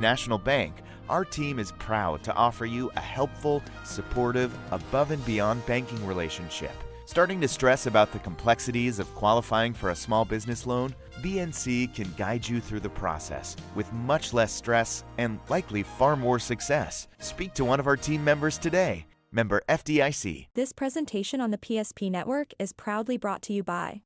National Bank, our team is proud to offer you a helpful, supportive, above and beyond banking relationship. Starting to stress about the complexities of qualifying for a small business loan? BNC can guide you through the process with much less stress and likely far more success. Speak to one of our team members today. Member FDIC. This presentation on the PSP Network is proudly brought to you by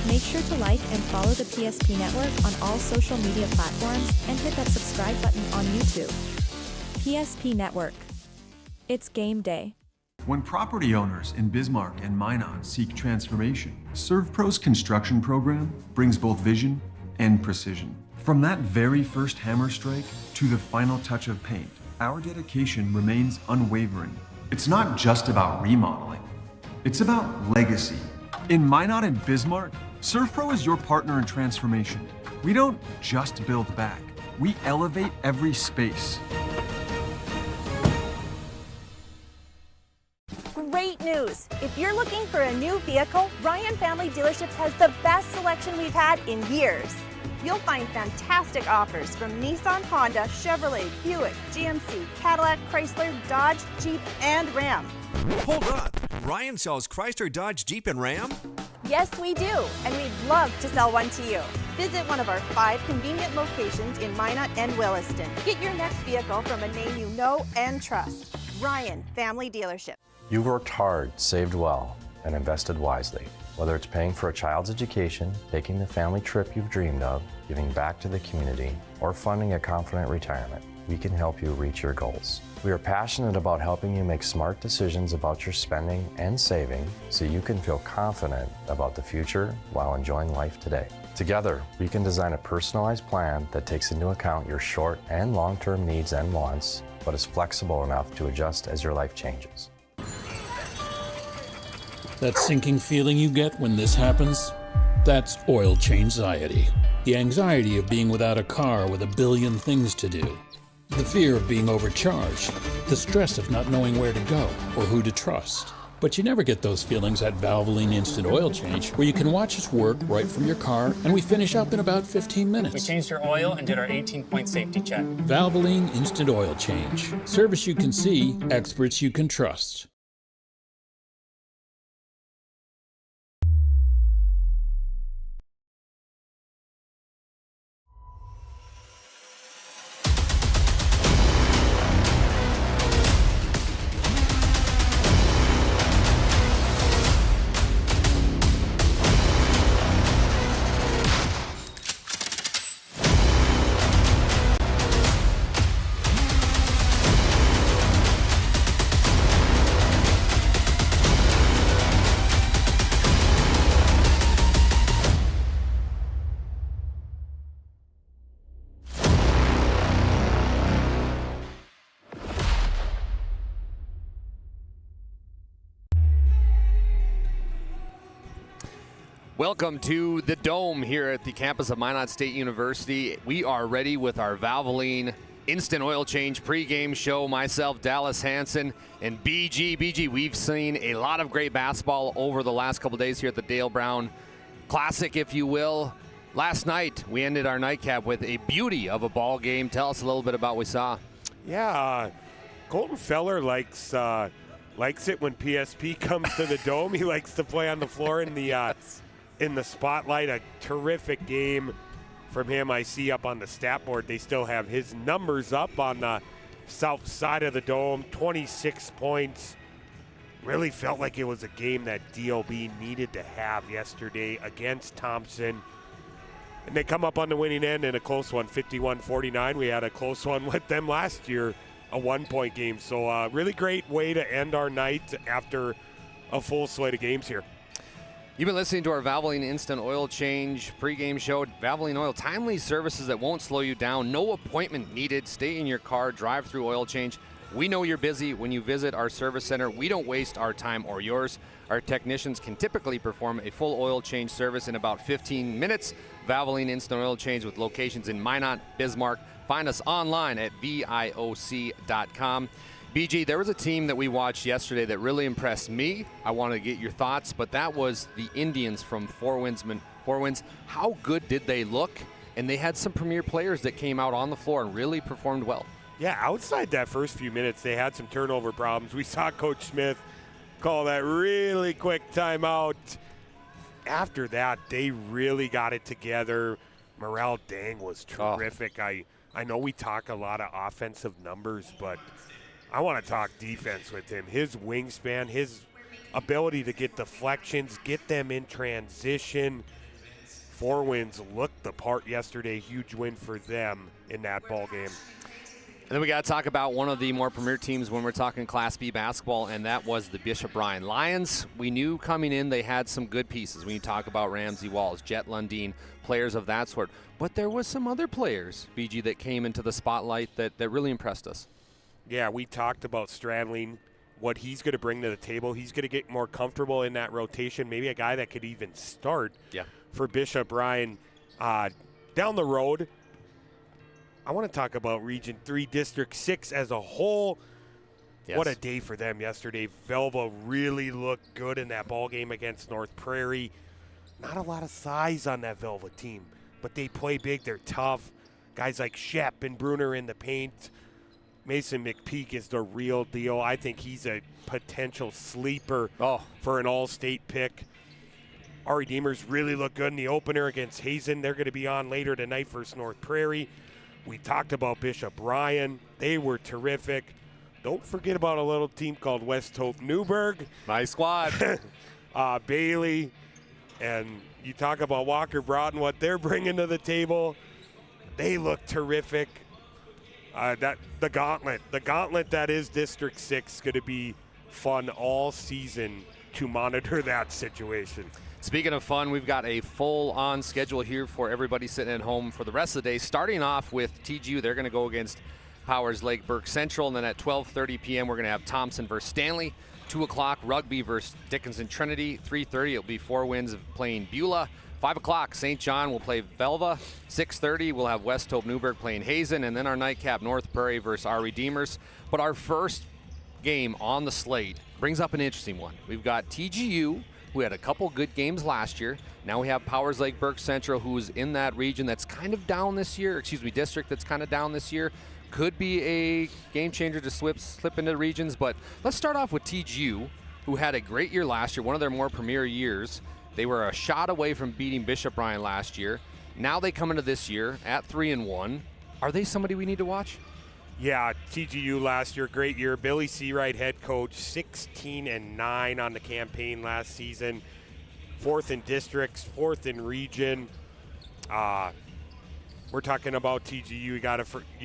Make sure to like and follow the PSP Network on all social media platforms and hit that subscribe button on YouTube. PSP Network. It's game day. When property owners in Bismarck and Minot seek transformation, ServPro's construction program brings both vision and precision. From that very first hammer strike to the final touch of paint, our dedication remains unwavering. It's not just about remodeling, it's about legacy. In Minot and Bismarck, ServPro is your partner in transformation. We don't just build back, we elevate every space. Great news! If you're looking for a new vehicle, Ryan Family Dealerships has the best selection we've had in years. You'll find fantastic offers from Nissan, Honda, Chevrolet, Buick, GMC, Cadillac, Chrysler, Dodge, Jeep, and Ram. Hold up! Ryan sells Chrysler, Dodge, Jeep, and Ram? Yes, we do, and we'd love to sell one to you. Visit one of our 5 convenient locations in Minot and Williston. Get your next vehicle from a name you know and trust. Ryan Family Dealership. You've worked hard, saved well, and invested wisely. Whether it's paying for a child's education, taking the family trip you've dreamed of, giving back to the community, or funding a confident retirement, we can help you reach your goals. We are passionate about helping you make smart decisions about your spending and saving so you can feel confident about the future while enjoying life today. Together, we can design a personalized plan that takes into account your short and long-term needs and wants, but is flexible enough to adjust as your life changes. That sinking feeling you get when this happens? That's oil change-anxiety. The anxiety of being without a car with a billion things to do. The fear of being overcharged. The stress of not knowing where to go or who to trust. But you never get those feelings at Valvoline Instant Oil Change, where you can watch us work right from your car, and we finish up in about 15 minutes. We changed your oil and did our 18-point safety check. Valvoline Instant Oil Change. Service you can see, experts you can trust. Welcome to the Dome here at the campus of Minot State University. We are ready with our Valvoline Instant Oil Change pregame show. Myself, Dallas Hansen, and BG. BG, we've seen a lot of great basketball over the last couple days here at the Dale Brown Classic, if you will. Last night, we ended our nightcap with a beauty of a ball game. Tell us a little bit about what we saw. Yeah, Colton Feller likes it when PSP comes to the Dome. He likes to play on the floor in the spotlight. A terrific game from him. I see up on the stat board they still have his numbers up on the south side of the Dome. 26 points. Really felt like it was a game that DOB needed to have yesterday against Thompson. And they come up on the winning end in a close one, 51-49. We had a close one with them last year, a one-point game. So really great way to end our night after a full slate of games here. You've been listening to our Valvoline Instant Oil Change pregame show. Valvoline Oil, timely services that won't slow you down. No appointment needed. Stay in your car, drive through oil change. We know you're busy. When you visit our service center, we don't waste our time or yours. Our technicians can typically perform a full oil change service in about 15 minutes. Valvoline Instant Oil Change with locations in Minot, Bismarck. Find us online at VIOC.com. BG, there was a team that we watched yesterday that really impressed me. I want to get your thoughts, but that was the Indians from Four Winds. How good did they look? And they had some premier players that came out on the floor and really performed well. Yeah, outside that first few minutes, they had some turnover problems. We saw Coach Smith call that really quick timeout. After that, they really got it together. Morale Dang was terrific. I know we talk a lot of offensive numbers, but I want to talk defense with him. His wingspan, his ability to get deflections, get them in transition. Four Winds looked the part yesterday. Huge win for them in that ball game. And then we got to talk about one of the more premier teams when we're talking Class B basketball, and that was the Bishop Bryan Lions. We knew coming in they had some good pieces. When you talk about Ramsey Walls, Jet Lundeen, players of that sort. But there was some other players, BG, that came into the spotlight that really impressed us. Yeah, we talked about Stradling, what he's going to bring to the table. He's going to get more comfortable in that rotation, maybe a guy that could even start for Bishop Bryan. Down the road, I want to talk about Region 3, District 6 as a whole. Yes. What a day for them yesterday. Velva really looked good in that ball game against North Prairie. Not a lot of size on that Velva team, but they play big. They're tough. Guys like Shep and Bruner in the paint. Mason McPeak is the real deal. I think he's a potential sleeper for an all-state pick. Ari Deemers really looked good in the opener against Hazen. They're going to be on later tonight versus North Prairie. We talked about Bishop Bryan. They were terrific. Don't forget about a little team called West Hope Newburgh. Nice squad. Bailey. And you talk about Walker Broughton, what they're bringing to the table. They look terrific. The gauntlet that is District 6 is going to be fun all season to monitor that situation. Speaking of fun, we've got a full-on schedule here for everybody sitting at home for the rest of the day. Starting off with TGU, they're going to go against Powers Lake Burke Central, and then at 12:30 p.m. we're going to have Thompson versus Stanley. 2 o'clock, Rugby versus Dickinson Trinity. 3:30, it'll be Four Winds playing Beulah. 5 o'clock, St. John will play Velva. 6:30, we'll have West Hope Newburgh playing Hazen, and then our nightcap, North Prairie versus our Redeemers. But our first game on the slate brings up an interesting one. We've got TGU, who had a couple good games last year. Now we have Powers Lake Burke Central, who's in that region that's kind of down this year, district that's kind of down this year. Could be a game changer to slip into regions, but let's start off with TGU, who had a great year last year, one of their more premier years. They were a shot away from beating Bishop Bryan last year. Now they come into this year at 3-1. Are they somebody we need to watch? Yeah, TGU last year, great year. Billy Seawright, head coach, 16-9 on the campaign last season. 4th in districts, 4th in region. We're talking about TGU. You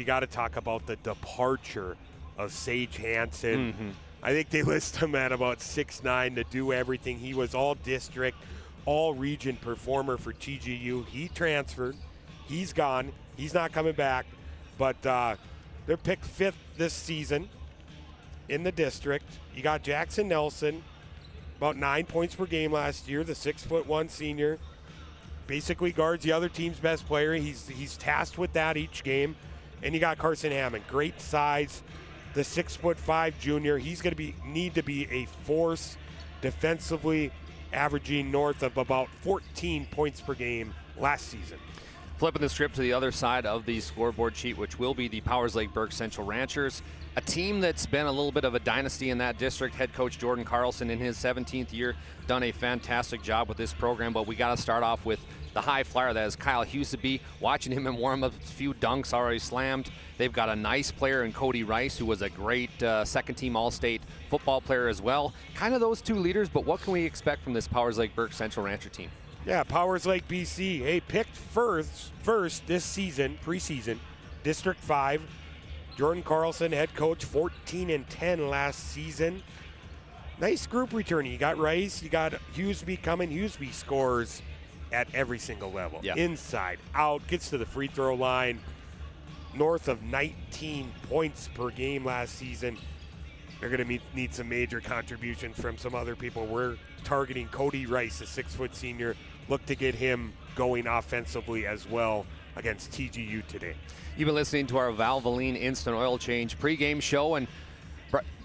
got to talk about the departure of Sage Hansen. Mm-hmm. I think they list him at about 6'9" to do everything. He was all district, all region performer for TGU. He transferred. He's gone. He's not coming back. But they're picked 5th this season in the district. You got Jackson Nelson, about 9 points per game last year, the 6'1" senior. Basically guards the other team's best player. He's tasked with that each game. And you got Carson Hammond, great size, the 6'5" junior. He's going to need to be a force defensively, averaging north of about 14 points per game last season. Flipping the script to the other side of the scoreboard sheet, which will be the Powers Lake Burke Central Ranchers, a team that's been a little bit of a dynasty in that district. Head coach Jordan Carlson in his 17th year done a fantastic job with this program, but we got to start off with the high flyer that is Kyle Huseby. Watching him in warm-up, a few dunks already slammed. They've got a nice player in Cody Rice, who was a great second-team All-State football player as well. Kind of those two leaders, but what can we expect from this Powers Lake Burke Central Rancher team? Yeah, Powers Lake BC, hey, picked first this season, preseason, District 5. Jordan Carlson, head coach, 14-10 last season. Nice group returning. You got Rice, you got Huseby coming. Huseby scores at every single level. Yep. Inside, out, gets to the free throw line. North of 19 points per game last season. They're going to need some major contributions from some other people. We're targeting Cody Rice, a 6-foot senior. Look to get him going offensively as well against TGU today. You've been listening to our Valvoline Instant Oil Change pregame show, and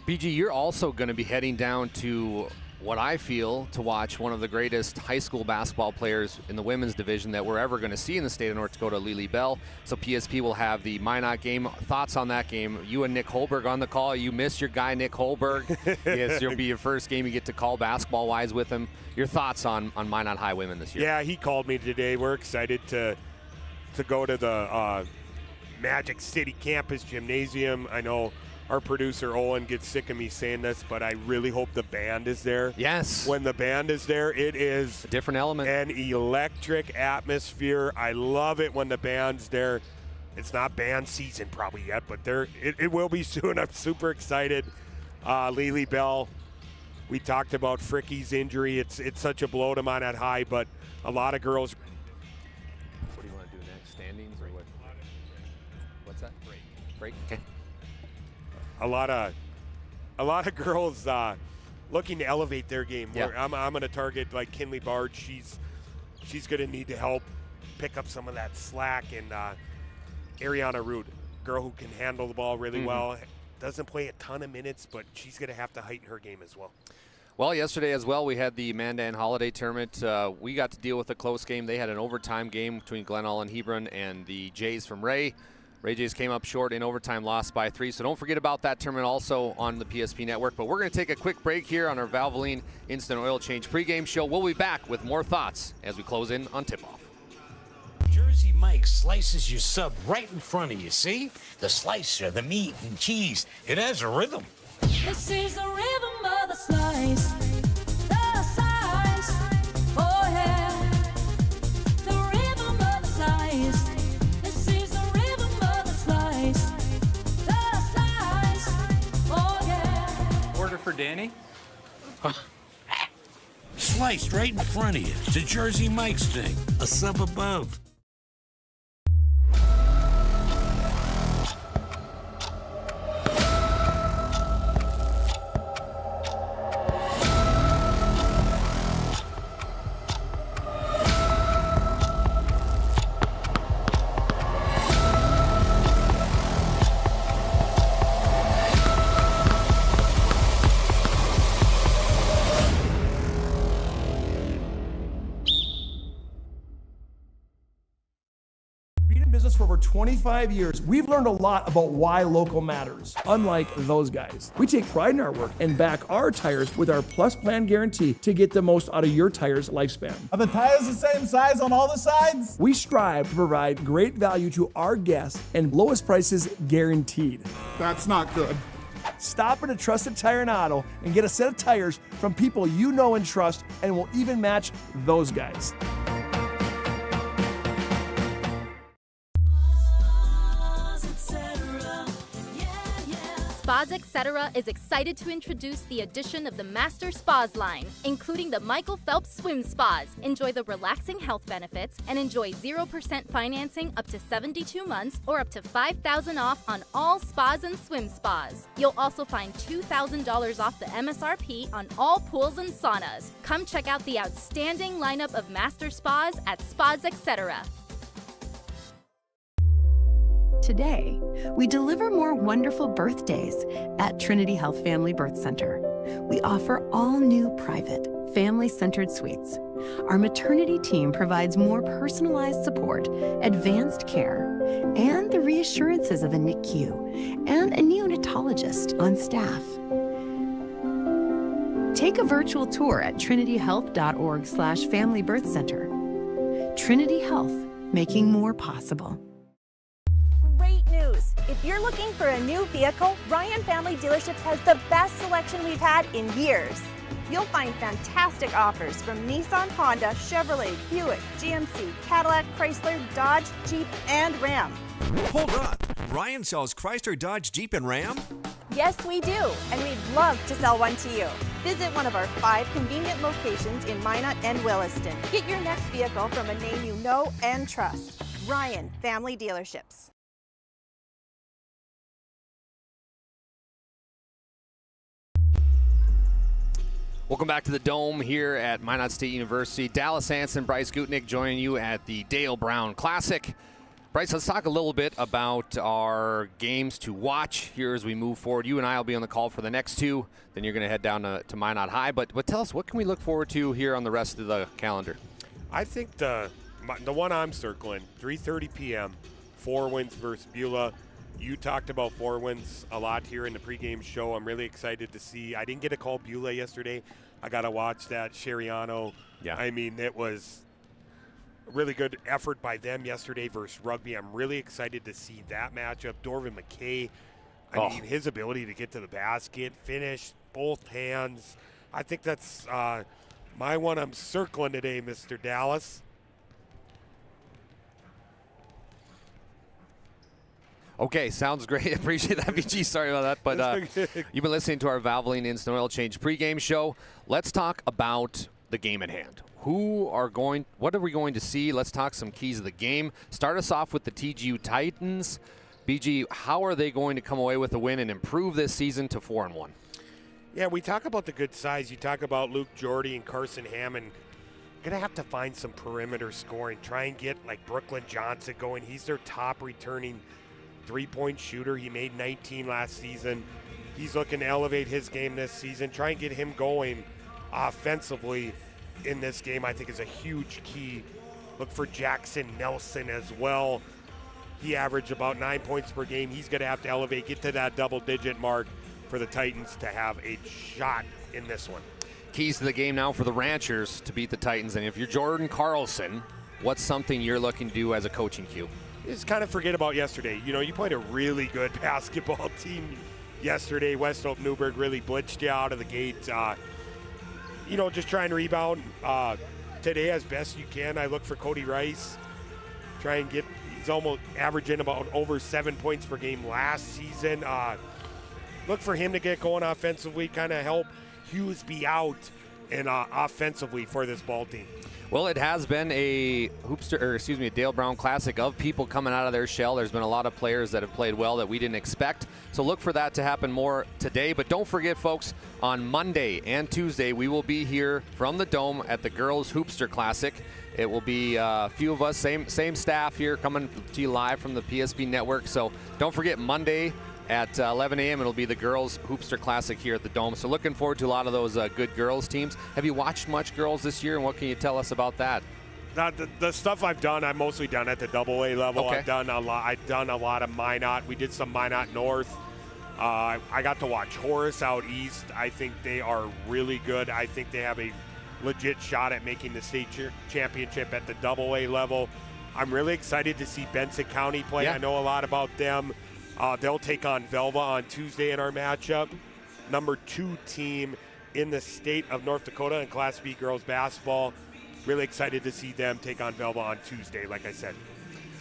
BG, you're also going to be heading down to what I feel to watch one of the greatest high school basketball players in the women's division that we're ever going to see in the state of North Dakota, Lily Bell. So PSP will have the Minot game. Thoughts on that game? You and Nick Holberg on the call. You missed your guy, Nick Holberg. Yes, it'll be your first game you get to call basketball-wise with him. Your thoughts on Minot High women this year? Yeah, he called me today. We're excited to go to the Magic City campus gymnasium. I know our producer Owen gets sick of me saying this, but I really hope the band is there. Yes. When the band is there, it is a different element. An electric atmosphere. I love it when the band's there. It's not band season probably yet, but it will be soon. I'm super excited. Lily Bell, we talked about Fricky's injury. It's such a blow to Minot High, but a lot of girls. What do you want to do next? Standings or what? What's that? Break. Okay. A lot of girls looking to elevate their game. Yeah. I'm going to target like Kinley Bard. She's going to need to help pick up some of that slack. And Ariana Root, girl who can handle the ball really well. Doesn't play a ton of minutes, but she's going to have to heighten her game as well. Well, yesterday as well, we had the Mandan Holiday Tournament. We got to deal with a close game. They had an overtime game between Glenall and Hebron and the Jays from Ray. Ray Jays came up short in overtime, lost by 3. So don't forget about that tournament also on the PSP Network. But we're going to take a quick break here on our Valvoline Instant Oil Change pregame show. We'll be back with more thoughts as we close in on tip-off. Jersey Mike slices your sub right in front of you, see? The slicer, the meat and cheese, it has a rhythm. This is the rhythm of the slice. The slice. Oh yeah. The rhythm of the slice. This is the rhythm of the slice. The slice. Oh yeah. Order for Danny? Sliced right in front of you. It's a Jersey Mike's thing. A sub above. For over 25 years, we've learned a lot about why local matters. Unlike those guys, we take pride in our work and back our tires with our Plus Plan guarantee to get the most out of your tire's lifespan. Are the tires the same size on all the sides? We strive to provide great value to our guests and lowest prices guaranteed. That's not good. Stop at a trusted tire and auto and get a set of tires from people you know and trust, and will even match those guys. Spas Etc. Etc. is excited to introduce the addition of the Master Spas line, including the Michael Phelps Swim Spas. Enjoy the relaxing health benefits and enjoy 0% financing up to 72 months or up to $5,000 off on all spas and swim spas. You'll also find $2,000 off the MSRP on all pools and saunas. Come check out the outstanding lineup of Master Spas at Spas Etc. Today, we deliver more wonderful birthdays at Trinity Health Family Birth Center. We offer all new private, family-centered suites. Our maternity team provides more personalized support, advanced care, and the reassurances of a NICU and a neonatologist on staff. Take a virtual tour at trinityhealth.org/Family Birth Center. Trinity Health, making more possible. Great news! If you're looking for a new vehicle, Ryan Family Dealerships has the best selection we've had in years. You'll find fantastic offers from Nissan, Honda, Chevrolet, Buick, GMC, Cadillac, Chrysler, Dodge, Jeep, and Ram. Hold up. Ryan sells Chrysler, Dodge, Jeep, and Ram? Yes, we do, and we'd love to sell one to you. Visit one of our 5 convenient locations in Minot and Williston. Get your next vehicle from a name you know and trust. Ryan Family Dealerships. Welcome back to the Dome here at Minot State University. Dallas Hansen, Bryce Gutnick joining you at the Dale Brown Classic. Bryce, let's talk a little bit about our games to watch here as we move forward. You and I will be on the call for the next 2. Then you're going to head down to Minot High. But tell us, what can we look forward to here on the rest of the calendar? I think the one I'm circling, 3:30 p.m., Four Winds versus Beulah. You talked about Four Winds a lot here in the pregame show. I'm really excited to see. I didn't get to call Beulah yesterday. I got to watch that. Sheriano. Yeah. I mean, it was a really good effort by them yesterday versus Rugby. I'm really excited to see that matchup. Dorvin McKay, I mean, his ability to get to the basket, finish, both hands. I think that's my one I'm circling today, Mr. Dallas. Okay, sounds great. Appreciate that, BG. Sorry about that. But you've been listening to our Valvoline Instant Oil Change pregame show. Let's talk about the game at hand. What are we going to see? Let's talk some keys of the game. Start us off with the TGU Titans. BG, how are they going to come away with a win and improve this season to 4-1? Yeah, we talk about the good size. You talk about Luke Jordy and Carson Hammond. Going to have to find some perimeter scoring. Try and get like Brooklyn Johnson going. He's their top returning three-point shooter. He made 19 last season. He's looking to elevate his game this season. Try and get him going offensively in this game, I think, is a huge key. Look for Jackson Nelson as well. He averaged about 9 points per game. He's going to have to elevate, get to that double-digit mark for the Titans to have a shot in this one. Keys to the game now for the Ranchers to beat the Titans. And if you're Jordan Carlson, what's something you're looking to do as a coaching cue? Just kind of forget about yesterday. You know, you played a really good basketball team yesterday. West Hope Newburgh really blitzed you out of the gate. You know, just trying to rebound today as best you can. I look for Cody Rice. Try and get, he's almost averaging about over 7 points per game last season. Look for him to get going offensively, kind of help Hughes be out and offensively for this ball team. Well, it has been a Dale Brown Classic of people coming out of their shell. There's been a lot of players that have played well that we didn't expect. So look for that to happen more today. But don't forget, folks, on Monday and Tuesday, we will be here from the Dome at the Girls Hoopster Classic. It will be a few of us, same staff here, coming to you live from the PSP Network. So don't forget, Monday at 11 a.m. it'll be the Girls Hoopster Classic here at the Dome. So looking forward to a lot of those good girls teams. Have you watched much girls this year, and what can you tell us about that? The stuff I've done, I've mostly done at the AA level. Okay. I've done a lot of Minot. We did some Minot North. I got to watch Horace out east. I think they are really good. I think they have a legit shot at making the state championship at the AA level. I'm really excited to see Benson County play. Yeah. I know a lot about them. They'll take on Velva on Tuesday in our matchup. Number 2 team in the state of North Dakota in Class B girls basketball. Really excited to see them take on Velva on Tuesday, like I said.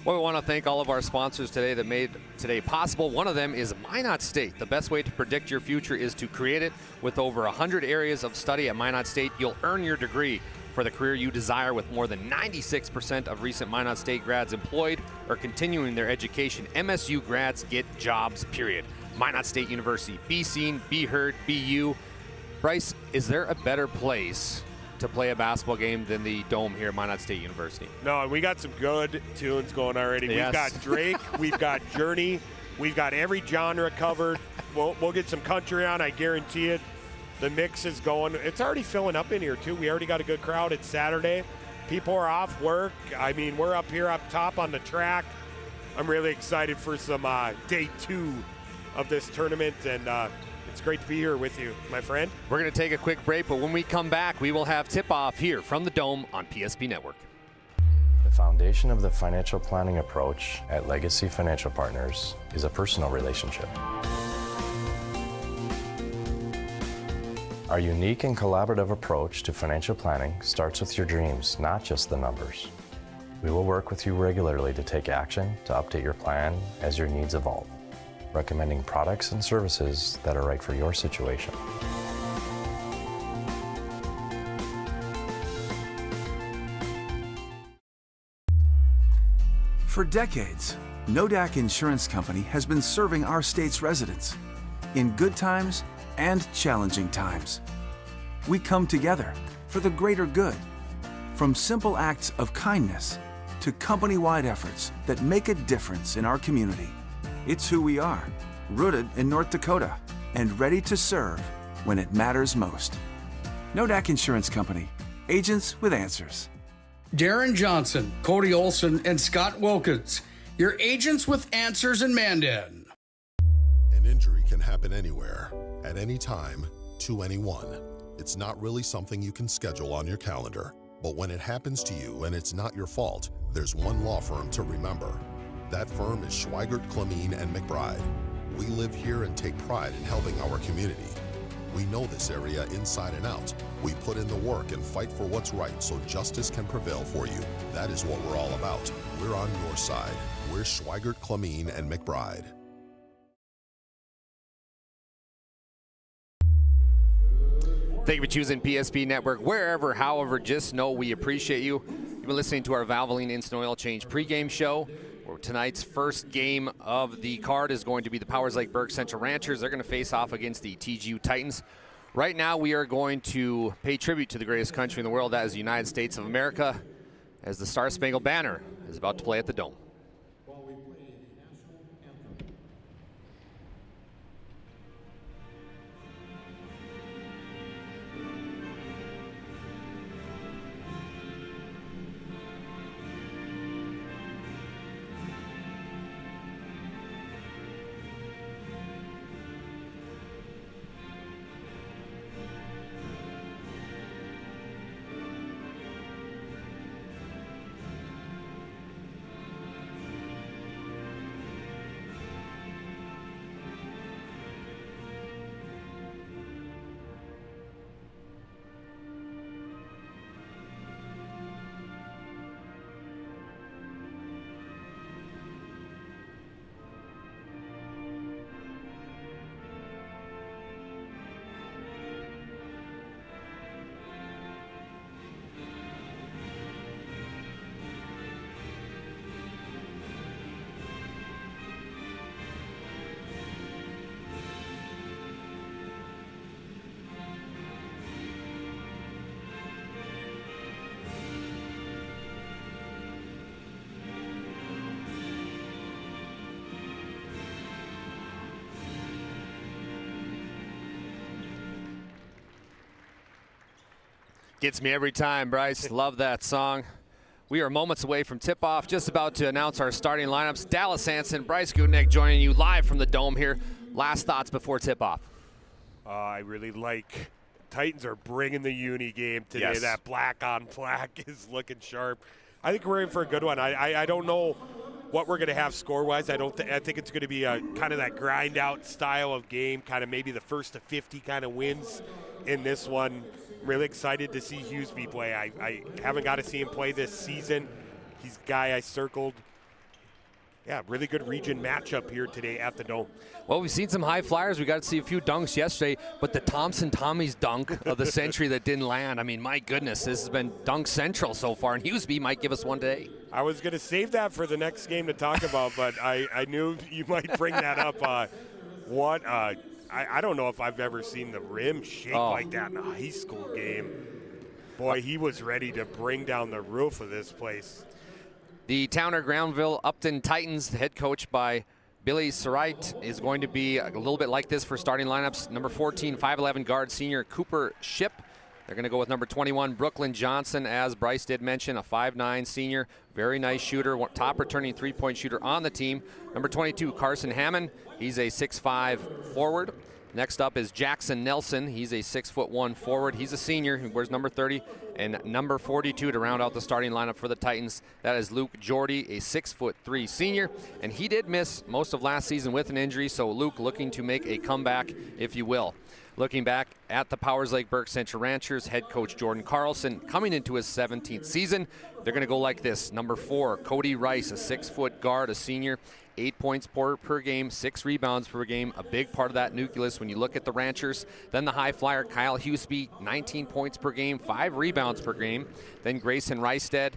Well, we want to thank all of our sponsors today that made today possible. One of them is Minot State. The best way to predict your future is to create it. With over 100 areas of study at Minot State, you'll earn your degree for the career you desire, with more than 96% of recent Minot State grads employed or continuing their education. MSU grads get jobs, period. Minot State University. Be seen, be heard, be you. Bryce, is there a better place to play a basketball game than the Dome here at Minot State University? No, we got some good tunes going already. Yes. We've got Drake, we've got Journey, we've got every genre covered. We'll get some country on, I guarantee it. The mix is going. It's already filling up in here, too. We already got a good crowd. It's Saturday. People are off work. I mean, we're up here up top on the track. I'm really excited for some day 2 of this tournament, and it's great to be here with you, my friend. We're going to take a quick break, but when we come back, we will have tip-off here from the Dome on PSP Network. The foundation of the financial planning approach at Legacy Financial Partners is a personal relationship. Our unique and collaborative approach to financial planning starts with your dreams, not just the numbers. We will work with you regularly to take action to update your plan as your needs evolve, recommending products and services that are right for your situation. For decades, Nodak Insurance Company has been serving our state's residents in good times and challenging times. We come together for the greater good, from simple acts of kindness to company-wide efforts that make a difference in our community. It's who we are, rooted in North Dakota and ready to serve when it matters most. Nodak Insurance Company, agents with answers. Darren Johnson, Cody Olson, and Scott Wilkins, your agents with answers in Mandan. An injury can happen anywhere, at any time, to anyone. It's not really something you can schedule on your calendar. But when it happens to you and it's not your fault, there's one law firm to remember. That firm is Schweigert, Clemene, and McBride. We live here and take pride in helping our community. We know this area inside and out. We put in the work and fight for what's right so justice can prevail for you. That is what we're all about. We're on your side. We're Schweigert, Clemene, and McBride. Thank you for choosing PSP Network. Wherever, however, just know we appreciate you. You've been listening to our Valvoline Instant Oil Change pregame show, where tonight's first game of the card is going to be the Powers Lake Burke Central Ranchers. They're going to face off against the TGU Titans. Right now, we are going to pay tribute to the greatest country in the world, that is the United States of America, as the Star Spangled Banner is about to play at the Dome. Gets me every time, Bryce. Love that song. We are moments away from tip-off, just about to announce our starting lineups. Dallas Hansen, Bryce Gudnick joining you live from the Dome here. Last thoughts before tip-off. I really like Titans are bringing the uni game today. Yes. That black on black is looking sharp. I think we're in for a good one. I don't know what we're going to have score-wise. I think it's going to be a kind of that grind-out style of game, kind of maybe the first to 50 kind of wins in this one. Really excited to see Hughesby play. I haven't got to see him play this season. He's a guy I circled Yeah, really good region matchup here today at the Dome. Well, we've seen some high flyers. We got to see a few dunks yesterday, but the Thompson Tommy's dunk of the century that didn't land. I mean, my goodness, this has been dunk central so far, and Hughesby might give us one today. I was going to save that for the next game to talk about, but I knew you might bring that up. I don't know if I've ever seen the rim shake like that in a high school game. Boy, he was ready to bring down the roof of this place. The Towner Groundville Upton Titans, head coach by Billy Sarite, is going to be a little bit like this for starting lineups. Number 14, 5'11" guard senior Cooper Ship. They're going to go with number 21, Brooklyn Johnson, as Bryce did mention, a 5'9" senior. Very nice shooter, top returning three-point shooter on the team. Number 22, Carson Hammond. He's a 6'5" forward. Next up is Jackson Nelson. He's a 6'1" forward. He's a senior. He wears number 30 and number 42 to round out the starting lineup for the Titans. That is Luke Jordy, a 6'3" senior, and he did miss most of last season with an injury. So Luke looking to make a comeback, if you will. Looking back at the Powers Lake Burke Central Ranchers, head coach Jordan Carlson coming into his 17th season. They're going to go like this. Number 4, Cody Rice, a 6-foot guard, a senior. 8 points per game, 6 rebounds per game, a big part of that nucleus when you look at the Ranchers. Then the high flyer, Kyle Hughesby, 19 points per game, 5 rebounds per game. Then Grayson Rysted,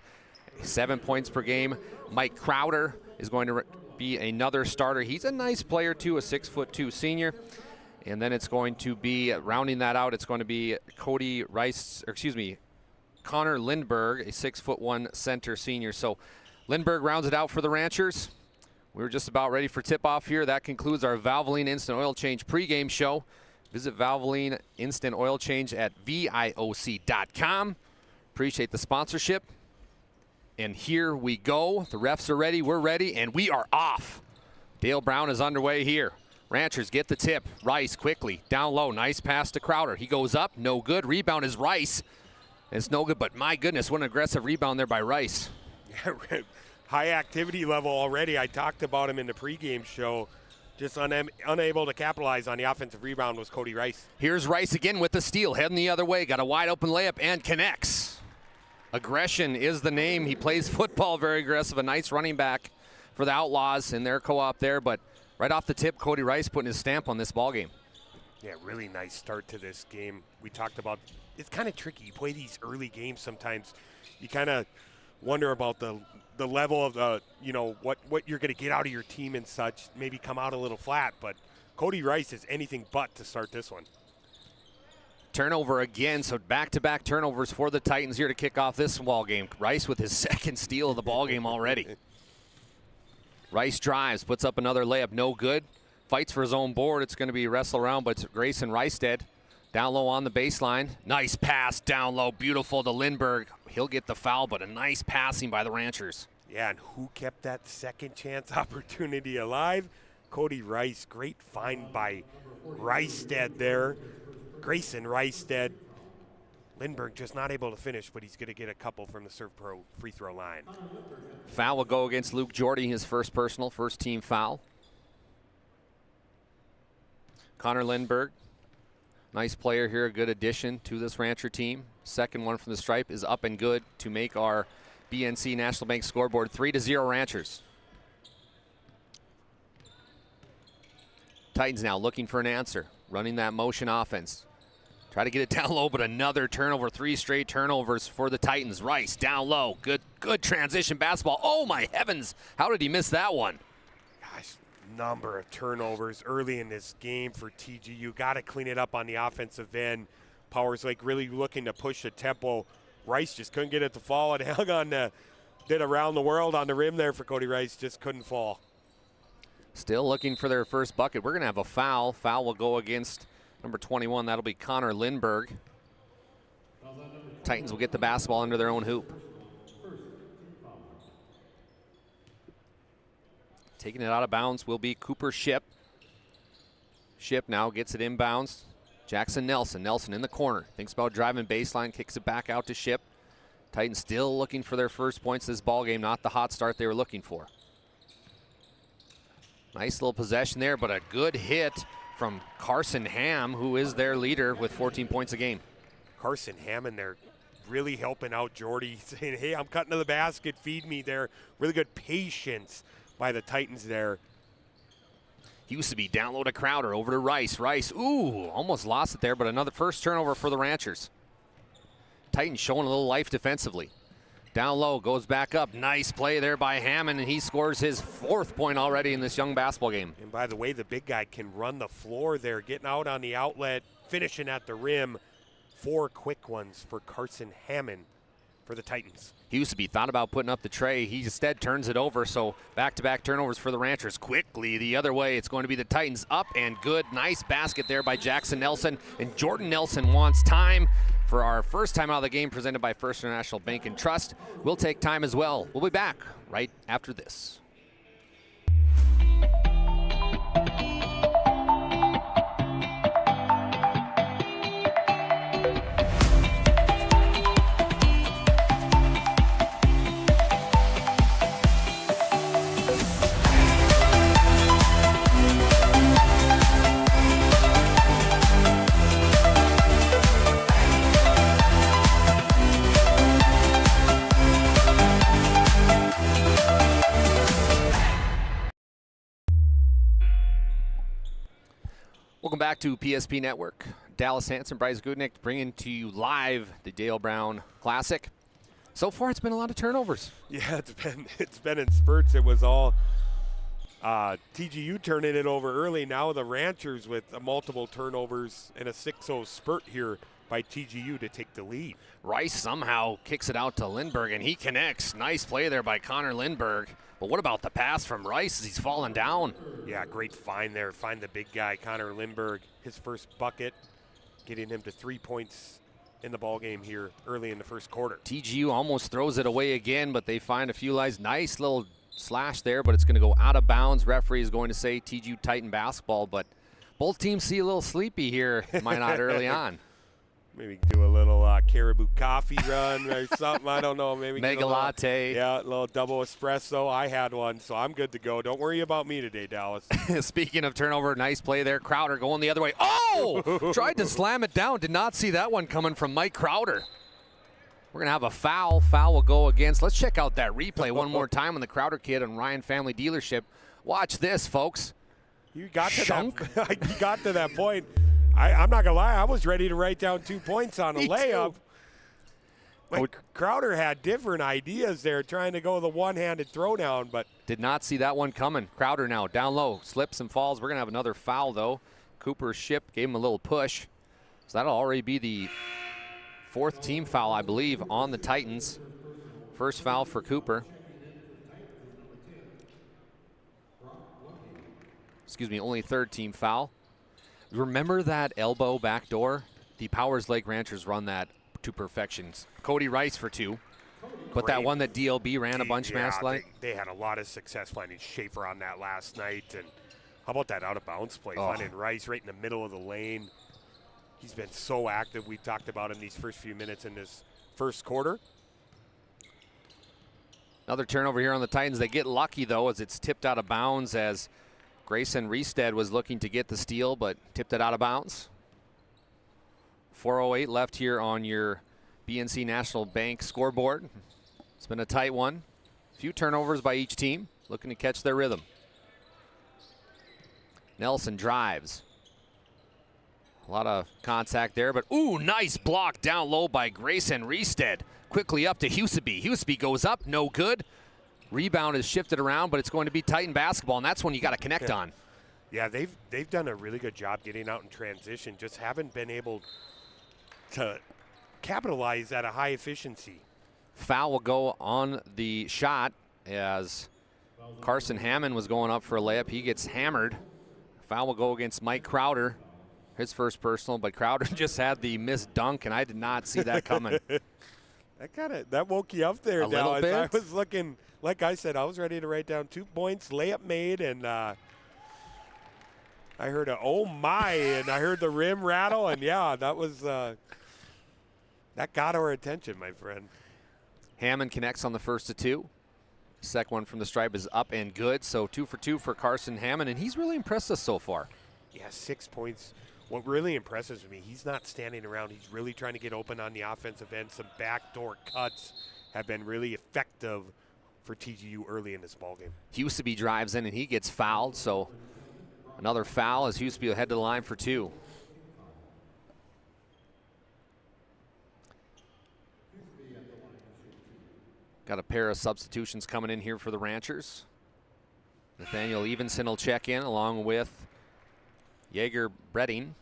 7 points per game. Mike Crowder is going to be another starter. He's a nice player too, a 6'2" senior. And then it's going to be, rounding that out, it's going to be Connor Lindberg, a 6'1" center senior. So Lindberg rounds it out for the Ranchers. We're just about ready for tip-off here. That concludes our Valvoline Instant Oil Change pregame show. Visit Valvoline Instant Oil Change at VIOC.com. Appreciate the sponsorship. And here we go. The refs are ready, we're ready, and we are off. Dale Brown is underway here. Ranchers get the tip. Rice quickly, down low. Nice pass to Crowder. He goes up, no good. Rebound is Rice. It's no good, but my goodness, what an aggressive rebound there by Rice. High activity level already. I talked about him in the pregame show. Just unable to capitalize on the offensive rebound was Cody Rice. Here's Rice again with the steal, heading the other way. Got a wide open layup and connects. Aggression is the name. He plays football very aggressive. A nice running back for the Outlaws in their co-op there, but right off the tip, Cody Rice putting his stamp on this ballgame. Yeah, really nice start to this game. We talked about it's kind of tricky. You play these early games sometimes. You kind of wonder about the level of what you're going to get out of your team and such. Maybe come out a little flat, but Cody Rice is anything but to start this one. Turnover again, so back-to-back turnovers for the Titans here to kick off this ball game. Rice with his second steal of the ball game already. Rice drives, puts up another layup, no good. Fights for his own board. It's going to be wrestle around, but it's Grayson Rysted down low on the baseline. Nice pass down low, beautiful to Lindberg. He'll get the foul, but a nice passing by the Ranchers. Yeah, and who kept that second chance opportunity alive? Cody Rice. Great find by Rysted there. Grayson Rysted. Lindberg just not able to finish, but he's going to get a couple from the Serve Pro free throw line. Foul will go against Luke Jordy, his first personal, first team foul. Connor Lindberg, nice player here, a good addition to this Rancher team. Second one from the stripe is up and good to make our BNC National Bank scoreboard 3-0 Ranchers. Titans now looking for an answer, running that motion offense. Try to get it down low, but another turnover, 3 straight turnovers for the Titans. Rice down low, good transition basketball. Oh my heavens, how did he miss that one? Gosh, number of turnovers early in this game for TGU. Got to clean it up on the offensive end. Powers Lake really looking to push the tempo. Rice just couldn't get it to fall. It hung on did around the world on the rim there for Cody Rice, just couldn't fall. Still looking for their first bucket. We're going to have a foul. Foul will go against number 21. That'll be Connor Lindberg. Titans will get the basketball under their own hoop. Taking it out of bounds will be Cooper Ship. Ship now gets it inbounds. Jackson Nelson. Nelson in the corner. Thinks about driving baseline. Kicks it back out to Ship. Titans still looking for their first points this ball game. Not the hot start they were looking for. Nice little possession there, but a good hit from Carson Ham, who is their leader with 14 points a game. Carson Ham in there really helping out Jordy, saying, hey, I'm cutting to the basket, feed me there. Really good patience by the Titans there. Used to be down low to Crowder, over to Rice. Rice, ooh, almost lost it there, but another first turnover for the Ranchers. Titans showing a little life defensively. Down low, goes back up. Nice play there by Hammond, and he scores his 4th point already in this young basketball game. And by the way, the big guy can run the floor there, getting out on the outlet, finishing at the rim. 4 quick ones for Carson Hammond for the Titans. He used to be thought about putting up the tray. He instead turns it over, so back-to-back turnovers for the Ranchers. Quickly the other way, it's going to be the Titans up and good. Nice basket there by Jackson Nelson, and Jordan Nelson wants time for our first time out of the game presented by First International Bank and Trust. We'll take time as well. We'll be back right after this. Welcome back to PSP Network. Dallas Hanson, Bryce Goodnick bringing to you live the Dale Brown Classic. So far, it's been a lot of turnovers. Yeah, it's been in spurts. It was all TGU turning it over early. Now the Ranchers with multiple turnovers and a 6-0 spurt here by TGU to take the lead. Rice somehow kicks it out to Lindbergh, and he connects. Nice play there by Connor Lindbergh. But what about the pass from Rice as he's falling down? Yeah, great find there. Find the big guy, Connor Lindbergh, his first bucket, getting him to 3 points in the ballgame here early in the first quarter. TGU almost throws it away again, but they find a few lies. Nice little slash there, but it's going to go out of bounds. Referee is going to say TGU Titan basketball, but both teams see a little sleepy here, might not early on. Maybe do a little caribou coffee run or something. I don't know. Maybe mega latte. Yeah, a little double espresso. I had one, so I'm good to go. Don't worry about me today, Dallas. Speaking of turnover, nice play there. Crowder going the other way. Oh! Tried to slam it down. Did not see that one coming from Mike Crowder. We're going to have a foul. Foul will go against. Let's check out that replay one more time on the Crowder kid on Ryan Family Dealership. Watch this, folks. You got to that point. I'm not going to lie. I was ready to write down 2 points on a layup. Like Crowder had different ideas there, trying to go the one-handed throwdown, but did not see that one coming. Crowder now down low, slips and falls. We're going to have another foul, though. Cooper's ship gave him a little push. So that'll already be the 4th team foul, I believe, on the Titans. First foul for Cooper. Excuse me, only 3rd team foul. Remember that elbow backdoor? The Powers Lake Ranchers run that to perfection. Cody Rice for 2. But that one that DLB ran a bunch last night? They had a lot of success finding Schaefer on that last night. And how about that out-of-bounds play? Finding Rice right in the middle of the lane. He's been so active. We talked about him these first few minutes in this first quarter. Another turnover here on the Titans. They get lucky, though, as it's tipped out of bounds as Grayson Reestead was looking to get the steal, but tipped it out of bounds. 4:08 left here on your BNC National Bank scoreboard. It's been a tight one. A few turnovers by each team, looking to catch their rhythm. Nelson drives. A lot of contact there, but ooh, nice block down low by Grayson Reestead. Quickly up to Huseby. Huseby goes up, no good. Rebound is shifted around, but it's going to be Titan basketball, and that's when you got to connect on. Yeah, they've done a really good job getting out in transition. Just haven't been able to capitalize at a high efficiency. Foul will go on the shot as Carson Hammond was going up for a layup. He gets hammered. Foul will go against Mike Crowder, his first personal, but Crowder just had the missed dunk, and I did not see that coming. That woke you up there, a little bit. I was looking, like I said, I was ready to write down 2 points, layup made, and I heard a oh my, and I heard the rim rattle, and yeah, that was that got our attention, my friend. Hammond connects on the first of 2. Second one from the stripe is up and good, so 2 for 2 for Carson Hammond, and he's really impressed us so far. Yeah, 6 points. What really impresses me, he's not standing around. He's really trying to get open on the offensive end. Some backdoor cuts have been really effective for TGU early in this ballgame. Houston drives in and he gets fouled, so another foul as Houston will head to the line for 2. Got a pair of substitutions coming in here for the Ranchers. Nathaniel Evenson will check in along with Jaeger Bredding.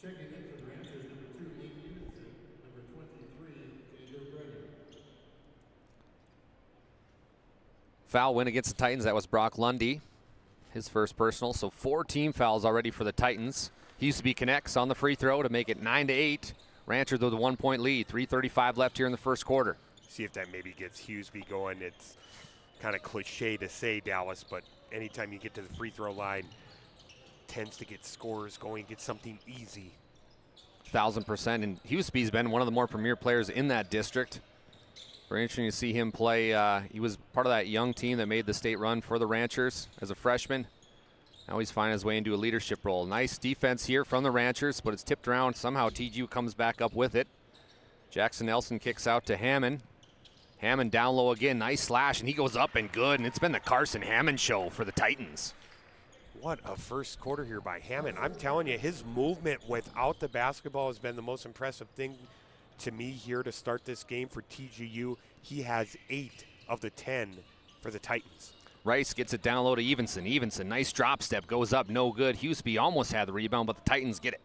Checking in for the Ranchers, number 2, Evenson, number 23, Jaeger Bredding. Foul win against the Titans. That was Brock Lundy, his first personal. So 4 team fouls already for the Titans. Houston connects on the free throw to make it 9-8. Ranchers with a 1-point lead. 3:35 left here in the first quarter. See if that maybe gets Hughesby going. It's kind of cliche to say, Dallas, but anytime you get to the free throw line, tends to get scores going, get something easy. 1,000%. And Housby's been one of the more premier players in that district. Very interesting to see him play. He was part of that young team that made the state run for the Ranchers as a freshman. Now he's finding his way into a leadership role. Nice defense here from the Ranchers, but it's tipped around. Somehow TGU comes back up with it. Jackson Nelson kicks out to Hammond. Hammond down low again, nice slash, and he goes up and good, and it's been the Carson Hammond show for the Titans. What a first quarter here by Hammond. I'm telling you, his movement without the basketball has been the most impressive thing to me here to start this game for TGU. He has 8 of the 10 for the Titans. Rice gets it down low to Evenson. Evenson, nice drop step, goes up, no good. Housby almost had the rebound, but the Titans get it.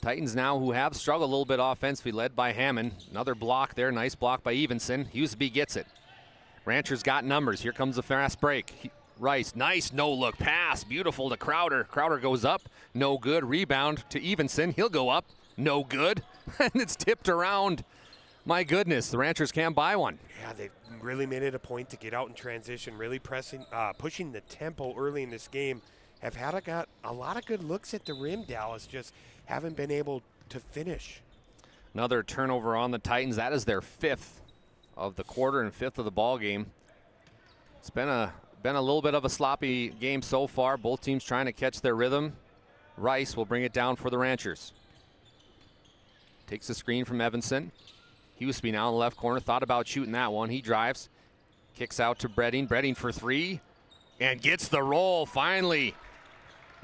Titans now who have struggled a little bit offensively, led by Hammond. Another block there, nice block by Evenson. Housby gets it. Ranchers got numbers. Here comes the fast break. Rice, nice no-look pass, beautiful to Crowder. Crowder goes up, no good. Rebound to Evenson, he'll go up, no good. And it's tipped around. My goodness, the Ranchers can't buy one. Yeah, they've really made it a point to get out in transition, really pressing, pushing the tempo early in this game. Have got a lot of good looks at the rim, Dallas, just haven't been able to finish. Another turnover on the Titans. That is their 5th of the quarter and 5th of the ball game. It's been a little bit of a sloppy game so far. Both teams trying to catch their rhythm. Rice will bring it down for the Ranchers. Takes the screen from Evanson. Housby now in the left corner. Thought about shooting that one. He drives. Kicks out to Bredding. Bredding for 3. And gets the roll finally.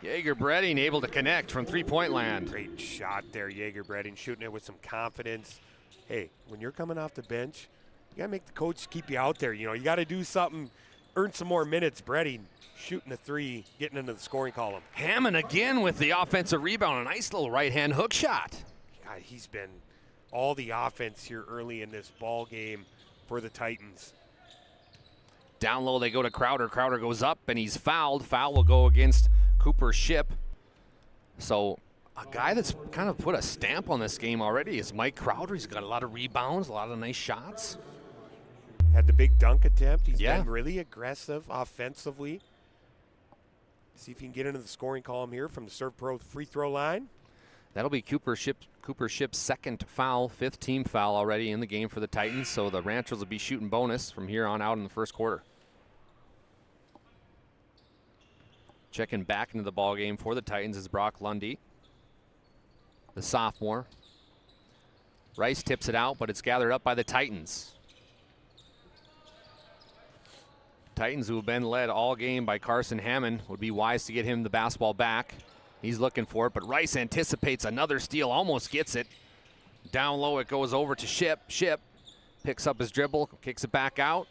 Jaeger Bredding able to connect from three-point land. Great shot there, Jaeger Bredding, shooting it with some confidence. Hey, when you're coming off the bench, you got to make the coach keep you out there. You know, you got to do something, earn some more minutes. Bredding shooting a 3, getting into the scoring column. Hammond again with the offensive rebound. A nice little right-hand hook shot. God, he's been all the offense here early in this ball game for the Titans. Down low they go to Crowder. Crowder goes up and he's fouled. Foul will go against Cooper Ship. So a guy that's kind of put a stamp on this game already is Mike Crowder. He's got a lot of rebounds, a lot of nice shots. Had the big dunk attempt. He's been really aggressive offensively. See if he can get into the scoring column here from the Serve Pro free throw line. That'll be Cooper Ship's 2nd foul, 5th team foul already in the game for the Titans. So the Ranchers will be shooting bonus from here on out in the first quarter. Checking back into the ball game for the Titans is Brock Lundy, the sophomore. Rice tips it out, but it's gathered up by the Titans. Titans, who have been led all game by Carson Hammond, would be wise to get him the basketball back. He's looking for it, but Rice anticipates another steal, almost gets it. Down low it goes over to Ship. Ship picks up his dribble, kicks it back out.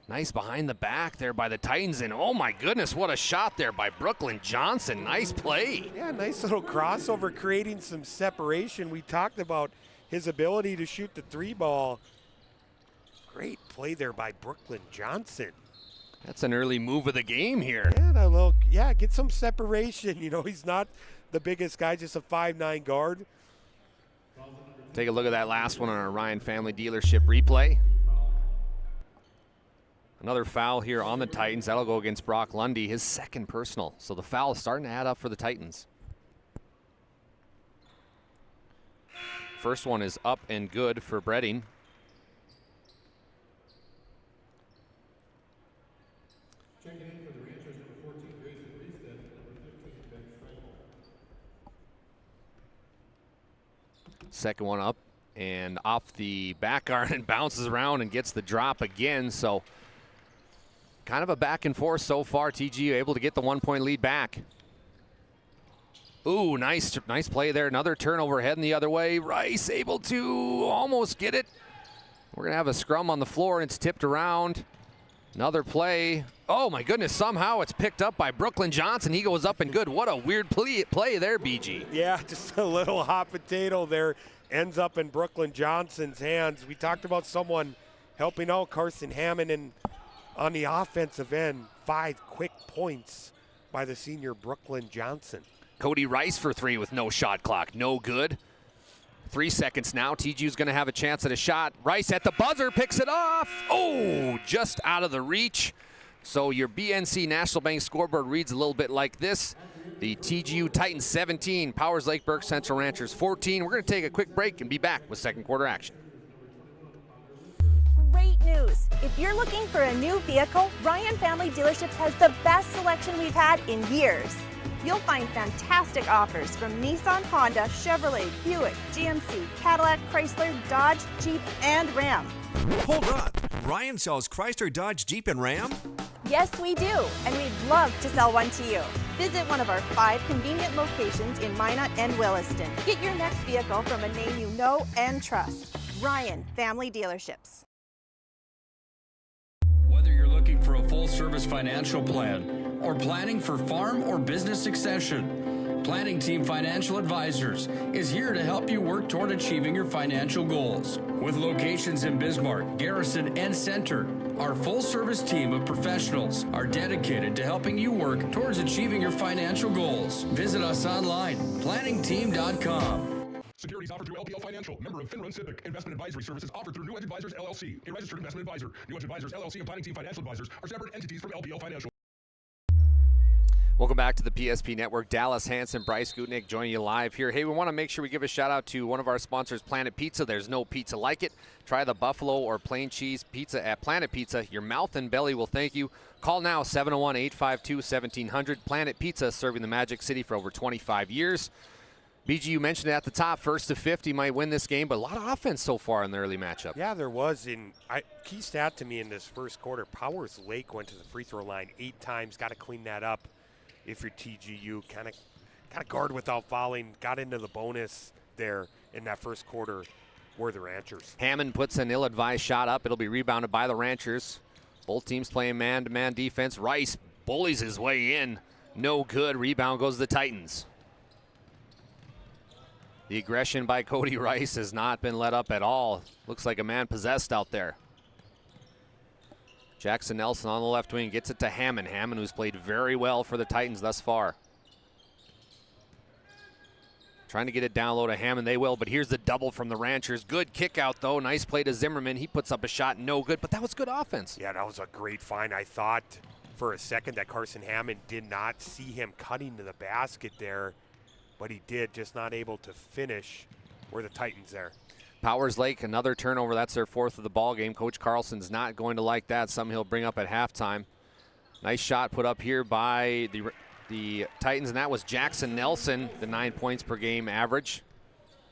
Nice behind the back there by the Titans, and oh my goodness, what a shot there by Brooklyn Johnson. Nice play. Yeah, nice little crossover, creating some separation. We talked about his ability to shoot the 3 ball. Great play there by Brooklyn Johnson. That's an early move of the game here. Yeah, get some separation. You know, he's not the biggest guy, just a 5'9" guard. Take a look at that last one on our Ryan Family Dealership replay. Another foul here on the Titans. That'll go against Brock Lundy, his 2nd personal. So the foul is starting to add up for the Titans. First one is up and good for Bredding. Checking in for the Ranchers, number 14, Grayson Reestead, number 15, Ben Strykel. Second one up and off the back iron and bounces around and gets the drop again. So kind of a back and forth so far. TGU able to get the 1-point lead back. Ooh, nice play there. Another turnover heading the other way. Rice able to almost get it. We're going to have a scrum on the floor, and it's tipped around. Another play. Oh, my goodness. Somehow it's picked up by Brooklyn Johnson. He goes up and good. What a weird play there, BG. Yeah, just a little hot potato there. Ends up in Brooklyn Johnson's hands. We talked about someone helping out Carson Hammond, and on the offensive end, 5 quick points by the senior Brooklyn Johnson. Cody Rice for 3 with no shot clock. No good. 3 seconds now. TGU's going to have a chance at a shot. Rice at the buzzer picks it off. Oh, just out of the reach. So your BNC National Bank scoreboard reads a little bit like this. The TGU Titans 17, Powers Lake Burke Central Ranchers 14. We're going to take a quick break and be back with second quarter action. Great news! If you're looking for a new vehicle, Ryan Family Dealerships has the best selection we've had in years. You'll find fantastic offers from Nissan, Honda, Chevrolet, Buick, GMC, Cadillac, Chrysler, Dodge, Jeep, and Ram. Hold on. Ryan sells Chrysler, Dodge, Jeep, and Ram? Yes, we do, and we'd love to sell one to you. Visit one of our 5 convenient locations in Minot and Williston. Get your next vehicle from a name you know and trust. Ryan Family Dealerships. Whether you're looking for a full-service financial plan or planning for farm or business succession, Planning Team Financial Advisors is here to help you work toward achieving your financial goals. With locations in Bismarck, Garrison, and Center, our full-service team of professionals are dedicated to helping you work towards achieving your financial goals. Visit us online, planningteam.com. Securities offered through LPL Financial, member of FINRA Civic. Investment advisory services offered through New Edge Advisors, LLC, a registered investment advisor. New Edge Advisors, LLC, and Planning Team Financial Advisors are separate entities from LPL Financial. Welcome back to the PSP Network. Dallas Hansen, Bryce Gutnick joining you live here. Hey, we want to make sure we give a shout out to one of our sponsors, Planet Pizza. There's no pizza like it. Try the buffalo or plain cheese pizza at Planet Pizza. Your mouth and belly will thank you. Call now, 701-852-1700. Planet Pizza, serving the Magic City for over 25 years. BG, you mentioned it at the top, 1st to 50 might win this game, but a lot of offense so far in the early matchup. Yeah, there was. Key stat to me in this first quarter, Powers Lake went to the free throw line 8 times. Got to clean that up if you're TGU. Kind of guard without fouling. Got into the bonus there in that first quarter were the Ranchers. Hammond puts an ill-advised shot up. It'll be rebounded by the Ranchers. Both teams playing man-to-man defense. Rice bullies his way in. No good. Rebound goes to the Titans. The aggression by Cody Rice has not been let up at all. Looks like a man possessed out there. Jackson Nelson on the left wing gets it to Hammond. Hammond, who's played very well for the Titans thus far. Trying to get it down low to Hammond. They will, but here's the double from the Ranchers. Good kick out, though. Nice play to Zimmerman. He puts up a shot. No good, but that was good offense. Yeah, that was a great find. I thought for a second that Carson Hammond did not see him cutting to the basket there, but he did, just not able to finish. Were the Titans there. Powers Lake, another turnover. That's their 4th of the ball game. Coach Carlson's not going to like that. Some he'll bring up at halftime. Nice shot put up here by the Titans, and that was Jackson Nelson, the 9 points per game average.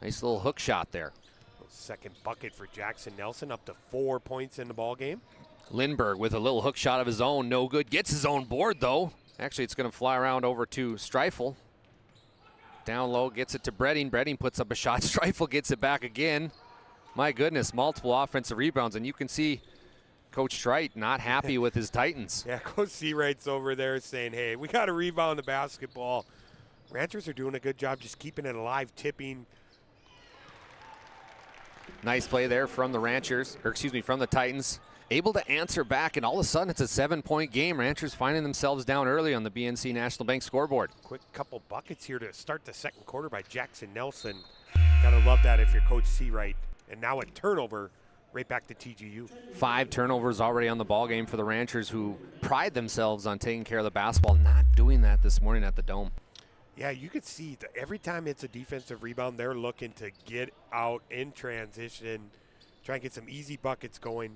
Nice little hook shot there. Second bucket for Jackson Nelson, up to 4 points in the ball game. Lindbergh with a little hook shot of his own, no good. Gets his own board, though. Actually, it's going to fly around over to Streifel. Down low, gets it to Bredding. Bredding puts up a shot. Streifel gets it back again. My goodness, multiple offensive rebounds, and you can see Coach Streit not happy with his Titans. Yeah, Coach Seawright's over there saying, hey, we got to rebound the basketball. Ranchers are doing a good job just keeping it alive, tipping. Nice play there from the Ranchers, or excuse me, from the Titans. Able to answer back, and all of a sudden it's a 7-point game. Ranchers finding themselves down early on the BNC National Bank scoreboard. Quick couple buckets here to start the second quarter by Jackson Nelson. Gotta love that if you're Coach Seawright. And now a turnover right back to TGU. 5 turnovers already on the ball game for the Ranchers, who pride themselves on taking care of the basketball. Not doing that this morning at the Dome. Yeah, you could see that every time it's a defensive rebound, they're looking to get out in transition, try and get some easy buckets going.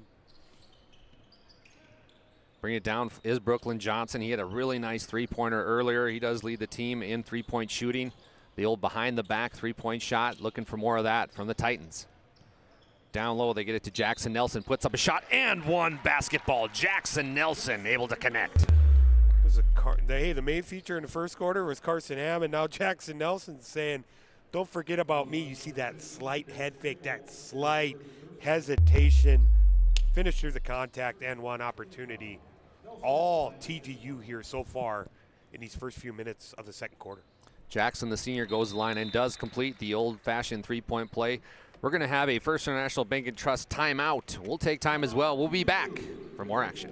Bring it down is Brooklyn Johnson. He had a really nice three-pointer earlier. He does lead the team in three-point shooting. The old behind-the-back three-point shot, looking for more of that from the Titans. Down low, they get it to Jackson Nelson, puts up a shot, and one basketball. Jackson Nelson able to connect. The main feature in the first quarter was Carson Hammond. Now Jackson Nelson saying, don't forget about me. You see that slight head fake, that slight hesitation. Finish through the contact and one opportunity. All TGU here so far in these first few minutes of the second quarter. Jackson, the senior, goes to the line and does complete the old-fashioned three-point play. We're going to have a First International Bank and Trust timeout. We'll take time as well. We'll be back for more action.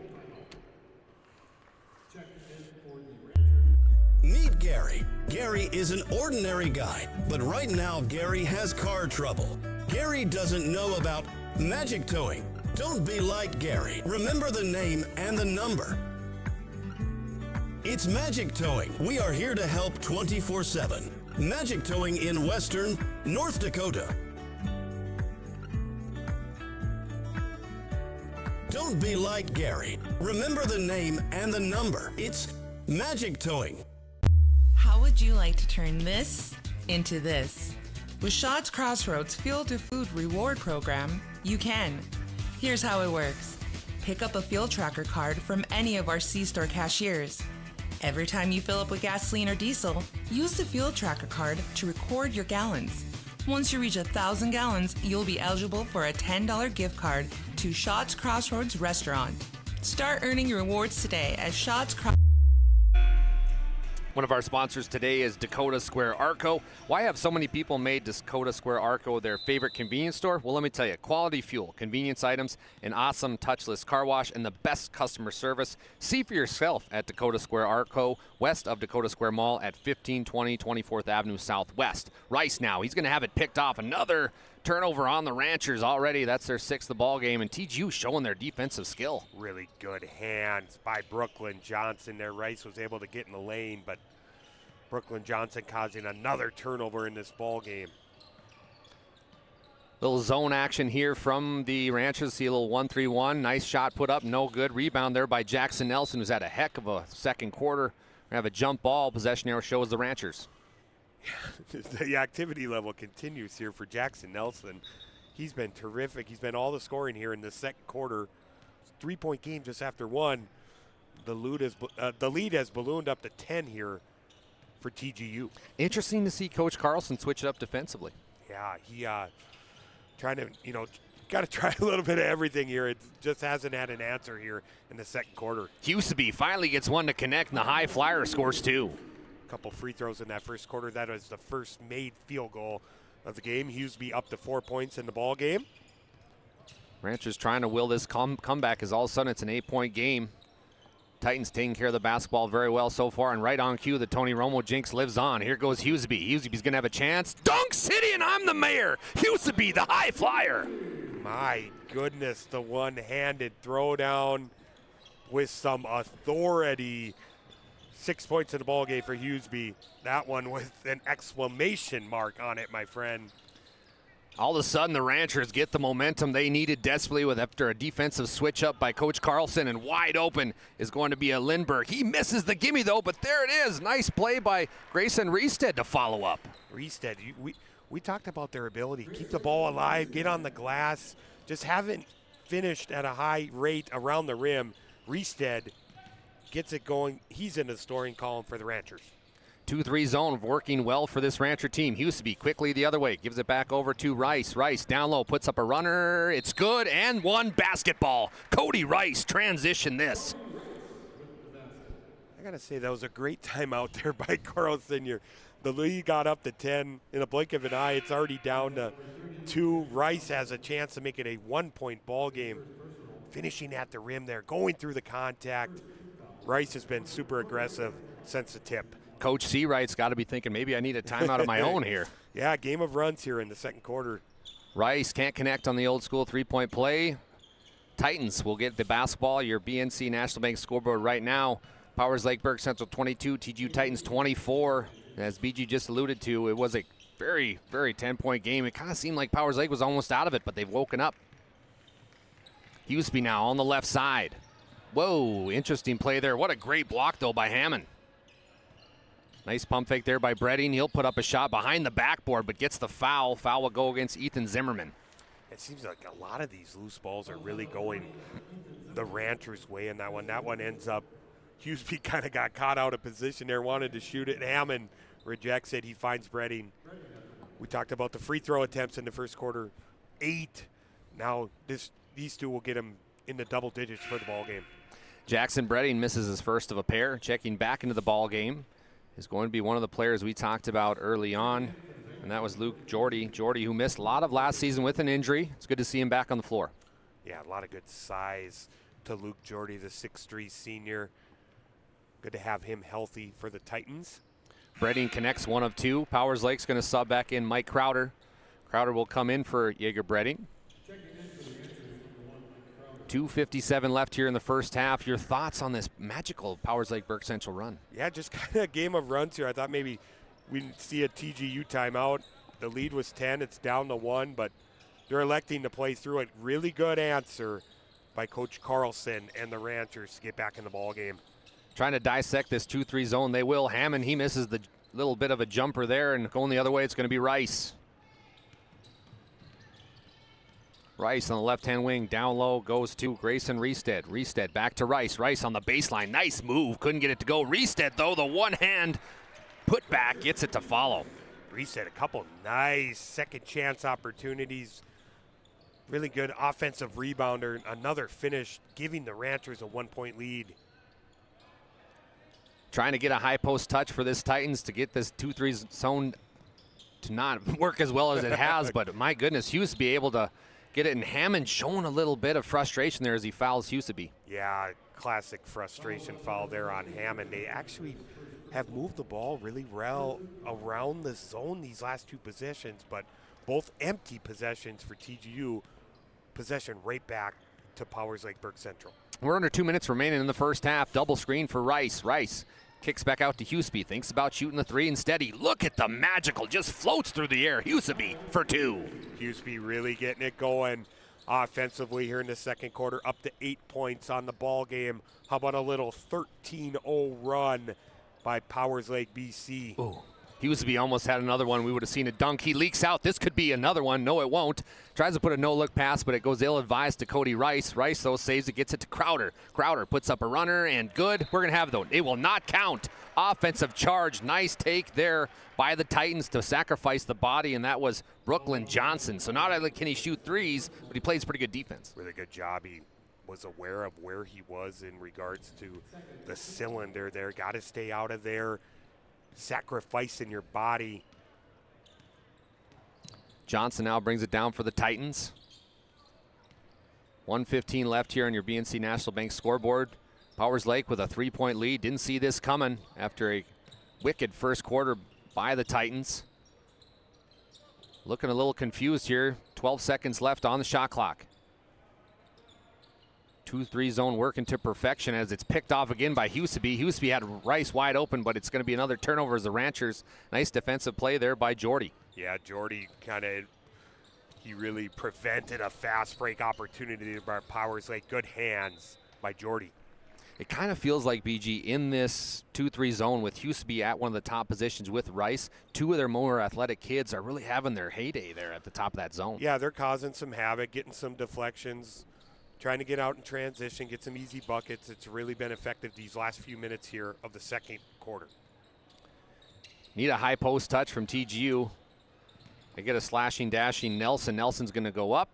Meet Gary. Gary is an ordinary guy, but right now Gary has car trouble. Gary doesn't know about magic towing. Don't be like Gary. Remember the name and the number. It's Magic Towing. We are here to help 24/7. Magic Towing in Western North Dakota. Don't be like Gary. Remember the name and the number. It's Magic Towing. How would you like to turn this into this? With Shaw's Crossroads Fuel to Food Reward Program, you can. Here's how it works. Pick up a fuel tracker card from any of our C-store cashiers. Every time you fill up with gasoline or diesel, use the fuel tracker card to record your gallons. Once you reach 1,000 gallons, you'll be eligible for a $10 gift card to Shaw's Crossroads Restaurant. Start earning your rewards today at Shaw's Crossroads. One of our sponsors today is Dakota Square Arco. Why have so many people made Dakota Square Arco their favorite convenience store? Well, let me tell you, quality fuel, convenience items, an awesome touchless car wash, and the best customer service. See for yourself at Dakota Square Arco, west of Dakota Square Mall at 1520 24th Avenue Southwest. Rice now, he's going to have it picked off. Another turnover on the Ranchers already. That's their sixth of the ball game, and TGU showing their defensive skill. Really good hands by Brooklyn Johnson there. Rice was able to get in the lane, but Brooklyn Johnson causing another turnover in this ball game. Little zone action here from the Ranchers. See a little 1-3-1. Nice shot put up, no good. Rebound there by Jackson Nelson, who's had a heck of a second quarter. We're going to have a jump ball. Possession arrow shows the Ranchers. The activity level continues here for Jackson Nelson. He's been terrific. He's been all the scoring here in the second quarter. 3-point game just after one. The lead has ballooned up to 10 here for TGU. Interesting to see Coach Carlson switch it up defensively. Yeah, he trying to, got to try a little bit of everything here. It just hasn't had an answer here in the second quarter. Houston finally gets one to connect, and the high flyer scores two. Couple free throws in that first quarter. That was the first made field goal of the game. Hughesby up to 4 points in the ball game. Ranchers trying to will this comeback as all of a sudden it's an 8-point game. Titans taking care of the basketball very well so far, and right on cue, the Tony Romo jinx lives on. Here goes Hughesby. Hughesby's going to have a chance. Dunk City, and I'm the mayor. Hughesby, the high flyer. My goodness, the one-handed throwdown with some authority. 6 points in the ball game for Hughesby. That one with an exclamation mark on it, my friend. All of a sudden, the Ranchers get the momentum they needed desperately after a defensive switch up by Coach Carlson, and wide open is going to be a Lindbergh. He misses the gimme, though, but there it is. Nice play by Grayson Reestead to follow up. Reestead, we talked about their ability. Keep the ball alive, get on the glass. Just haven't finished at a high rate around the rim. Reestead gets it going. He's in the scoring column for the Ranchers. 2-3 zone working well for this Rancher team. Hughesby quickly the other way. Gives it back over to Rice. Rice down low, puts up a runner. It's good, and one basketball. Cody Rice transition this. I got to say, that was a great timeout there by Carlson. The lead got up to 10. In a blink of an eye, it's already down to 2. Rice has a chance to make it a 1-point ball game. Finishing at the rim there, going through the contact. Rice has been super aggressive since the tip. Coach Seawright's got to be thinking, maybe I need a timeout of my own here. Yeah, game of runs here in the second quarter. Rice can't connect on the old school 3-point play. Titans will get the basketball. Your BNC National Bank scoreboard right now. Powers Lakeburg Central 22, TGU Titans 24. As BG just alluded to, it was a very, very 10-point game. It kind of seemed like Powers Lake was almost out of it, but they've woken up. Hughesby now on the left side. Whoa, interesting play there. What a great block, though, by Hammond. Nice pump fake there by Bredding. He'll put up a shot behind the backboard, but gets the foul. Foul will go against Ethan Zimmerman. It seems like a lot of these loose balls are really going the Ranchers' way in that one. That one ends up, Hughesby kind of got caught out of position there, wanted to shoot it. Hammond rejects it. He finds Bredding. We talked about the free throw attempts in the first quarter. 8. Now these two will get him in the double digits for the ball game. Jackson Bredding misses his first of a pair. Checking back into the ball game is going to be one of the players we talked about early on, and that was Luke Jordy. Jordy, who missed a lot of last season with an injury. It's good to see him back on the floor. Yeah, a lot of good size to Luke Jordy, the 6'3" senior. Good to have him healthy for the Titans. Bredding connects 1 of 2. Powers Lake's going to sub back in Mike Crowder. Crowder will come in for Jaeger Bredding. 2:57 left here in the first half. Your thoughts on this magical Powers Lake Burke Central run? Yeah, just kind of a game of runs here. I thought maybe we'd see a TGU timeout. The lead was 10. It's down to 1, but they're electing to play through it. Really good answer by Coach Carlson and the Ranchers to get back in the ball game. Trying to dissect this 2-3 zone. They will. Hammond, he misses the little bit of a jumper there, and going the other way, it's going to be Rice. Rice on the left-hand wing, down low, goes to Grayson Reestead. Reestead back to Rice. Rice on the baseline. Nice move. Couldn't get it to go. Reestead, though, the one-hand put back, gets it to follow. Reestead, a couple nice second-chance opportunities. Really good offensive rebounder. Another finish, giving the Ranchers a 1-point lead. Trying to get a high post touch for this Titans to get this 2-3 zone to not work as well as it has, but my goodness, Hughesby able to get it, and Hammond showing a little bit of frustration there as he fouls Hughesby. Yeah, classic frustration foul there on Hammond. They actually have moved the ball really well around the zone these last 2 possessions, but both empty possessions for TGU, possession right back to Powers Lake Burke Central. We're under 2 minutes remaining in the first half. Double screen for Rice. Rice kicks back out to Hughesby. Thinks about shooting the 3 instead. Look at the magical, just floats through the air. Hughesby for 2. Hughesby really getting it going offensively here in the second quarter. Up to 8 points on the ball game. How about a little 13-0 run by Powers Lake BC? Ooh. Hughesby almost had another one. We would have seen a dunk. He leaks out. This could be another one. No, it won't. Tries to put a no-look pass, but it goes ill-advised to Cody Rice. Rice, though, saves it, gets it to Crowder. Crowder puts up a runner, and good. We're going to have, though. It will not count. Offensive charge. Nice take there by the Titans to sacrifice the body, and that was Brooklyn Johnson. So not only can he shoot threes, but he plays pretty good defense. Really good job. He was aware of where he was in regards to the cylinder there. Got to stay out of there. Sacrificing your body. Johnson now brings it down for the Titans. 1:15 left here on your BNC National Bank scoreboard. Powers Lake with a 3-point lead. Didn't see this coming after a wicked first quarter by the Titans. Looking a little confused here. 12 seconds left on the shot clock. 2-3 zone working to perfection as it's picked off again by Hughesby. Hughesby had Rice wide open, but it's going to be another turnover as the Ranchers. Nice defensive play there by Jordy. Yeah, Jordy he really prevented a fast break opportunity by Powers Lake. Good hands by Jordy. It kind of feels like, BG, in this 2-3 zone with Hughesby at one of the top positions with Rice, 2 of their more athletic kids are really having their heyday there at the top of that zone. Yeah, they're causing some havoc, getting some deflections, trying to get out in transition, get some easy buckets. It's really been effective these last few minutes here of the second quarter. Need a high post touch from TGU. They get a slashing, dashing Nelson. Nelson's going to go up,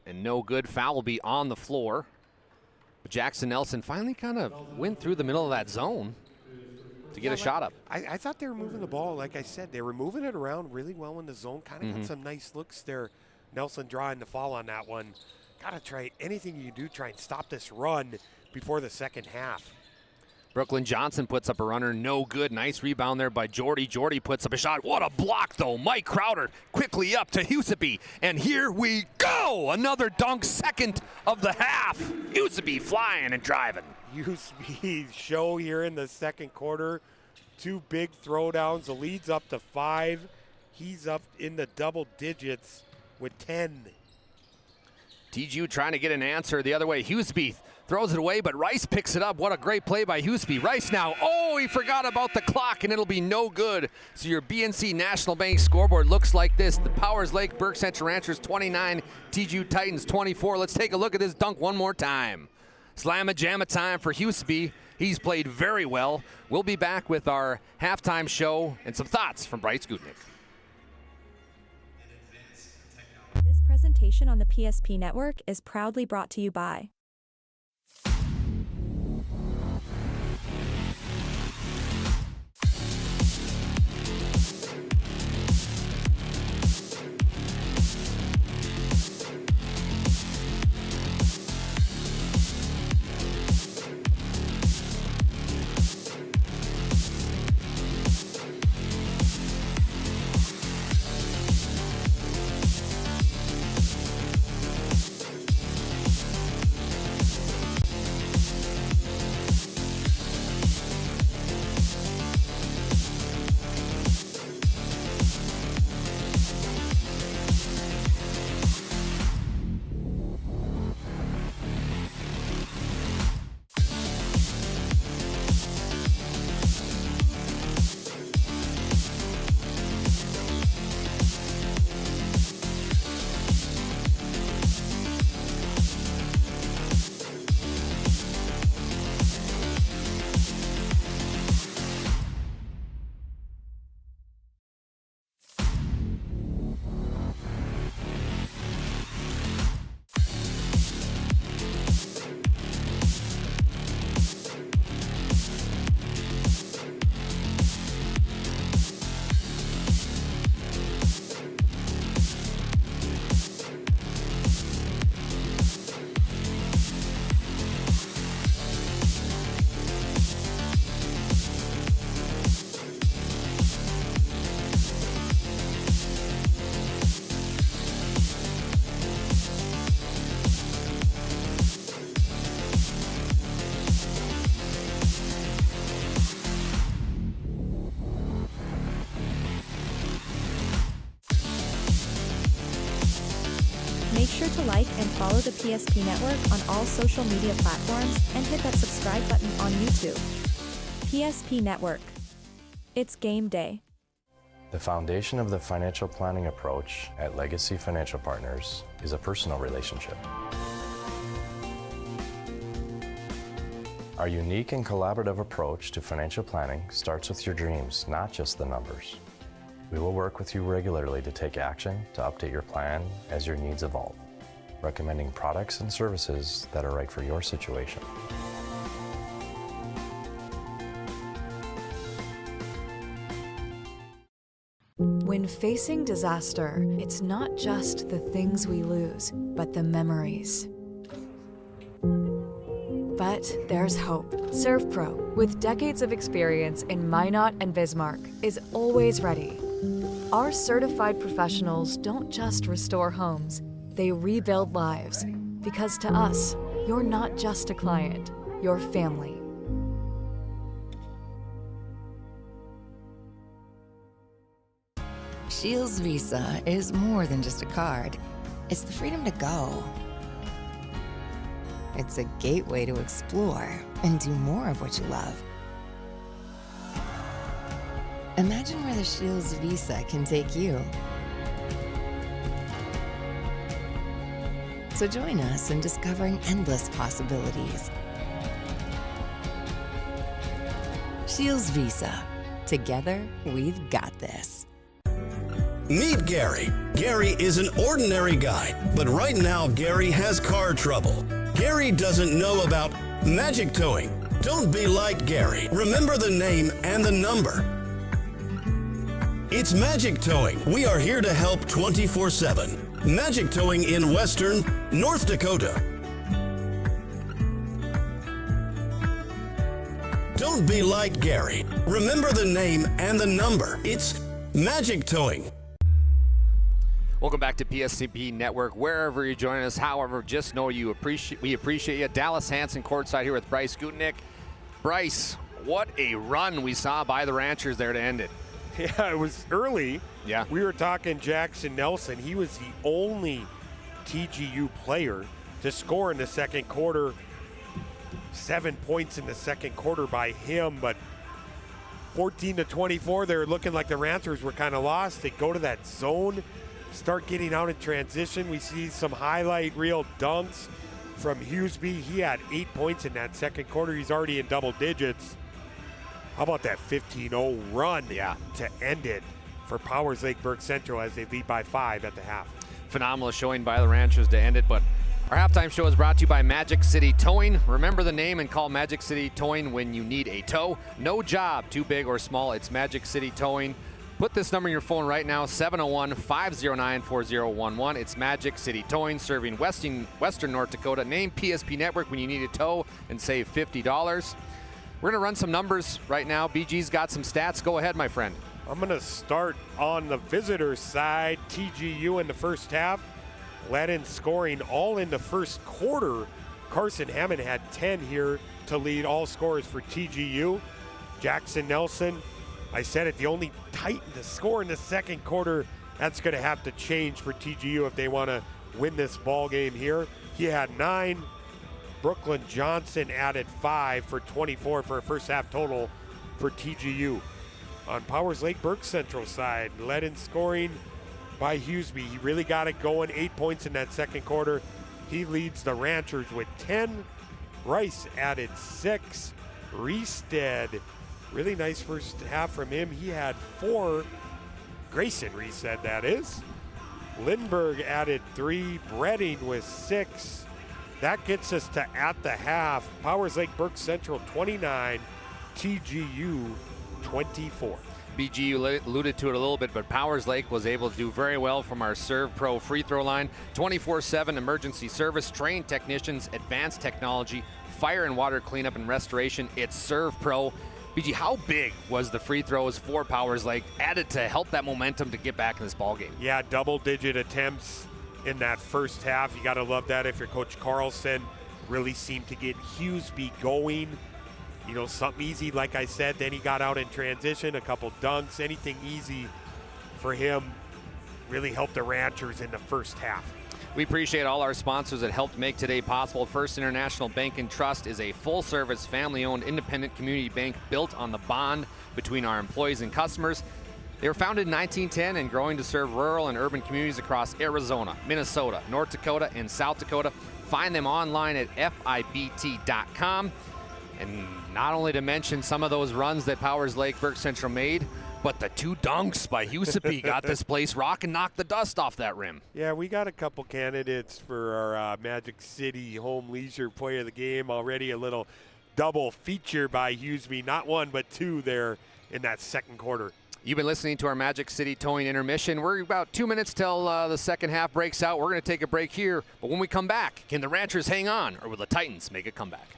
and no good. Foul will be on the floor. But Jackson Nelson finally kind of went through the middle of that zone to get a shot up. I thought they were moving the ball. Like I said, they were moving it around really well in the zone. Kind of got some nice looks there. Nelson drawing the foul on that one. Got to try anything you do, try and stop this run before the second half. Brooklyn Johnson puts up a runner, no good. Nice rebound there by Jordy. Jordy puts up a shot. What a block, though. Mike Crowder quickly up to Hughesby. And here we go. Another dunk, second of the half. Hughesby flying and driving. Hughesby show here in the second quarter. 2 big throwdowns. The lead's up to 5. He's up in the double digits with 10. TGU trying to get an answer the other way. Hughesby Throws it away, but Rice picks it up. What a great play by Hoopster. Rice now, oh, he forgot about the clock, and it'll be no good. So your BNC National Bank scoreboard looks like this. The Powers Lake Burke Central Ranchers 29, TGU Titans 24. Let's take a look at this dunk one more time. Slam-a-jam-a time for Hoopster. He's played very well. We'll be back with our halftime show and some thoughts from Bryce Gutnick. This presentation on the PSP Network is proudly brought to you by Make sure to like and follow the PSP Network on all social media platforms and hit that subscribe button on YouTube. PSP Network. It's game day. The foundation of the financial planning approach at Legacy Financial Partners is a personal relationship. Our unique and collaborative approach to financial planning starts with your dreams, not just the numbers. We will work with you regularly to take action to update your plan as your needs evolve, recommending products and services that are right for your situation. When facing disaster, it's not just the things we lose, but the memories. But there's hope. ServPro, with decades of experience in Minot and Bismarck, is always ready. Our certified professionals don't just restore homes, they rebuild lives. Because to us, you're not just a client, you're family. Shields Visa is more than just a card. It's the freedom to go. It's a gateway to explore and do more of what you love. Imagine where the Shields Visa can take you. So join us in discovering endless possibilities. Shields Visa. Together, we've got this. Meet Gary. Gary is an ordinary guy, but right now Gary has car trouble. Gary doesn't know about magic towing. Don't be like Gary. Remember the name and the number. It's Magic Towing. We are here to help 24/7. Magic Towing in Western North Dakota. Don't be like Gary. Remember the name and the number. It's Magic Towing. Welcome back to PSCP Network. Wherever you're joining us, however, just know we appreciate you. Dallas Hansen courtside here with Bryce Gutnick. Bryce, what a run we saw by the Ranchers there to end it. Yeah, it was early. Yeah. We were talking Jackson Nelson. He was the only TGU player to score in the second quarter. 7 points in the second quarter by him, but 14-24, they're looking like the Ranchers were kind of lost. They go to that zone, start getting out in transition. We see some highlight reel dunks from Hughesby. He had 8 points in that second quarter. He's already in double digits. How about that 15-0 run to end it for Powers Lake Burke Central as they lead by 5 at the half. Phenomenal showing by the Ranchers to end it, but our halftime show is brought to you by Magic City Towing. Remember the name and call Magic City Towing when you need a tow. No job too big or small. It's Magic City Towing. Put this number in your phone right now, 701-509-4011. It's Magic City Towing, serving Western North Dakota. Name PSP Network when you need a tow and save $50. We're going to run some numbers right now. BG's got some stats. Go ahead, my friend. I'm going to start on the visitor side. TGU in the first half led in scoring all in the first quarter. Carson Hammond had 10 here to lead all scorers for TGU. Jackson Nelson, I said it, the only Titan to score in the second quarter. That's going to have to change for TGU if they want to win this ball game here. He had 9. Brooklyn Johnson added 5 for 24 for a first half total for TGU. On Powers Lake Burke Central side, led in scoring by Hughesby. He really got it going, 8 points in that second quarter. He leads the Ranchers with 10. Rice added 6. Reestead, really nice first half from him. He had 4. Grayson Reestead, that is. Lindbergh added 3. Bredding with 6. That gets us to at the half. Powers Lake Burke Central 29, TGU 24. BG alluded to it a little bit, but Powers Lake was able to do very well from our Serve Pro free throw line. 24/7 emergency service, trained technicians, advanced technology, fire and water cleanup and restoration. It's Serve Pro. BG, how big was the free throws for Powers Lake added to help that momentum to get back in this ball game? Yeah, double-digit attempts in that first half. You got to love that if you're Coach Carlson. Really seemed to get Hughesby going. You know, something easy, like I said. Then he got out in transition, a couple dunks, anything easy for him. Really helped the Ranchers in the first half. We appreciate all our sponsors that helped make today possible. First International Bank and Trust is a full-service, family-owned, independent community bank built on the bond between our employees and customers. They were founded in 1910 and growing to serve rural and urban communities across Arizona, Minnesota, North Dakota, and South Dakota. Find them online at FIBT.com. And not only to mention some of those runs that Powers Lake Burke Central made, but the 2 dunks by Hughesby got this place rocking, knocked the dust off that rim. Yeah, we got a couple candidates for our Magic City Home Leisure Player of the Game already. A little double feature by Hughesby, not 1 but 2 there in that second quarter. You've been listening to our Magic City Towing intermission. We're about 2 minutes till the second half breaks out. We're going to take a break here, but when we come back, can the Ranchers hang on, or will the Titans make a comeback?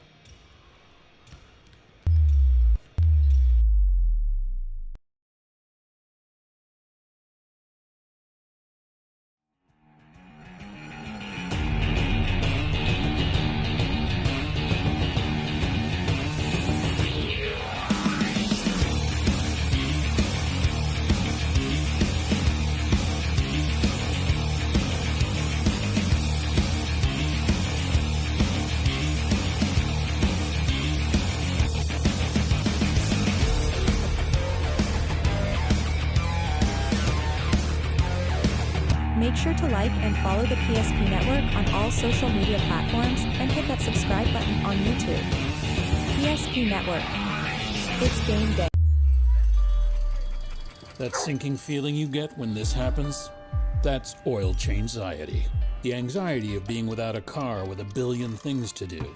Make sure to like and follow the PSP Network on all social media platforms and hit that subscribe button on YouTube. PSP Network. It's game day. That sinking feeling you get when this happens? That's oil change-anxiety. The anxiety of being without a car with a billion things to do.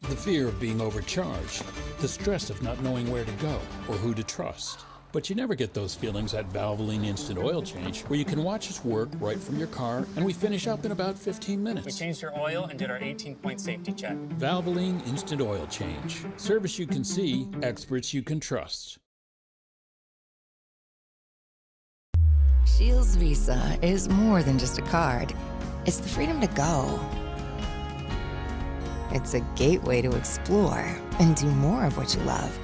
The fear of being overcharged. The stress of not knowing where to go or who to trust. But you never get those feelings at Valvoline Instant Oil Change, where you can watch us work right from your car, and we finish up in about 15 minutes. We changed your oil and did our 18-point safety check. Valvoline Instant Oil Change. Service you can see, experts you can trust. Shields Visa is more than just a card. It's the freedom to go. It's a gateway to explore and do more of what you love.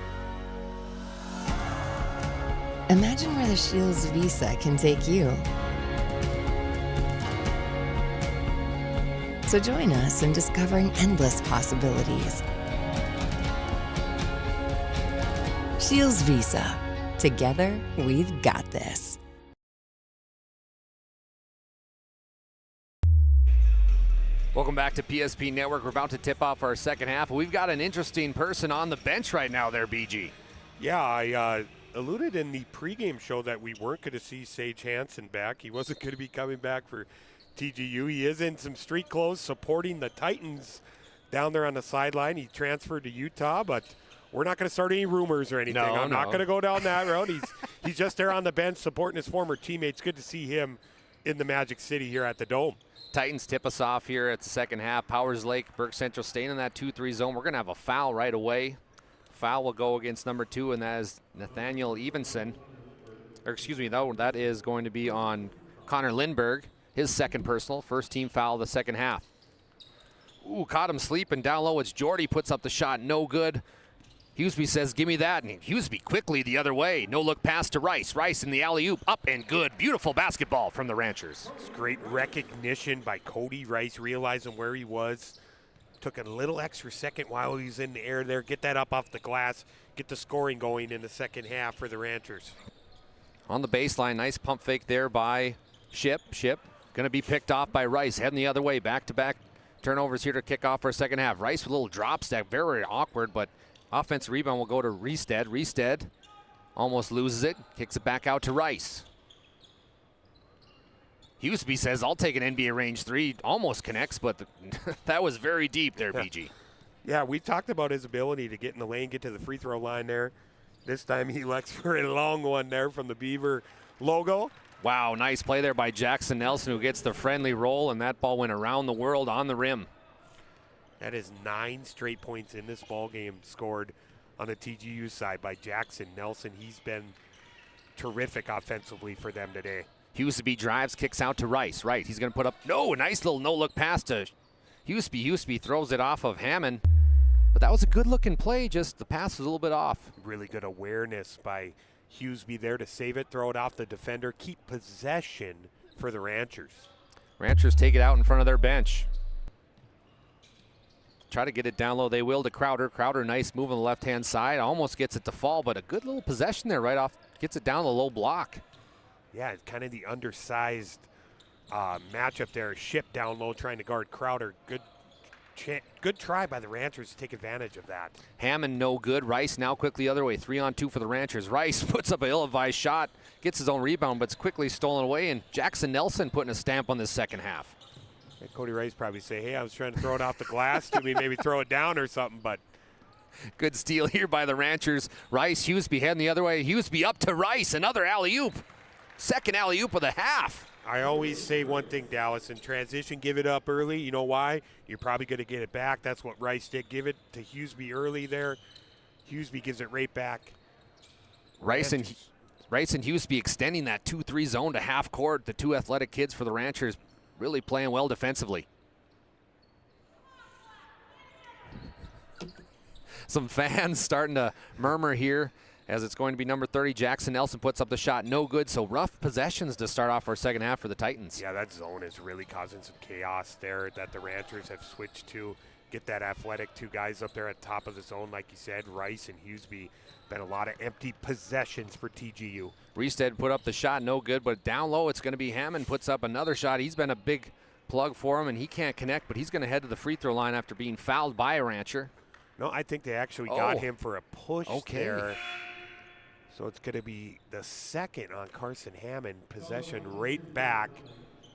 Imagine where the Shields Visa can take you. So join us in discovering endless possibilities. Shields Visa. Together, we've got this. Welcome back to PSP Network. We're about to tip off our second half. We've got an interesting person on the bench right now there, BG. Yeah, I alluded in the pregame show that we weren't going to see Sage Hansen back. He wasn't going to be coming back for TGU. He is in some street clothes supporting the Titans down there on the sideline. He transferred to Utah, but we're not going to start any rumors or anything. I'm not going to go down that road. He's just there on the bench supporting his former teammates. Good to see him in the Magic City here at the Dome. Titans tip us off here at the second half. Powers Lake, Burke Central staying in that 2-3 zone. We're going to have a foul right away. Foul will go against number 2, and that is Nathaniel Evenson. Or excuse me, though, that is going to be on Connor Lindberg, his second personal, first team foul of the second half. Ooh, caught him sleeping down low. It's Jordy, puts up the shot, no good. Hughesby says, give me that, and Hughesby quickly the other way. No look pass to Rice. Rice in the alley-oop, up and good. Beautiful basketball from the Ranchers. It's great recognition by Cody Rice, realizing where he was. Took a little extra second while he was in the air there. Get that up off the glass. Get the scoring going in the second half for the Ranchers. On the baseline, nice pump fake there by Ship. Ship going to be picked off by Rice. Heading the other way, back-to-back turnovers here to kick off our second half. Rice with a little drop step, very awkward, but offensive rebound will go to Reestead. Reestead almost loses it, kicks it back out to Rice. Hughesby says, I'll take an NBA range 3. Almost connects, but that was very deep there, BG. Yeah, we talked about his ability to get in the lane, get to the free throw line there. This time he elects for a long one there from the Beaver logo. Wow, nice play there by Jackson Nelson, who gets the friendly roll, and that ball went around the world on the rim. That is 9 straight points in this ball game scored on the TGU side by Jackson Nelson. He's been terrific offensively for them today. Hughesby drives, kicks out to Rice. Right, he's going to put up, no, a nice little no-look pass to Hughesby. Hughesby throws it off of Hammond. But that was a good-looking play, just the pass was a little bit off. Really good awareness by Hughesby there to save it, throw it off the defender, keep possession for the Ranchers. Ranchers take it out in front of their bench. Try to get it down low. They will to Crowder. Crowder, nice move on the left-hand side. Almost gets it to fall, but a good little possession there right off. Gets it down the low block. Yeah, it's kind of the undersized matchup there. Ship down low trying to guard Crowder. Good try by the Ranchers to take advantage of that. Hammond no good. Rice now quickly the other way. 3-on-2 for the Ranchers. Rice puts up an ill-advised shot, gets his own rebound, but it's quickly stolen away, and Jackson Nelson putting a stamp on this second half. And Cody Rice probably say, hey, I was trying to throw it off the glass to me, maybe throw it down or something, but. Good steal here by the Ranchers. Rice, Hughesby heading the other way. Hughesby up to Rice, another alley-oop. Second alley-oop of the half. I always say one thing, Dallas, in transition, give it up early. You know why? You're probably going to get it back. That's what Rice did. Give it to Hughesby early there. Hughesby gives it right back. Rice and Hughesby extending that 2-3 zone to half court. The two athletic kids for the Ranchers really playing well defensively. Some fans starting to murmur here as it's going to be number 30. Jackson Nelson puts up the shot. No good, so rough possessions to start off our second half for the Titans. Yeah, that zone is really causing some chaos there that the Ranchers have switched to. Get that athletic 2 guys up there at the top of the zone, like you said. Rice and Hughesby. Been a lot of empty possessions for TGU. Reestead put up the shot, no good, but down low it's going to be Hammond puts up another shot. He's been a big plug for him, and he can't connect, but he's going to head to the free throw line after being fouled by a Rancher. No, I think they actually got him for a push there. So it's going to be the second on Carson Hammond. Possession right back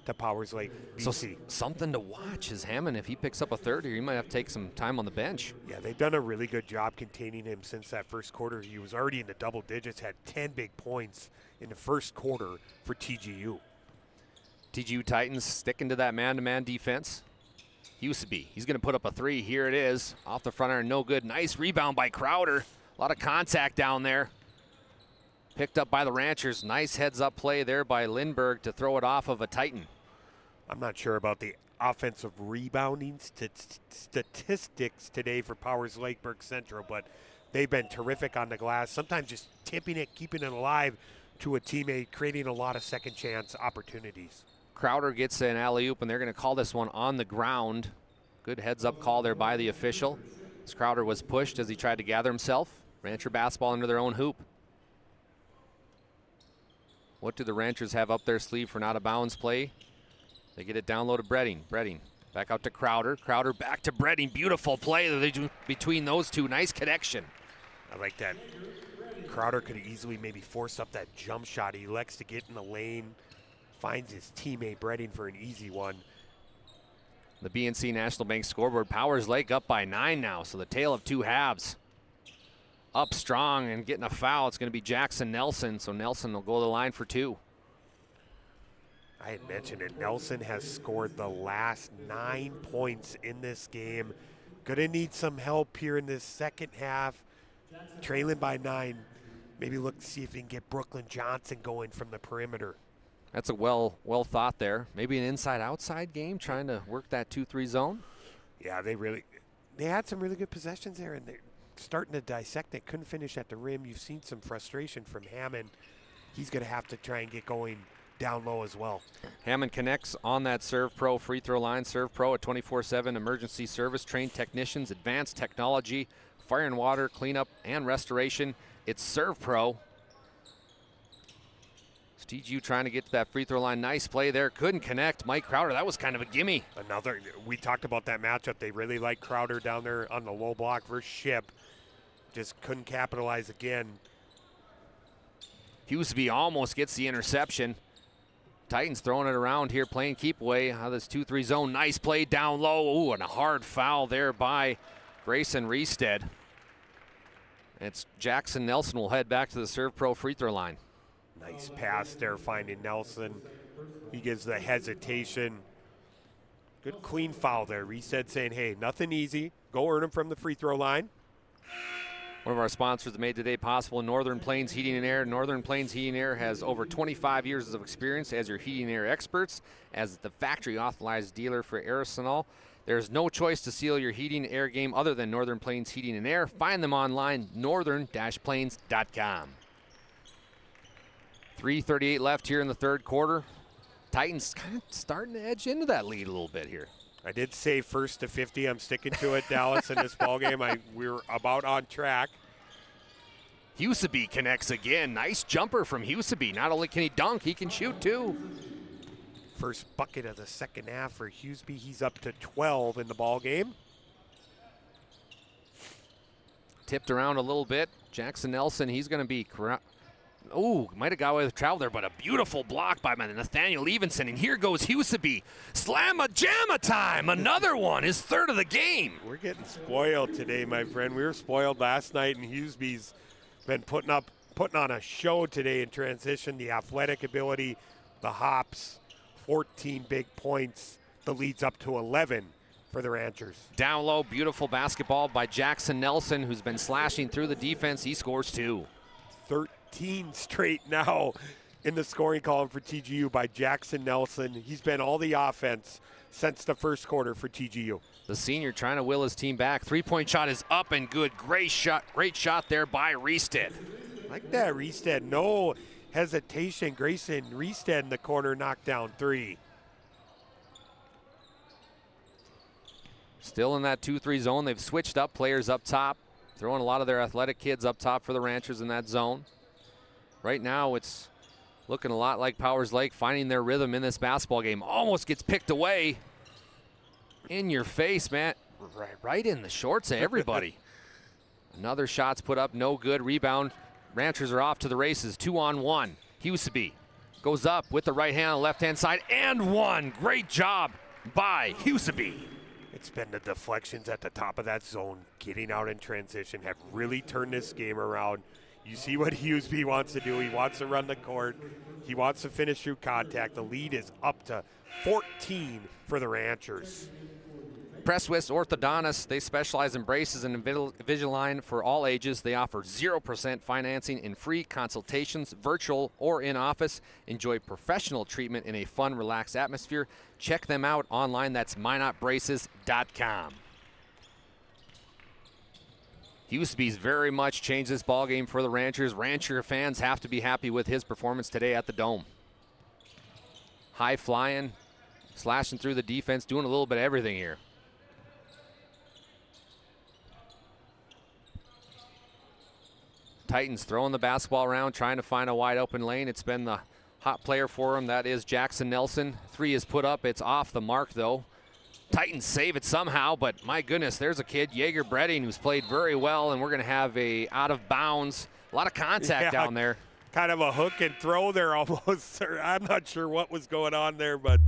to Powers Lake, BC. So something to watch is Hammond. If he picks up a third here, he might have to take some time on the bench. Yeah, they've done a really good job containing him since that first quarter. He was already in the double digits, had 10 big points in the first quarter for TGU. TGU Titans sticking to that man-to-man defense. Hughesby, he's going to put up a 3. Here it is. Off the front iron, no good. Nice rebound by Crowder. A lot of contact down there. Picked up by the Ranchers. Nice heads-up play there by Lindberg to throw it off of a Titan. I'm not sure about the offensive rebounding statistics today for Powers Lake Burke Central, but they've been terrific on the glass. Sometimes just tipping it, keeping it alive to a teammate, creating a lot of second chance opportunities. Crowder gets an alley-oop, and they're going to call this one on the ground. Good heads-up call there by the official. As Crowder was pushed as he tried to gather himself. Rancher basketball under their own hoop. What do the Ranchers have up their sleeve for not a bounds play? They get it down low to Bredding. Bredding back out to Crowder. Crowder back to Bredding. Beautiful play that they do between those two. Nice connection. I like that. Crowder could have easily maybe forced up that jump shot. He likes to get in the lane, finds his teammate Bredding for an easy one. The BNC National Bank scoreboard. Powers Lake up by 9 now, so the tale of two halves. Up strong and getting a foul. It's going to be Jackson Nelson, so Nelson will go to the line for 2. I had mentioned it. Nelson has scored the last 9 points in this game. Gonna need some help here in this second half. Trailing by 9. Maybe look to see if he can get Brooklyn Johnson going from the perimeter. That's a well thought there. Maybe an inside-outside game, trying to work that 2-3 zone. Yeah, they had some really good possessions there, and they're starting to dissect it. Couldn't finish at the rim. You've seen some frustration from Hammond. He's going to have to try and get going down low as well. Hammond connects on that Serve Pro free throw line. Serve Pro, a 24/7 emergency service. Trained technicians, advanced technology, fire and water, cleanup, and restoration. It's Serve Pro. TGU trying to get to that free throw line. Nice play there. Couldn't connect. Mike Crowder, that was kind of a gimme. We talked about that matchup. They really like Crowder down there on the low block versus Ship. Just couldn't capitalize again. Hughesby almost gets the interception. Titans throwing it around here, playing keep away out of this 2-3 zone. Nice play down low. Ooh, and a hard foul there by Grayson Reestead. It's Jackson Nelson will head back to the Serve Pro free throw line. Nice pass there, finding Nelson. He gives the hesitation. Good clean foul there. Reestead saying, hey, nothing easy. Go earn him from the free throw line. One of our sponsors that made today possible, Northern Plains Heating and Air. Northern Plains Heating and Air has over 25 years of experience as your heating and air experts. As the factory authorized dealer for Aerosol, there's no choice to seal your heating and air game other than Northern Plains Heating and Air. Find them online, northern-plains.com. 3:38 left here in the third quarter. Titans kind of starting to edge into that lead a little bit here. I did say first to 50. I'm sticking to it, Dallas, in this ballgame. We're about on track. Hughesby connects again. Nice jumper from Hughesby. Not only can he dunk, he can shoot too. First bucket of the second half for Hughesby. He's up to 12 in the ballgame. Tipped around a little bit. Jackson Nelson, he's going to be... Oh, might have got away with travel there, but a beautiful block by Nathaniel Evenson. And here goes Hughesby. Slamma-jamma time. Another one, his third of the game. We're getting spoiled today, my friend. We were spoiled last night, and Hughesby's been putting on a show today in transition. The athletic ability, the hops, 14 big points. The lead's up to 11 for the Ranchers. Down low, beautiful basketball by Jackson Nelson, who's been slashing through the defense. He scores 2. 13 straight now in the scoring column for TGU by Jackson Nelson. He's been all the offense since the first quarter for TGU. The senior trying to will his team back. Three-point shot is up and good. Great shot there by Reestead. Like that, Reestead. No hesitation. Grayson Reestead in the corner, knocked down 3. Still in that 2-3 zone. They've switched up players up top, throwing a lot of their athletic kids up top for the Ranchers in that zone. Right now it's looking a lot like Powers Lake finding their rhythm in this basketball game. Almost gets picked away. In your face, man. Right in the shorts of everybody. Another shot's put up, no good. Rebound. Ranchers are off to the races. 2-on-1. Hughesby goes up with the right hand on the left-hand side and one. Great job by Hughesby. It's been the deflections at the top of that zone, getting out in transition, have really turned this game around. You see what Hughesby wants to do. He wants to run the court. He wants to finish through contact. The lead is up to 14 for the Ranchers. Press-Swiss Orthodontists, they specialize in braces and Invisalign for all ages. They offer 0% financing and free consultations, virtual or in office. Enjoy professional treatment in a fun, relaxed atmosphere. Check them out online. That's minotbraces.com. Hughesby's very much changed this ballgame for the Ranchers. Rancher fans have to be happy with his performance today at the Dome. High flying, slashing through the defense, doing a little bit of everything here. Titans throwing the basketball around, trying to find a wide open lane. It's been the hot player for him. That is Jackson Nelson. 3 is put up. It's off the mark, though. Titans save it somehow, but my goodness, there's a kid, Jaeger Bredding, who's played very well, and we're going to have a out of bounds. A lot of contact down there. Kind of a hook and throw there almost. I'm not sure what was going on there, but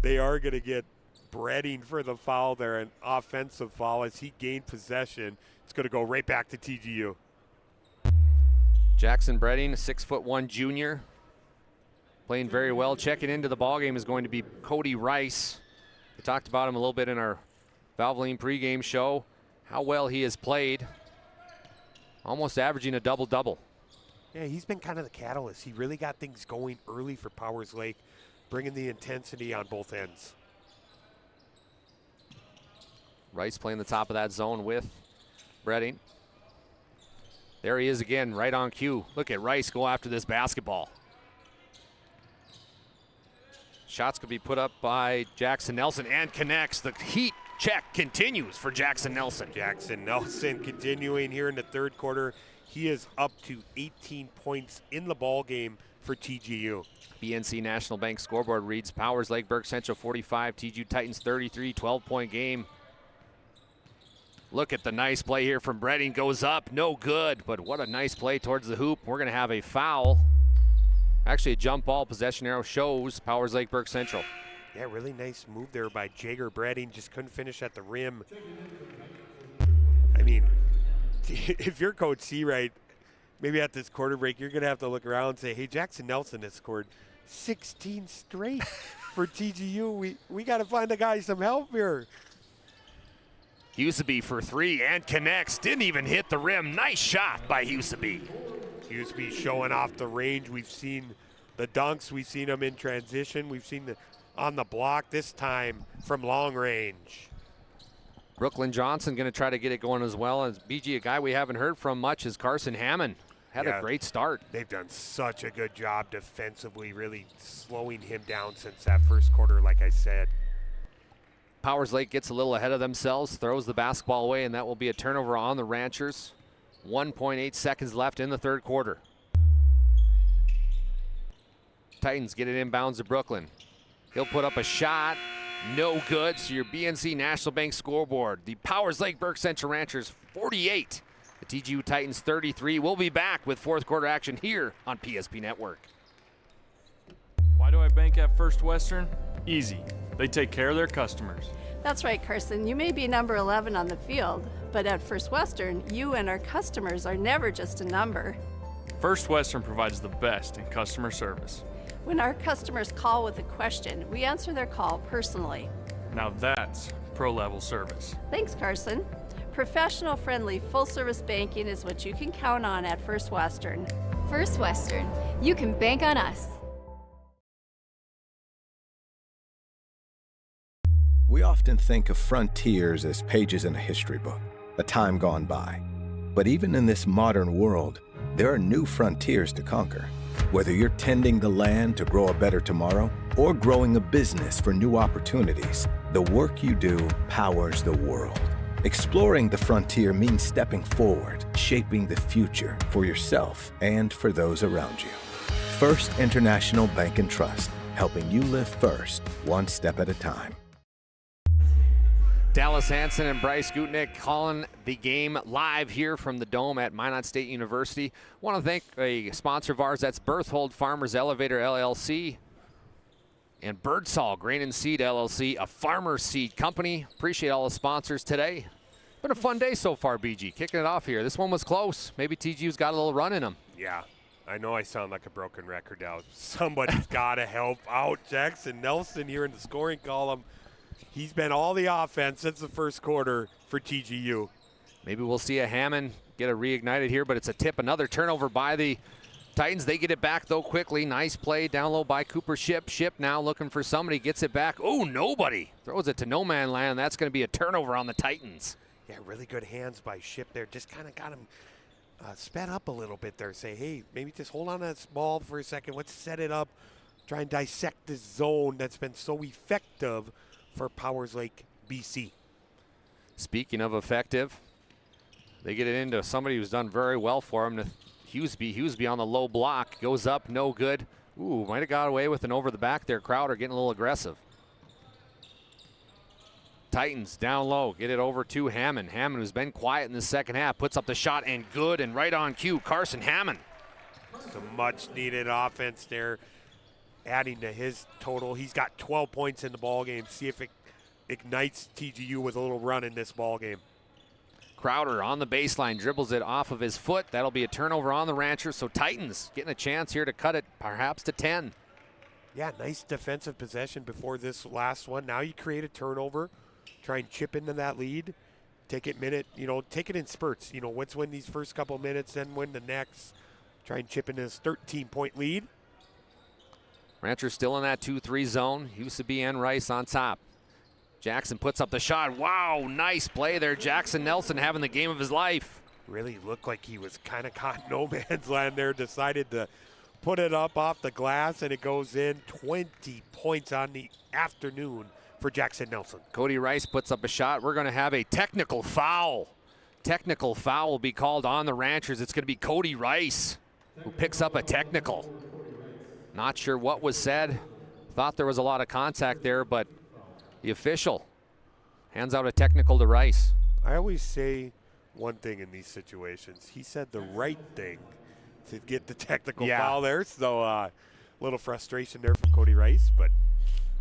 they are going to get Bredding for the foul there, an offensive foul as he gained possession. It's going to go right back to TGU. Jackson Bredding, a 6'1" junior, playing very well. Checking into the ballgame is going to be Cody Rice. We talked about him a little bit in our Valvoline pregame show, how well he has played, almost averaging a double-double. Yeah, he's been kind of the catalyst. He really got things going early for Powers Lake, bringing the intensity on both ends. Rice playing the top of that zone with Bredding. There he is again, right on cue. Look at Rice go after this basketball. Shots could be put up by Jackson Nelson and connects. The heat check continues for Jackson Nelson. Jackson Nelson continuing here in the third quarter. He is up to 18 points in the ball game for TGU. BNC National Bank scoreboard reads Powers Lake Burke Central 45, TGU Titans 33, 12-point game. Look at the nice play here from Bredding. Goes up, no good, but what a nice play towards the hoop. We're going to have a foul. Actually, a jump ball. Possession arrow shows Powers Lake Burke Central. Yeah, really nice move there by Jaeger Bredding. Just couldn't finish at the rim. I mean, if you're Coach Seawright, maybe at this quarter break, you're going to have to look around and say, hey, Jackson Nelson has scored 16 straight for TGU. We got to find the guy some help here. Huseby for 3 and connects. Didn't even hit the rim. Nice shot by Huseby. Huseby showing off the range. We've seen the dunks. We've seen him in transition. We've seen the on the block this time from long range. Brooklyn Johnson going to try to get it going as well. As BG, a guy we haven't heard from much is Carson Hammond. Had a great start. They've done such a good job defensively, really slowing him down since that first quarter, like I said. Powers Lake gets a little ahead of themselves, throws the basketball away, and that will be a turnover on the Ranchers. 1.8 seconds left in the third quarter. Titans get it inbounds to Brooklyn. He'll put up a shot. No good. So your BNC National Bank scoreboard. The Powers Lake Burke Central Ranchers 48. The TGU Titans 33. We'll be back with fourth quarter action here on PSP Network. Why do I bank at First Western? Easy. They take care of their customers. That's right, Carson. You may be number 11 on the field, but at First Western, you and our customers are never just a number. First Western provides the best in customer service. When our customers call with a question, we answer their call personally. Now that's pro-level service. Thanks, Carson. Professional, friendly, full-service banking is what you can count on at First Western. First Western. You can bank on us. We often think of frontiers as pages in a history book, a time gone by. But even in this modern world, there are new frontiers to conquer. Whether you're tending the land to grow a better tomorrow or growing a business for new opportunities, the work you do powers the world. Exploring the frontier means stepping forward, shaping the future for yourself and for those around you. First International Bank and Trust, helping you live first, one step at a time. Dallas Hansen and Bryce Gutnick calling the game live here from the Dome at Minot State University. Want to thank a sponsor of ours, that's Berthold Farmers Elevator LLC and Birdsall Grain and Seed LLC, a farmer seed company. Appreciate all the sponsors today. Been a fun day so far, BG. Kicking it off here. This one was close. Maybe TGU's got a little run in them. Yeah, I know I sound like a broken record now. Somebody's got to help out Jackson Nelson here in the scoring column. He's been all the offense since the first quarter for TGU. Maybe we'll see a Hammond get a reignited here, but it's a tip. Another turnover by the Titans. They get it back, though, quickly. Nice play down low by Cooper Ship. Ship now looking for somebody. Gets it back. Oh, nobody. Throws it to no man land. That's going to be a turnover on the Titans. Yeah, really good hands by Ship there. Just kind of got him sped up a little bit there. Say, hey, maybe just hold on to that ball for a second. Let's set it up. Try and dissect this zone that's been so effective for Powers Lake, BC. Speaking of effective, They get it into somebody who's done very well for him. Hughesby. Hughesby on the low block. Goes up, no good. Ooh, might have got away with an over the back there. Crowder getting a little aggressive. Titans down low. Get it over to Hammond. Hammond, who's been quiet in the second half, puts up the shot and good and right on cue. Carson Hammond. Some much needed offense there, adding to his total. He's got 12 points in the ball game. See if it ignites TGU with a little run in this ball game. Crowder on the baseline, dribbles it off of his foot. That'll be a turnover on the Ranchers. So Titans getting a chance here to cut it perhaps to 10. Yeah, nice defensive possession before this last one. Now you create a turnover, try and chip into that lead. Take it take it in spurts. Let's win these first couple minutes, then win the next. Try and chip into this 13-point lead. Ranchers still in that 2-3 zone. Hughesby and Rice on top. Jackson puts up the shot. Wow, nice play there. Jackson Nelson having the game of his life. Really looked like he was kind of caught no man's land there. Decided to put it up off the glass, and it goes in. 20 points on the afternoon for Jackson Nelson. Cody Rice puts up a shot. We're going to have a technical foul. Technical foul will be called on the Ranchers. It's going to be Cody Rice who picks up a technical. Not sure what was said. Thought there was a lot of contact there, but the official hands out a technical to Rice. I always say one thing in these situations. He said the right thing to get the technical foul there. So a little frustration there from Cody Rice, but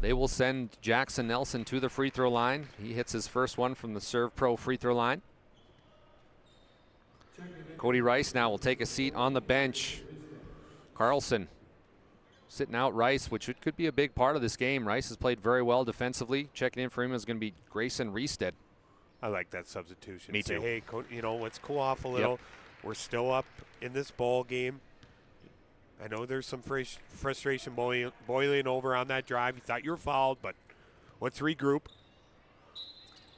they will send Jackson Nelson to the free throw line. He hits his first one from the Serve Pro free throw line. Cody Rice now will take a seat on the bench. Carlson sitting out Rice, which could be a big part of this game. Rice has played very well defensively. Checking in for him is going to be Grayson Reestead. I like that substitution. Me too. Say, hey, let's cool off a little. Yep. We're still up in this ball game. I know there's some frustration boiling over on that drive. You thought you were fouled, but let's regroup.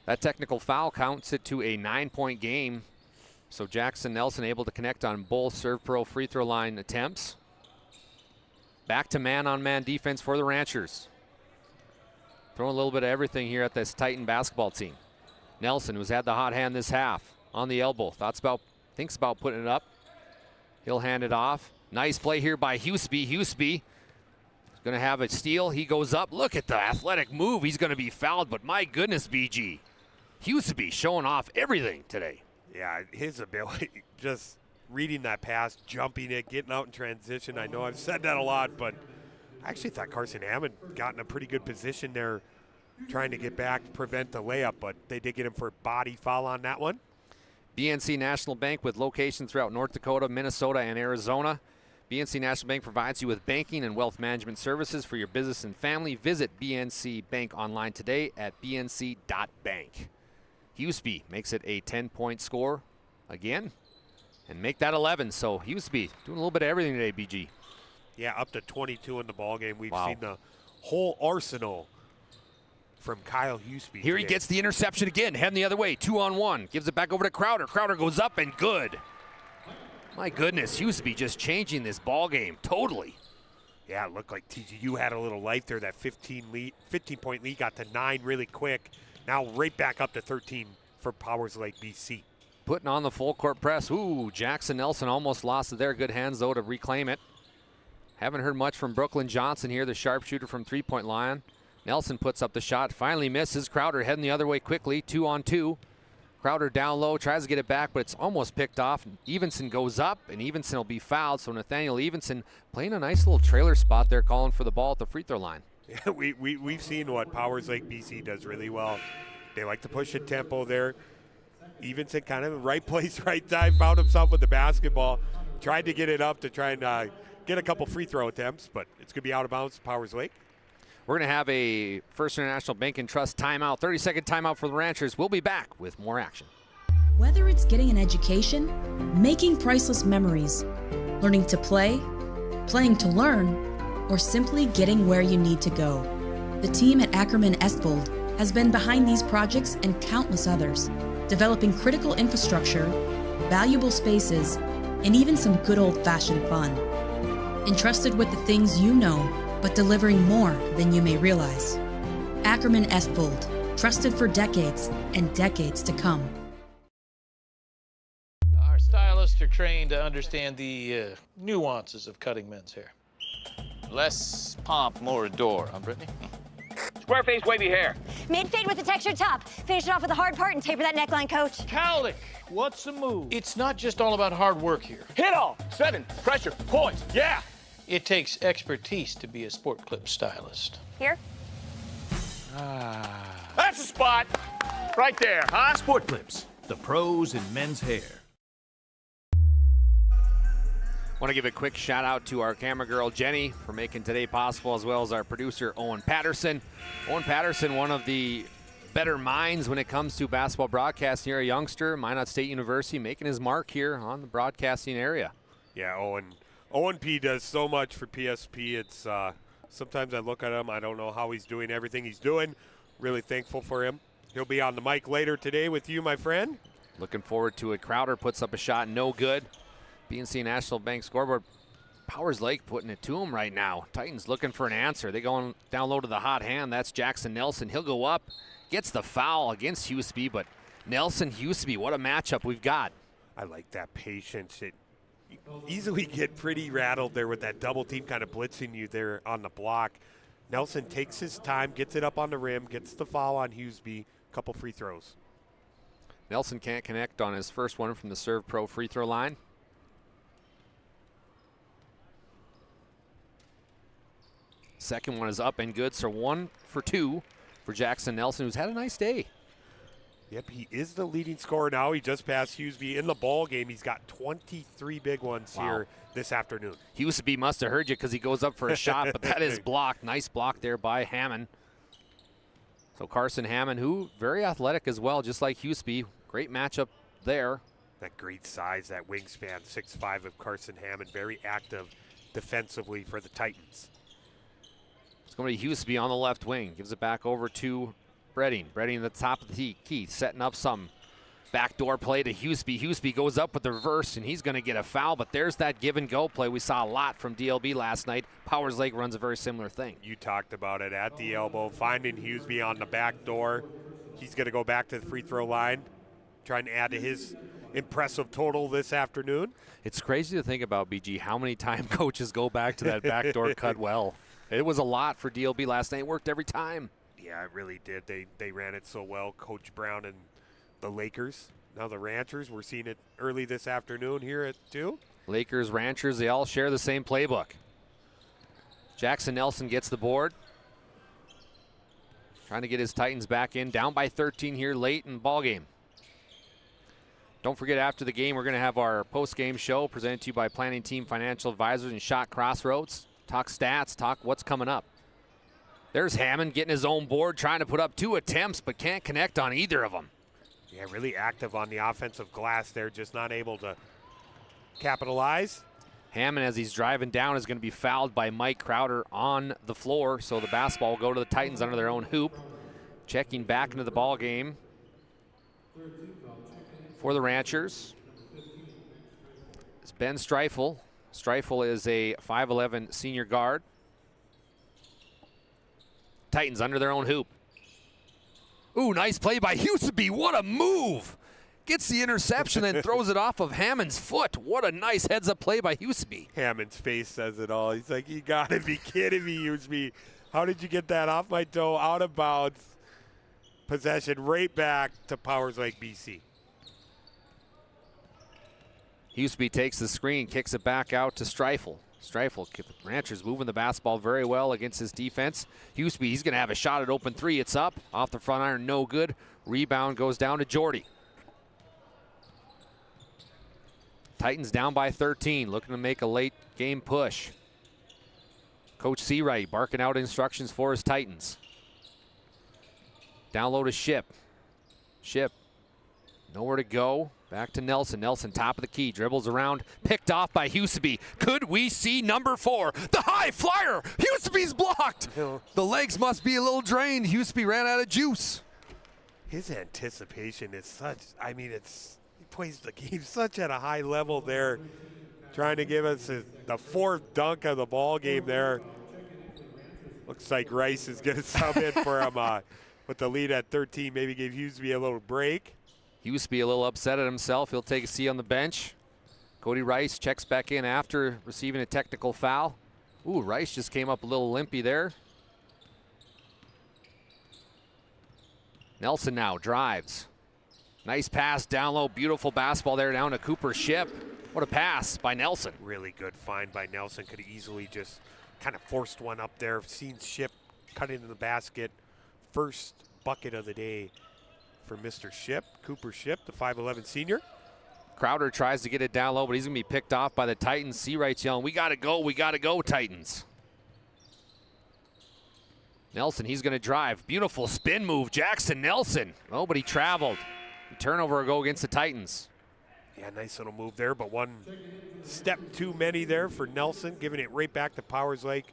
That technical foul counts it to a 9-point game. So Jackson Nelson able to connect on both Serve Pro free throw line attempts. Back to man-on-man defense for the Ranchers. Throwing a little bit of everything here at this Titan basketball team. Nelson, who's had the hot hand this half, on the elbow. Thinks about putting it up. He'll hand it off. Nice play here by Hughesby. Hughesby is going to have a steal. He goes up. Look at the athletic move. He's going to be fouled, but my goodness, BG. Hughesby showing off everything today. Yeah, his ability, just reading that pass, jumping it, getting out in transition. I know I've said that a lot, but I actually thought Carson Hammond got in a pretty good position there trying to get back to prevent the layup, but they did get him for a body foul on that one. BNC National Bank with locations throughout North Dakota, Minnesota, and Arizona. BNC National Bank provides you with banking and wealth management services for your business and family. Visit BNC Bank online today at bnc.bank. Hughesby makes it a 10-point score again and make that 11. So Hughesby doing a little bit of everything today, BG. Yeah, up to 22 in the ballgame. We've seen the whole arsenal from Kyle Hughesby. Here he gets the interception again, heading the other way, 2-on-1. Gives it back over to Crowder. Crowder goes up and good. My goodness, Hughesby just changing this ball game totally. Yeah, it looked like TGU had a little life there. That 15-point lead got to 9 really quick. Now right back up to 13 for Powers Lake BC. Putting on the full court press. Ooh, Jackson Nelson almost lost it there. Good hands, though, to reclaim it. Haven't heard much from Brooklyn Johnson here, the sharpshooter from three-point line. Nelson puts up the shot, finally misses. Crowder heading the other way quickly, 2-on-2. Crowder down low, tries to get it back, but it's almost picked off. Evenson goes up, and Evenson will be fouled. So Nathaniel Evenson playing a nice little trailer spot there, calling for the ball at the free throw line. Yeah, we've seen what Powers Lake BC does really well. They like to push a tempo there. Evenson kind of right place, right time, found himself with the basketball. Tried to get it up to try and get a couple free throw attempts, but it's going to be out of bounds, Powers Lake. We're going to have a First International Bank and Trust timeout, 30-second timeout for the Ranchers. We'll be back with more action. Whether it's getting an education, making priceless memories, learning to play, playing to learn, or simply getting where you need to go, the team at Ackerman Estvold has been behind these projects and countless others, developing critical infrastructure, valuable spaces, and even some good old-fashioned fun. Entrusted with the things you know, but delivering more than you may realize. Ackerman Estvold, trusted for decades and decades to come. Hoopster trained to understand the nuances of cutting men's hair. Less pomp, more adore, huh, Brittany? Square face, wavy hair. Mid-fade with a textured top. Finish it off with a hard part and taper that neckline, coach. Cowlick, what's the move? It's not just all about hard work here. Hit all. 7. Pressure. Point. Yeah. It takes expertise to be a sport clip stylist. Here? That's the spot. Right there, huh? Sport Clips, the pros in men's hair. Want to give a quick shout out to our camera girl Jenny for making today possible, as well as our producer Owen Patterson. Owen Patterson, one of the better minds when it comes to basketball broadcasting here, a youngster, Minot State University, making his mark here on the broadcasting area. Yeah, Owen P does so much for PSP. It's sometimes I look at him, I don't know how he's doing everything he's doing. Really thankful for him. He'll be on the mic later today with you, my friend. Looking forward to it. Crowder puts up a shot, no good. BNC National Bank scoreboard. Powers Lake putting it to him right now. Titans looking for an answer. They going down low to the hot hand. That's Jackson Nelson. He'll go up, gets the foul against Hughesby, but Nelson Hughesby, what a matchup we've got. I like that patience. It easily get pretty rattled there with that double team kind of blitzing you there on the block. Nelson takes his time, gets it up on the rim, gets the foul on Hughesby. Couple free throws. Nelson can't connect on his first one from the Serve Pro free throw line. Second one is up and good, so 1 for 2 for Jackson Nelson, who's had a nice day. Yep, he is the leading scorer now. He just passed Hughesby in the ball game. He's got 23 big ones here this afternoon. Hughesby must have heard you because he goes up for a shot, but that is blocked. Nice block there by Hammond. So Carson Hammond, who very athletic as well, just like Hughesby. Great matchup there. That great size, that wingspan, 6'5" of Carson Hammond, very active defensively for the Titans. It's going to be Hughesby on the left wing. Gives it back over to Bredding. Bredding at the top of the key, setting up some backdoor play to Hughesby. Hughesby goes up with the reverse, and he's going to get a foul, but there's that give-and-go play we saw a lot from DLB last night. Powers Lake runs a very similar thing. You talked about it at the elbow, finding Hughesby on the back door. He's going to go back to the free throw line, trying to add to his impressive total this afternoon. It's crazy to think about, BG, how many times coaches go back to that backdoor cut well. It was a lot for DLB last night. It worked every time. Yeah, it really did. They ran it so well. Coach Brown and the Lakers. Now the Ranchers, we're seeing it early this afternoon here at 2. Lakers, Ranchers, they all share the same playbook. Jackson Nelson gets the board. Trying to get his Titans back in. Down by 13 here late in the ballgame. Don't forget, after the game, we're going to have our post-game show presented to you by Planning Team Financial Advisors and Shot Crossroads. Talk stats, talk what's coming up. There's Hammond getting his own board, trying to put up 2 attempts, but can't connect on either of them. Yeah, really active on the offensive glass there, just not able to capitalize. Hammond, as he's driving down, is going to be fouled by Mike Crowder on the floor, so the basketball will go to the Titans under their own hoop. Checking back into the ball game for the Ranchers. It's Ben Streifel. Streifel is a 5'11" senior guard. Titans under their own hoop. Ooh, nice play by Hughesby. What a move. Gets the interception, then throws it off of Hammond's foot. What a nice heads-up play by Hughesby. Hammond's face says it all. He's like, you got to be kidding me, Hughesby. How did you get that off my toe, out of bounds? Possession right back to Powers Lake, BC. Hughesby takes the screen, kicks it back out to Streifel. Streifel, Ranchers moving the basketball very well against his defense. Hughesby, he's going to have a shot at open 3. It's up. Off the front iron, no good. Rebound goes down to Jordy. Titans down by 13, looking to make a late game push. Coach Seawright barking out instructions for his Titans. Down low to Ship. Ship, nowhere to go. Back to Nelson. Nelson, top of the key, dribbles around, picked off by Hughesby. Could we see number 4? The high flyer! Hughesby's blocked! The legs must be a little drained. Hughesby ran out of juice. His anticipation is such, I mean, he plays the game such at a high level there, trying to give us the 4th dunk of the ball game there. Looks like Rice is going to sub in for him with the lead at 13. Maybe give Hughesby a little break. Hughesby a little upset at himself. He'll take a seat on the bench. Cody Rice checks back in after receiving a technical foul. Ooh, Rice just came up a little limpy there. Nelson now drives. Nice pass down low. Beautiful basketball there down to Cooper Ship. What a pass by Nelson. Really good find by Nelson. Could have easily just kind of forced one up there. Seen Ship cut into the basket. First bucket of the day for Mr. Ship. Cooper Ship, the 5'11 senior. Crowder tries to get it down low, but he's going to be picked off by the Titans. Seawright's yelling, we got to go, Titans. Nelson, he's going to drive. Beautiful spin move, Jackson Nelson. Oh, but he traveled. Turnover will go against the Titans. Yeah, nice little move there, but one step too many there for Nelson, giving it right back to Powers Lake.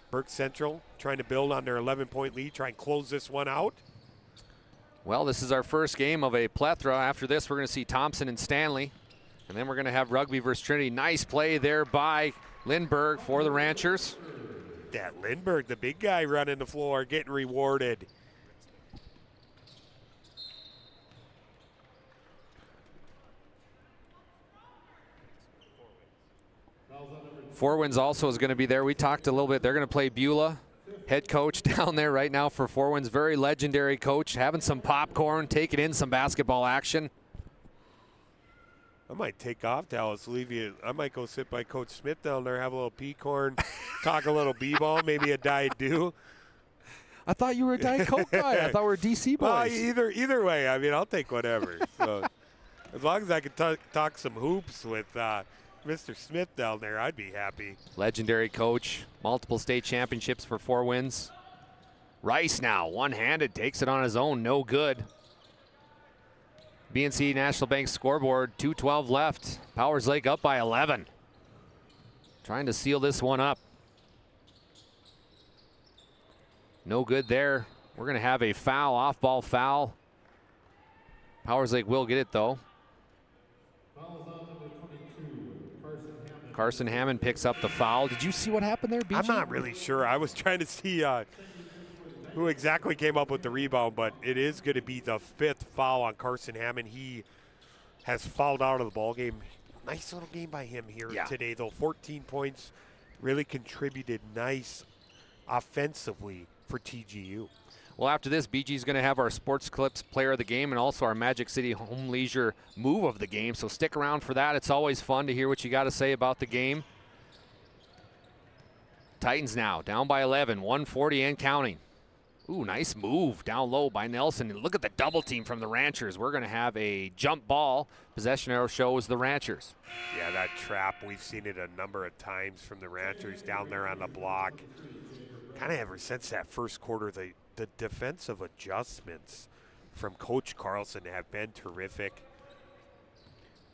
Burke Central trying to build on their 11-point lead, try and close this one out. Well, this is our first game of a plethora. After this, we're going to see Thompson and Stanley. And then we're going to have Rugby versus Trinity. Nice play there by Lindbergh for the Ranchers. That Lindbergh, the big guy running the floor, getting rewarded. Four Winds also is going to be there. We talked a little bit. They're going to play Beulah. Head coach down there right now for Four Winds. Very legendary coach. Having some popcorn, taking in some basketball action. I might take off, Dallas. Leave you. I might go sit by Coach Smith down there, have a little pea-corn, talk a little b-ball, maybe a Diet Dew. I thought you were a Diet Coke guy. I thought we were DC boys. Well, either way, I mean, I'll take whatever. So as long as I can talk some hoops with Mr. Smith down there, I'd be happy. Legendary coach, multiple state championships for Four Winds. Rice now, one-handed, takes it on his own, no good. BNC National Bank scoreboard, 2:12 left. Powers Lake up by 11. Trying to seal this one up. No good there. We're going to have a foul, off-ball foul. Powers Lake will get it, though. Carson Hammond picks up the foul. Did you see what happened there, BG? I'm not really sure. I was trying to see who exactly came up with the rebound, but it is going to be the 5th foul on Carson Hammond. He has fouled out of the ball game. Nice little game by him here today, though. 14 points, really contributed nice offensively for TGU. Well, after this, BG is going to have our Sports Clips player of the game and also our Magic City Home Leisure move of the game. So stick around for that. It's always fun to hear what you got to say about the game. Titans now down by 11, 140 and counting. Ooh, nice move down low by Nelson. And look at the double team from the Ranchers. We're going to have a jump ball. Possession arrow shows the Ranchers. Yeah, that trap, we've seen it a number of times from the Ranchers down there on the block. Kind of ever since that first quarter, the defensive adjustments from Coach Carlson have been terrific.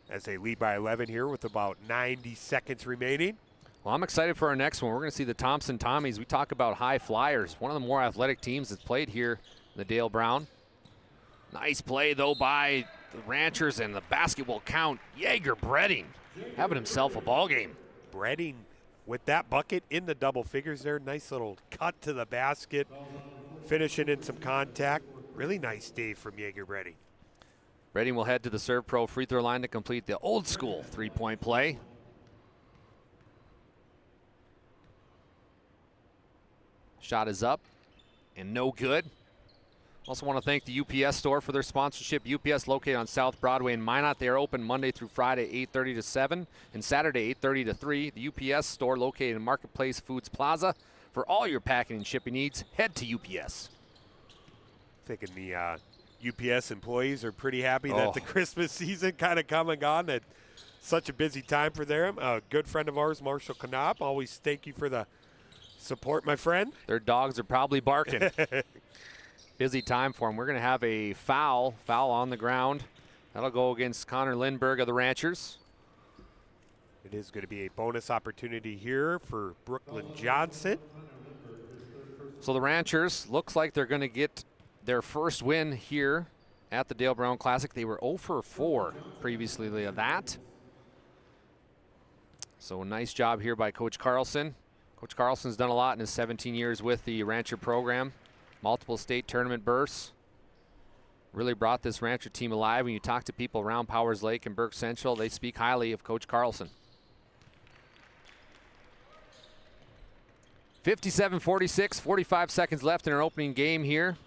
As they lead by 11 here with about 90 seconds remaining. Well, I'm excited for our next one. We're going to see the Thompson Tommies. We talk about high flyers. One of the more athletic teams that's played here in the Dale Brown. Nice play, though, by the Ranchers, and the basket will count. Jaeger Bredding having himself a ball game. Bredding with that bucket in the double figures there. Nice little cut to the basket, finishing in some contact. Really nice day from Jaeger Bredding. Bredding will head to the Serve Pro free throw line to complete the old school three-point play. Shot is up and no good. Also want to thank the UPS store for their sponsorship. UPS located on South Broadway in Minot. They are open Monday through Friday, 8:30 to 7, and Saturday, 8:30 to 3. The UPS store located in Marketplace Foods Plaza. For all your packing and shipping needs, head to UPS. Thinking the UPS employees are pretty happy that the Christmas season kind of come and gone. That such a busy time for them. A good friend of ours, Marshall Knopp. Always thank you for the support, my friend. Their dogs are probably barking. Busy time for them. We're going to have a foul on the ground. That'll go against Connor Lindbergh of the Ranchers. It is going to be a bonus opportunity here for Brooklyn Johnson. So the Ranchers, looks like they're going to get their first win here at the Dale Brown Classic. They were 0 for 4 previously of that. So a nice job here by Coach Carlson. Coach Carlson's done a lot in his 17 years with the Rancher program. Multiple state tournament berths. really brought this Rancher team alive. When you talk to people around Powers Lake and Burke Central, they speak highly of Coach Carlson. 57-46, 45 seconds left in our opening game here.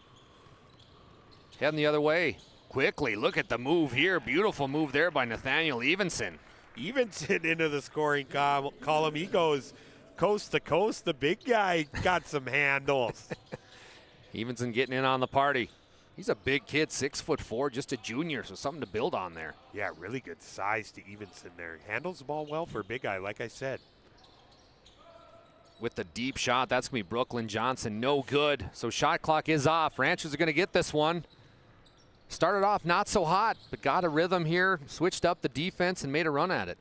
Heading the other way. Quickly, look at the move here. Beautiful move there by Nathaniel Evenson. Evenson into the scoring column. He goes coast to coast. The big guy got some handles. Evenson getting in on the party. He's a big kid, 6'4", just a junior, so something to build on there. Yeah, really good size to Evenson there. Handles the ball well for a big guy, like I said. With the deep shot, that's going to be Brooklyn Johnson. No good. So shot clock is off. Ranchers are going to get this one. Started off not so hot, but got a rhythm here, switched up the defense, and made a run at it.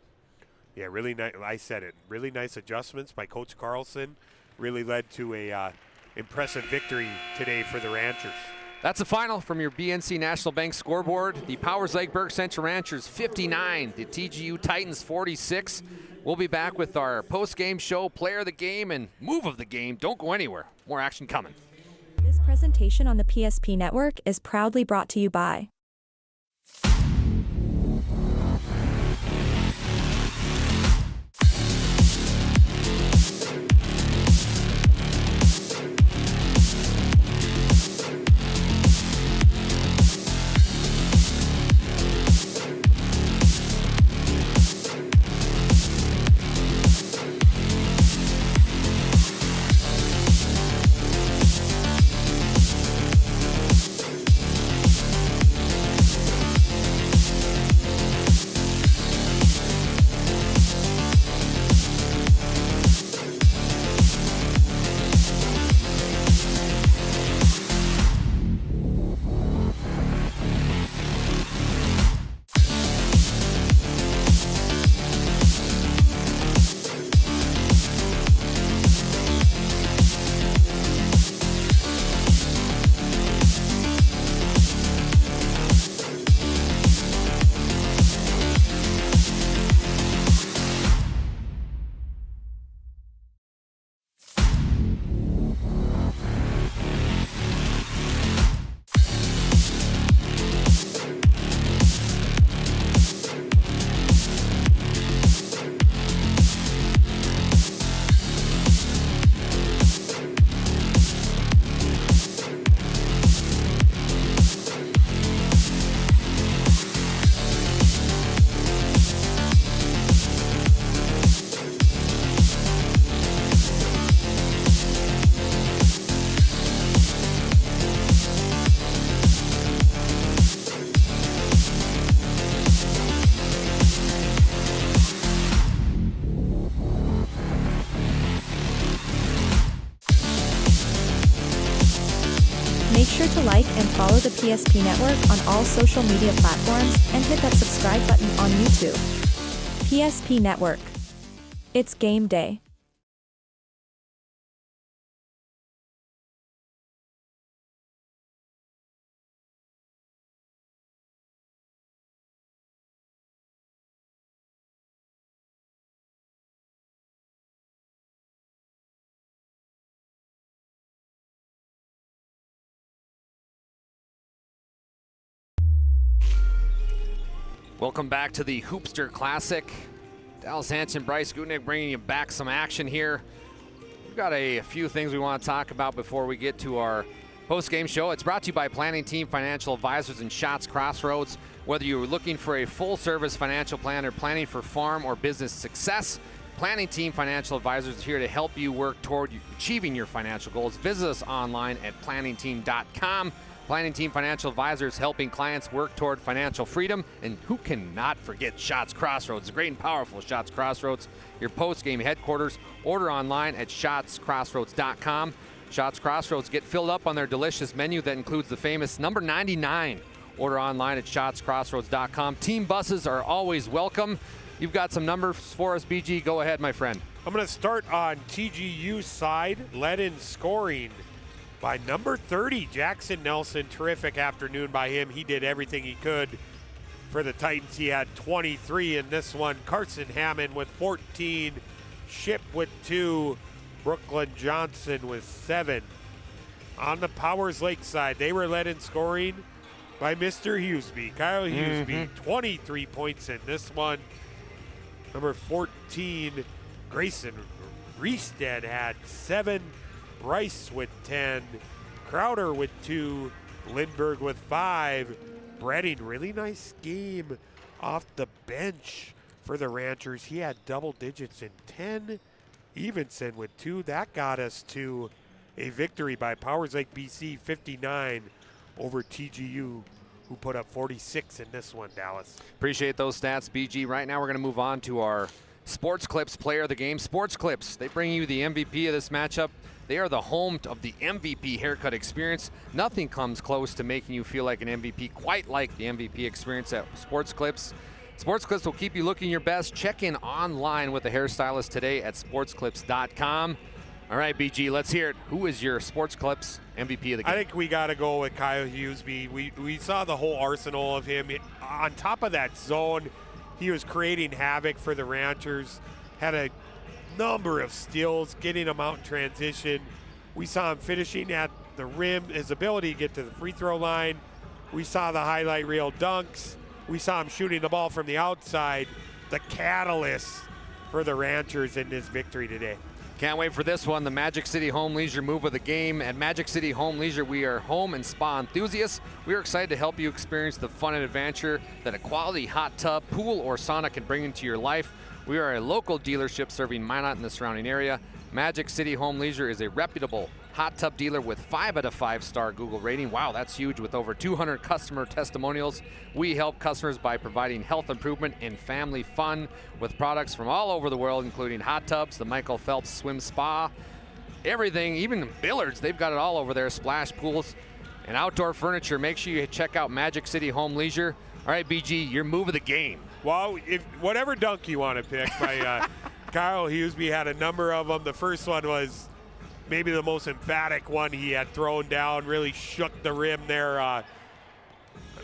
Yeah, really nice. I said it. Really nice adjustments by Coach Carlson. Really led to a impressive victory today for the Ranchers. That's the final from your BNC National Bank scoreboard. The Powers Lake Burke Central Ranchers 59, the TGU Titans 46. We'll be back with our post-game show, player of the game, and move of the game. Don't go anywhere. More action coming. This presentation on the PSP Network is proudly brought to you by Make sure to like and follow the PSP Network on all social media platforms and hit that subscribe button on YouTube. PSP Network. It's game day. Welcome back to the Hoopster Classic. Dallas Hanson, Bryce Gutnick bringing you back some action here. We've got a few things we want to talk about before we get to our post-game show. It's brought to you by Planning Team Financial Advisors and Shots Crossroads. Whether you're looking for a full-service financial plan or planning for farm or business success, Planning Team Financial Advisors is here to help you work toward achieving your financial goals. Visit us online at planningteam.com. Planning Team Financial Advisors helping clients work toward financial freedom. And who cannot forget Shots Crossroads, the great and powerful Shots Crossroads, your post-game headquarters. Order online at shotscrossroads.com. Shots Crossroads, get filled up on their delicious menu that includes the famous number 99. Order online at shotscrossroads.com. Team buses are always welcome. You've got some numbers for us, BG. Go ahead, my friend. I'm going to start on TGU's side, led in scoring by number 30, Jackson Nelson. Terrific afternoon by him. He did everything he could for the Titans. He had 23 in this one. Carson Hammond with 14. Ship with 2. Brooklyn Johnson with 7. On the Powers Lake side, they were led in scoring by Mr. Hughesby. Kyle Hughesby, 23 points in this one. Number 14, Grayson Riestead had 7. Bryce with 10. Crowder with 2. Lindbergh with 5. Bredding, really nice game off the bench for the Ranchers. He had double digits in 10. Evenson with 2. That got us to a victory by Powers Lake BC, 59 over TGU, who put up 46 in this one, Dallas. Appreciate those stats, BG. Right now we're going to move on to our Sports Clips player of the game. Sports Clips, they bring you the MVP of this matchup. They are the home of the MVP haircut experience. Nothing comes close to making you feel like an MVP, quite like the MVP experience at Sports Clips. Sports Clips will keep you looking your best. Check in online with a hairstylist today at sportsclips.com. All right, BG, let's hear it. Who is your Sports Clips MVP of the game? I think we got to go with Kyle Hughesby. We saw the whole arsenal of him. On top of that zone, he was creating havoc for the Ranchers, had a number of steals, getting them out in transition. We saw him finishing at the rim, his ability to get to the free throw line. We saw the highlight reel dunks. We saw him shooting the ball from the outside, the catalyst for the Ranchers in this victory today. Can't wait for this one, the Magic City Home Leisure move of the game. At Magic City Home Leisure, we are home and spa enthusiasts. We are excited to help you experience the fun and adventure that a quality hot tub, pool, or sauna can bring into your life. We are a local dealership serving Minot and the surrounding area. Magic City Home Leisure is a reputable hot tub dealer with 5 out of 5-star Google rating. Wow, that's huge, with over 200 customer testimonials. We help customers by providing health improvement and family fun with products from all over the world, including hot tubs, the Michael Phelps Swim Spa, everything, even billiards. They've got it all over there, splash pools and outdoor furniture. Make sure you check out Magic City Home Leisure. All right, BG, your move of the game. Well, if whatever dunk you want to pick, Kyle Hughesby had a number of them. The first one was maybe the most emphatic one he had thrown down, really shook the rim there. A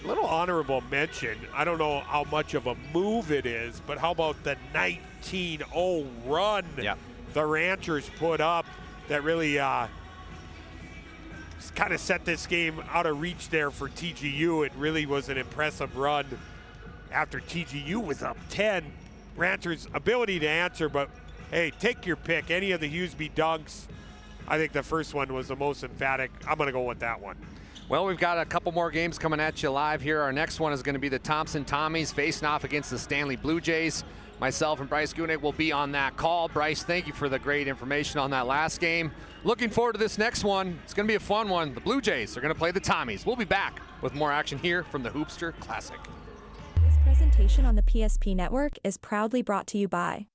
little honorable mention. I don't know how much of a move it is, but how about the 19-0 run the Ranchers put up that really kind of set this game out of reach there for TGU. It really was an impressive run after TGU was up 10. Ranchers' ability to answer, but hey, take your pick. Any of the Hughesby dunks. I think the first one was the most emphatic. I'm going to go with that one. Well, we've got a couple more games coming at you live here. Our next one is going to be the Thompson Tommies facing off against the Stanley Blue Jays. Myself and Bryce Gunick will be on that call. Bryce, thank you for the great information on that last game. Looking forward to this next one. It's going to be a fun one. The Blue Jays are going to play the Tommies. We'll be back with more action here from the Hoopster Classic. This presentation on the PSP Network is proudly brought to you by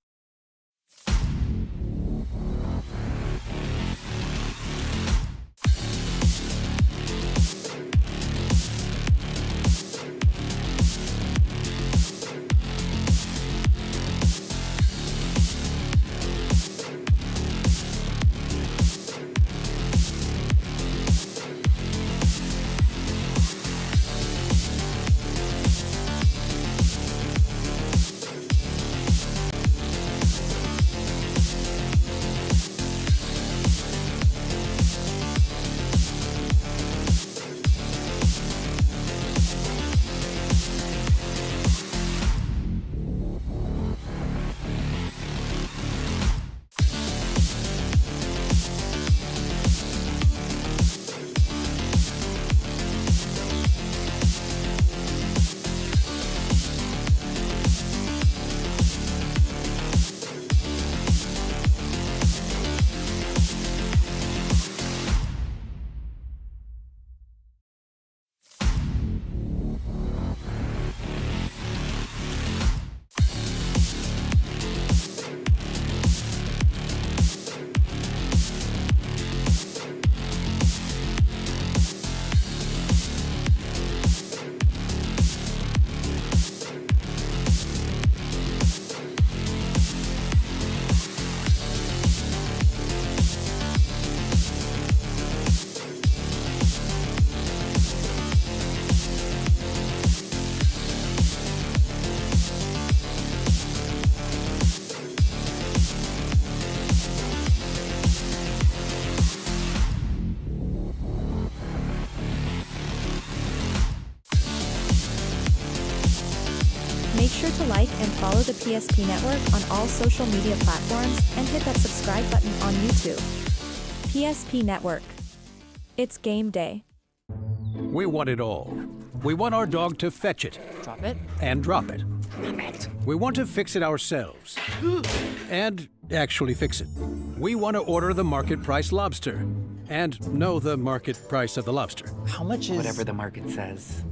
to like and follow the PSP Network on all social media platforms and hit that subscribe button on YouTube. PSP Network. It's game day. We want it all. We want our dog to fetch it. Drop it. And drop it. Drop it. We want to fix it ourselves. And actually fix it. We want to order the market price lobster. And know the market price of the lobster. How much is... Whatever the market says.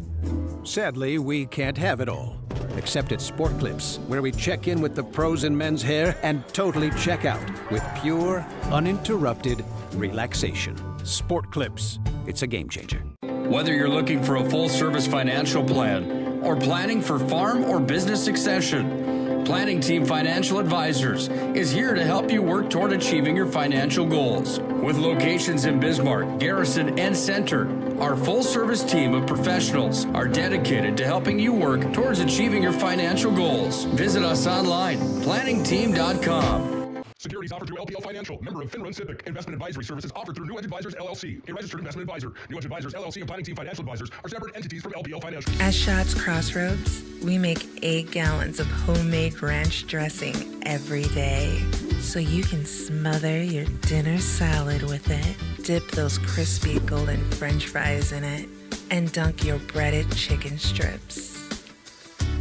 Sadly, we can't have it all. Except at Sport Clips, where we check in with the pros in men's hair and totally check out with pure, uninterrupted relaxation. Sport Clips. It's a game changer. Whether you're looking for a full-service financial plan or planning for farm or business succession, Planning Team Financial Advisors is here to help you work toward achieving your financial goals. With locations in Bismarck, Garrison, and Center, our full-service team of professionals are dedicated to helping you work towards achieving your financial goals. Visit us online, planningteam.com. Securities offered through LPL Financial, member of FINRA Civic. Investment advisory services offered through New Edge Advisors, LLC, a registered investment advisor. New Edge Advisors, LLC, and Planning Team Financial Advisors are separate entities from LPL Financial. At Shots Crossroads, we make 8 gallons of homemade ranch dressing every day. So you can smother your dinner salad with it, dip those crispy golden French fries in it, and dunk your breaded chicken strips.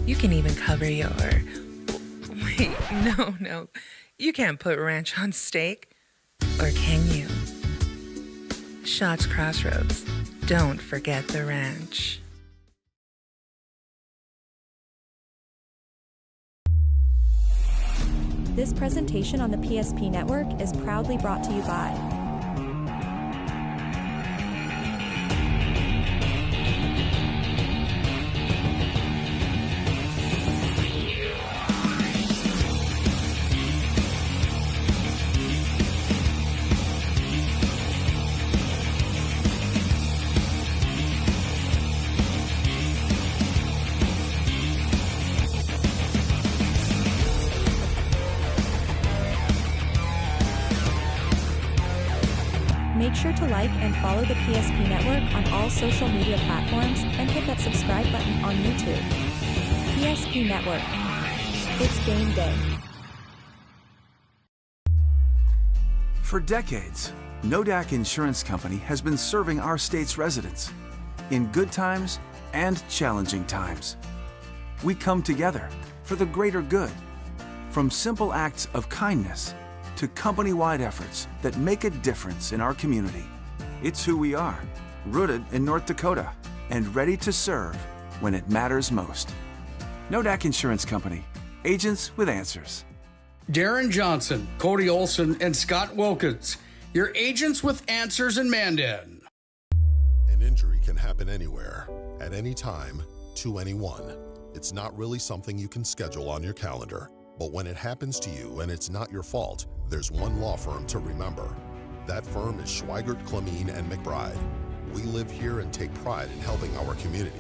You can even cover your... Wait, no. You can't put ranch on steak, or can you? Shots Crossroads. Don't forget the ranch. This presentation on the PSP Network is proudly brought to you by Make sure to like and follow the PSP Network on all social media platforms and hit that subscribe button on YouTube. PSP Network. It's game day. For decades, Nodak Insurance Company has been serving our state's residents in good times and challenging times. We come together for the greater good, from simple acts of kindness to company-wide efforts that make a difference in our community. It's who we are, rooted in North Dakota and ready to serve when it matters most. Nodak Insurance Company, agents with answers. Darren Johnson, Cody Olson, and Scott Wilkins, your agents with answers in Mandan. An injury can happen anywhere, at any time, to anyone. It's not really something you can schedule on your calendar. But when it happens to you and it's not your fault, there's one law firm to remember. That firm is Schweigert, Clemene, and McBride. We live here and take pride in helping our community.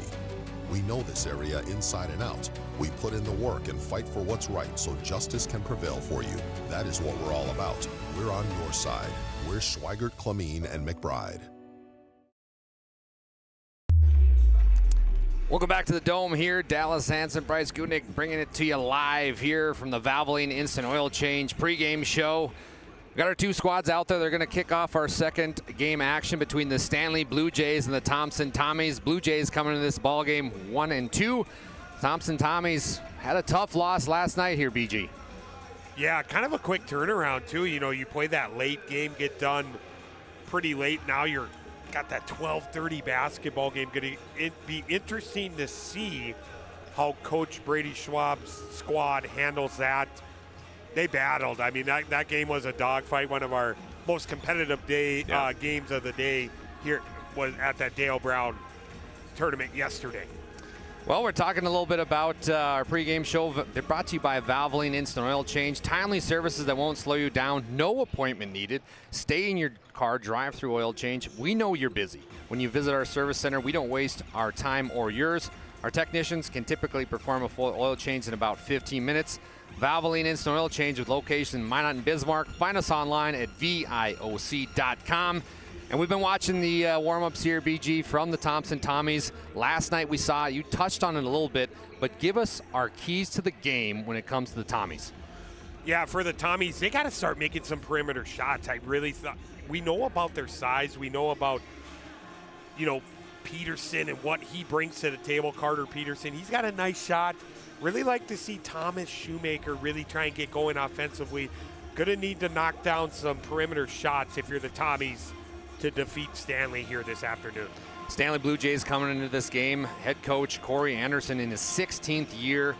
We know this area inside and out. We put in the work and fight for what's right so justice can prevail for you. That is what we're all about. We're on your side. We're Schweigert, Clemene, and McBride. Welcome back to the Dome here. Dallas Hansen, Bryce Gudnick bringing it to you live here from the Valvoline Instant Oil Change pregame show. We got our 2 squads out there. They're going to kick off our second game action between the Stanley Blue Jays and the Thompson Tommies. Blue Jays coming into this ball game 1-2. Thompson Tommies had a tough loss last night here, BG. Yeah, kind of a quick turnaround too. You know, you play that late game, get done pretty late. Now you're got that 12:30 basketball game. Going to be interesting to see how Coach Brady Schwab's squad handles that. They battled. I mean, that game was a dogfight. One of our most competitive games of the day here was at that Dale Brown tournament yesterday. Well, we're talking a little bit about our pregame show. They're brought to you by Valvoline Instant Oil Change. Timely services that won't slow you down. No appointment needed. Stay in your car, drive through oil change. We know you're busy. When you visit our service center, we don't waste our time or yours. Our technicians can typically perform a full oil change in about 15 minutes. Valvoline Instant Oil Change with location in Minot and Bismarck. Find us online at VIOC.com. And we've been watching the warm-ups here, BG, from the Thompson Tommies. Last night we saw, you touched on it a little bit, but give us our keys to the game when it comes to the Tommies. Yeah, for the Tommies, they got to start making some perimeter shots. I really thought, we know about their size. We know about, Peterson and what he brings to the table, Carter Peterson. He's got a nice shot. Really like to see Thomas Shoemaker really try and get going offensively. Gonna need to knock down some perimeter shots if you're the Tommies to defeat Stanley here this afternoon. Stanley Blue Jays coming into this game. Head coach Corey Anderson in his 16th year.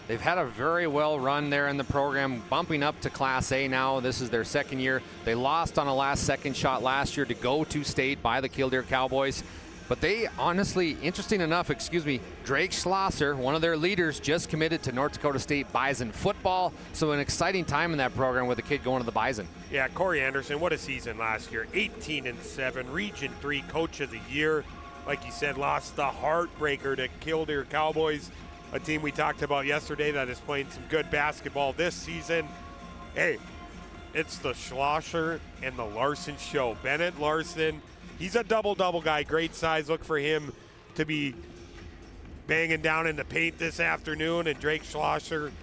They've had a very well run there in the program, bumping up to Class A now. This is their second year. They lost on a last-second shot last year to go to state by the Killdeer Cowboys. But they honestly, interesting enough, Drake Schlosser, one of their leaders, just committed to North Dakota State Bison football. So an exciting time in that program with a kid going to the Bison. Yeah, Corey Anderson, what a season last year. 18-7, Region 3 Coach of the Year. Like you said, lost the heartbreaker to Killdeer Cowboys, a team we talked about yesterday that is playing some good basketball this season. Hey, it's the Schlosser and the Larson show. Bennett Larson, he's a double-double guy, great size. Look for him to be banging down in the paint this afternoon. And Drake Schlosser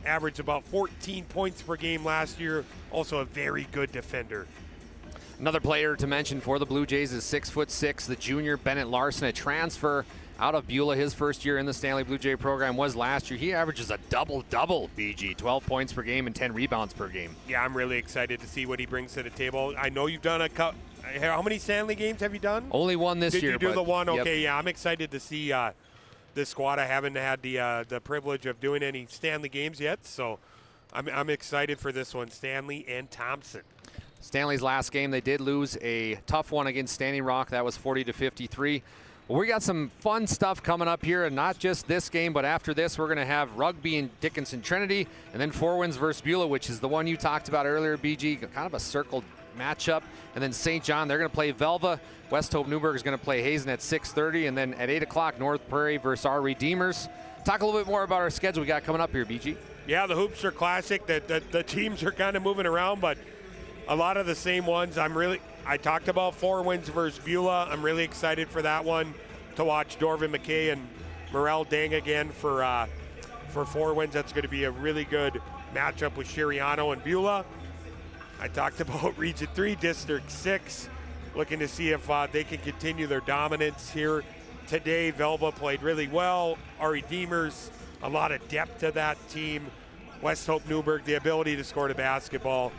averaged about 14 points per game last year. Also a very good defender. Another player to mention for the Blue Jays is 6'6", the junior Bennett Larson, a transfer out of Beulah. His first year in the Stanley Blue Jay program was last year. He averages a double-double, BG, 12 points per game and 10 rebounds per game. Yeah, I'm really excited to see what he brings to the table. I know you've done how many Stanley games have you done? Only one this year. Did you do the one? Okay, yep. Yeah, I'm excited to see this squad. I haven't had the privilege of doing any Stanley games yet, so I'm excited for this one, Stanley and Thompson. Stanley's last game, they did lose a tough one against Standing Rock. That was 40-53. Well, we got some fun stuff coming up here, and not just this game, but after this, we're going to have rugby in Dickinson Trinity, and then Four Winds versus Beulah, which is the one you talked about earlier, BG, kind of a circled matchup. And then St. John, they're going to play Velva. West Hope Newburgh is going to play Hazen at 6:30, and then at 8 o'clock, North Prairie versus our Redeemers. Talk a little bit more about our schedule we got coming up here, BG. Yeah, the Hoopster Classic, the teams are kind of moving around, but a lot of the same ones. I talked about Four Winds versus Beulah. I'm really excited for that one, to watch Dorvin McKay and Morel Dang again for Four Winds. That's going to be a really good matchup with Shiriano and Beulah. I talked about Region 3, District 6, looking to see if they can continue their dominance here today. Velva played really well. Our Redeemers, a lot of depth to that team. West Hope Newburgh, the ability to score the basketball.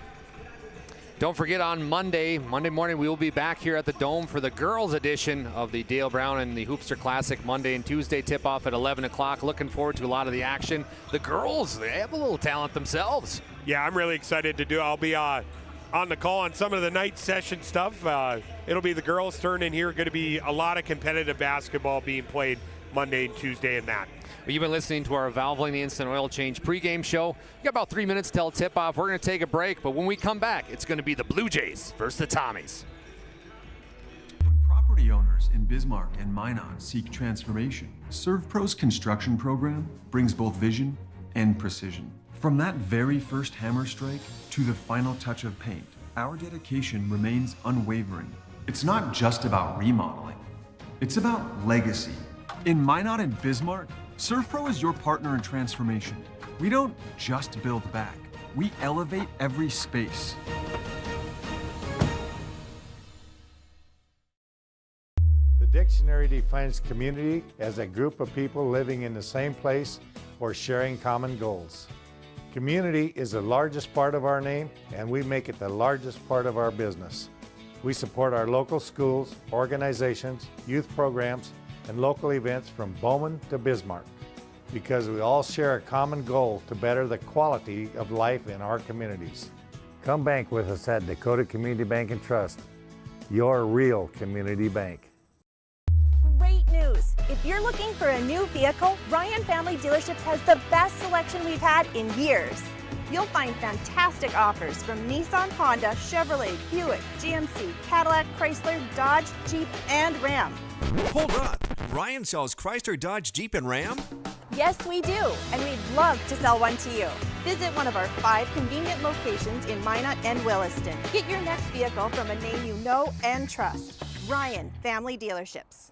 Don't forget, on Monday morning, we will be back here at the Dome for the girls edition of the Dale Brown and the Hoopster Classic. Monday and Tuesday tip-off at 11 o'clock. Looking forward to a lot of the action. The girls, they have a little talent themselves. Yeah, I'm really excited to do. I'll be on the call on some of the night session stuff. It'll be the girls' turn in here. Going to be a lot of competitive basketball being played Monday and Tuesday in that. Well, you've been listening to our Valvoline Instant Oil Change pregame show. You got about 3 minutes till tip-off. We're going to take a break, but when we come back, it's going to be the Blue Jays versus the Tommies. When property owners in Bismarck and Minot seek transformation, ServPro's construction program brings both vision and precision. From that very first hammer strike to the final touch of paint, our dedication remains unwavering. It's not just about remodeling. It's about legacy. In Minot and Bismarck, ServPro is your partner in transformation. We don't just build back, we elevate every space. The dictionary defines community as a group of people living in the same place or sharing common goals. Community is the largest part of our name, and we make it the largest part of our business. We support our local schools, organizations, youth programs, and local events from Bowman to Bismarck, because we all share a common goal to better the quality of life in our communities. Come bank with us at Dakota Community Bank and Trust, your real community bank. Great news! If you're looking for a new vehicle, Ryan Family Dealerships has the best selection we've had in years. You'll find fantastic offers from Nissan, Honda, Chevrolet, Buick, GMC, Cadillac, Chrysler, Dodge, Jeep, and Ram. Hold up! Ryan sells Chrysler, Dodge, Jeep, and Ram? Yes, we do, and we'd love to sell one to you. Visit one of our 5 convenient locations in Minot and Williston. Get your next vehicle from a name you know and trust. Ryan Family Dealerships.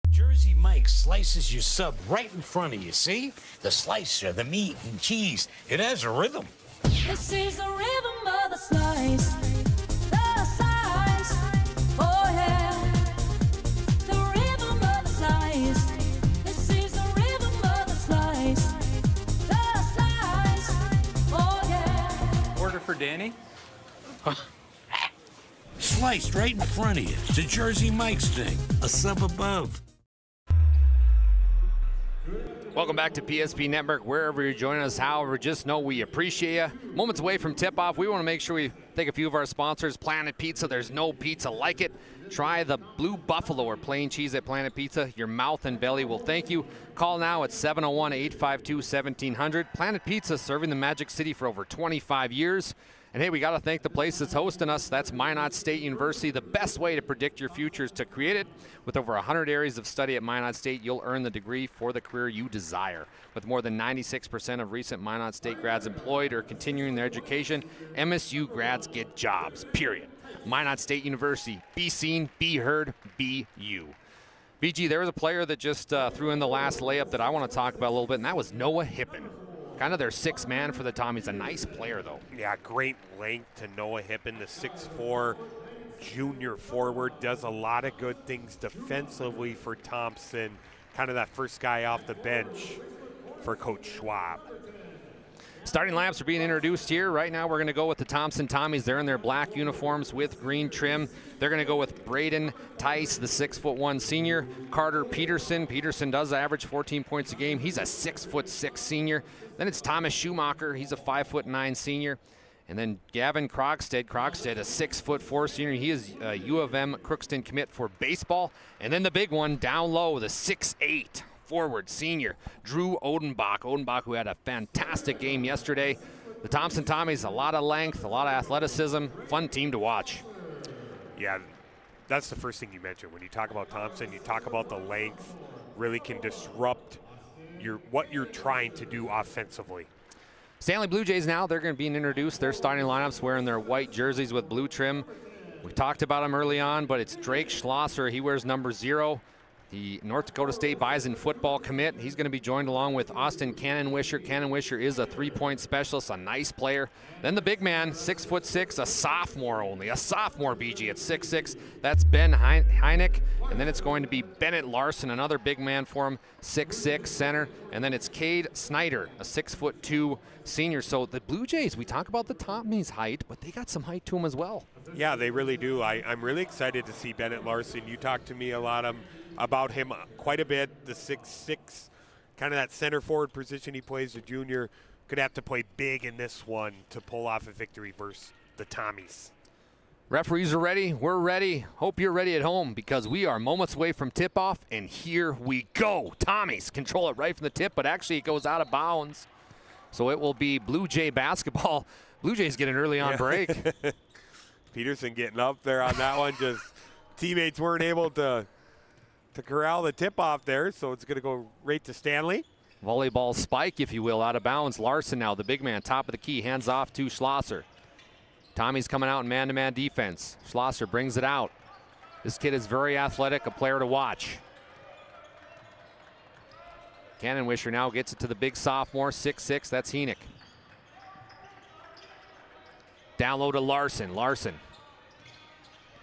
Jersey Mike slices your sub right in front of you, see? The slicer, the meat and cheese, it has a rhythm. This is the rhythm of the slice. The slice. Oh yeah. The rhythm of the slice. This is the rhythm of the slice. The slice. Oh yeah. Order for Danny? Sliced right in front of you. It's a Jersey Mike's thing. A sub above. Welcome back to PSP Network, wherever you're joining us. However, just know we appreciate you. Moments away from tip-off, we want to make sure we thank a few of our sponsors. Planet Pizza, there's no pizza like it. Try the Blue Buffalo or plain cheese at Planet Pizza. Your mouth and belly will thank you. Call now at 701-852-1700. Planet Pizza, serving the Magic City for over 25 years. And hey, we got to thank the place that's hosting us. That's Minot State University. The best way to predict your future is to create it. With over 100 areas of study at Minot State, you'll earn the degree for the career you desire. With more than 96% of recent Minot State grads employed or continuing their education, MSU grads get jobs, period. Minot State University. Be seen, be heard, be you. BG, there was a player that just threw in the last layup that I want to talk about a little bit, and that was Noah Hippen. Kind of their sixth man for the Tommies. A nice player, though. Yeah, great length to Noah Hippen, the 6'4" junior forward. Does a lot of good things defensively for Thompson. Kind of that first guy off the bench for Coach Schwab. Starting lineups are being introduced here. Right now we're going to go with the Thompson Tommies. They're in their black uniforms with green trim. They're going to go with Braden Tice, the 6'1" senior. Carter Peterson. Peterson does average 14 points a game. He's a 6'6" senior. Then it's Thomas Schumacher. He's a 5'9" senior. And then Gavin Krogstad. Krogstad, a 6'4" senior. He is a U of M Crookston commit for baseball. And then the big one down low, the 6'8" forward senior Drew Odenbach. Odenbach, who had a fantastic game yesterday. The Thompson Tommies, a lot of length, a lot of athleticism. Fun team to watch. Yeah, that's the first thing you mentioned. When you talk about Thompson, you talk about the length, really can disrupt what you're trying to do offensively. Stanley Blue Jays now, they're going to be introduced. Their starting lineups wearing their white jerseys with blue trim. We talked about him early on, but it's Drake Schlosser. He wears number 0. The North Dakota State Bison football commit. He's going to be joined along with Austin Cannonwisher. Cannonwisher is a 3-point specialist, a nice player. Then the big man, 6'6", a sophomore only. A sophomore, BG at 6'6". That's Ben Heineck. And then it's going to be Bennett Larson, another big man for him, 6'6", center. And then it's Cade Snyder, a 6'2" senior. So the Blue Jays, we talk about the Tommies' height, but they got some height to them as well. Yeah, they really do. I'm really excited to see Bennett Larson. You talked to me a lot about him quite a bit, the 6'6", kind of that center forward position he plays, the junior. Could have to play big in this one to pull off a victory versus the Tommies. Referees are ready. We're ready. Hope you're ready at home because we are moments away from tip-off, and here we go. Tommies control it right from the tip, but actually it goes out of bounds. So it will be Blue Jay basketball. Blue Jays get an early on break. Peterson getting up there on that one. Just teammates weren't able to corral the tip-off there, so it's going to go right to Stanley. Volleyball spike, if you will, out of bounds. Larson now, the big man, top of the key, hands off to Schlosser. Tommy's coming out in man-to-man defense. Schlosser brings it out. This kid is very athletic, a player to watch. Cannonwisher now gets it to the big sophomore, 6'6", that's Heineck. Down low to Larson. Larson.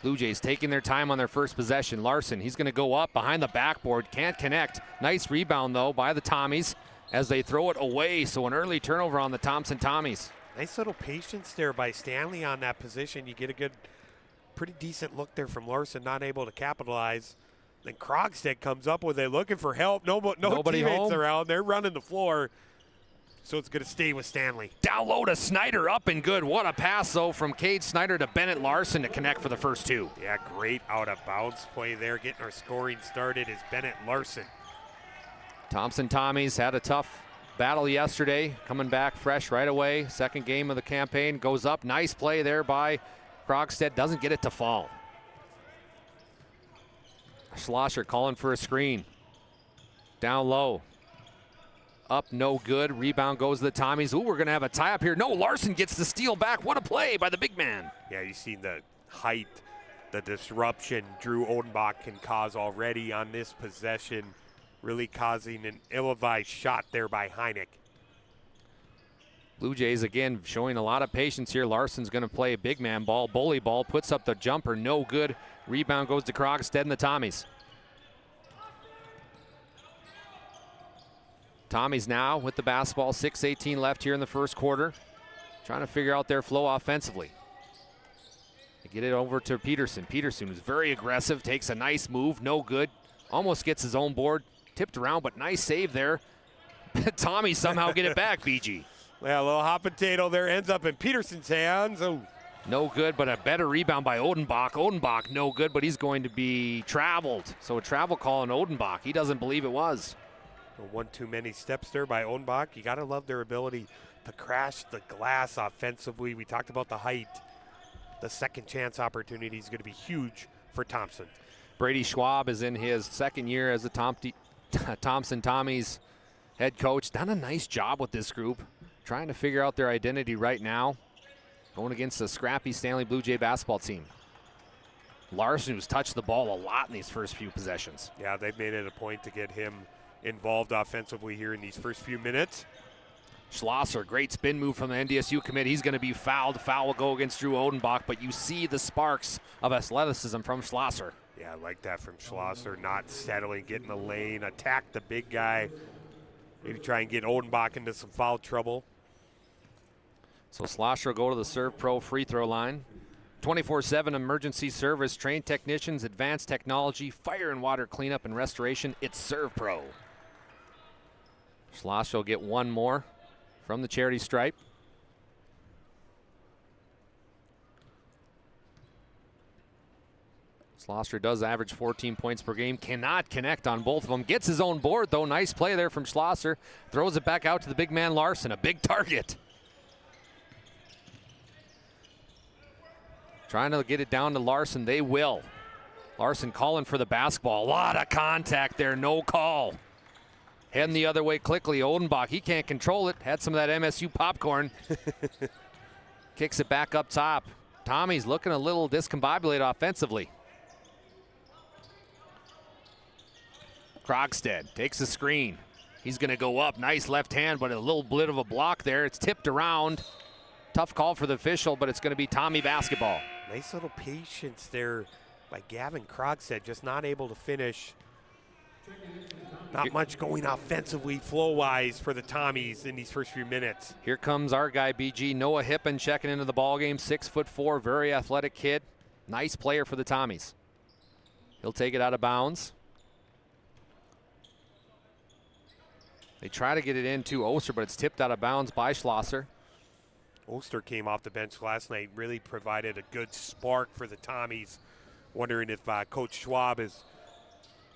Blue Jays taking their time on their first possession. Larson, he's going to go up behind the backboard. Can't connect. Nice rebound, though, by the Tommies as they throw it away. So an early turnover on the Thompson Tommies. Nice little patience there by Stanley on that position. You get a good, pretty decent look there from Larson, not able to capitalize. Then Krogstad comes up with it, looking for help. Nobody teammates home around. They're running the floor. So it's going to stay with Stanley. Down low to Snyder, up and good. What a pass, though, from Cade Snyder to Bennett Larson to connect for the first two. Yeah, great out-of-bounds play there. Getting our scoring started is Bennett Larson. Thompson Tommies had a tough battle yesterday, coming back fresh right away. Second game of the campaign, goes up. Nice play there by Krogstad. Doesn't get it to fall. Schlosser calling for a screen. Down low. up, no good. Rebound goes to the Tommies. Ooh, we're going to have a tie-up here. No, Larson gets the steal back. What a play by the big man. Yeah, you see the height, the disruption Drew Odenbach can cause already on this possession, really causing an ill-advised shot there by Heineck. Blue Jays, again, showing a lot of patience here. Larson's going to play a big man ball. Bully ball, puts up the jumper, no good. Rebound goes to Krogstad and the Tommies. Tommies now with the basketball, 6:18 left here in the first quarter. Trying to figure out their flow offensively. They get it over to Peterson. Peterson, who's very aggressive, takes a nice move, no good. Almost gets his own board, tipped around, but nice save there. Tommy somehow get it back, BG. Yeah, a little hot potato there, ends up in Peterson's hands. Oh. No good, but a better rebound by Odenbach. Odenbach, no good, but he's going to be traveled. So a travel call on Odenbach. He doesn't believe it was. One too many steps there by Odenbach. You got to love their ability to crash the glass offensively. We talked about the height. The second chance opportunity is going to be huge for Thompson. Brady Schwab is in his second year as the Thompson Tommies head coach. Done a nice job with this group, trying to figure out their identity right now, going against the scrappy Stanley Blue Jay basketball team. Larson, who's touched the ball a lot in these first few possessions. Yeah, they've made it a point to get him involved offensively here in these first few minutes. Schlosser, great spin move from the NDSU commit. He's going to be fouled. Foul will go against Drew Odenbach, but you see the sparks of athleticism from Schlosser. Yeah, I like that from Schlosser, not settling, get in the lane, attack the big guy, maybe try and get Odenbach into some foul trouble. So Schlosser will go to the Serve Pro free throw line. 24/7 emergency service, trained technicians, advanced technology, fire and water cleanup and restoration. It's Serve Pro. Schlosser will get one more from the charity stripe. Schlosser does average 14 points per game. Cannot connect on both of them. Gets his own board, though. Nice play there from Schlosser. Throws it back out to the big man Larson. A big target. Trying to get it down to Larson. They will. Larson calling for the basketball. A lot of contact there. No call. Heading the other way quickly. Odenbach, he can't control it. Had some of that MSU popcorn. Kicks it back up top. Tommy's looking a little discombobulated offensively. Krogstad takes the screen. He's going to go up. Nice left hand, but a little bit of a block there. It's tipped around. Tough call for the official, but it's going to be Tommy basketball. Nice little patience there by Gavin Krogstad, just not able to finish. Not much going offensively, flow-wise for the Tommies in these first few minutes. Here comes our guy, BG. Noah Hippen checking into the ballgame. 6'4", very athletic kid. Nice player for the Tommies. He'll take it out of bounds. They try to get it into Oster, but it's tipped out of bounds by Schlosser. Oster came off the bench last night, really provided a good spark for the Tommies. Wondering if Coach Schwab is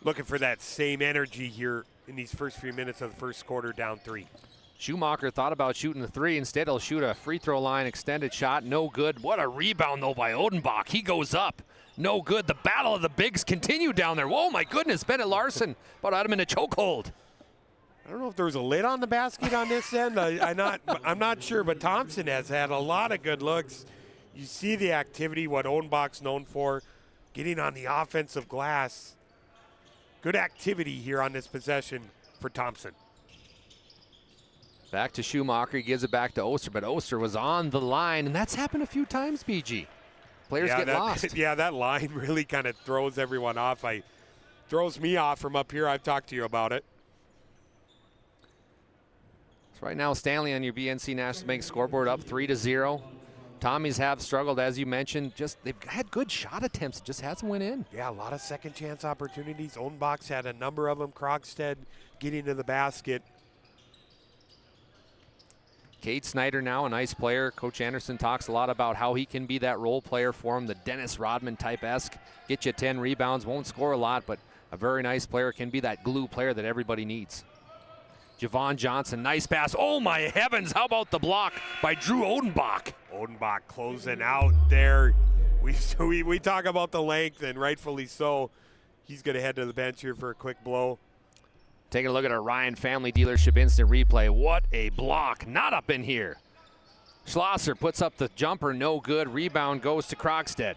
looking for that same energy here in these first few minutes of the first quarter, down 3. Schumacher thought about shooting the 3. Instead, he'll shoot a free throw line extended shot. No good. What a rebound, though, by Odenbach. He goes up. No good. The battle of the bigs continued down there. Whoa, my goodness. Bennett Larson about had him in a chokehold. I don't know if there was a lid on the basket on this end. I'm not sure, but Thompson has had a lot of good looks. You see the activity, what Odenbach's known for, getting on the offensive glass. Good activity here on this possession for Thompson. Back to Schumacher. He gives it back to Oster, but Oster was on the line, and that's happened a few times, BG. Players get lost. Yeah, that line really kind of throws everyone off. Throws me off from up here. I've talked to you about it. So right now, Stanley on your BNC National Bank scoreboard up 3-0. Tommies have struggled, as you mentioned. They've had good shot attempts. It just hasn't went in. Yeah, a lot of second chance opportunities. Odenbach's had a number of them. Krogstad getting to the basket. Cade Snyder now, a nice player. Coach Anderson talks a lot about how he can be that role player for him, the Dennis Rodman type-esque. Get you 10 rebounds, won't score a lot, but a very nice player, can be that glue player that everybody needs. Javon Johnson, nice pass. Oh, my heavens, how about the block by Drew Odenbach? Odenbach closing out there. We talk about the length, and rightfully so. He's going to head to the bench here for a quick blow. Taking a look at our Ryan Family Dealership instant replay. What a block. Not up in here. Schlosser puts up the jumper. No good. Rebound goes to Krogstad.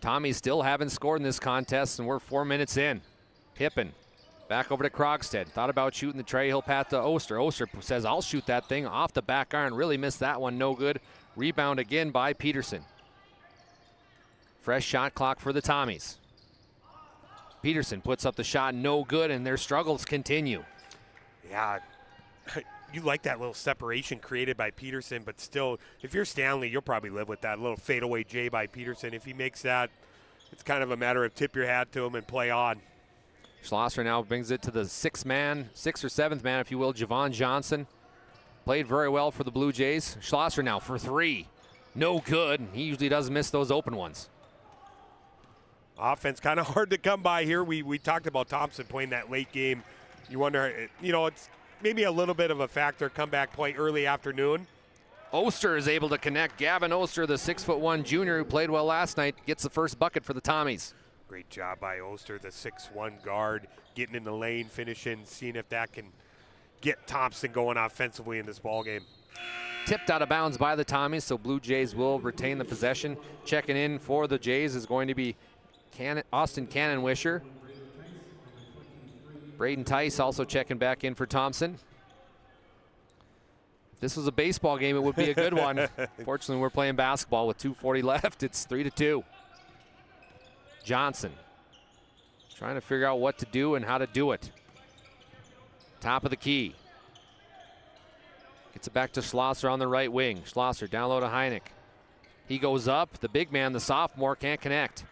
Tommy still haven't scored in this contest, and we're 4 minutes in. Hippen back over to Krogstad. Thought about shooting the tray. He'll pat to Oster. Oster says, I'll shoot that thing off the back iron. Really missed that one. No good. Rebound again by Peterson. Fresh shot clock for the Tommies. Peterson puts up the shot, no good, and their struggles continue. Yeah, you like that little separation created by Peterson, but still, if you're Stanley, you'll probably live with that little fadeaway J by Peterson. If he makes that, it's kind of a matter of tip your hat to him and play on. Schlosser now brings it to the sixth or seventh man, if you will, Javon Johnson. Played very well for the Blue Jays. Schlosser now for three. No good. He usually doesn't miss those open ones. Offense kind of hard to come by here. We talked about Thompson playing that late game. You wonder, it's maybe a little bit of a factor, comeback play early afternoon. Oster is able to connect. Gavin Oster, the 6'1" junior who played well last night, gets the first bucket for the Tommies. Great job by Oster, the 6'1" guard, getting in the lane, finishing, seeing if that can get Thompson going offensively in this ballgame. Tipped out of bounds by the Tommies, so Blue Jays will retain the possession. Checking in for the Jays is going to be Austin Cannonwisher. Braden Tice also checking back in for Thompson. If this was a baseball game, it would be a good one. Fortunately, we're playing basketball with 2:40 left. It's 3-2. Johnson trying to figure out what to do and how to do it. Top of the key. Gets it back to Schlosser on the right wing. Schlosser down low to Heineck. He goes up. The big man, the sophomore, can't connect.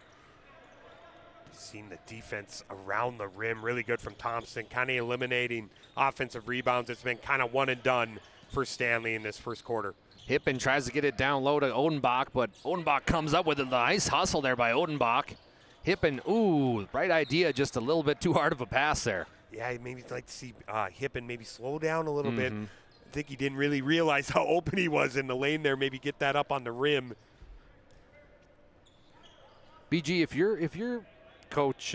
Seen the defense around the rim really good from Thompson, kind of eliminating offensive rebounds. It's been kind of one and done for Stanley in this first quarter. Hippen tries to get it down low to Odenbach, but Odenbach comes up with a nice hustle there by Odenbach. Hippen, ooh, right idea, just a little bit too hard of a pass there. Yeah, maybe like to see Hippen maybe slow down a little bit. I think he didn't really realize how open he was in the lane there. Maybe get that up on the rim. BG, if you're Coach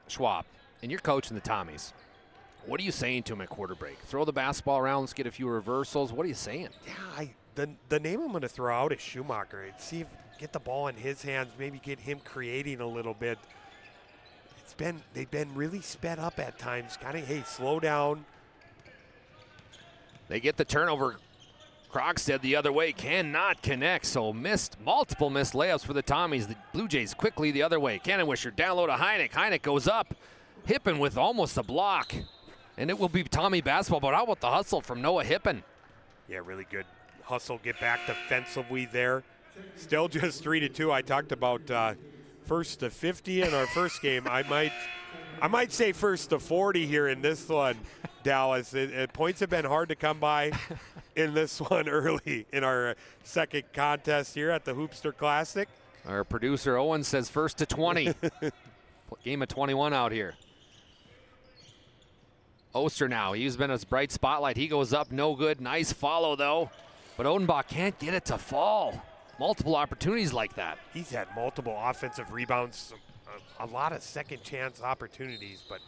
Schwab and you're coaching the Tommies, what are you saying to him at quarter break? Throw the basketball around, let's get a few reversals. What are you saying? Yeah, the name I'm going to throw out is Schumacher. See if get the ball in his hands, maybe get him creating a little bit. They've been really sped up at times. Kind of, hey, slow down. They get the turnover. Krogstad the other way, cannot connect, so multiple missed layups for the Tommies. The Blue Jays quickly the other way. Cannonwisher down low to Heineck. Heineck goes up. Hippen with almost a block. And it will be Tommy basketball, but how about the hustle from Noah Hippen? Yeah, really good hustle. Get back defensively there. Still just 3-2. I talked about first to 50 in our first game. I might say first to 40 here in this one, Dallas. Points have been hard to come by in this one early in our second contest here at the Hoopster Classic. Our producer Owen says first to 20. Game of 21 out here. Oster now, he's been a bright spotlight. He goes up, no good. Nice follow though, but Odenbach can't get it to fall. Multiple opportunities like that. He's had multiple offensive rebounds, a lot of second chance opportunities, but.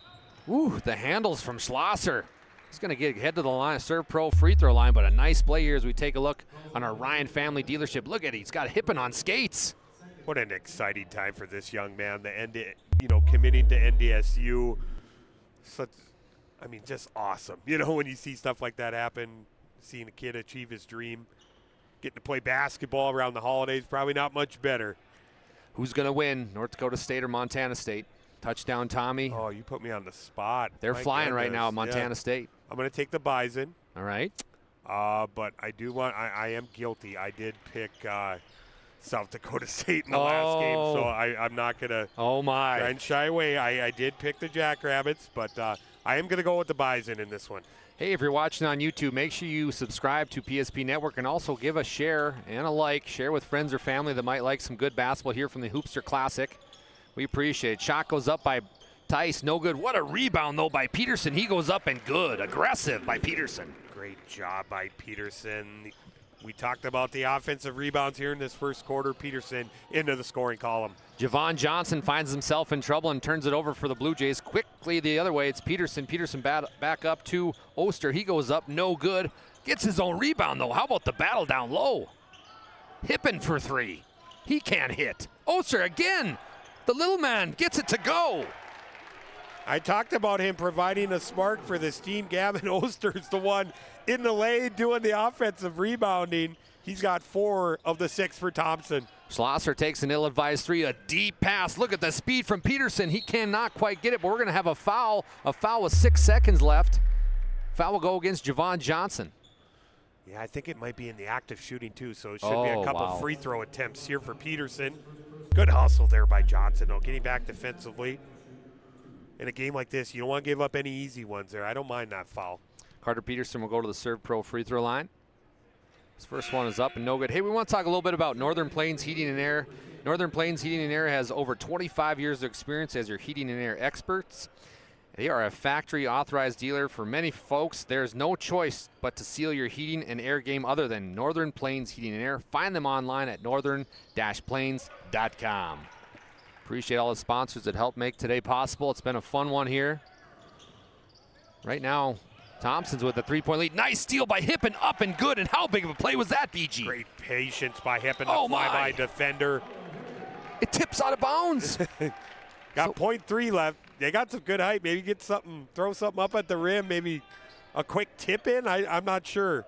Ooh, the handles from Schlosser. He's going to head to the line, serve pro free throw line, but a nice play here as we take a look on our Ryan Family Dealership. Look at it, he's got Hippen on skates. What an exciting time for this young man. Committing to NDSU. Just awesome. When you see stuff like that happen, seeing a kid achieve his dream, getting to play basketball around the holidays, probably not much better. Who's going to win, North Dakota State or Montana State? Touchdown, Tommy. Oh, you put me on the spot. They're flying right now at Montana State. I'm going to take the Bison. All right. But I am guilty. I did pick South Dakota State in the last game, so I'm not going to try and shy away. I did pick the Jackrabbits, but I am going to go with the Bison in this one. Hey, if you're watching on YouTube, make sure you subscribe to PSP Network and also give a share and a like. Share with friends or family that might like some good basketball here from the Hoopster Classic. We appreciate it. Shot goes up by Tice, no good. What a rebound, though, by Peterson. He goes up and good. Aggressive by Peterson. Great job by Peterson. We talked about the offensive rebounds here in this first quarter. Peterson into the scoring column. Javon Johnson finds himself in trouble and turns it over for the Blue Jays. Quickly the other way, it's Peterson. Peterson back up to Oster. He goes up, no good. Gets his own rebound, though. How about the battle down low? Hippen for three. He can't hit. Oster again. The little man gets it to go. I talked about him providing a spark for this team. Gavin Oster's the one in the lane doing the offensive rebounding. He's got 4 of the 6 for Thompson. Schlosser takes an ill-advised three, a deep pass. Look at the speed from Peterson. He cannot quite get it, but we're going to have a foul with 6 seconds left. Foul will go against Javon Johnson. Yeah, I think it might be in the act of shooting too, so it should be a couple free throw attempts here for Peterson. Good hustle there by Johnson, though, getting back defensively. In a game like this, you don't want to give up any easy ones there. I don't mind that foul. Carter Peterson will go to the Serve Pro free throw line. His first one is up and no good. Hey, we want to talk a little bit about Northern Plains Heating and Air. Northern Plains Heating and Air has over 25 years of experience as your heating and air experts. They are a factory authorized dealer for many folks. There's no choice but to seal your heating and air game other than Northern Plains Heating and Air. Find them online at northern-plains.com. Appreciate all the sponsors that helped make today possible. It's been a fun one here. Right now, Thompson's with the three-point lead. Nice steal by Hippen, up and good. And how big of a play was that, BG? Great patience by Hippen, the fly-by defender. It tips out of bounds. Got 0.3 left. They got some good height. Maybe get something, throw something up at the rim. Maybe a quick tip in. I'm not sure.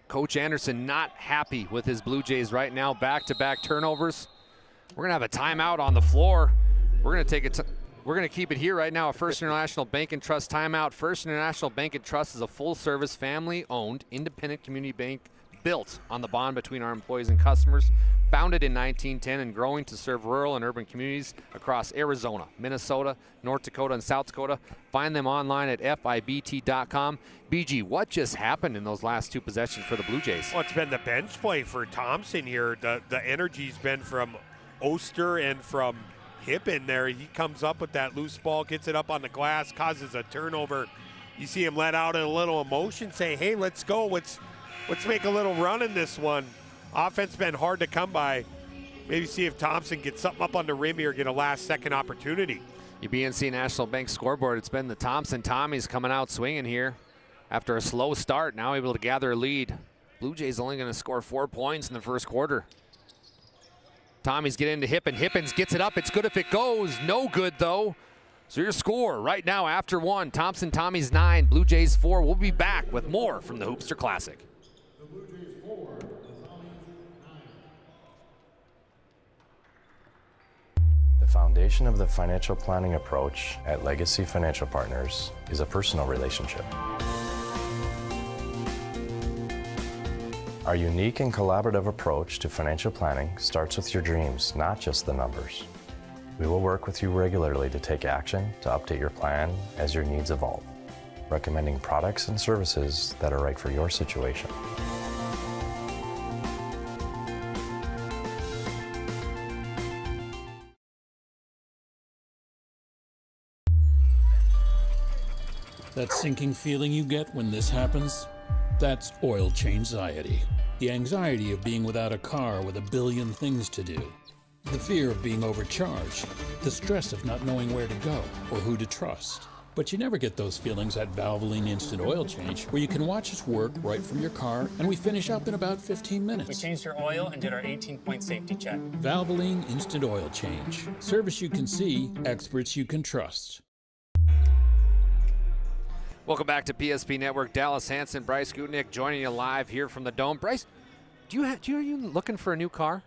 Coach Anderson not happy with his Blue Jays right now. Back-to-back turnovers. We're gonna have a timeout on the floor. We're gonna take it. We're gonna keep it here right now. A First International Bank and Trust timeout. First International Bank and Trust is a full-service, family-owned, independent community bank built on the bond between our employees and customers. Founded in 1910 and growing to serve rural and urban communities across Arizona, Minnesota, North Dakota, and South Dakota. Find them online at FIBT.com. BG, what just happened in those last 2 possessions for the Blue Jays? Well, it's been the bench play for Thompson here. The energy's been from Oster and from Hippen there. He comes up with that loose ball, gets it up on the glass, causes a turnover. You see him let out a little emotion, say, hey, let's go. Let's make a little run in this one. Offense been hard to come by. Maybe see if Thompson gets something up on the rim here, get a last-second opportunity. Your BNC National Bank scoreboard, it's been the Thompson Tommies coming out swinging here. After a slow start, now able to gather a lead. Blue Jays only going to score 4 points in the first quarter. Tommies get into Hippen. Hippens gets it up. It's good if it goes. No good, though. So your score right now after 1. Thompson Tommies 9, Blue Jays 4. We'll be back with more from the Hoopster Classic. The foundation of the financial planning approach at Legacy Financial Partners is a personal relationship. Our unique and collaborative approach to financial planning starts with your dreams, not just the numbers. We will work with you regularly to take action to update your plan as your needs evolve, recommending products and services that are right for your situation. That sinking feeling you get when this happens? That's oil change-anxiety. The anxiety of being without a car with a billion things to do. The fear of being overcharged. The stress of not knowing where to go or who to trust. But you never get those feelings at Valvoline Instant Oil Change, where you can watch us work right from your car, and we finish up in about 15 minutes. We changed your oil and did our 18-point safety check. Valvoline Instant Oil Change. Service you can see, experts you can trust. Welcome back to PSP Network. Dallas Hansen, Bryce Gutnick joining you live here from the Dome. Bryce, are you looking for a new car?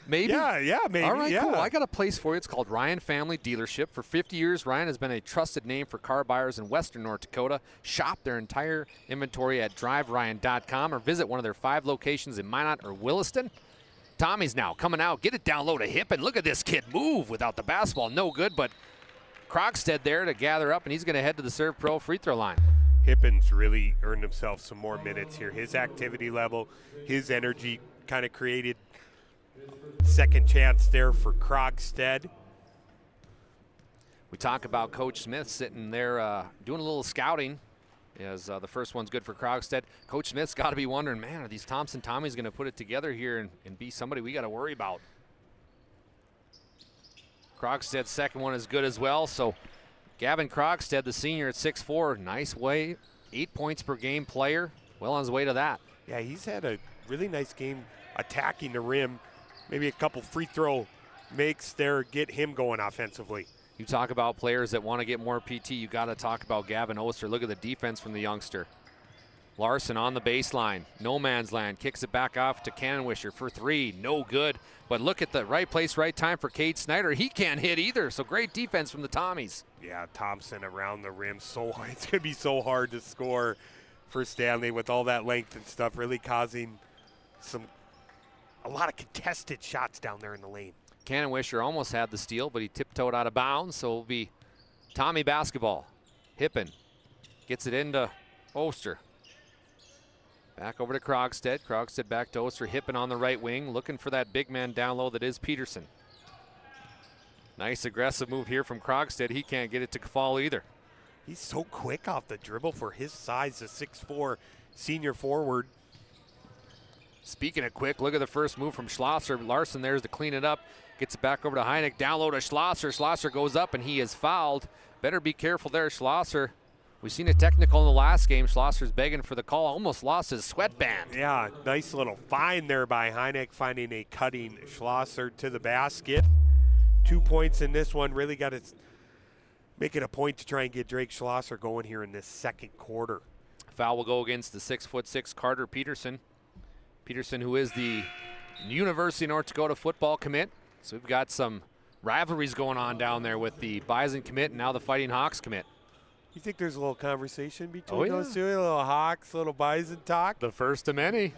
Maybe? Yeah, maybe. All right, yeah. cool. I got a place for you. It's called Ryan Family Dealership. For 50 years, Ryan has been a trusted name for car buyers in Western North Dakota. Shop their entire inventory at driveryan.com or visit one of their 5 locations in Minot or Williston. Tommy's now coming out. Get it down low to Hippen. Look at this kid move without the basketball. No good, but Krogstad there to gather up, and he's going to head to the Serve Pro free throw line. Hippen's really earned himself some more minutes here. His activity level, his energy kind of created second chance there for Krogstad. We talk about Coach Smith sitting there doing a little scouting as the first one's good for Krogstad. Coach Smith's got to be wondering, man, are these Thompson Tommies going to put it together here and be somebody we got to worry about? Krogstad's second one is good as well. So Gavin Krogstad, the senior at 6'4", nice way, 8 points per game player, well on his way to that. Yeah, he's had a really nice game attacking the rim. Maybe a couple free throw makes there get him going offensively. You talk about players that want to get more PT, you got to talk about Gavin Oster. Look at the defense from the youngster. Larson on the baseline, no man's land, kicks it back off to Cannonwisher for three, no good. But look at the right place, right time for Cade Snyder. He can't hit either, so great defense from the Tommies. Yeah, Thompson around the rim, so hard. It's going to be so hard to score for Stanley with all that length and stuff, really causing a lot of contested shots down there in the lane. Cannonwisher almost had the steal, but he tiptoed out of bounds, so it'll be Tommy basketball. Hippen gets it into Oster. Back over to Krogstad. Krogstad back to Oster. Hippen on the right wing, looking for that big man down low that is Peterson. Nice aggressive move here from Krogstad. He can't get it to fall either. He's so quick off the dribble for his size, the 6'4" senior forward. Speaking of quick, look at the first move from Schlosser. Larson there's to clean it up. Gets it back over to Heineck. Down low to Schlosser. Schlosser goes up and he is fouled. Better be careful there, Schlosser. We've seen a technical in the last game. Schlosser's begging for the call. Almost lost his sweatband. Yeah, nice little find there by Heineck, finding a cutting Schlosser to the basket. 2 points in this one. Really got to make it a point to try and get Drake Schlosser going here in this second quarter. Foul will go against the 6'6" Carter Peterson. Peterson, who is the University of North Dakota football commit. So we've got some rivalries going on down there with the Bison commit and now the Fighting Hawks commit. You think there's a little conversation between those two? A little Hawks, a little Bison talk? The first of many.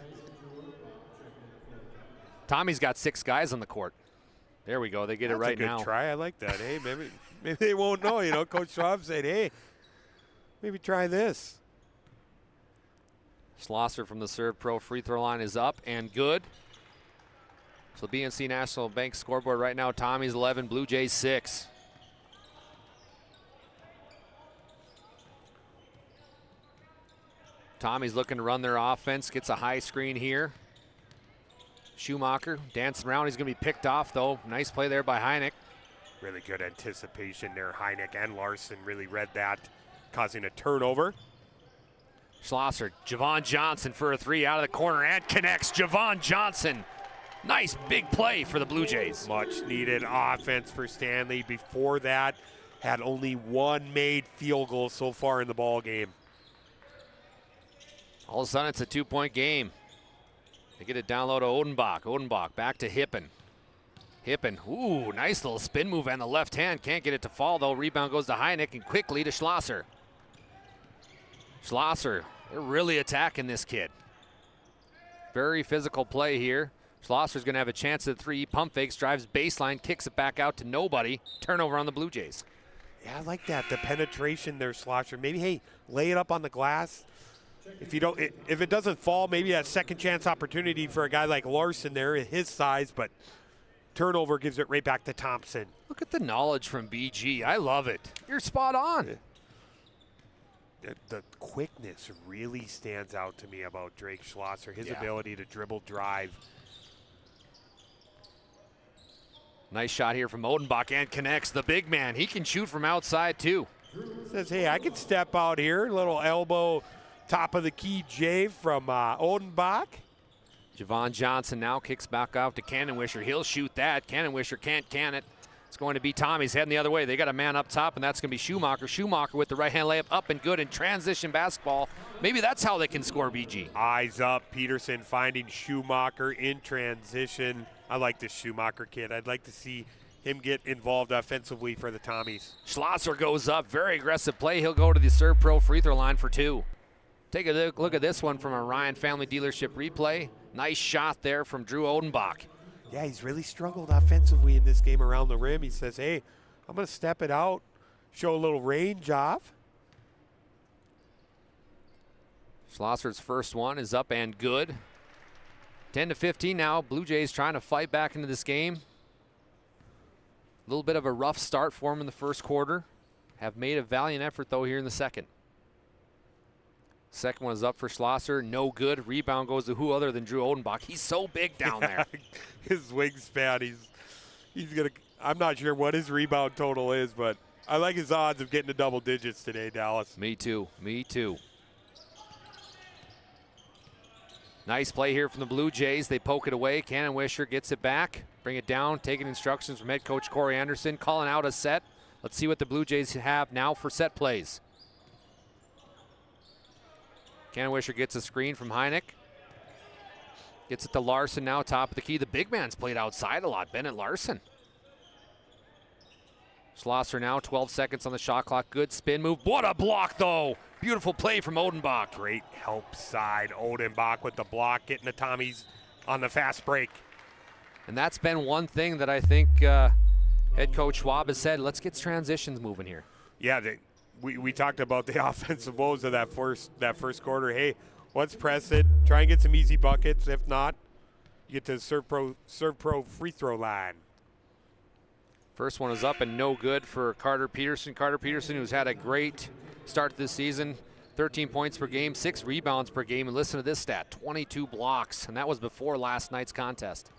Tommy's got 6 guys on the court. There we go. They get it right now. That's a good try. I like that. Hey, maybe they won't know. You know, Coach Schwab said, hey, maybe try this. Schlosser from the Serve Pro free throw line is up and good. So BNC National Bank scoreboard right now, Tommy's 11, Blue Jays 6. Tommy's looking to run their offense, gets a high screen here. Schumacher dancing around, he's gonna be picked off though. Nice play there by Heineck. Really good anticipation there. Heineck and Larson really read that, causing a turnover. Schlosser, Javon Johnson for a three out of the corner and connects. Javon Johnson, nice big play for the Blue Jays. Much needed offense for Stanley. Before that, had only one made field goal so far in the ball game. All of a sudden, it's a 2-point game. They get it down low to Odenbach. Odenbach back to Hippen. Hippen, ooh, nice little spin move on the left hand. Can't get it to fall, though. Rebound goes to Heineck and quickly to Schlosser. Schlosser, they're really attacking this kid. Very physical play here. Schlosser's going to have a chance at the three. Pump fakes, drives baseline, kicks it back out to nobody. Turnover on the Blue Jays. Yeah, I like that. The penetration there, Schlosser. Maybe, hey, lay it up on the glass. If it doesn't fall, maybe a second chance opportunity for a guy like Larson there at his size, but turnover gives it right back to Thompson. Look at the knowledge from BG. I love it. You're spot on. The quickness really stands out to me about Drake Schlosser, his ability to dribble, drive. Nice shot here from Odenbach and connects. The big man, he can shoot from outside too. Says, hey, I can step out here. Little elbow, top of the key J from Odenbach. Javon Johnson now kicks back out to Cannonwisher. He'll shoot that. Cannonwisher can't can it. It's going to be Tommy's heading the other way. They got a man up top, and that's going to be Schumacher. Schumacher with the right-hand layup up and good in transition basketball. Maybe that's how they can score, BG. Eyes up. Peterson finding Schumacher in transition. I like this Schumacher kid. I'd like to see him get involved offensively for the Tommies. Schlosser goes up. Very aggressive play. He'll go to the Serve Pro free throw line for 2. Take a look at this one from a Ryan Family Dealership replay. Nice shot there from Drew Odenbach. Yeah, he's really struggled offensively in this game around the rim. He says, hey, I'm going to step it out, show a little range off. Schlosser's first one is up and good. 10-15 now. Blue Jays trying to fight back into this game. A little bit of a rough start for them in the first quarter. Have made a valiant effort, though, here in the second. Second one is up for Schlosser. No good. Rebound goes to who other than Drew Odenbach. He's so big down there. His wingspan, he's going to – I'm not sure what his rebound total is, but I like his odds of getting to double digits today, Dallas. Me too. Me too. Nice play here from the Blue Jays. They poke it away. Cannon Wisher gets it back. Bring it down. Taking instructions from head coach Corey Anderson. Calling out a set. Let's see what the Blue Jays have now for set plays. Cannon Wisher gets a screen from Heineck. Gets it to Larson now, top of the key. The big man's played outside a lot, Bennett Larson. Schlosser now, 12 seconds on the shot clock. Good spin move. What a block, though. Beautiful play from Odenbach. Great help side. Odenbach with the block, getting the Tommies on the fast break. And that's been one thing that I think head coach Schwab has said, let's get transitions moving here. Yeah, we talked about the offensive woes of that first quarter. Hey, let's press it. Try and get some easy buckets. If not, you get to the serve pro free throw line. First one is up and no good for Carter Peterson. Carter Peterson, who's had a great start to this season. 13 points per game, 6 rebounds per game. And listen to this stat, 22 blocks. And that was before last night's contest.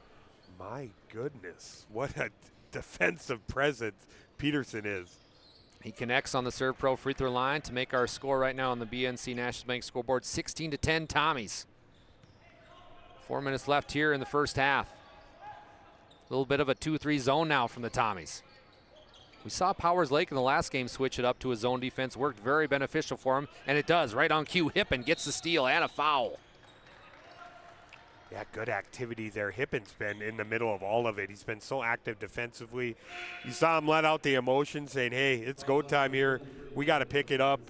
My goodness, what a defensive presence Peterson is. He connects on the serve pro free throw line to make our score right now on the BNC National Bank scoreboard 16-10 Tommies. 4 minutes left here in the first half. A little bit of a 2-3 zone now from the Tommies. We saw Powers Lake in the last game switch it up to a zone defense. Worked very beneficial for him, and it does. Right on cue, Hippen gets the steal and a foul. Yeah, good activity there. Hippen's been in the middle of all of it. He's been so active defensively. You saw him let out the emotion, saying, hey, it's go time here. We got to pick it up.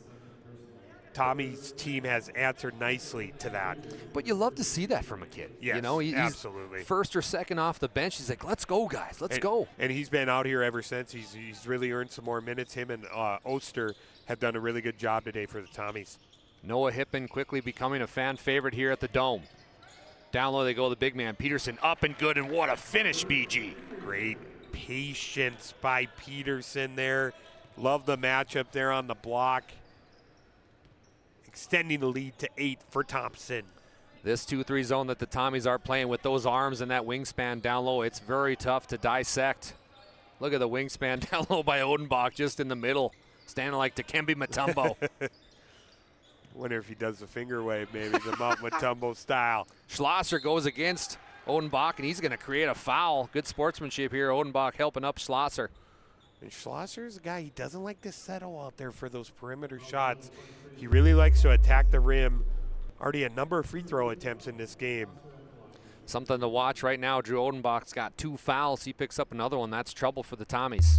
Tommy's team has answered nicely to that. But you love to see that from a kid. Yes, you know, he's absolutely. First or second off the bench, he's like, let's go, guys, let's go. And he's been out here ever since. He's really earned some more minutes. Him and Oster have done a really good job today for the Tommies. Noah Hippen quickly becoming a fan favorite here at the Dome. Down low they go, the big man. Peterson up and good, and what a finish, BG. Great patience by Peterson there. Love the matchup there on the block. Extending the lead to 8 for Thompson. This 2-3 zone that the Tommies are playing with those arms and that wingspan down low, it's very tough to dissect. Look at the wingspan down low by Odenbach just in the middle, standing like Dikembe Mutombo. Wonder if he does the finger wave, maybe the Mount Mutombo style. Schlosser goes against Odenbach, and he's going to create a foul. Good sportsmanship here. Odenbach helping up Schlosser. And Schlosser is a guy, he doesn't like to settle out there for those perimeter shots. He really likes to attack the rim. Already a number of free throw attempts in this game. Something to watch right now. Drew Odenbach's got 2 fouls. He picks up another one. That's trouble for the Tommies.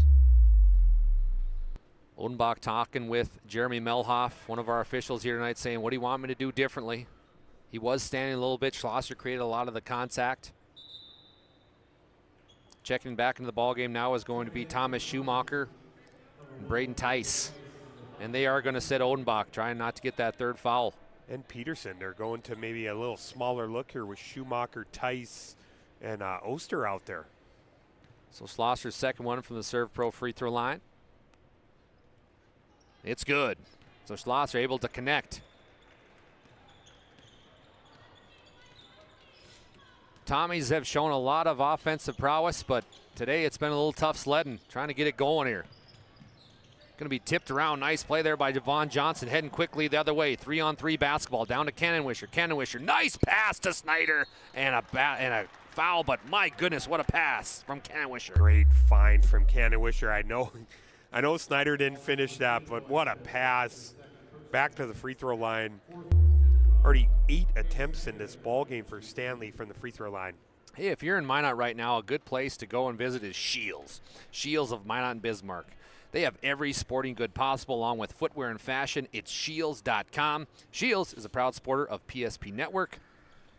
Odenbach talking with Jeremy Melhoff, one of our officials here tonight, saying, what do you want me to do differently? He was standing a little bit. Schlosser created a lot of the contact. Checking back into the ballgame now is going to be Thomas Schumacher and Braden Tice. And they are going to sit Odenbach, trying not to get that 3rd foul. And Peterson, they're going to maybe a little smaller look here with Schumacher, Tice, and Oster out there. So Schlosser's second one from the serve pro free throw line. It's good. So Schlosser able to connect. Tommies have shown a lot of offensive prowess, but today it's been a little tough sledding, trying to get it going here. Going to be tipped around. Nice play there by Devon Johnson, heading quickly the other way. 3-on-3 basketball down to Cannon Wisher. Cannon Wisher, nice pass to Snyder, and a foul, but my goodness, what a pass from Cannon Wisher. Great find from Cannon Wisher. I know Snyder didn't finish that, but what a pass. Back to the free throw line. Already 8 attempts in this ball game for Stanley from the free throw line. Hey, if you're in Minot right now, a good place to go and visit is Shields. Shields of Minot and Bismarck. They have every sporting good possible along with footwear and fashion. It's shields.com. Shields is a proud supporter of PSP Network.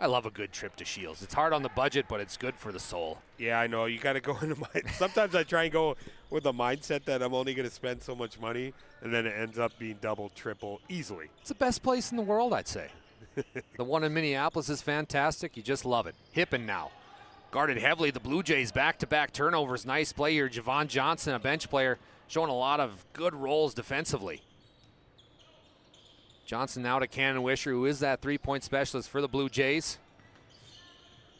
I love a good trip to Shields. It's hard on the budget, but it's good for the soul. Yeah, I know. You got to go into sometimes I try and go with a mindset that I'm only going to spend so much money, and then it ends up being double, triple, easily. It's the best place in the world, I'd say. The one in Minneapolis is fantastic. You just love it. Hippen now. Guarded heavily. The Blue Jays back-to-back turnovers. Nice play here. Javon Johnson, a bench player, showing a lot of good roles defensively. Johnson now to Cannon Wisher, who is that three-point specialist for the Blue Jays.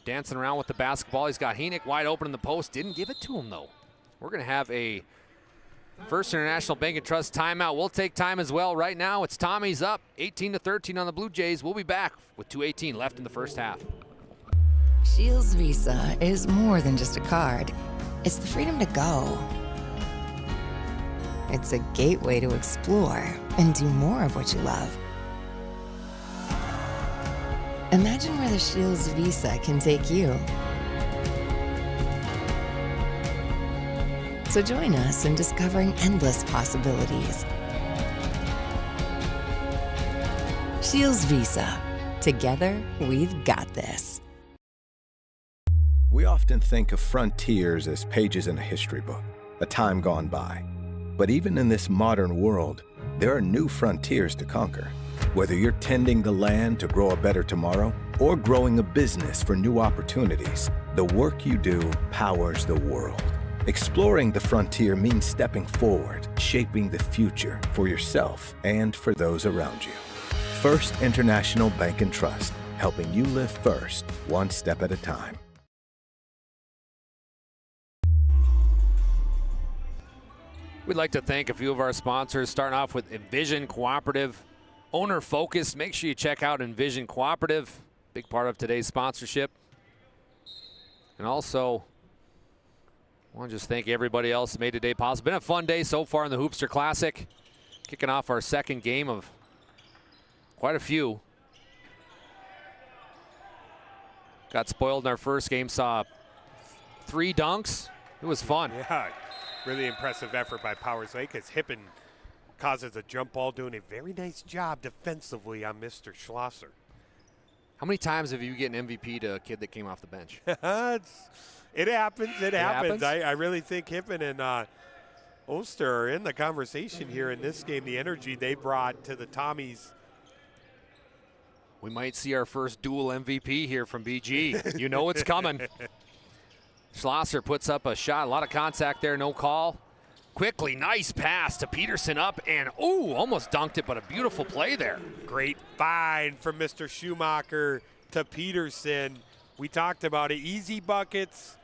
Dancing around with the basketball. He's got Henick wide open in the post. Didn't give it to him, though. We're going to have a First International Bank and Trust timeout. We'll take time as well. Right now, it's Tommy's up, 18-13 on the Blue Jays. We'll be back with 2:18 left in the first half. Shields Visa is more than just a card. It's the freedom to go. It's a gateway to explore and do more of what you love. Imagine where the Shields Visa can take you. So join us in discovering endless possibilities. Shields Visa. Together, we've got this. We often think of frontiers as pages in a history book, a time gone by. But even in this modern world, there are new frontiers to conquer. Whether you're tending the land to grow a better tomorrow or growing a business for new opportunities, the work you do powers the world. Exploring the frontier means stepping forward, shaping the future for yourself and for those around you. First International Bank and Trust, helping you live first, one step at a time. We'd like to thank a few of our sponsors, starting off with Envision Cooperative, owner focused. Make sure you check out Envision Cooperative, big part of today's sponsorship. And also, I want to just thank everybody else who made today possible. Been a fun day so far in the Hoopster Classic. Kicking off our second game of quite a few. Got spoiled in our first game, saw 3 dunks. It was fun. Yeah, really impressive effort by Powers Lake as Hippen causes a jump ball, doing a very nice job defensively on Mr. Schlosser. How many times have you get an MVP to a kid that came off the bench? It happens. It happens. I really think Hippen and Oster are in the conversation here in this game. The energy they brought to the Tommies. We might see our first dual MVP here from BG. You know it's coming. Schlosser puts up a shot. A lot of contact there. No call. Quickly, nice pass to Peterson up and, ooh, almost dunked it, but a beautiful play there. Great find from Mr. Schumacher to Peterson. We talked about it. Easy buckets.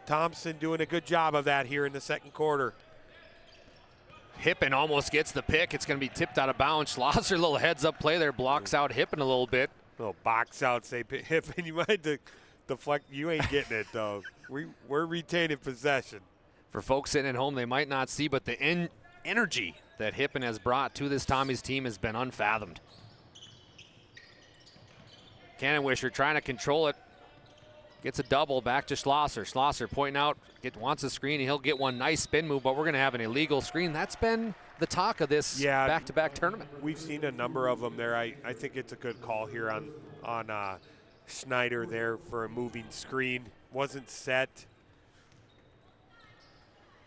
Thompson doing a good job of that here in the second quarter. Hippen almost gets the pick. It's going to be tipped out of bounds. Schlosser, a little heads-up play there, blocks out Hippen a little bit. Little box out, say Hippen. You might deflect. You ain't getting it, though. We're retaining possession. For folks sitting at home, they might not see, but the energy that Hippen has brought to this Tommy's team has been unfathomed. Cannon Wisher trying to control it. Gets a double back to Schlosser. Schlosser pointing out, wants a screen, and he'll get one. Nice spin move, but we're going to have an illegal screen. That's been the talk of this back-to-back tournament. We've seen a number of them there. I think it's a good call here on Schneider there for a moving screen. Wasn't set.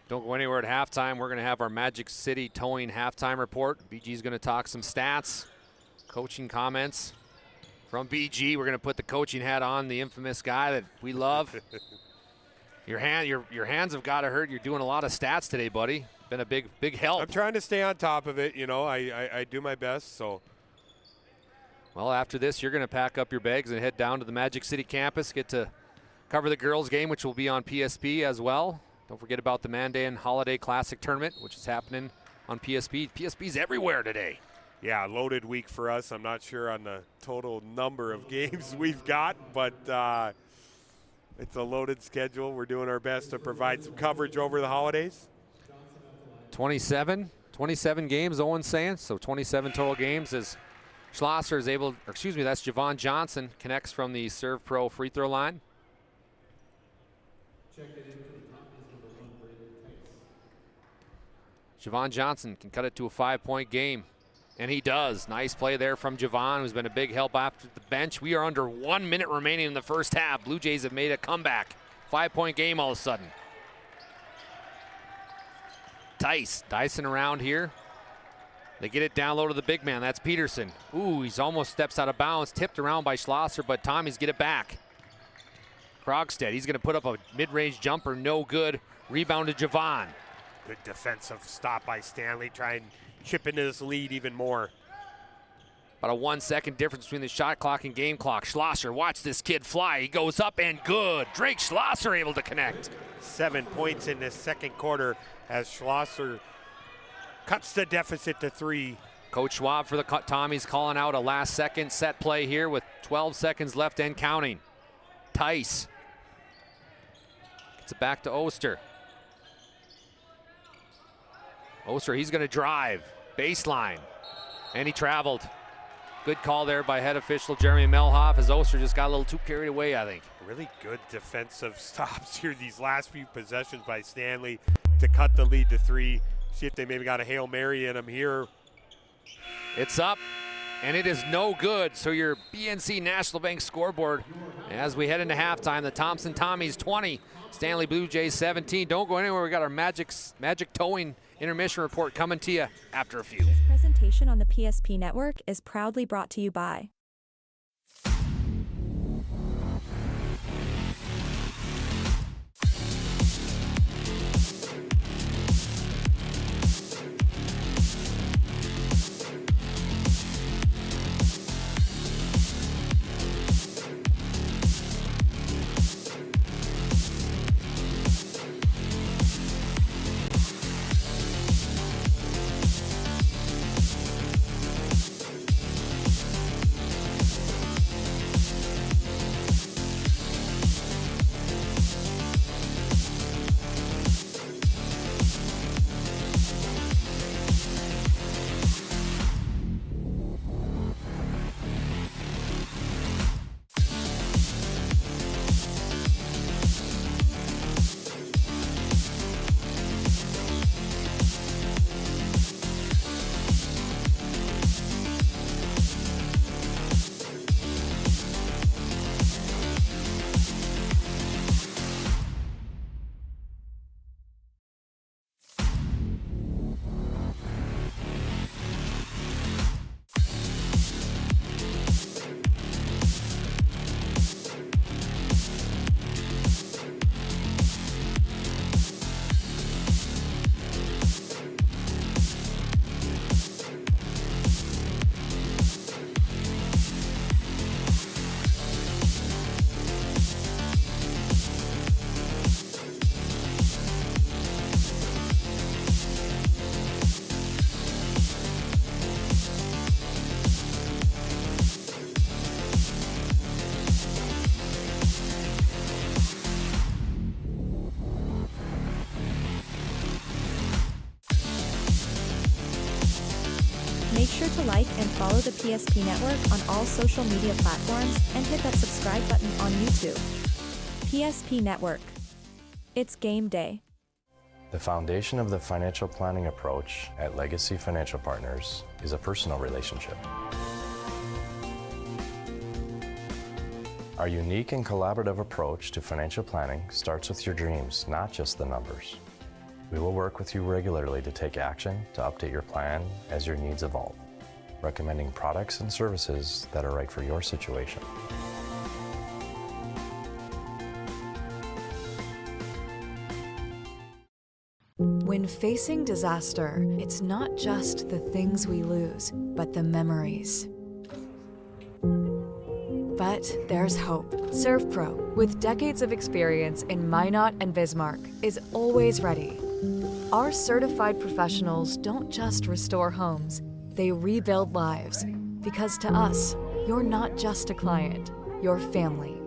Don't go anywhere at halftime. We're going to have our Magic City Towing halftime report. BG's going to talk some stats, coaching comments. From BG, we're going to put the coaching hat on, the infamous guy that we love. Your hands have got to hurt. You're doing a lot of stats today, buddy. Been a big help. I'm trying to stay on top of it. You know, I do my best. So, well, after this, you're going to pack up your bags and head down to the Magic City campus. Get to cover the girls' game, which will be on PSP as well. Don't forget about the Mandan Holiday Classic Tournament, which is happening on PSP. PSP's everywhere today. Yeah, loaded week for us. I'm not sure on the total number of games we've got, but it's a loaded schedule. We're doing our best to provide some coverage over the holidays. 27 games, Owen's saying, so 27 total games as Schlosser is able, or excuse me, that's Javon Johnson, connects from the Serve Pro free throw line. Javon Johnson can cut it to a 5-point game. And he does. Nice play there from Javon, who's been a big help after the bench. We are under 1 minute remaining in the first half. Blue Jays have made a comeback. 5-point game all of a sudden. Dyson around here. They get it down low to the big man. That's Peterson. Ooh, he's almost steps out of bounds. Tipped around by Schlosser, but Tommy's get it back. Krogstad, he's going to put up a mid-range jumper. No good. Rebound to Javon. Good defensive stop by Stanley. Try and chip into this lead even more. About a 1 second difference between the shot clock and game clock. Schlosser, watch this kid fly. He goes up and good. Drake Schlosser able to connect. 7 points in this second quarter as Schlosser cuts the deficit to 3. Coach Schwab for the Tommies calling out a last second set play here with 12 seconds left and counting. Tice gets it back to Oster. Oster, he's going to drive. Baseline. And he traveled. Good call there by head official Jeremy Melhoff as Oster just got a little too carried away, I think. Really good defensive stops here these last few possessions by Stanley to cut the lead to 3. See if they maybe got a Hail Mary in them here. It's up, and it is no good. So your BNC National Bank scoreboard as we head into halftime. The Thompson Tommies 20, Stanley Blue Jays 17. Don't go anywhere. We got our Magic Towing intermission report coming to you after a few. This presentation on the PSP Network is proudly brought to you by Make sure to like and follow the PSP Network on all social media platforms and hit that subscribe button on YouTube. PSP Network. It's game day. The foundation of the financial planning approach at Legacy Financial Partners is a personal relationship. Our unique and collaborative approach to financial planning starts with your dreams, not just the numbers. We will work with you regularly to take action to update your plan as your needs evolve, recommending products and services that are right for your situation. When facing disaster, it's not just the things we lose, but the memories. But there's hope. ServPro, with decades of experience in Minot and Bismarck, is always ready. Our certified professionals don't just restore homes, they rebuild lives. Because to us, you're not just a client, you're family.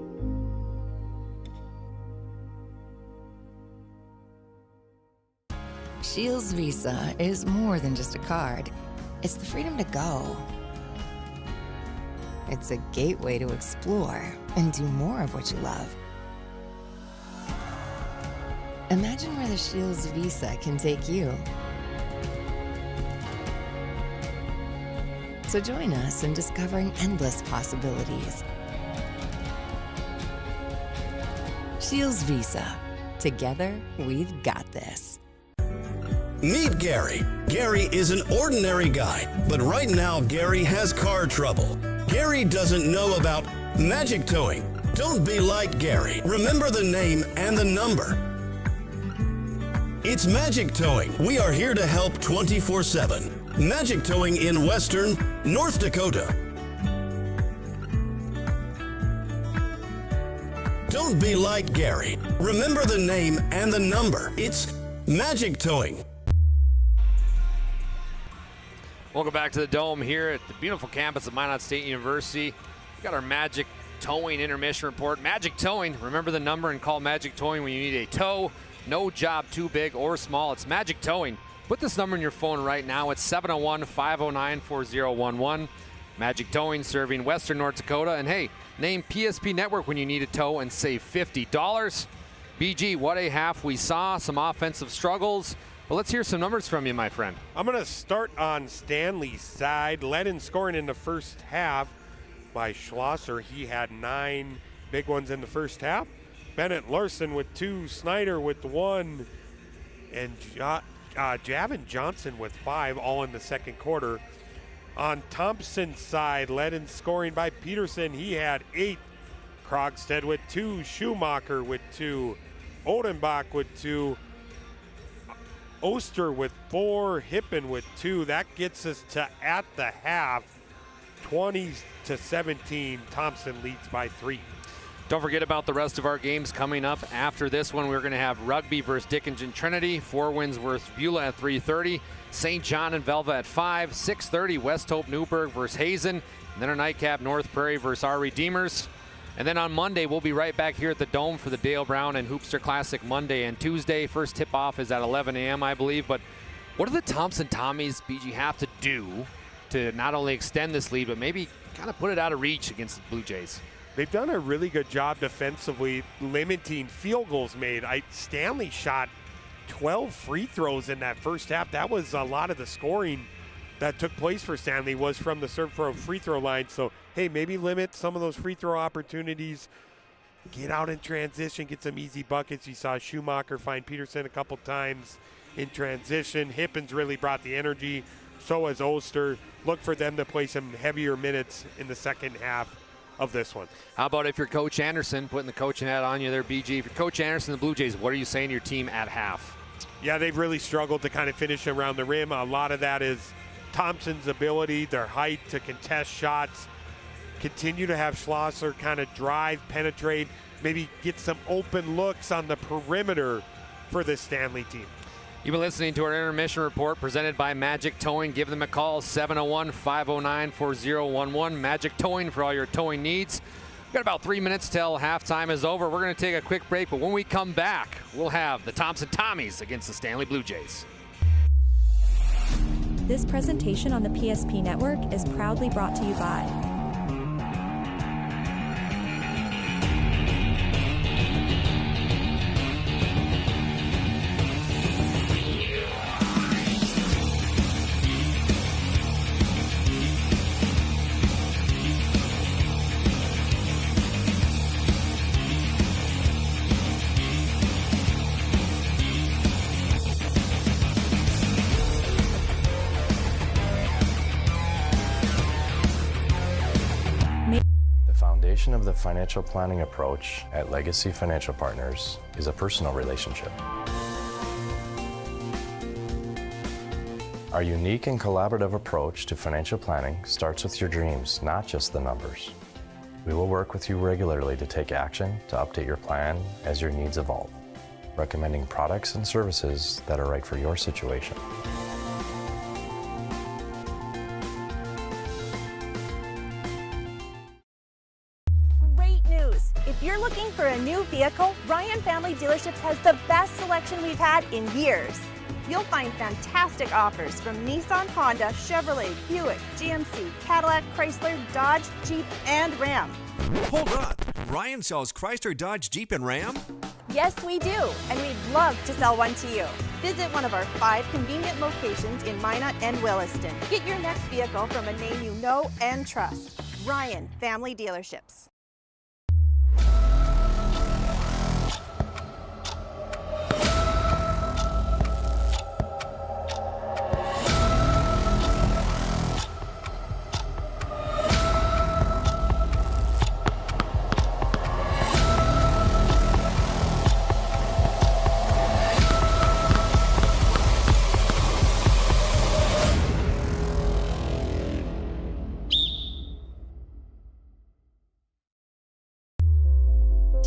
Shields Visa is more than just a card. It's the freedom to go. It's a gateway to explore and do more of what you love. Imagine where the Shields Visa can take you. So join us in discovering endless possibilities. Shields Visa. Together, we've got this. Meet Gary. Gary is an ordinary guy, but right now Gary has car trouble. Gary doesn't know about magic towing. Don't be like Gary. Remember the name and the number. It's Magic Towing. We are here to help 24/7. Magic Towing in Western, North Dakota, Don't be like Gary. Remember the name and the number. It's Magic Towing. Welcome back to the Dome here at the beautiful campus of Minot State University. We got our Magic Towing intermission report. Magic Towing, remember the number and call Magic Towing when you need a tow. No job too big or small. It's Magic Towing. Put this number in your phone right now. It's 701-509-4011. Magic Towing, serving Western North Dakota. And hey, name PSP Network when you need a tow and save $50. BG, what a half we saw. Some offensive struggles. But let's hear some numbers from you, my friend. I'm going to start on Stanley's side. Led in scoring in the first half by Schlosser. He had 9 big ones in the first half. Bennett Larson with 2, Snyder with 1, and Javin Johnson with 5, all in the second quarter. On Thompson's side, led in scoring by Peterson. He had 8. Krogstad with 2, Schumacher with 2, Odenbach with 2, Oster with 4, Hippen with 2. That gets us to, at the half, 20-17. Thompson leads by 3. Don't forget about the rest of our games coming up after this one. We're going to have Rugby versus Dickinson Trinity, 4 Winds versus Beulah at 3:30, St. John and Velva at 5, 6:30 West Hope Newburgh versus Hazen, and then our nightcap North Prairie versus our Redeemers. And then on Monday, we'll be right back here at the Dome for the Dale Brown and Hoopster Classic Monday and Tuesday. First tip-off is at 11 a.m., I believe. But what do the Thompson Tommies, BG, have to do to not only extend this lead, but maybe kind of put it out of reach against the Blue Jays? They've done a really good job defensively limiting field goals made. Stanley shot 12 free throws in that first half. That was a lot of the scoring that took place for Stanley was from the serve pro free throw line. So, hey, maybe limit some of those free throw opportunities. Get out in transition, get some easy buckets. You saw Schumacher find Peterson a couple times in transition. Hippens really brought the energy. So has Oster. Look for them to play some heavier minutes in the second half of this one. How about if you're Coach Anderson, putting the coaching hat on you there, BG? If you're Coach Anderson, the Blue Jays, what are you saying to your team at half? Yeah, they've really struggled to kind of finish around the rim. A lot of that is Thompson's ability, their height to contest shots, continue to have Schlosser kind of drive, penetrate, maybe get some open looks on the perimeter for this Stanley team. You've been listening to our intermission report presented by Magic Towing. Give them a call, 701-509-4011. Magic Towing for all your towing needs. We've got about 3 minutes till halftime is over. We're going to take a quick break, but when we come back, we'll have the Thompson Tommies against the Stanley Blue Jays. This presentation on the PSP Network is proudly brought to you by Of the financial planning approach at Legacy Financial Partners is a personal relationship. Our unique and collaborative approach to financial planning starts with your dreams, not just the numbers. We will work with you regularly to take action to update your plan as your needs evolve, recommending products and services that are right for your situation. If you're looking for a new vehicle, Ryan Family Dealerships has the best selection we've had in years. You'll find fantastic offers from Nissan, Honda, Chevrolet, Buick, GMC, Cadillac, Chrysler, Dodge, Jeep, and Ram. Hold on. Ryan sells Chrysler, Dodge, Jeep, and Ram? Yes, we do, and we'd love to sell one to you. Visit one of our 5 convenient locations in Minot and Williston. Get your next vehicle from a name you know and trust. Ryan Family Dealerships.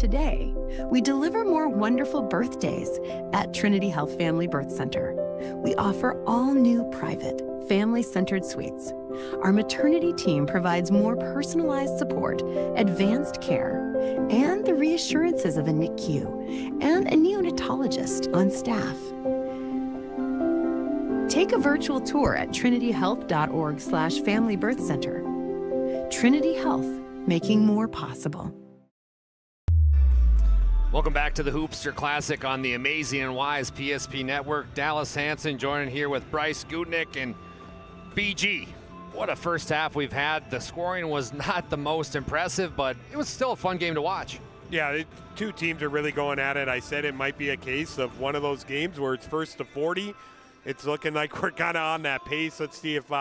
today, we deliver more wonderful birthdays at Trinity Health Family Birth Center. We offer all new private, family-centered suites. Our maternity team provides more personalized support, advanced care, and the reassurances of a NICU and a neonatologist on staff. Take a virtual tour at trinityhealth.org/Family Birth Center. Trinity Health, making more possible. Welcome back to the Hoopster Classic on the Amazing and Wise PSP Network. Dallas Hansen joining here with Bryce Gutnick and BG. What a first half we've had. The scoring was not the most impressive, but it was still a fun game to watch. Yeah, the two teams are really going at it. I said it might be a case of one of those games where it's first to 40. It's looking like we're kind of on that pace. Let's see if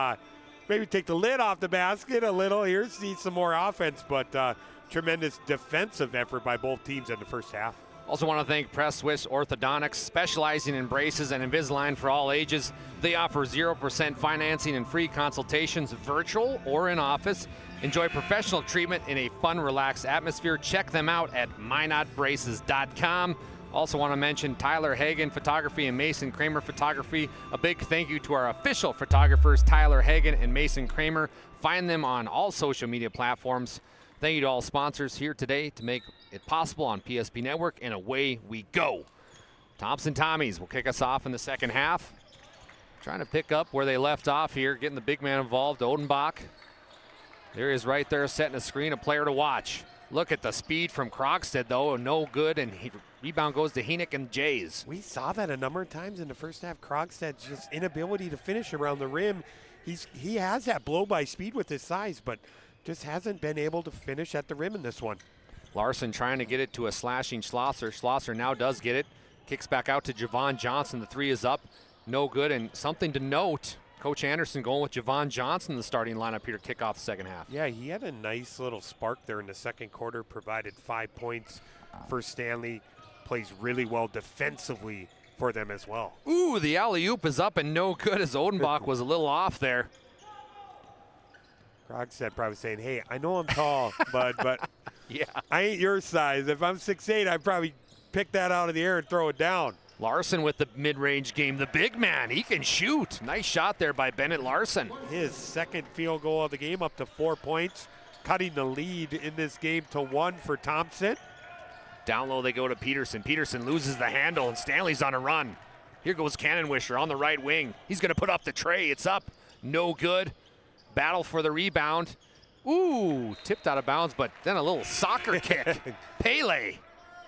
maybe take the lid off the basket a little here, see some more offense, but tremendous defensive effort by both teams in the first half. Also want to thank Press Swiss Orthodontics, specializing in braces and Invisalign for all ages. They offer 0% financing and free consultations, virtual or in office. Enjoy professional treatment in a fun, relaxed atmosphere. Check them out at mynotbraces.com. Also want to mention Tyler Hagen Photography and Mason Kramer Photography. A big thank you to our official photographers, Tyler Hagen and Mason Kramer. Find them on all social media platforms. Thank you to all sponsors here today to make it possible on PSP Network, and away we go. Thompson Tommies will kick us off in the second half. Trying to pick up where they left off here, getting the big man involved, Odenbach. There he is right there, setting a screen, a player to watch. Look at the speed from Krogstad, though, no good, and rebound goes to Henick and Jays. We saw that a number of times in the first half. Krogstad's just inability to finish around the rim. He has that blow-by speed with his size, but just hasn't been able to finish at the rim in this one. Larson trying to get it to a slashing Schlosser. Schlosser now does get it. Kicks back out to Javon Johnson. The three is up. No good. And something to note, Coach Anderson going with Javon Johnson in the starting lineup here to kick off the second half. Yeah, he had a nice little spark there in the second quarter, provided 5 points for Stanley. Plays really well defensively for them as well. Ooh, the alley-oop is up and no good as Odenbach was a little off there. Krogstad probably saying, hey, I know I'm tall, but yeah, I ain't your size. If I'm 6'8", I'd probably pick that out of the air and throw it down. Larson with the mid-range game. The big man, he can shoot. Nice shot there by Bennett Larson. His second field goal of the game, up to 4 points, cutting the lead in this game to 1 for Thompson. Down low they go to Peterson. Peterson loses the handle, and Stanley's on a run. Here goes Cannonwisher on the right wing. He's going to put up the tray. It's up. No good. Battle for the rebound. Ooh, tipped out of bounds, but then a little soccer kick. Pele.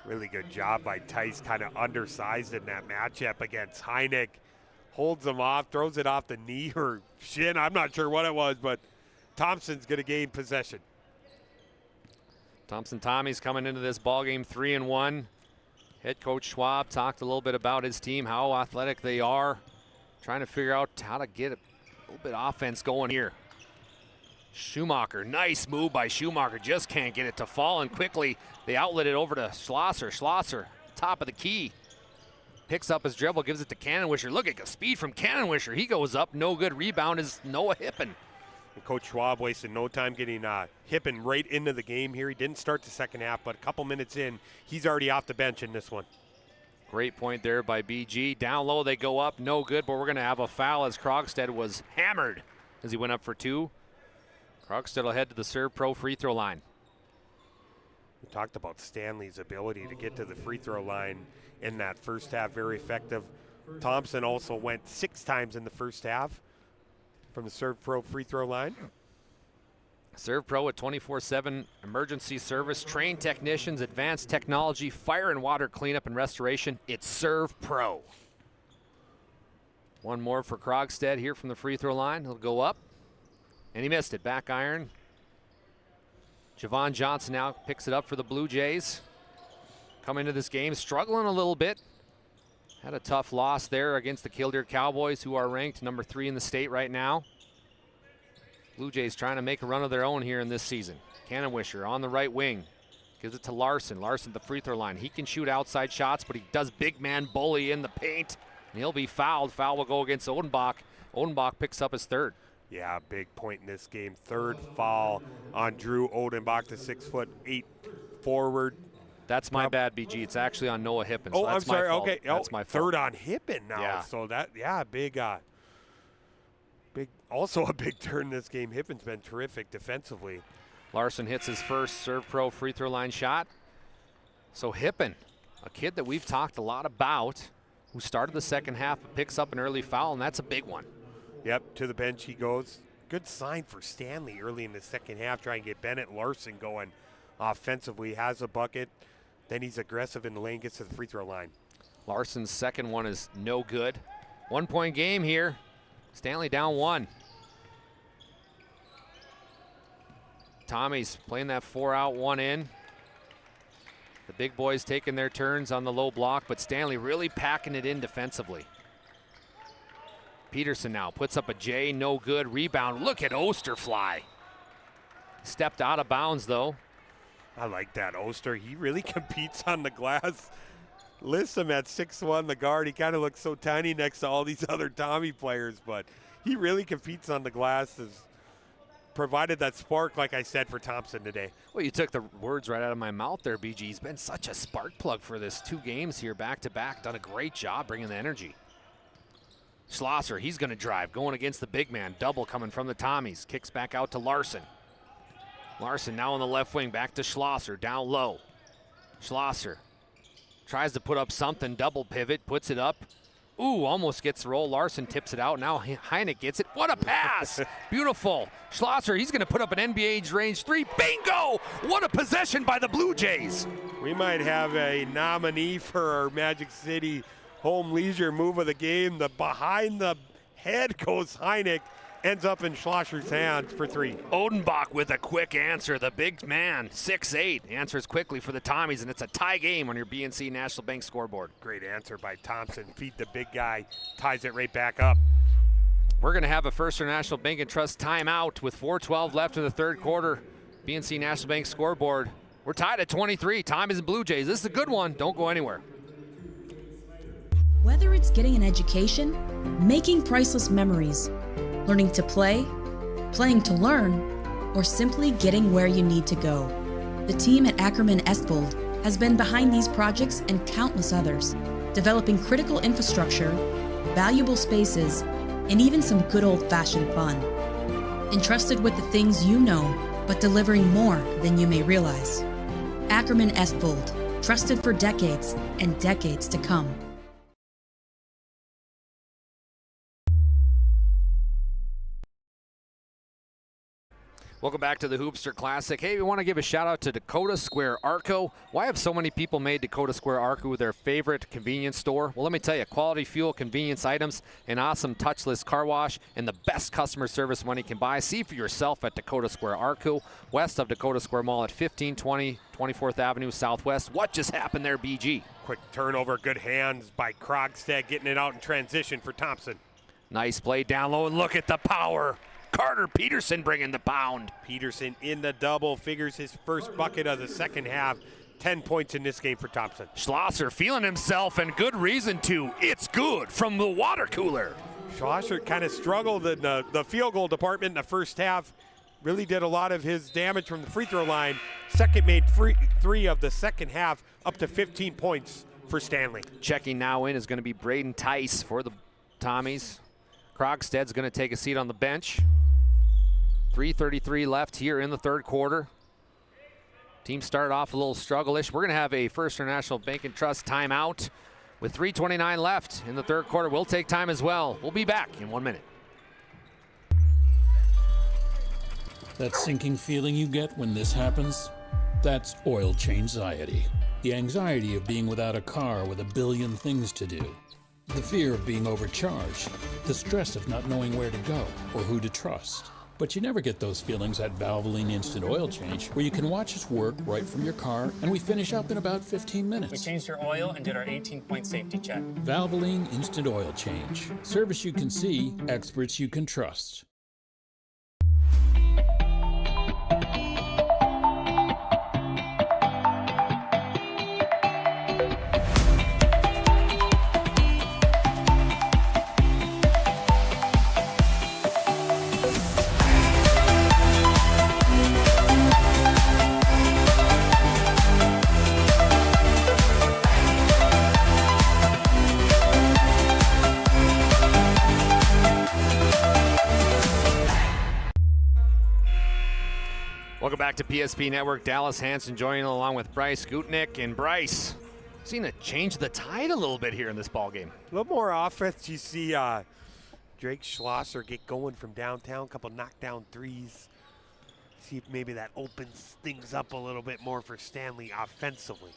Really good job by Tice, kind of undersized in that matchup against Henick. Holds him off, throws it off the knee or shin. I'm not sure what it was, but Thompson's going to gain possession. Thompson Tommies coming into this ballgame 3-1. Head coach Schwab talked a little bit about his team, how athletic they are. Trying to figure out how to get a little bit of offense going here. Schumacher, nice move by Schumacher, just can't get it to fall, and quickly they outlet it over to Schlosser. Schlosser, top of the key, picks up his dribble, gives it to Cannonwisher. Look at the speed from Cannonwisher. He goes up, no good. Rebound is Noah Hippen. And Coach Schwab wasted no time getting Hippen right into the game here. He didn't start the second half, but a couple minutes in, he's already off the bench in this one. Great point there by BG. Down low they go up, no good, but we're going to have a foul as Krogstad was hammered as he went up for 2. Krogstad will head to the Serve Pro free throw line. We talked about Stanley's ability to get to the free throw line in that first half, very effective. Thompson also went 6 times in the first half from the Serve Pro free throw line. Serve Pro at 24/7 emergency service, trained technicians, advanced technology, fire and water cleanup and restoration. It's Serve Pro. One more for Krogstad here from the free throw line. He'll go up. And he missed it. Back iron. Javon Johnson now picks it up for the Blue Jays. Coming into this game, struggling a little bit. Had a tough loss there against the Killdeer Cowboys, who are ranked number 3 in the state right now. Blue Jays trying to make a run of their own here in this season. Cannonwisher on the right wing. Gives it to Larson. Larson at the free throw line. He can shoot outside shots, but he does big man bully in the paint. And he'll be fouled. Foul will go against Odenbach. Odenbach picks up his 3rd. Yeah, big point in this game. 3rd foul on Drew Odenbach, the 6'8" forward. That's my bad, BG. It's actually on Noah Hippen. Oh, so that's I'm sorry. My fault. Okay. That's my fault. Third on Hippen now. Yeah. So big, also a big turn this game. Hippen's been terrific defensively. Larson hits his first Serve Pro free throw line shot. So Hippen, a kid that we've talked a lot about, who started the second half, but picks up an early foul, and that's a big one. Yep, to the bench he goes. Good sign for Stanley early in the second half, trying to get Bennett Larson going offensively. Has a bucket. Then he's aggressive in the lane, gets to the free throw line. Larson's second one is no good. 1 point game here. Stanley down 1. Tommy's playing that 4 out, 1 in. The big boys taking their turns on the low block, but Stanley really packing it in defensively. Peterson now puts up a J, no good. Rebound, look at Oster fly. Stepped out of bounds though. I like that Oster. He really competes on the glass. Lists him at 6'1", the guard. He kind of looks so tiny next to all these other Tommy players, but he really competes on the glass. Provided that spark, like I said, for Thompson today. Well, you took the words right out of my mouth there, BG. He's been such a spark plug for this 2 games here back-to-back. Done a great job bringing the energy. Schlosser, he's going to drive, going against the big man. Double coming from the Tommies. Kicks back out to Larson. Larson now on the left wing, back to Schlosser, down low. Schlosser tries to put up something, double pivot, puts it up. Ooh, almost gets the roll. Larson tips it out. Now Heineck gets it. What a pass! Beautiful. Schlosser, he's going to put up an NBA range 3. Bingo! What a possession by the Blue Jays. We might have a nominee for our Magic City home leisure move of the game. The behind the head goes Heineck. Ends up in Schlosser's hands for 3. Odenbach with a quick answer. The big man, 6'8", answers quickly for the Tommies, and it's a tie game on your BNC National Bank scoreboard. Great answer by Thompson. Feed the big guy, ties it right back up. We're going to have a First National Bank and Trust timeout with 4:12 left in the third quarter. BNC National Bank scoreboard. We're tied at 23. Tommies and Blue Jays. This is a good one. Don't go anywhere. Whether it's getting an education, making priceless memories, learning to play, playing to learn, or simply getting where you need to go, the team at Ackerman Estvold has been behind these projects and countless others, developing critical infrastructure, valuable spaces, and even some good old-fashioned fun. Entrusted with the things you know, but delivering more than you may realize. Ackerman Estvold, trusted for decades and decades to come. Welcome back to the Hoopster Classic. Hey, we want to give a shout out to Dakota Square Arco. Why have so many people made Dakota Square Arco their favorite convenience store? Well, let me tell you, quality fuel, convenience items, an awesome touchless car wash, and the best customer service money can buy. See for yourself at Dakota Square Arco, west of Dakota Square Mall at 1520 24th Avenue Southwest. What just happened there, BG? Quick turnover, good hands by Krogstad, getting it out in transition for Thompson. Nice play down low, and look at the power. Carter Peterson bringing the pound. Peterson in the double, figures his first bucket of the second half. 10 points in this game for Thompson. Schlosser feeling himself, and good reason to. It's good from the water cooler. Schlosser kind of struggled in the field goal department in the first half. Really did a lot of his damage from the free throw line. Second made 3 of the second half, up to 15 points for Stanley. Checking now in is going to be Braden Tice for the Tommies. Krogstad's going to take a seat on the bench. 3:33 left here in the third quarter. Team started off a little struggle-ish. We're going to have a First International Bank and Trust timeout with 3:29 left in the third quarter. We'll take time as well. We'll be back in 1 minute. That sinking feeling you get when this happens? That's oil change anxiety. The anxiety of being without a car with a billion things to do. The fear of being overcharged. The stress of not knowing where to go or who to trust. But you never get those feelings at Valvoline Instant Oil Change, where you can watch us work right from your car, and we finish up in about 15 minutes. We changed your oil and did our 18-point safety check. Valvoline Instant Oil Change. Service you can see, experts you can trust. Welcome back to PSP Network. Dallas Hansen joining along with Bryce Gutnick. And Bryce, seen it change the tide a little bit here in this ball game. A little more offense. You see Drake Schlosser get going from downtown, a couple knockdown threes. See if maybe that opens things up a little bit more for Stanley offensively.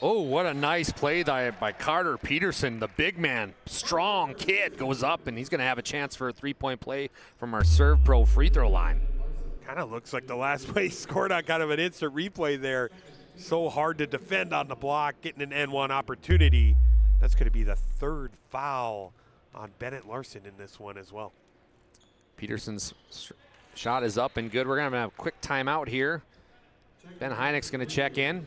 Oh, what a nice play by Carter Peterson, the big man. Strong kid goes up, and he's going to have a chance for a three-point play from our Serve Pro free throw line. Kind of looks like the last play he scored on kind of an instant replay there. So hard to defend on the block, getting an N1 opportunity. That's going to be the third foul on Bennett Larson in this one as well. Peterson's shot is up and good. We're going to have a quick timeout here. Ben Heineck's going to check in.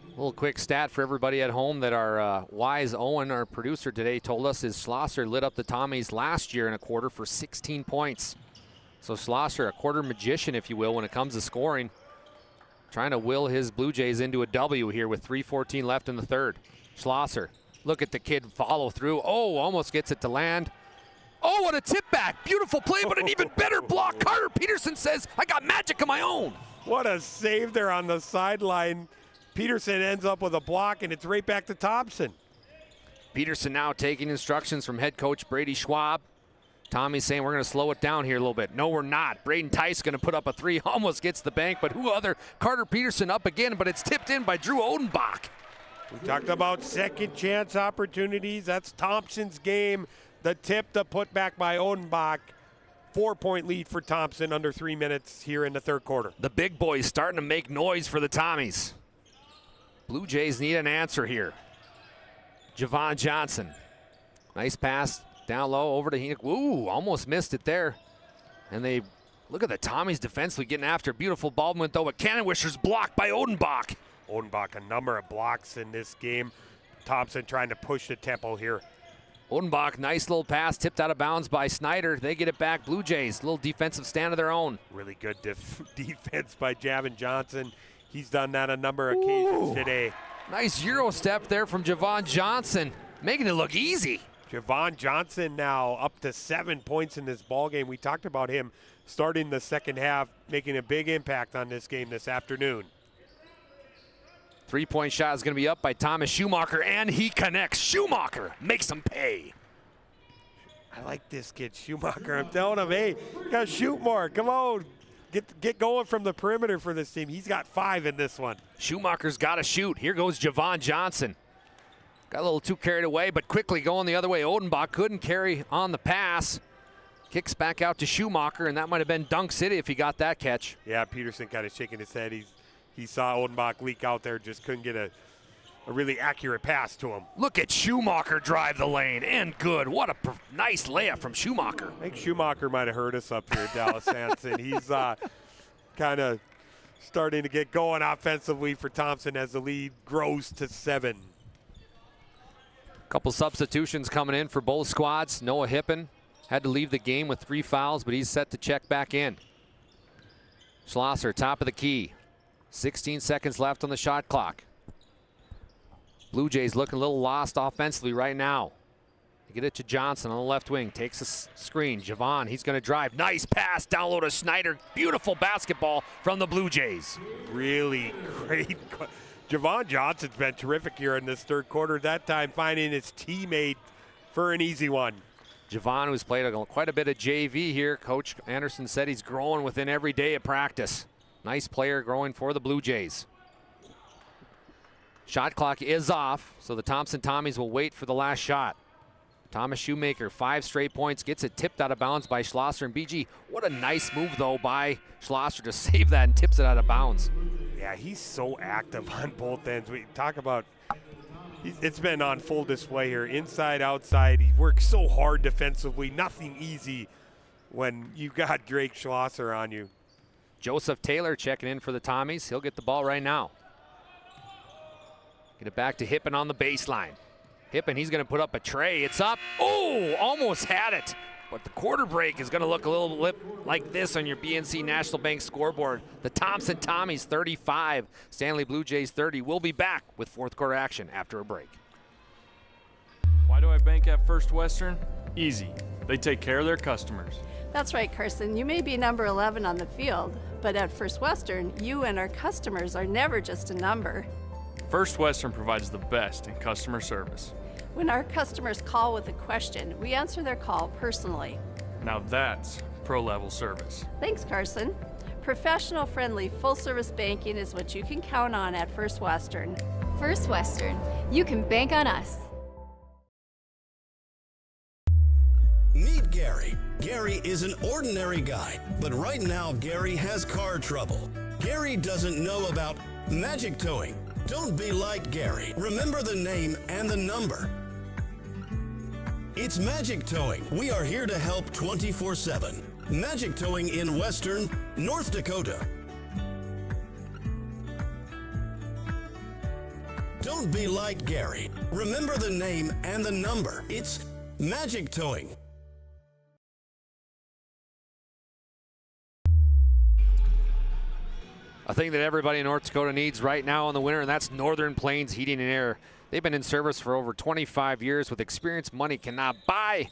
A little quick stat for everybody at home that our Wise Owen, our producer today, told us is Schlosser lit up the Tommies last year in a quarter for 16 points. So Schlosser, a quarter magician, if you will, when it comes to scoring. Trying to will his Blue Jays into a W here with 3:14 left in the third. Schlosser, look at the kid follow through. Oh, almost gets it to land. Oh, what a tip back. Beautiful play, but an even better block. Carter Peterson says, I got magic of my own. What a save there on the sideline. Peterson ends up with a block, and it's right back to Thompson. Peterson now taking instructions from head coach Brady Schwab. Tommy's saying we're going to slow it down here a little bit. No, we're not. Braden Tice going to put up a three, almost gets the bank, but who other? Carter Peterson up again, but it's tipped in by Drew Odenbach. We talked about second chance opportunities. That's Thompson's game. The tip, the putback by Odenbach. 4-point lead for Thompson under 3 minutes here in the third quarter. The big boys starting to make noise for the Tommies. Blue Jays need an answer here. Javon Johnson. Nice pass down low over to Henick. Ooh, almost missed it there. And they look at the Tommies defensively getting after. Beautiful ball movement though, but Cannonwisher's blocked by Odenbach. Odenbach, a number of blocks in this game. Thompson trying to push the tempo here. Odenbach, nice little pass, tipped out of bounds by Snyder. They get it back. Blue Jays, little defensive stand of their own. Really good defense by Javon Johnson. He's done that a number of occasions today. Nice Euro step there from Javon Johnson, making it look easy. Javon Johnson now up to 7 points in this ball game. We talked about him starting the second half, making a big impact on this game this afternoon. Three-point shot is going to be up by Thomas Schumacher, and he connects. Schumacher makes him pay. I like this kid, Schumacher. I'm telling him, hey, you got to shoot more. Come on. Get going from the perimeter for this team. He's got 5 in this one. Schumacher's got to shoot. Here goes Javon Johnson. Got a little too carried away, but quickly going the other way. Odenbach couldn't carry on the pass. Kicks back out to Schumacher, and that might have been Dunk City if he got that catch. Yeah, Peterson kind of shaking his head. He saw Odenbach leak out there, just couldn't get a really accurate pass to him. Look at Schumacher drive the lane, and good. What a nice layup from Schumacher. I think Schumacher might have hurt us up here at Dallas Hansen. He's kind of starting to get going offensively for Thompson as the lead grows to 7. Couple substitutions coming in for both squads. Noah Hippen had to leave the game with 3 fouls, but he's set to check back in. Schlosser, top of the key. 16 seconds left on the shot clock. Blue Jays looking a little lost offensively right now. They get it to Johnson on the left wing. Takes a screen. Javon, he's going to drive. Nice pass down low to Snyder. Beautiful basketball from the Blue Jays. Really great. Javon Johnson's been terrific here in this third quarter. That time finding his teammate for an easy one. Javon, who's played quite a bit of JV here. Coach Anderson said he's growing within every day of practice. Nice player growing for the Blue Jays. Shot clock is off, so the Thompson Tommies will wait for the last shot. Thomas Shoemaker, 5 straight points, gets it tipped out of bounds by Schlosser and BG. What a nice move, though, by Schlosser to save that and tips it out of bounds. Yeah, he's so active on both ends. We talk about, it's been on full display here, inside, outside. He works so hard defensively, nothing easy when you've got Drake Schlosser on you. Joseph Taylor checking in for the Tommies. He'll get the ball right now. Get it back to Hippen on the baseline. Hippen, he's going to put up a tray. It's up. Oh, almost had it. But the quarter break is going to look a little bit like this on your BNC National Bank scoreboard. The Thompson Tommies 35, Stanley Blue Jays 30. We'll be back with fourth quarter action after a break. Why do I bank at First Western? Easy. They take care of their customers. That's right, Carson. You may be number 11 on the field, but at First Western, you and our customers are never just a number. First Western provides the best in customer service. When our customers call with a question, we answer their call personally. Now that's pro-level service. Thanks, Carson. Professional, friendly, full-service banking is what you can count on at First Western. First Western, you can bank on us. Meet Gary. Gary is an ordinary guy, but right now Gary has car trouble. Gary doesn't know about magic towing. Don't be like Gary. Remember the name and the number. It's Magic Towing. We are here to help 24/7. Magic Towing in Western, North Dakota. Don't be like Gary. Remember the name and the number. It's Magic Towing. A thing that everybody in North Dakota needs right now in the winter, and that's Northern Plains Heating and Air. They've been in service for over 25 years with experience money cannot buy.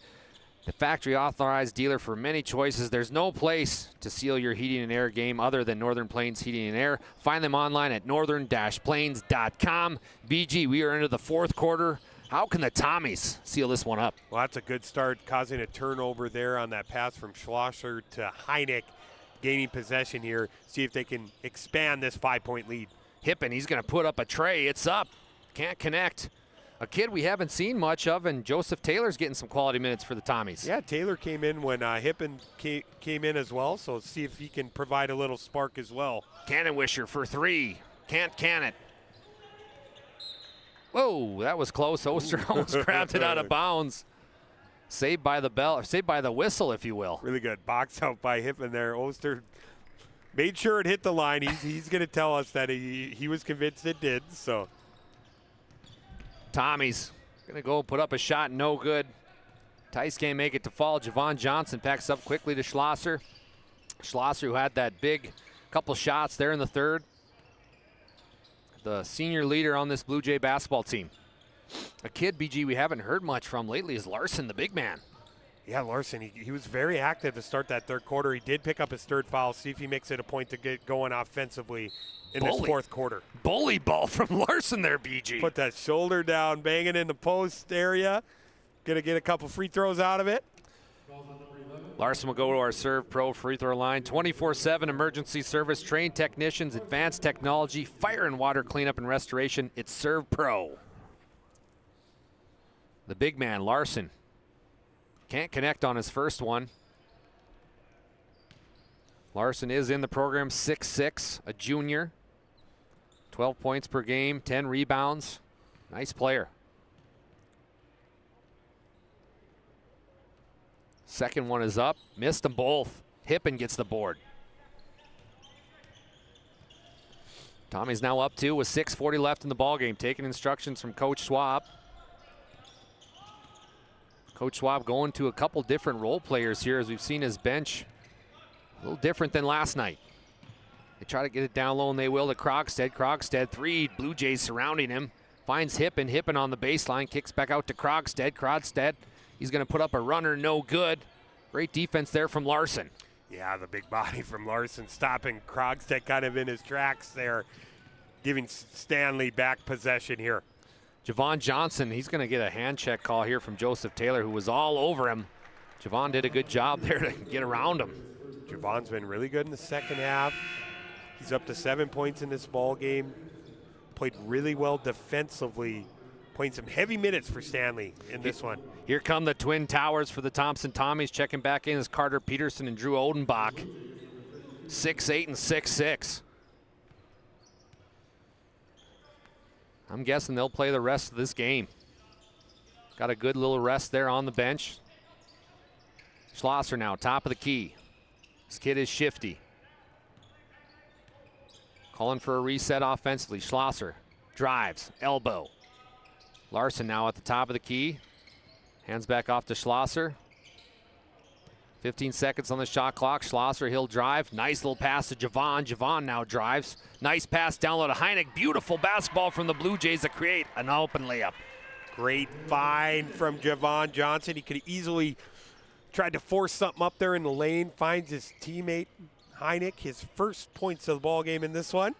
The factory authorized dealer for many choices. There's no place to seal your heating and air game other than Northern Plains Heating and Air. Find them online at northern-plains.com. BG, we are into the fourth quarter. How can the Tommies seal this one up? Well, that's a good start, causing a turnover there on that pass from Schlosser to Heineck, gaining possession here. See if they can expand this 5-point lead. Hippen, he's going to put up a tray. It's up. Can't connect. A kid we haven't seen much of, and Joseph Taylor's getting some quality minutes for the Tommies. Yeah, Taylor came in when Hippen came in as well, so see if he can provide a little spark as well. Cannonwisher for three. Can't can it. Whoa, that was close. Oster almost grabbed it out of bounds. Saved by the bell, saved by the whistle, if you will. Really good. Box out by Hippen there. Oster made sure it hit the line. He's going to tell us that he was convinced it did, so. Tommy's going to go put up a shot, no good. Tice can't make it to fall. Javon Johnson packs up quickly to Schlosser. Schlosser, who had that big couple shots there in the third. The senior leader on this Blue Jay basketball team. A kid, BG, we haven't heard much from lately is Larson, the big man. Yeah, Larson, he was very active to start that third quarter. He did pick up his third foul. See if he makes it a point to get going offensively in this fourth quarter. Bully ball from Larson there, BG. Put that shoulder down, banging in the post area. Going to get a couple free throws out of it. Larson will go to our Serve Pro free throw line. 24/7 emergency service, trained technicians, advanced technology, fire and water cleanup and restoration. It's Serve Pro. The big man, Larson, can't connect on his first one. Larson is in the program, 6'6", a junior. 12 points per game, 10 rebounds. Nice player. Second one is up. Missed them both. Hippen gets the board. Tommy's now up 2 with 6:40 left in the ballgame, taking instructions from Coach Schwab. Coach Schwab going to a couple different role players here as we've seen his bench. A little different than last night. They try to get it down low, and they will to Krogstad. Krogstad, 3 Blue Jays surrounding him. Finds Hippen. Hippen on the baseline. Kicks back out to Krogstad. Krogstad, he's going to put up a runner. No good. Great defense there from Larson. Yeah, the big body from Larson stopping Krogstad kind of in his tracks there, giving Stanley back possession here. Javon Johnson, he's going to get a hand check call here from Joseph Taylor, who was all over him. Javon did a good job there to get around him. Javon's been really good in the second half. He's up to 7 points in this ball game. Played really well defensively. Playing some heavy minutes for Stanley in this one. Here come the Twin Towers for the Thompson Tommies. Checking back in is Carter Peterson and Drew Odenbach. 6'8" and 6'6". I'm guessing they'll play the rest of this game. Got a good little rest there on the bench. Schlosser now, top of the key. This kid is shifty. Calling for a reset offensively. Schlosser drives, elbow. Larson now at the top of the key. Hands back off to Schlosser. 15 seconds on the shot clock. Schlosser, he'll drive. Nice little pass to Javon. Javon now drives. Nice pass down low to Heineck. Beautiful basketball from the Blue Jays to create an open layup. Great find from Javon Johnson. He could easily tried to force something up there in the lane, finds his teammate Heineck, his first points of the ball game in this one.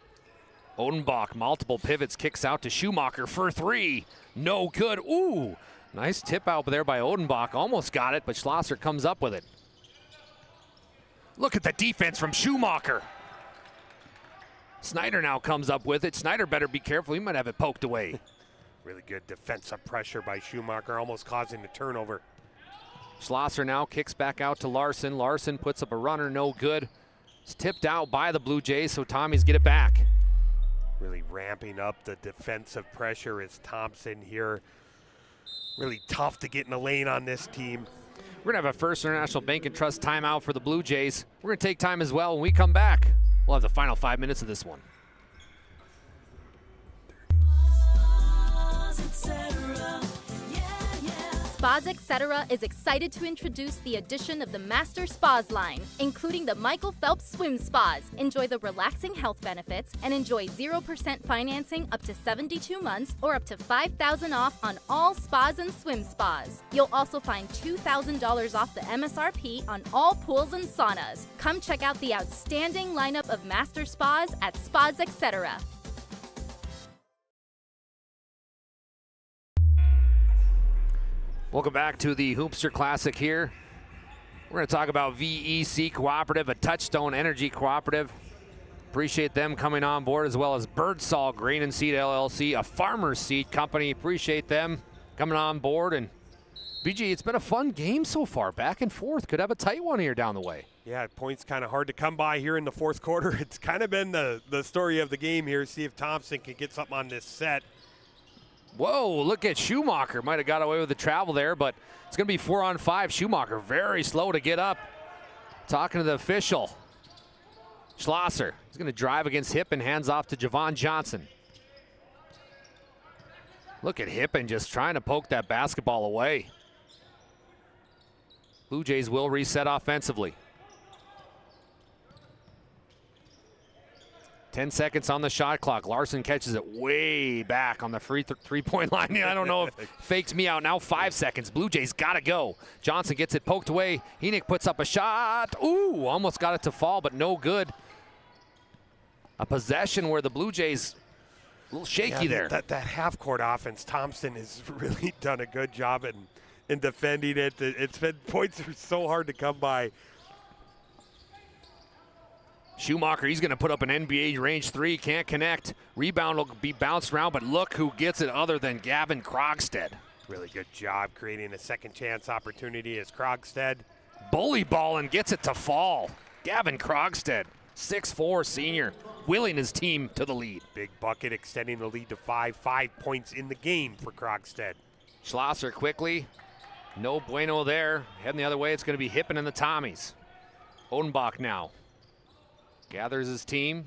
Odenbach, multiple pivots, kicks out to Schumacher for 3. No good. Ooh, nice tip out there by Odenbach. Almost got it, but Schlosser comes up with it. Look at the defense from Schumacher. Snyder now comes up with it. Snyder better be careful. He might have it poked away. Really good defensive pressure by Schumacher, almost causing the turnover. Schlosser now kicks back out to Larson. Larson puts up a runner, no good. It's tipped out by the Blue Jays, so Tommies get it back. Really ramping up the defensive pressure is Thompson here. Really tough to get in the lane on this team. We're going to have a First International Bank and Trust timeout for the Blue Jays. We're going to take time as well. When we come back, we'll have the final 5 minutes of this one. Spas Etc. is excited to introduce the addition of the Master Spas line, including the Michael Phelps Swim Spas. Enjoy the relaxing health benefits and enjoy 0% financing up to 72 months or up to $5,000 off on all spas and swim spas. You'll also find $2,000 off the MSRP on all pools and saunas. Come check out the outstanding lineup of Master Spas at Spas Etc. Welcome back to the Hoopster Classic here. We're going to talk about VEC Cooperative, a Touchstone Energy Cooperative. Appreciate them coming on board, as well as Birdsall Grain and Seed LLC, a farmer's seed company. Appreciate them coming on board. And BG, it's been a fun game so far, back and forth. Could have a tight one here down the way. Yeah, points kind of hard to come by here in the fourth quarter. It's kind of been the story of the game here. See if Thompson can get something on this set. Whoa, look at Schumacher. Might have got away with the travel there, but it's going to be 4-on-5. Schumacher very slow to get up. Talking to the official. Schlosser. He's going to drive against Hippen, hands off to Javon Johnson. Look at Hippen just trying to poke that basketball away. Blue Jays will reset offensively. 10 seconds on the shot clock. Larson catches it way back on the three-point line. I don't know if fakes me out. Now 5 seconds. Blue Jays got to go. Johnson gets it poked away. Heineck puts up a shot. Ooh, almost got it to fall, but no good. A possession where the Blue Jays a little shaky there. That half-court offense, Thompson has really done a good job in defending it. It's been points are so hard to come by. Schumacher, he's going to put up an NBA range 3, can't connect. Rebound will be bounced around, but look who gets it other than Gavin Krogstad. Really good job creating a second chance opportunity as Krogstad. Bully ball and gets it to fall. Gavin Krogstad, 6'4" senior, willing his team to the lead. Big bucket extending the lead to 5 points in the game for Krogstad. Schlosser quickly, no bueno there. Heading the other way, it's going to be Hippen and the Tommies. Odenbach now. Gathers his team,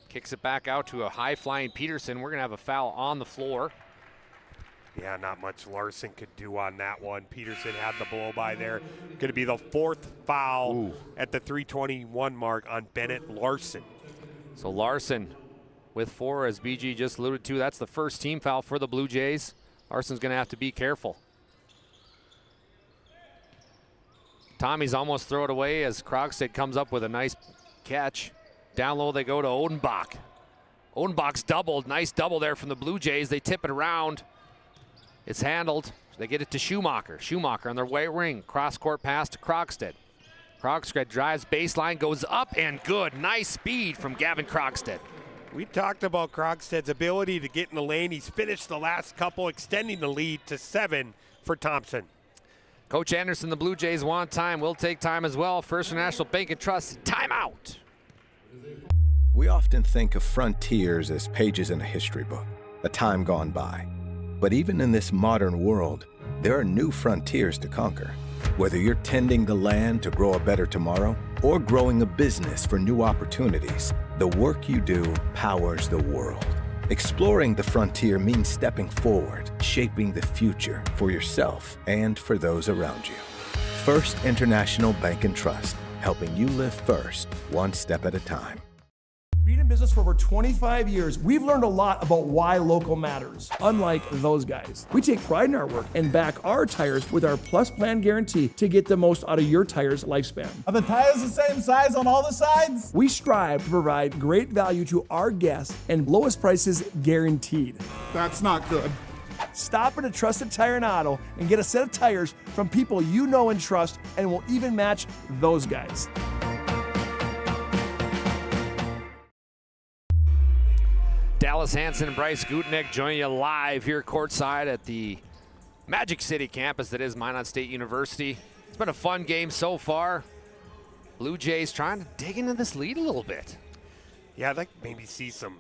kicks it back out to a high-flying Peterson. We're going to have a foul on the floor. Yeah, not much Larson could do on that one. Peterson had the blow-by there. Going to be the 4th foul at the 3:21 mark on Bennett Larson. So Larson with 4, as BG just alluded to. That's the first team foul for the Blue Jays. Larson's going to have to be careful. Tommy's almost throw it away as Krogstad comes up with a nice catch. Down low they go to Odenbach. Odenbach's doubled. Nice double there from the Blue Jays. They tip it around. It's handled. They get it to Schumacher. Schumacher on their right wing. Cross-court pass to Krogstad. Krogstad drives baseline, goes up and good. Nice speed from Gavin Krogstad. We talked about Krogstad's ability to get in the lane. He's finished the last couple, extending the lead to 7 for Thompson. Coach Anderson, the Blue Jays want time. We'll take time as well. First International Bank and Trust, timeout. We often think of frontiers as pages in a history book, a time gone by. But even in this modern world, there are new frontiers to conquer. Whether you're tending the land to grow a better tomorrow or growing a business for new opportunities, the work you do powers the world. Exploring the frontier means stepping forward, shaping the future for yourself and for those around you. First International Bank and Trust, helping you live first, one step at a time. Being in business for over 25 years, we've learned a lot about why local matters. Unlike those guys, we take pride in our work and back our tires with our Plus Plan guarantee to get the most out of your tire's lifespan. Are the tires the same size on all the sides? We strive to provide great value to our guests and lowest prices guaranteed. That's not good. Stop at a trusted tire and auto and get a set of tires from people you know and trust, and will even match those guys. Dallas Hansen and Bryce Gutenek join you live here courtside at the Magic City campus that is Minot State University. It's been a fun game so far. Blue Jays trying to dig into this lead a little bit. Yeah, I'd like to maybe see some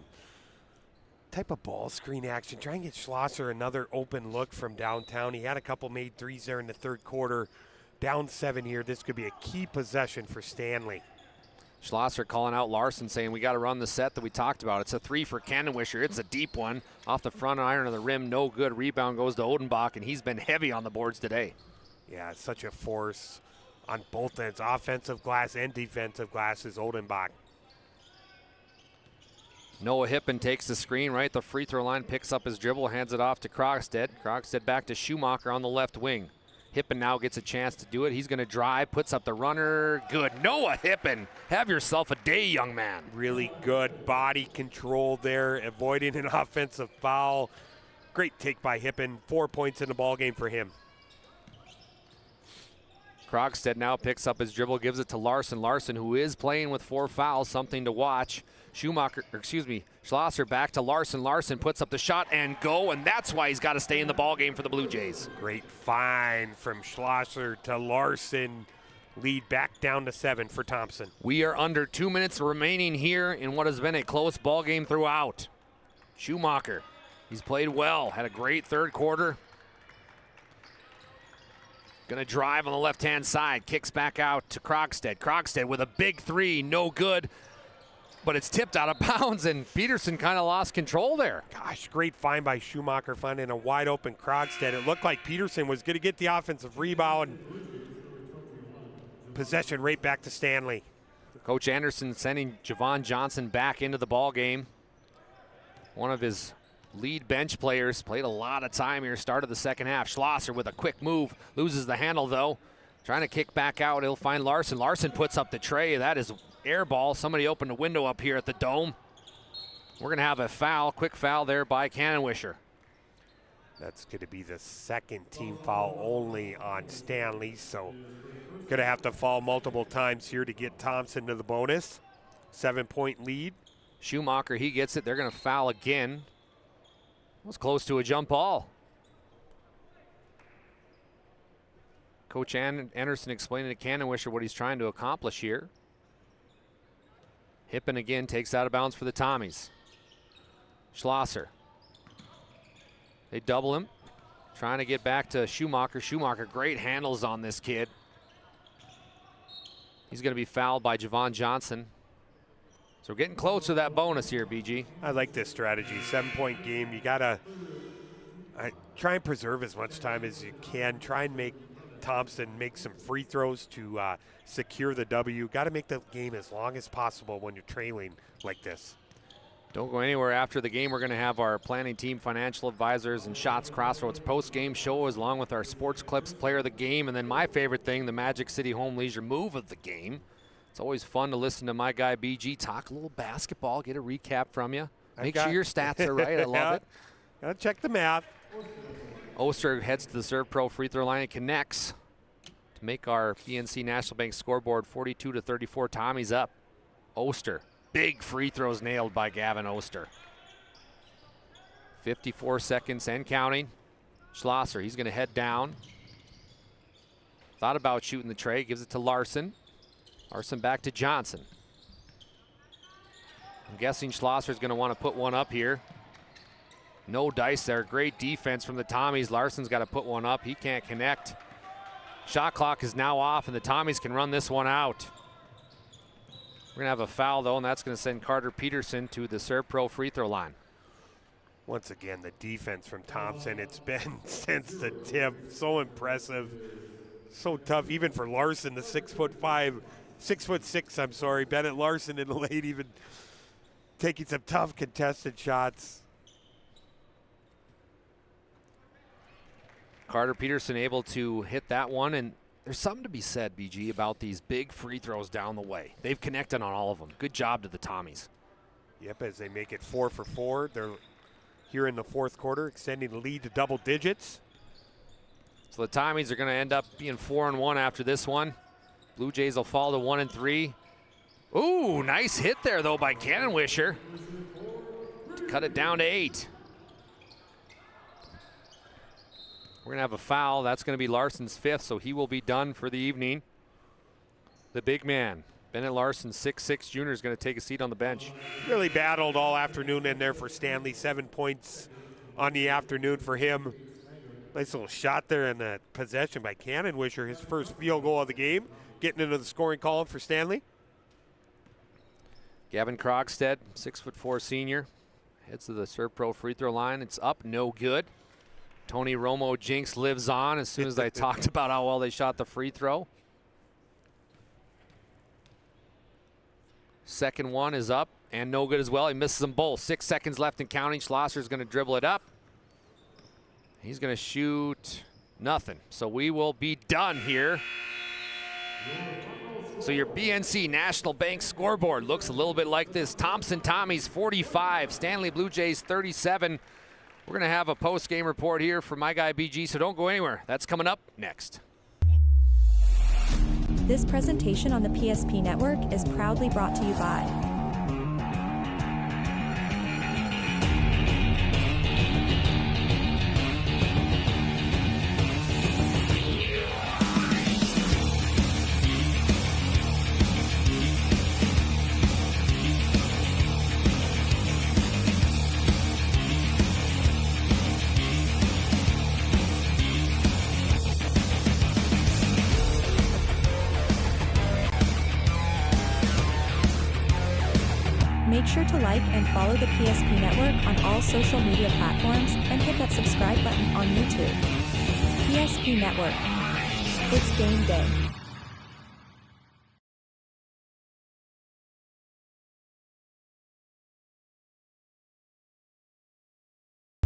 type of ball screen action. Try and get Schlosser another open look from downtown. He had a couple made threes there in the third quarter. Down 7 here. This could be a key possession for Stanley. Schlosser calling out Larson, saying we got to run the set that we talked about. It's a 3 for Kanenwischer. It's a deep one off the front iron of the rim. No good. Rebound goes to Odenbach, and he's been heavy on the boards today. Yeah, it's such a force on both ends, offensive glass and defensive glass is Odenbach. Noah Hippen takes the screen right at the free throw line, picks up his dribble, hands it off to Krogstad. Krogstad back to Schumacher on the left wing. Hippen now gets a chance to do it. He's going to drive, puts up the runner. Good. Noah Hippen. Have yourself a day, young man. Really good body control there, avoiding an offensive foul. Great take by Hippen. 4 points in the ballgame for him. Krogstad now picks up his dribble, gives it to Larson. Larson, who is playing with 4 fouls, something to watch. Schlosser back to Larson. Larson puts up the shot and go, and that's why he's got to stay in the ballgame for the Blue Jays. Great find from Schlosser to Larson. Lead back down to 7 for Thompson. We are under 2 minutes remaining here in what has been a close ballgame throughout. Schumacher, he's played well, had a great third quarter. Gonna drive on the left-hand side, kicks back out to Krogstad. Krogstad with a big 3, no good. But it's tipped out of bounds, and Peterson kind of lost control there. Gosh, great find by Schumacher, finding a wide-open Krogstad. It looked like Peterson was going to get the offensive rebound. Possession right back to Stanley. Coach Anderson sending Javon Johnson back into the ballgame. One of his lead bench players, played a lot of time here, started the second half. Schlosser with a quick move, loses the handle though. Trying to kick back out, he'll find Larson. Larson puts up the tray, that is air ball. Somebody opened a window up here at the Dome. We're gonna have a foul, quick foul there by Kanenwischer. That's gonna be the second team foul only on Stanley, so gonna have to fall multiple times here to get Thompson to the bonus. 7-point lead. Schumacher, he gets it, they're gonna foul again. Was close to a jump ball. Coach Anderson explaining to Kanenwischer what he's trying to accomplish here. Hippen again takes out of bounds for the Tommies. Schlosser. They double him. Trying to get back to Schumacher. Schumacher, great handles on this kid. He's going to be fouled by Javon Johnson. So we're getting close to that bonus here, BG. I like this strategy. 7-point game. You got to try and preserve as much time as you can. Try and make Thompson make some free throws to secure the W. Got to make the game as long as possible when you're trailing like this. Don't go anywhere after the game. We're going to have our planning team, financial advisors, and Shots Crossroads post-game show, as along with our sports clips, player of the game, and then my favorite thing, the Magic City Home Leisure move of the game. It's always fun to listen to my guy BG talk a little basketball, get a recap from you. Make sure your stats are right. I love it. Gotta check the math. Oster heads to the Serve Pro free throw line and connects to make our PNC National Bank scoreboard 42-34. Tommy's up. Oster. Big free throws nailed by Gavin Oster. 54 seconds and counting. Schlosser, he's going to head down. Thought about shooting the tray, gives it to Larson. Larson back to Johnson. I'm guessing Schlosser's going to want to put one up here. No dice there. Great defense from the Tommies. Larson's got to put one up. He can't connect. Shot clock is now off, and the Tommies can run this one out. We're going to have a foul, though, and that's going to send Carter Peterson to the Serve Pro free throw line. Once again, the defense from Thompson, it's been since the tip. So impressive. So tough, even for Larson, the 6'6", Bennett Larson in the late, even taking some tough contested shots. Carter Peterson able to hit that one, and there's something to be said, BG, about these big free throws down the way. They've connected on all of them. Good job to the Tommies. Yep, as they make it 4 for 4. They're here in the fourth quarter, extending the lead to double digits. So the Tommies are going to end up being 4-1 after this one. Blue Jays will fall to 1-3. Ooh, nice hit there, though, by Cannonwisher to cut it down to 8. We're going to have a foul. That's going to be Larson's 5th, so he will be done for the evening. The big man, Bennett Larson, 6'6" junior, is going to take a seat on the bench. Really battled all afternoon in there for Stanley. 7 points on the afternoon for him. Nice little shot there in that possession by Cannonwisher. His first field goal of the game, getting into the scoring column for Stanley. Gavin Krogstad, 6'4" senior, heads to the Serve Pro free throw line. It's up, no good. Tony Romo jinx lives on as soon as I talked about how well they shot the free throw. Second one is up and no good as well. He misses them both. 6 seconds left and counting. Schlosser's going to dribble it up. He's going to shoot nothing. So we will be done here. So your BNC National Bank scoreboard looks a little bit like this. Thompson Tommies 45, Stanley Blue Jays 37. We're going to have a post-game report here from my guy BG, so don't go anywhere. That's coming up next. This presentation on the PSP Network is proudly brought to you by Make sure to like and follow the PSP Network on all social media platforms and hit that subscribe button on YouTube. PSP Network. It's game day.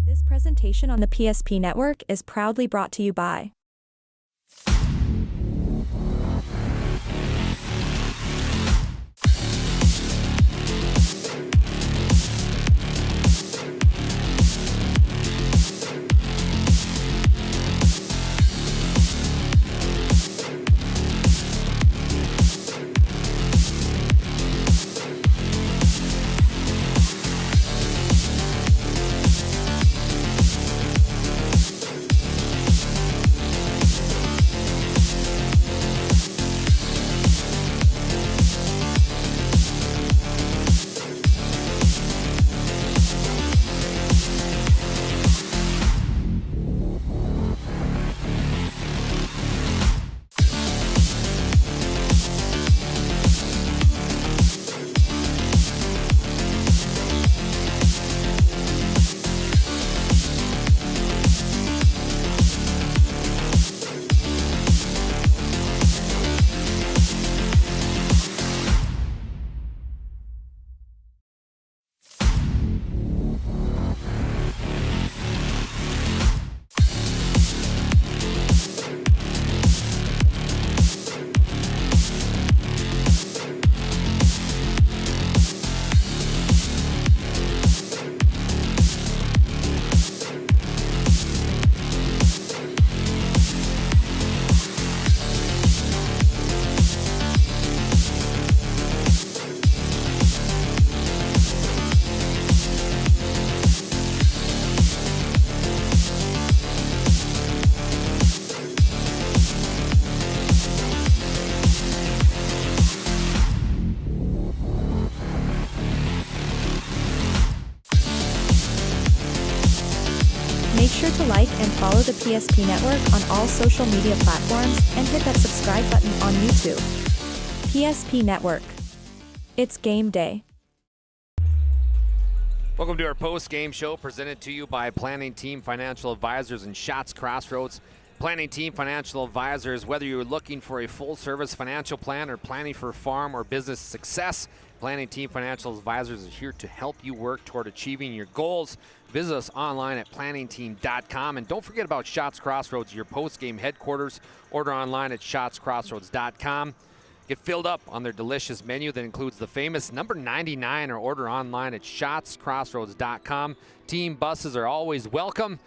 This presentation on the PSP Network is proudly brought to you by Make sure to like and follow the PSP Network on all social media platforms and hit that subscribe button on YouTube. PSP Network. It's game day. Welcome to our post-game show presented to you by Planning Team Financial Advisors and Schatz Crossroads. Planning Team Financial Advisors, whether you're looking for a full-service financial plan or planning for farm or business success, Planning Team Financial Advisors is here to help you work toward achieving your goals. Visit us online at planningteam.com. And don't forget about Shots Crossroads, your post-game headquarters. Order online at shotscrossroads.com. Get filled up on their delicious menu that includes the famous number 99, or order online at shotscrossroads.com. Team buses are always welcome.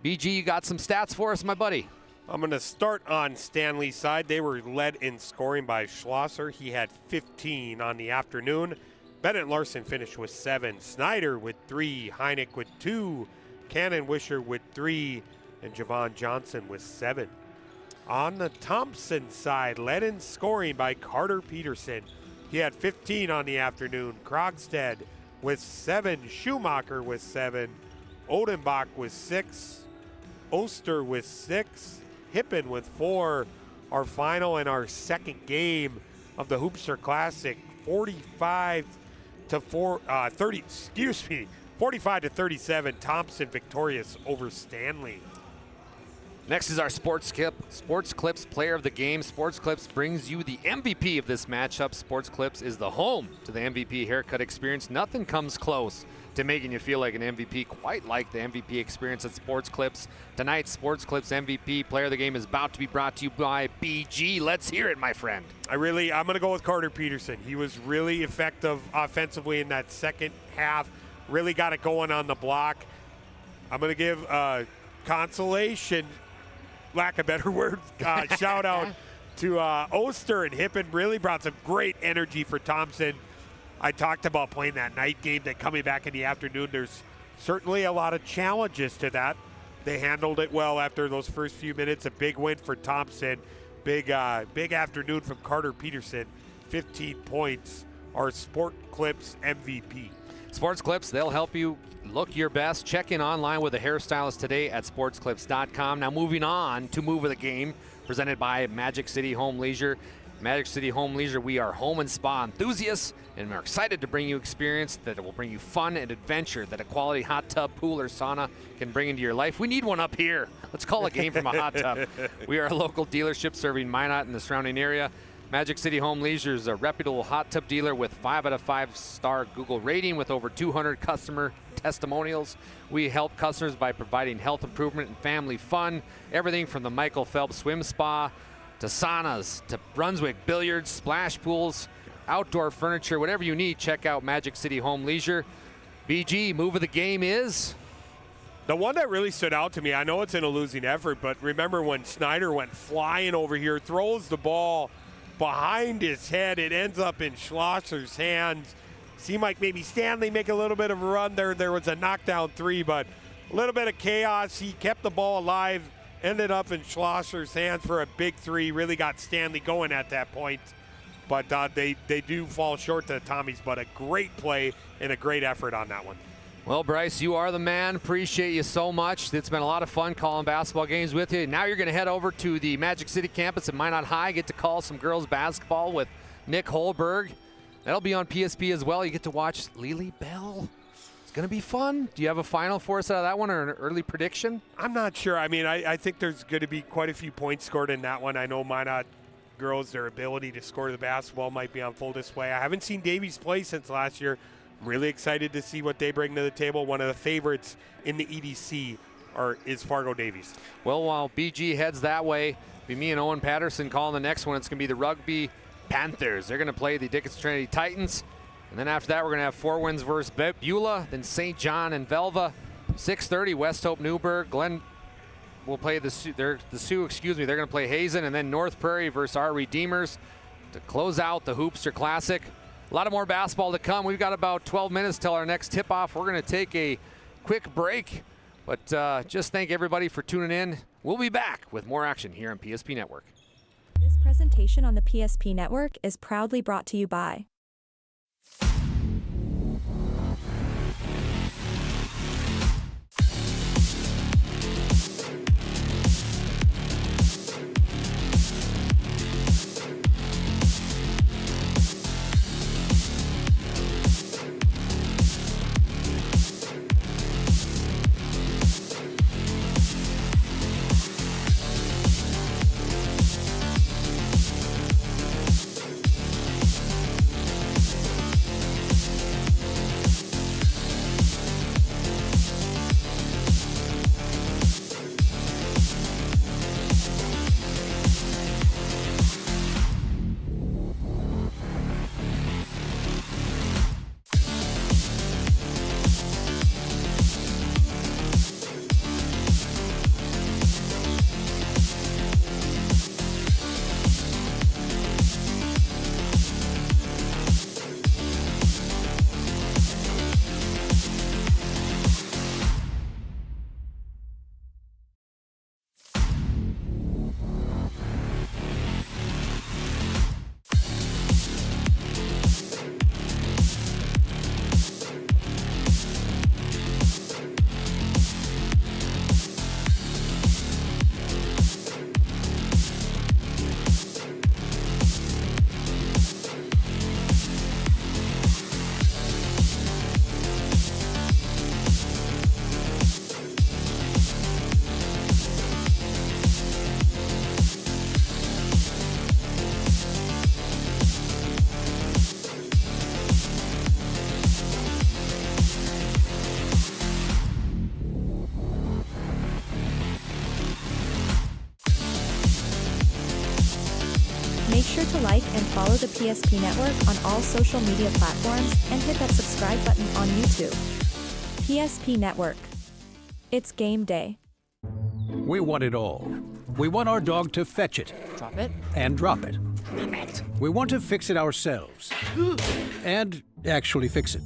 BG, you got some stats for us, my buddy? I'm going to start on Stanley's side. They were led in scoring by Schlosser. He had 15 on the afternoon. Bennett Larson finished with 7. Snyder with 3. Heineck with 2. Cannon Wisher with 3. And Javon Johnson with 7. On the Thompson side, led in scoring by Carter Peterson. He had 15 on the afternoon. Krogstad with 7. Schumacher with 7. Odenbach with 6. Oster with 6. Hippen with 4. Our final and our second game of the Hoopster Classic, 45 to 37. Thompson victorious over Stanley. Next is our Sports Clips Player of the Game. Sports Clips brings you the MVP of this matchup. Sports Clips is the home to the MVP haircut experience. Nothing comes close to making you feel like an MVP, quite like the MVP experience at Sports Clips. Tonight's Sports Clips MVP Player of the Game is about to be brought to you by BG. Let's hear it, my friend. I'm going to go with Carter Peterson. He was really effective offensively in that second half. Really got it going on the block. I'm going to give consolation, lack of better word, shout out to Oster and Hippen. Really brought some great energy for Thompson. I talked about playing that night game, then coming back in the afternoon. There's certainly a lot of challenges to that. They handled it well after those first few minutes. A big win for Thompson. Big afternoon from Carter Peterson. 15 points. Our Sport Clips MVP. Sports Clips, they'll help you look your best. Check in online with a hairstylist today at sportsclips.com. Now moving on to Move of the Game, presented by Magic City Home Leisure. Magic City Home Leisure, we are home and spa enthusiasts, and we're excited to bring you experience that will bring you fun and adventure that a quality hot tub, pool, or sauna can bring into your life. We need one up here. Let's call a game from a hot tub. We are a local dealership serving Minot and the surrounding area. Magic City Home Leisure is a reputable hot tub dealer with 5 out of 5-star Google rating with over 200 customer testimonials. We help customers by providing health improvement and family fun. Everything from the Michael Phelps Swim Spa to saunas to Brunswick billiards, splash pools, outdoor furniture, whatever you need, check out Magic City Home Leisure. BG, Move of the Game is? The one that really stood out to me, I know it's in a losing effort, but remember when Snyder went flying over here, throws the ball behind his head, it ends up in Schlosser's hands. Seemed like maybe Stanley make a little bit of a run there. There was a knockdown 3, but a little bit of chaos. He kept the ball alive, ended up in Schlosser's hands for a big 3. Really got Stanley going at that point. But they do fall short to the Tommies, but a great play and a great effort on that one. Well, Bryce, you are the man. Appreciate you so much. It's been a lot of fun calling basketball games with you. Now you're going to head over to the Magic City campus at Minot High, get to call some girls basketball with Nick Holberg. That'll be on PSP as well. You get to watch Lily Bell. It's going to be fun. Do you have a final for us out of that one, or an early prediction? I'm not sure. I mean, I think there's going to be quite a few points scored in that one. I know Minot girls, their ability to score the basketball might be on full display. I haven't seen Davies play since last year. Really excited to see what they bring to the table. One of the favorites in the EDC is Fargo Davies. Well, while BG heads that way, it'll be me and Owen Patterson calling the next one. It's going to be the Rugby Panthers. They're going to play the Dickinson Trinity Titans. And then after that, we're going to have Four Winds versus Beulah, then St. John and Velva. 6:30, West Hope Newburgh. Glen will play the Sioux. They're going to play Hazen, and then North Prairie versus our Redeemers to close out the Hoopster Classic. A lot of more basketball to come. We've got about 12 minutes till our next tip-off. We're going to take a quick break, but just thank everybody for tuning in. We'll be back with more action here on PSP Network. This presentation on the PSP Network is proudly brought to you by sure to like and follow the PSP Network on all social media platforms and hit that subscribe button on YouTube. PSP Network. It's game day. We want it all. We want our dog to fetch it. Drop it. And drop it. We want to fix it ourselves. And actually fix it.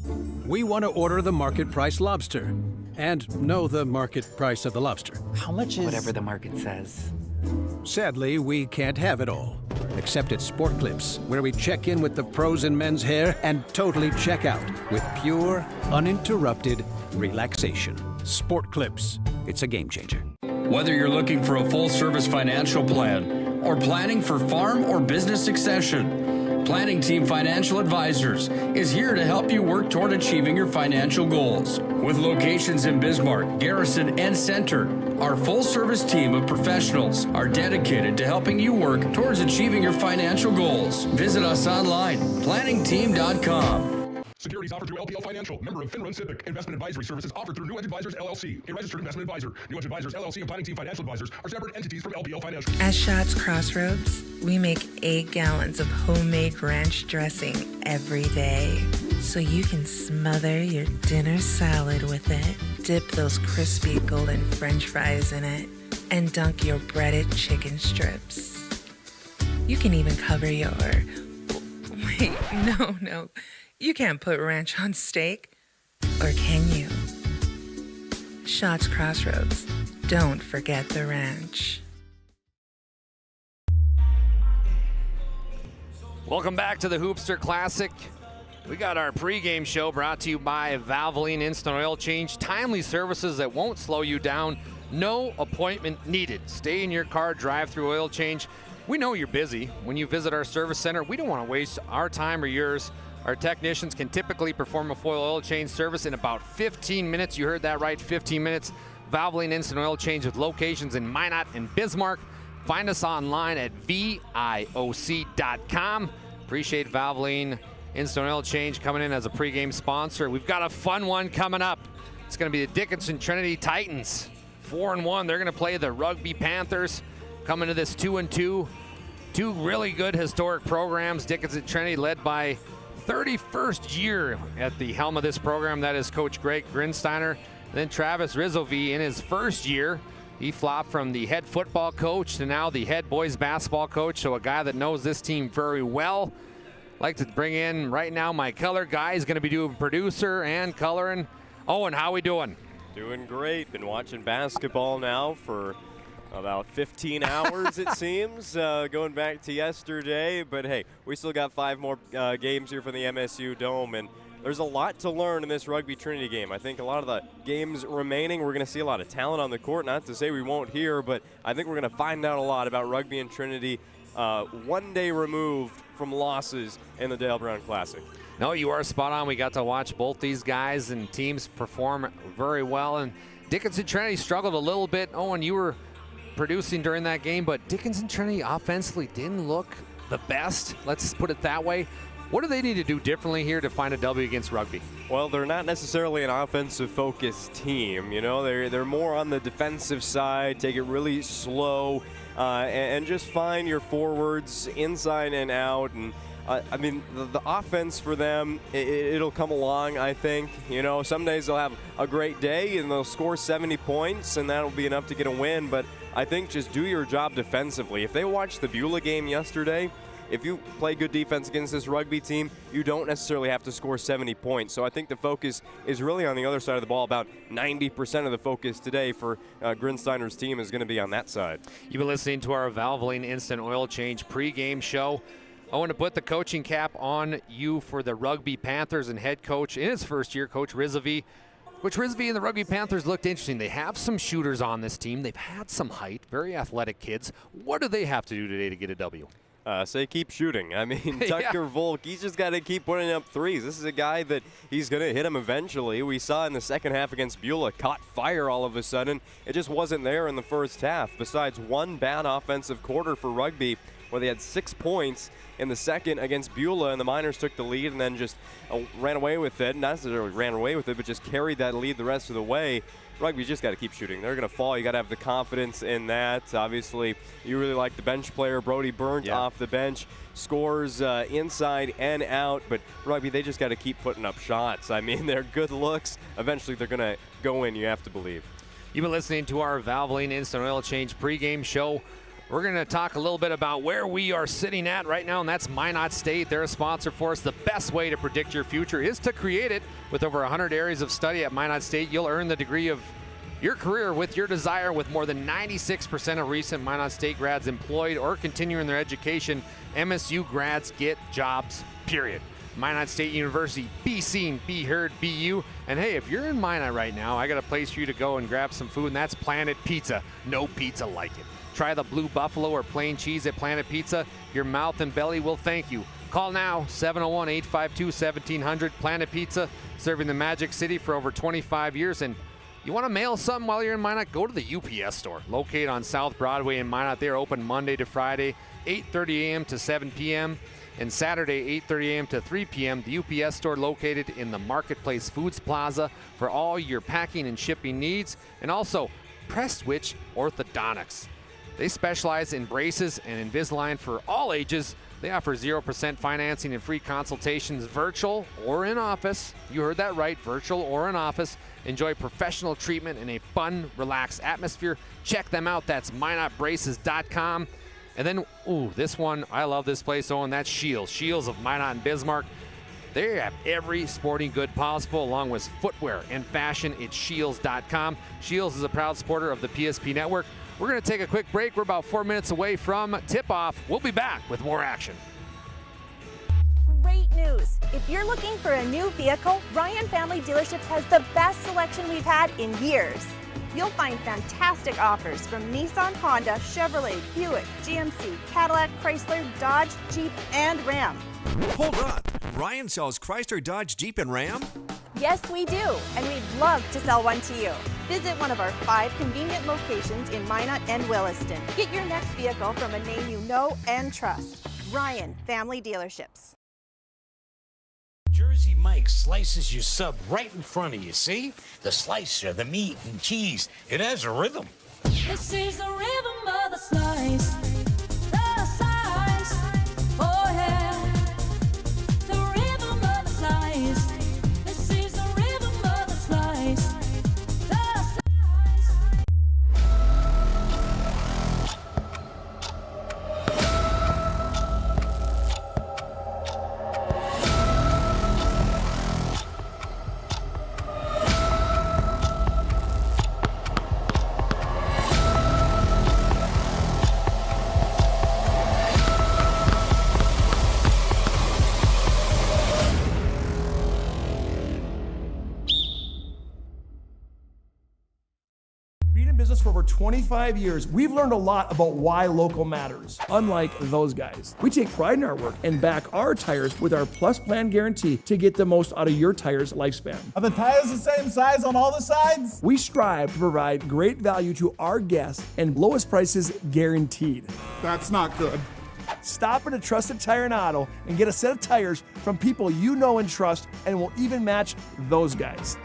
We want to order the market price lobster. And know the market price of the lobster. How much is... Whatever the market says. Sadly, we can't have it all. Except at Sport Clips, where we check in with the pros in men's hair and totally check out with pure, uninterrupted relaxation. Sport Clips. It's a game changer. Whether you're looking for a full-service financial plan or planning for farm or business succession, Planning Team Financial Advisors is here to help you work toward achieving your financial goals. With locations in Bismarck, Garrison, and Center, our full-service team of professionals are dedicated to helping you work towards achieving your financial goals. Visit us online, planningteam.com. Securities offered through LPL Financial, member of FINRA Civic. Investment advisory services offered through New Edge Advisors, LLC, a registered investment advisor. New Edge Advisors, LLC, and Planning Team Financial Advisors are separate entities from LPL Financial. At Schatz Crossroads, we make 8 gallons of homemade ranch dressing every day, so you can smother your dinner salad with it, dip those crispy golden French fries in it, and dunk your breaded chicken strips. You can even cover your... Wait, no. You can't put ranch on steak, or can you? Schatz Crossroads. Don't forget the ranch. Welcome back to the Hoopster Classic. We got our pregame show brought to you by Valvoline Instant Oil Change. Timely services that won't slow you down. No appointment needed. Stay in your car, drive through oil change. We know you're busy. When you visit our service center, we don't want to waste our time or yours. Our technicians can typically perform a full oil change service in about 15 minutes. You heard that right, 15 minutes. Valvoline Instant Oil Change with locations in Minot and Bismarck. Find us online at VIOC.com. Appreciate Valvoline Instant Oil Change coming in as a pregame sponsor. We've got a fun one coming up. It's going to be the Dickinson Trinity Titans. 4-1. They're going to play the Rugby Panthers. Coming to this 2-2. Two really good historic programs. Dickinson Trinity led by 31st year at the helm of this program. That is Coach Greg Grinsteiner. Then Travis Rizzovi in his first year. He flopped from the head football coach to now the head boys basketball coach. So a guy that knows this team very well. Like to bring in right now my color guy. He's going to be doing producer and coloring. Owen, how we doing? Doing great. Been watching basketball now for about 15 hours, it seems, going back to yesterday. But, hey, we still got 5 more games here from the MSU Dome, and there's a lot to learn in this Rugby Trinity game. I think a lot of the games remaining, we're going to see a lot of talent on the court. Not to say we won't hear, but I think we're going to find out a lot about Rugby and Trinity 1 day removed from losses in the Dale Brown Classic. No, you are spot on. We got to watch both these guys and teams perform very well. And Dickinson Trinity struggled a little bit. Owen, you were producing during that game, but Dickinson Trinity offensively didn't look the best. Let's put it that way. What do they need to do differently here to find a W against Rugby? Well, they're not necessarily an offensive-focused team. You know, they're more on the defensive side. Take it really slow and just find your forwards inside and out. And I mean, the offense for them, it'll come along, I think. You know, some days they'll have a great day and they'll score 70 points, and that'll be enough to get a win. But I think just do your job defensively. If they watched the Beulah game yesterday, if you play good defense against this Rugby team, you don't necessarily have to score 70 points. So I think the focus is really on the other side of the ball. About 90% of the focus today for Grinsteiner's team is going to be on that side. You've been listening to our Valvoline Instant Oil Change pregame show. I want to put the coaching cap on you for the Rugby Panthers and head coach in his first year, Coach Rizzovi. Coach Rizzovi and the Rugby Panthers looked interesting. They have some shooters on this team. They've had some height, very athletic kids. What do they have to do today to get a W? Say keep shooting. I mean, Tucker Volk, he's just got to keep putting up threes. This is a guy that he's going to hit him eventually. We saw in the second half against Beulah, caught fire all of a sudden. It just wasn't there in the first half. Besides one bad offensive quarter for Rugby, where they had 6 points in the second against Beulah, and the Miners took the lead and then just ran away with it. Not necessarily ran away with it, but just carried that lead the rest of the way. rugby, you just got to keep shooting. They're going to fall. You got to have the confidence in that. Obviously, you really like the bench player, Brody Burnt, off the bench, scores inside and out. But rugby, they just got to keep putting up shots. I mean, they're good looks. Eventually, they're going to go in, you have to believe. You've been listening to our Valvoline Instant Oil Change pregame show. We're going to talk a little bit about where we are sitting at right now, and that's Minot State. They're a sponsor for us. The best way to predict your future is to create it. With over 100 areas of study at Minot State, you'll earn the degree of your career with your desire. With more than 96% of recent Minot State grads employed or continuing their education, MSU grads get jobs, period. Minot State University, be seen, be heard, be you. And hey, if you're in Minot right now, I got a place for you to go and grab some food, and that's Planet Pizza. No pizza like it. Try the Blue Buffalo or plain cheese at Planet Pizza. Your mouth and belly will thank you. Call now, 701-852-1700. Planet Pizza, serving the Magic City for over 25 years. And you want to mail something while you're in Minot? Go to the UPS store, located on South Broadway in Minot. They're open Monday to Friday, 8:30 a.m. to 7 p.m., and Saturday, 8:30 a.m. to 3 p.m. The UPS store located in the Marketplace Foods Plaza for all your packing and shipping needs. And also, Prestwich Orthodontics. They specialize in braces and Invisalign for all ages. They offer 0% financing and free consultations, virtual or in office. You heard that right, virtual or in office. Enjoy professional treatment in a fun, relaxed atmosphere. Check them out. That's minotbraces.com. And then, this one, I love this place, Owen. That's Shields. Shields of Minot and Bismarck. They have every sporting good possible, along with footwear and fashion. It's shields.com. Shields is a proud supporter of the PSP Network. We're going to take a quick break. We're about 4 minutes away from tip-off. We'll be back with more action. Great news! If you're looking for a new vehicle, Ryan Family Dealerships has the best selection we've had in years. You'll find fantastic offers from Nissan, Honda, Chevrolet, Buick, GMC, Cadillac, Chrysler, Dodge, Jeep, and Ram. Hold on. Ryan sells Chrysler, Dodge, Jeep, and Ram? Yes, we do, and we'd love to sell one to you. Visit one of our 5 convenient locations in Minot and Williston. Get your next vehicle from a name you know and trust. Ryan Family Dealerships. Jersey Mike slices your sub right in front of you, see? The slicer, the meat and cheese, it has a rhythm. This is the rhythm of the slice. The slice. Oh yeah. The rhythm of the slice. This is the rhythm of the slice. The For over 25 years, we've learned a lot about why local matters. Unlike those guys, we take pride in our work and back our tires with our Plus Plan guarantee to get the most out of your tire's lifespan. Are the tires the same size on all the sides? We strive to provide great value to our guests and lowest prices guaranteed. That's not good. Stop at a trusted tire and auto and get a set of tires from people you know and trust, and will even match those guys.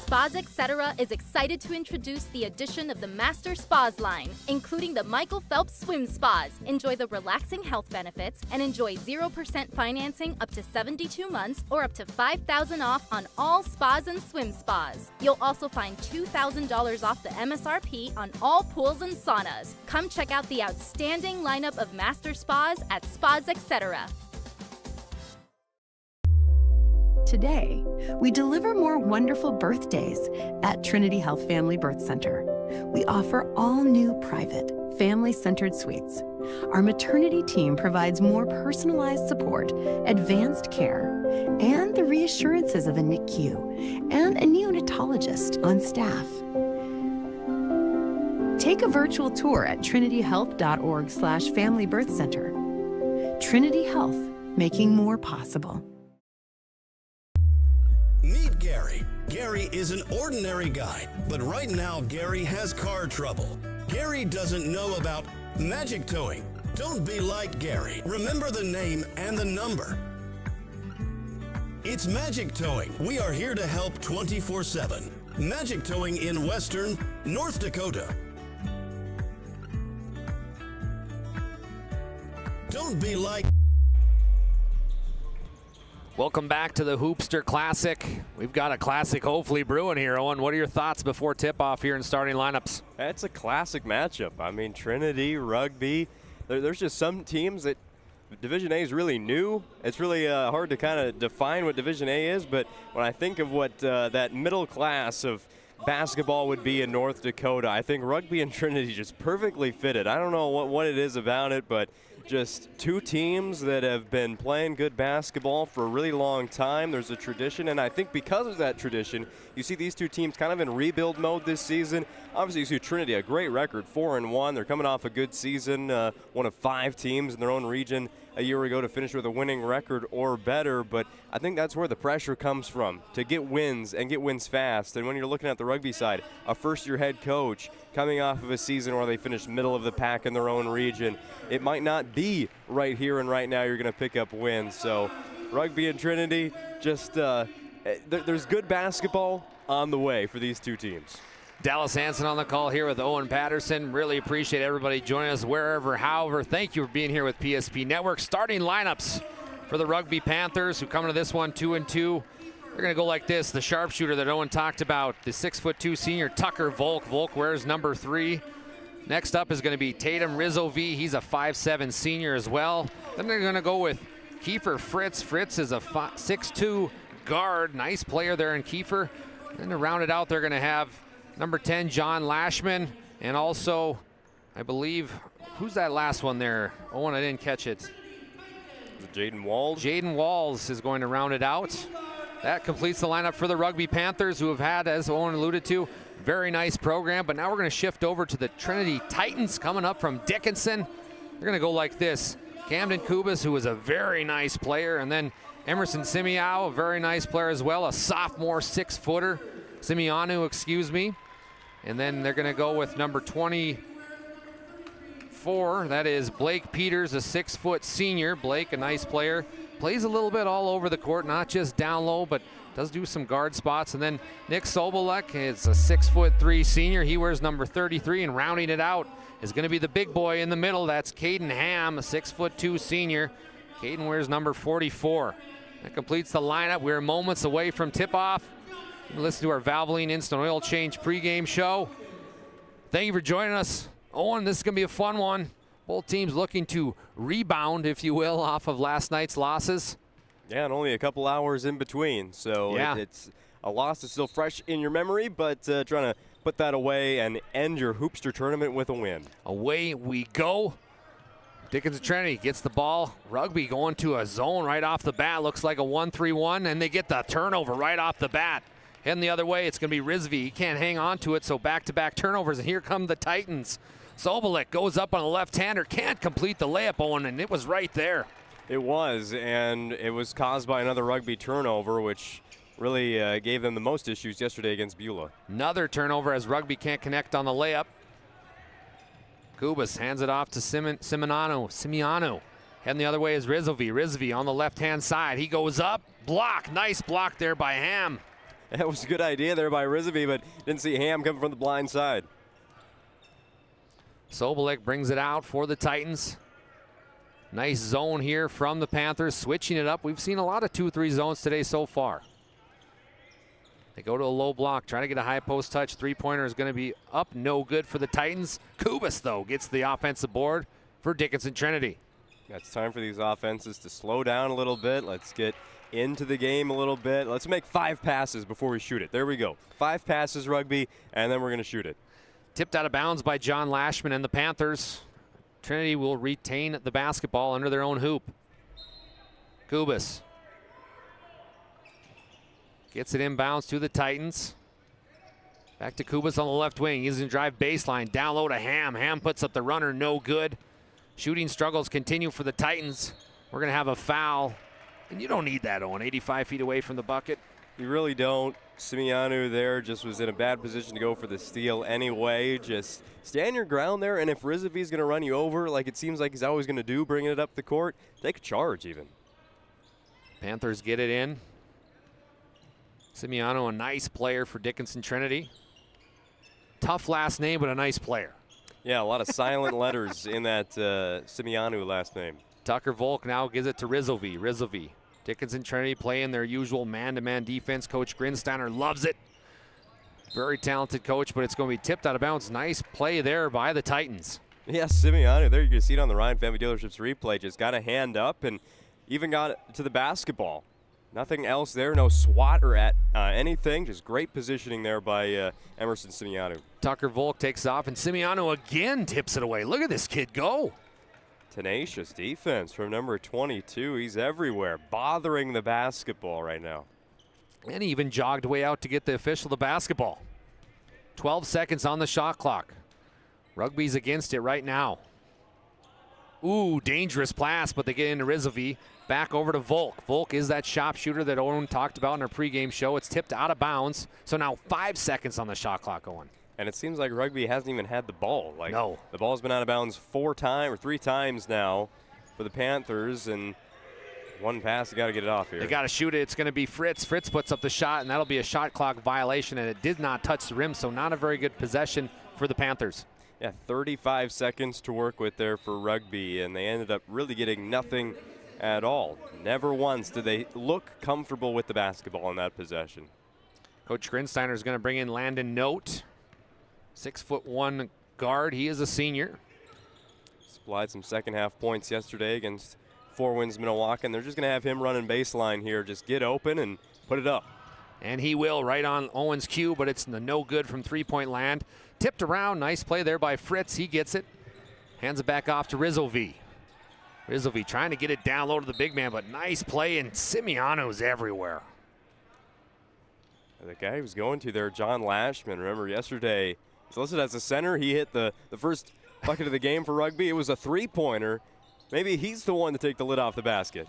Spas Etc. is excited to introduce the addition of the Master Spas line, including the Michael Phelps Swim Spas. Enjoy the relaxing health benefits and enjoy 0% financing up to 72 months or up to $5,000 off on all spas and swim spas. You'll also find $2,000 off the MSRP on all pools and saunas. Come check out the outstanding lineup of Master Spas at Spas Etc. Today, we deliver more wonderful birthdays at Trinity Health Family Birth Center. We offer all new private, family-centered suites. Our maternity team provides more personalized support, advanced care, and the reassurances of a NICU and a neonatologist on staff. Take a virtual tour at trinityhealth.org/Family Birth Center. Trinity Health, making more possible. Meet Gary. Gary is an ordinary guy, but right now Gary has car trouble. Gary doesn't know about magic towing. Don't be like Gary. Remember the name and the number. It's Magic Towing. We are here to help 24/7. Magic Towing in Western North Dakota. Don't be like... Welcome back to the Hoopster Classic. We've got a classic hopefully brewing here. Owen, what are your thoughts before tip-off here in starting lineups? It's a classic matchup. I mean, Trinity, Rugby, there's just some teams that Division A is really new. It's really hard to kind of define what Division A is, but when I think of what that middle class of basketball would be in North Dakota, I think Rugby and Trinity just perfectly fit it. I don't know what it is about it, but just two teams that have been playing good basketball for a really long time. There's a tradition, and I think because of that tradition, you see these two teams kind of in rebuild mode this season. Obviously, you see Trinity, a great record, 4-1. They're coming off a good season, one of 5 teams in their own region a year ago to finish with a winning record or better, but I think that's where the pressure comes from, to get wins and get wins fast. And when you're looking at the Rugby side, a first-year head coach coming off of a season where they finished middle of the pack in their own region, it might not be right here and right now you're going to pick up wins. So Rugby and Trinity, just there's good basketball on the way for these two teams. Dallas Hansen on the call here with Owen Patterson. Really appreciate everybody joining us wherever, however. Thank you for being here with PSP Network. Starting lineups for the Rugby Panthers, who come into this one 2-2. They're going to go like this. The sharpshooter that Owen talked about, the 6'2" senior Tucker Volk. Volk wears number 3. Next up is going to be Tatum Rizzo V. He's a 5'7" senior as well. Then they're going to go with Kiefer Fritz. Fritz is a 6'2" guard. Nice player there in Kiefer. Then to round it out, they're going to have number 10, John Lashman, and also, I believe, who's that last one there? Owen, I didn't catch it. Jaden Walls? Jaden Walls is going to round it out. That completes the lineup for the Rugby Panthers, who have had, as Owen alluded to, very nice program. But now we're going to shift over to the Trinity Titans coming up from Dickinson. They're going to go like this. Camden Kubas, who is a very nice player, and then Emerson Simiao, a very nice player as well, a sophomore 6-footer. Simianu, excuse me. And then they're going to go with number 24. That is Blake Peters, a 6-foot senior. Blake, a nice player. Plays a little bit all over the court, not just down low, but does do some guard spots. And then Nick Sobolek is a 6'3" senior. He wears number 33, and rounding it out is going to be the big boy in the middle. That's Caden Ham, a 6'2" senior. Caden wears number 44. That completes the lineup. We're moments away from tip-off. Listen to our Valvoline Instant Oil Change pregame show. Thank you for joining us. Owen, this is going to be a fun one. Both teams looking to rebound, if you will, off of last night's losses. Yeah, and only a couple hours in between. So yeah. It's a loss that's still fresh in your memory, but trying to put that away and end your Hoopster tournament with a win. Away we go. Dickinson Trinity gets the ball. Rugby going to a zone right off the bat. Looks like a 1-3-1, and they get the turnover right off the bat. Heading the other way, it's going to be Rizvi. He can't hang on to it, so back-to-back turnovers, and here come the Titans. Sobolek goes up on a left-hander, can't complete the layup, Owen, and it was right there. It was, and it was caused by another Rugby turnover, which really gave them the most issues yesterday against Beulah. Another turnover as Rugby can't connect on the layup. Kubas hands it off to Simiano. Heading the other way is Rizvi. Rizvi on the left-hand side. He goes up, block. Nice block there by Ham. That was a good idea there by Rizvi, but didn't see Ham coming from the blind side. Sobolek brings it out for the Titans. Nice zone here from the Panthers, switching it up. We've seen a lot of 2-3 zones today so far. They go to a low block, trying to get a high post touch. Three-pointer is going to be up, no good for the Titans. Kubas, though, gets the offensive board for Dickinson Trinity. Yeah, it's time for these offenses to slow down a little bit. Let's get into the game a little bit. Let's make 5 passes before we shoot it. There we go. 5 passes, Rugby, and then we're going to shoot it. Tipped out of bounds by John Lashman and the Panthers. Trinity will retain the basketball under their own hoop. Kubas gets it inbounds to the Titans. Back to Kubas on the left wing. He's going to drive baseline. Down low to Ham. Ham puts up the runner, no good. Shooting struggles continue for the Titans. We're going to have a foul. And you don't need that, Owen. 85 feet away from the bucket. You really don't. Simianu there just was in a bad position to go for the steal anyway. Just stand your ground there, and if Rizovi's going to run you over like it seems like he's always going to do, bringing it up the court, take a charge even. Panthers get it in. Simianu, a nice player for Dickinson Trinity. Tough last name, but a nice player. Yeah, a lot of silent letters in that Simianu last name. Tucker Volk now gives it to Rizovi. Rizovi. Dickinson Trinity playing their usual man-to-man defense. Coach Grinsteiner loves it. Very talented coach, but it's going to be tipped out of bounds. Nice play there by the Titans. Yeah, Simianu there. You can see it on the Ryan Family Dealerships replay. Just got a hand up and even got to the basketball. Nothing else there. No swat or at anything. Just great positioning there by Emerson Simianu. Tucker Volk takes off, and Simianu again tips it away. Look at this kid go. Tenacious defense from number 22. He's everywhere, bothering the basketball right now. And he even jogged way out to get the official the basketball. 12 seconds on the shot clock. Rugby's against it right now. Ooh, dangerous pass, but they get into Rizovi. Back over to Volk. Volk is that sharpshooter that Owen talked about in our pregame show. It's tipped out of bounds. So now 5 seconds on the shot clock going. And it seems like Rugby hasn't even had the ball. Like, no. The ball's been out of bounds 3 times now for the Panthers, and one pass, you got to get it off here. They got to shoot it. It's going to be Fritz. Fritz puts up the shot, and that'll be a shot clock violation, and it did not touch the rim, so not a very good possession for the Panthers. Yeah, 35 seconds to work with there for Rugby, and they ended up really getting nothing at all. Never once did they look comfortable with the basketball in that possession. Coach Grinsteiner is going to bring in Landon Note. 6'1" guard. He is a senior. Supplied some second half points yesterday against Four Winds Milwaukee, and they're just going to have him running baseline here. Just get open and put it up. And he will right on Owen's cue, but it's no good from three-point land. Tipped around. Nice play there by Fritz. He gets it. Hands it back off to Rizovi. Rizovi trying to get it down low to the big man, but nice play, and Simianu's everywhere. The guy who's going to there, John Lashman, remember yesterday, he's listed as a center. He hit the first bucket of the game for Rugby. It was a three-pointer. Maybe he's the one to take the lid off the basket.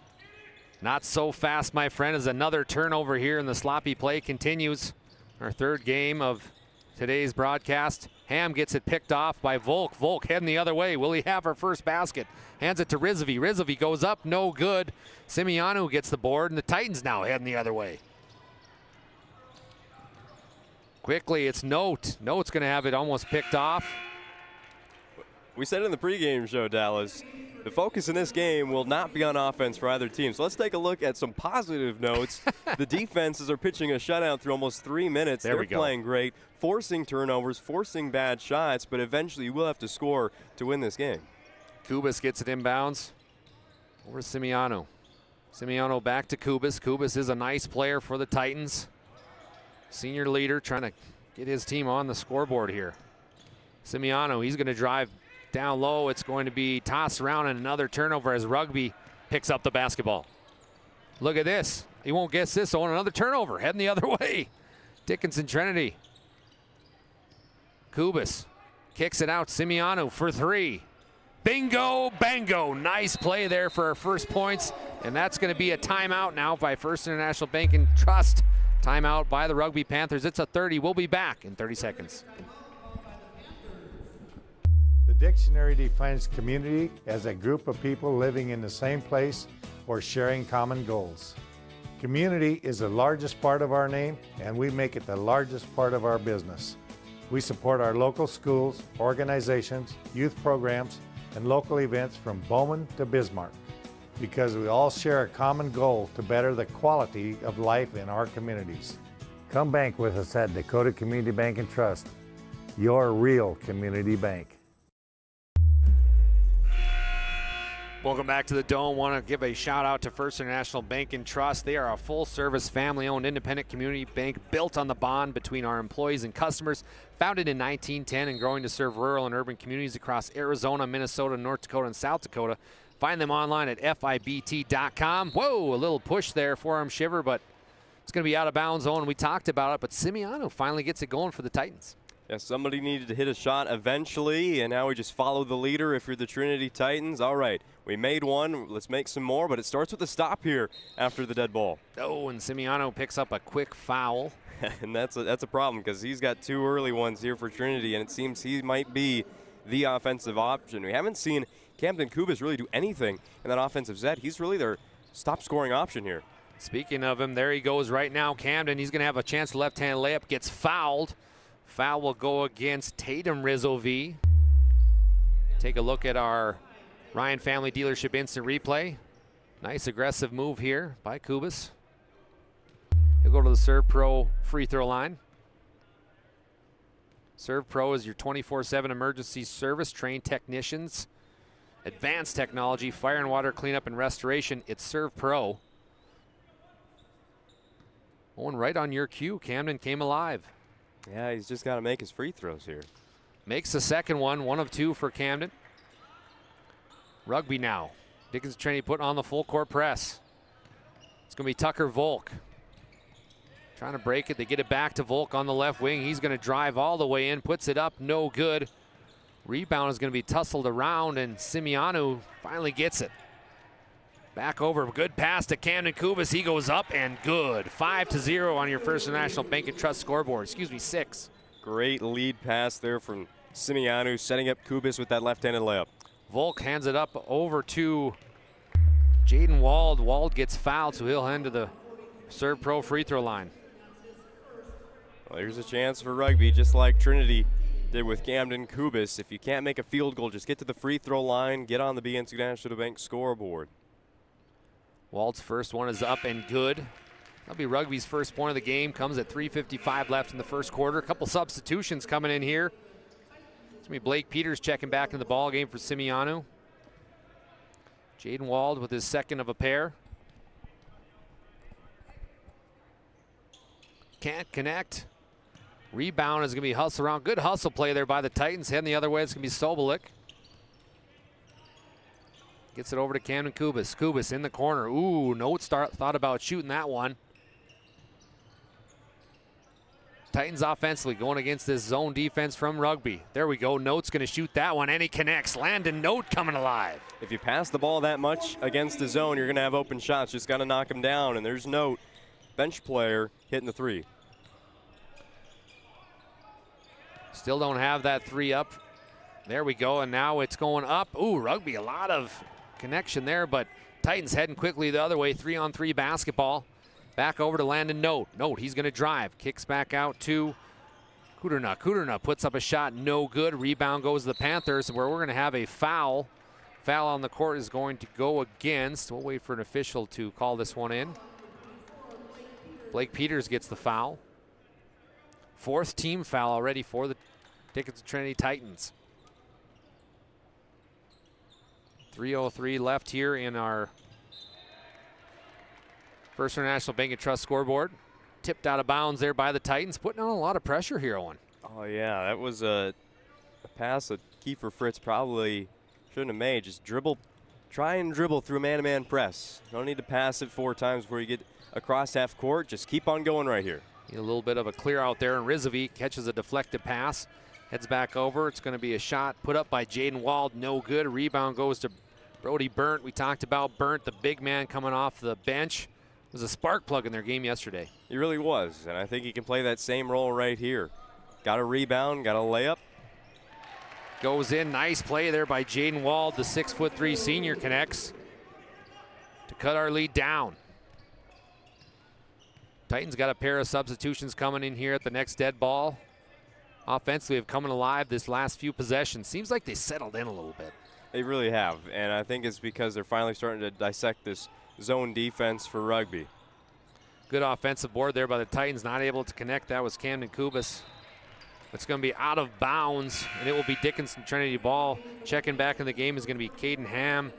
Not so fast, my friend, as another turnover here, and the sloppy play continues. Our third game of today's broadcast. Ham gets it picked off by Volk. Volk heading the other way. Will he have our first basket? Hands it to Rizovi. Rizovi goes up, no good. Simianu gets the board, and the Titans now heading the other way. Quickly, it's Note. Note's going to have it almost picked off. We said in the pregame show, Dallas, the focus in this game will not be on offense for either team. So let's take a look at some positive notes. The defenses are pitching a shutout through almost 3 minutes. They're playing great, forcing turnovers, forcing bad shots, but eventually you will have to score to win this game. Kubas gets it inbounds. Over to Simianu. Simianu back to Kubas. Kubas is a nice player for the Titans. Senior leader trying to get his team on the scoreboard here. Simianu, he's going to drive down low. It's going to be tossed around, and another turnover as Rugby picks up the basketball. Look at this. He won't guess this on another turnover. Heading the other way. Dickinson Trinity. Kubas kicks it out. Simianu for three. Bingo, bango. Nice play there for our first points. And that's going to be a timeout now by First International Bank and Trust. Timeout by the Rugby Panthers. It's a 30. We'll be back in 30 seconds. The dictionary defines community as a group of people living in the same place or sharing common goals. Community is the largest part of our name, and we make it the largest part of our business. We support our local schools, organizations, youth programs, and local events from Bowman to Bismarck, because we all share a common goal to better the quality of life in our communities. Come bank with us at Dakota Community Bank and Trust, your real community bank. Welcome back to the Dome. Want to give a shout out to First International Bank and Trust. They are a full-service, family-owned, independent community bank built on the bond between our employees and customers. Founded in 1910 and growing to serve rural and urban communities across Arizona, Minnesota, North Dakota, and South Dakota. Find them online at FIBT.com. Whoa, a little push there for him, Shiver, but it's going to be out of bounds zone. We talked about it, but Simianu finally gets it going for the Titans. Yeah, somebody needed to hit a shot eventually, and now we just follow the leader if you're the Trinity Titans. All right, we made one. Let's make some more, but it starts with a stop here after the dead ball. Oh, and Simiano picks up a quick foul. And that's a problem because he's got 2 early ones here for Trinity, and it seems he might be the offensive option. We haven't seen Camden Kubas really do anything in that offensive set. He's really their stop-scoring option here. Speaking of him, there he goes right now. Camden, he's going to have a chance. Left-hand layup, gets fouled. Foul will go against Tatum Rizzo V. Take a look at our Ryan Family Dealership instant replay. Nice aggressive move here by Kubas. He'll go to the Serve Pro free throw line. Serve Pro is your 24/7 emergency service, trained technicians, advanced technology, fire and water cleanup and restoration. It's Serve Pro. Going right on your cue. Camden came alive. Yeah, he's just got to make his free throws here. Makes the second one, 1 of 2 for Camden. Rugby now. Dickinson Trinity putting on the full court press. It's going to be Tucker Volk. Trying to break it. They get it back to Volk on the left wing. He's going to drive all the way in, puts it up, no good. Rebound is going to be tussled around, and Simiano finally gets it. Back over, good pass to Camden Kubas. He goes up and good. 5-0 on your First National Bank and Trust scoreboard. 6. Great lead pass there from Simiano, setting up Kubas with that left-handed layup. Volk hands it up over to Jaden Wald. Wald gets fouled, so he'll head to the Serve Pro free throw line. Well, here's a chance for Rugby, just like Trinity did with Camden Kubas. If you can't make a field goal, just get to the free throw line, get on the BNC National Bank scoreboard. Wald's first one is up and good. That'll be Rugby's first point of the game. Comes at 3:55 left in the first quarter. A couple substitutions coming in here. It's going to be Blake Peters checking back in the ball game for Simiano. Jaden Wald with his second of a pair. Can't connect. Rebound is going to be hustled around. Good hustle play there by the Titans. Heading the other way, it's going to be Sobolik. Gets it over to Camden Kubas. Kubas in the corner. Ooh, Note thought about shooting that one. Titans offensively going against this zone defense from Rugby. There we go. Note's going to shoot that one, and he connects. Landon Note coming alive. If you pass the ball that much against the zone, you're going to have open shots. Just got to knock them down, and there's Note, bench player, hitting the 3. Still don't have that 3 up. There we go, and now it's going up. Ooh, Rugby, a lot of connection there, but Titans heading quickly the other way. 3-on-3 basketball. Back over to Landon Note. Note, he's going to drive. Kicks back out to Kuderna. Kuderna puts up a shot, no good. Rebound goes to the Panthers, where we're going to have a foul. Foul on the court is going to go against. We'll wait for an official to call this one in. Blake Peters gets the foul. 4th team foul already for the Dickinson Trinity Titans. 3:03 left here in our First International Bank and Trust scoreboard. Tipped out of bounds there by the Titans, putting on a lot of pressure here, Owen. Oh, yeah, that was a pass that Kiefer Fritz probably shouldn't have made. Just try and dribble through a man-to-man press. Don't need to pass it 4 times before you get across half court. Just keep on going right here. Need a little bit of a clear out there, and Rizovi catches a deflected pass. Heads back over. It's going to be a shot put up by Jaden Wald. No good. Rebound goes to Brody Burnt. We talked about Burnt, the big man coming off the bench. It was a spark plug in their game yesterday. He really was, and I think he can play that same role right here. Got a rebound, got a layup. Goes in. Nice play there by Jaden Wald. The 6'3" senior connects to cut our lead down. Titans got a pair of substitutions coming in here at the next dead ball. Offensively have coming alive this last few possessions. Seems like they settled in a little bit. They really have, and I think it's because they're finally starting to dissect this zone defense for Rugby. Good offensive board there by the Titans, not able to connect. That was Camden Kubas. It's going to be out of bounds, and it will be Dickinson Trinity ball. Checking back in the game is going to be Caden Ham.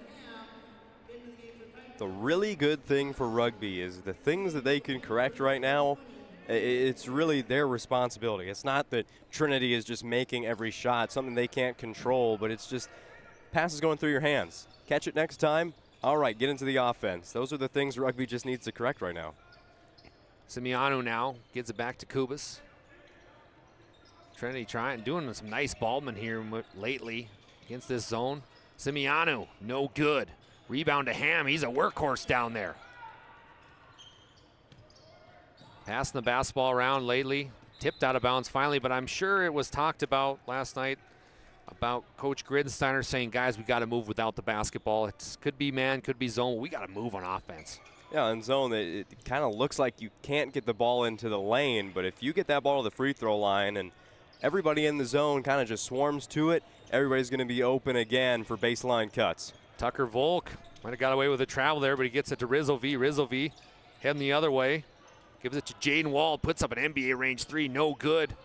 The really good thing for Rugby is the things that they can correct right now, it's really their responsibility. It's not that Trinity is just making every shot, something they can't control, but it's just passes going through your hands. Catch it next time. All right, get into the offense. Those are the things Rugby just needs to correct right now. Simiano now gives it back to Kubas. Trinity doing some nice ballman here lately against this zone. Simiano, no good. Rebound to Ham. He's a workhorse down there. Passing the basketball around lately. Tipped out of bounds finally, but I'm sure it was talked about last night about Coach Gridensteiner saying, guys, we got to move without the basketball. It could be man, could be zone. We got to move on offense. Yeah, in zone, it kind of looks like you can't get the ball into the lane, but if you get that ball to the free throw line and everybody in the zone kind of just swarms to it, everybody's going to be open again for baseline cuts. Tucker Volk might have got away with a travel there, but he gets it to Rizzo V. Rizzo V heading the other way. Gives it to Jaden Wald, puts up an NBA range three, no good.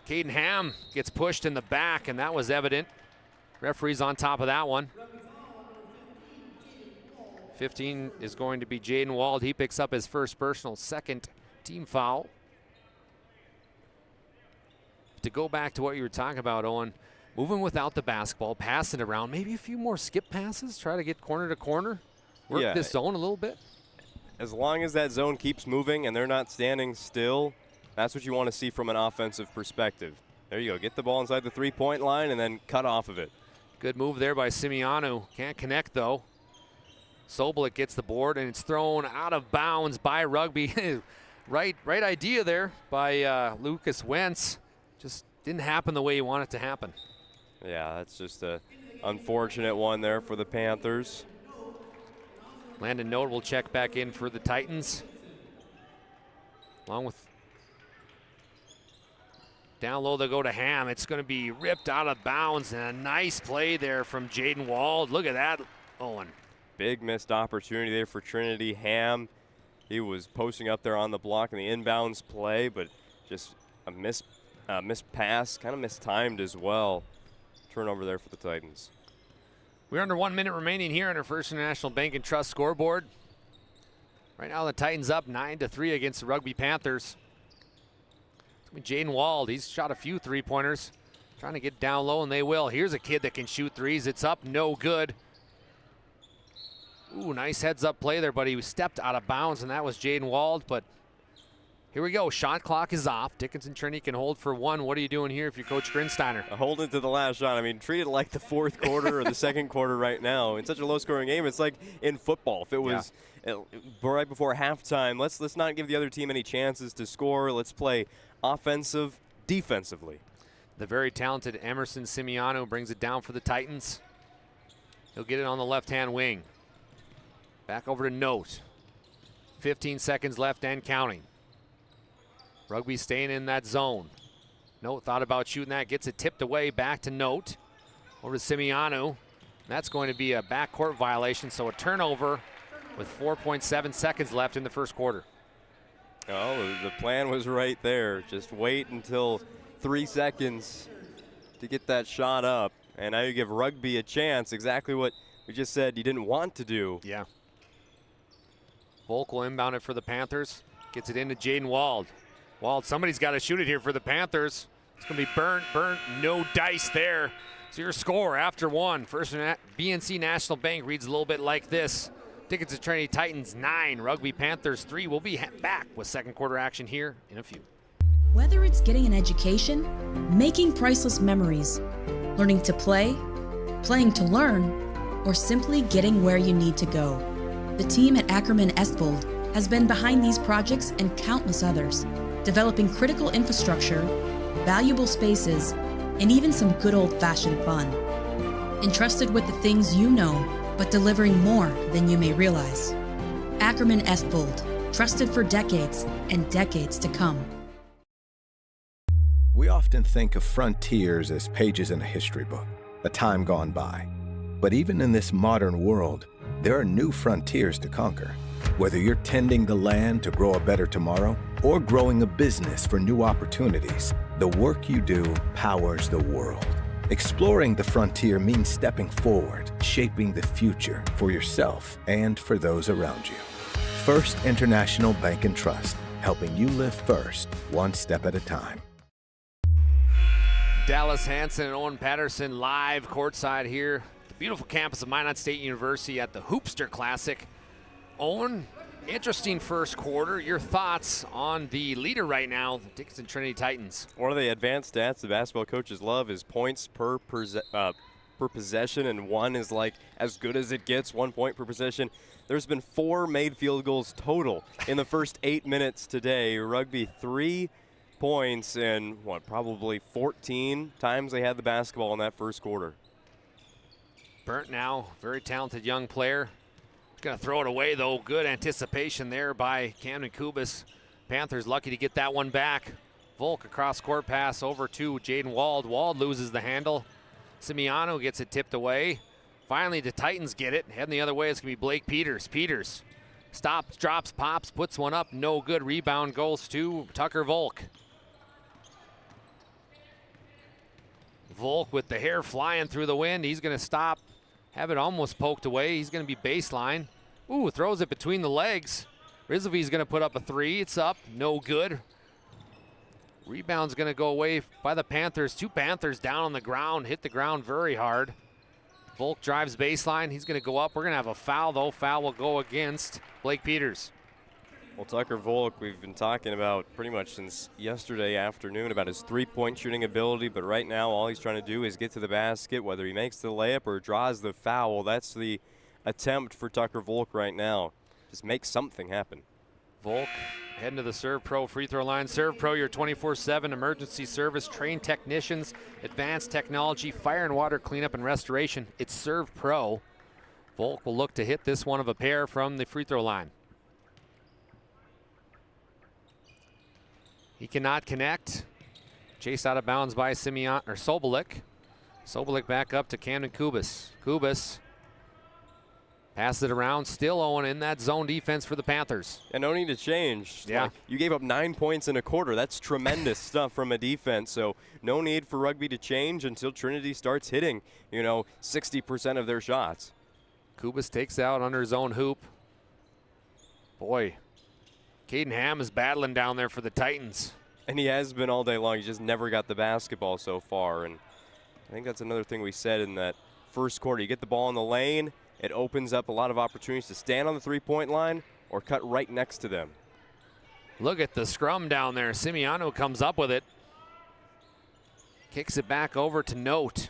Caden Ham gets pushed in the back, and that was evident. Referee's on top of that one. 15 is going to be Jaden Wald. He picks up his first personal, second team foul. To go back to what you were talking about, Owen, moving without the basketball, passing it around, maybe a few more skip passes, try to get corner to corner, work this zone a little bit. As long as that zone keeps moving and they're not standing still, that's what you want to see from an offensive perspective. There you go. Get the ball inside the three-point line and then cut off of it. Good move there by Simiano. Can't connect, though. Sobolik gets the board, and it's thrown out of bounds by Rugby. right idea there by Lucas Wentz. Just didn't happen the way you want it to happen. Yeah, that's just an unfortunate one there for the Panthers. Landon Note will check back in for the Titans. Along with down low, they'll go to Ham. It's going to be ripped out of bounds, and a nice play there from Jaden Wald. Look at that, Owen. Big missed opportunity there for Trinity. Ham, he was posting up there on the block in the inbounds play, but just a missed pass, kind of mistimed as well. Turnover there for the Titans. We're under 1 minute remaining here on our First International Bank and Trust scoreboard. Right now the Titans up 9-3 against the Rugby Panthers. Jaden Wald, he's shot a few three-pointers. Trying to get down low, and they will. Here's a kid that can shoot threes. It's up, no good. Ooh, nice heads-up play there, but he stepped out of bounds, and that was Jaden Wald. But here we go. Shot clock is off. Dickinson Trinity can hold for one. What are you doing here if you're Coach Grinsteiner? Hold it to the last shot. I mean, treat it like the fourth quarter or the second quarter right now. It's such a low-scoring game. It's like in football. If it was right before halftime, let's not give the other team any chances to score. Let's play offensive defensively. The very talented Emerson Simiano brings it down for the Titans. He'll get it on the left-hand wing. Back over to Note. 15 seconds left and counting. Rugby staying in that zone. Note thought about shooting that, gets it tipped away, back to Note. Over to Simiano. That's going to be a backcourt violation, so a turnover with 4.7 seconds left in the first quarter. Oh, the plan was right there. Just wait until 3 seconds to get that shot up. And now you give Rugby a chance, exactly what we just said you didn't want to do. Yeah. Volk will inbound it for the Panthers. Gets it into Jaden Wald. Wald, somebody's got to shoot it here for the Panthers. It's going to be burnt, no dice there. So your score after one. First BNC National Bank reads a little bit like this. Dickinson Trinity Titans 9, Rugby Panthers 3. We'll be back with second quarter action here in a few. Whether it's getting an education, making priceless memories, learning to play, playing to learn, or simply getting where you need to go, the team at Ackerman Estvold has been behind these projects and countless others, developing critical infrastructure, valuable spaces, and even some good old-fashioned fun. Entrusted with the things you know, but delivering more than you may realize. Ackerman Estvold, trusted for decades and decades to come. We often think of frontiers as pages in a history book, a time gone by. But even in this modern world, there are new frontiers to conquer. Whether you're tending the land to grow a better tomorrow or growing a business for new opportunities, the work you do powers the world. Exploring the frontier means stepping forward, shaping the future for yourself and for those around you. First International Bank and Trust, helping you live first, one step at a time. Dallas Hansen and Owen Patterson live courtside here. The beautiful campus of Minot State University at the Hoopster Classic. Owen, Interesting first quarter. Your thoughts on the leader right now, the Dickinson Trinity Titans? One of the advanced stats the basketball coaches love is points per possession, and one is like as good as it gets, 1 point per possession. There's been 4 made field goals total in the first 8 minutes today. Rugby 3 points and probably 14 times they had the basketball in that first quarter. Burnt now, very talented young player. Going to throw it away, though. Good anticipation there by Camden Kubas. Panthers lucky to get that one back. Volk across court pass over to Jaden Wald. Wald loses the handle. Simiano gets it tipped away. Finally, the Titans get it. Heading the other way, it's going to be Blake Peters. Peters stops, drops, pops, puts one up. No good. Rebound goes to Tucker Volk. Volk with the hair flying through the wind. He's going to stop. Have it almost poked away. He's going to be baseline. Ooh, throws it between the legs. Rizzovi's going to put up a 3. It's up. No good. Rebound's going to go away by the Panthers. 2 Panthers down on the ground. Hit the ground very hard. Volk drives baseline. He's going to go up. We're going to have a foul, though. Foul will go against Blake Peters. Well, Tucker Volk, we've been talking about pretty much since yesterday afternoon about his three-point shooting ability, but right now all he's trying to do is get to the basket, whether he makes the layup or draws the foul. That's the attempt for Tucker Volk right now. Just make something happen. Volk heading to the Serve Pro free throw line. Serve Pro, your 24/7 emergency service, trained technicians, advanced technology, fire and water cleanup and restoration. It's Serve Pro. Volk will look to hit this one of a pair from the free throw line. He cannot connect. Chased out of bounds by Sobolik. Sobolik back up to Camden Kubas. Kubas passes it around. Still Owen in that zone defense for the Panthers. And no need to change. Yeah. You gave up 9 points in a quarter. That's tremendous stuff from a defense. So no need for Rugby to change until Trinity starts hitting, 60% of their shots. Kubas takes out under his own hoop. Boy, Caden Ham is battling down there for the Titans. And he has been all day long. He just never got the basketball so far. And I think that's another thing we said in that first quarter. You get the ball in the lane, it opens up a lot of opportunities to stand on the three-point line or cut right next to them. Look at the scrum down there. Simiano comes up with it. Kicks it back over to Note.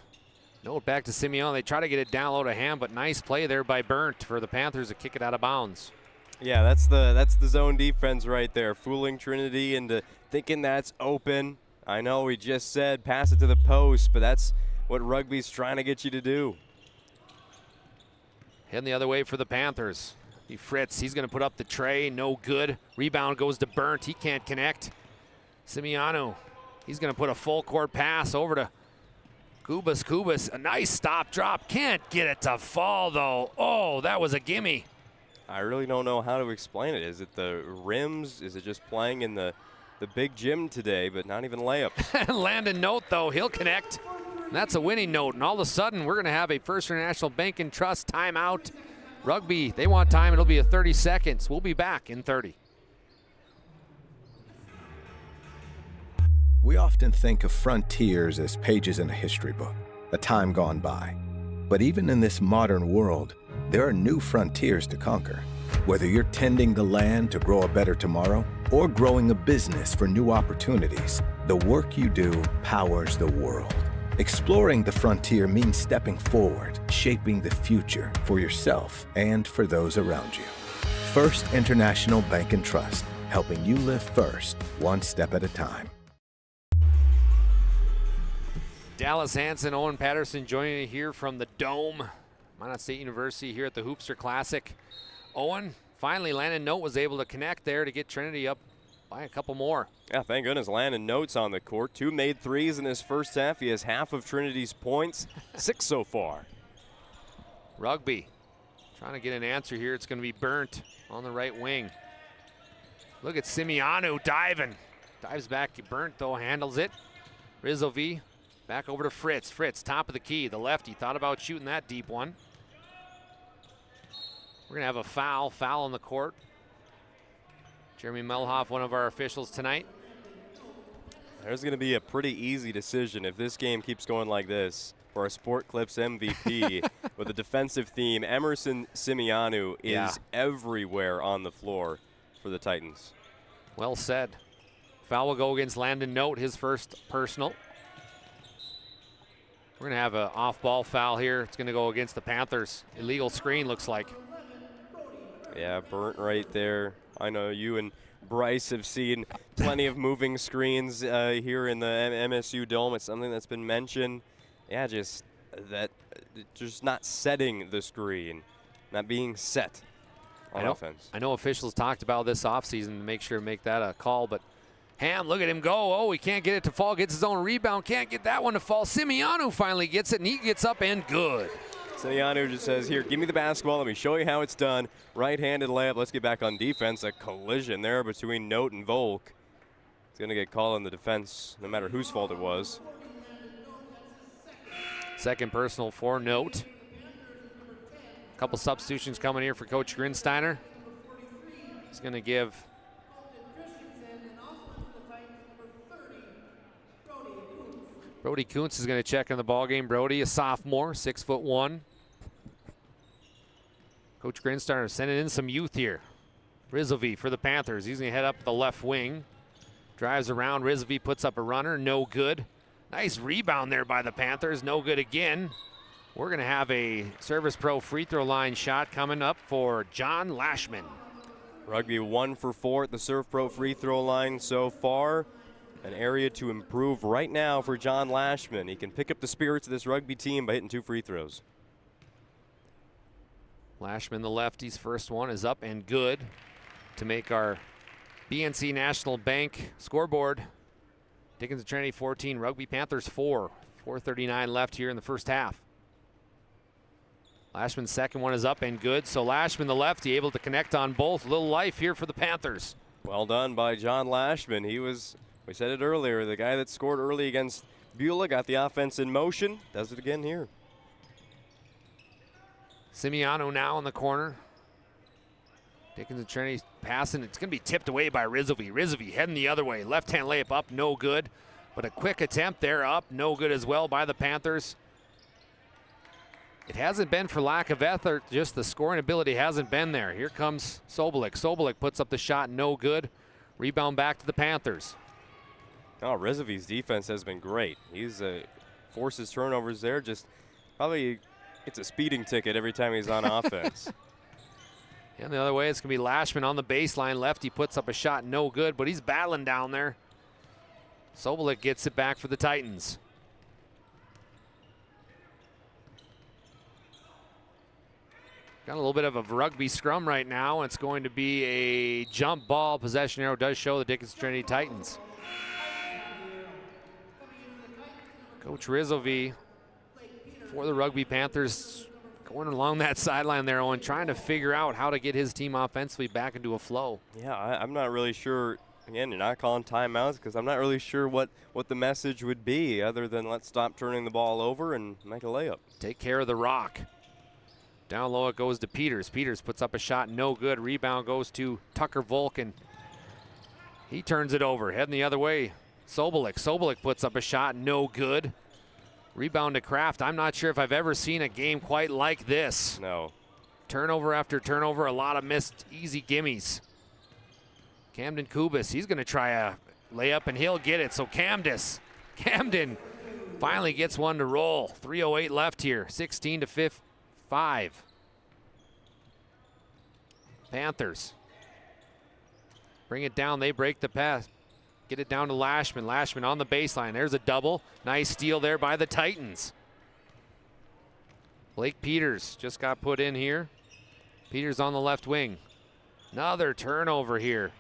Note back to Simiano. They try to get it down low to Ham, but nice play there by Burnt for the Panthers to kick it out of bounds. Yeah, that's the zone defense right there, fooling Trinity into thinking that's open. I know we just said pass it to the post, but that's what Rugby's trying to get you to do. Heading the other way for the Panthers. Fritz, he's going to put up the tray, no good. Rebound goes to Burnt, he can't connect. Simiano, he's going to put a full court pass over to Kubas. Kubas, a nice stop drop, can't get it to fall though. Oh, that was a gimme. I really don't know how to explain it. Is it the rims? Is it just playing in the big gym today, but not even layups? Landon Note, though, he'll connect. And that's a winning note. And all of a sudden, we're going to have a First International Bank and Trust timeout. Rugby, they want time. It'll be a 30 seconds. We'll be back in 30. We often think of frontiers as pages in a history book, a time gone by. But even in this modern world, there are new frontiers to conquer. Whether you're tending the land to grow a better tomorrow or growing a business for new opportunities, the work you do powers the world. Exploring the frontier means stepping forward, shaping the future for yourself and for those around you. First International Bank and Trust, helping you live first, one step at a time. Dallas Hansen, Owen Patterson joining you here from the Dome. Minot State University here at the Hoopster Classic. Owen, finally Landon Note was able to connect there to get Trinity up by a couple more. Yeah, thank goodness Landon Note's on the court. 2 made threes in his first half. He has half of Trinity's points, 6 so far. Rugby trying to get an answer here. It's going to be Burnt on the right wing. Look at Simiano diving. Dives back. Burnt, though, handles it. Rizzo V. Back over to Fritz. Fritz, top of the key. The lefty thought about shooting that deep one. We're going to have a foul on the court. Jeremy Melhoff, one of our officials tonight. There's going to be a pretty easy decision if this game keeps going like this. for our Sport Clips MVP with a defensive theme. Emerson Simianu is everywhere on the floor for the Titans. Well said. Foul will go against Landon Note, his first personal. We're going to have an off-ball foul here. It's going to go against the Panthers. Illegal screen, looks like. Yeah, burnt right there. I know you and Bryce have seen plenty of moving screens here in the MSU Dome. It's something that's been mentioned. Yeah, just not setting the screen, not being set on offense. I know officials talked about this offseason to make sure to make that a call, but Ham, look at him go. Oh, he can't get it to fall. Gets his own rebound. Can't get that one to fall. Simianu finally gets it, and he gets up and good. Simianu just says, here, give me the basketball. Let me show you how it's done. Right-handed layup. Let's get back on defense. A collision there between Note and Volk. It's going to get called in the defense no matter whose fault it was. Second personal for Note. A couple substitutions coming here for Coach Grinsteiner. He's going to give Brody Kuntz is going to check in the ballgame. Brody, a sophomore, 6'1". Coach Grinsteiner sending in some youth here. Rizovy for the Panthers. He's going to head up the left wing. Drives around. Rizovy puts up a runner. No good. Nice rebound there by the Panthers. No good again. We're going to have a Service Pro free throw line shot coming up for John Lashman. Rugby 1 for 4 at the Serve Pro free throw line so far. An area to improve right now for John Lashman. He can pick up the spirits of this rugby team by hitting 2 free throws. Lashman, the lefty's first one, is up and good to make our BNC National Bank scoreboard. Dickens and Trinity 14, Rugby Panthers 4. 4:39 left here in the first half. Lashman's second one is up and good. So Lashman, the lefty, able to connect on both. Little life here for the Panthers. Well done by John Lashman. He was, we said it earlier, the guy that scored early against Beulah, got the offense in motion. Does it again here. Simiano now in the corner. Dickens and Trinity passing. It's going to be tipped away by Rizovy. Rizovy heading the other way. Left-hand layup up, no good. But a quick attempt there up, no good as well by the Panthers. It hasn't been for lack of effort, just the scoring ability hasn't been there. Here comes Sobolik. Sobolik puts up the shot, no good. Rebound back to the Panthers. Oh, Rizovy's defense has been great. He's forces turnovers there. Just probably gets a speeding ticket every time he's on offense. And the other way, it's going to be Lashman on the baseline. Lefty puts up a shot, no good, but he's battling down there. Sobolik gets it back for the Titans. Got a little bit of a rugby scrum right now. It's going to be a jump ball. Possession arrow does show the Dickens Trinity Titans. Coach Rizovy for the Rugby Panthers going along that sideline there, Owen, trying to figure out how to get his team offensively back into a flow. Yeah, I'm not really sure. Again, you're not calling timeouts because I'm not really sure what the message would be other than let's stop turning the ball over and make a layup. Take care of the rock. Down low it goes to Peters. Peters puts up a shot, no good. Rebound goes to Tucker Volk, and he turns it over. Heading the other way, Sobolik. Sobolik puts up a shot, no good. Rebound to Kraft. I'm not sure if I've ever seen a game quite like this. No. Turnover after turnover, a lot of missed easy gimmies. Camden Kubis, he's going to try a layup, and he'll get it. So Camden finally gets one to roll. 3:08 left here, 16-5. Panthers bring it down. They break the pass. Get it down to Lashman. Lashman on the baseline. There's a double. Nice steal there by the Titans. Blake Peters just got put in here. Peters on the left wing. Another turnover here.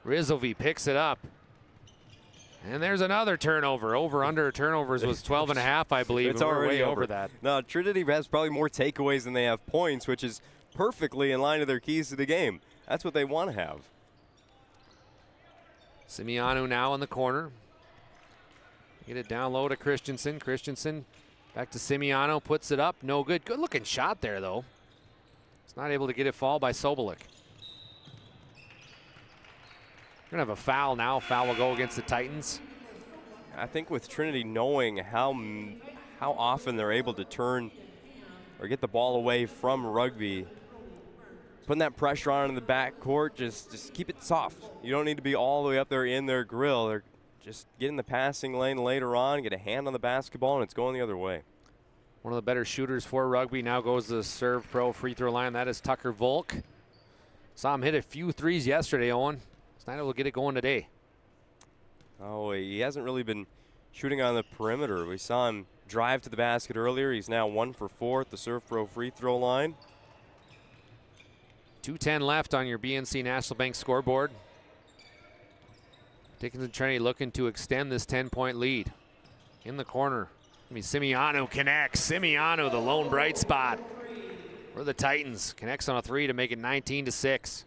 Rizovy picks it up. And there's another turnover. Over-under turnovers was 12.5, I believe. It's already way over that. No, Trinity has probably more takeaways than they have points, which is perfectly in line with their keys to the game. That's what they want to have. Simiano now in the corner. Get it down low to Christensen. Christensen back to Simiano. Puts it up. No good. Good looking shot there, though. He's not able to get it fall by Sobolik. We're going to have a foul now. Foul will go against the Titans. I think with Trinity knowing how how often they're able to turn or get the ball away from Rugby. Putting that pressure on in the backcourt, just keep it soft. You don't need to be all the way up there in their grill. They're just get in the passing lane later on, get a hand on the basketball, and it's going the other way. One of the better shooters for Rugby now goes to the serve pro free throw line. That is Tucker Volk. Saw him hit a few threes yesterday, Owen. He's not able to get it going today. Oh, he hasn't really been shooting on the perimeter. We saw him drive to the basket earlier. He's now 1 for 4 at the serve pro free throw line. 2:10 left on your BNC National Bank scoreboard. Dickinson Trinity looking to extend this 10-point lead. In the corner, Simiano connects. Simiano, the lone bright spot for the Titans. Connects on a 3 to make it 19-6.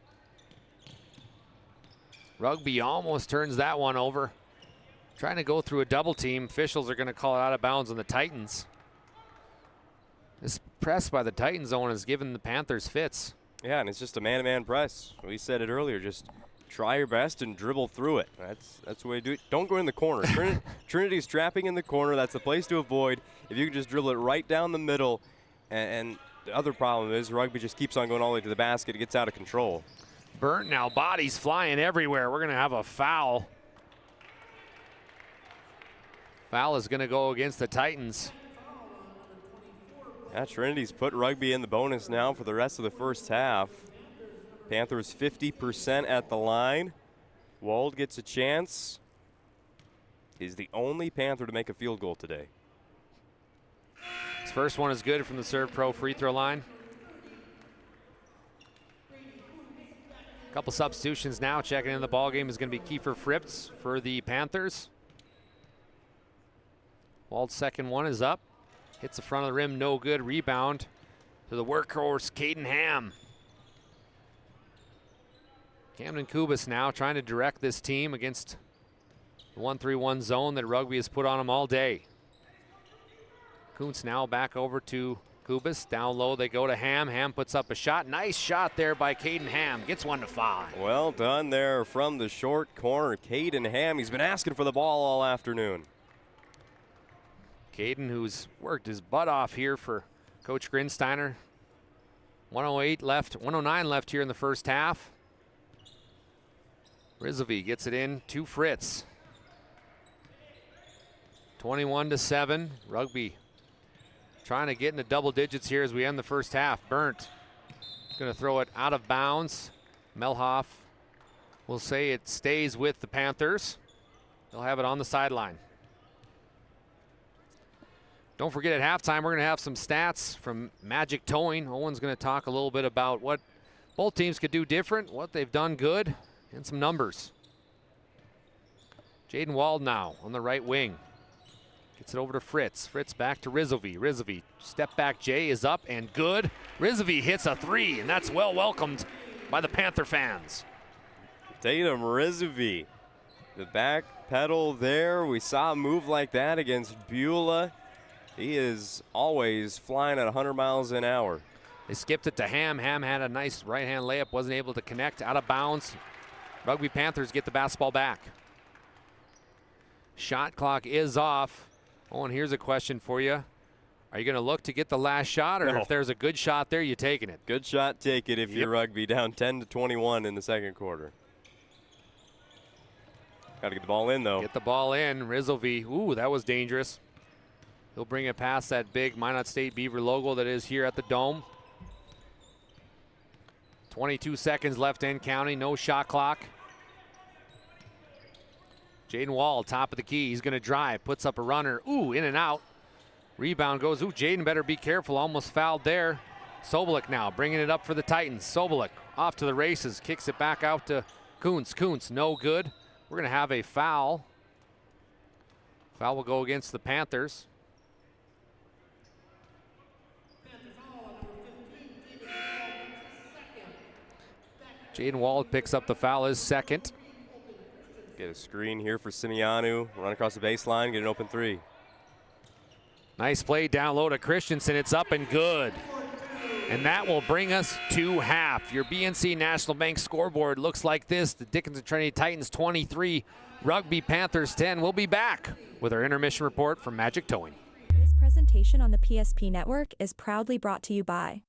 Rugby almost turns that one over. Trying to go through a double team. Officials are going to call it out of bounds on the Titans. This press by the Titans zone has given the Panthers fits. Yeah, and it's just a man-to-man press. We said it earlier, just try your best and dribble through it. That's the way to do it. Don't go in the corner. Trinity's trapping in the corner. That's the place to avoid. If you can just dribble it right down the middle, and the other problem is Rugby just keeps on going all the way to the basket. It gets out of control. Burnt now, bodies flying everywhere. We're going to have a foul. Foul is going to go against the Titans. Yeah, Trinity's put Rugby in the bonus now for the rest of the first half. Panthers 50% at the line. Wald gets a chance. He's the only Panther to make a field goal today. His first one is good from the serve pro free throw line. Couple substitutions now. Checking in the ball game is going to be Kiefer Fritz for the Panthers. Wald's second one is up. Hits the front of the rim, no good. Rebound to the workhorse, Caden Ham. Camden Kubas now trying to direct this team against the 1-3-1 zone that Rugby has put on them all day. Kuntz now back over to Kubas. Down low they go to Ham. Ham puts up a shot. Nice shot there by Caden Ham. Gets 1 to 5. Well done there from the short corner. Caden Ham, he's been asking for the ball all afternoon. Caden, who's worked his butt off here for Coach Grinsteiner. 109 left here in the first half. Rizovy gets it in to Fritz. 21-7. Rugby trying to get into double digits here as we end the first half. Burnt going to throw it out of bounds. Melhoff will say it stays with the Panthers. They'll have it on the sideline. Don't forget, at halftime, we're going to have some stats from Magic Towing. Owen's going to talk a little bit about what both teams could do different, what they've done good, and some numbers. Jaden Wald now on the right wing. Gets it over to Fritz. Fritz back to Rizovy. Rizovy, step back J is up and good. Rizovy hits a 3, and that's well welcomed by the Panther fans. Tatum Rizovy, the back pedal there. We saw a move like that against Beulah. He is always flying at 100 miles an hour. They skipped it to Ham. Ham had a nice right-hand layup, wasn't able to connect, out of bounds. Rugby Panthers get the basketball back. Shot clock is off. Oh, and here's a question for you. Are you going to look to get the last shot, or if there's a good shot there, you taking it? Good shot, take it if you're Rugby, down 10-21 in the second quarter. Got to get the ball in, though. Get the ball in. Rizovy, ooh, that was dangerous. He'll bring it past that big Minot State Beaver logo that is here at the Dome. 22 seconds left in counting, no shot clock. Jaden Wall, top of the key, he's gonna drive, puts up a runner, ooh, in and out. Rebound goes, ooh, Jaden better be careful, almost fouled there. Sobolik now bringing it up for the Titans. Sobolik off to the races, kicks it back out to Kuntz. Kuntz, no good. We're gonna have a foul. Foul will go against the Panthers. Jaden Wald picks up the foul, his second. Get a screen here for Simiano. Run across the baseline, get an open 3. Nice play down low to Christensen. It's up and good. And that will bring us to half. Your BNC National Bank scoreboard looks like this. The Dickinson Trinity Titans 23, Rugby Panthers 10. We'll be back with our intermission report from Magic Towing. This presentation presentation on the PSP Network is proudly brought to you by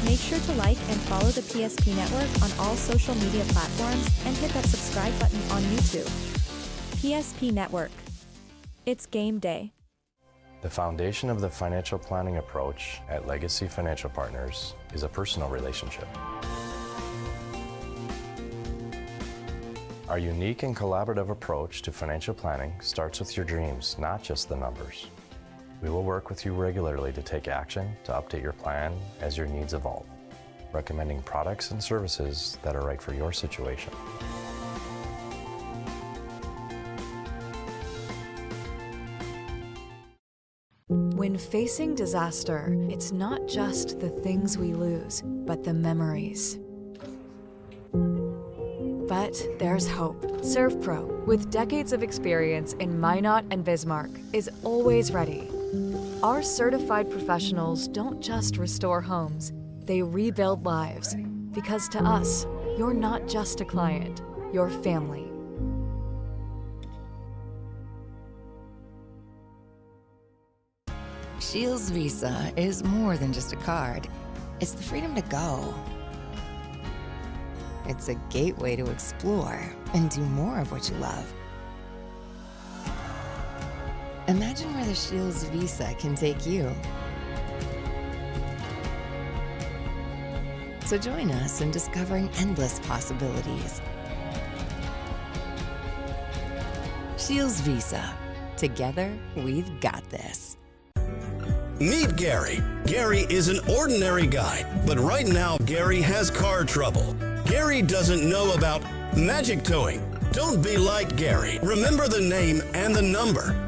Make sure to like and follow the PSP Network on all social media platforms and hit that subscribe button on YouTube. PSP Network. It's game day. The foundation of the financial planning approach at Legacy Financial Partners is a personal relationship. Our unique and collaborative approach to financial planning starts with your dreams, not just the numbers. We will work with you regularly to take action to update your plan as your needs evolve, recommending products and services that are right for your situation. When facing disaster, it's not just the things we lose, but the memories. But there's hope. ServPro, with decades of experience in Minot and Bismarck, is always ready. Our certified professionals don't just restore homes, they rebuild lives. Because to us, you're not just a client, you're family. Shields Visa is more than just a card. It's the freedom to go. It's a gateway to explore and do more of what you love. Imagine where the Shields Visa can take you. So join us in discovering endless possibilities. Shields Visa. Together, we've got this. Meet Gary. Gary is an ordinary guy, but right now Gary has car trouble. Gary doesn't know about magic towing. Don't be like Gary. Remember the name and the number.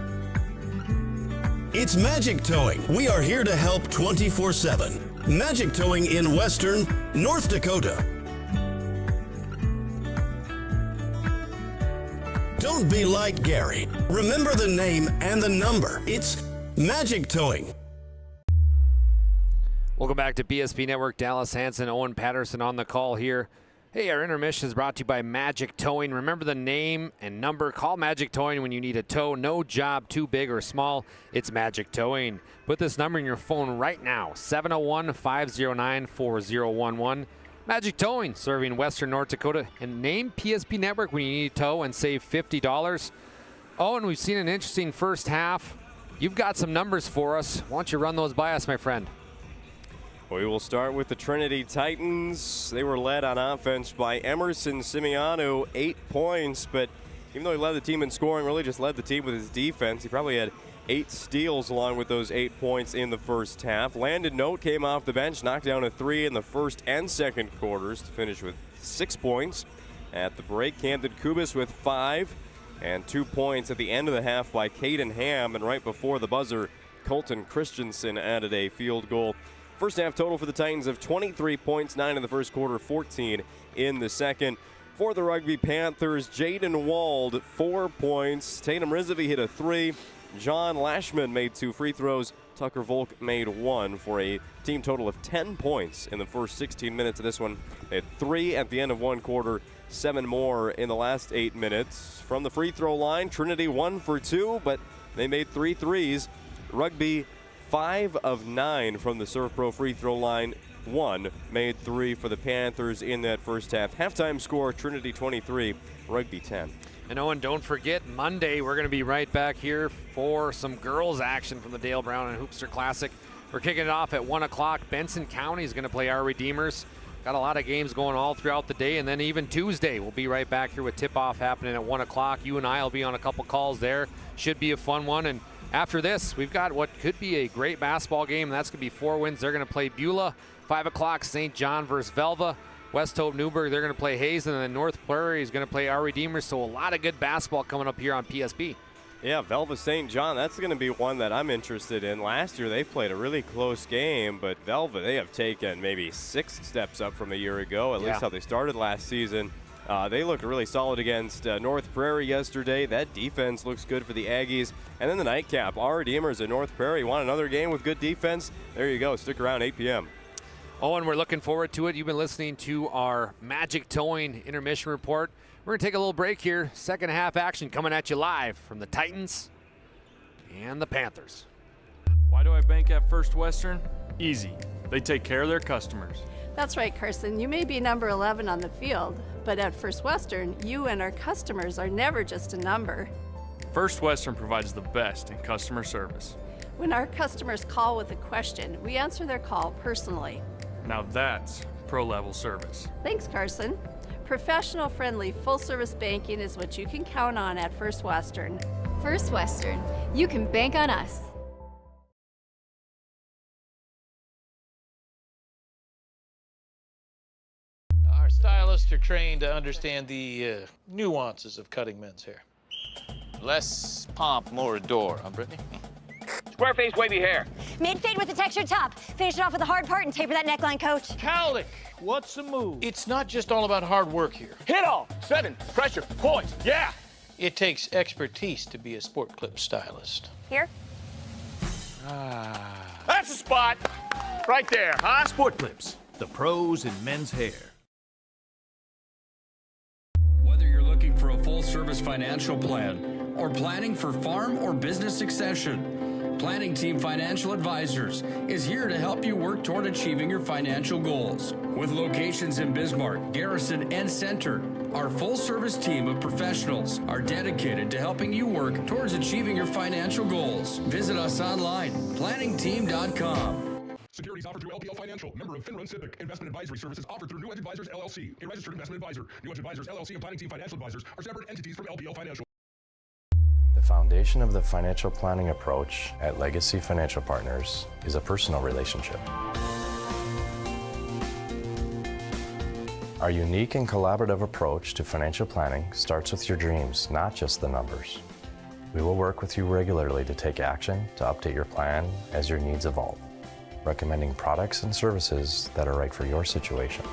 It's Magic Towing. We are here to help 24/7. Magic Towing in Western North Dakota. Don't be like Gary. Remember the name and the number. It's Magic Towing. Welcome back to PSP Network. Dallas Hansen, Owen Patterson on the call here. Hey, our intermission is brought to you by Magic Towing. Remember the name and number. Call Magic Towing when you need a tow. No job too big or small. It's Magic Towing. Put this number in your phone right now, 701-509-4011. Magic Towing, serving Western North Dakota. And name PSP Network when you need a tow and save $50. Oh, and we've seen an interesting first half. You've got some numbers for us. Why don't you run those by us, my friend? We will start with the Trinity Titans. They were led on offense by Emerson Simeonu, 8 points, but even though he led the team in scoring, really just led the team with his defense. He probably had 8 steals along with those 8 points in the first half. Landon Note came off the bench, knocked down a 3 in the first and second quarters to finish with 6 points. At the break, Camden Kubis with 5 and 2 points at the end of the half by Caden Ham. And right before the buzzer, Colton Christensen added a field goal. First half total for the Titans of 23 points, 9 in the first quarter, 14 in the second. For the Rugby Panthers, Jaden Wald, 4 points. Tatum Rizvi hit a 3. John Lashman made 2 free throws. Tucker Volk made 1 for a team total of 10 points in the first 16 minutes of this one. They had 3 at the end of one quarter, 7 more in the last 8 minutes. From the free throw line, Trinity 1 for 2, but they made 3 threes. Rugby 5 of 9 from the Surf Pro free throw line. 1 made 3 for the Panthers in that first half. Halftime score, Trinity 23, Rugby 10. And Owen, don't forget, Monday we're going to be right back here for some girls action from the Dale Brown and Hoopster Classic. We're kicking it off at 1 o'clock. Benson County is going to play our Redeemers. Got a lot of games going all throughout the day, and then even Tuesday we'll be right back here with tip-off happening at 1 o'clock. You and I will be on a couple calls there. Should be a fun one. And after this, we've got what could be a great basketball game. That's going to be 4 wins. They're going to play Beulah. 5 o'clock, St. John versus Velva. West Hope Newburgh, they're going to play Hayes, and then North Prairie is going to play our Redeemers. So a lot of good basketball coming up here on PSP. Yeah, Velva St. John, that's going to be one that I'm interested in. Last year they played a really close game, but Velva, they have taken maybe 6 steps up from a year ago, at least how they started last season. They looked really solid against North Prairie yesterday. That defense looks good for the Aggies. And then the nightcap, our Redeemers at North Prairie want another game with good defense. There you go. Stick around, 8 p.m. Owen, we're looking forward to it. You've been listening to our Magic Towing intermission report. We're going to take a little break here. Second half action coming at you live from the Titans and the Panthers. Why do I bank at First Western? Easy. They take care of their customers. That's right, Carson. You may be number 11 on the field, but at First Western, you and our customers are never just a number. First Western provides the best in customer service. When our customers call with a question, we answer their call personally. Now that's pro-level service. Thanks, Carson. Professional, friendly, full-service banking is what you can count on at First Western. First Western, you can bank on us. Our stylists are trained to understand the nuances of cutting men's hair. Less pomp, more adore, huh, Brittany? Square face, wavy hair. Mid-fade with a textured top. Finish it off with a hard part and taper that neckline, coach. Cowlick, what's the move? It's not just all about hard work here. Hit all. 7. Pressure. Points. Yeah. It takes expertise to be a sport clip stylist. Here. That's the spot. Right there, huh? Sport Clips, the pros in men's hair. Whether you're looking for a full-service financial plan or planning for farm or business succession, Planning Team Financial Advisors is here to help you work toward achieving your financial goals. With locations in Bismarck, Garrison, and Center, our full-service team of professionals are dedicated to helping you work towards achieving your financial goals. Visit us online, planningteam.com. Securities offered through LPL Financial, member of Finland Civic. Investment advisory services offered through New Edge Advisors, LLC, a registered investment advisor. New Edge Advisors, LLC, and Planning Team Financial Advisors are separate entities from LPL Financial. The foundation of the financial planning approach at Legacy Financial Partners is a personal relationship. Our unique and collaborative approach to financial planning starts with your dreams, not just the numbers. We will work with you regularly to take action to update your plan as your needs evolve, recommending products and services that are right for your situation.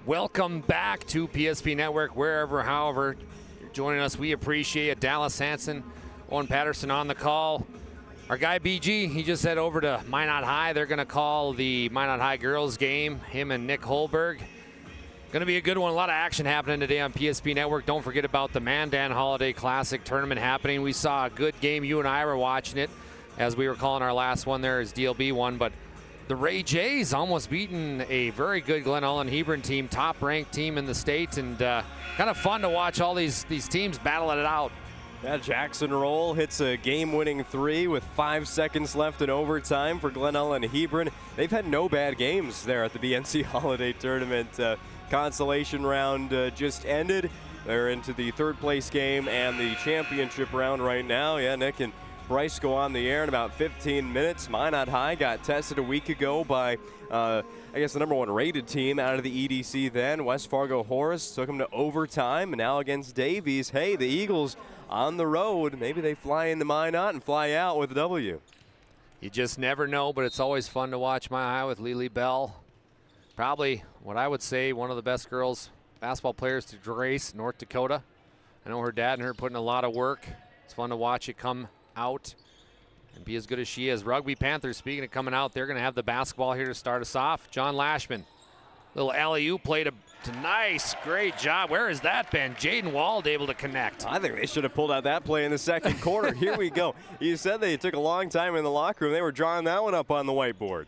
Welcome back to PSP Network, wherever, however you're joining us. We appreciate it. Dallas Hansen, Owen Patterson on the call. Our guy BG, he just head over to Minot High. They're going to call the Minot High girls game, him and Nick Holberg. Going to be a good one. A lot of action happening today on PSP Network. Don't forget about the Mandan Holiday Classic tournament happening. We saw a good game. You and I were watching it as we were calling our last one there as DLB one, but the Ray Jays almost beaten a very good Glen Ullin Hebron team, top-ranked team in the state, and kind of fun to watch all these teams battle it out. Yeah, Jackson Roll hits a game-winning 3 with 5 seconds left in overtime for Glenella and Hebron. They've had no bad games there at the BNC Holiday Tournament. Consolation round just ended. They're into the third place game and the championship round right now. Yeah, Nick and Bryce go on the air in about 15 minutes. Minot High got tested a week ago by, I guess, the #1 rated team out of the EDC then. West Fargo Horace took them to overtime, and now against Davies. Hey, the Eagles on the road. Maybe they fly into Minot and fly out with a W. You just never know, but it's always fun to watch Minot High with Lily Bell. Probably what I would say one of the best girls basketball players to grace North Dakota. I know her dad and her put in a lot of work. It's fun to watch it come out and be as good as she is. Rugby Panthers, speaking of coming out, they're going to have the basketball here to start us off. John Lashman, little alley-oop play to nice, great job. Where has that been? Jaden Wald able to connect. I think they should have pulled out that play in the second quarter. Here we go. You said they took a long time in the locker room. They were drawing that one up on the whiteboard.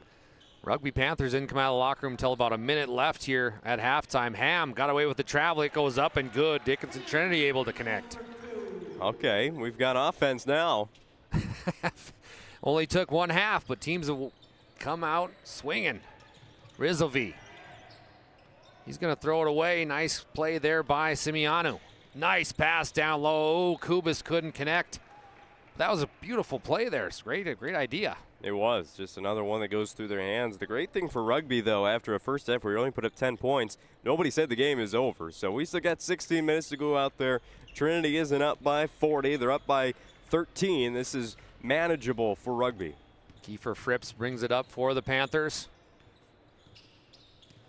Rugby Panthers didn't come out of the locker room until about a minute left here at halftime. Ham got away with the travel. It goes up and good. Dickinson Trinity able to connect. Okay, we've got offense now. Only took 1 half, but teams have come out swinging. Rizzovi. He's going to throw it away. Nice play there by Simiano. Nice pass down low. Kubas couldn't connect. That was a beautiful play there. It's great, a great idea. It was just another one that goes through their hands. The great thing for rugby, though, after a first half where you only put up 10 points, nobody said the game is over. So we still got 16 minutes to go out there. Trinity isn't up by 40. They're up by 13. This is manageable for rugby. Kiefer Fripps brings it up for the Panthers.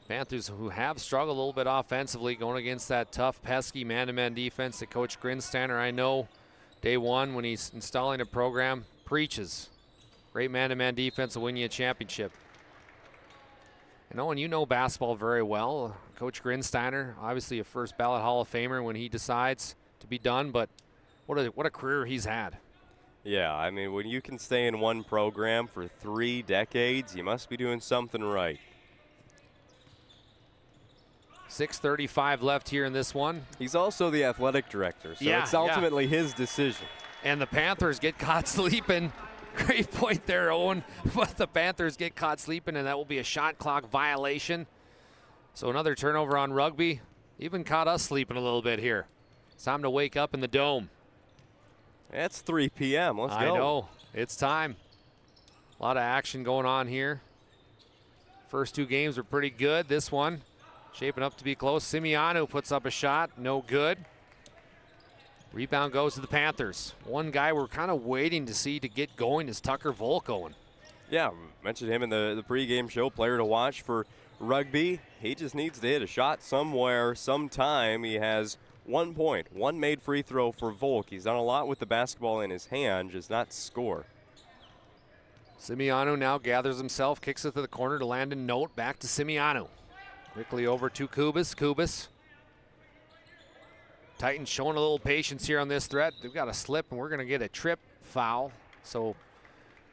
Panthers who have struggled a little bit offensively going against that tough, pesky man-to-man defense that Coach Grinsteiner, I know, day one when he's installing a program, preaches. Great man-to-man defense will win you a championship. And Owen, you know basketball very well. Coach Grinsteiner, obviously a first ballot Hall of Famer when he decides to be done, but what a career he's had. Yeah, I mean, when you can stay in one program for 3 decades, you must be doing something right. 6:35 left here in this one. He's also the athletic director, so it's ultimately his decision. And the Panthers get caught sleeping. Great point there, Owen. But the Panthers get caught sleeping, and that will be a shot clock violation. So another turnover on rugby. Even caught us sleeping a little bit here. It's time to wake up in the dome. It's 3 p.m. Let's go. I know. It's time. A lot of action going on here. First 2 games were pretty good. This one shaping up to be close. Simiano puts up a shot. No good. Rebound goes to the Panthers. One guy we're kind of waiting to see to get going is Tucker Volkowen. Yeah, mentioned him in the pregame show. Player to watch for rugby. He just needs to hit a shot somewhere, sometime. He has 1 point, 1 made free throw for Volk. He's done a lot with the basketball in his hand, just not score. Simiano now gathers himself, kicks it to the corner to Landon Note. Back to Simiano. Quickly over to Kubas. Kubas. Titans showing a little patience here on this threat. They've got a slip, and we're going to get a trip foul. So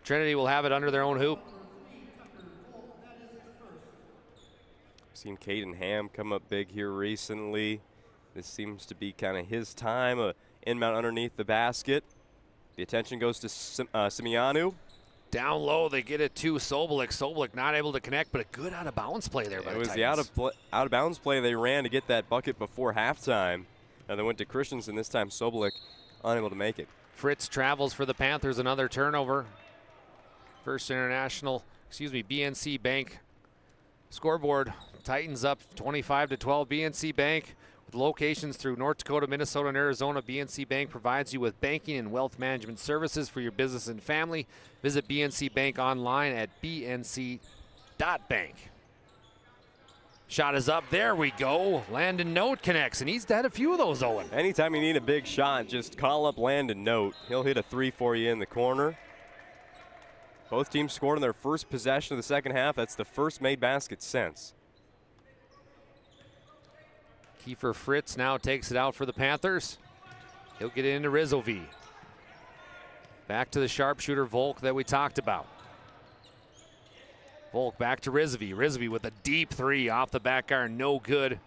Trinity will have it under their own hoop. Seen Caden Ham come up big here recently. This seems to be kind of his time. Inbound underneath the basket. The attention goes to Simiano. Down low, they get it to Sobolik. Sobolik not able to connect, but a good out-of-bounds play there by the Titans. It was the out-of-bounds play they ran to get that bucket before halftime. And they went to Christensen this time. Sobolik unable to make it. Fritz travels for the Panthers. Another turnover. First International, BNC Bank scoreboard. Titans up 25-12. BNC Bank with locations through North Dakota, Minnesota, and Arizona. BNC Bank provides you with banking and wealth management services for your business and family. Visit BNC Bank online at bnc.bank. Shot is up. There we go. Landon Note connects, and he's had a few of those, Owen. Anytime you need a big shot, just call up Landon Note. He'll hit a 3 for you in the corner. Both teams scored in their first possession of the second half. That's the first made basket since. Kiefer Fritz now takes it out for the Panthers. He'll get it into Rizzovi. Back to the sharpshooter Volk that we talked about. Volk back to Rizzovi. Rizzovi with a deep 3 off the back iron. No good.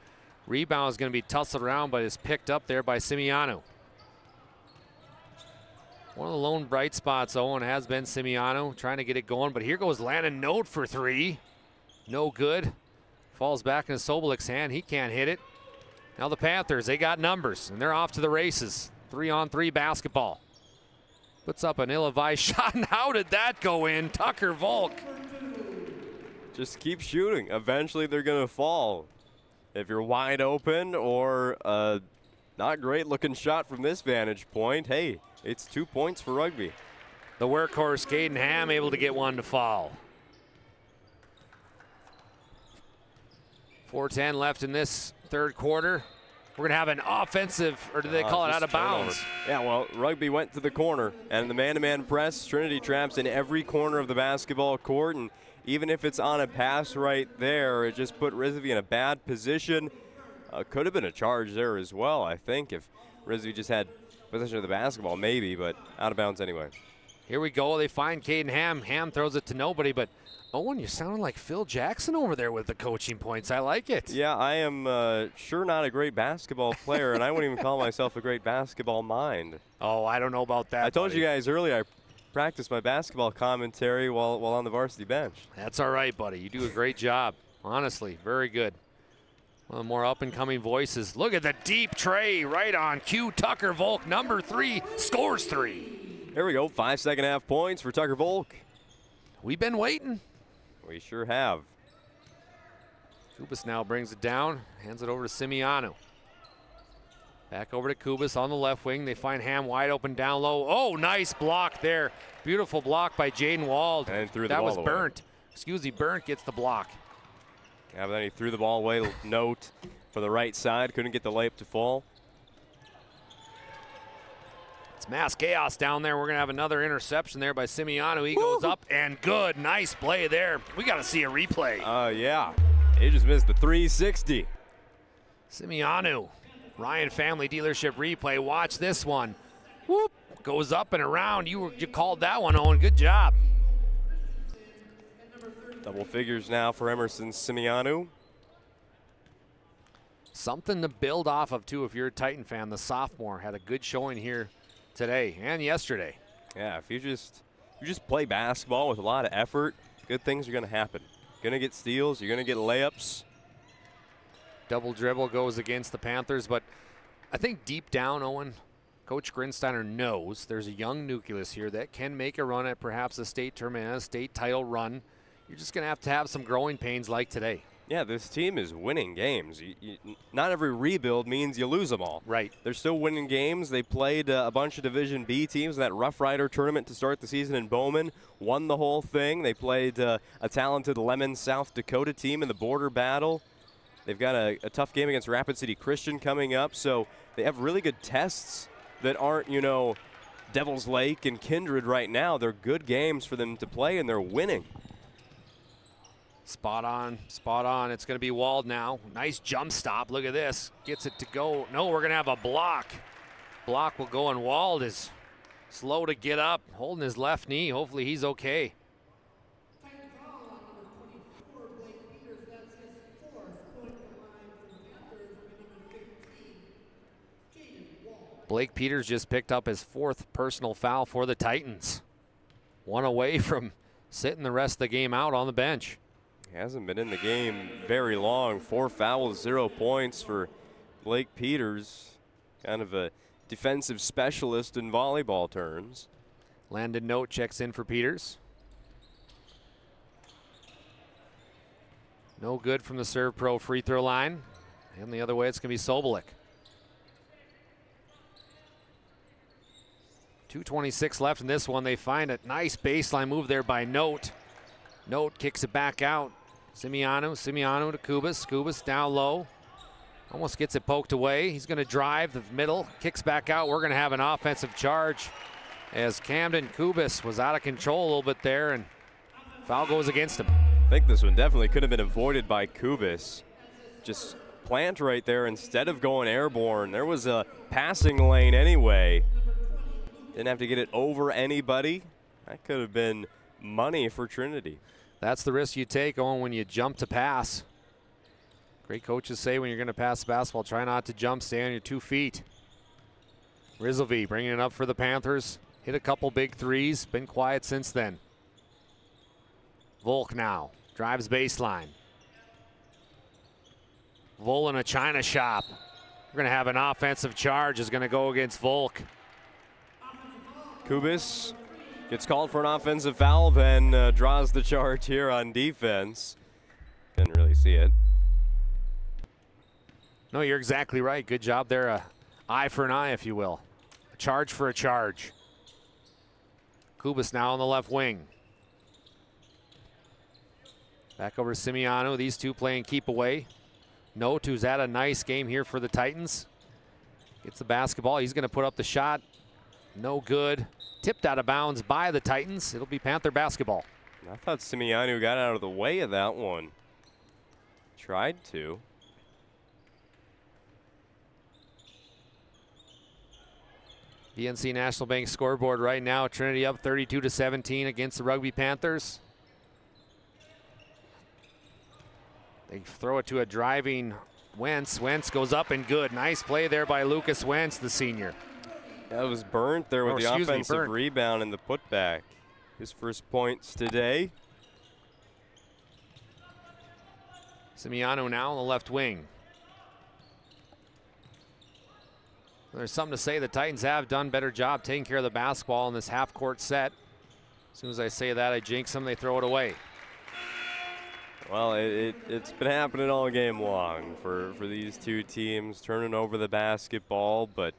Rebound is going to be tussled around, but is picked up there by Simiano. One of the lone bright spots, Owen, has been Simiano trying to get it going, but here goes Landon Note for three. No good. Falls back into Sobolik's hand. He can't hit it. Now the Panthers, they got numbers, and they're off to the races. 3-on-3 basketball. Puts up an ill-advised shot, and how did that go in? Tucker Volk. Just keep shooting. Eventually they're going to fall. If you're wide open or a not great looking shot from this vantage point, hey, it's 2 points for Rugby. The workhorse, Caden Ham, able to get one to fall. 4:10 left in this third quarter. We're going to have an offensive, or do they call it out of bounds? Yeah, well, Rugby went to the corner, and the man-to-man press, Trinity traps in every corner of the basketball court, and even if it's on a pass right there, it just put Rizvi in a bad position. Could have been a charge there as well, I think, if Rizvi just had possession of the basketball, maybe, but out of bounds anyway. Here we go. They find Caden Ham. Ham throws it to nobody, but Owen, you sounded like Phil Jackson over there with the coaching points. I like it. Yeah, I am sure not a great basketball player, and I wouldn't even call myself a great basketball mind. Oh, I don't know about that. I told you guys earlier I practiced my basketball commentary while on the varsity bench. That's all right, buddy. You do a great job. Honestly, very good. One of the more up-and-coming voices. Look at the deep tray right on cue. Tucker Volk, number 3, scores 3. Here we go. 5 second-half points for Tucker Volk. We've been waiting. We sure have. Kubas now brings it down, hands it over to Simiano. Back over to Kubas on the left wing. They find Ham wide open down low. Oh, nice block there. Beautiful block by Jaden Wald. And threw the that ball was away. Burnt. Excuse me, Burnt gets the block. Yeah, but then he threw the ball away. Note for the right side. Couldn't get the layup to fall. It's mass chaos down there. We're going to have another interception there by Simiano. He goes up and good. Nice play there. We got to see a replay. Yeah. He just missed the 360. Simiano. Ryan Family Dealership replay. Watch this one. Whoop. Goes up and around. You called that one, Owen. Good job. Double figures now for Emerson Simiano. Something to build off of, too, if you're a Titan fan. The sophomore had a good showing here today and yesterday. Yeah, if you just play basketball with a lot of effort, good things are going to happen. Going to get steals. You're going to get layups. Double dribble goes against the Panthers, but I think deep down, Owen, Coach Grinsteiner knows there's a young nucleus here that can make a run at perhaps a state tournament, a state title run. You're just going to have some growing pains like today. Yeah, this team is winning games. Not every rebuild means you lose them all. Right. They're still winning games. They played a bunch of Division B teams in that Rough Rider tournament to start the season in Bowman. Won the whole thing. They played a talented Lemon, South Dakota team in the border battle. They've got a tough game against Rapid City Christian coming up. So they have really good tests that aren't, Devil's Lake and Kindred right now. They're good games for them to play, and they're winning. Spot on, spot on. It's going to be Wald now. Nice jump stop. Look at this. Gets it to go. No, we're going to have a block. Block will go, and Wald is slow to get up, holding his left knee. Hopefully he's okay. Blake Peters just picked up his 4th personal foul for the Titans. One away from sitting the rest of the game out on the bench. He hasn't been in the game very long. 4 fouls, 0 points for Blake Peters. Kind of a defensive specialist in volleyball terms. Landon Note checks in for Peters. No good from the Serve Pro free throw line. And the other way, it's going to be Sobolik. 2:26 left in this one. They find a nice baseline move there by Note. Note kicks it back out. Simiano to Kubas. Kubas down low. Almost gets it poked away. He's going to drive the middle. Kicks back out. We're going to have an offensive charge as Camden Kubas was out of control a little bit there, and foul goes against him. I think this one definitely could have been avoided by Kubas. Just plant right there instead of going airborne. There was a passing lane anyway. Didn't have to get it over anybody. That could have been money for Trinity. That's the risk you take, Owen, when you jump to pass. Great coaches say when you're going to pass the basketball, try not to jump, stay on your 2 feet. Rizalvi bringing it up for the Panthers. Hit a couple big threes, been quiet since then. Volk now, drives baseline. Vol in a China shop. We're gonna have an offensive charge is gonna go against Volk. Kubis gets called for an offensive foul, then draws the charge here on defense. Didn't really see it. No, you're exactly right. Good job there. Eye for an eye, if you will. A charge for a charge. Kubis now on the left wing. Back over to Simiano. These two playing keep away. Note, who's had a nice game here for the Titans. Gets the basketball. He's going to put up the shot. No good. Tipped out of bounds by the Titans. It'll be Panther basketball. I thought Simiano got out of the way of that one. Tried to. PNC National Bank scoreboard right now. Trinity up 32-17 against the Rugby Panthers. They throw it to a driving Wentz. Wentz goes up and good. Nice play there by Lucas Wentz, the senior. That was Burnt there with the offensive rebound and the putback. His first points today. Simiano now on the left wing. There's something to say the Titans have done a better job taking care of the basketball in this half-court set. As soon as I say that, I jinx them, they throw it away. Well, it's been happening all game long for these two teams, turning over the basketball, but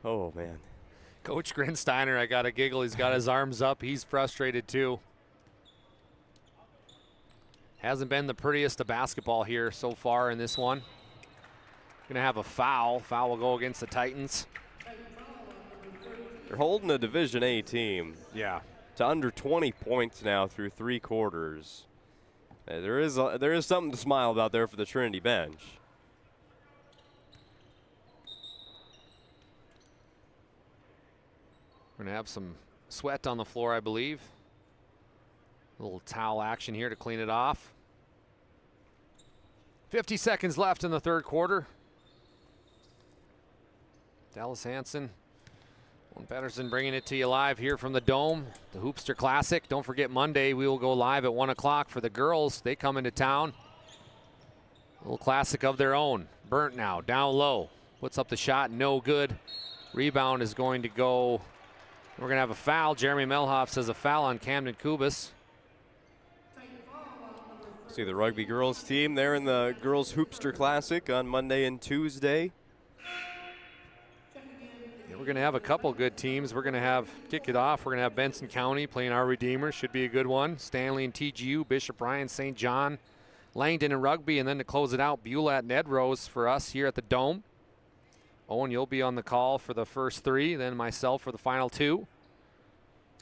oh, man. Coach Grinsteiner, I got to giggle. He's got his arms up. He's frustrated, too. Hasn't been the prettiest of basketball here so far in this one. Going to have a foul. Foul will go against the Titans. They're holding a Division A team. Yeah. To under 20 points now through 3 quarters. There is something to smile about there for the Trinity bench. We're going to have some sweat on the floor, I believe. A little towel action here to clean it off. 50 seconds left in the third quarter. Dallas Hansen, Owen Patterson bringing it to you live here from the Dome, the Hoopster Classic. Don't forget Monday we will go live at 1 o'clock for the girls. They come into town. A little classic of their own. Burnt now, down low. Puts up the shot, no good. Rebound is going to go. We're going to have a foul. Jeremy Melhoff says a foul on Camden Kubis. See the rugby girls team there in the Girls Hoopster Classic on Monday and Tuesday. Yeah, we're going to have a couple good teams. We're going to kick it off. We're going to have Benson County playing our Redeemers. Should be a good one. Stanley and TGU, Bishop Ryan, St. John, Langdon and Rugby. And then to close it out, Beulah and Ned Rose for us here at the Dome. Owen, you'll be on the call for the first 3, then myself for the final 2.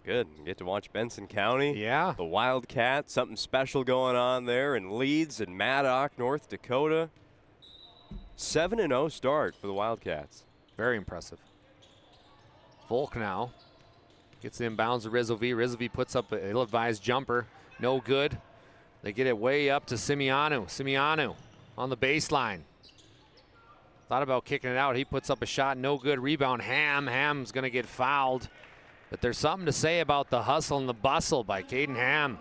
Good. You get to watch Benson County. Yeah. The Wildcats, something special going on there in Leeds and Maddock, North Dakota. 7-0 start for the Wildcats. Very impressive. Volk now gets inbounds to Rizzovi. Rizzovi puts up an ill-advised jumper. No good. They get it way up to Simiano. Simiano on the baseline. Thought about kicking it out. He puts up a shot. No good. Rebound. Ham's going to get fouled. But there's something to say about the hustle and the bustle by Caden Ham.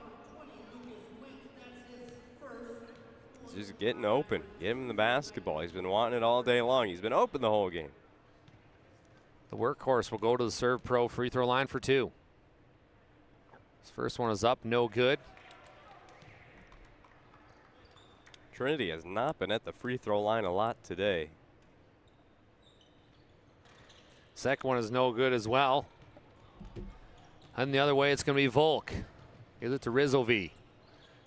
He's just getting open. Get him the basketball. He's been wanting it all day long. He's been open the whole game. The workhorse will go to the Serve Pro free throw line for 2. His first one is up. No good. Trinity has not been at the free throw line a lot today. Second one is no good as well. And the other way, it's going to be Volk. Gives it to Rizzovi.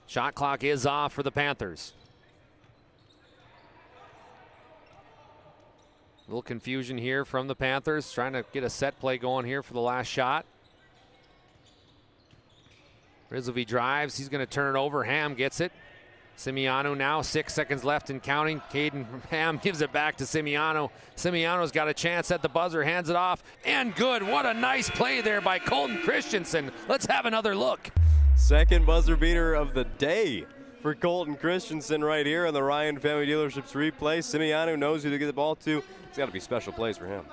Shot clock is off for the Panthers. A little confusion here from the Panthers, trying to get a set play going here for the last shot. Rizzovi drives. He's going to turn it over. Ham gets it. Simiano now, 6 seconds left and counting. Caden Ham gives it back to Simiano. Simiano's got a chance at the buzzer, hands it off, and good. What a nice play there by Colton Christensen. Let's have another look. Second buzzer beater of the day for Colton Christensen right here on the Ryan Family Dealerships replay. Simiano knows who to get the ball to. It's got to be special plays for him.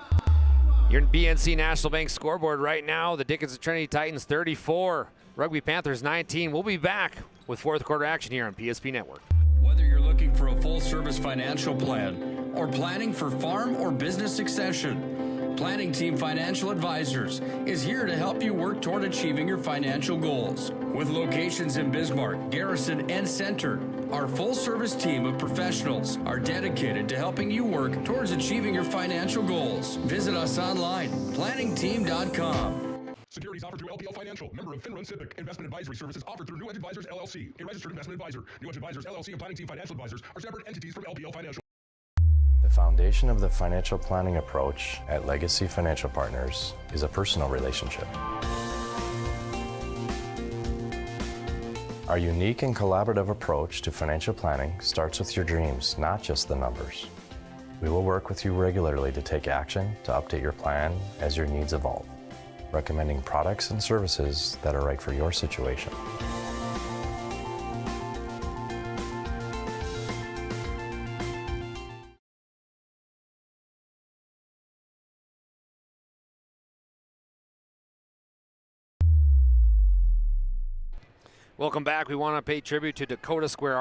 Your BNC National Bank scoreboard right now. The Dickinson Trinity Titans 34, Rugby Panthers 19. We'll be back with fourth quarter action here on PSP Network. Whether you're looking for a full-service financial plan or planning for farm or business succession, Planning Team Financial Advisors is here to help you work toward achieving your financial goals. With locations in Bismarck, Garrison, and Center, our full-service team of professionals are dedicated to helping you work towards achieving your financial goals. Visit us online, planningteam.com. Securities offered through LPL Financial, member of FINRA Civic. Investment advisory services offered through New Edge Advisors LLC, a registered investment advisor. New Edge Advisors LLC and Planning Team Financial Advisors are separate entities from LPL Financial. The foundation of the financial planning approach at Legacy Financial Partners is a personal relationship. Our unique and collaborative approach to financial planning starts with your dreams, not just the numbers. We will work with you regularly to take action to update your plan as your needs evolve, recommending products and services that are right for your situation. Welcome back. We want to pay tribute to Dakota Square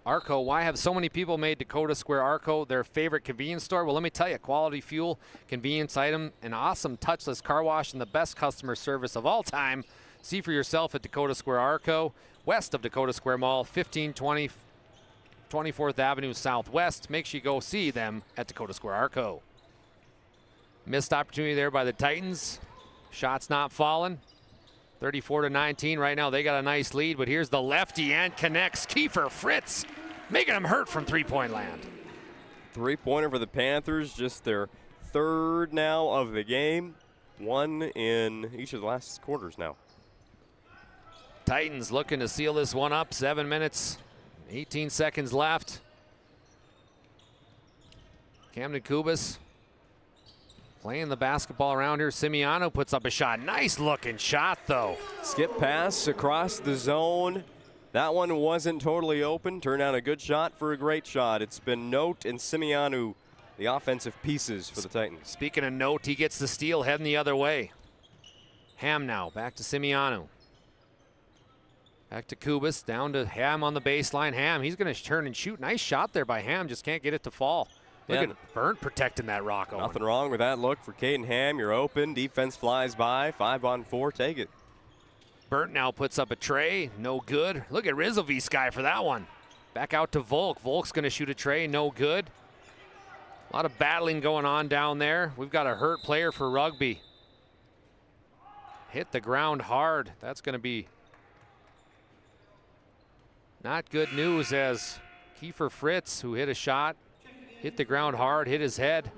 Arco. Why have so many people made Dakota Square Arco their favorite convenience store? Well, let me tell you, quality fuel, convenience item, an awesome touchless car wash, and the best customer service of all time. See for yourself at Dakota Square Arco, west of Dakota Square Mall, 1520 24th Avenue Southwest. Make sure you go see them at Dakota Square Arco. Missed opportunity there by the Titans. Shots not falling. 34-19 right now. They got a nice lead, but here's the lefty and connects. Kiefer Fritz making them hurt from three-point land. Three-pointer for the Panthers, just their third now of the game. One in each of the last quarters now. Titans looking to seal this one up. 7 minutes, 18 seconds left. Camden Kubas playing the basketball around here. Simiano puts up a shot. Nice looking shot though. Skip pass across the zone. That one wasn't totally open. Turned out a good shot for a great shot. It's been Note and Simiano, the offensive pieces for the Titans. Speaking of Note, he gets the steal heading the other way. Ham now, back to Simiano. Back to Kubas, down to Ham on the baseline. Ham, he's going to turn and shoot. Nice shot there by Ham, just can't get it to fall. Look at Burnt protecting that rock. Nothing wrong with that look for Caden Ham. You're open. Defense flies by. 5-on-4. Take it. Burnt now puts up a tray. No good. Look at Rizzovi's guy for that one. Back out to Volk. Volk's going to shoot a tray. No good. A lot of battling going on down there. We've got a hurt player for rugby. Hit the ground hard. That's going to be not good news, as Kiefer Fritz, who hit a shot, hit the ground hard, hit his head.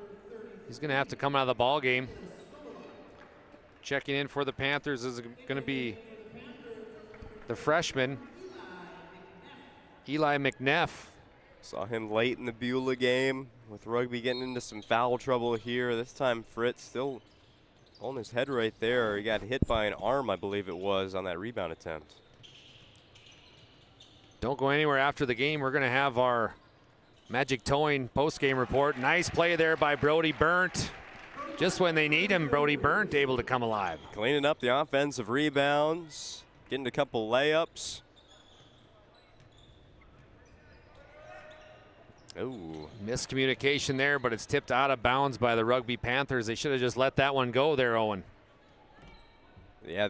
He's going to have to come out of the ball game. Checking in for the Panthers is going to be the freshman, Eli McNeff. Saw him late in the Beulah game with rugby getting into some foul trouble here. This time Fritz still on his head right there. He got hit by an arm, I believe it was, on that rebound attempt. Don't go anywhere after the game. We're going to have our Magic Towing post-game report. Nice play there by Brody Burnt. Just when they need him, Brody Burnt able to come alive. Cleaning up the offensive rebounds, getting a couple layups. Ooh. Miscommunication there, but it's tipped out of bounds by the Rugby Panthers. They should have just let that one go there, Owen. Yeah,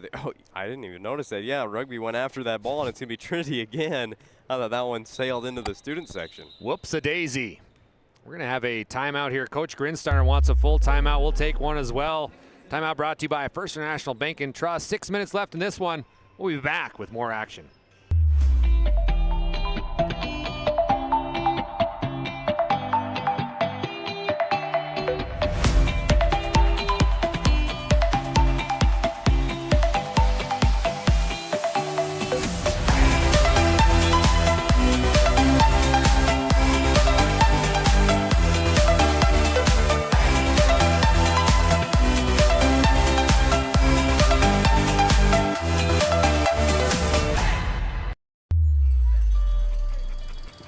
I didn't even notice that. Yeah, Rugby went after that ball, and it's going to be Trinity again. I thought that one sailed into the student section. Whoops-a-daisy. We're going to have a timeout here. Coach Grinstarr wants a full timeout. We'll take one as well. Timeout brought to you by First International Bank and Trust. 6 minutes left in this one. We'll be back with more action.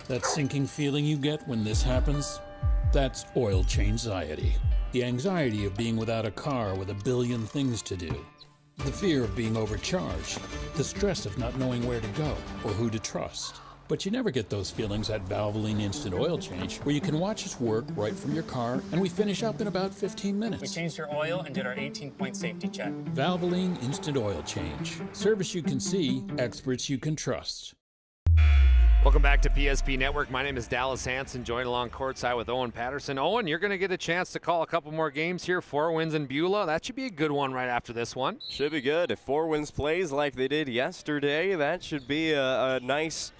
That sinking feeling you get when this happens, that's oil change-anxiety. The anxiety of being without a car with a billion things to do. The fear of being overcharged. The stress of not knowing where to go or who to trust. But you never get those feelings at Valvoline Instant Oil Change, where you can watch us work right from your car, and we finish up in about 15 minutes. We changed your oil and did our 18-point safety check. Valvoline Instant Oil Change. Service you can see, experts you can trust. Welcome back to PSP Network. My name is Dallas Hanson, joined along courtside with Owen Patterson. Owen, you're going to get a chance to call a couple more games here. 4 wins in Beulah. That should be a good one right after this one. Should be good. If 4 wins plays like they did yesterday, that should be a nice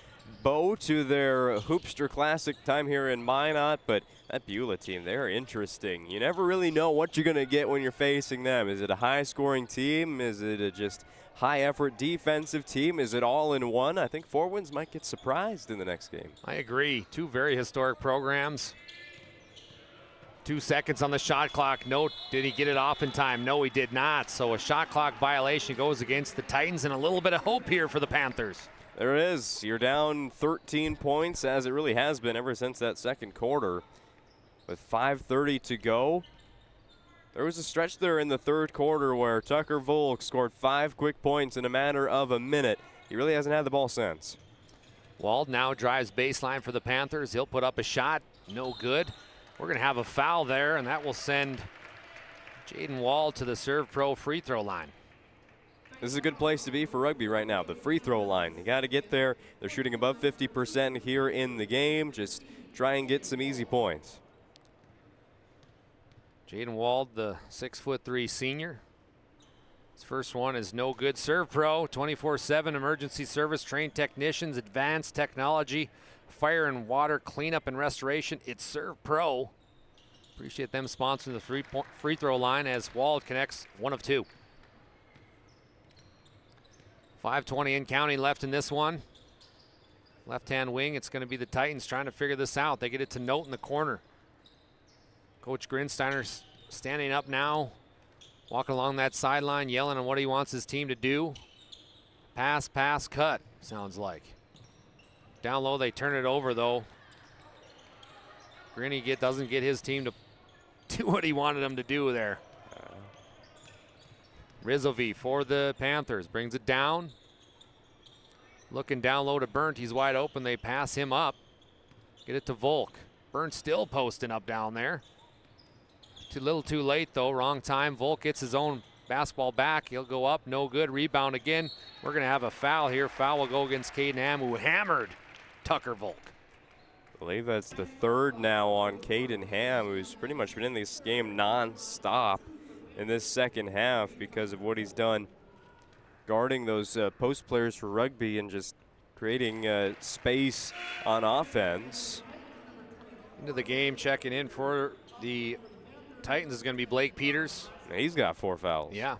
bow to their Hoopster Classic time here in Minot. But that Beulah team, they're interesting. You never really know what you're going to get when you're facing them. Is it a high-scoring team? Is it a just high-effort defensive team? Is it all in one? I think 4 wins might get surprised in the next game. I agree. 2 very historic programs. 2 seconds on the shot clock. No, did he get it off in time? No, he did not. So a shot clock violation goes against the Titans, and a little bit of hope here for the Panthers. There it is. You're down 13 points, as it really has been ever since that second quarter. With 5:30 to go. There was a stretch there in the third quarter where Tucker Volk scored 5 quick points in a matter of a minute. He really hasn't had the ball since. Wald now drives baseline for the Panthers. He'll put up a shot. No good. We're going to have a foul there, and that will send Jaden Wald to the Serve Pro free throw line. This is a good place to be for rugby right now, the free throw line. You got to get there. They're shooting above 50% here in the game. Just try and get some easy points. Jaden Wald, the 6'3" senior. His first one is no good. Serve Pro, 24/7 emergency service, trained technicians, advanced technology, fire and water cleanup and restoration. It's Serve Pro. Appreciate them sponsoring the free throw line as Wald connects 1 of 2. 5:20 in counting left in this one. Left-hand wing, it's going to be the Titans trying to figure this out. They get it to Note in the corner. Coach Grinsteiner standing up now, walking along that sideline, yelling on what he wants his team to do. Pass, pass, cut, sounds like. Down low, they turn it over, though. Grinny doesn't get his team to do what he wanted them to do there. Rizzovi for the Panthers, brings it down. Looking down low to Burnt, he's wide open, they pass him up. Get it to Volk. Burnt still posting up down there. Too little too late though, wrong time. Volk gets his own basketball back, he'll go up, no good, rebound again. We're gonna have a foul here. Foul will go against Caden Ham, who hammered Tucker Volk. I believe that's the 3rd now on Caden Ham, who's pretty much been in this game non-stop in this second half because of what he's done guarding those post players for rugby and just creating space on offense. Into the game, checking in for the Titans is going to be Blake Peters. He's got 4 fouls. Yeah.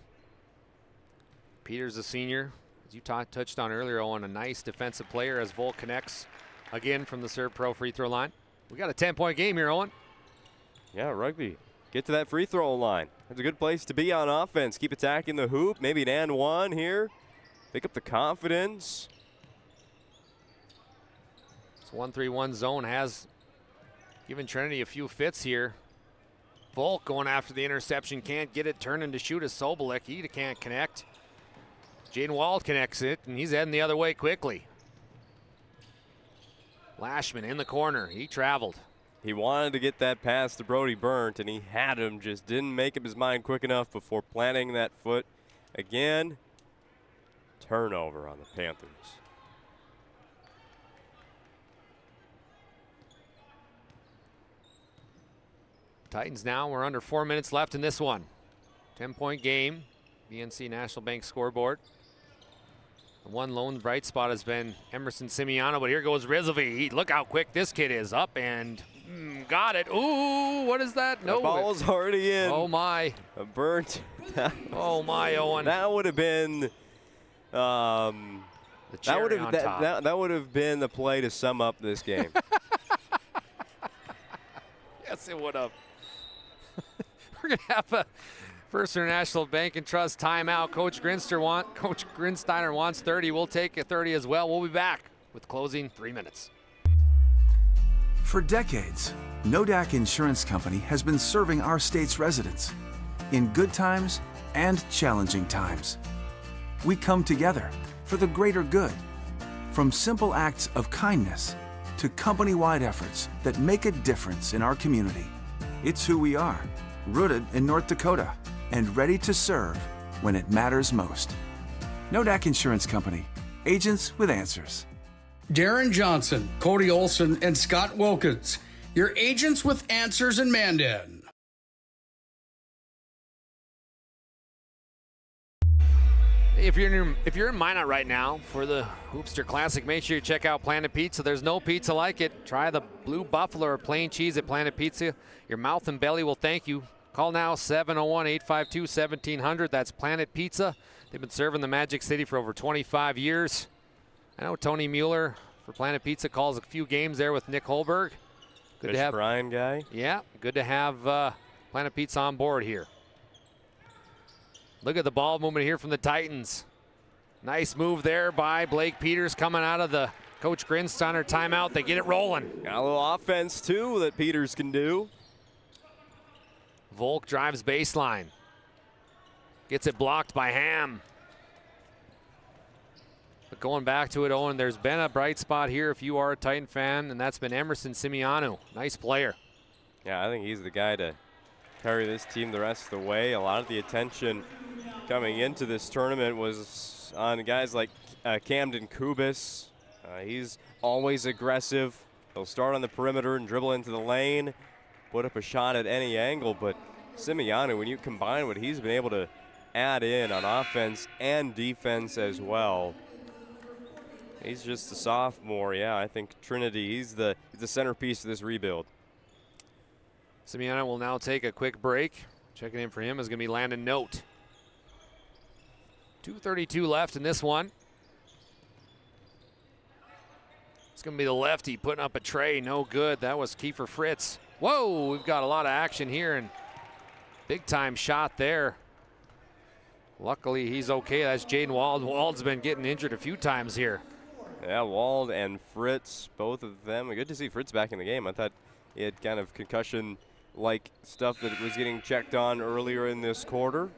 Peters, a senior, as you touched on earlier, Owen, a nice defensive player as Volk connects again from the Serve Pro free throw line. We got a 10-point game here, Owen. Yeah, rugby. Get to that free throw line. It's a good place to be on offense. Keep attacking the hoop. Maybe an and one here. Pick up the confidence. This 1-3-1 zone has given Trinity a few fits here. Volk going after the interception, can't get it, turning to shoot as Sobolik. He can't connect. Jaden Wald connects it, and he's heading the other way quickly. Lashman in the corner, he traveled. He wanted to get that pass to Brody Burnt, and he had him, just didn't make up his mind quick enough before planting that foot. Again, turnover on the Panthers. Titans now, we're under 4 minutes left in this one. 10-point game, BNC National Bank scoreboard. The one lone bright spot has been Emerson Simiano, but here goes Rizzovi. Look how quick this kid is. Up and got it. Ooh, what is that? No. The ball's already in. Oh, my. A Burnt. Oh, my, Owen. That would have been that would have been the play to sum up this game. Yes, it would have. We're going to have a First International Bank and Trust timeout. Coach Grinsteiner wants 30. We'll take a 30 as well. We'll be back with closing 3 minutes. For decades, Nodak Insurance Company has been serving our state's residents in good times and challenging times. We come together for the greater good, from simple acts of kindness to company-wide efforts that make a difference in our community. It's who we are, rooted in North Dakota and ready to serve when it matters most. Nodak Insurance Company, agents with answers. Darren Johnson, Cody Olson, and Scott Wilkins, your agents with answers in Mandan. If you're in Minot right now for the Hoopster Classic, make sure you check out Planet Pizza. There's no pizza like it. Try the Blue Buffalo or plain cheese at Planet Pizza. Your mouth and belly will thank you. Call now 701-852-1700. That's Planet Pizza. They've been serving the Magic City for over 25 years. I know Tony Mueller for Planet Pizza calls a few games there with Nick Holberg. Good to have Brian guy. Yeah, good to have Planet Pizza on board here. Look at the ball movement here from the Titans. Nice move there by Blake Peters coming out of the Coach Grinsteiner timeout. They get it rolling. Got a little offense, too, that Peters can do. Volk drives baseline. Gets it blocked by Ham. But going back to it, Owen, there's been a bright spot here if you are a Titan fan, and that's been Emerson Simeonu. Nice player. Yeah, I think he's the guy to carry this team the rest of the way. A lot of the attention coming into this tournament was on guys like Camden Kubis. He's always aggressive. He'll start on the perimeter and dribble into the lane, put up a shot at any angle. But Simeonu, when you combine what he's been able to add in on offense and defense as well, he's just a sophomore. Yeah, I think Trinity, he's the centerpiece of this rebuild. Simeonu will now take a quick break. Checking in for him is going to be Landon Note. 2:32 left in this one. It's going to be the lefty putting up a tray. No good. That was Kiefer Fritz. Whoa, we've got a lot of action here, and big time shot there. Luckily, he's okay. That's Jaden Wald. Wald's been getting injured a few times here. Yeah, Wald and Fritz, both of them. Good to see Fritz back in the game. I thought he had kind of concussion-like stuff that was getting checked on earlier in this quarter.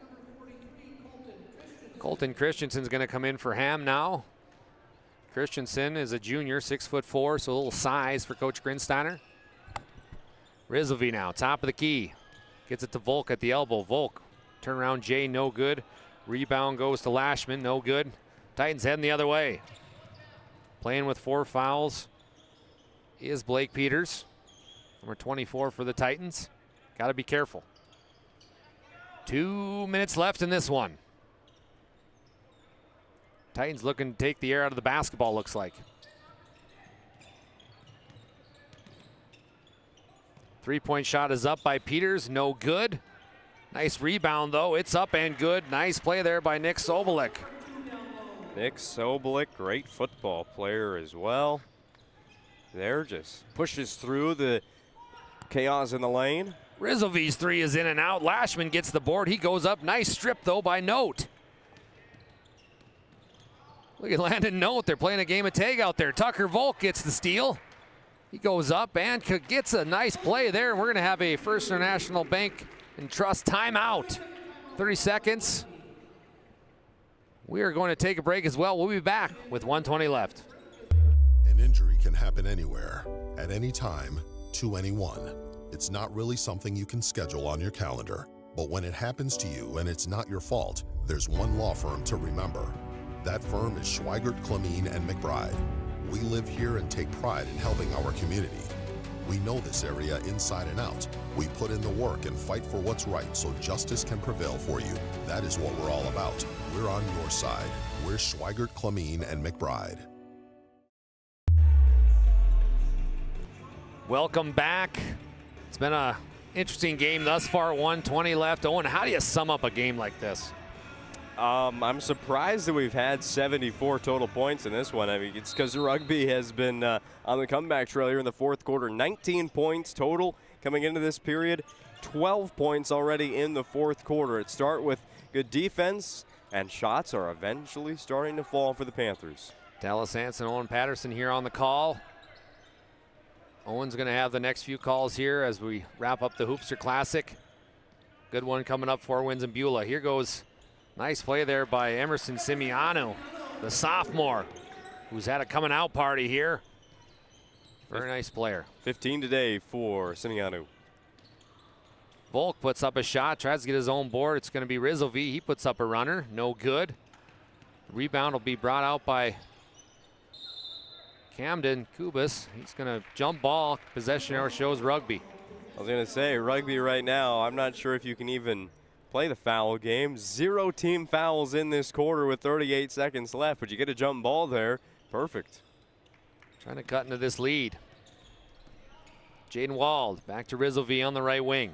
Colton Christensen's going to come in for Ham now. Christensen is a junior, 6'4", so a little size for Coach Grinsteiner. Rizovy now, top of the key. Gets it to Volk at the elbow. Volk, turnaround Jay, no good. Rebound goes to Lashman, no good. Titans heading the other way. Playing with 4 fouls is Blake Peters, number 24 for the Titans. Got to be careful. 2 minutes left in this one. Titans looking to take the air out of the basketball, looks like. 3-point shot is up by Peters, no good. Nice rebound, though. It's up and good. Nice play there by Nick Sobolik. Nick Sobolik, great football player as well. There, just pushes through the chaos in the lane. Rizovy's 3 is in and out. Lashman gets the board. He goes up. Nice strip, though, by Note. Look at Landon Note. They're playing a game of tag out there. Tucker Volk gets the steal. He goes up and gets a nice play there. We're going to have a First International Bank and Trust timeout. 30 seconds. We are going to take a break as well. We'll be back with 1:20 left. An injury can happen anywhere, at any time, to anyone. It's not really something you can schedule on your calendar. But when it happens to you and it's not your fault, there's one law firm to remember. That firm is Schweigert, Clemene, and McBride. We live here and take pride in helping our community. We know this area inside and out. We put in the work and fight for what's right so justice can prevail for you. That is what we're all about. We're on your side. We're Schweigert, Clemene, and McBride. Welcome back. It's been an interesting game thus far. 1:20 left. Owen, how do you sum up a game like this? I'm surprised that we've had 74 total points in this one. I mean, it's because rugby has been on the comeback trail here in the fourth quarter. 19 points total coming into this period. 12 points already in the fourth quarter. It starts with good defense, and shots are eventually starting to fall for the Panthers. Dallas Hansen, Owen Patterson here on the call. Owen's going to have the next few calls here as we wrap up the Hoopster Classic. Good one coming up for Wins and Beulah. Here goes, nice play there by Emerson Simiano, the sophomore, who's had a coming out party here. Very nice player. 15 today for Simiano. Volk puts up a shot, tries to get his own board. It's going to be Rizzovi. He puts up a runner, no good. Rebound will be brought out by Camden Kubas. He's going to jump ball. Possession arrow shows rugby. I was going to say, rugby right now, I'm not sure if you can even play the foul game. 0 team fouls in this quarter with 38 seconds left, but you get a jump ball there. Perfect. Trying to cut into this lead. Jaden Wald back to Rizzovi on the right wing.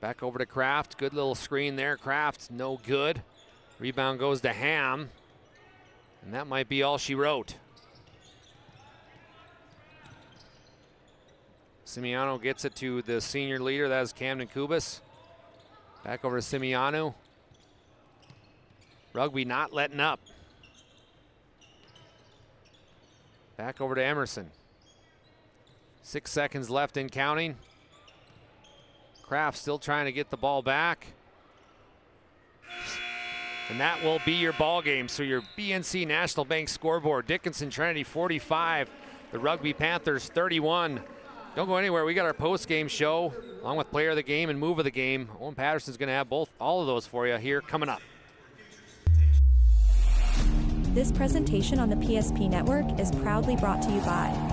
Back over to Kraft. Good little screen there. Kraft, no good. Rebound goes to Ham. And that might be all she wrote. Simiano gets it to the senior leader. That is Camden Kubas. Back over to Simiano. Rugby not letting up. Back over to Emerson. 6 seconds left in counting. Kraft still trying to get the ball back. And that will be your ball game. So your BNC National Bank scoreboard. Dickinson Trinity 45. The Rugby Panthers 31. Don't go anywhere. We got our post-game show along with player of the game and move of the game. Owen Patterson's going to have all of those for you here coming up. This presentation on the PSP Network is proudly brought to you by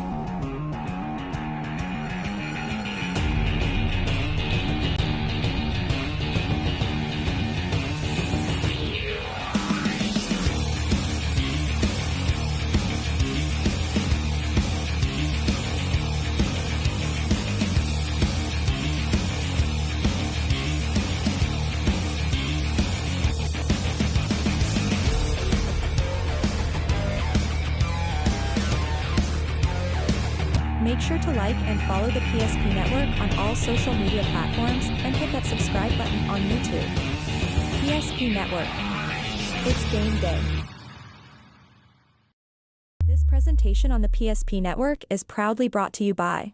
Make sure to like and follow the PSP Network on all social media platforms and hit that subscribe button on YouTube. PSP Network. It's game day. This presentation on the PSP Network is proudly brought to you by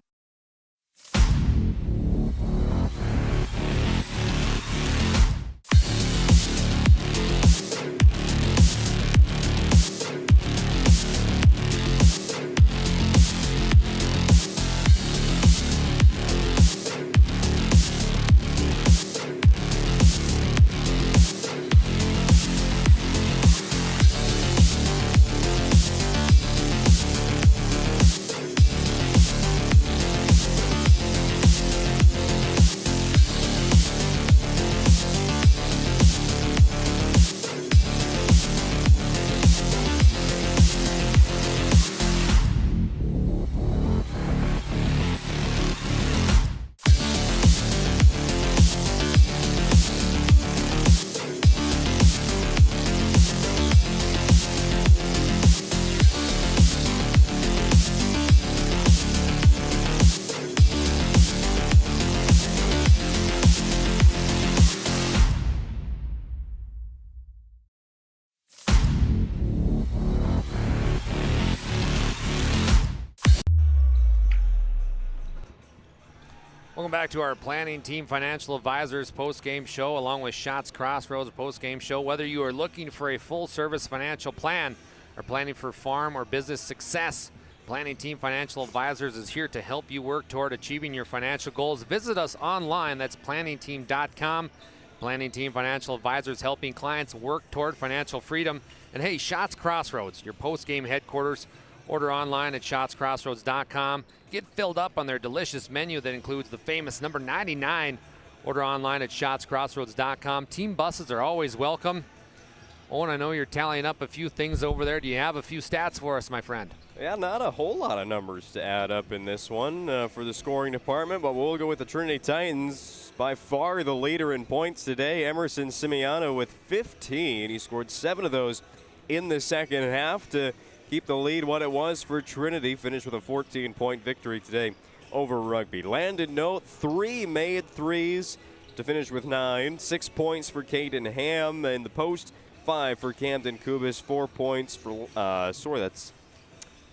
Welcome back to our Planning Team Financial Advisors post-game show, along with Shots Crossroads post-game show. Whether you are looking for a full-service financial plan or planning for farm or business success, Planning Team Financial Advisors is here to help you work toward achieving your financial goals. Visit us online. That's planningteam.com. Planning Team Financial Advisors, helping clients work toward financial freedom. And hey, Shots Crossroads, your post-game headquarters. Order online at shotscrossroads.com. Get filled up on their delicious menu that includes the famous number 99. Order online at shotscrossroads.com. Team buses are always welcome. Owen, I know you're tallying up a few things over there. Do you have a few stats for us, my friend? Yeah, not a whole lot of numbers to add up in this one for the scoring department, but we'll go with the Trinity Titans. By far the leader in points today, Emerson Simiano with 15. He scored 7 of those in the second half to keep the lead what it was for Trinity. Finished with a 14-point victory today over Rugby. Landon Note, 3 made threes to finish with 9. 6 points for Caden Ham in the post. 5 for Camden Kubas. 4 points for, that's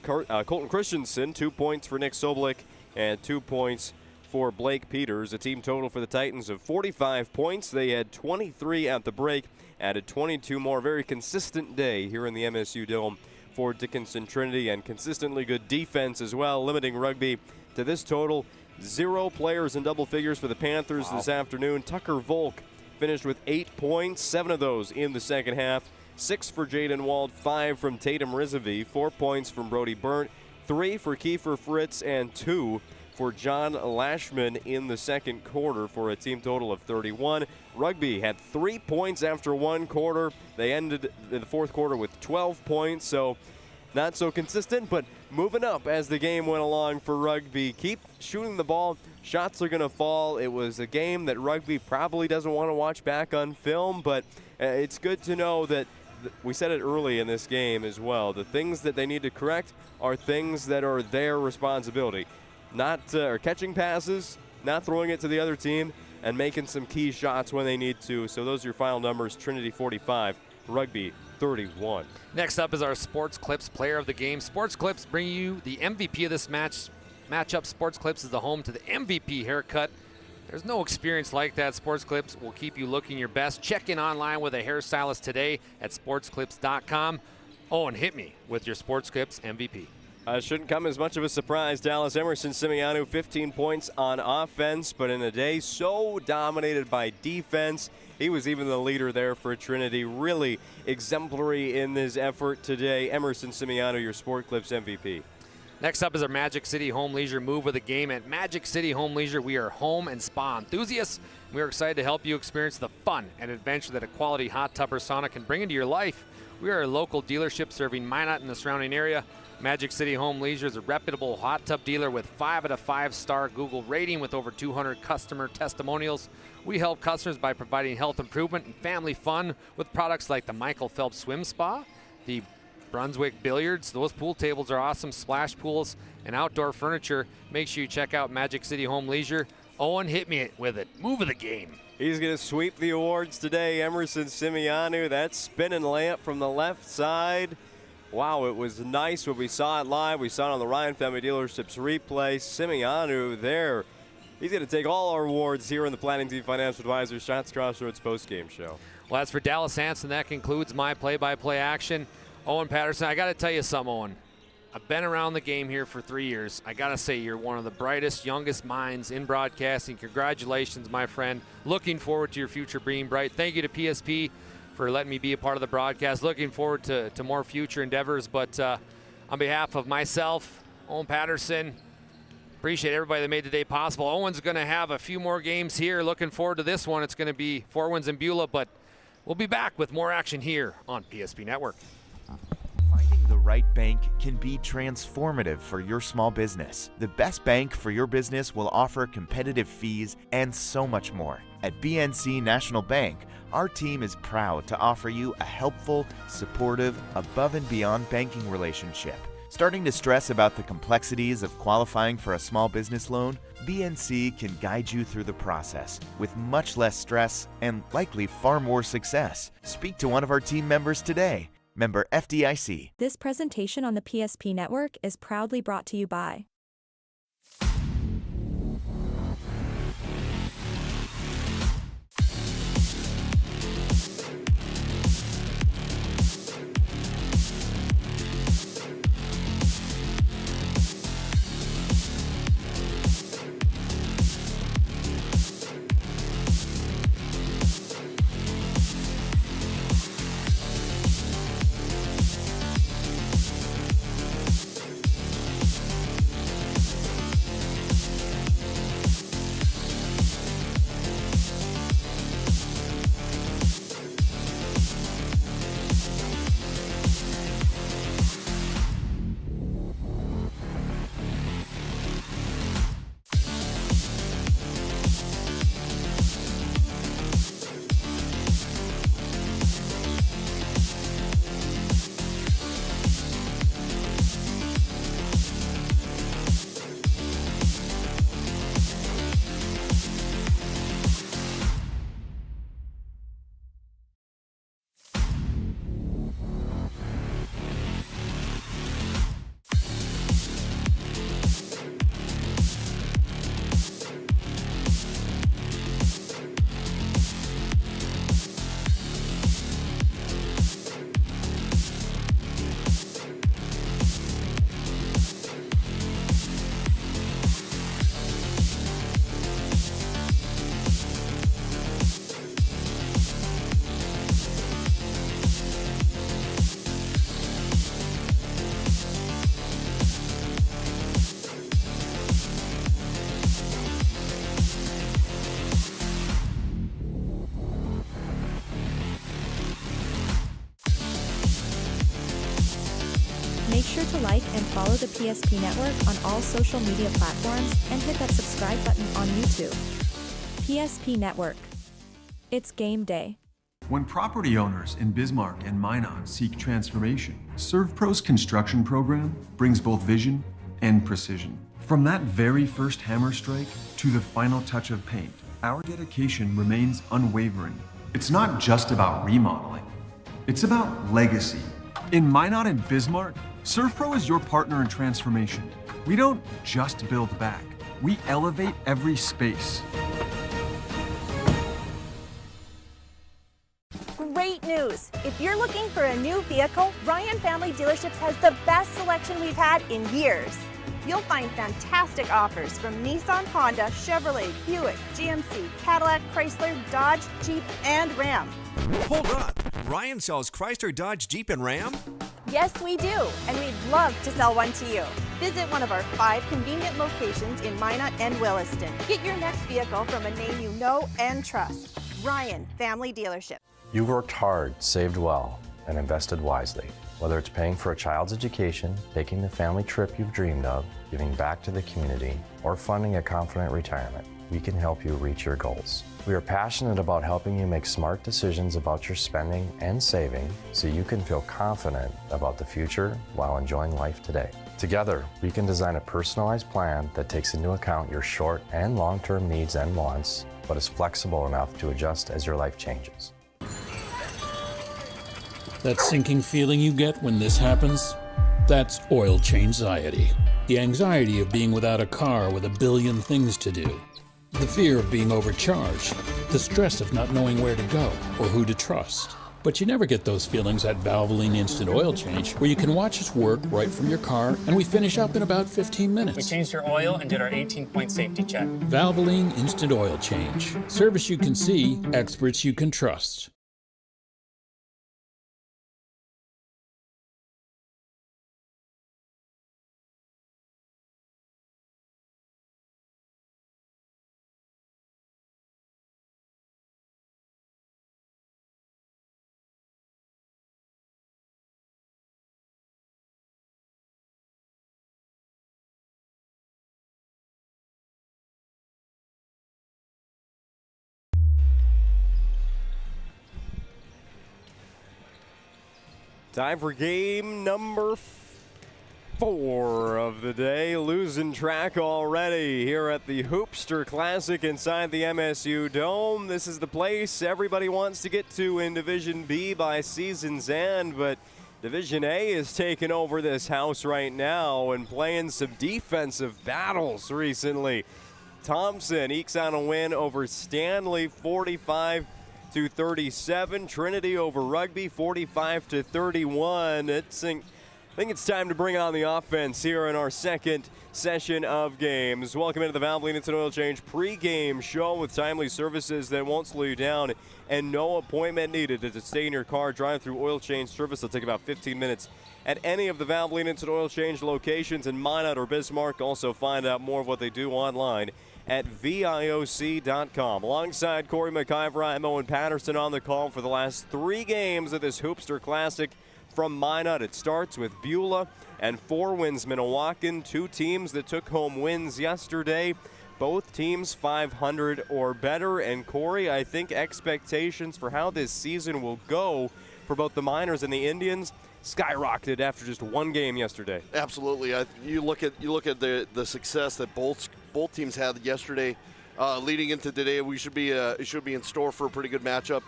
Colton Christensen, 2 points for Nick Sobolik, and 2 points for Blake Peters. A team total for the Titans of 45 points. They had 23 at the break, added 22 more. Very consistent day here in the MSU Dome for Dickinson Trinity, and consistently good defense as well, limiting Rugby to this total. 0 players in double figures for the Panthers this afternoon. Tucker Volk finished with 8 points, 7 of those in the second half. 6 for Jaden Wald, 5 from Tatum Rizvi, 4 points from Brody Burnt, 3 for Kiefer Fritz, and 2 for John Lashman in the second quarter for a team total of 31. Rugby had 3 points after 1 quarter. They ended the fourth quarter with 12 points, so not so consistent, but moving up as the game went along for Rugby. Keep shooting the ball. Shots are going to fall. It was a game that Rugby probably doesn't want to watch back on film, but it's good to know that we said it early in this game as well. The things that they need to correct are things that are their responsibility. Not catching passes, not throwing it to the other team, and making some key shots when they need to. So those are your final numbers. Trinity 45, Rugby 31. Next up is our Sports Clips player of the game. Sports Clips bring you the MVP of this matchup. Sports Clips is the home to the MVP haircut. There's no experience like that. Sports Clips will keep you looking your best. Check in online with a hairstylist today at sportsclips.com. Oh, and hit me with your Sports Clips MVP. Shouldn't come as much of a surprise. Dallas Emerson Simianu, 15 points on offense, but in a day so dominated by defense, he was even the leader there for Trinity. Really exemplary in his effort today. Emerson Simianu, your Sport Clips MVP. Next up is our Magic City Home Leisure move of the game. At Magic City Home Leisure, we are home and spa enthusiasts. We are excited to help you experience the fun and adventure that a quality hot tub or sauna can bring into your life. We are a local dealership serving Minot and the surrounding area. Magic City Home Leisure is a reputable hot tub dealer with 5 out of 5-star Google rating with over 200 customer testimonials. We help customers by providing health improvement and family fun with products like the Michael Phelps Swim Spa, the Brunswick Billiards. Those pool tables are awesome, splash pools, and outdoor furniture. Make sure you check out Magic City Home Leisure. Owen, hit me with it. Move of the game. He's going to sweep the awards today. Emerson Simianu, that spinning layup from the left side. Wow, it was nice when we saw it live. We saw it on the Ryan Family Dealerships replay. Simianu there. He's going to take all our awards here in the Planning Team Financial Advisors Shots Crossroads postgame show. Well, as for Dallas Hanson, that concludes my play-by-play action. Owen Patterson, I got to tell you something, Owen. I've been around the game here for 3 years. I got to say, you're one of the brightest, youngest minds in broadcasting. Congratulations, my friend. Looking forward to your future being bright. Thank you to PSP for letting me be a part of the broadcast. Looking forward to more future endeavors. But on behalf of myself, Owen Patterson, appreciate everybody that made today possible. Owen's going to have a few more games here. Looking forward to this one. It's going to be 4 wins in Beulah, but we'll be back with more action here on PSP Network. Finding the right bank can be transformative for your small business. The best bank for your business will offer competitive fees and so much more. At BNC National Bank, our team is proud to offer you a helpful, supportive, above and beyond banking relationship. Starting to stress about the complexities of qualifying for a small business loan? BNC can guide you through the process with much less stress and likely far more success. Speak to one of our team members today. Member FDIC. This presentation on the PSP Network is proudly brought to you by Make sure to like and follow the PSP Network on all social media platforms and hit that subscribe button on YouTube. PSP Network. It's game day. When property owners in Bismarck and Minot seek transformation, ServPro's construction program brings both vision and precision. From that very first hammer strike to the final touch of paint, our dedication remains unwavering. It's not just about remodeling, it's about legacy. In Minot and Bismarck, ServPro is your partner in transformation. We don't just build back, we elevate every space. Great news! If you're looking for a new vehicle, Ryan Family Dealerships has the best selection we've had in years. You'll find fantastic offers from Nissan, Honda, Chevrolet, Buick, GMC, Cadillac, Chrysler, Dodge, Jeep, and Ram. Hold up! Ryan sells Chrysler, Dodge, Jeep, and Ram? Yes, we do, and we'd love to sell one to you. Visit one of our 5 convenient locations in Minot and Williston. Get your next vehicle from a name you know and trust. Ryan Family Dealership. You've worked hard, saved well, and invested wisely. Whether it's paying for a child's education, taking the family trip you've dreamed of, giving back to the community, or funding a confident retirement, we can help you reach your goals. We are passionate about helping you make smart decisions about your spending and saving so you can feel confident about the future while enjoying life today. Together, we can design a personalized plan that takes into account your short and long-term needs and wants, but is flexible enough to adjust as your life changes. That sinking feeling you get when this happens? That's oil change-anxiety. The anxiety of being without a car with a billion things to do. The fear of being overcharged. The stress of not knowing where to go or who to trust. But you never get those feelings at Valvoline Instant Oil Change, where you can watch us work right from your car, and we finish up in about 15 minutes. We changed your oil and did our 18-point safety check. Valvoline Instant Oil Change. Service you can see, experts you can trust. Time for game number 4 of the day. Losing track already here at the Hoopster Classic inside the MSU Dome. This is the place everybody wants to get to in Division B by season's end, but Division A is taking over this house right now and playing some defensive battles recently. Thompson ekes out a win over Stanley, 45-37. Trinity over Rugby, 45-31. I think it's time to bring on the offense here in our second session of games. Welcome into the Valvoline Instant Oil Change pregame show with timely services that won't slow you down and no appointment needed to stay in your car. Drive through oil change service. It'll take about 15 minutes at any of the Valvoline Instant Oil Change locations in Minot or Bismarck. Also find out more of what they do online at VIOC.com. Alongside Corey McIver, I'm Owen Patterson on the call for the last 3 games of this Hoopster Classic from Minot. It starts with Beulah and 4 wins Minnewacan, 2 teams that took home wins yesterday. Both teams 500 or better. And Corey, I think expectations for how this season will go for both the Miners and the Indians skyrocketed after just 1 game yesterday. Absolutely. You look at the success that both teams had yesterday. Leading into today, we should be in store for a pretty good matchup.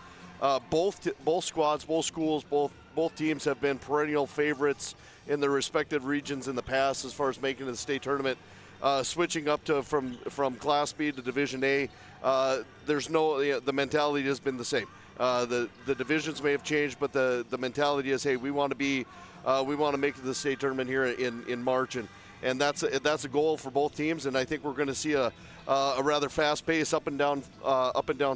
Both squads, both schools, both teams have been perennial favorites in their respective regions in the past as far as making the state tournament. Switching up to from Class B to Division A, the mentality has been the same. The divisions may have changed, but the mentality is, hey, we want to make it to the state tournament here in March, and that's a goal for both teams. And I think we're going to see a rather fast-paced, up and down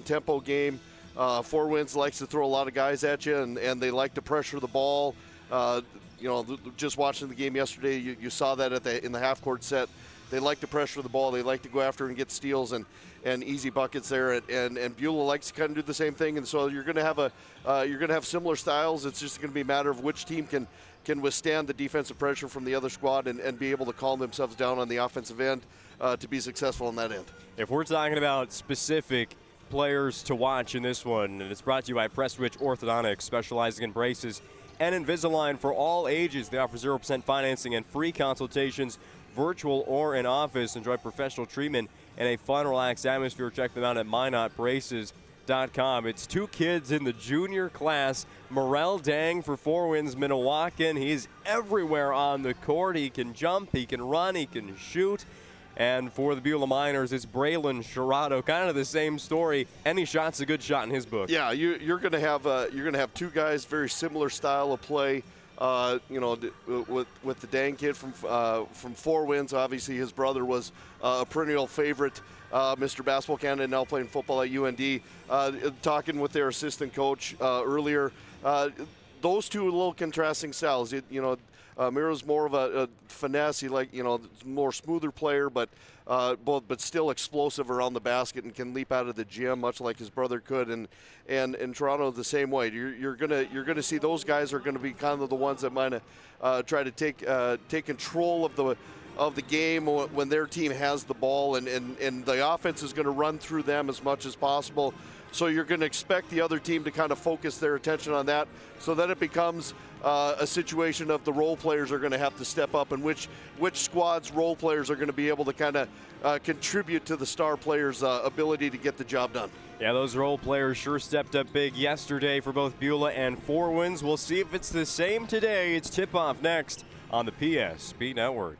tempo game. 4 Winds likes to throw a lot of guys at you, and they like to pressure the ball. Just watching the game yesterday, you saw that in the half-court set. They like to pressure the ball. They like to go after and get steals and easy buckets there. And Beulah likes to kind of do the same thing. And so you're going to have similar styles. It's just going to be a matter of which team can withstand the defensive pressure from the other squad and be able to calm themselves down on the offensive end to be successful on that end. If we're talking about specific players to watch in this one, and it's brought to you by Prestwich Orthodontics, specializing in braces and Invisalign for all ages. They offer 0% financing and free consultations, virtual or in office. Enjoy professional treatment and a fun, relaxed atmosphere. Check them out at MyNotBraces.com. It's two kids in the junior class. Morel Dang for Four Winds Minnewacan. He's everywhere on the court. He can jump, he can run, he can shoot. And for the Beulah Miners, it's Braylon Sherrado. Kind of the same story. Any shot's a good shot in his book. Yeah, you're going to have two guys, very similar style of play. With the Dang kid from Four Winds, obviously his brother was a perennial favorite, Mr. Basketball Canada, now playing football at UND. Talking with their assistant coach earlier, those two little contrasting styles. Miro's more of a finesse, more smoother player, but still explosive around the basket and can leap out of the gym, much like his brother could. And Toronto the same way. You're gonna see those guys are gonna be kind of the ones that might try to take control of the game when their team has the ball, and the offense is going to run through them as much as possible. So you're going to expect the other team to kind of focus their attention on that, so that it becomes a situation of the role players are going to have to step up, and which squad's role players are going to be able to kind of contribute to the star players' ability to get the job done. Yeah, those role players sure stepped up big yesterday for both Beulah and Four Winds. We'll see if it's the same today. It's tip-off next on the PSP Network.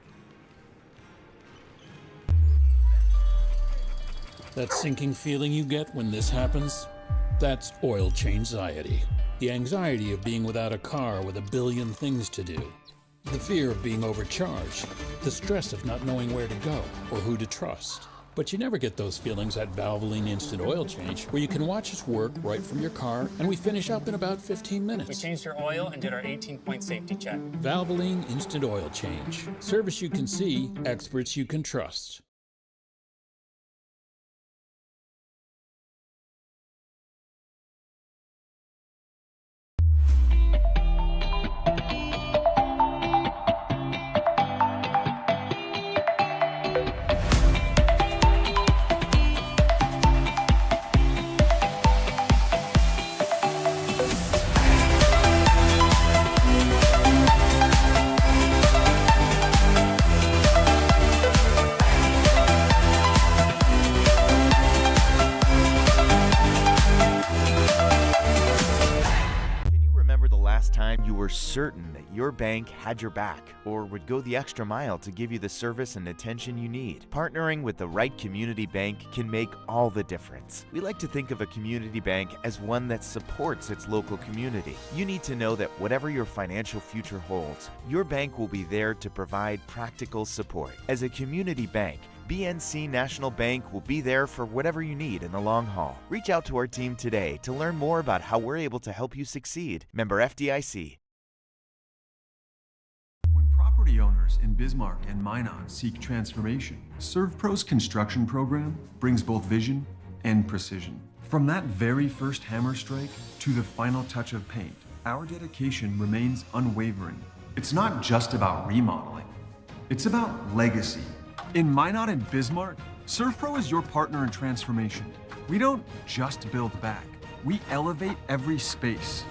That sinking feeling you get when this happens? That's oil change-anxiety. The anxiety of being without a car with a billion things to do. The fear of being overcharged. The stress of not knowing where to go or who to trust. But you never get those feelings at Valvoline Instant Oil Change, where you can watch us work right from your car, and we finish up in about 15 minutes. We changed your oil and did our 18-point safety check. Valvoline Instant Oil Change. Service you can see, experts you can trust. Certain that your bank had your back or would go the extra mile to give you the service and attention you need. Partnering with the right community bank can make all the difference. We like to think of a community bank as one that supports its local community. You need to know that whatever your financial future holds, your bank will be there to provide practical support. As a community bank, BNC National Bank will be there for whatever you need in the long haul. Reach out to our team today to learn more about how we're able to help you succeed. Member FDIC. Property owners in Bismarck and Minot seek transformation. ServPro's construction program brings both vision and precision. From that very first hammer strike to the final touch of paint, our dedication remains unwavering. It's not just about remodeling, it's about legacy. In Minot and Bismarck, ServPro is your partner in transformation. We don't just build back, we elevate every space.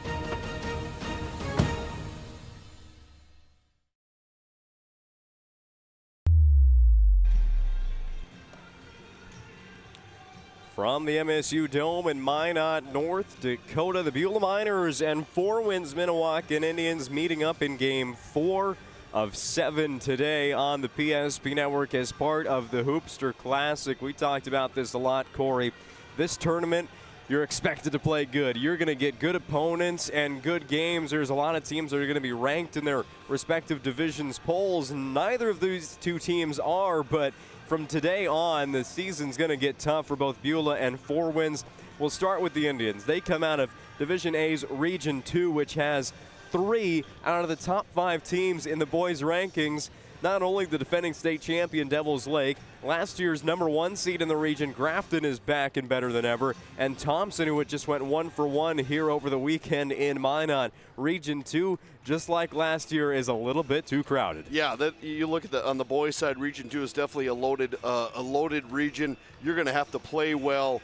From the MSU Dome in Minot, North Dakota, the Beulah Miners and Four Winds Minnewacan Indians meeting up in Game 4 of 7 today on the PSP Network as part of the Hoopster Classic. We talked about this a lot, Corey. This tournament, you're expected to play good. You're going to get good opponents and good games. There's a lot of teams that are going to be ranked in their respective divisions polls. Neither of these two teams are, but from today on, the season's going to get tough for both Beulah and Four Winds. We'll start with the Indians. They come out of Division A's Region 2, which has 3 out of the top 5 teams in the boys' rankings. not only the defending state champion Devils Lake, last year's #1 seed in the region, Grafton, is back and better than ever, and Thompson, who just went 1-for-1 here over the weekend in Minot. Region 2, just like last year, is a little bit too crowded. Yeah, that you look at on the boys' side, Region 2 is definitely a loaded region. You're going to have to play well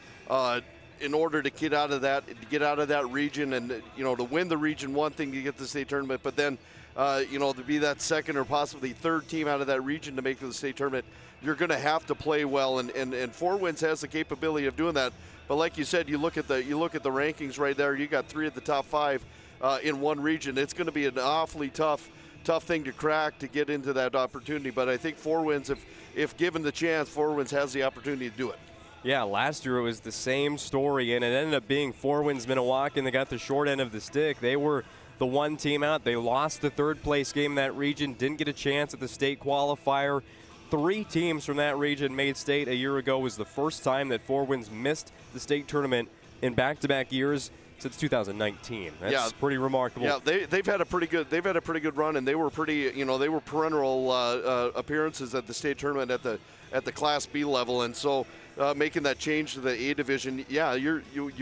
in order to get out of that region, and to win the Region 1 thing to get to the state tournament, but then to be that second or possibly third team out of that region to make it to the state tournament, you're going to have to play well, and Four Winds has the capability of doing that. But like you said, you look at the rankings right there. You got 3 of the top 5 in one region. It's going to be an awfully tough thing to crack to get into that opportunity. But I think Four Winds, if given the chance, Four Winds has the opportunity to do it. Yeah, last year it was the same story, and it ended up being Four Winds Minnewacan. They got the short end of the stick. They were the one team out. They lost the third-place game in that region, didn't get a chance at the state qualifier. 3 teams from that region made state a year ago. It was the first time that Four Winds missed the state tournament in back-to-back years since 2019. That's pretty remarkable. Yeah, they've had a pretty good run, and they were they were perennial appearances at the state tournament at the Class B level, and so making that change to the A division, you're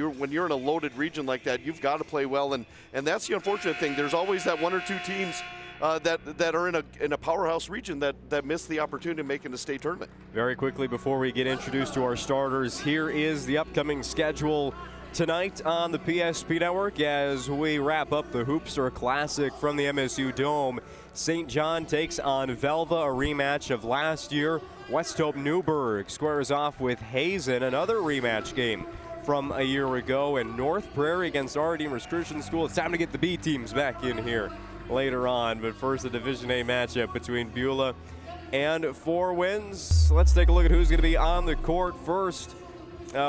when you're in a loaded region like that, you've got to play well, and that's the unfortunate thing. There's always that 1 or 2 teams that are in a powerhouse region that miss the opportunity of making the state tournament. Very quickly, before we get introduced to our starters, here is the upcoming schedule tonight on the PSP Network as we wrap up the Hoopster Classic from the MSU Dome. St. John takes on Velva, a rematch of last year. West Hope Newburgh squares off with Hazen, another rematch game from a year ago. And North Prairie against Redeemer's Christian School. It's time to get the B teams back in here later on. But first, a Division A matchup between Beulah and Four Winds. Let's take a look at who's going to be on the court first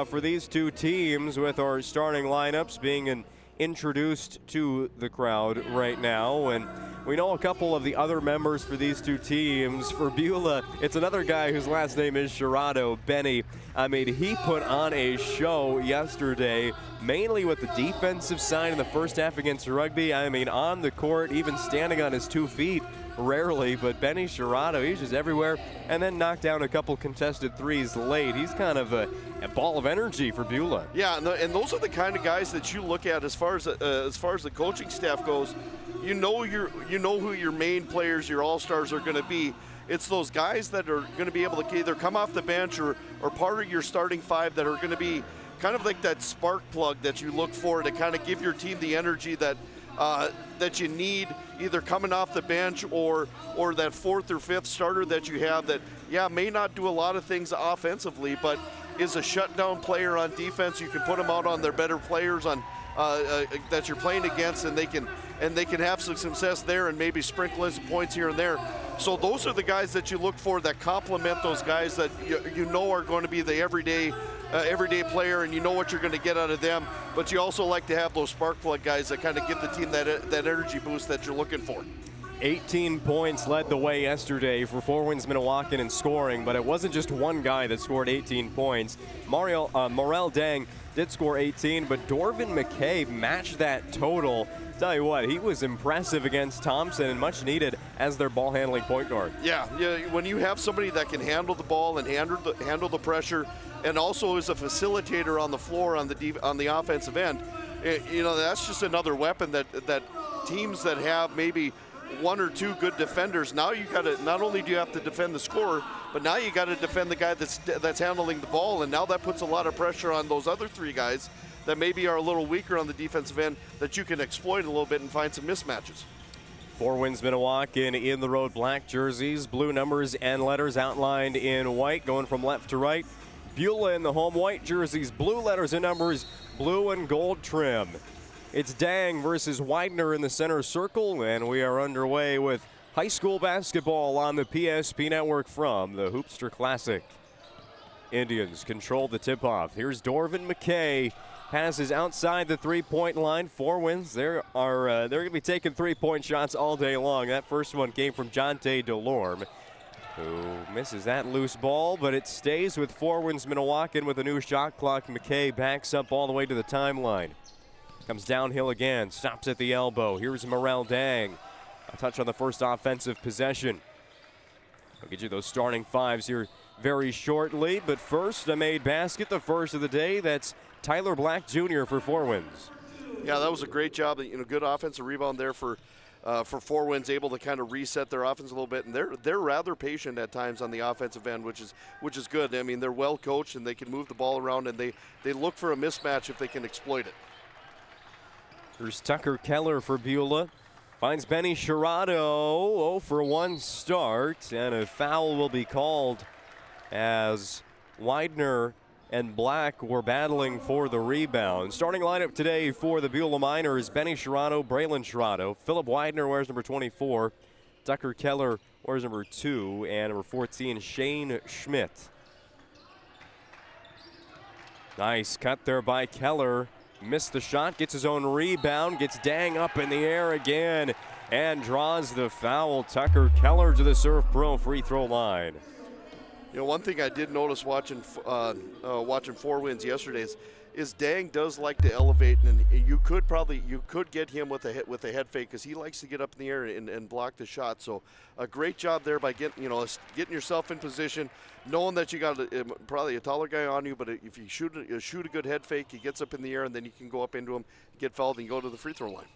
for these two teams, with our starting lineups being introduced to the crowd right now. And we know a couple of the other members for these two teams. For Beulah, it's another guy whose last name is Sherrado, Benny. I mean, he put on a show yesterday, mainly with the defensive side in the first half against Rugby. I mean, on the court, even standing on his 2 feet, rarely, but Benny Sherrado, he's just everywhere, and then knocked down a couple contested threes late. He's kind of a ball of energy for Beulah. Yeah, and those are the kind of guys that you look at as far as the coaching staff goes. You know who your main players, your all-stars are going to be. It's those guys that are going to be able to either come off the bench or part of your starting 5 that are going to be kind of like that spark plug that you look for to kind of give your team the energy that you need, either coming off the bench or that 4th or 5th starter that you have that, may not do a lot of things offensively, but is a shutdown player on defense. You can put them out on their better players on that you're playing against, and they can have some success there and maybe sprinkle in some points here and there. So those are the guys that you look for that complement those guys that you know are going to be the everyday player, and you know what you're going to get out of them. But you also like to have those spark plug guys that kind of give the team that energy boost that you're looking for. 18 points led the way yesterday for Four Winds Minnewacan in scoring, but it wasn't just one guy that scored 18 points. Morel Dang did score 18, but Dorvin McKay matched that total. Tell you what, he was impressive against Thompson and much needed as their ball handling point guard. Yeah, when you have somebody that can handle the ball and handle the pressure, and also is a facilitator on the floor on the offensive end, that's just another weapon that teams that have maybe 1 or 2 good defenders, now you got to, not only do you have to defend the scorer, but now you got to defend the guy that's handling the ball, and now that puts a lot of pressure on those other 3 guys that maybe are a little weaker on the defensive end that you can exploit a little bit and find some mismatches. Four Winds Minnewacan in the road black jerseys, blue numbers and letters outlined in white, going from left to right. Beulah in the home white jerseys, blue letters and numbers, blue and gold trim. It's Dang versus Widener in the center circle, and we are underway with high school basketball on the PSP Network from the Hoopster Classic. Indians control the tip-off. Here's Dorvin McKay. Passes outside the three-point line. Four Winds, they're going to be taking three-point shots all day long. That first one came from Jonte Delorme, who misses that loose ball, but it stays with Four Winds Minnewacan with a new shot clock. McKay backs up all the way to the timeline. Comes downhill again, stops at the elbow. Here's Morel Dang. A touch on the first offensive possession. I'll get you those starting fives here very shortly. But first, a made basket, the first of the day. That's Tyler Black Jr. for Four Winds. Yeah, that was a great job. Good offensive rebound there for Four Winds, able to kind of reset their offense a little bit, and they're rather patient at times on the offensive end, which is good. I mean, they're well coached and they can move the ball around, and they look for a mismatch if they can exploit it. Here's Tucker Keller for Beulah. Finds Benny Sherrato. 0 for 1 start, and a foul will be called as Widener and Black were battling for the rebound. Starting lineup today for the Beulah Miners: Benny Sherrato, Braylon Sherrato, Philip Widener wears number 24, Tucker Keller wears number 2, and number 14, Shane Schmidt. Nice cut there by Keller. Missed the shot, gets his own rebound, gets Dang up in the air again, and draws the foul. Tucker Keller to the Serve Pro free throw line. One thing I did notice watching Four Winds yesterday is Dang does like to elevate, and you could get him with a head fake because he likes to get up in the air and block the shot. So a great job there by getting yourself in position, knowing that you got probably a taller guy on you, but if you shoot a good head fake, he gets up in the air, and then you can go up into him, get fouled, and go to the free throw line.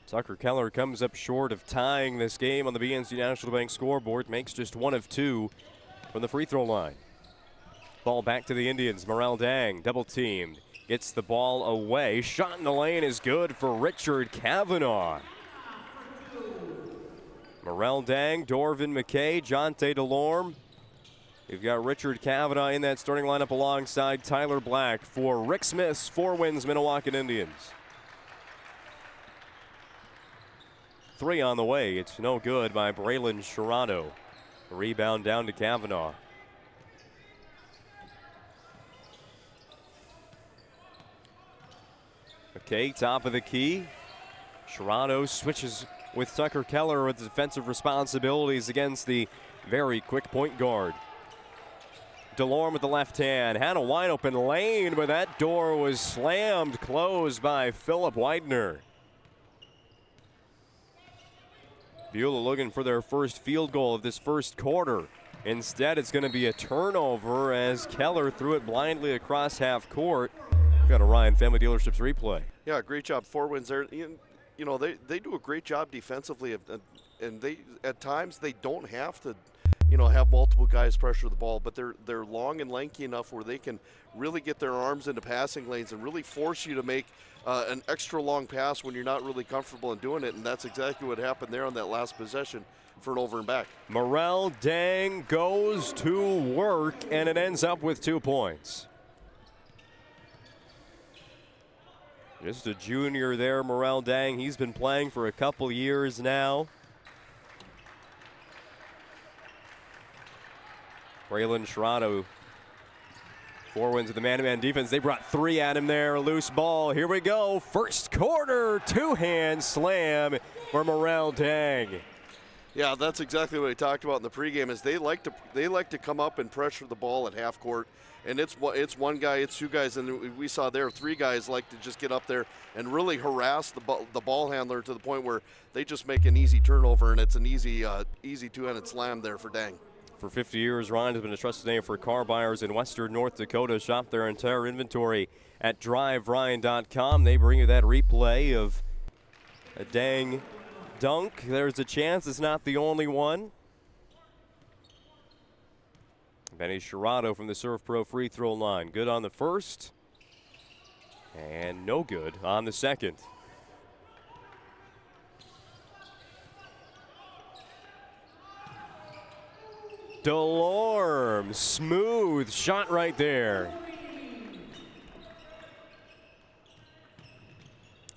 Tucker Keller comes up short of tying this game on the BNC National Bank scoreboard, makes just 1 of 2 from the free throw line. Ball back to the Indians. Morel Dang double teamed. Gets the ball away. Shot in the lane is good for Richard Kavanaugh. Morel Dang, Dorvin McKay, Jonte DeLorme. You've got Richard Kavanaugh in that starting lineup alongside Tyler Black for Rick Smith's Four Winds Minnewacan Indians. 3 on the way. It's no good by Braylon Sherrato. Rebound down to Kavanaugh. Okay, top of the key. Sherrato switches with Tucker Keller with defensive responsibilities against the very quick point guard. DeLorme with the left hand. Had a wide open lane, but that door was slammed closed by Philip Widener. Beulah looking for their first field goal of this first quarter. Instead, it's going to be a turnover as Keller threw it blindly across half court. We've got a Ryan Family Dealerships replay. Yeah, great job. Four Winds there. They do a great job defensively, and at times they don't have to, have multiple guys pressure the ball, but they're long and lanky enough where they can really get their arms into passing lanes and really force you to make an extra long pass when you're not really comfortable in doing it, and that's exactly what happened there on that last possession for an over and back. Morel Dang goes to work, and it ends up with 2 points. Just a junior there, Morel Dang. He's been playing for a couple years now. Braylon Sherrato, Four Winds with the man-to-man defense. They brought 3 at him there. Loose ball. Here we go. First quarter, 2-hand slam for Morel Dang. Yeah, that's exactly what I talked about in the pregame. Is they like to come up and pressure the ball at half court, and it's one guy, it's 2 guys, and we saw there 3 guys like to just get up there and really harass the ball handler to the point where they just make an easy turnover, and it's an easy 2-handed slam there for Dang. For 50 years, Ryan has been a trusted name for car buyers in western North Dakota. Shop their entire inventory at driveryan.com. They bring you that replay of a Dang dunk. There's a chance it's not the only one. Benny Sherrato from the Serve Pro free throw line. Good on the first, and no good on the second. DeLorme, smooth shot right there.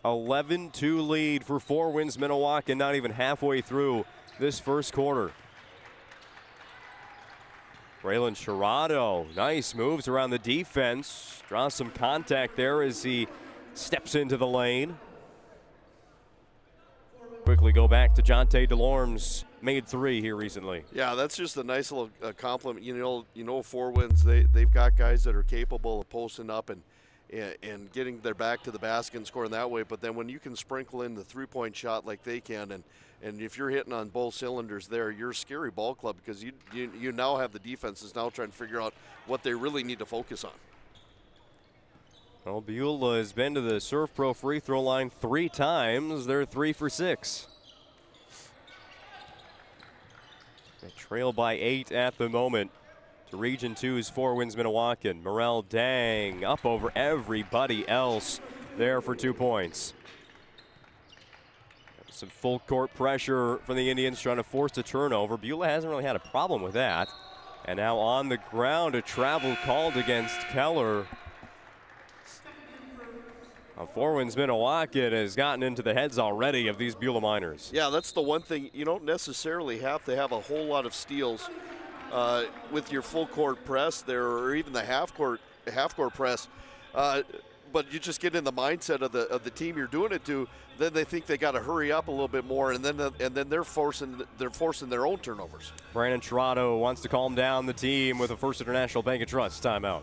11-2 lead for Four Winds Minnewacan, not even halfway through this first quarter. Braylon Sherrato, nice moves around the defense. Draws some contact there as he steps into the lane. Quickly go back to Jonte DeLorme's made 3 here recently. Yeah, that's just a nice little compliment. Four Winds, they've got guys that are capable of posting up, and and getting their back to the basket and scoring that way. But then when you can sprinkle in the three-point shot like they can, and if you're hitting on both cylinders there, you're a scary ball club, because you now have the defenses now trying to figure out what they really need to focus on. Well, Beulah has been to the Surf Pro free throw line 3 times. They're 3 for 6. They trail by 8 at the moment to Region 2's Four Winds Minnewacan. Morel Dang up over everybody else there for 2 points. Some full court pressure from the Indians trying to force a turnover. Beulah hasn't really had a problem with that. And now on the ground, a travel called against Keller. Four Winds Minnewacan has gotten into the heads already of these Beulah Miners. Yeah, that's the one thing. You don't necessarily have to have a whole lot of steals with your full court press there, or even the half court press. But you just get in the mindset of the team you're doing it to. Then they think they got to hurry up a little bit more, and then they're forcing their own turnovers. Brandon Tirado wants to calm down the team with a First International Bank and Trust timeout.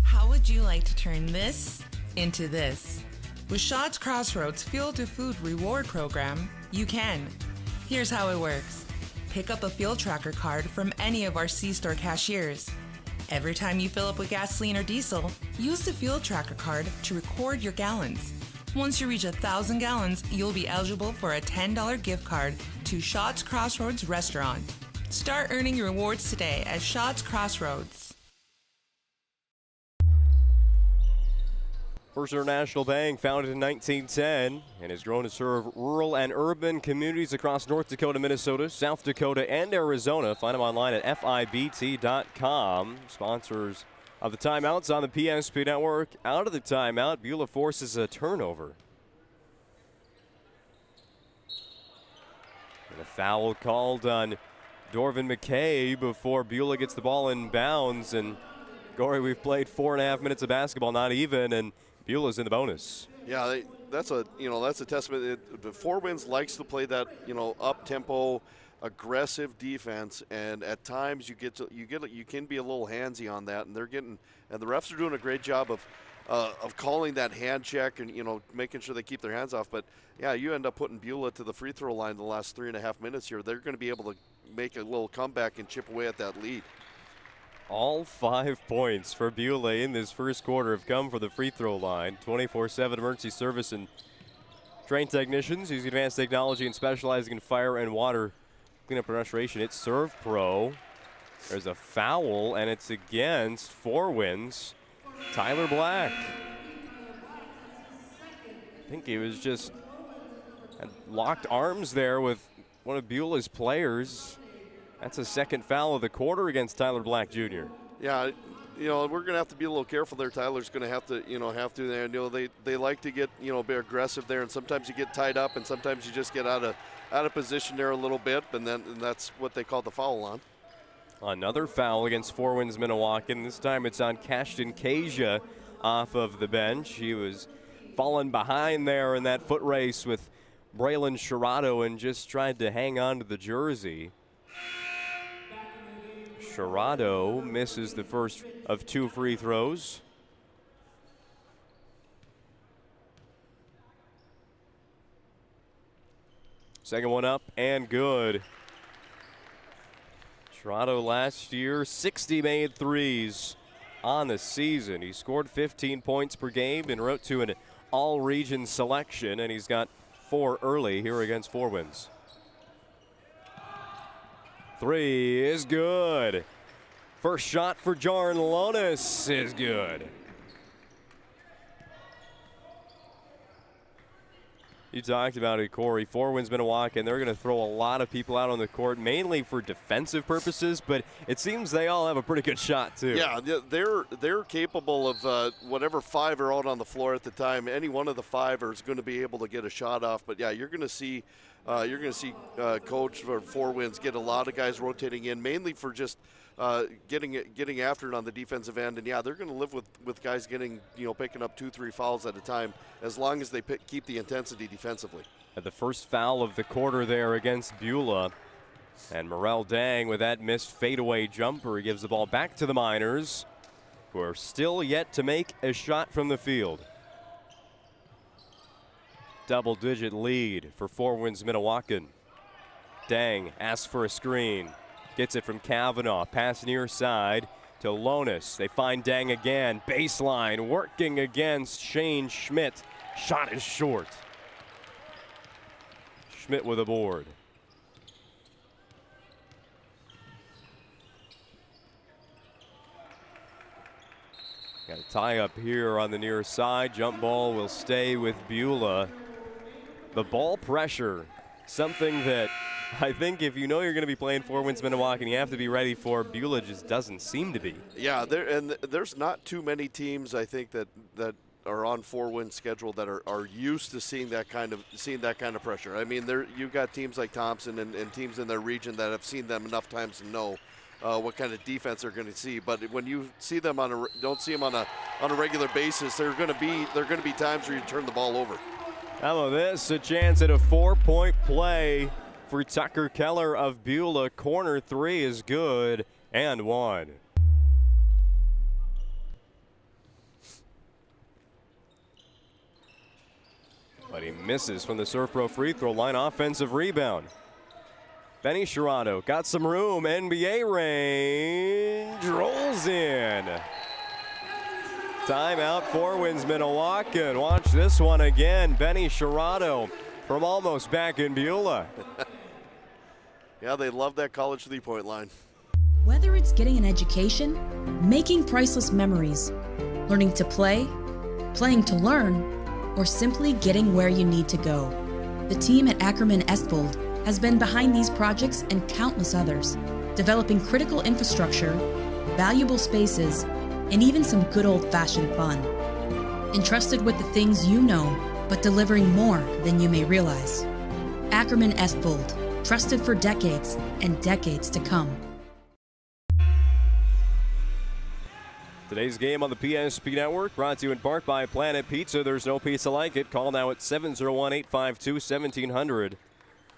How would you like to turn this into this? With Shots Crossroads Fuel to Food reward program, you can. Here's how it works. Pick up a fuel tracker card from any of our C-store cashiers. Every time you fill up with gasoline or diesel, use the fuel tracker card to record your gallons. Once you reach 1,000 gallons, you'll be eligible for a $10 gift card to Shots Crossroads Restaurant. Start earning your rewards today at Shots Crossroads. First International Bank, founded in 1910, and has grown to serve rural and urban communities across North Dakota, Minnesota, South Dakota, and Arizona. Find them online at FIBT.com. Sponsors of the timeouts on the PSP Network. Out of the timeout, Beulah forces a turnover. And a foul called on Dorvin McKay before Beulah gets the ball in bounds. And Corey, we've played 4.5 minutes of basketball, not even, and Beulah's in the bonus. Yeah, that's a testament. The Four Winds likes to play that up tempo, aggressive defense, and at times you can be a little handsy on that, and the refs are doing a great job of calling that hand check and making sure they keep their hands off. But yeah, you end up putting Beulah to the free throw line the last 3.5 minutes here. They're going to be able to make a little comeback and chip away at that lead. All 5 points for Beulah in this first quarter have come from the free throw line. 24/7 emergency service and trained technicians using advanced technology and specializing in fire and water cleanup and restoration. It's Serve Pro. There's a foul, and it's against Four Winds. Tyler Black. I think he was just had locked arms there with one of Beulah's players. That's a second foul of the quarter against Tyler Black Jr. Yeah, we're going to have to be a little careful there. Tyler's going to have to there. They like to get, be aggressive there, and sometimes you get tied up, and sometimes you just get out of position there a little bit, and that's what they call the foul on. Another foul against Four Winds Minnewacan. This time it's on Cashton Kasia off of the bench. He was falling behind there in that foot race with Braylon Tirado and just tried to hang on to the jersey. Tirado misses the first of 2 free throws. Second one up and good. Tirado last year, 60 made threes on the season. He scored 15 points per game and wrote to an all-region selection, and he's got 4 early here against Four Winds. 3 is good. First shot for Jarn Lonis is good. You talked about it, Corey. Four Winds Minnewacan, they're going to throw a lot of people out on the court, mainly for defensive purposes, but it seems they all have a pretty good shot, too. Yeah, they're capable of whatever 5 are out on the floor at the time. Any one of the 5 is going to be able to get a shot off. But yeah, you're going to see Coach for Four Winds get a lot of guys rotating in, mainly for just getting after it on the defensive end. And yeah, they're going to live with guys getting picking up 2-3 fouls at a time, as long as they keep the intensity defensively. At the first foul of the quarter there against Beulah, and Morel Dang with that missed fadeaway jumper, he gives the ball back to the Miners. who are still yet to make a shot from the field. Double-digit lead for Four Winds Minnewacan. Dang asks for a screen. Gets it from Kavanaugh. Pass near side to Lonis. They find Dang again. Baseline working against Shane Schmidt. Shot is short. Schmidt with a board. Got a tie up here on the near side. Jump ball will stay with Beulah. The ball pressure, something that I think if you know you're going to be playing Four Winds Minnewacan, you have to be ready for. Beulah just doesn't seem to be. Yeah, there's not too many teams I think that are on Four Winds schedule that are used to seeing that kind of pressure. I mean, you've got teams like Thompson and teams in their region that have seen them enough times to know what kind of defense they're going to see. But when you see them don't see them on a regular basis, there are going to be times where you turn the ball over. How about this? A chance at a 4-point play for Tucker Keller of Beulah. Corner three is good and one. But he misses from the Surf Pro free throw line. Offensive rebound. Benny Sherrano got some room. NBA range. Rolls in. Timeout, Four Winds Minnewacan. Watch this one again. Benny Sherrano from almost back in Beulah. Yeah, they love that college three-point line. Whether it's getting an education, making priceless memories, learning to play, playing to learn, or simply getting where you need to go, the team at Ackerman Estvold has been behind these projects and countless others, developing critical infrastructure, valuable spaces, and even some good old-fashioned fun. Entrusted with the things you know, but delivering more than you may realize. Ackerman Estvold, trusted for decades and decades to come. Today's game on the PSP Network brought to you in part by Planet Pizza. There's no pizza like it. Call now at 701-852-1700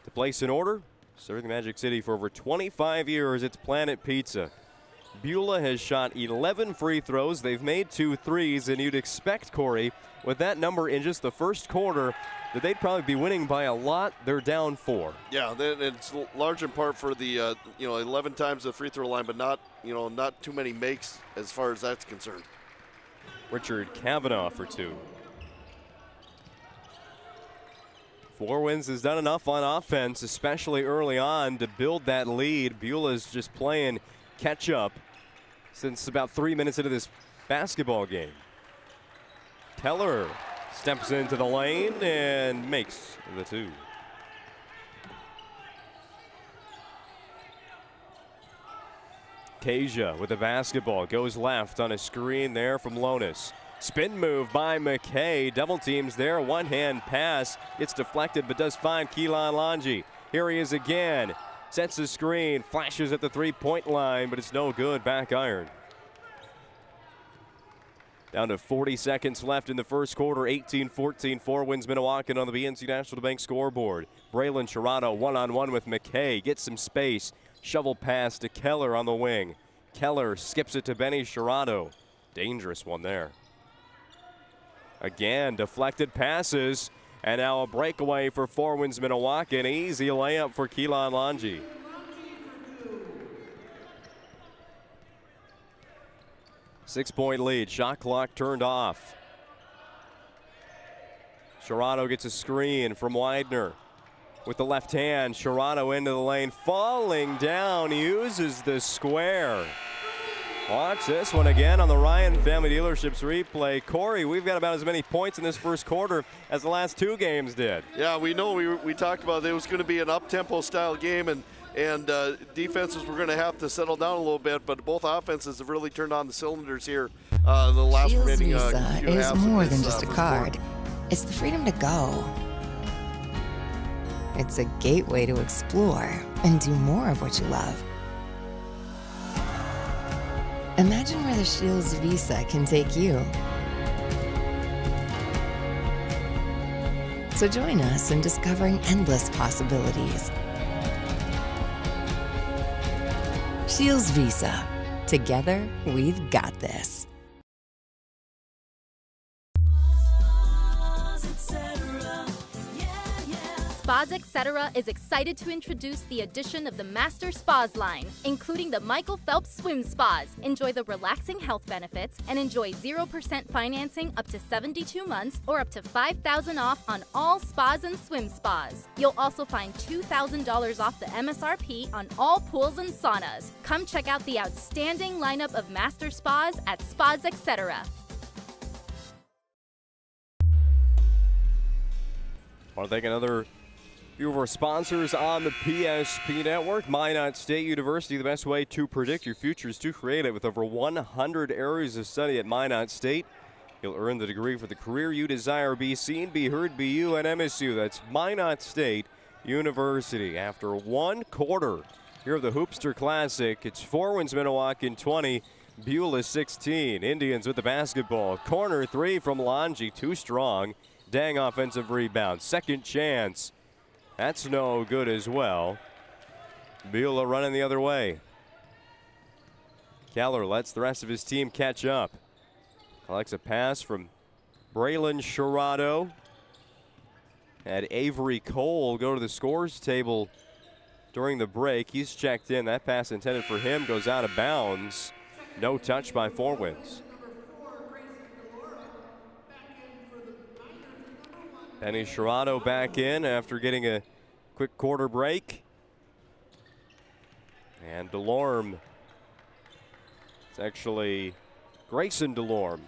to place an order. Serving Magic City for over 25 years, it's Planet Pizza. Beulah has shot 11 free throws. They've made 2 threes, and you'd expect, Corey, with that number in just the first quarter, that they'd probably be winning by a lot. They're down 4. Yeah, it's large in part for the 11 times the free throw line, but not too many makes as far as that's concerned. Richard Kavanaugh for 2. Four Winds has done enough on offense, especially early on, to build that lead. Beulah's just playing catch up since about 3 minutes into this basketball game. Keller steps into the lane and makes the 2. Kasia with the basketball goes left on a screen there from Lonis. Spin move by McKay. Double teams there. One hand pass. It's deflected but does find Keelan Longi. Here he is again. Sets the screen. Flashes at the 3-point line, but it's no good. Back iron. Down to 40 seconds left in the first quarter. 18-14. Four Winds Minnewacan on the BNC National Bank scoreboard. Braylon Sherrano one-on-one with McKay. Gets some space. Shovel pass to Keller on the wing. Keller skips it to Benny Sherrano. Dangerous one there. Again, deflected passes. And now a breakaway for Four Winds Minnewacan. An easy layup for Keelan Longi. Six-point lead. Shot clock turned off. Sherrano gets a screen from Widener. With the left hand, Sherrano into the lane. Falling down, uses the square. Watch this one again on the Ryan Family Dealerships replay. Corey, we've got about as many points in this first quarter as the last 2 games did. Yeah, we know we talked about it was going to be an up-tempo style game, and defenses were going to have to settle down a little bit, but both offenses have really turned on the cylinders here the last remaining few halves. Visa is more than just a card. It's the freedom to go. It's a gateway to explore and do more of what you love. Imagine where the Shields Visa can take you. So join us in discovering endless possibilities. Shields Visa. Together, we've got this. Spas Etc. is excited to introduce the addition of the Master Spas line, including the Michael Phelps Swim Spas. Enjoy the relaxing health benefits and enjoy 0% financing up to 72 months or up to $5,000 off on all spas and swim spas. You'll also find $2,000 off the MSRP on all pools and saunas. Come check out the outstanding lineup of Master Spas at Spas Etc. I want to thank another few of our sponsors on the PSP Network. Minot State University, the best way to predict your future is to create it. With over 100 areas of study at Minot State, you'll earn the degree for the career you desire. Be seen, be heard, be you at MSU. That's Minot State University. After one quarter here of the Hoopster Classic, it's Forwins Minnewacan 20, Beulah 16. Indians with the basketball. Corner three from Longi, too strong. Dang offensive rebound. Second chance. That's no good as well. Beulah running the other way. Keller lets the rest of his team catch up. Collects a pass from Braylon Sherrado. Had Avery Cole go to the scores table during the break. He's checked in. That pass intended for him goes out of bounds. No touch by Forwins. Benny Sherrado back in after getting a quick quarter break. And DeLorme. It's actually Grayson DeLorme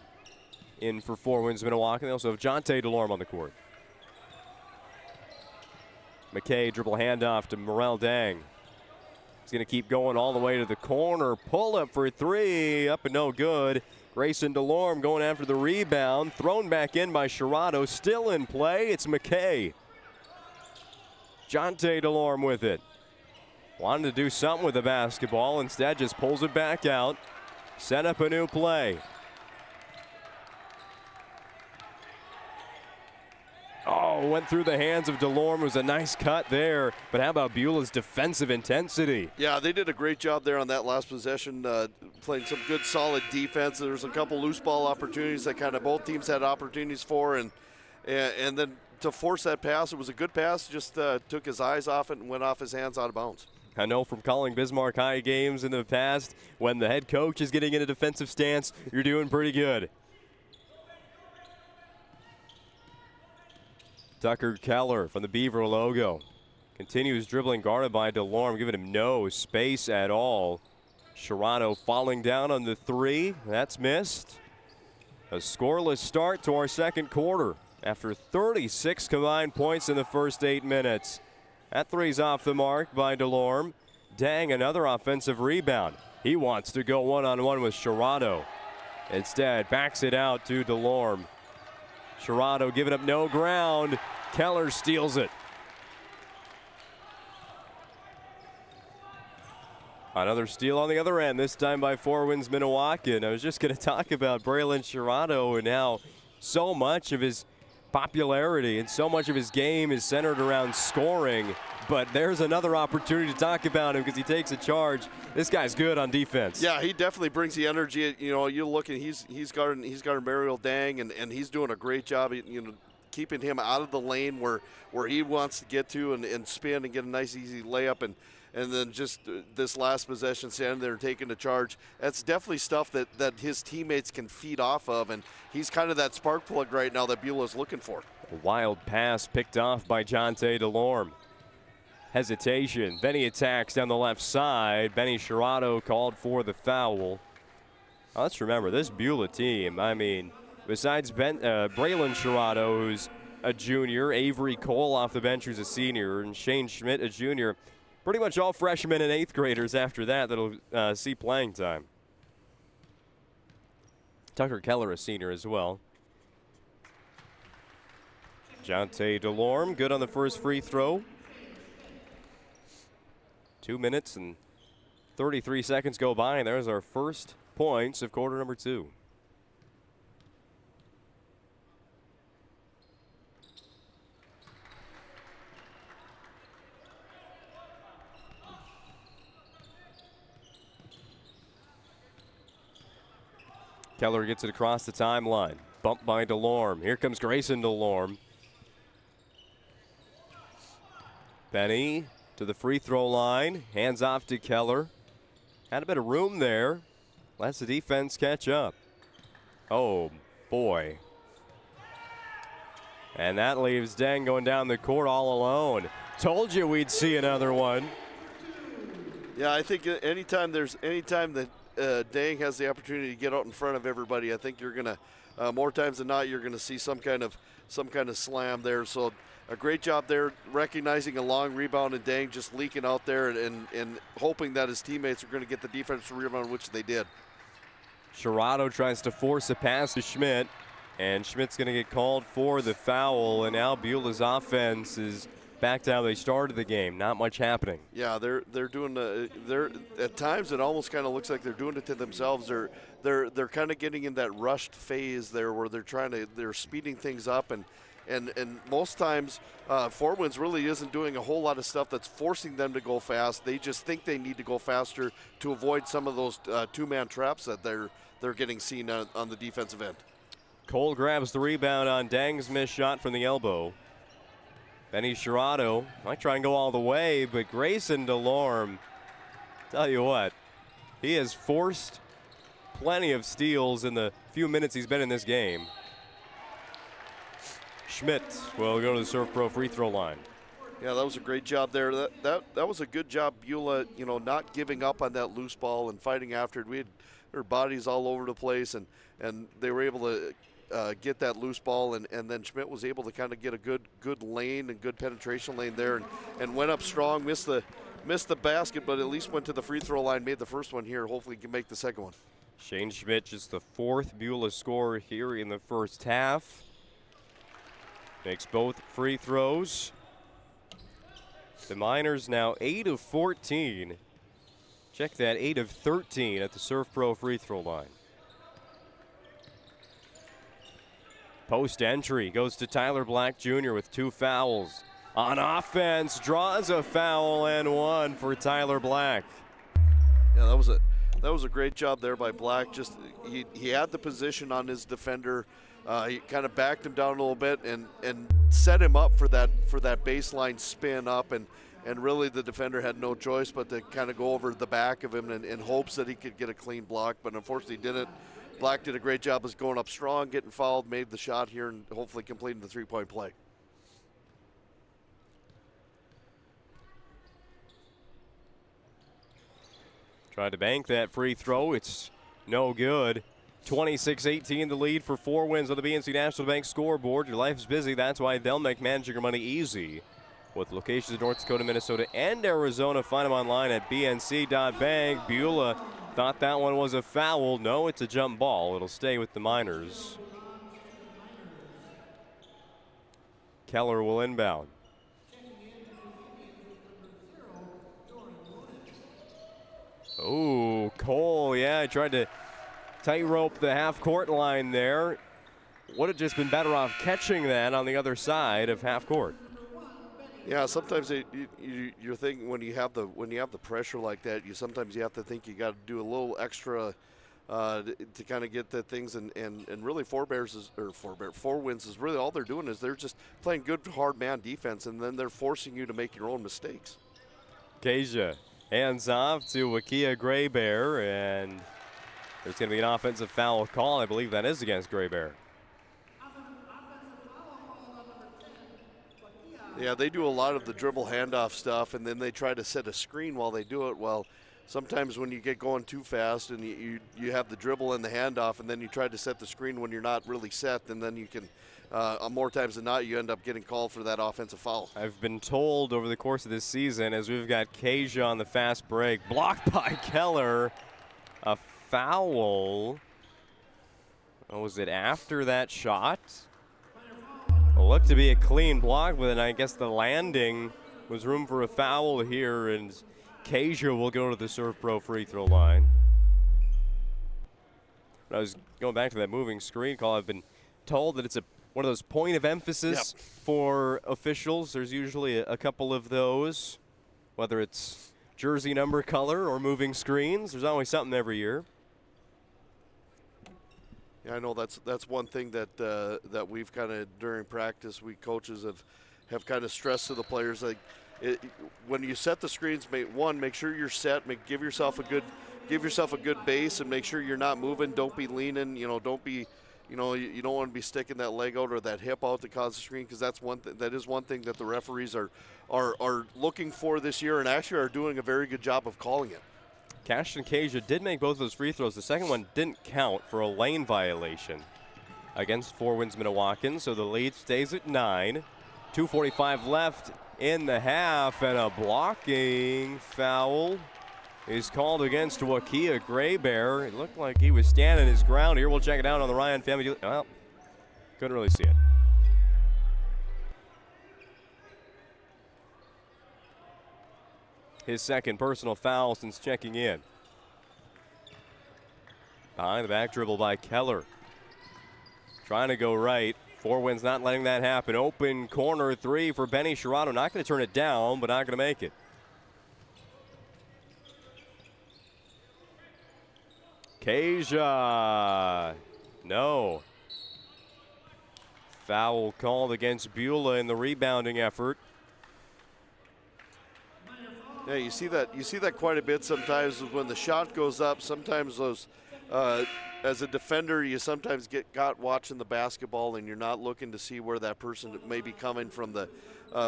in for Forwins Minnewacan. They also have Jonte DeLorme on the court. McKay dribble handoff to Morel Dang. He's going to keep going all the way to the corner. Pull up for three. Up and no good. Grayson DeLorme going after the rebound. Thrown back in by Sherrado. Still in play. It's McKay. Jonte DeLorme with it. Wanted to do something with the basketball. Instead just pulls it back out. Set up a new play. Oh, went through the hands of DeLorme. It was a nice cut there. But how about Beulah's defensive intensity? Yeah, they did a great job there on that last possession, playing some good, solid defense. There was a couple loose ball opportunities that kind of both teams had opportunities for, and then to force that pass, it was a good pass. Just took his eyes off it and went off his hands out of bounds. I know from calling Bismarck High games in the past, when the head coach is getting in a defensive stance, you're doing pretty good. Tucker Keller from the Beaver logo continues dribbling, guarded by DeLorme, giving him no space at all. Sherrado falling down on the three. That's missed. A scoreless start to our second quarter after 36 combined points in the first 8 minutes. That three's off the mark by DeLorme. Dang, another offensive rebound. He wants to go one-on-one with Sherrado. Instead, backs it out to DeLorme. Sherrado giving up no ground. Keller steals it. Another steal on the other end, this time by Forwins Minnewacan. I was just going to talk about Braylon Sherrado and how so much of his popularity and so much of his game is centered around scoring. But there's another opportunity to talk about him because he takes a charge. This guy's good on defense. Yeah, he definitely brings the energy. You know, you look and he's guarding Mariel Dang, and he's doing a great job. You know, keeping him out of the lane where he wants to get to and spin and get a nice easy layup, and then just this last possession standing there and taking the charge. That's definitely stuff that his teammates can feed off of, and he's kind of that spark plug right now that Beulah's looking for. A wild pass picked off by Jonte DeLorme. Hesitation. Then he attacks down the left side. Benny Sherrado called for the foul. Now let's remember, this Beulah team, I mean, besides Braylon Sherrado, who's a junior, Avery Cole off the bench, who's a senior, and Shane Schmidt, a junior, pretty much all freshmen and 8th graders after that'll see playing time. Tucker Keller, a senior as well. Jonte DeLorme, good on the first free throw. 2 minutes and 33 seconds go by, and there's our first points of quarter number 2. Keller gets it across the timeline. Bumped by DeLorme. Here comes Grayson DeLorme. Benny to the free throw line. Hands off to Keller. Had a bit of room there. Lets the defense catch up. Oh, boy. And that leaves Deng going down the court all alone. Told you we'd see another one. Yeah, I think anytime that Deng has the opportunity to get out in front of everybody, I think you're gonna more times than not you're gonna see some kind of slam there. So a great job there, recognizing a long rebound and Deng just leaking out there and hoping that his teammates are going to get the defensive rebound, which they did. Sherrado tries to force a pass to Schmidt, and Schmidt's going to get called for the foul, and now Beulah's offense is back to how they started the game. Not much happening. Yeah, they're doing at times it almost kind of looks like they're doing it to themselves. They're kind of getting in that rushed phase there where they're speeding things up and most times Fort Winds really isn't doing a whole lot of stuff that's forcing them to go fast. They just think they need to go faster to avoid some of those two-man traps that they're getting seen on the defensive end. Cole grabs the rebound on Deng's missed shot from the elbow. Benny Sherrado might try and go all the way, but Grayson DeLorme, tell you what, he has forced plenty of steals in the few minutes he's been in this game. Schmidt will go to the Surf Pro free throw line. Yeah, that was a great job there. That was a good job, Beulah, not giving up on that loose ball and fighting after it. We had their bodies all over the place, and they were able to get that loose ball, and then Schmidt was able to kind of get a good lane and good penetration lane there, and went up strong, missed the basket, but at least went to the free throw line, made the first one here. Hopefully he can make the second one. Shane Schmidt just the fourth Beulah scorer here in the first half. Makes both free throws. The Miners now 8 of 14. Check that, 8 of 13 at the Surf Pro free throw line. Post entry goes to Tyler Black Jr. with 2 fouls. On offense, draws a foul and 1 for Tyler Black. Yeah, that was a great job there by Black. Just he had the position on his defender. He kind of backed him down a little bit and set him up for that baseline spin up, and really the defender had no choice but to kind of go over the back of him in hopes that he could get a clean block, but unfortunately didn't. Black did a great job of going up strong, getting fouled, made the shot here, and hopefully completing the three-point play. Tried to bank that free throw. It's no good. 26-18 the lead for 4 wins on the BNC National Bank scoreboard. Your life is busy. That's why they'll make managing your money easy. With locations in North Dakota, Minnesota, and Arizona. Find them online at bnc.bank. Beulah thought that one was a foul. No, it's a jump ball. It'll stay with the Miners. Keller will inbound. Oh, Cole, yeah, tried to tightrope the half-court line there. Would have just been better off catching that on the other side of half-court. Yeah, sometimes you're thinking when you have the pressure like that, sometimes you have to think you got to do a little extra to kind of get the things, and really Four Winds is really all they're doing is they're just playing good hard man defense, and then they're forcing you to make your own mistakes. Kasia hands off to Wakia Graybear, and there's going to be an offensive foul call. I believe that is against Graybear. Yeah, they do a lot of the dribble handoff stuff, and then they try to set a screen while they do it. Well, sometimes when you get going too fast and you have the dribble and the handoff, and then you try to set the screen when you're not really set, and then you can, more times than not, you end up getting called for that offensive foul. I've been told over the course of this season, as we've got Kasia on the fast break, blocked by Keller, a foul. Oh, was it after that shot? It looked to be a clean block, but then I guess the landing was room for a foul here, and Kasia will go to the Surf Pro free throw line. When I was going back to that moving screen call, I've been told that it's one of those point of emphasis for officials. There's usually a couple of those, whether it's jersey number color or moving screens. There's always something every year. Yeah, I know that's one thing that we've kind of during practice, we coaches have kind of stressed to the players, like when you set the screens, make sure you're set. Give yourself a good base, and make sure you're not moving. Don't be leaning. Don't be. You don't want to be sticking that leg out or that hip out to cause the screen, because that is one thing that the referees are looking for this year, and actually are doing a very good job of calling it. Cashton Casia did make both of those free throws. The second one didn't count for a lane violation against Four Winds Minnewacan, so the lead stays at 9. 2:45 left in the half, and a blocking foul is called against Wakia Graybear. It looked like he was standing his ground here. We'll check it out on the Ryan family. Well, couldn't really see it. His second personal foul since checking in. Behind the back dribble by Keller. Trying to go right. Four Winds not letting that happen. Open corner three for Benny Sherrano. Not going to turn it down, but not going to make it. Casia. No. Foul called against Beulah in the rebounding effort. Yeah, you see that quite a bit sometimes when the shot goes up. Sometimes those, as a defender, you sometimes get got watching the basketball and you're not looking to see where that person may be coming from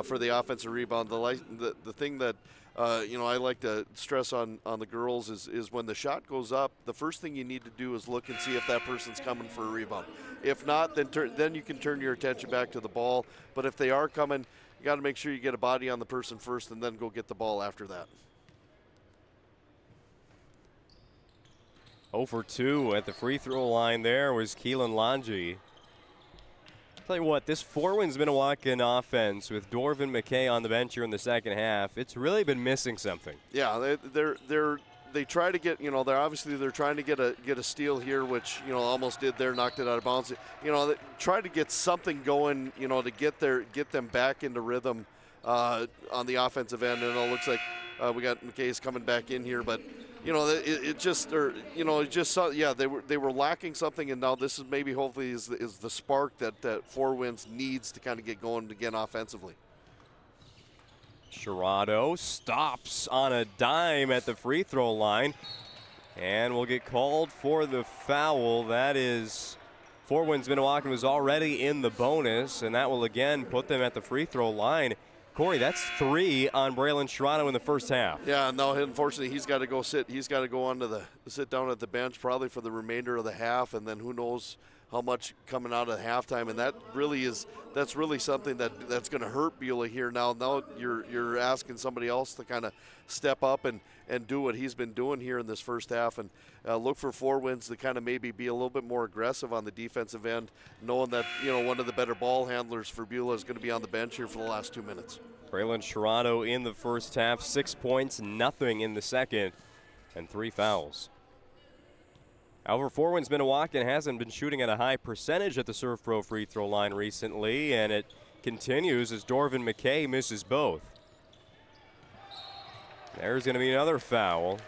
for the offensive rebound. The thing that I like to stress on the girls is when the shot goes up, the first thing you need to do is look and see if that person's coming for a rebound. If not, then you can turn your attention back to the ball. But if they are coming, you got to make sure you get a body on the person first and then go get the ball after that. 0 for 2 at the free throw line there was Keelan Longy. Tell you what, this Four Winds Minnewacan offense with Dorvin McKay on the bench here in the second half, it's really been missing something. Yeah, they try to get, they're trying to get a steal here, which almost did there, knocked it out of bounds. They try to get something going, to get them back into rhythm on the offensive end, and it looks like we got McKay's coming back in here, but they were lacking something, and now this is maybe hopefully is the spark that Four Winds needs to kind of get going again offensively. Sherrano stops on a dime at the free throw line and will get called for the foul. That is, Four Winds Minnewacan was already in the bonus, and that will again put them at the free throw line. Corey, that's 3 on Braylon Sherrano in the first half. Yeah, no, unfortunately, he's got to go sit. He's got to go sit down at the bench probably for the remainder of the half, and then who knows how much coming out of halftime. And that's really something that's going to hurt Beulah here. Now you're asking somebody else to kind of step up and do what he's been doing here in this first half, and look for Four Winds to kind of maybe be a little bit more aggressive on the defensive end, knowing that one of the better ball handlers for Beulah is going to be on the bench here for the last 2 minutes. Braylon Sherrano in the first half, 6 points, nothing in the second, and 3 fouls. However, Four Winds Minnewacan hasn't been shooting at a high percentage at the Serve Pro free throw line recently, and it continues as Dorvin McKay misses both. There's going to be another foul.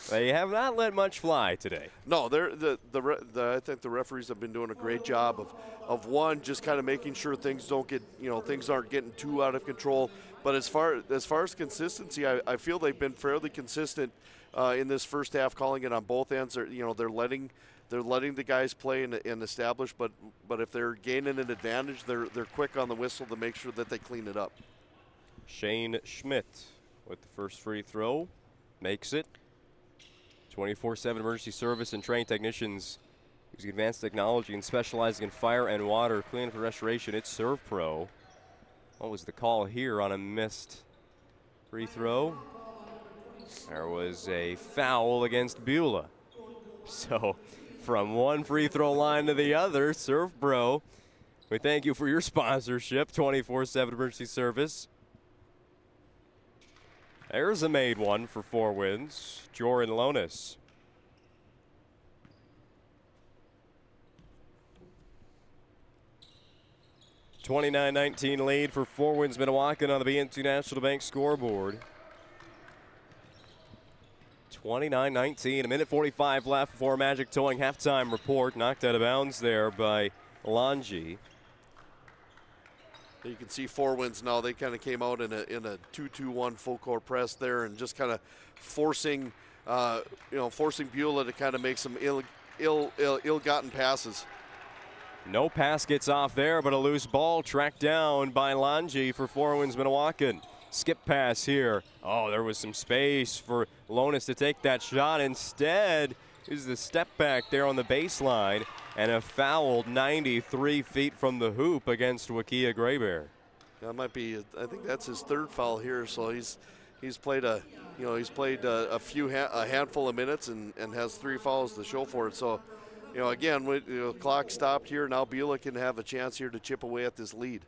They have not let much fly today. No, I think the referees have been doing a great job of one, just kind of making sure things don't get, things aren't getting too out of control. But as far as consistency, I feel they've been fairly consistent in this first half, calling it on both ends. They're letting the guys play and establish, but if they're gaining an advantage, they're quick on the whistle to make sure that they clean it up. Shane Schmidt with the first free throw, makes it. 24/7 emergency service and trained technicians using advanced technology and specializing in fire and water cleanup and restoration. It's Serve Pro. What was the call here on a missed free throw? There was a foul against Beulah. So from one free throw line to the other, Serve Pro, we thank you for your sponsorship, 24/7 emergency service. There's a made one for Four Winds, Joran Lonis. (29-19) lead for Four Winds Minnewacan on the BNC National Bank scoreboard. 29-19, a minute 45 left before Magic Towing halftime report. Knocked out of bounds there by Longy. You can see Four Winds now. They kind of came out in a 2-2-1 full court press there, and just kind of forcing Beulah to kind of make some ill-gotten passes. No pass gets off there, but a loose ball tracked down by Lange for Four Winds Minnewacan. Skip pass here. Oh, there was some space for Lonis to take that shot. Instead, is the step back there on the baseline, and a foul 93 feet from the hoop against Wakia Graybear. That might be, I think that's his third foul here. So he's played a handful of minutes and has 3 fouls to show for it. So, again, the clock stopped here. Now Beulah can have a chance here to chip away at this lead.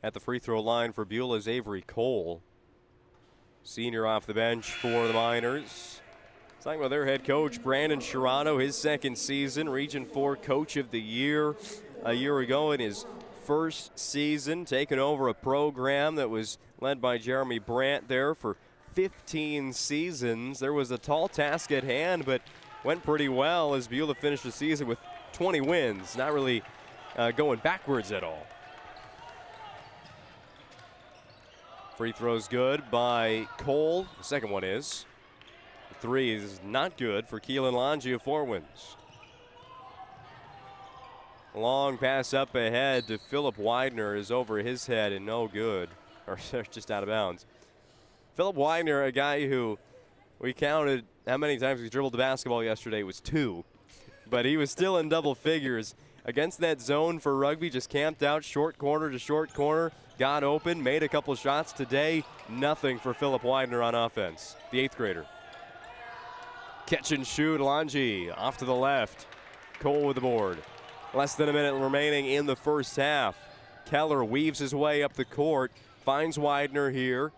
At the free throw line for Beulah's Avery Cole. Senior off the bench for the Miners. Talking about their head coach, Brandon Sherrano, his second season, Region 4 Coach of the Year. A year ago in his first season, taking over a program that was led by Jeremy Brandt there for 15 seasons. There was a tall task at hand, but went pretty well as Beulah finished the season with 20 wins. Not really going backwards at all. Free throw's good by Cole. The second one is. The 3 is not good for Keelan Lange of Four Winds. Long pass up ahead to Philip Widener is over his head and no good. Or just out of bounds. Philip Widener, a guy who we counted how many times he dribbled the basketball yesterday, was 2. But he was still in double figures. Against that zone for rugby, just camped out short corner to short corner. Got open, made a couple shots today. Nothing for Philip Widener on offense, the 8th grader. Catch and shoot, Lange off to the left. Cole with the board. Less than a minute remaining in the first half. Keller weaves his way up the court, finds Widener here.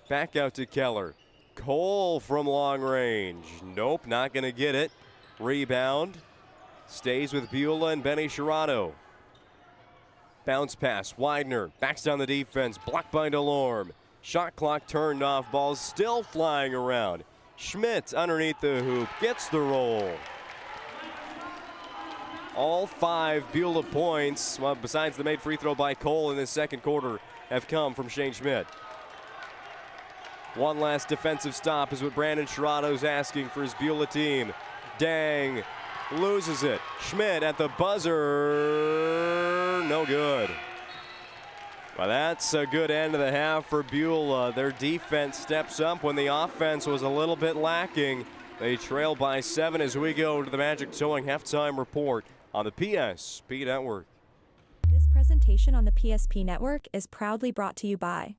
Back out to Keller. Cole from long range. Nope, not going to get it. Rebound. Stays with Beulah and Benny Sherrano. Bounce pass, Widener backs down the defense, blocked by DeLorme. Shot clock turned off, ball's still flying around. Schmidt underneath the hoop, gets the roll. All 5 Beulah points, well, besides the made free throw by Cole in the second quarter, have come from Shane Schmidt. One last defensive stop is what Brandon Sherrano's asking for his Beulah team. Dang. Loses it. Schmidt at the buzzer. No good. Well, that's a good end of the half for Beulah. Their defense steps up when the offense was a little bit lacking. They trail by 7 as we go to the Magic Towing halftime report on the PSP Network. This presentation on the PSP Network is proudly brought to you by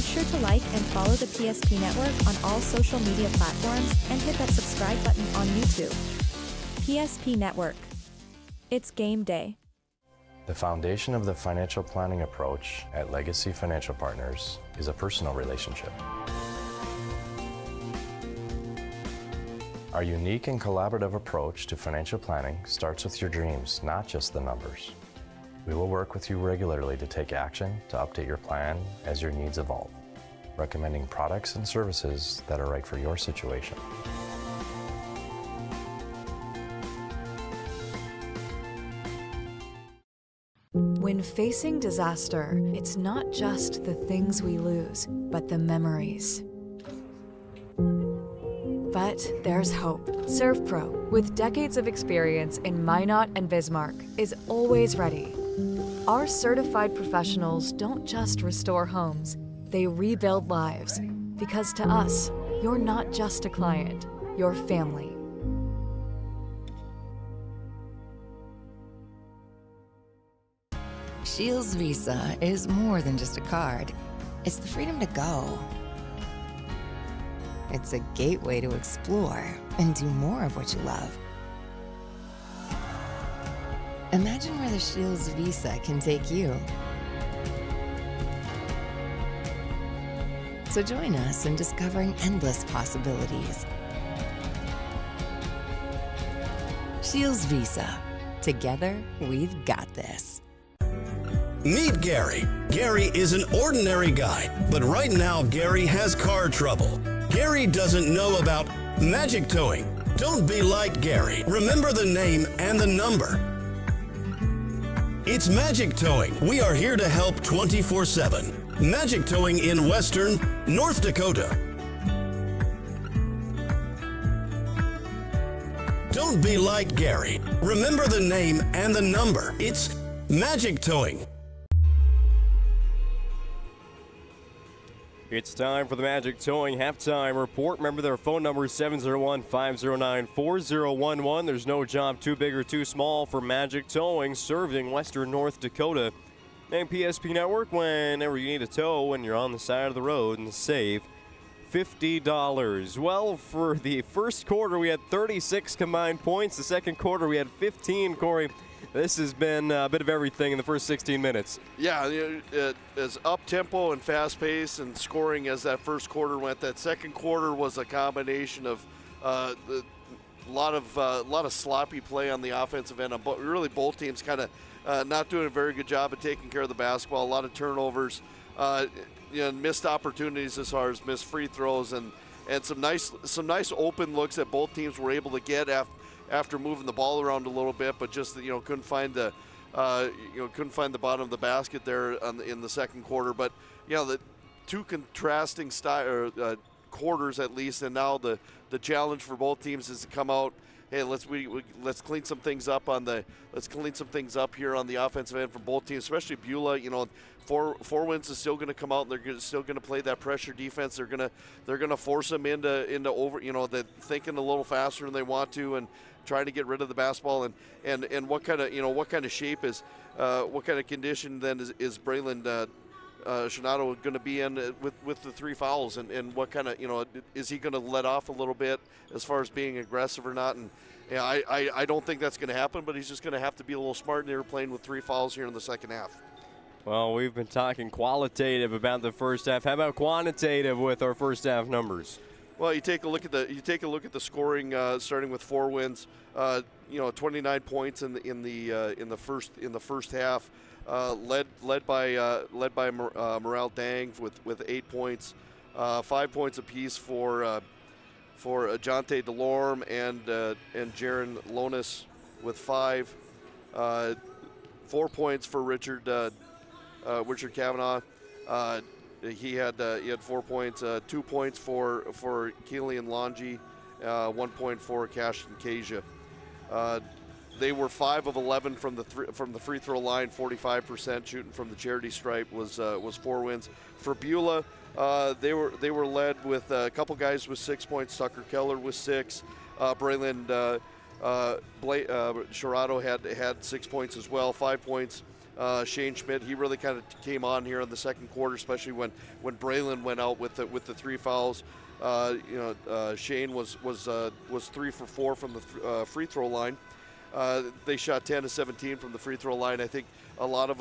sure to like and follow the PSP Network on all social media platforms and hit that subscribe button on YouTube. PSP Network. It's game day. The foundation of the financial planning approach at Legacy Financial Partners is a personal relationship. Our unique and collaborative approach to financial planning starts with your dreams, not just the numbers. We will work with you regularly to take action to update your plan as your needs evolve, recommending products and services that are right for your situation. When facing disaster, it's not just the things we lose, but the memories. But there's hope. ServPro, with decades of experience in Minot and Bismarck, is always ready. Our certified professionals don't just restore homes, they rebuild lives. Because to us, you're not just a client, you're family. Shields Visa is more than just a card. It's the freedom to go. It's a gateway to explore and do more of what you love. Imagine where the Shields Visa can take you. So join us in discovering endless possibilities. Shields Visa. Together, we've got this. Meet Gary. Gary is an ordinary guy, but right now Gary has car trouble. Gary doesn't know about magic towing. Don't be like Gary. Remember the name and the number. It's Magic Towing. We are here to help 24/7. Magic Towing in Western North Dakota. Don't be like Gary. Remember the name and the number. It's Magic Towing. It's time for the Magic Towing halftime report. Remember, their phone number is 701-509-4011. There's no job too big or too small for Magic Towing, serving Western North Dakota. And PSP Network, whenever you need a tow when you're on the side of the road, and save $50. Well, for the first quarter, we had 36 combined points. The second quarter, we had 15, Corey. This has been a bit of everything in the first 16 minutes. Yeah, As up-tempo and fast-paced and scoring as that first quarter went, that second quarter was a combination of a lot of sloppy play on the offensive end. But really, both teams kind of not doing a very good job of taking care of the basketball. A lot of turnovers, missed opportunities as far as missed free throws, and some nice open looks that both teams were able to get after moving the ball around a little bit, but just couldn't find the bottom of the basket there in the second quarter. But the two contrasting quarters at least, and now the challenge for both teams is to come out. Hey, let's clean some things up here on the offensive end from both teams, especially Beulah. Four Winds is still going to come out, and they're still going to play that pressure defense. They're going to force them into over, thinking a little faster than they want to, and trying to get rid of the basketball. And what kind of shape is, what kind of condition then is Braylon Shinato going to be in with the three fouls, and what kind of, is he going to let off a little bit as far as being aggressive or not? And I don't think that's going to happen, but he's just going to have to be a little smart, and they were playing with three fouls here in the second half. Well, we've been talking qualitative about the first half. How about quantitative with our first half numbers? Well, you take a look at the scoring, starting with Four Winds. 29 points in the first half, led by Morale Dang with 8 points, 5 points apiece for Jonte Delorme and Jaron Lonis with 5, 4 points for Richard Kavanaugh. He had 4 points, 2 points for Keelan Longy, 1 point for Cash and Kasia. They were 5 of 11 from the free throw line, 45% shooting from the charity stripe was Four Winds. For Beulah, they were led with a couple guys with 6 points. Tucker Keller with 6. Braylon Shirato had 6 points as well, 5 points Shane Schmidt, he really kind of came on here in the second quarter, especially when Braylon went out with the 3 fouls. Shane was 3 for 4 from the free throw line. They shot 10 to 17 from the free throw line. I think a lot of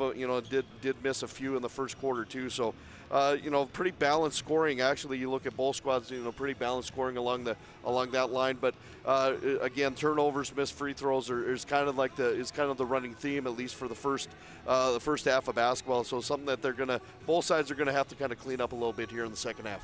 did miss a few in the first quarter too. So pretty balanced scoring. Actually, you look at both squads, pretty balanced scoring along that line. But again, turnovers, missed free throws is kind of the running theme, at least for the first half of basketball. So something that both sides are gonna have to kind of clean up a little bit here in the second half.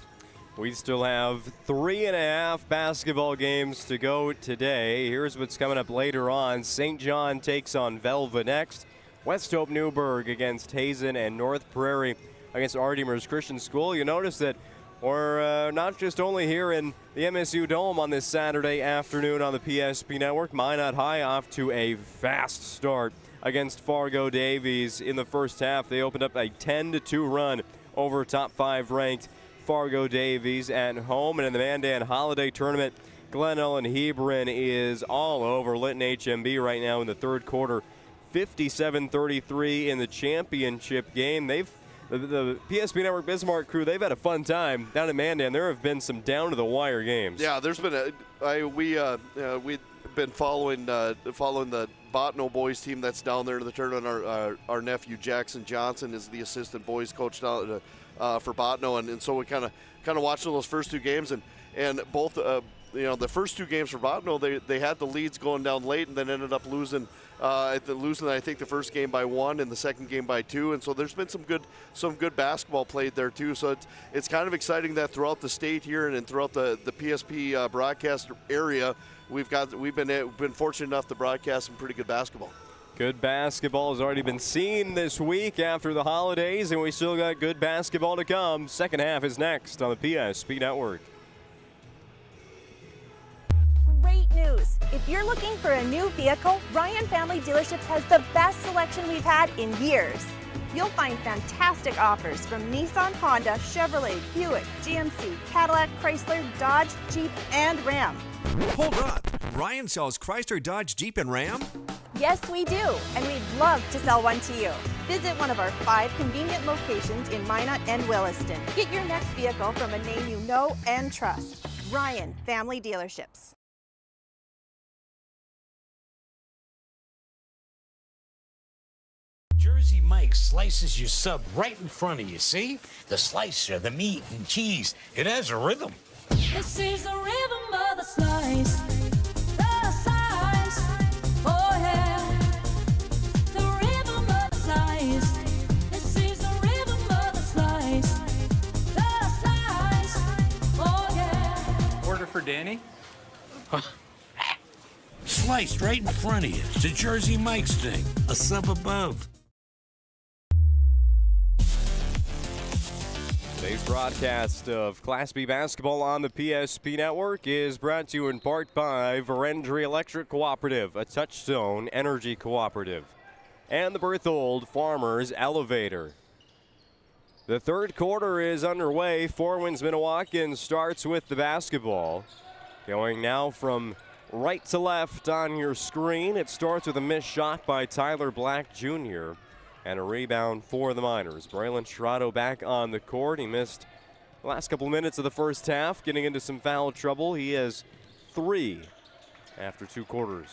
We still have 3.5 basketball games to go today. Here's what's coming up later on. St. John takes on Velva next. West Hope Newburgh against Hazen, and North Prairie against Ardemers Christian School. You notice that we're not just only here in the MSU Dome on this Saturday afternoon on the PSP Network. Minot High off to a fast start against Fargo Davies in the first half. They opened up a 10-2 run over top 5 ranked Fargo Davies at home. And in the Mandan Holiday Tournament, Glen Ellen Hebron is all over Linton HMB right now in the third quarter. 57-33 in the championship game. The PSP Network Bismarck crew, they've had a fun time down at Mandan. There have been some down-to-the-wire games. Yeah, there's been we've been following the Botno boys team that's down there in the tournament. Our nephew Jackson Johnson is the assistant boys coach down for Botno, and so we kind of watching those first 2 games, and both the first 2 games for Botno, they had the leads going down late and then ended up losing I think the first game by 1 and the second game by 2, and so there's been some good basketball played there too. So it's kind of exciting that throughout the state here and throughout the PSP broadcast area, we've been fortunate enough to broadcast some pretty good basketball. Good basketball has already been seen this week after the holidays, and we still got good basketball to come. Second half is next on the PSP Network. Great news! If you're looking for a new vehicle, Ryan Family Dealerships has the best selection we've had in years. You'll find fantastic offers from Nissan, Honda, Chevrolet, Buick, GMC, Cadillac, Chrysler, Dodge, Jeep, and Ram. Hold up. Ryan sells Chrysler, Dodge, Jeep, and Ram? Yes, we do, and we'd love to sell one to you. Visit one of our 5 convenient locations in Minot and Williston. Get your next vehicle from a name you know and trust. Ryan Family Dealerships. Jersey Mike slices your sub right in front of you, see? The slicer, the meat and cheese, it has a rhythm. This is the rhythm of the slice. The slice. Oh yeah. The rhythm of the slice. This is the rhythm of the slice. The slice. Oh yeah. Order for Danny? Sliced right in front of you. It's a Jersey Mike's thing. A sub above. Today's broadcast of Class B basketball on the PSP Network is brought to you in part by Verendry Electric Cooperative, a Touchstone Energy Cooperative, and the Berthold Farmers Elevator. The third quarter is underway. Four Winds Minnewacan starts with the basketball. Going now from right to left on your screen. It starts with a missed shot by Tyler Black Jr. and a rebound for the Miners. Braylon Sherrado back on the court. He missed the last couple minutes of the first half, getting into some foul trouble. He has 3 after 2 quarters.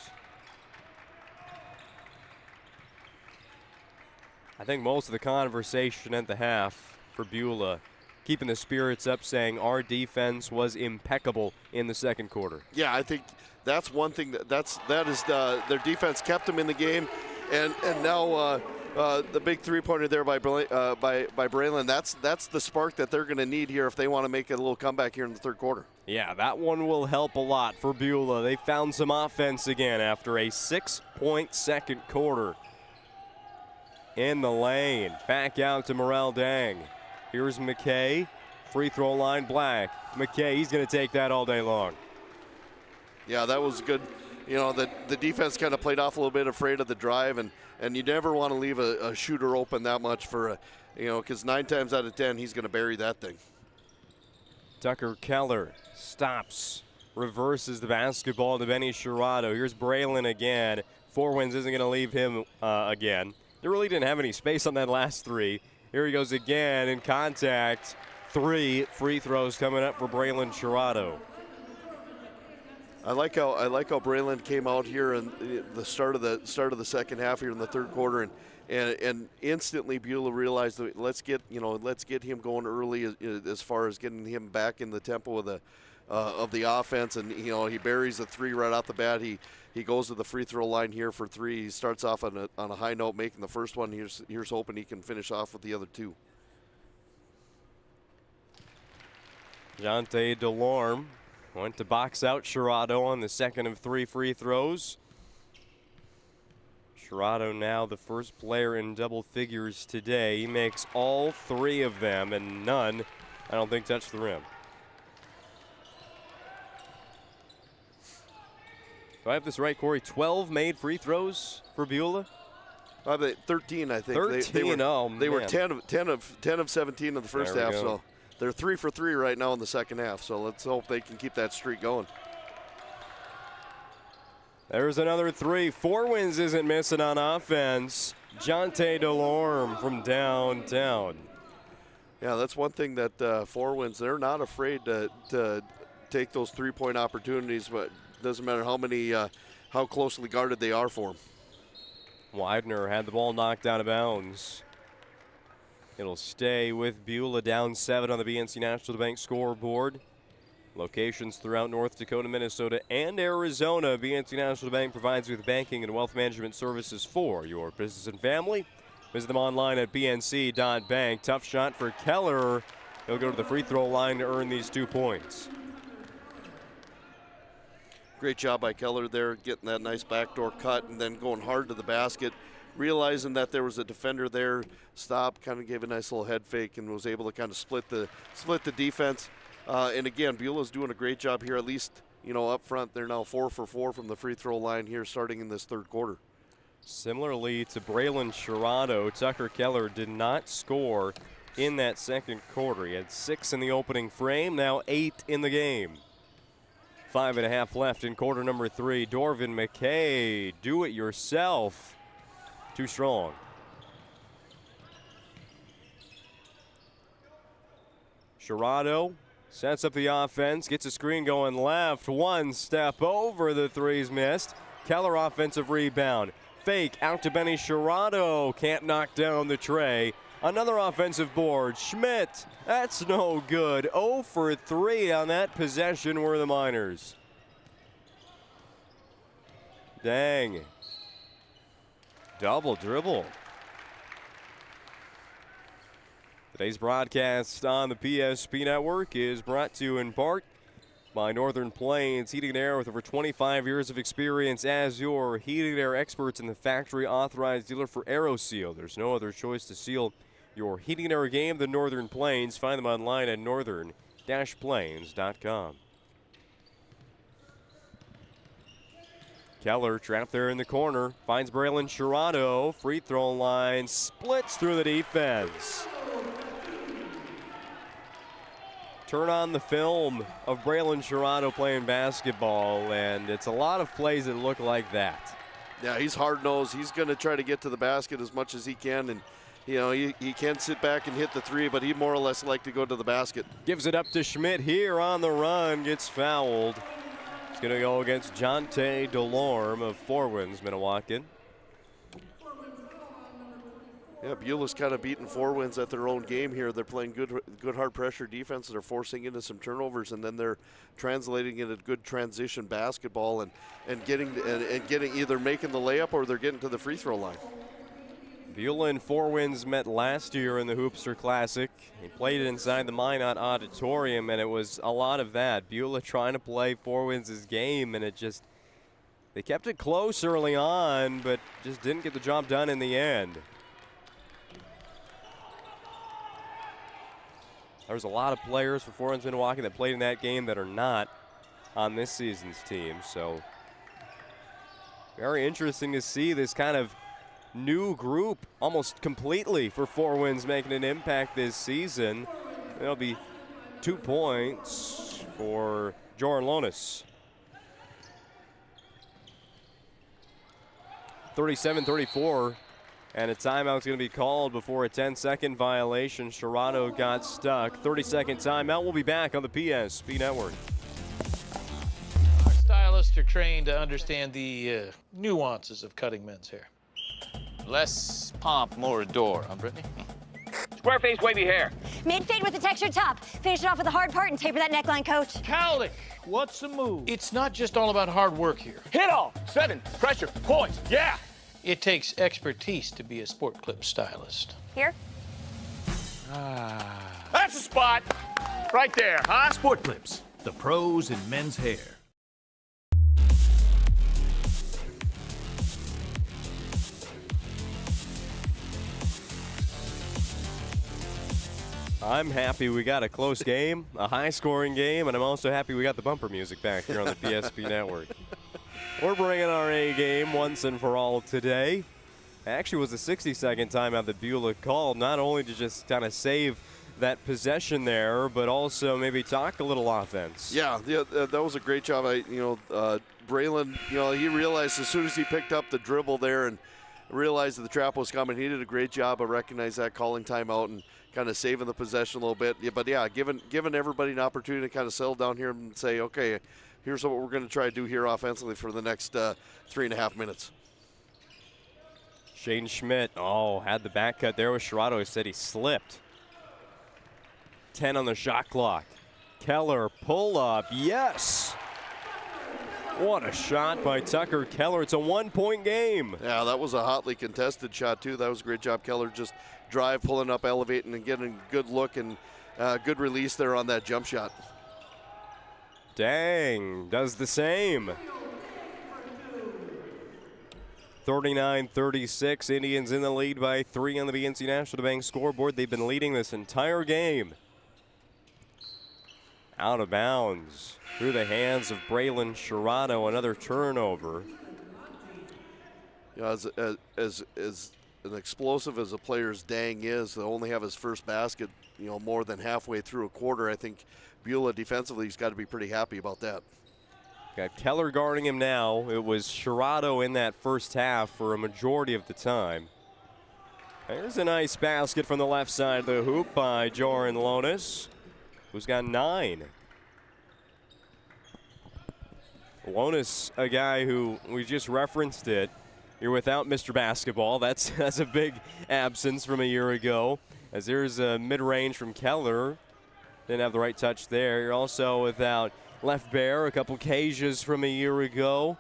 I think most of the conversation at the half for Beulah, keeping the spirits up, saying our defense was impeccable in the second quarter. Yeah, I think that's one thing their defense kept them in the game, and now the big three-pointer there by Braylon. That's the spark that they're going to need here if they want to make a little comeback here in the third quarter. Yeah, that one will help a lot for Beulah. They found some offense again after a 6-point second quarter. In the lane, back out to Morel Dang. Here's McKay, free throw line, Black. McKay, he's going to take that all day long. Yeah, that was good. You know, the defense kind of played off a little bit, afraid of the drive, and you never want to leave a shooter open that much for because 9 times out of 10 he's going to bury that thing. Tucker Keller stops, reverses the basketball to Benny Sherrado. Here's Braylon again. Four Winds isn't going to leave him again. They really didn't have any space on that last three. Here he goes again in contact. 3 free throws coming up for Braylon Sherrado. I like how Braylon came out here in the start of the second half here in the third quarter, and instantly Beulah realized that let's get him going early as far as getting him back in the tempo of the offense, and he buries a 3 right off the bat. He goes to the free throw line here for 3. He starts off on a high note, making the first one. Here's hoping he can finish off with the other 2. Jonte Delorme went to box out Sherrado on the second of 3 free throws. Sherrado now the first player in double figures today. He makes all 3 of them, and none, I don't think, touched the rim. Do I have this right, Corey? 12 made free throws for Beulah? 13, I think. 13, they were 10 of 17 in the first half, so they're 3 for 3 right now in the second half. So let's hope they can keep that streak going. There's another 3. Four Winds isn't missing on offense. Jonte Delorme from downtown. Yeah, that's one thing that Four Winds, they're not afraid to take those 3-point opportunities, but it doesn't matter how closely guarded they are for him. Widener had the ball knocked out of bounds. It'll stay with Beulah down 7 on the BNC National Bank scoreboard. Locations throughout North Dakota, Minnesota, and Arizona. BNC National Bank provides you with banking and wealth management services for your business and family. Visit them online at bnc.bank. Tough shot for Keller. He'll go to the free throw line to earn these 2 points. Great job by Keller there, getting that nice backdoor cut and then going hard to the basket. Realizing that there was a defender there, stopped, kind of gave a nice little head fake and was able to kind of split the defense. And again, Beulah's doing a great job here, at least up front. They're now 4 for 4 from the free throw line here starting in this third quarter. Similarly to Braylon Sherrado, Tucker Keller did not score in that second quarter. He had 6 in the opening frame, now 8 in the game. 5.5 left in quarter number 3. Dorvin McKay, do it yourself. Too strong. Sherrado sets up the offense, gets a screen going left. 1 step over, the 3's missed. Keller offensive rebound. Fake out to Benny Sherrado. Can't knock down the tray. Another offensive board. Schmidt, that's no good. 0 for 3 on that possession were the Miners. Dang. Double dribble. Today's broadcast on the PSP Network is brought to you in part by Northern Plains Heating and Air, with over 25 years of experience as your heating and air experts and the factory authorized dealer for AeroSeal. There's no other choice to seal your heating and air game than Northern Plains. Find them online at northern-plains.com. Keller trapped there in the corner, finds Braylon Sherrado. Free throw line, splits through the defense. Turn on the film of Braylon Sherrado playing basketball, and it's a lot of plays that look like that. Yeah, he's hard-nosed. He's going to try to get to the basket as much as he can, and he can sit back and hit the 3, but he more or less like to go to the basket. Gives it up to Schmidt here on the run, gets fouled. It's going to go against Jonte Delorme of Four Winds, Minnewacan. Yeah, Beulah's kind of beating Four Winds at their own game here. They're playing good hard pressure defense. They're forcing into some turnovers, and then they're translating into good transition basketball and getting either making the layup or they're getting to the free throw line. Beulah and Four Winds met last year in the Hoopster Classic. He played it inside the Minot Auditorium, and it was a lot of that. Beulah trying to play Four Winds' game, and they kept it close early on, but just didn't get the job done in the end. There's a lot of players for Four Winds Minnewacan that played in that game that are not on this season's team, so very interesting to see this kind of new group almost completely for Four Winds making an impact this season. There'll be 2 points for Joran Lonis. 37-34 And a timeout's going to be called before a 10-second violation. Sherrano got stuck. 30-second timeout. We'll be back on the PSP Network. Our stylists are trained to understand the nuances of cutting men's hair. Less pomp, more adore, huh, Brittany? Square face, wavy hair. Mid-fade with a textured top. Finish it off with a hard part and taper that neckline, coach. Cowlick, what's the move? It's not just all about hard work here. Hit all. 7. Pressure. Points. Yeah. It takes expertise to be a sport clip stylist. Here? That's the spot. Right there, huh? Sport Clips, the pros in men's hair. I'm happy we got a close game, a high-scoring game, and I'm also happy we got the bumper music back here on the PSP Network. We're bringing our A game once and for all today. Actually, it was a 60-second timeout that Beulah called, not only to just kind of save that possession there, but also maybe talk a little offense. Yeah, that was a great job. Braylon, he realized as soon as he picked up the dribble there and realized that the trap was coming, he did a great job of recognizing that, calling timeout, and kind of saving the possession a little bit. Yeah, but yeah, giving everybody an opportunity to kind of settle down here and say, okay, here's what we're going to try to do here offensively for the next 3.5 minutes. Shane Schmidt, had the back cut there with Sherrano. He said he slipped. 10 on the shot clock. Keller, pull up, yes! What a shot by Tucker Keller. It's a 1-point game. Yeah, that was a hotly contested shot, too. That was a great job. Keller just drive, pulling up, elevating, and getting a good look and good release there on that jump shot. Dang, does the same. 39-36, Indians in the lead by 3 on the BNC National Bank scoreboard. They've been leading this entire game. Out of bounds through the hands of Braylon Sherrano, another turnover. Yeah, as an explosive as a player's Dang is, to only have his first basket, more than halfway through a quarter, I think Beulah defensively has got to be pretty happy about that. Got Keller guarding him now. It was Sherrano in that first half for a majority of the time. There's a nice basket from the left side of the hoop by Joran Lonis, who's got 9. Lonis, a guy who we just referenced it. You're without Mr. Basketball. That's a big absence from a year ago. As there's a mid-range from Keller. Didn't have the right touch there. You're also without Left Bear, a couple Cajas from a year ago.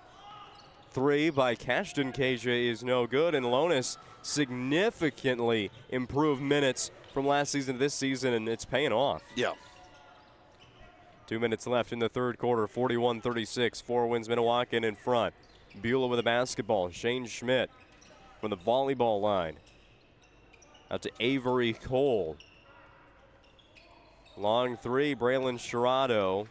3 by Cashton Caja is no good, and Lonis significantly improved minutes from last season to this season, and it's paying off. Yeah. 2 minutes left in the third quarter, 41-36. 4 wins Minnewacan in front. Beulah with a basketball. Shane Schmidt from the volleyball line. Out to Avery Cole. Long 3, Braylon Sherrano.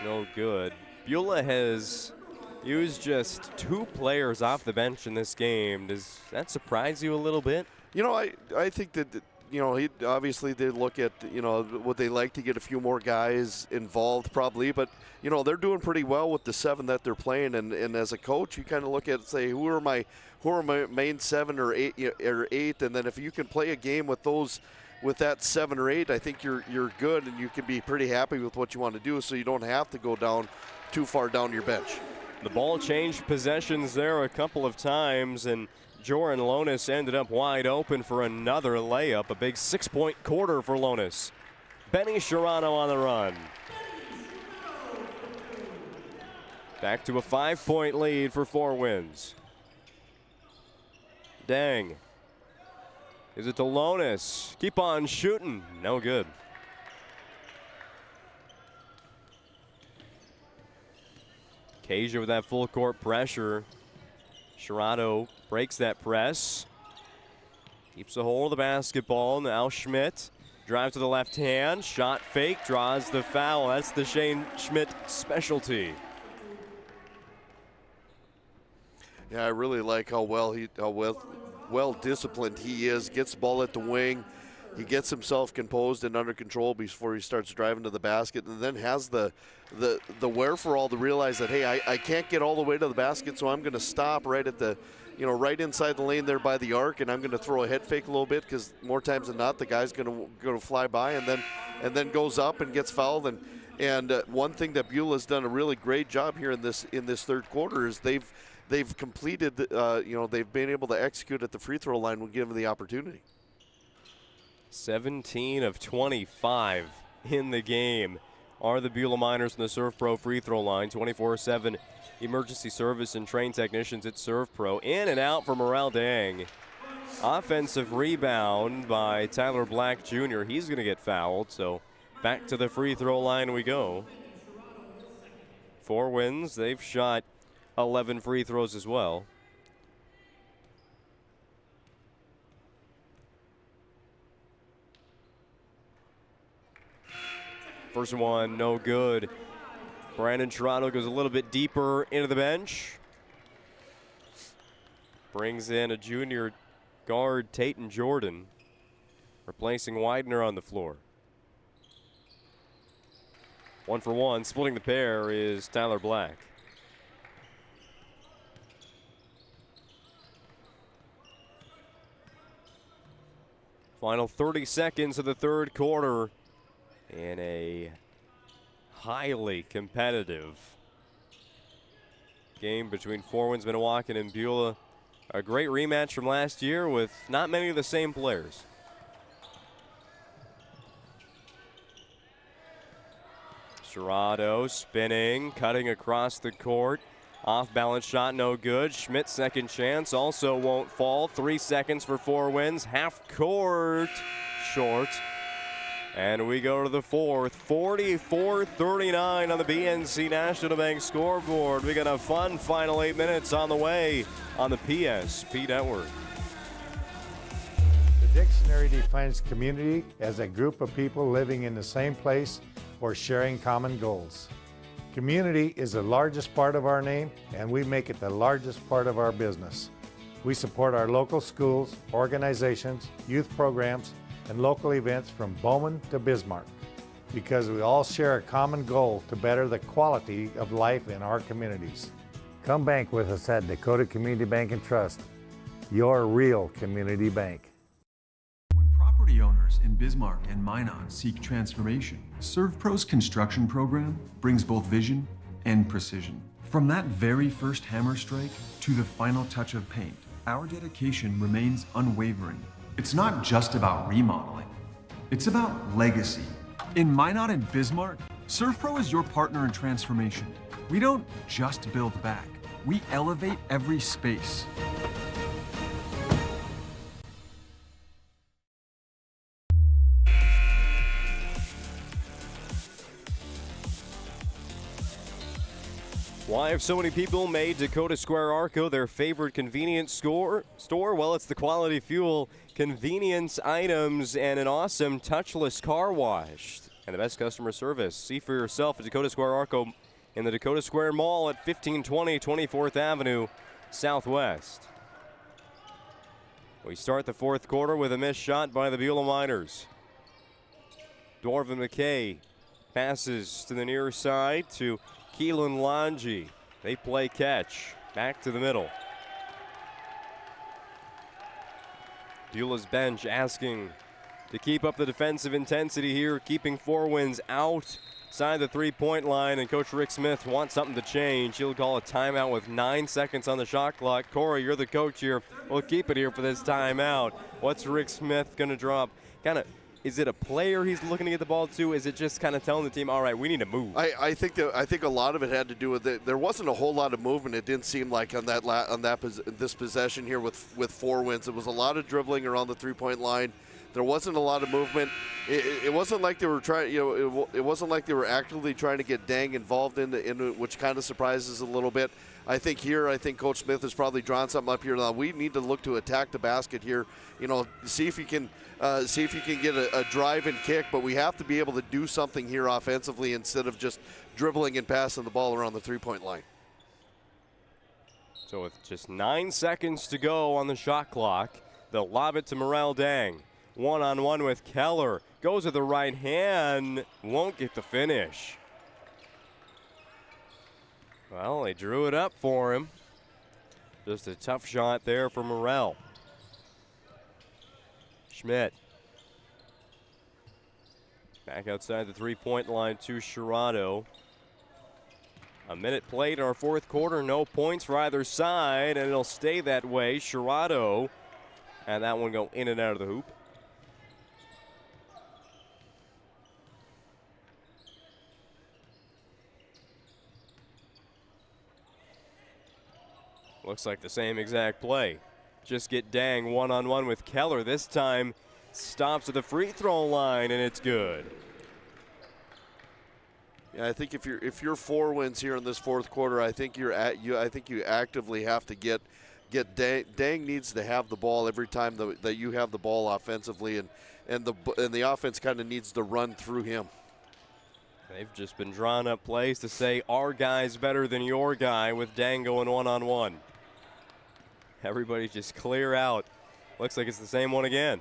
No good. Beulah has used just 2 players off the bench in this game. Does that surprise you a little bit? I think that, he obviously they look at, would they like to get a few more guys involved probably, but, they're doing pretty well with the 7 that they're playing. And as a coach, you kind of look at it and say, who are my main 7 or 8, and then if you can play a game with those, with that 7 or 8, I think you're good, and you can be pretty happy with what you want to do, so you don't have to go down too far down your bench. The ball changed possessions there a couple of times, and Joran Lonis ended up wide open for another layup. A big 6-point quarter for Lonis. Benny Sherrano on the run. Back to a 5-point lead for 4 wins. Dang. Is it to Lonis? Keep on shooting. No good. Caja with that full court pressure. Sherrano breaks that press. Keeps a hold of the basketball. Now Schmidt. Drive to the left hand. Shot fake. Draws the foul. That's the Shane Schmidt specialty. Yeah, I really like how well disciplined he is. Gets the ball at the wing, he gets himself composed and under control before he starts driving to the basket, and then has the wherewithal to realize that, hey, I can't get all the way to the basket, so I'm going to stop right at the, right inside the lane there by the arc, and I'm going to throw a head fake a little bit, because more times than not the guy's going to fly by and then goes up and gets fouled. And one thing that Beulah's done a really great job here in this third quarter is they've completed, they've been able to execute at the free throw line when given the opportunity. 17 of 25 in the game are the Beulah Miners in the Serve Pro free throw line. 24/7 emergency service and trained technicians at Serve Pro. In and out for Morale Dang. Offensive rebound by Tyler Black Jr. He's going to get fouled, so back to the free throw line we go. 4 wins. They've shot 11 free throws as well. First one, no good. Brandon Toronto goes a little bit deeper into the bench. Brings in a junior guard, Tatum Jordan, replacing Widener on the floor. 1 for 1, splitting the pair is Tyler Black. Final 30 seconds of the third quarter in a highly competitive game between Four Winds Minnewacan and Beulah. A great rematch from last year with not many of the same players. Serrato spinning, cutting across the court. Off balance shot, no good. Schmidt's second chance also won't fall. 3 seconds for Four Winds. Half court short. And we go to the fourth. 44-39 on the BNC National Bank scoreboard. We got a fun final 8 minutes on the way on the PSP Network. The dictionary defines community as a group of people living in the same place or sharing common goals. Community is the largest part of our name, and we make it the largest part of our business. We support our local schools, organizations, youth programs, and local events from Bowman to Bismarck, because we all share a common goal to better the quality of life in our communities. Come bank with us at Dakota Community Bank and Trust, your real community bank. When property owners in Bismarck and Minot seek transformation, ServPro's construction program brings both vision and precision. From that very first hammer strike to the final touch of paint, our dedication remains unwavering. It's not just about remodeling, it's about legacy. In Minot and Bismarck, ServPro is your partner in transformation. We don't just build back, we elevate every space. Why have so many people made Dakota Square Arco their favorite convenience store? Well, it's the quality fuel, convenience items, and an awesome touchless car wash. And the best customer service. See for yourself at Dakota Square Arco in the Dakota Square Mall at 1520 24th Avenue Southwest. We start the fourth quarter with a missed shot by the Beulah Miners. Dorvin McKay passes to the near side to Keelan Lange. They play catch. Back to the middle. Beulah's bench asking to keep up the defensive intensity here, keeping Four Winds outside the three-point line, and Coach Rick Smith wants something to change. He'll call a timeout with 9 seconds on the shot clock. Corey, you're the coach here. We'll keep it here for this timeout. What's Rick Smith going to drop? Is it a player he's looking to get the ball to? Is it just kind of telling the team, all right, we need to move? I think a lot of it had to do with it. There wasn't a whole lot of movement. It didn't seem like on this possession here with Four Winds. It was a lot of dribbling around the three-point line. There wasn't a lot of movement. It wasn't like they were trying. It wasn't like they were actively trying to get Dang involved in which kind of surprises a little bit. I think Coach Smith has probably drawn something up here. Now we need to look to attack the basket here. See if you can get a drive and kick. But we have to be able to do something here offensively instead of just dribbling and passing the ball around the three-point line. So with just 9 seconds to go on the shot clock, they'll lob it to Morale Dang. one-on-one with Keller. Goes with the right hand, won't get the finish. Well, they drew it up for him. Just a tough shot there for Morrell. Schmidt. Back outside the three-point line to Sherrado. A minute played in our fourth quarter, no points for either side, and it'll stay that way. Sherrado, and that one go in and out of the hoop. Looks like the same exact play. Just get Dang one-on-one with Keller. This time stops at the free throw line, and it's good. Yeah, I think if you're 4 wins here in this fourth quarter, I think you actively have to get Dang needs to have the ball every time that you have the ball offensively, and the offense kind of needs to run through him. They've just been drawing up plays to say our guy's better than your guy with Dang going one-on-one. Everybody just clear out. Looks like it's the same one again.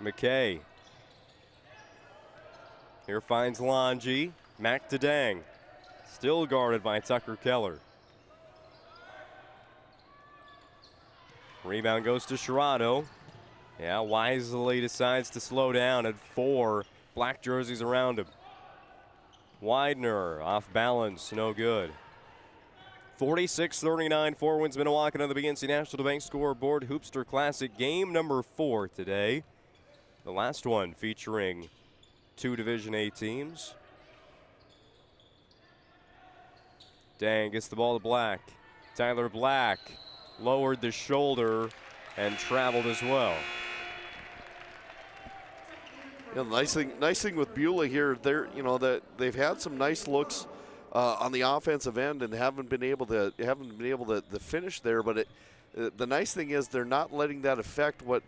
McKay. Here finds Longy. Mac to Dang. Still guarded by Tucker Keller. Rebound goes to Sherrado. Yeah, wisely decides to slow down at 4. Black jerseys around him. Widener off balance, no good. 46-39, 4 wins Minnewacan on the BNC National Bank scoreboard. Hoopster Classic game number 4 today. The last one featuring 2 Division A teams. Dang gets the ball to Black. Tyler Black lowered the shoulder and traveled as well. Yeah, nice thing with Beulah here. That they've had some nice looks on the offensive end and haven't been able to finish there. But the nice thing is they're not letting that affect what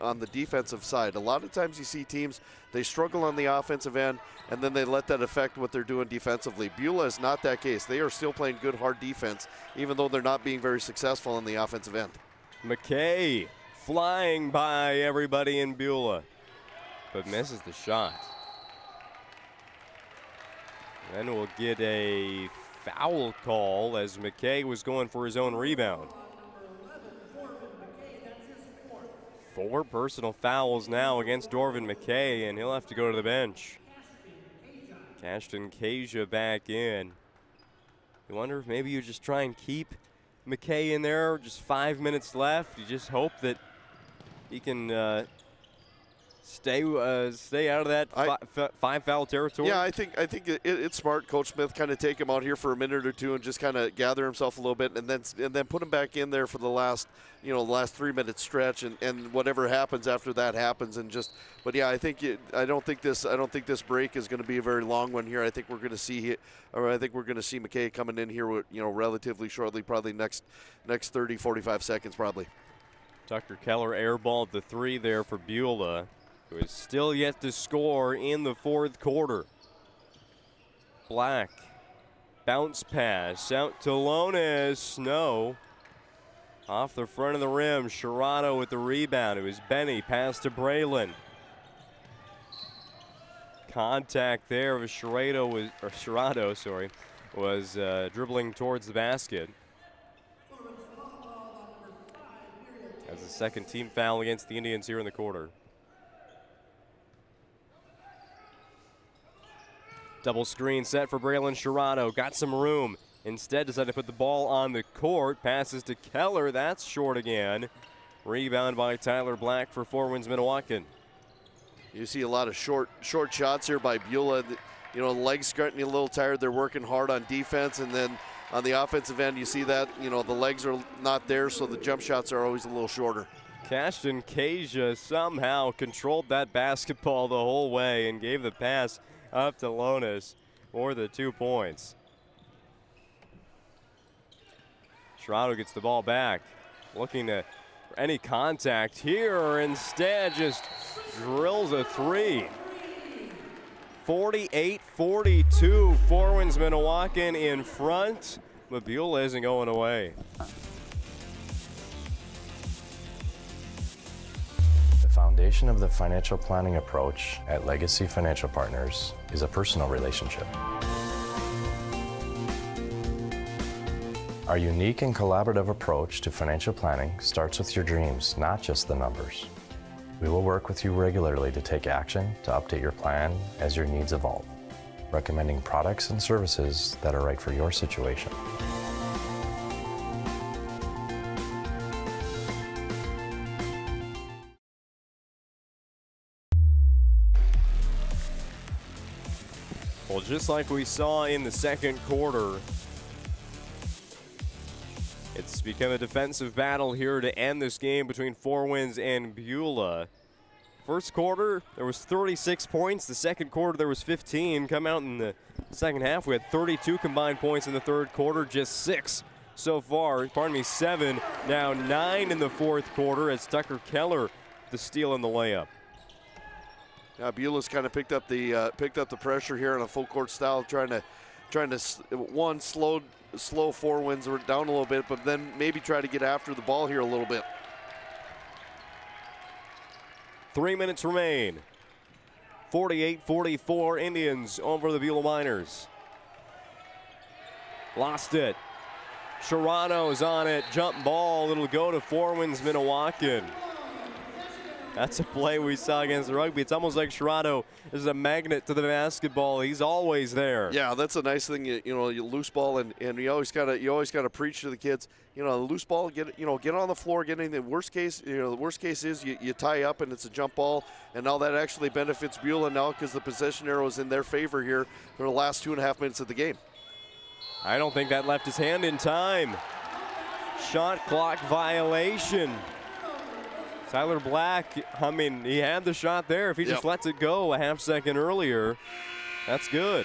on the defensive side. A lot of times you see teams, they struggle on the offensive end and then they let that affect what they're doing defensively. Beulah is not that case. They are still playing good hard defense even though they're not being very successful on the offensive end. McKay flying by everybody in Beulah, but misses the shot. Then we'll get a foul call as McKay was going for his own rebound. 4 personal fouls now against Dorvin McKay, and he'll have to go to the bench. Cashton Kasia back in. You wonder if maybe you just try and keep McKay in there, just 5 minutes left. You just hope that he can stay out of that 5 foul territory. Yeah, I think it's smart. Coach Smith kind of take him out here for a minute or two and just kind of gather himself a little bit, and then put him back in there for the last 3-minute stretch, and whatever happens after that happens. But yeah, I don't think this break is going to be a very long one here. I think we're going to see McKay coming in here with, relatively shortly, probably next 30-45 seconds probably. Tucker Keller airballed the 3 there for Beulah, who is still yet to score in the fourth quarter. Black, bounce pass out to Lonis, no. Off the front of the rim, Sherrado with the rebound. It was Benny, pass to Braylon. Contact there with Sherrado was dribbling towards the basket. As a second team foul against the Indians here in the quarter. Double screen set for Braylon Sherrado. Got some room. Instead decided to put the ball on the court. Passes to Keller. That's short again. Rebound by Tyler Black for 4 wins Minnewacan. You see a lot of short shots here by Beulah. The legs getting a little tired. They're working hard on defense, and then on the offensive end, you see that the legs are not there, so the jump shots are always a little shorter. Cashton Kasia somehow controlled that basketball the whole way and gave the pass up to Lonis for the 2 points. Sherrado gets the ball back, looking for any contact here. Instead, just drills a 3. 48-42, 4 wins Minnewacan in front, but Beulah isn't going away. foundation of the financial planning approach at Legacy Financial Partners is a personal relationship. Our unique and collaborative approach to financial planning starts with your dreams, not just the numbers. We will work with you regularly to take action to update your plan as your needs evolve, recommending products and services that are right for your situation. Well, just like we saw in the second quarter, it's become a defensive battle here to end this game between Four Winds and Beulah. First quarter, there was 36 points. The second quarter, there was 15. Come out in the second half, we had 32 combined points in the third quarter, just 6 so far. 7, now 9 in the fourth quarter as Tucker Keller the steal and the layup. Yeah, Beulah's kind of picked up the pressure here in a full court style, trying to one slow Four Winds down a little bit, but then maybe try to get after the ball here a little bit. 3 minutes remain. 48-44 Indians over the Beulah Miners. Lost it. Sherrato's on it. Jump ball. It'll go to Four Winds Minnewacan. That's a play we saw against the Rugby. It's almost like Sherrato is a magnet to the basketball. He's always there. Yeah, that's a nice thing. You loose ball, and you always gotta preach to the kids. Loose ball, get on the floor, get anything. Worst case, the worst case is you tie up and it's a jump ball, and now that actually benefits Beulah now because the possession arrow is in their favor here for the last 2.5 minutes of the game. I don't think that left his hand in time. Shot clock violation. Tyler Black, he had the shot there. If he just lets it go a half second earlier, that's good.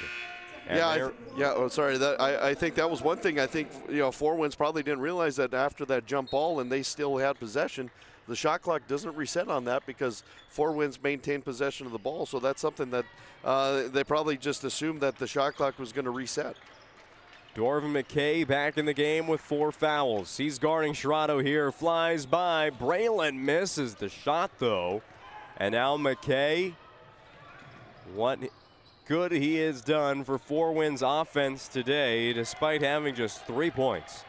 And I think that was one thing. I think Four Winds probably didn't realize that after that jump ball and they still had possession, the shot clock doesn't reset on that because Four Winds maintained possession of the ball. So that's something that they probably just assumed that the shot clock was going to reset. Dorvin McKay back in the game with 4 fouls. He's guarding Sherrato here, flies by. Braylon misses the shot though. And now McKay, what good he has done for Four Winds offense today despite having just 3 points.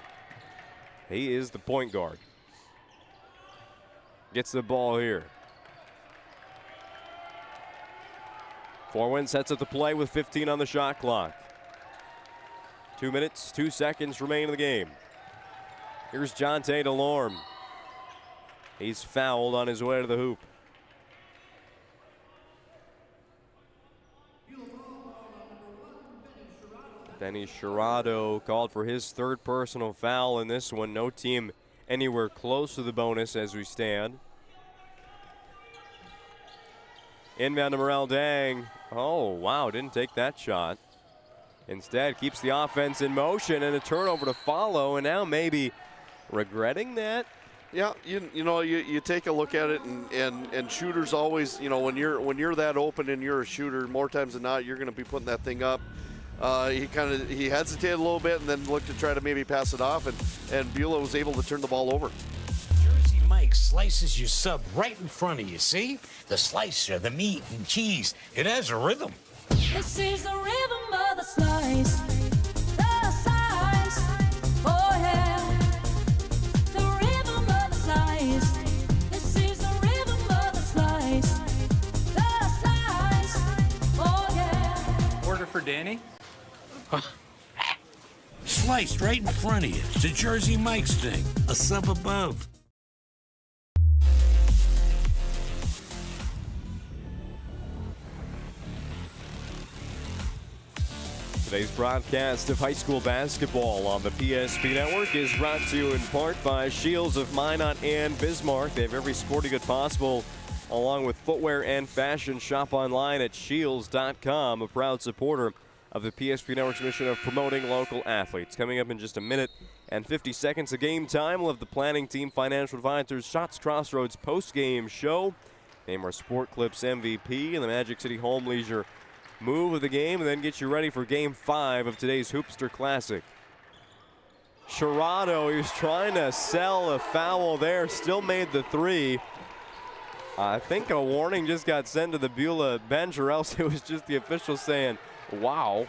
He is the point guard. Gets the ball here. Four Winds sets up the play with 15 on the shot clock. 2 minutes, 2 seconds remain in the game. Here's Jonte DeLorme. He's fouled on his way to the hoop. Benny Sherrato called for his 3rd personal foul in this one. No team anywhere close to the bonus as we stand. Inbound to Morel Dang. Oh, wow, didn't take that shot. Instead, keeps the offense in motion and a turnover to follow, and now maybe regretting that. Yeah, you take a look at it, and shooters always, when you're that open and you're a shooter, more times than not, you're going to be putting that thing up. He hesitated a little bit and then looked to try to maybe pass it off, and Beulah was able to turn the ball over. Jersey Mike slices your sub right in front of you, see? The slicer, the meat and cheese, it has a rhythm. This is the rhythm of the slice. The slice. Oh yeah. The rhythm of the slice. This is the rhythm of the slice. The slice. Oh yeah. Order for Danny. Sliced right in front of you. It's a Jersey Mike's thing. A sub above. Today's broadcast of high school basketball on the PSP Network is brought to you in part by Shields of Minot and Bismarck. They have every sporting good possible, along with footwear and fashion. Shop online at shields.com, a proud supporter of the PSP Network's mission of promoting local athletes. Coming up in just a minute and 50 seconds of game time, we'll have the planning team financial advisors Shots Crossroads post-game show. Name our Sport Clips MVP and the Magic City Home Leisure move of the game, and then get you ready for Game 5 of today's Hoopster Classic. Sherrato, he was trying to sell a foul there, still made the 3. I think a warning just got sent to the Beulah bench, or else it was just the official saying, wow.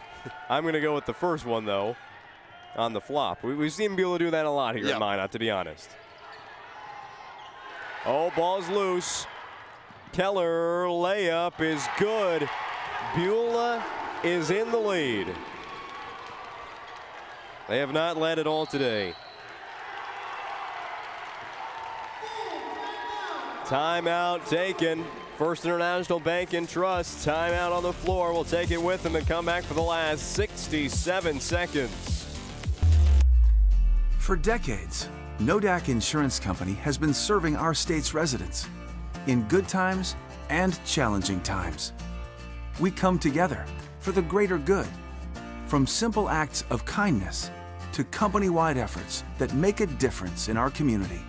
I'm going to go with the first one, though, on the flop. We've seen Beulah do that a lot here at Minot, to be honest. Oh, ball's loose. Keller layup is good. Beulah is in the lead. They have not led at all today. Timeout taken. First International Bank and Trust. Timeout on the floor. We'll take it with them and come back for the last 67 seconds. For decades, Nodak Insurance Company has been serving our state's residents in good times and challenging times. We come together for the greater good, from simple acts of kindness to company-wide efforts that make a difference in our community.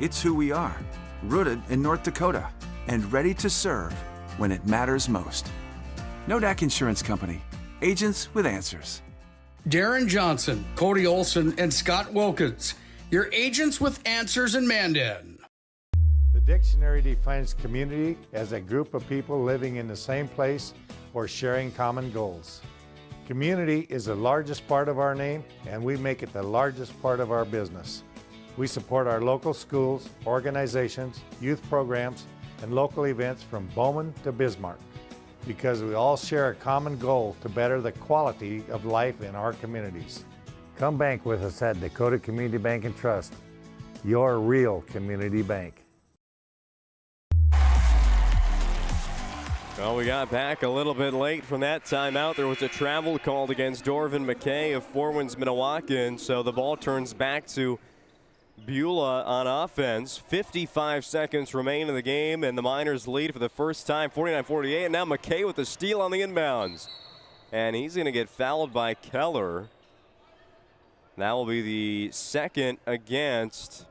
It's who we are, rooted in North Dakota and ready to serve when it matters most. Nodak Insurance Company, agents with answers. Darren Johnson, Cody Olson, and Scott Wilkins, your agents with answers in Mandan. The dictionary defines community as a group of people living in the same place or sharing common goals. Community is the largest part of our name, and we make it the largest part of our business. We support our local schools, organizations, youth programs, and local events from Bowman to Bismarck, because we all share a common goal to better the quality of life in our communities. Come bank with us at Dakota Community Bank and Trust, your real community bank. Well, we got back a little bit late from that timeout. There was a travel called against Dorvin McKay of Four Winds Minnewacan, so the ball turns back to Beulah on offense. 55 seconds remain in the game, and the Miners lead for the first time, 49-48. And now McKay with the steal on the inbounds. And he's going to get fouled by Keller. That will be the second against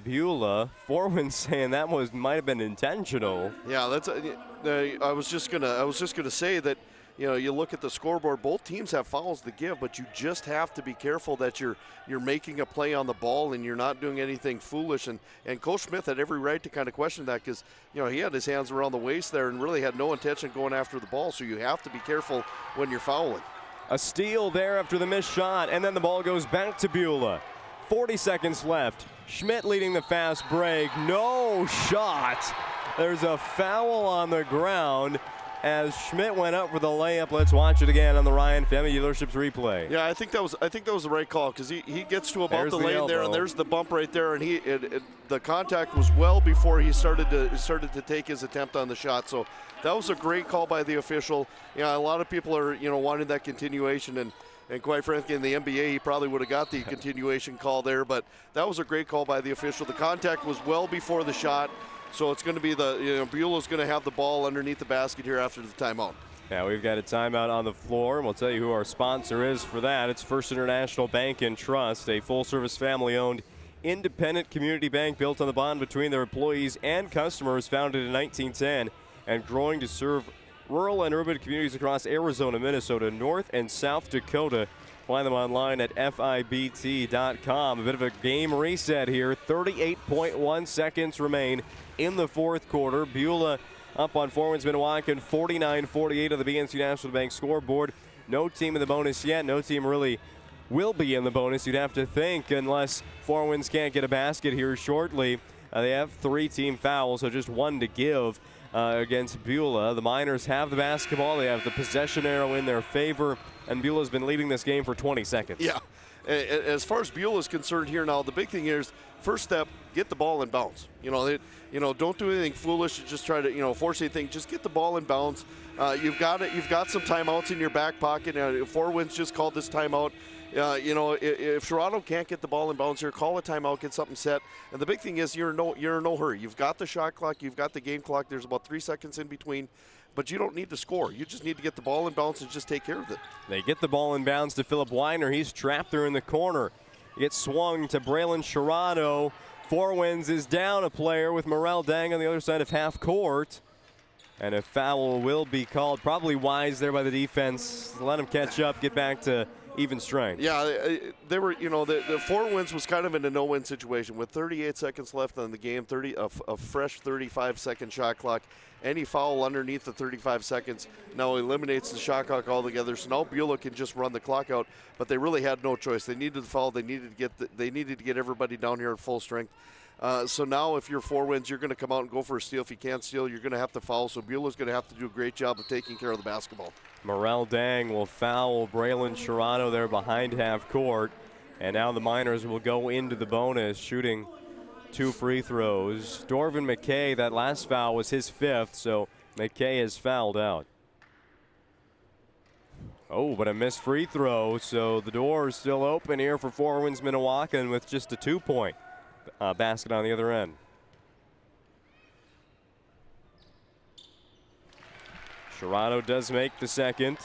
Beulah. Forwin saying that might have been intentional. Yeah, that's. I was just gonna say that. You know, you look at the scoreboard, both teams have fouls to give, but you just have to be careful that you're making a play on the ball and you're not doing anything foolish. And Coach Smith had every right to kind of question that, because, you know, he had his hands around the waist there and really had no intention going after the ball. So you have to be careful when you're fouling. A steal there after the missed shot, and then the ball goes back to Beulah. 40 seconds left. Schmidt leading the fast break. No shot. There's a foul on the ground as Schmidt went up for the layup. Let's watch it again on the Ryan Family Dealerships replay. Yeah, I think that was the right call, because he gets to about the lane there, and there's the bump right there, and the contact was well before he started to take his attempt on the shot. So that was a great call by the official. Yeah, a lot of people are wanting that continuation, and quite frankly, in the NBA, he probably would have got the continuation call there, but that was a great call by the official. The contact was well before the shot. So it's going to be Beulah's going to have the ball underneath the basket here after the timeout. Now we've got a timeout on the floor, and we'll tell you who our sponsor is for that. It's First International Bank and Trust, a full-service family-owned independent community bank built on the bond between their employees and customers, founded in 1910 and growing to serve rural and urban communities across Arizona, Minnesota, North and South Dakota. Find them online at FIBT.com. A bit of a game reset here. 38.1 seconds remain in the fourth quarter. Beulah up on Four Winds Minnewacan, 49-48 on the BNC National Bank scoreboard. No team in the bonus yet. No team really will be in the bonus, you'd have to think, unless Four Winds can't get a basket here shortly. They have 3 team fouls, so just 1 to give against Beulah. The Miners have the basketball. They have the possession arrow in their favor, and Beulah's been leading this game for 20 seconds. Yeah. As far as Beulah is concerned here now, the big thing here is, first step, get the ball in bounds. Don't do anything foolish. Just try to, force anything. Just get the ball in bounds. You've got some timeouts in your back pocket. Four Winds just called this timeout. If Toronto can't get the ball in bounds here, call a timeout, get something set. And the big thing is you're in no hurry. You've got the shot clock, you've got the game clock. There's about 3 seconds in between, but you don't need to score. You just need to get the ball in bounds and just take care of it. They get the ball in bounds to Philip Weiner. He's trapped there in the corner. He gets swung to Braylon Sherrano. Four Winds is down a player with Morel Dang on the other side of half court. And a foul will be called. Probably wise there by the defense. Let him catch up, get back to even strength. Yeah, they were, the Fort Winds was kind of in a no-win situation with 38 seconds left on the game, a fresh 35-second shot clock. Any foul underneath the 35 seconds now eliminates the shot clock altogether. So now Beulah can just run the clock out, but they really had no choice. They needed the foul. They needed to get everybody down here at full strength. So now if you're Fort Winds, you're going to come out and go for a steal. If you can't steal, you're going to have to foul. So Beulah's going to have to do a great job of taking care of the basketball. Morel Dang will foul Braylon Sherrano there behind half court. And now the Miners will go into the bonus, shooting 2 free throws. Dorvin McKay, that last foul was his 5th, so McKay is fouled out. Oh, but a missed free throw, so the door is still open here for Fort Winds Minnewacan with just a 2-point basket on the other end. Sherrano does make the second.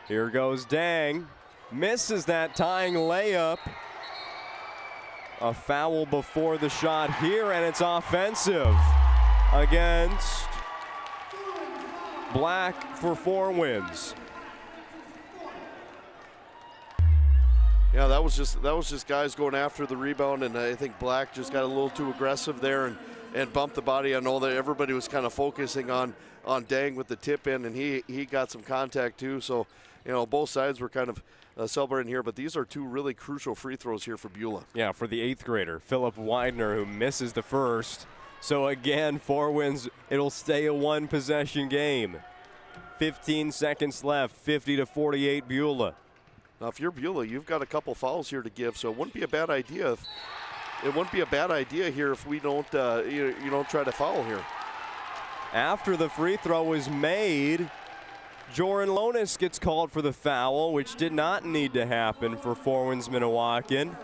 Here goes Dang. Misses that tying layup. A foul before the shot here, and it's offensive against Black for Fort Winds. Yeah, that was just guys going after the rebound, and I think Black just got a little too aggressive there and bumped the body. I know that everybody was kind of focusing on Dang with the tip in, and he got some contact too. So, both sides were kind of celebrating here, but these are 2 really crucial free throws here for Beulah. Yeah, for the 8th grader, Philip Widener, who misses the first. So again, Fort Winds, it'll stay a 1-possession game. 15 seconds left, 50-48 Beulah. Now, if you're Beulah, you've got a couple fouls here to give, so it wouldn't be a bad idea. If we don't, you don't try to foul here. After the free throw is made, Joran Lonis gets called for the foul, which did not need to happen for Fort Winds Minnewacan.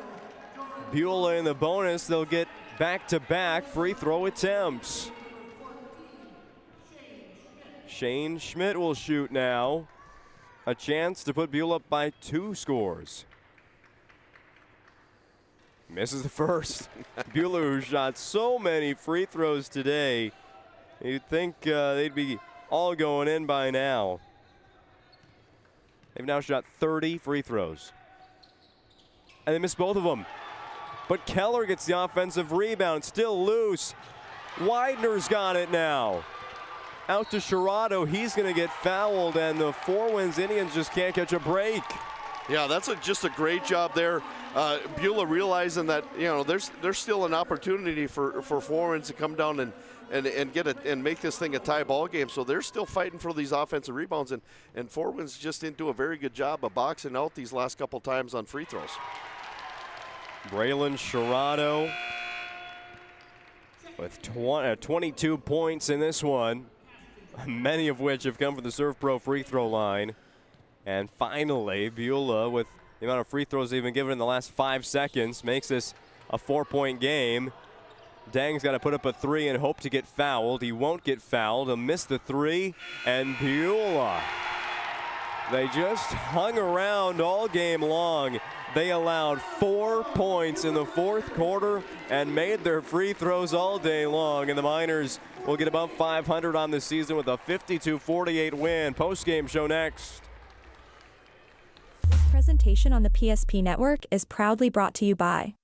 Beulah in the bonus, they'll get back-to-back free throw attempts. Shane Schmidt will shoot now. A chance to put Beulah up by 2 scores. Misses the first. Beulah, who shot so many free throws today, you'd think they'd be all going in by now. They've now shot 30 free throws. And they missed both of them. But Keller gets the offensive rebound, still loose. Widener's got it now. Out to Sherrano, he's going to get fouled, and the Fort Winds Indians just can't catch a break. Yeah, that's just a great job there. Beulah realizing that there's still an opportunity for Fort Winds to come down and get it and make this thing a tie ball game. So they're still fighting for these offensive rebounds, and Fort Winds just didn't do a very good job of boxing out these last couple times on free throws. Braylon Sherrano with 22 points in this one, many of which have come from the Serve Pro free throw line. And finally, Beulah, with the amount of free throws they've been given in the last 5 seconds, makes this a 4-point game. Dang's got to put up a 3 and hope to get fouled. He won't get fouled. He'll miss the 3. And Beulah, they just hung around all game long. They allowed 4 points in the 4th quarter and made their free throws all day long. And the Miners will get above 500 on the season with a 52-48 win. Postgame show next. This presentation on the PSP Network is proudly brought to you by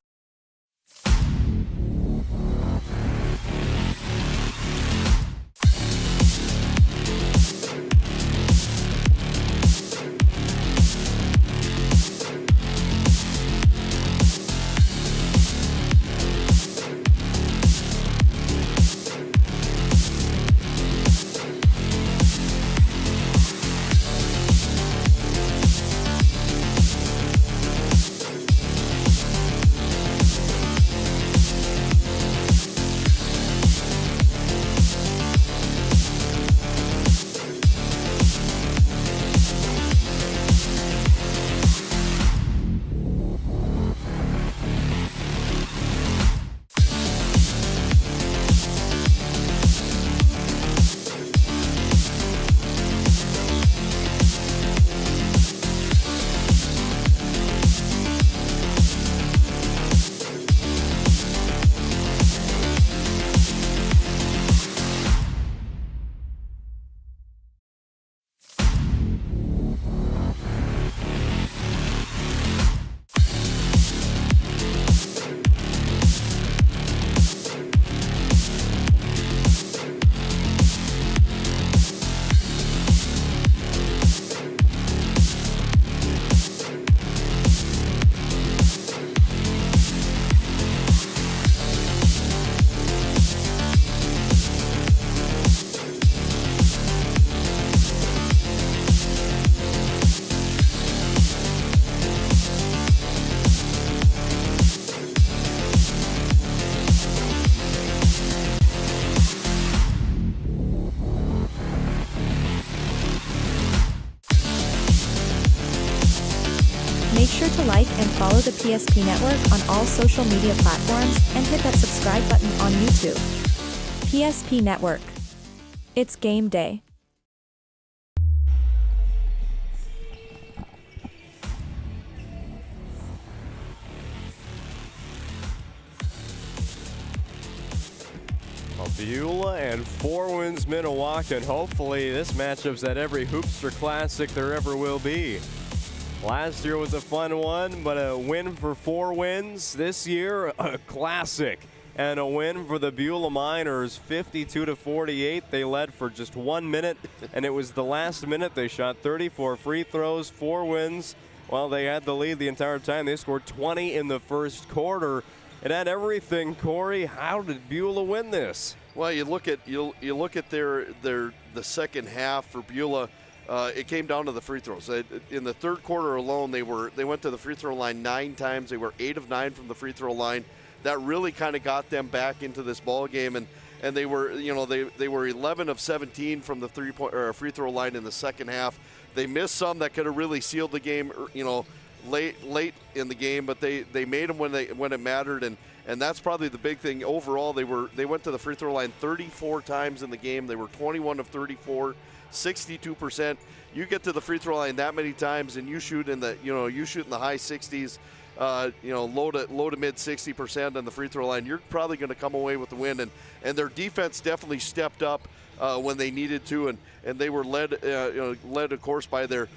to like and follow the PSP Network on all social media platforms and hit that subscribe button on YouTube. PSP Network. It's game day. Beulah and Four Winds Minnewaca, and hopefully this matchup's at every Hoopster Classic there ever will be. Last year was a fun one, but a win for Four Winds. This year, a classic, and a win for the Beulah Miners, 52-48. They led for just 1 minute, and it was the last minute. They shot 34 free throws. Four Winds, well, they had the lead the entire time. They scored 20 in the first quarter. It had everything, Corey. How did Beulah win this? Well, you look at the second half for Beulah. It came down to the free throws. In the third quarter alone, they went to the free throw line 9 times. They were 8 of 9 from the free throw line. That really kind of got them back into this ball game, and they were they were 11 of 17 from the free throw line in the second half. They missed some that could have really sealed the game, late in the game, but they made them when it mattered, and that's probably the big thing. Overall, they went to the free throw line 34 times in the game. They were 21 of 34, 62%. You get to the free throw line that many times, and you shoot in the high 60s, low to mid 60% on the free throw line. You're probably going to come away with the win, and their defense definitely stepped up when they needed to, and they were led of course by their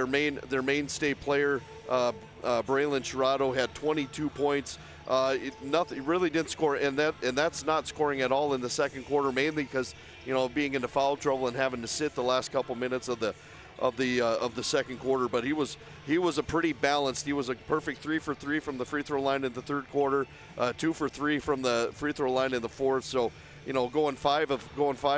mainstay player. Braylon Sherrado had 22 points. It really didn't score, and that's not scoring at all in the second quarter, mainly because being into foul trouble and having to sit the last couple minutes of the second quarter. But he was a pretty balanced. He was a perfect 3 for 3 from the free throw line in the third quarter, 2 for 3 from the free throw line in the fourth. So going 5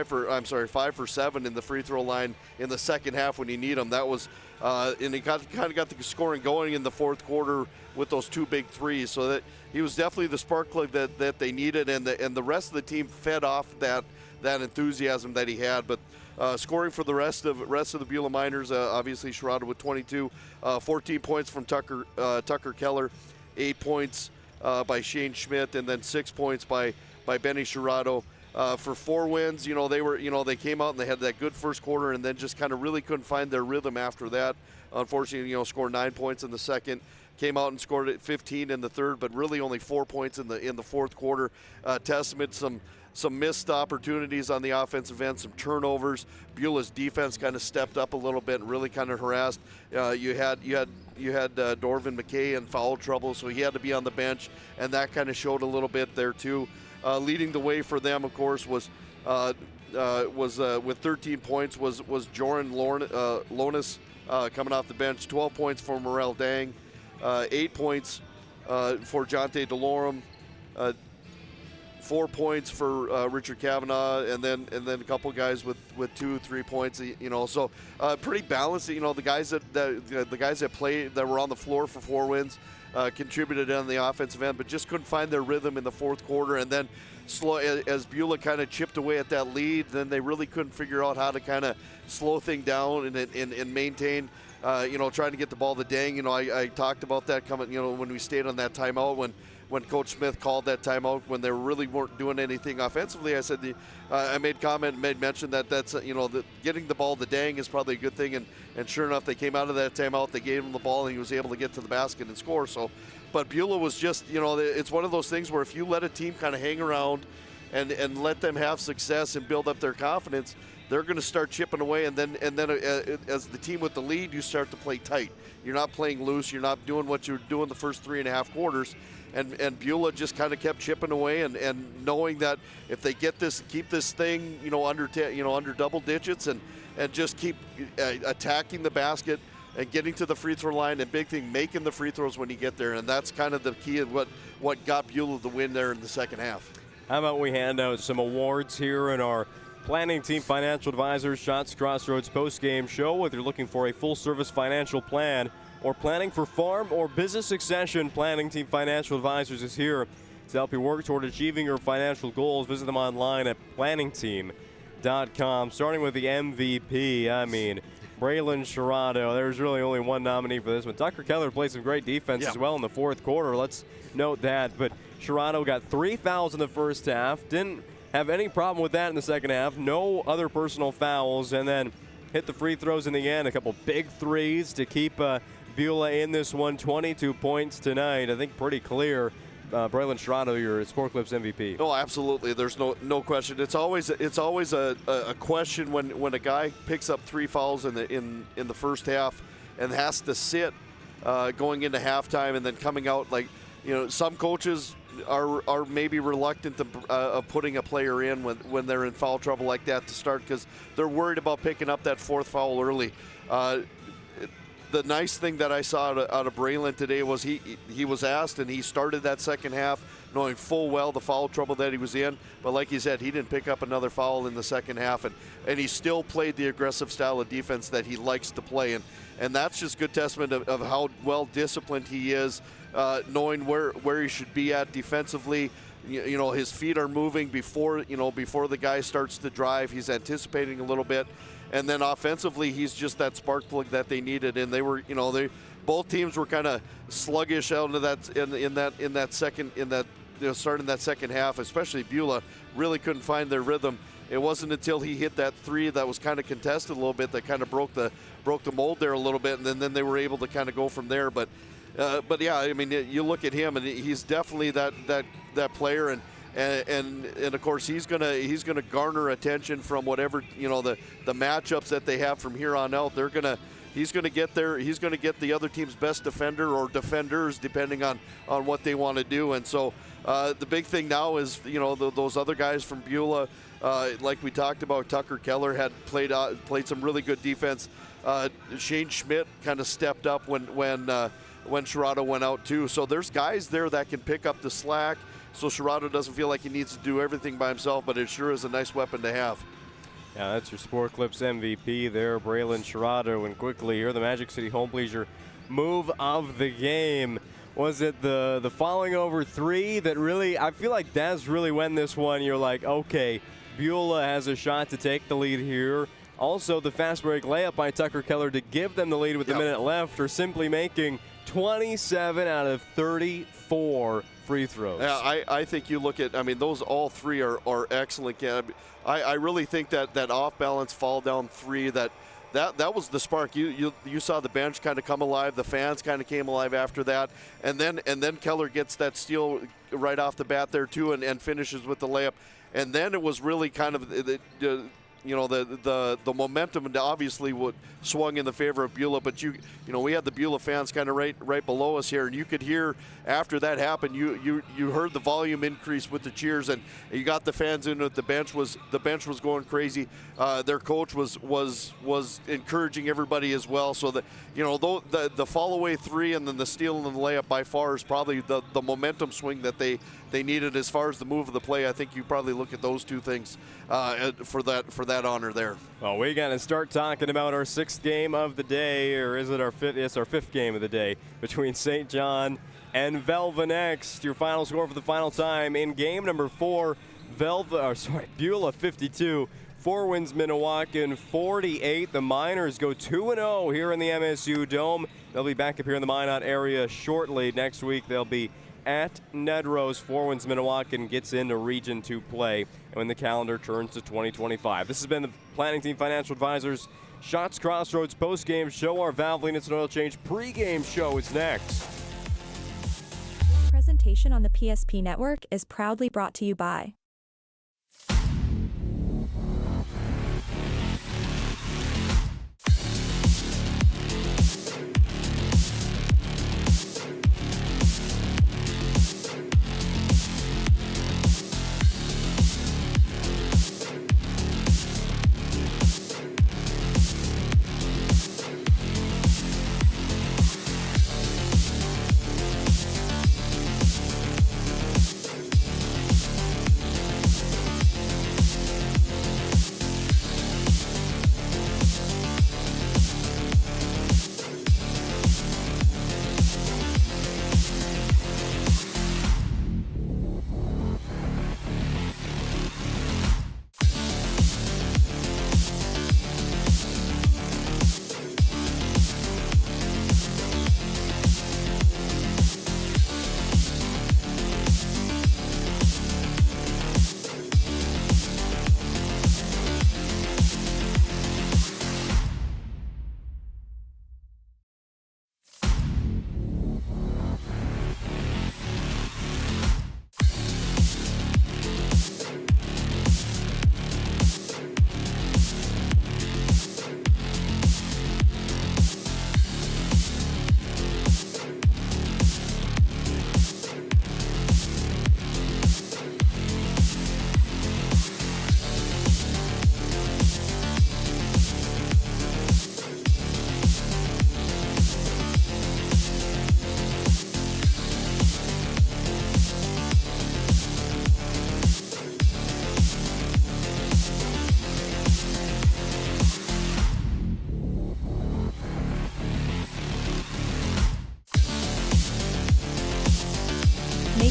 for 7 in the free throw line in the second half when you need them. That was and he kind of got the scoring going in the fourth quarter with those 2 big threes. So that he was definitely the spark plug that they needed, and the rest of the team fed off that enthusiasm that he had. But scoring for the rest of the Beulah Miners, obviously Sherrado with 22, 14 points from Tucker Keller, 8 points by Shane Schmidt, and then 6 points by Benny Sherrado. For Four Winds, they came out and they had that good first quarter, and then just kind of really couldn't find their rhythm after that. Unfortunately, scored 9 points in the second, came out and scored at 15 in the third, but really only 4 points in the fourth quarter. Testament some missed opportunities on the offensive end, some turnovers. Beulah's defense kind of stepped up a little bit and really kind of harassed. You had Dorvin McKay in foul trouble, so he had to be on the bench, and that kind of showed a little bit there too. Leading the way for them, of course, was with 13 points was Joran Lonis coming off the bench. 12 points for Morel Dang, 8 points for Jonte DeLorme, 4 points for Richard Kavanaugh, and then a couple guys with 2-3 points. So pretty balanced. The guys that played that were on the floor for Four Winds contributed on the offensive end, but just couldn't find their rhythm in the fourth quarter. And then as Beulah kind of chipped away at that lead, then they really couldn't figure out how to kind of slow things down and maintain. Trying to get the ball to Dang. I talked about that coming. When we stayed on that timeout when Coach Smith called that timeout when they really weren't doing anything offensively. I said I made mention that's getting the ball to Dang is probably a good thing, and sure enough, they came out of that timeout, they gave him the ball, and he was able to get to the basket and score. So, but Beulah was just it's one of those things where if you let a team kind of hang around and let them have success and build up their confidence, they're going to start chipping away, and then as the team with the lead, you start to play tight. You're not playing loose. You're not doing what you were doing the first 3.5 quarters. And Beulah just kind of kept chipping away, and knowing that if they keep this thing under double digits and just keep attacking the basket and getting to the free throw line, and big thing, making the free throws when you get there, and that's kind of the key of what got Beulah the win there in the second half. How about we hand out some awards here in our Planning Team Financial Advisors Shots Crossroads post-game show. Whether you're looking for a full-service financial plan or planning for farm or business succession, Planning Team Financial Advisors is here to help you work toward achieving your financial goals. Visit them online at planningteam.com. Starting with the MVP, Braylon Sherrado. There's really only one nominee for this one. Tucker Keller played some great defense as well in the fourth quarter. Let's note that. But Sherrado got 3 fouls in the first half. Didn't have any problem with that in the second half. No other personal fouls. And then hit the free throws in the end. A couple big threes to keep Beulah in this one. 22 points tonight. I think pretty clear. Braylon Sherrado, your Sport Clips MVP. Oh, absolutely. There's no question. It's always a question when a guy picks up 3 fouls in the first half and has to sit going into halftime and then coming out. Like, some coaches are maybe reluctant of putting a player in when they're in foul trouble like that to start because they're worried about picking up that 4th foul early. The nice thing that I saw out of Braylon today was he was asked and he started that second half knowing full well the foul trouble that he was in. But like you said, he didn't pick up another foul in the second half, and he still played the aggressive style of defense that he likes to play. And that's just good testament of how well disciplined he is, knowing where he should be at defensively. His feet are moving before the guy starts to drive. He's anticipating a little bit. And then offensively, he's just that spark plug that they needed. And they were, both teams were kind of sluggish out into starting that second half, especially Beulah really couldn't find their rhythm. It wasn't until he hit that 3 that was kind of contested a little bit that kind of broke the mold there a little bit, and then they were able to kind of go from there. But yeah, I mean, you look at him, and he's definitely that player, and of course he's gonna garner attention from whatever the matchups that they have from here on out. He's gonna get the other team's best defender or defenders depending on what they want to do. And so the big thing now is those other guys from Beulah, like we talked about. Tucker Keller had played some really good defense. Shane Schmidt kind of stepped up when Sherrado went out too. So there's guys there that can pick up the slack. So Sherrado doesn't feel like he needs to do everything by himself, but it sure is a nice weapon to have. Yeah, that's your Sport Clips MVP there, Braylon Sherrado. And quickly here, the Magic City Home Pleasure move of the game. Was it the falling over 3 that really, I feel like that's really when this one, you're like, okay, Beulah has a shot to take the lead here. Also, the fast break layup by Tucker Keller to give them the lead with a minute left, or simply making 27 out of 34 free throws. Yeah, I think you look at, those all 3 are excellent. I really think that off-balance fall down 3, that was the spark. You saw the bench kind of come alive, the fans kind of came alive after that, and then Keller gets that steal right off the bat there too, and finishes with the layup. And then it was really kind of the momentum obviously swung in the favor of Beulah, but we had the Beulah fans kind of right below us here, and you could hear after that happened, you heard the volume increase with the cheers, and you got the fans in it. The bench was going crazy. Their coach was encouraging everybody as well. So the fall away 3 and then the steal and the layup by far is probably the momentum swing that they needed as far as the move of the play. I think you probably look at those 2 things for that honor there. Well, we got to start talking about our 6th game of the day, or is it our 5th? It's our 5th game of the day between St. John and Velva next. Your final score for the final time in game number 4, Beulah 52, Four Winds Minnewacan 48. The Miners go 2-0 here in the MSU Dome. They'll be back up here in the Minot area shortly. Next week they'll be at Nedros. Four Winds Minnewacan gets into Region 2 play when the calendar turns to 2025. This has been the Planning Team Financial Advisors Shots Crossroads post-game show. Our Valvoline Instant Oil Change pre-game show is next. This presentation on the PSP Network is proudly brought to you by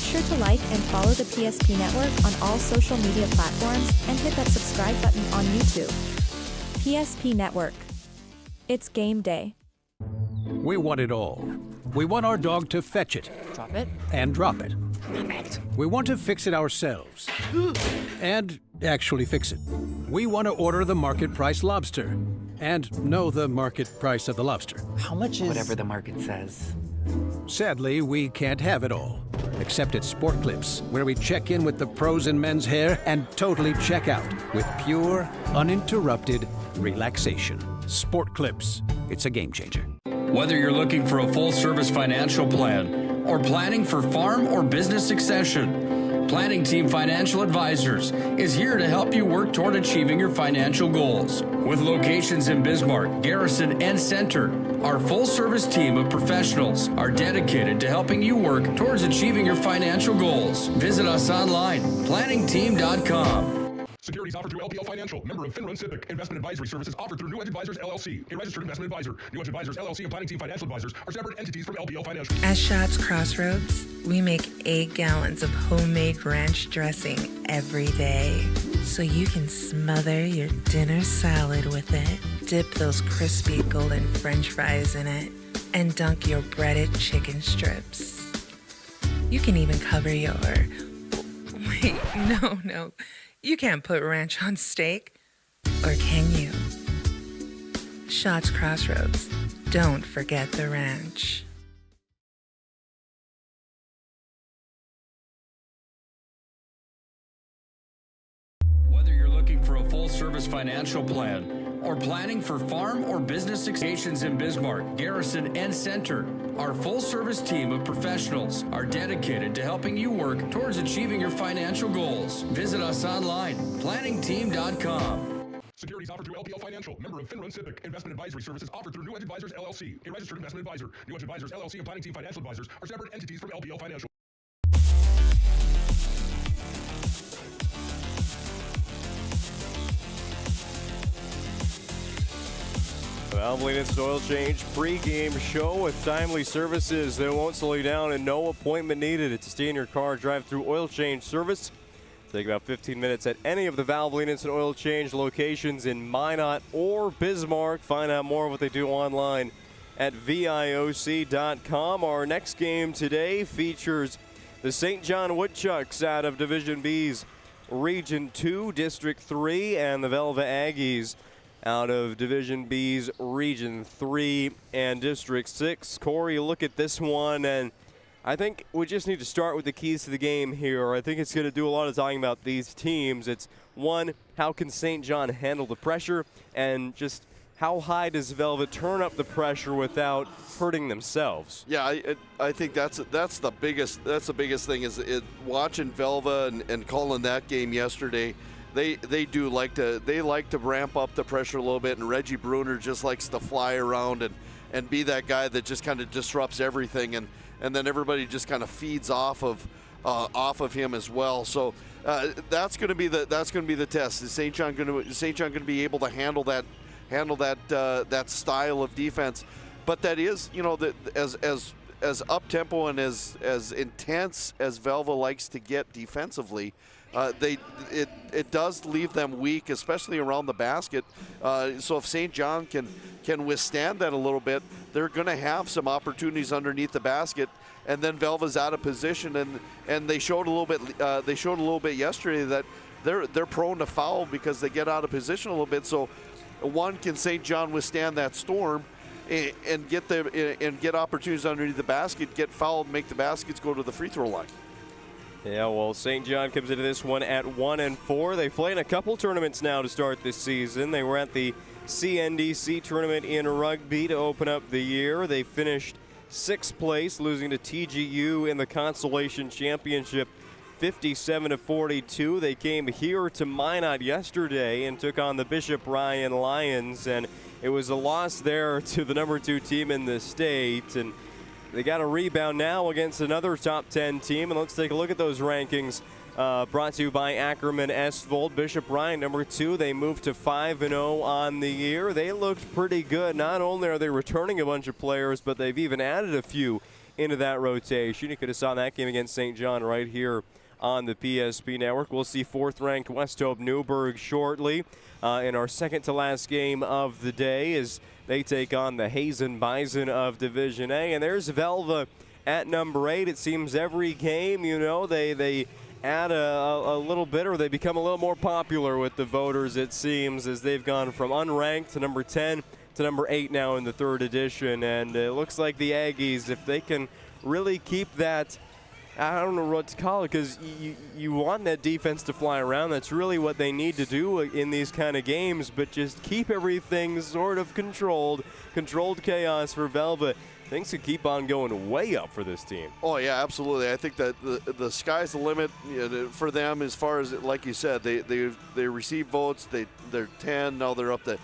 Make sure to like and follow the PSP Network on all social media platforms and hit that subscribe button on YouTube. PSP Network. It's game day. We want it all. We want our dog to fetch it. Drop it. And drop it. Drop it. We want to fix it ourselves. And actually fix it. We want to order the market price lobster. And know the market price of the lobster. How much is... Whatever the market says. Sadly, we can't have it all. Except at Sport Clips, where we check in with the pros in men's hair and totally check out with pure, uninterrupted relaxation. Sport Clips. It's a game changer. Whether you're looking for a full-service financial plan or planning for farm or business succession, Planning Team Financial Advisors is here to help you work toward achieving your financial goals. With locations in Bismarck, Garrison, and Center, our full-service team of professionals are dedicated to helping you work towards achieving your financial goals. Visit us online, planningteam.com. Securities offered through LPL Financial, member of FINRA Civic. Investment advisory services offered through New Edge Advisors, LLC, a registered investment advisor. New Edge Advisors, LLC, and Planning Team Financial Advisors are separate entities from LPL Financial. At Shops Crossroads, we make 8 gallons of homemade ranch dressing every day. So you can smother your dinner salad with it, dip those crispy golden French fries in it, and dunk your breaded chicken strips. You can even cover your... Wait, no. You can't put ranch on steak, or can you? Shots Crossroads. Don't forget the ranch. Whether you're looking for a full-service financial plan or planning for farm or business locations in Bismarck, Garrison, and Center, our full-service team of professionals are dedicated to helping you work towards achieving your financial goals. Visit us online, planningteam.com. Securities offered through LPL Financial, member of FINRA Civic. Investment advisory services offered through New Edge Advisors, LLC, a registered investment advisor. New Edge Advisors, LLC, and Planning Team Financial Advisors are separate entities from LPL Financial. Valvoline Instant Oil Change pre-game show with timely services that won't slow you down and no appointment needed. It's a stay in your car, drive through oil change service. Take about 15 minutes at any of the Valvoline Instant Oil Change locations in Minot or Bismarck. Find out more of what they do online at VIOC.com. Our next game today features the St. John Woodchucks out of Division B's Region 2, District 3, and the Velva Aggies out of Division B's Region 3 and District 6. Corey, look at this one, and I think we just need to start with the keys to the game here. I think it's going to do a lot of talking about these teams. It's, one, how can St. John handle the pressure, and just how high does Velva turn up the pressure without hurting themselves? Yeah, I think that's the biggest thing is watching Velva and calling that game yesterday. They like to ramp up the pressure a little bit, and Reggie Bruner just likes to fly around and be that guy that just kind of disrupts everything, and then everybody just kind of feeds off of him as well. So that's going to be the test. Is St. John going to be able to handle that style of defense? But that is, as up tempo and as intense as Velva likes to get defensively. It does leave them weak, especially around the basket. So if St. John can withstand that a little bit, they're going to have some opportunities underneath the basket, and then Velva's out of position, and they showed a little bit. They showed a little bit yesterday that they're prone to foul because they get out of position a little bit. So, one, can St. John withstand that storm and get opportunities underneath the basket, get fouled, make the baskets go to the free throw line? Yeah, well, St. John comes into this one at 1-4. They played in a couple tournaments now to start this season. They were at the CNDC tournament in rugby to open up the year. They finished 6th place, losing to TGU in the Consolation Championship 57-42. They came here to Minot yesterday and took on the Bishop Ryan Lions, and it was a loss there to the number 2 team in the state. And they got a rebound now against another top 10 team, and let's take a look at those rankings brought to you by Ackerman Estvold. Bishop Ryan, number 2, they moved to 5-0 on the year. They looked pretty good. Not only are they returning a bunch of players, but they've even added a few into that rotation. You could have saw that game against St. John right here on the PSP Network. We'll see 4th-ranked West Hope Newburgh shortly in our second-to-last game of the day as they take on the Hazen Bison of Division A. And there's Velva at number 8. It seems every game, they add a little bit, or they become a little more popular with the voters, it seems, as they've gone from unranked to number 10 to number 8 now in the 3rd edition. And it looks like the Aggies, if they can really keep that, I don't know what to call it, because you want that defense to fly around. That's really what they need to do in these kind of games, but just keep everything sort of controlled chaos for Velva. Things could keep on going way up for this team. Oh, yeah, absolutely. I think that the sky's the limit for them as far as, like you said, they receive votes. They're 10, now they're up to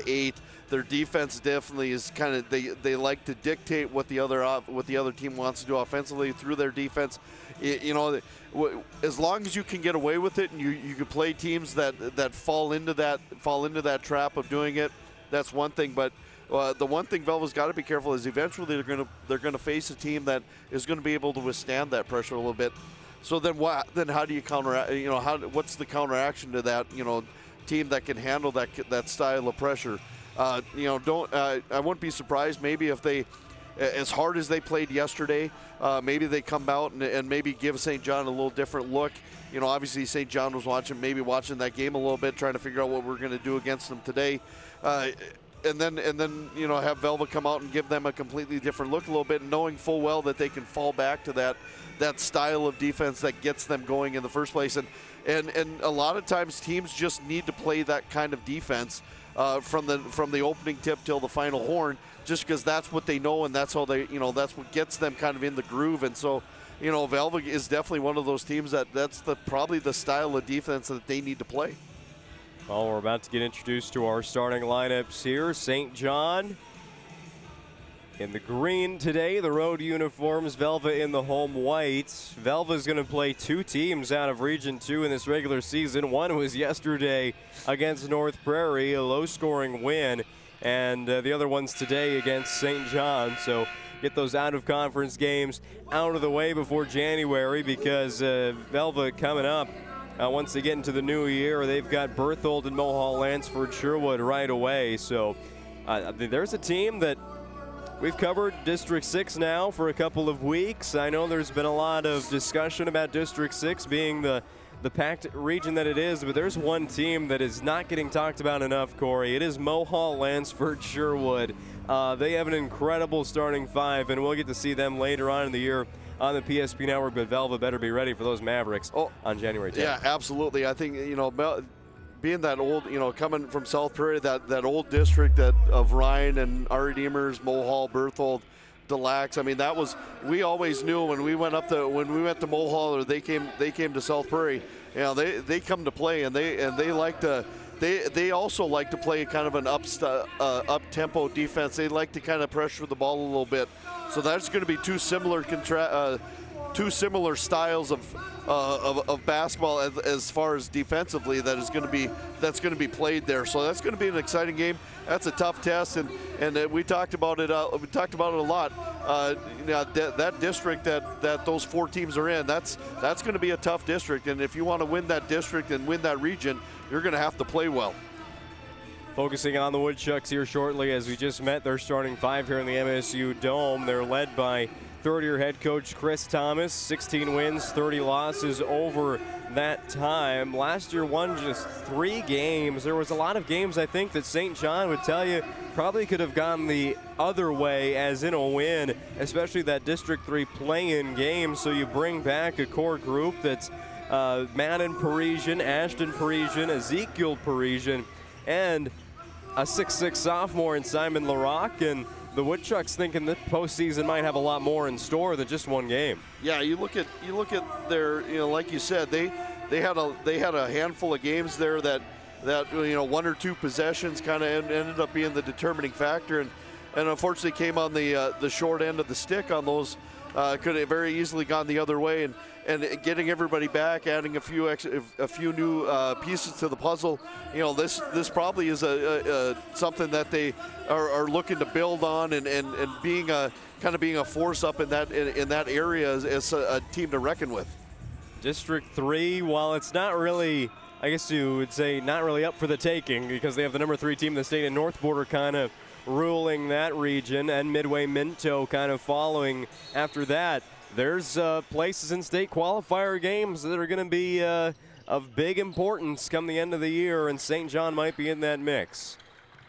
8. Their defense definitely is kind of they like to dictate what the other team wants to do offensively through their defense. As long as you can get away with it and you can play teams that fall into that trap of doing it, that's one thing. But the one thing Velva's got to be careful is eventually they're going to face a team that is going to be able to withstand that pressure a little bit. So then how do you counter? What's the counteraction to that? Team that can handle that style of pressure. I wouldn't be surprised maybe if they, as hard as they played yesterday, maybe they come out and maybe give St. John a little different look. Obviously St. John was watching that game a little bit, trying to figure out what we're going to do against them today. And then have Velva come out and give them a completely different look a little bit, knowing full well that they can fall back to that style of defense that gets them going in the first place. And a lot of times teams just need to play that kind of defense from the opening tip till the final horn, just because that's what they know and that's how they that's what gets them kind of in the groove. And so Velva is definitely one of those teams that's probably the style of defense that they need to play. Well, we're about to get introduced to our starting lineups here. St. John in the green today, the road uniforms. Velva in the home whites. Velva's going to play 2 teams out of Region 2 in this regular season. One was yesterday against North Prairie, a low-scoring win, and the other one's today against St. John. So get those out-of-conference games out of the way before January, because Velva coming up. Once they get into the new year, they've got Berthold and Mohall Lansford Sherwood right away. So there's a team that we've covered District 6 now for a couple of weeks. I know there's been a lot of discussion about District 6 being the packed region that it is, but there's one team that is not getting talked about enough, Corey. It is Mohall Lansford Sherwood. They have an incredible starting 5, and we'll get to see them later on in the year on the PSP Network, but Velva better be ready for those Mavericks on January 10th. Yeah, absolutely. I think, being that old, coming from South Prairie, that old district of Ryan and Ari Demers, Mohall, Berthold, Delax. I mean, we always knew when we went to Mohall, or they came to South Prairie, they come to play, and they like to. They also like to play kind of an up-tempo defense. They like to kind of pressure the ball a little bit. So that's going to be two similar styles of basketball as far as defensively that's going to be played there. So that's going to be an exciting game. That's a tough test, and we talked about it. We talked about it a lot. That district that those 4 teams are in, that's going to be a tough district. And if you want to win that district and win that region, you're going to have to play well. Focusing on the Woodchucks here shortly, as we just met their starting 5 here in the MSU Dome. They're led by third-year head coach Chris Thomas. 16 wins, 30 losses over that time. Last year won just 3 games. There was a lot of games, I think, that St. John would tell you probably could have gone the other way, as in a win, especially that District 3 play-in game. So you bring back a core group that's Madden Parisian, Ashton Parisian, Ezekiel Parisian, and a 6'6" sophomore in Simon LaRock, and the Woodchucks thinking that postseason might have a lot more in store than just one game. Yeah, you look at their, like you said, they had a handful of games there that 1 or 2 possessions kind of ended up being the determining factor, and unfortunately came on the short end of the stick on those could have very easily gone the other way. And getting everybody back, adding a few new pieces to the puzzle, this probably is something that they are looking to build on and being a force up in that area as a team to reckon with. District 3, while it's not really, I guess you would say, not really up for the taking because they have the number 3 team in the state and North Border kind of ruling that region, and Midway Minto kind of following after that. There's places in state qualifier games that are going to be of big importance come the end of the year, and St. John might be in that mix.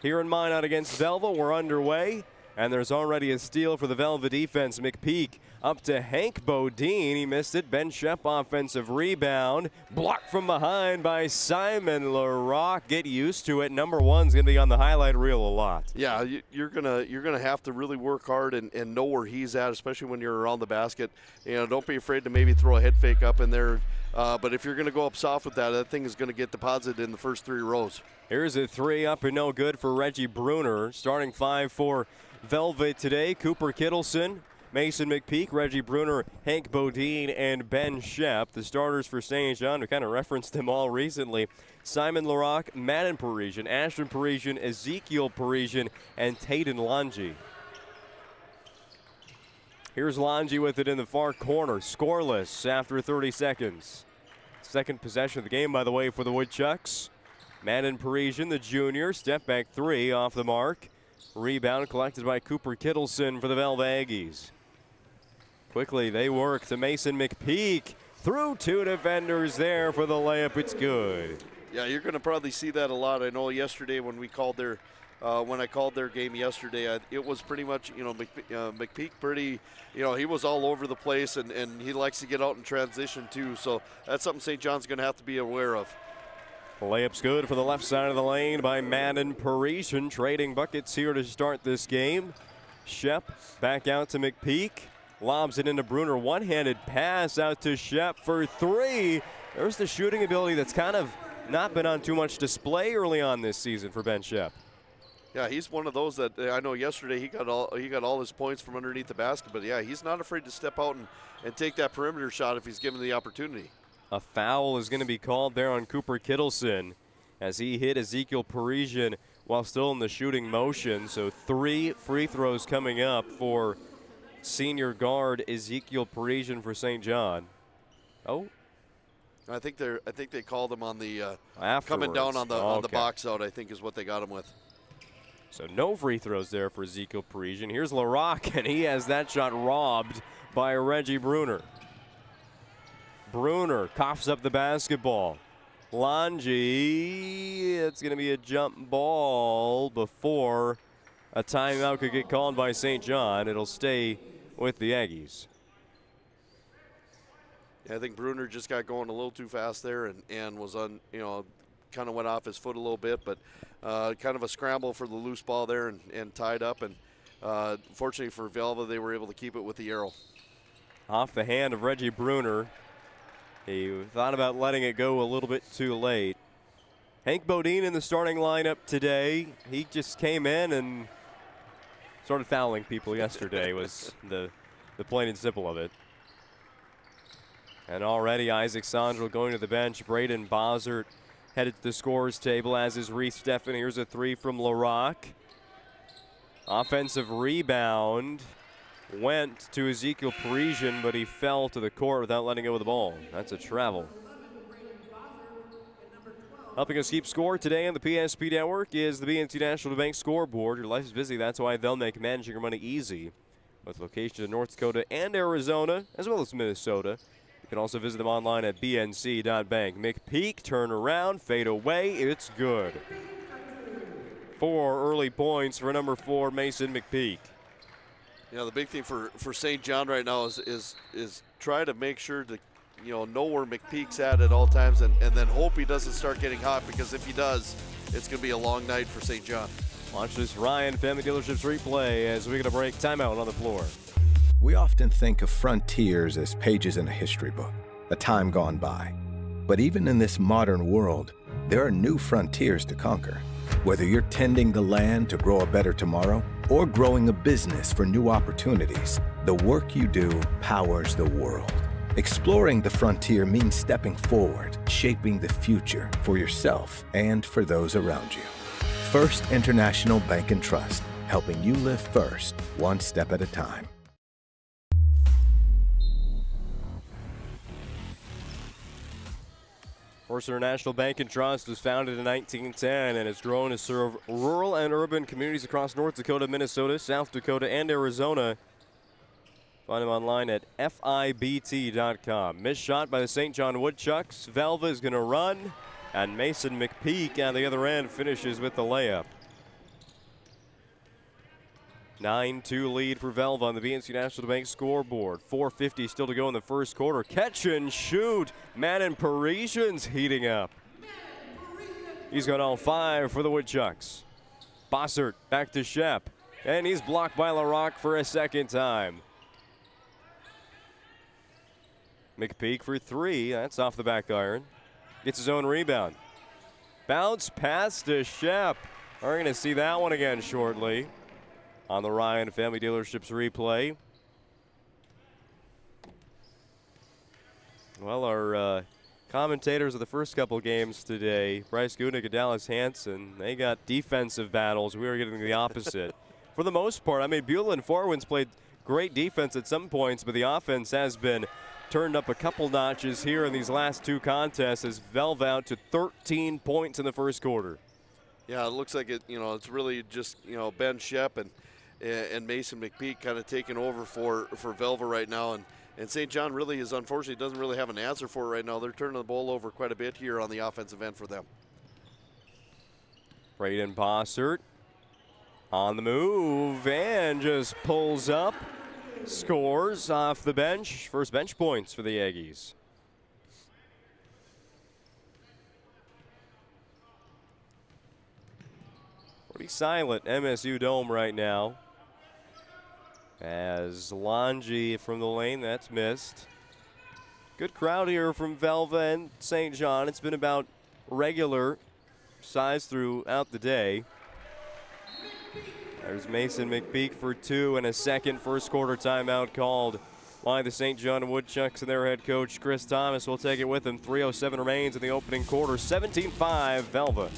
Here in Minot against Velva, we're underway, and there's already a steal for the Velva defense. McPeak up to Hank Bodine. He missed it. Ben Shep offensive rebound. Blocked from behind by Simon LaRock. Get used to it. Number 1's going to be on the highlight reel a lot. Yeah, you're gonna have to really work hard and know where he's at, especially when you're around the basket. Don't be afraid to maybe throw a head fake up in there. But if you're going to go up soft with that thing is going to get deposited in the first 3 rows. Here's a 3 up and no good for Reggie Bruner. Starting 5 for Velvet today. Cooper Kittleson, Mason McPeak, Reggie Bruner, Hank Bodine, and Ben Shep. The starters for St. John, we kind of referenced them all recently. Simon LaRock, Madden Parisian, Ashton Parisian, Ezekiel Parisian, and Tayden Lange. Here's Lange with it in the far corner, scoreless after 30 seconds. Second possession of the game, by the way, for the Woodchucks. Madden Parisian, the junior, step back 3 off the mark. Rebound collected by Cooper Kittleson for the Velva Aggies. Quickly, they work to Mason McPeak. Through 2 defenders there for the layup. It's good. Yeah, you're going to probably see that a lot. I know yesterday when we called when I called their game yesterday, it was pretty much, McPeak pretty, he was all over the place, and he likes to get out in transition too. So that's something St. John's going to have to be aware of. Layup's good for the left side of the lane by Madden Parisian. Trading buckets here to start this game. Shep back out to McPeak. Lobs it into Bruner. One-handed pass out to Shep for 3. There's the shooting ability that's kind of not been on too much display early on this season for Ben Shep. Yeah, he's one of those that I know yesterday he got all his points from underneath the basket. But yeah, he's not afraid to step out and take that perimeter shot if he's given the opportunity. A foul is going to be called there on Cooper Kittleson as he hit Ezekiel Parisian while still in the shooting motion. So 3 free throws coming up for senior guard Ezekiel Parisian for St. John. Oh, I think they called him on the coming down on the box out. I think is what they got him with. So no free throws there for Ezekiel Parisian. Here's LaRock, and he has that shot robbed by Reggie Bruner. Bruner coughs up the basketball. Lange, it's going to be a jump ball before a timeout could get called by St. John. It'll stay with the Aggies. Yeah, I think Bruner just got going a little too fast there and was on, kind of went off his foot a little bit, but kind of a scramble for the loose ball there and tied up. And fortunately for Velva, they were able to keep it with the arrow. Off the hand of Reggie Bruner. He thought about letting it go a little bit too late. Hank Bodine in the starting lineup today. He just came in and started fouling people yesterday was the plain and simple of it. And already Isaac Sondrel going to the bench. Braden Bossert headed to the scorers table, as is Reese Steffen. Here's a 3 from LaRock. Offensive rebound went to Ezekiel Parisian, but he fell to the court without letting go of the ball. That's a travel. Helping us keep score today on the PSP Network is the BNC National Bank scoreboard. Your life is busy, that's why they'll make managing your money easy. With locations in North Dakota and Arizona, as well as Minnesota. You can also visit them online at bnc.bank. McPeak, turn around, fade away, it's good. 4 early points for number 4, Mason McPeak. The big thing for St. John right now is try to make sure to know where McPeak's at all times and then hope he doesn't start getting hot, because if he does, it's going to be a long night for St. John. Watch this Ryan Family Dealerships replay as we get a break. Timeout on the floor. We often think of frontiers as pages in a history book, a time gone by. But even in this modern world, there are new frontiers to conquer. Whether you're tending the land to grow a better tomorrow or growing a business for new opportunities, The work you do powers the world. Exploring the frontier means stepping forward, shaping the future for yourself and for those around you. First International Bank and Trust, helping you live first, one step at a time. First International Bank and Trust was founded in 1910 and has grown to serve rural and urban communities across North Dakota, Minnesota, South Dakota, and Arizona. Find them online at FIBT.com. Missed shot by the St. John Woodchucks. Velva is going to run, and Mason McPeak on the other end finishes with the layup. 9-2 lead for Velva on the BNC National Bank scoreboard. 4:50 still to go in the first quarter. Catch and shoot. Madden Parisian's heating up. He's got all 5 for the Woodchucks. Bossert back to Shep, and he's blocked by LaRock for a second time. McPeak for 3. That's off the back iron. Gets his own rebound. Bounce pass to Shep. We're going to see that one again shortly on the Ryan Family Dealerships replay. Well, our commentators of the first couple games today, Bryce Gudnick and Dallas Hansen, they got defensive battles. We were getting the opposite. For the most part, I mean, Beulah and Forwinds played great defense at some points, but the offense has been turned up a couple notches here in these last 2 contests as Velva out to 13 points in the first quarter. Yeah, it looks like it. It's really just Ben Shep and Mason McPeak kind of taking over for Velva right now, and St. John really is unfortunately doesn't really have an answer for it right now. They're turning the ball over quite a bit here on the offensive end for them. Braden Bossert on the move and just pulls up. Scores off the bench. First bench points for the Aggies. Pretty silent MSU Dome right now. As Longy from the lane, that's missed. Good crowd here from Velva and St. John. It's been about regular size throughout the day. There's Mason McPeak for 2 and a second. First quarter timeout called by the St. John Woodchucks and their head coach, Chris Thomas, will take it with him. 3:07 remains in the opening quarter. 17-5 Velva.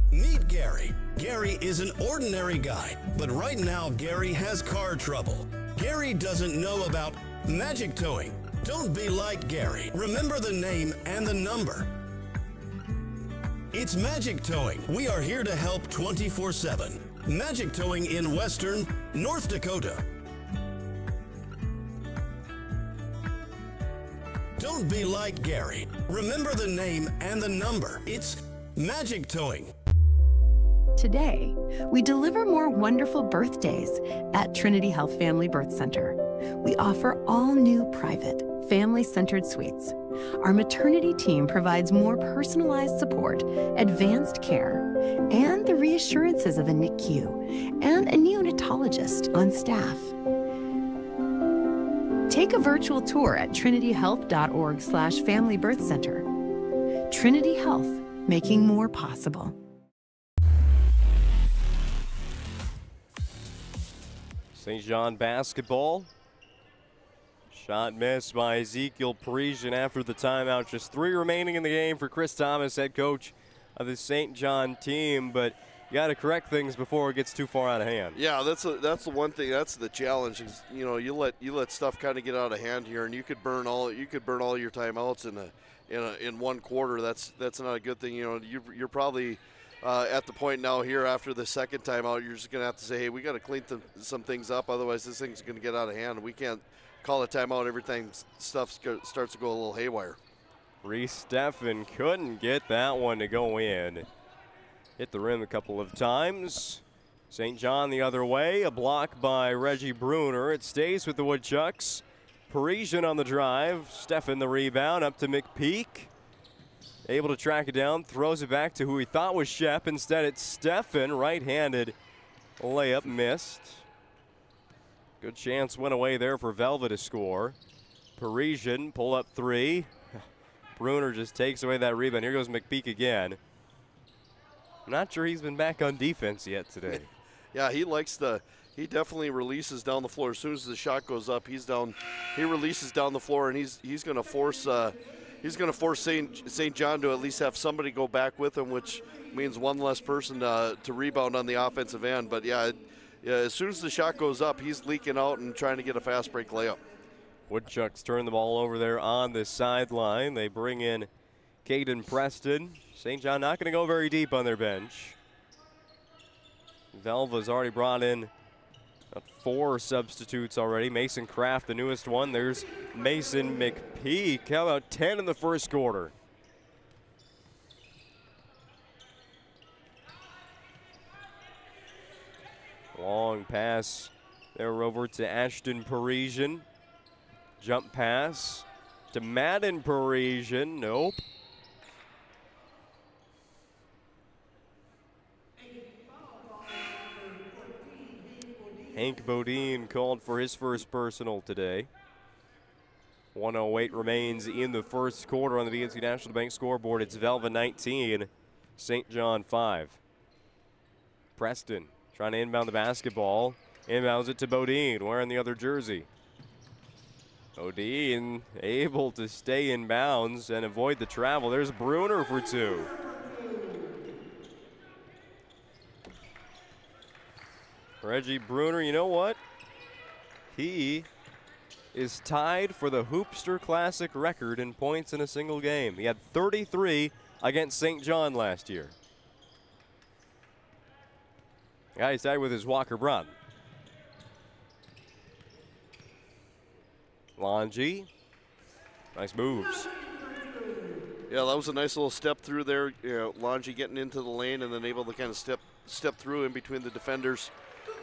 Meet Gary. Gary is an ordinary guy, but right now Gary has car trouble. Gary doesn't know about magic towing. Don't be like Gary. Remember the name and the number. It's Magic Towing. We are here to help 24/7. Magic Towing in Western North Dakota. Don't be like Gary. Remember the name and the number. It's Magic Towing. Today, we deliver more wonderful birthdays at Trinity Health Family Birth Center. We offer all new private, family-centered suites. Our maternity team provides more personalized support, advanced care, and the reassurances of a NICU and a neonatologist on staff. Take a virtual tour at trinityhealth.org/Family Birth Center. Trinity Health, making more possible. St. John basketball. Shot missed by Ezekiel Parisian after the timeout. Just 3 remaining in the game for Chris Thomas, head coach of the St. John team, but you got to correct things before it gets too far out of hand. Yeah, that's the one thing. That's the challenge. Is you let stuff kind of get out of hand here, and you could burn all your timeouts in one quarter. That's not a good thing. You're probably at the point now here after the second timeout, you're just going to have to say, hey, we got to clean some things up. Otherwise, this thing's going to get out of hand. We can't call a timeout. Everything starts to go a little haywire. Reese Steffen couldn't get that one to go in. Hit the rim a couple of times. St. John the other way. A block by Reggie Bruner. It stays with the Woodchucks. Parisian on the drive. Steffen the rebound up to McPeak. Able to track it down. Throws it back to who he thought was Shep. Instead, it's Steffen. Right-handed layup missed. Good chance went away there for Velva to score. Parisian pull up 3. Bruner just takes away that rebound. Here goes McPeak again. I'm not sure he's been back on defense yet today. Yeah, he likes the he definitely releases down the floor. As soon as the shot goes up, he's down. He releases down the floor, and he's going to force St. John to at least have somebody go back with him, which means one less person to rebound on the offensive end. But yeah, as soon as the shot goes up, he's leaking out and trying to get a fast break layup. Woodchucks turn the ball over there on the sideline. They bring in Caden Preston. St. John not going to go very deep on their bench. Velva's already brought in 4 substitutes already. Mason Kraft, the newest one. There's Mason McPeak. How about 10 in the first quarter? Long pass there over to Ashton Parisian. Jump pass to Madden Parisian. Nope. Hank Bodine called for his first personal today. 1:08 remains in the first quarter on the BNC National Bank scoreboard. It's Velva 19, St. John 5. Preston trying to inbound the basketball. Inbounds it to Bodine, wearing the other jersey. Bodine able to stay in bounds and avoid the travel. There's Bruner for 2. Reggie Bruner, you know what? He is tied for the Hoopster Classic record in points in a single game. He had 33 against St. John last year. Yeah, he's tied with his Walker Brown. Longy, nice moves. Yeah, that was a nice little step through there. Longy getting into the lane and then able to kind of step through in between the defenders.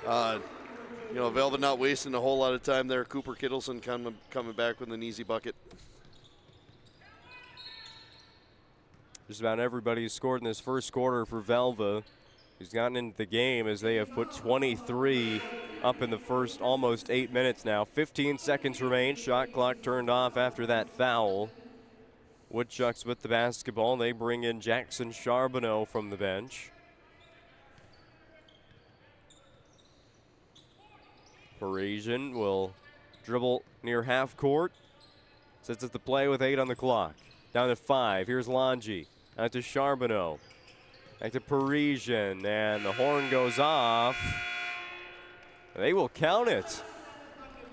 Velva not wasting a whole lot of time there. Cooper Kittleson coming back with an easy bucket. Just about everybody who's scored in this first quarter for Velva who's gotten into the game, as they have put 23 up in the first almost 8 minutes now. 15 seconds remain. Shot clock turned off after that foul. Woodchucks with the basketball. They bring in Jackson Charbonneau from the bench. Parisian will dribble near half court. Sets up the play with 8 on the clock. Down to 5. Here's Longy. Out to Charbonneau. Back to Parisian. And the horn goes off. They will count it.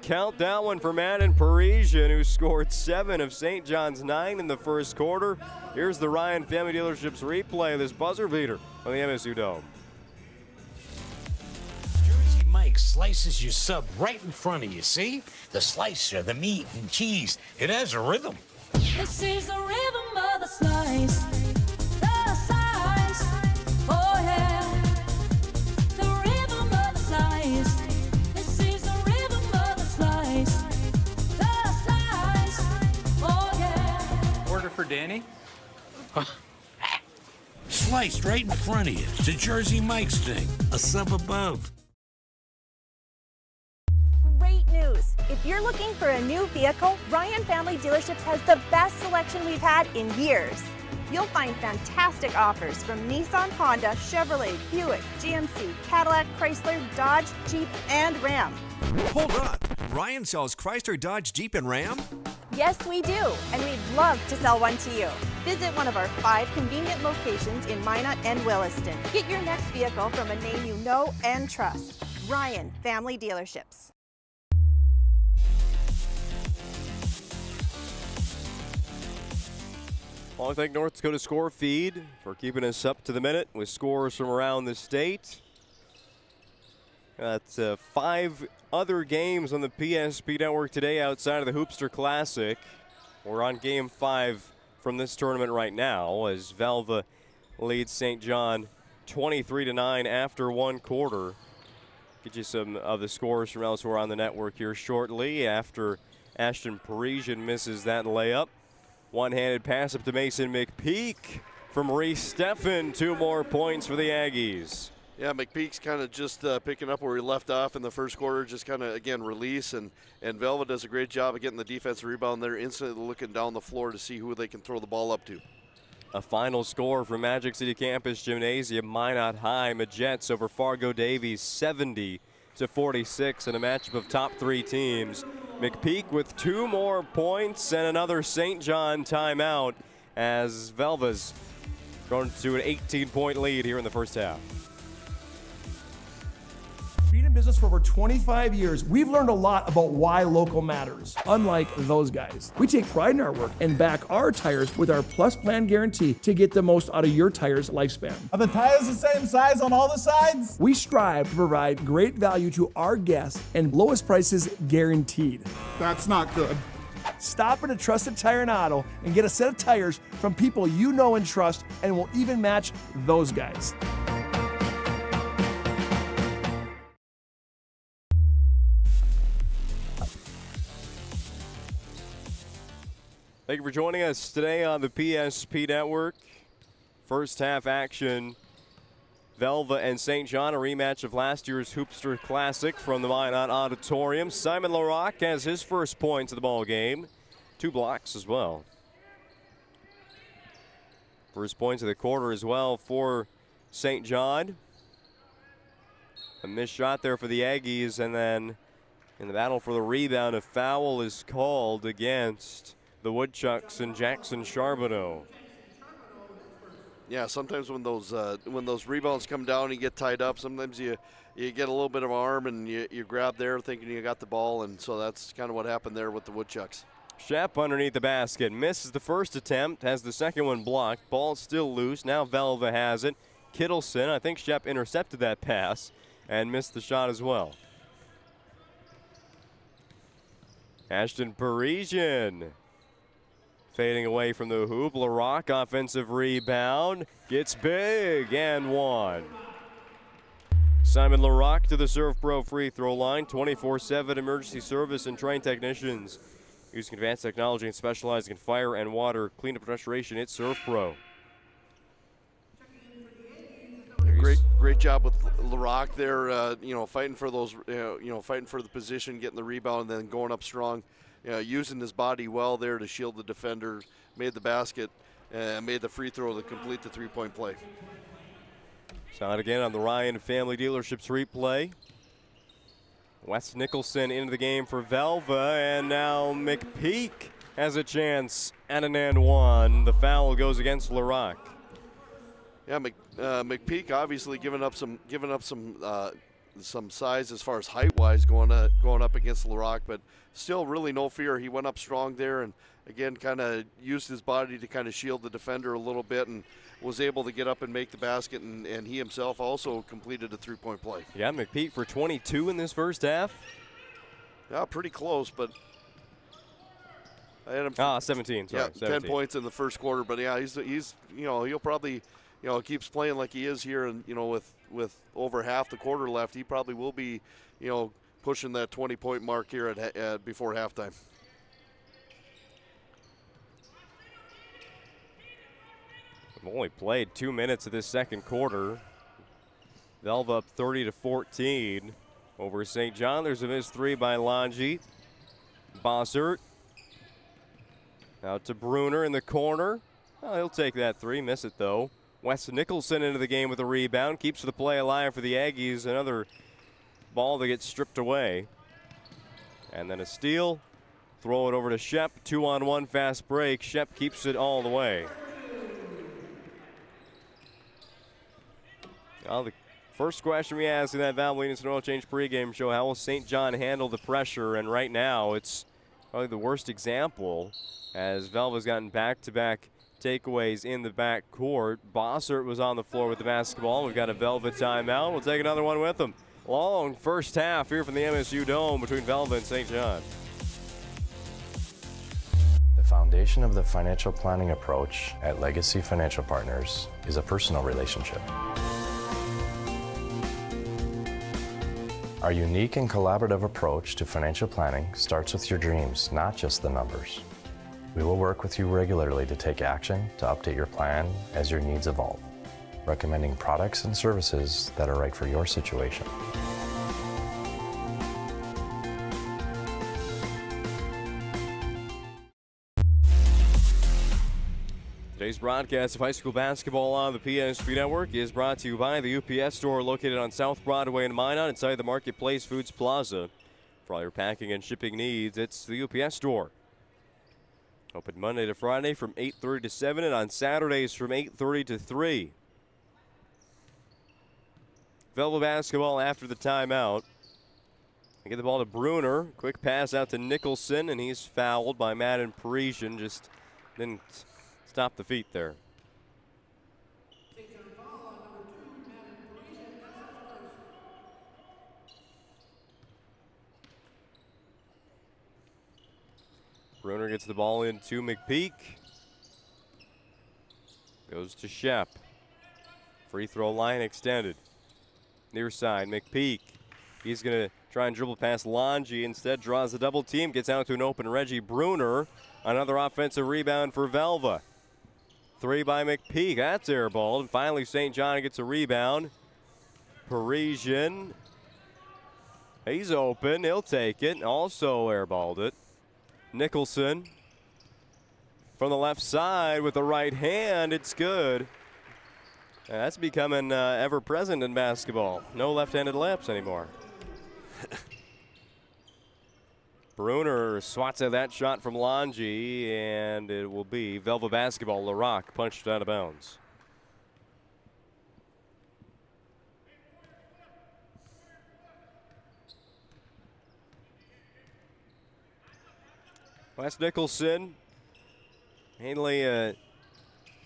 Count that one for Madden Parisian, who scored 7 of St. John's 9 in the first quarter. Here's the Ryan Family Dealerships replay of this buzzer beater on the MSU Dome. Mike slices your sub right in front of you, see? The slicer, the meat and cheese, it has a rhythm. This is the rhythm of the slice. The slice. Oh yeah. The rhythm of the slice. This is the rhythm of the slice. The slice. Oh yeah. Order for Danny? Sliced right in front of you. It's a Jersey Mike's thing. A sub above. Great news! If you're looking for a new vehicle, Ryan Family Dealerships has the best selection we've had in years. You'll find fantastic offers from Nissan, Honda, Chevrolet, Buick, GMC, Cadillac, Chrysler, Dodge, Jeep, and Ram. Hold on. Ryan sells Chrysler, Dodge, Jeep, and Ram? Yes, we do, and we'd love to sell one to you. Visit one of our 5 convenient locations in Minot and Williston. Get your next vehicle from a name you know and trust. Ryan Family Dealerships. I want to thank North Dakota Score Feed for keeping us up to the minute with scores from around the state. That's 5 other games on the PSP network today outside of the Hoopster Classic. We're on game 5 from this tournament right now as Velva leads St. John 23-9 after 1 quarter. Get you some of the scores from elsewhere on the network here shortly after Ashton Parisian misses that layup. One-handed pass up to Mason McPeak from Reese Steffen. 2 more points for the Aggies. Yeah, McPeak's kind of just picking up where he left off in the first quarter, just kind of, again, release. And Velva does a great job of getting the defensive rebound there, instantly looking down the floor to see who they can throw the ball up to. A final score for Magic City Campus Gymnasium. Minot High Majets over Fargo Davies, 70-69. 46 in a matchup of top 3 teams. McPeak with 2 more points and another St. John timeout as Velva's grown to an 18-point lead here in the first half. Being in business for over 25 years, we've learned a lot about why local matters. Unlike those guys, we take pride in our work and back our tires with our Plus Plan guarantee to get the most out of your tire's lifespan. Are the tires the same size on all the sides? We strive to provide great value to our guests and lowest prices guaranteed. That's not good. Stop at a trusted tire and auto and get a set of tires from people you know and trust, and will even match those guys. Thank you for joining us today on the PSP Network. First half action, Velva and St. John, a rematch of last year's Hoopster Classic from the Minot Auditorium. Simon LaRocque has his first points of the ball game. 2 blocks as well. First points of the quarter as well for St. John. A missed shot there for the Aggies, and then in the battle for the rebound, a foul is called against the Woodchucks and Jackson Charbonneau. Yeah, sometimes when those rebounds come down and you get tied up, sometimes you get a little bit of arm and you grab there thinking you got the ball, and so that's kind of what happened there with the Woodchucks. Shep underneath the basket, misses the first attempt, has the second one blocked. Ball still loose, now Velva has it. Kittleson, I think Shep intercepted that pass and missed the shot as well. Ashton Parisian fading away from the hoop. LaRocque, offensive rebound, gets big and one. Simon LaRocque to the Serve Pro free throw line. 24/7 emergency service and trained technicians using advanced technology and specializing in fire and water cleanup restoration. It's Serve Pro. Great job with LaRocque there. Fighting for those, fighting for the position, getting the rebound, and then going up strong. Using his body well there to shield the defender, made the basket, made the free throw to complete the 3-point play. Shot again on the Ryan Family Dealerships replay. Wes Nicholson into the game for Velva, and now McPeak has a chance at an and one. The foul goes against LaRocque. Yeah, McPeak obviously giving up some size as far as height-wise going up against LaRocque, but still really no fear. He went up strong there and, again, kind of used his body to kind of shield the defender a little bit and was able to get up and make the basket, and he himself also completed a 3-point play. Yeah, McPeak for 22 in this first half. Yeah, pretty close, but I had him 17, sorry. Yeah, 17. 10 points in the first quarter, but yeah, he's he'll probably keeps playing like he is here, and with over half the quarter left, he probably will be, pushing that 20-point mark here at before halftime. We've only played 2 minutes of this second quarter. Velva up 30-14 over St. John. There's a missed 3 by Longi. Bossert out to Bruner in the corner. Oh, he'll take that 3, miss it though. Wes Nicholson into the game with a rebound, keeps the play alive for the Aggies. Another ball that gets stripped away. And then a steal, throw it over to Shep. 2-on-1 fast break. Shep keeps it all the way. Now the first question we asked in that Valvoline Instant Oil Change pregame show, how will St. John handle the pressure? And right now it's probably the worst example, as Velva's gotten back-to-back takeaways in the back court. Bossert was on the floor with the basketball. We've got a Velva timeout. We'll take another one with him. Long first half here from the MSU Dome between Velva and St. John. The foundation of the financial planning approach at Legacy Financial Partners is a personal relationship. Our unique and collaborative approach to financial planning starts with your dreams, not just the numbers. We will work with you regularly to take action to update your plan as your needs evolve, recommending products and services that are right for your situation. Today's broadcast of high school basketball on the PSP Network is brought to you by the UPS store located on South Broadway in Minot inside the Marketplace Foods Plaza. For all your packing and shipping needs, it's the UPS store. Open Monday to Friday from 8:30 to 7 and on Saturdays from 8:30 to 3. Velva basketball after the timeout. They get the ball to Bruner. Quick pass out to Nicholson, and he's fouled by Madden Parisian. Just didn't stop the feet there. Bruner gets the ball into McPeak. Goes to Shep. Free throw line extended. Near side, McPeak. He's going to try and dribble past Longy. Instead, draws a double team. Gets out to an open Reggie Bruner. Another offensive rebound for Velva. 3 by McPeak. That's airballed. And finally, St. John gets a rebound. Parisian. He's open. He'll take it. Also airballed it. Nicholson from the left side with the right hand. It's good. And that's becoming ever present in basketball. No left-handed layups anymore. Bruner swats at that shot from Longy, and it will be Velva basketball. LaRock punched out of bounds. Wes Nicholson, mainly a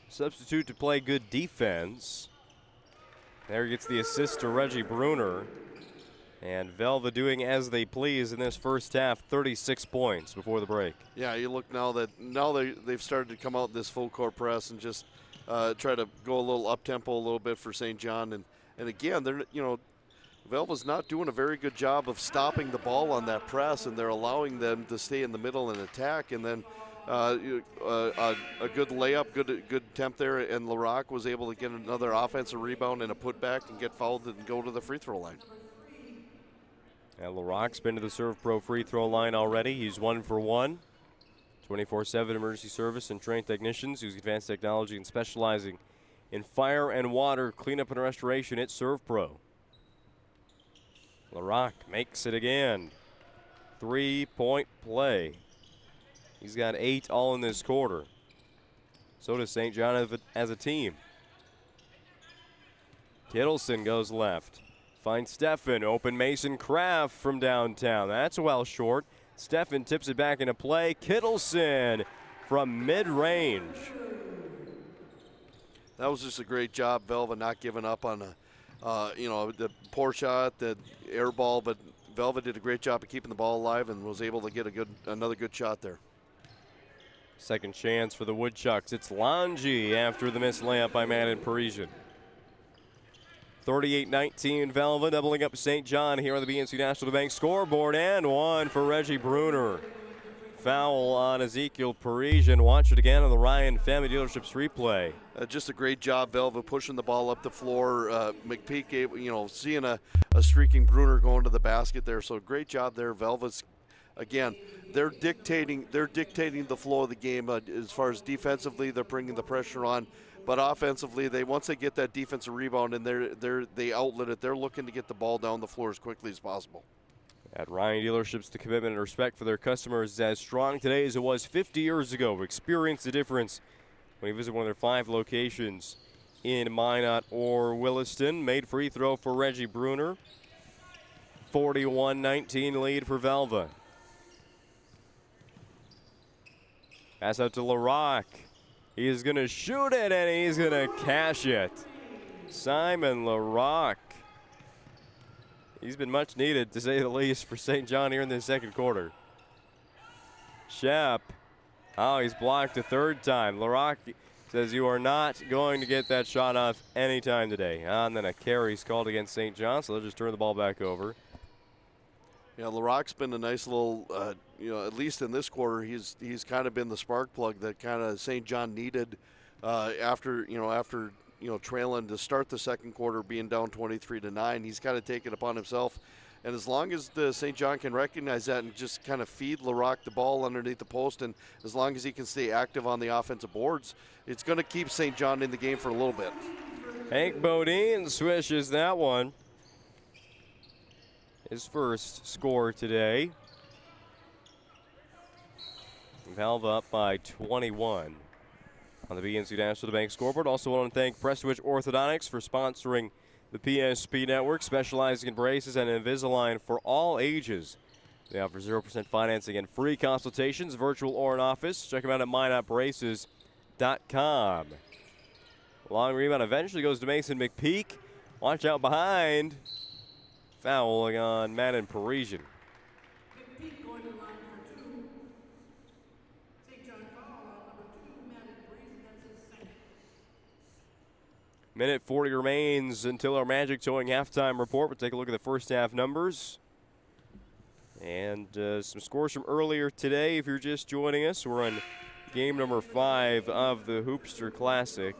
substitute to play good defense. There gets the assist to Reggie Bruner. And Velva doing as they please in this first half, 36 points before the break. Yeah, you look now they've started to come out in this full court press and just try to go a little up tempo a little bit for St. John. And again, Velva's not doing a very good job of stopping the ball on that press, and they're allowing them to stay in the middle and attack. And then a good layup, good attempt there, and LaRock was able to get another offensive rebound and a putback and get fouled and go to the free throw line. And LaRock's been to the Serve Pro free throw line already. He's 1 for 1. 24/7 emergency service and trained technicians using advanced technology and specializing in fire and water cleanup and restoration at Serve Pro. LaRock makes it again. 3-point play. He's got 8 all in this quarter. So does St. John as a team. Kittleson goes left. Finds Steffen. Open Mason Kraft from downtown. That's well short. Steffen tips it back into play. Kittleson from mid-range. That was just a great job, Velva, not giving up on the poor shot, the air ball, but Velva did a great job of keeping the ball alive and was able to get another good shot there. Second chance for the Woodchucks. It's Longy after the missed layup by Madden Parisian. 38-19 Velva doubling up St. John here on the BNC National Bank scoreboard, and one for Reggie Bruner. Foul on Ezekiel Parisian. Watch it again on the Ryan Family Dealerships replay. Just a great job, Velva, pushing the ball up the floor. McPeak, seeing a streaking Bruner going to the basket there. So great job there, Velva's. Again, they're dictating the flow of the game as far as defensively. They're bringing the pressure on. But offensively, once they get that defensive rebound and they outlet it, they're looking to get the ball down the floor as quickly as possible. At Ryan Dealerships, the commitment and respect for their customers is as strong today as it was 50 years ago. Experience the difference when you visit one of their 5 locations in Minot or Williston. Made free throw for Reggie Bruner. 41-19 lead for Velva. Pass out to LaRock. He's going to shoot it, and he's going to cash it. Simon LaRock. He's been much needed, to say the least, for St. John here in the second quarter. Shep. Oh, he's blocked a third time. LaRock says you are not going to get that shot off anytime today. And then a carry's called against St. John, so they'll just turn the ball back over. Yeah, LaRock's been a nice little, at least in this quarter, he's kind of been the spark plug that kind of St. John needed after trailing to start the second quarter, being down 23-9. He's kind of taken it upon himself And as long as the St. John can recognize that and just kind of feed LaRock the ball underneath the post, and as long as he can stay active on the offensive boards, it's going to keep St. John in the game for a little bit. Hank Bodine swishes that one. His first score today. Valve up by 21 on the BNC National Bank scoreboard. Also want to thank Prestwich Orthodontics for sponsoring the PSP Network, specializing in braces and Invisalign for all ages. They offer 0% financing and free consultations, virtual or in office. Check them out at mynotbraces.com. Long rebound eventually goes to Mason McPeak. Watch out behind. Fouling on Madden Parisian. Minute 40 remains until our Magic Towing halftime report. We'll take a look at the first half numbers. And some scores from earlier today. If you're just joining us, we're on game number 5 of the Hoopster Classic.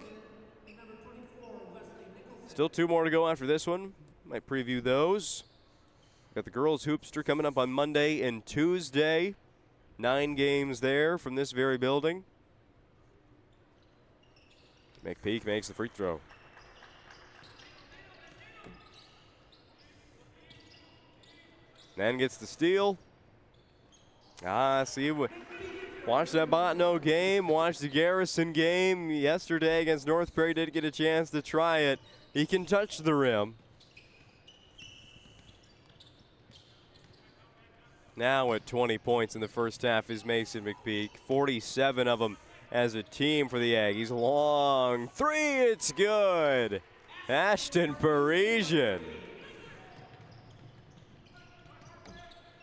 Still 2 more to go after this one. Might preview those. Got the girls Hoopster coming up on Monday and Tuesday. 9 games there from this very building. McPeak makes the free throw. Then gets the steal. See, watch that Botno game, watch the Garrison game yesterday against North Prairie. Did get a chance to try it. He can touch the rim. Now at 20 points in the first half is Mason McPeak. 47 of them as a team for the Aggies. Long three, it's good. Ashton Parisian.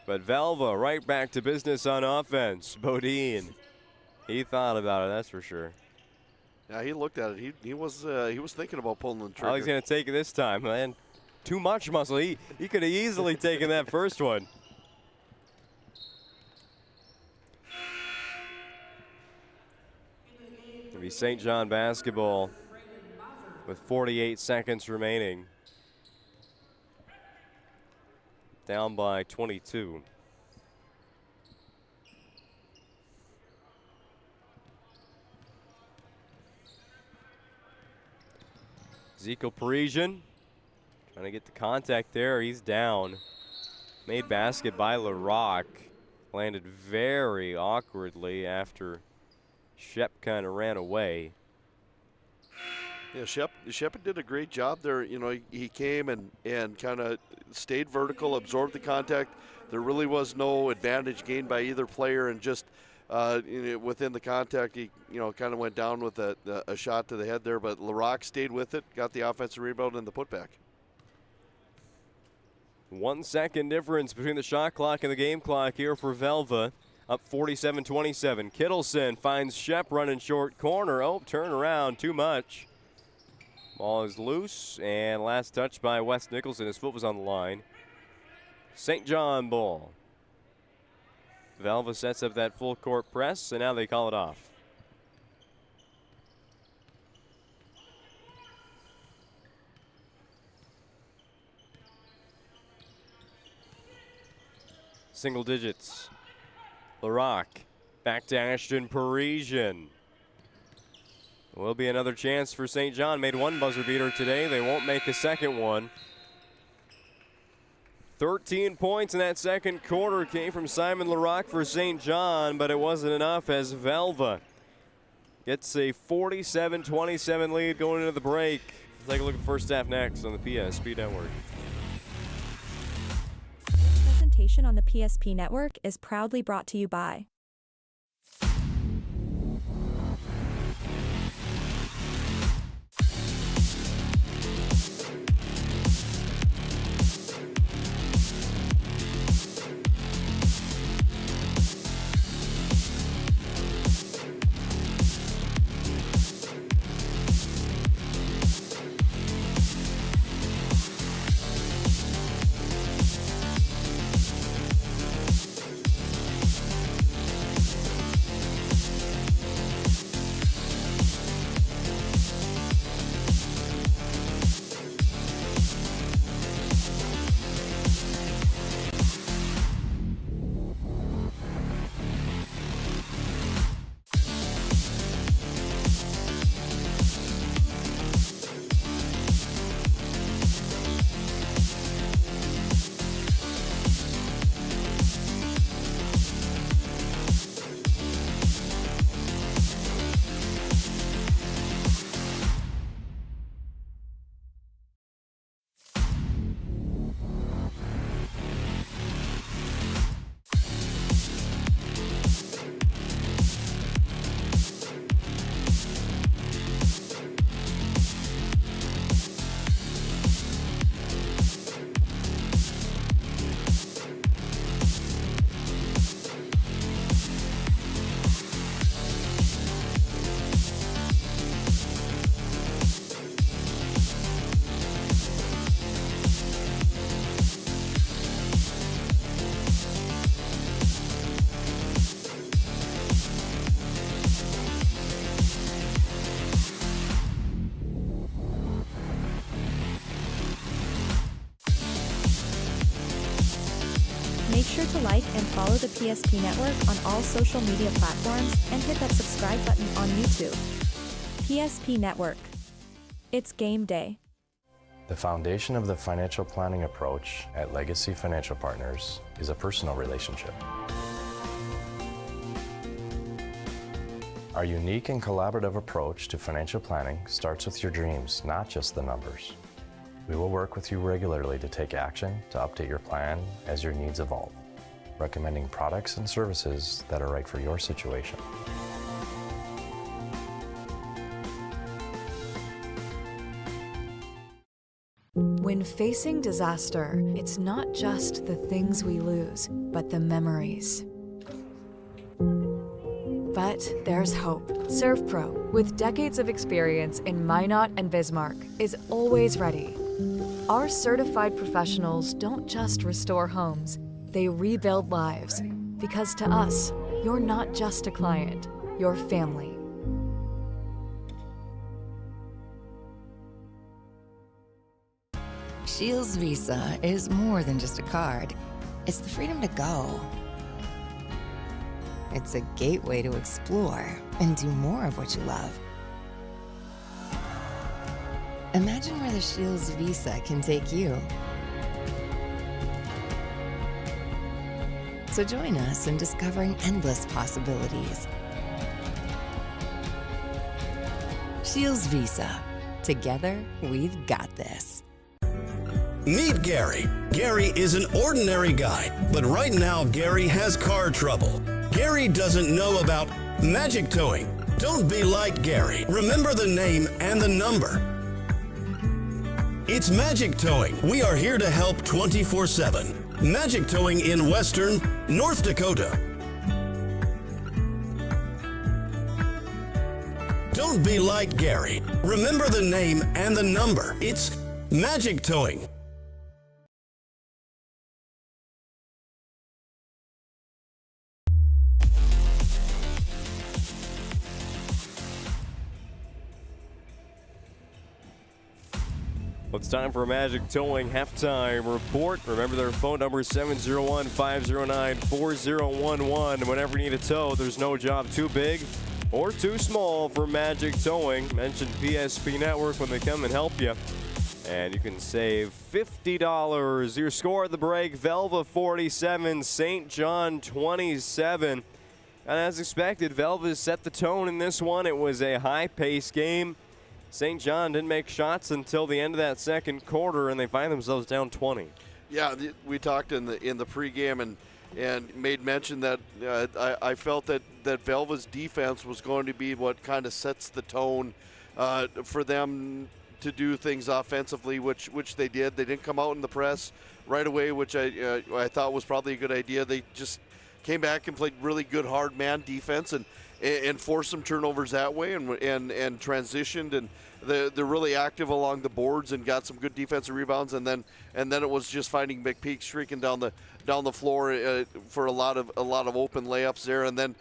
But Velva right back to business on offense. Bodine, he thought about it, that's for sure. Yeah, he looked at it. He was thinking about pulling the trigger. Oh, he's going to take it this time, man. Too much muscle. He could have easily taken that first one. It'll be St. John basketball with 48 seconds remaining. Down by 22. Ezekiel Parisian trying to get the contact there. He's down. Made basket by LaRock. Landed very awkwardly after Shep kind of ran away. Yeah, Shep did a great job there. You know, he came and kind of stayed vertical, absorbed the contact. There really was no advantage gained by either player, and just within the contact, he kind of went down with a shot to the head there. But LaRock stayed with it, got the offensive rebound and the putback. 1 second difference between the shot clock and the game clock here for Velva. Up 47-27. Kittleson finds Shep running short corner. Oh, turn around, too much. Ball is loose, and last touch by Wes Nicholson. His foot was on the line. St. John ball. Velva sets up that full court press, and now they call it off. Single digits. LaRock back to Ashton Parisian. Will be another chance for St. John. Made one buzzer beater today. They won't make a second one. 13 points in that second quarter came from Simon LaRock for St. John, but it wasn't enough as Velva gets a 47-27 lead going into the break. Let's take a look at the first half next on the PSP Network. This presentation on the PSP Network is proudly brought to you by like and follow the PSP Network on all social media platforms and hit that subscribe button on YouTube. PSP Network. It's game day. The foundation of the financial planning approach at Legacy Financial Partners is a personal relationship. Our unique and collaborative approach to financial planning starts with your dreams, not just the numbers. We will work with you regularly to take action to update your plan as your needs evolve, recommending products and services that are right for your situation. When facing disaster, it's not just the things we lose, but the memories. But there's hope. ServPro, with decades of experience in Minot and Bismarck, is always ready. Our certified professionals don't just restore homes, they rebuild lives. Because to us, you're not just a client, you're family. Shields Visa is more than just a card. It's the freedom to go. It's a gateway to explore and do more of what you love. Imagine where the Shields Visa can take you. So join us in discovering endless possibilities. Shields Visa. Together, we've got this. Meet Gary. Gary is an ordinary guy, but right now Gary has car trouble. Gary doesn't know about magic towing. Don't be like Gary. Remember the name and the number. It's Magic Towing. We are here to help 24/7. Magic Towing in Western North Dakota. Don't be like Gary. Remember the name and the number. It's Magic Towing. It's time for a Magic Towing halftime report. Remember their phone number is 701-509-4011. Whenever you need a tow, there's no job too big or too small for Magic Towing. Mention PSP Network when they come and help you. And you can save $50. Your score at the break, Velva 47, St. John 27. And as expected, Velva set the tone in this one. It was a high-paced game. St. John didn't make shots until the end of that second quarter, and they find themselves down 20. Yeah, we talked in the pregame and made mention that I felt that Velva's defense was going to be what kind of sets the tone for them to do things offensively, which they did. They didn't come out in the press right away, which I thought was probably a good idea. They just came back and played really good hard man defense and forced some turnovers that way and transitioned, and they're really active along the boards and got some good defensive rebounds, and then it was just finding McPeak streaking down the floor for a lot of open layups there, and then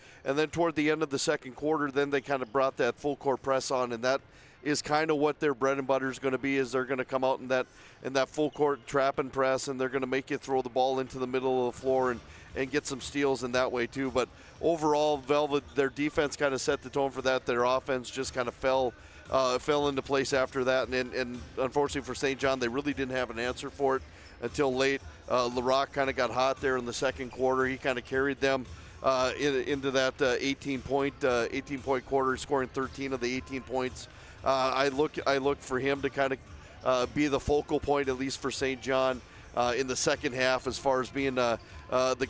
toward the end of the second quarter, then they kind of brought that full court press on, and that is kind of what their bread and butter is going to be. Is they're going to come out in that full court trap and press, and they're going to make you throw the ball into the middle of the floor and get some steals in that way too. But overall, Velvet, their defense kind of set the tone for that. Their offense just kind of fell into place after that, and unfortunately for St. John, they really didn't have an answer for it until late. LaRock kind of got hot there in the second quarter. He kind of carried them into that 18-point quarter, scoring 13 of the 18 points. I look for him to kind of be the focal point, at least for St. John, in the second half, as far as being the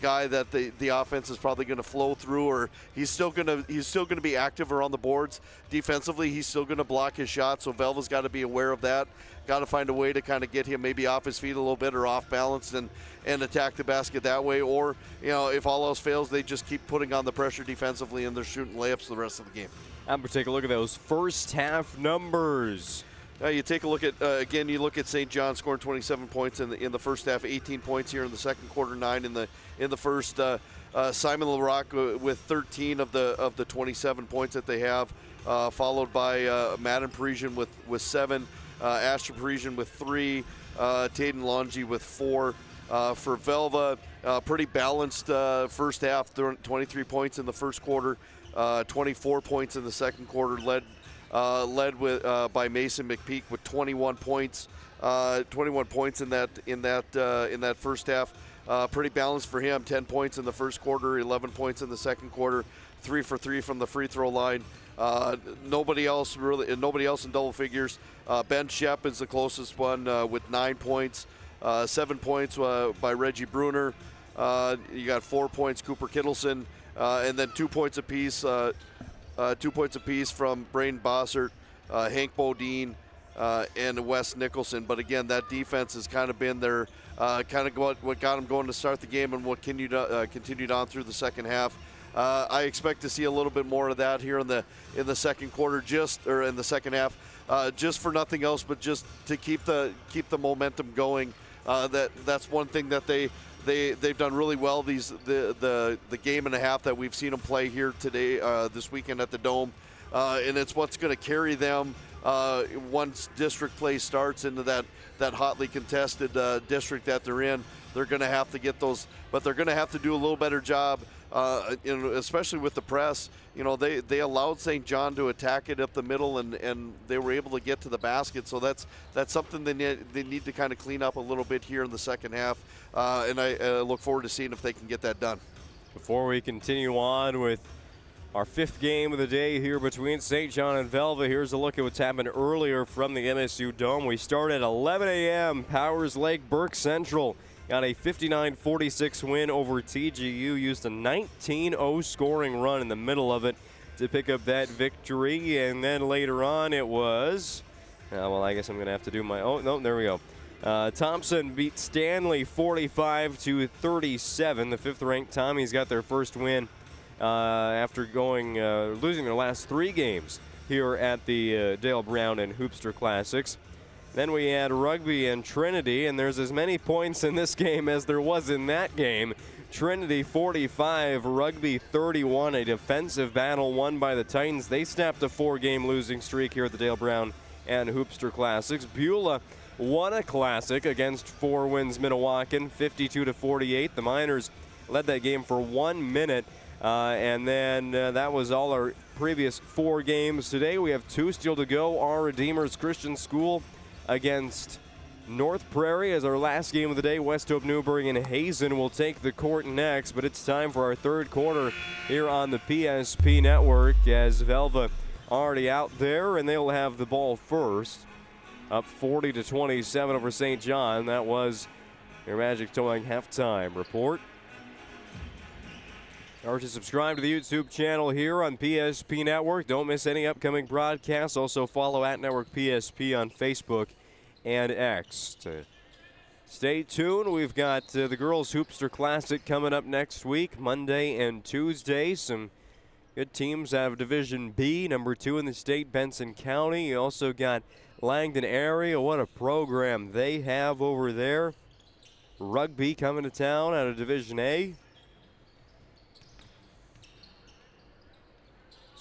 guy that the offense is probably going to flow through, or he's still going to be active around the boards. Defensively, he's still going to block his shot, so Velva's got to be aware of that. Got to find a way to kind of get him maybe off his feet a little bit or off balance and attack the basket that way. Or, if all else fails, they just keep putting on the pressure defensively and they're shooting layups the rest of the game. I'm going to take a look at those first half numbers. You take a look at, again, you look at St. John scoring 27 points in the first half, 18 points here in the second quarter, 9 in the first. Simon LaRock with 13 of the 27 points that they have, followed by Madden Parisian with 7, Ashton Parisian with 3, Tayden Longy with 4. For Velva, Pretty balanced first half, 23 points in the first quarter, 24 points in the second quarter, led with by Mason McPeak with 21 points. 21 points in that first half. Pretty balanced for him. 10 points in the first quarter, 11 points in the second quarter, 3 for 3 from the free throw line. Nobody else in double figures. Ben Shep is the closest one with 9 points. 7 points by Reggie Bruner. You got 4 points, Cooper Kittleson, and then 2 points apiece. 2 points apiece from Braden Bossert, Hank Bodine, and Wes Nicholson. But again, that defense has kind of been their what got them going to start the game and what continued on through the second half. I expect to see a little bit more of that here in the second quarter, in the second half, just for nothing else, but just to keep the momentum going. That's one thing that they've done really well. The game and a half that we've seen them play here today, this weekend at the Dome, and it's what's going to carry them once district play starts into that hotly contested district that they're in. They're going to have to get those, but they're going to have to do a little better job, especially with the press. They allowed St. John to attack it up the middle, and they were able to get to the basket. So that's something they need to kind of clean up a little bit here in the second half, and I look forward to seeing if they can get that done. Before we continue on with our fifth game of the day here between St. John and Velva, here's a look at what's happened earlier from the MSU Dome. We start at 11 a.m. Powers Lake Burke Central got a 59-46 win over TGU, used a 19-0 scoring run in the middle of it to pick up that victory. And then later on it was, well, I guess I'm going to have to do my, oh, no, there we go. Thompson beat Stanley 45-37. The fifth-ranked Tommies got their first win after losing their last 3 games here at the Dale Brown and Hoopster Classics. Then we had Rugby and Trinity, and there's as many points in this game as there was in that game. Trinity 45, Rugby 31, a defensive battle won by the Titans. They snapped a 4-game losing streak here at the Dale Brown and Hoopster Classics. Beulah won a classic against 4 Winds Minnewacan, 52-48. The Miners led that game for 1 minute. And then that was all our previous 4 games. Today we have 2 still to go. Our Redeemers Christian School against North Prairie as our last game of the day. West Hope Newbury and Hazen will take the court next, but it's time for our third quarter here on the PSP Network as Velva already out there, and they'll have the ball first. Up 40-27 over St. John. That was your Magic Towing halftime report. Or to subscribe to the YouTube channel here on PSP Network. Don't miss any upcoming broadcasts. Also follow at Network PSP on Facebook and X. Stay tuned. We've got the Girls Hoopster Classic coming up next week, Monday and Tuesday. Some good teams out of Division B, number 2 in the state, Benson County. You also got Langdon area. What a program they have over there. Rugby coming to town out of Division A.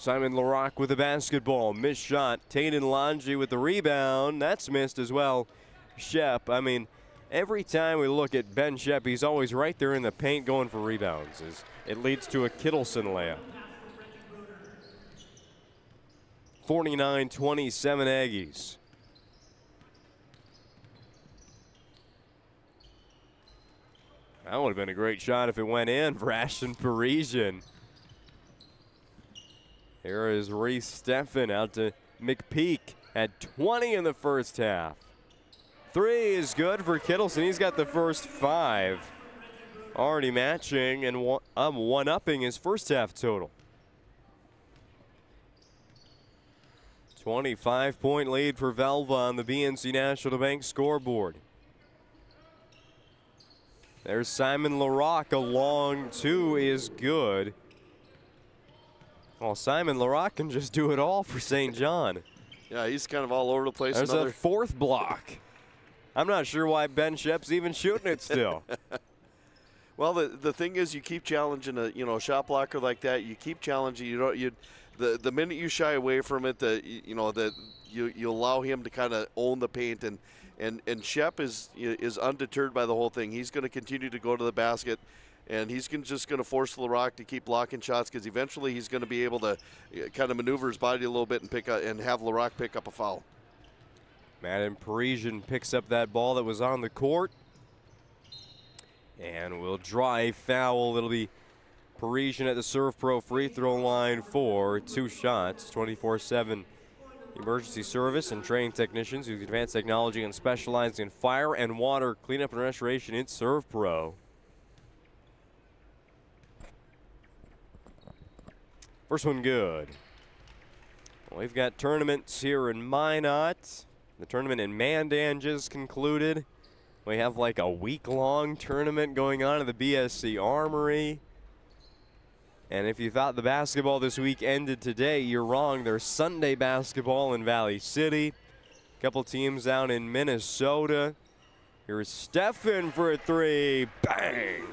Simon LaRocque with the basketball. Missed shot. Tayden Longy with the rebound. That's missed as well. Shep, I mean, every time we look at Ben Shep, he's always right there in the paint going for rebounds. It leads to a Kittleson layup. 49-27 Aggies. That would have been a great shot if it went in for Ashton Parisian. Here is Reese Steffen out to McPeak at 20 in the first half. 3 is good for Kittleson. He's got the first 5. Already matching and one-upping his first half total. 25-point lead for Velva on the BNC National Bank scoreboard. There's Simon LaRocque. A long 2 is good. Well, Simon LaRocque can just do it all for St. John. Yeah, he's kind of all over the place. There's a 4th block. I'm not sure why Ben Shep's even shooting it still. Well, the thing is, you keep challenging a shot blocker like that. You keep challenging. The minute you shy away from it, you allow him to kind of own the paint, and And Shep is undeterred by the whole thing. He's going to continue to go to the basket, and he's just going to force Larocque to keep blocking shots because eventually he's going to be able to kind of maneuver his body a little bit and have Larocque pick up a foul. Madden Parisian picks up that ball that was on the court and will draw a foul. It'll be Parisian at the Serve Pro free throw line for 2 shots. 24/7 emergency service and training technicians who advanced technology and specialize in fire and water cleanup and restoration in Serve Pro. First one good. Well, we've got tournaments here in Minot. The tournament in Mandan just concluded. We have like a week-long tournament going on at the BSC Armory. And if you thought the basketball this week ended today, you're wrong. There's Sunday basketball in Valley City. A couple teams out in Minnesota. Here's Stefan for a 3. Bang!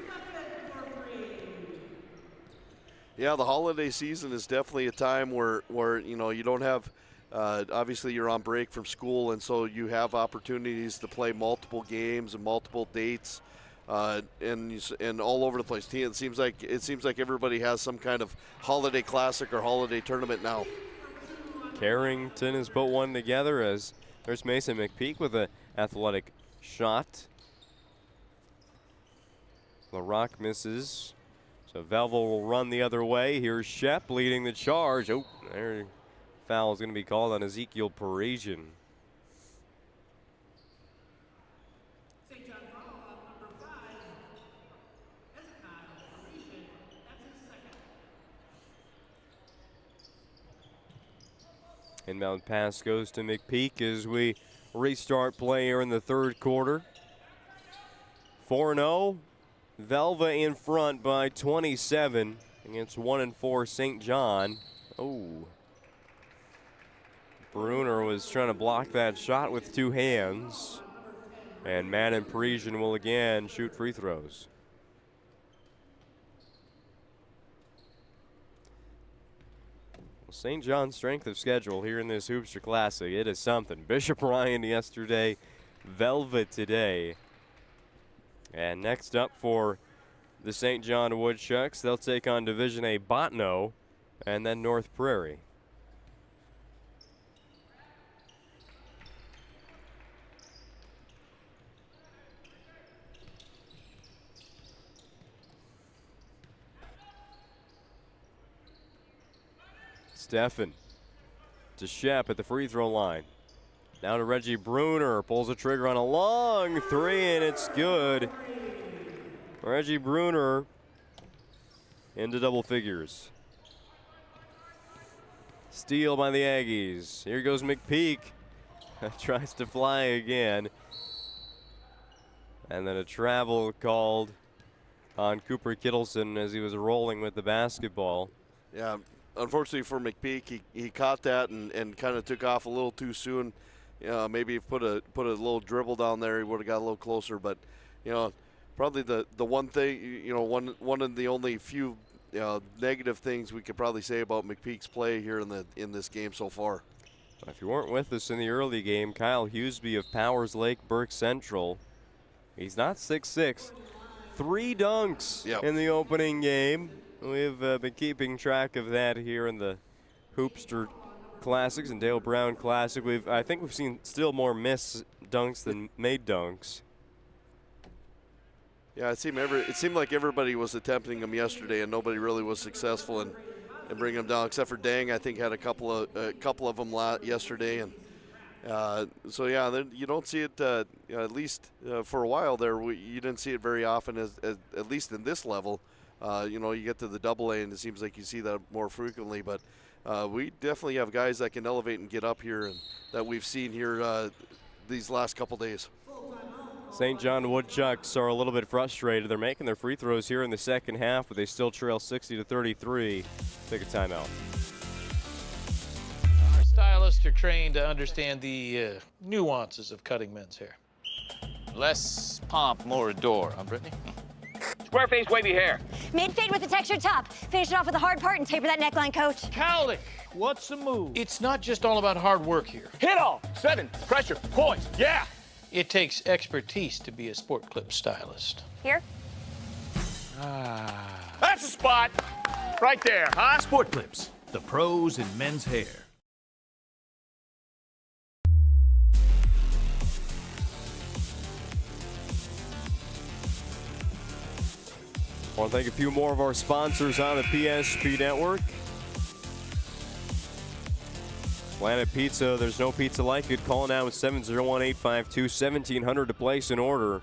Yeah, the holiday season is definitely a time where you don't have obviously you're on break from school, and so you have opportunities to play multiple games and multiple dates and all over the place. It seems like everybody has some kind of holiday classic or holiday tournament now. Carrington has put one together as there's Mason McPeak with an athletic shot. Larocque misses. So Valvo will run the other way. Here's Shep leading the charge. Oh, there. Foul is going to be called on Ezekiel Parisian. Inbound pass goes to McPeak as we restart play here in the third quarter. 4-0. Velva in front by 27 against 1-4 St. John. Oh. Bruner was trying to block that shot with 2 hands. And Madden Parisian will again shoot free throws. St. John's strength of schedule here in this Hoopster Classic, it is something. Bishop Ryan yesterday, Velva today. And next up for the St. John Woodchucks, they'll take on Division A Botno and then North Prairie. Stefan to Shep at the free throw line. Now to Reggie Bruner, pulls the trigger on a long 3 and it's good. Reggie Bruner into double figures. Steal by the Aggies. Here goes McPeak. Tries to fly again. And then a travel called on Cooper Kittleson as he was rolling with the basketball. Yeah. Unfortunately for McPeak, he caught that and kind of took off a little too soon. Maybe if put a little dribble down there, he would have got a little closer. But probably the one thing, one of the only few negative things we could probably say about McPeak's play here in this game so far. If you weren't with us in the early game, Kyle Hughesby of Powers Lake Burke Central, he's not 6'6", 3 dunks in the opening game. We've been keeping track of that here in the Hoopster Classics and Dale Brown Classic. I think we've seen still more missed dunks than made dunks. Yeah, it seemed like everybody was attempting them yesterday, and nobody really was successful in bringing them down, except for Dang. I think had a couple of them yesterday, and so yeah, you don't see it at least for a while there. You didn't see it very often, at least in this level. You get to the double A and it seems like you see that more frequently, but we definitely have guys that can elevate and get up here and that we've seen here these last couple days. St. John Woodchucks are a little bit frustrated. They're making their free throws here in the second half, but they still trail 60-33. Take a timeout. Our stylists are trained to understand the nuances of cutting men's hair. Less pomp, more adore, huh, Brittany? Square face, wavy hair. Mid-fade with a textured top. Finish it off with a hard part and taper that neckline, coach. Cowlick, what's the move? It's not just all about hard work here. Hit all. 7. Pressure. Poise. Yeah. It takes expertise to be a sport clip stylist. Here? That's the spot. Right there, huh? Sport Clips, the pros in men's hair. I want to thank a few more of our sponsors on the PSP network. Planet Pizza, there's no pizza like it. Call now at 701-852-1700 to place an order.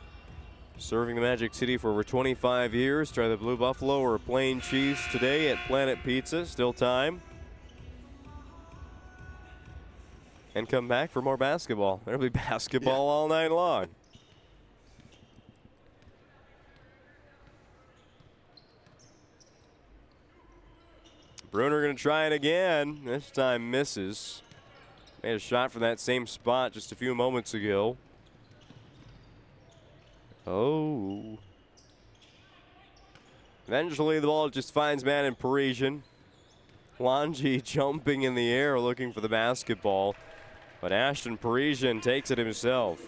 Serving the Magic City for over 25 years. Try the Blue Buffalo or plain cheese today at Planet Pizza. Still time. And come back for more basketball. There'll be basketball all night long. Bruner going to try it again. This time misses. Made a shot from that same spot just a few moments ago. Oh. Eventually the ball just finds man in Parisian. Longy jumping in the air looking for the basketball. But Ashton Parisian takes it himself.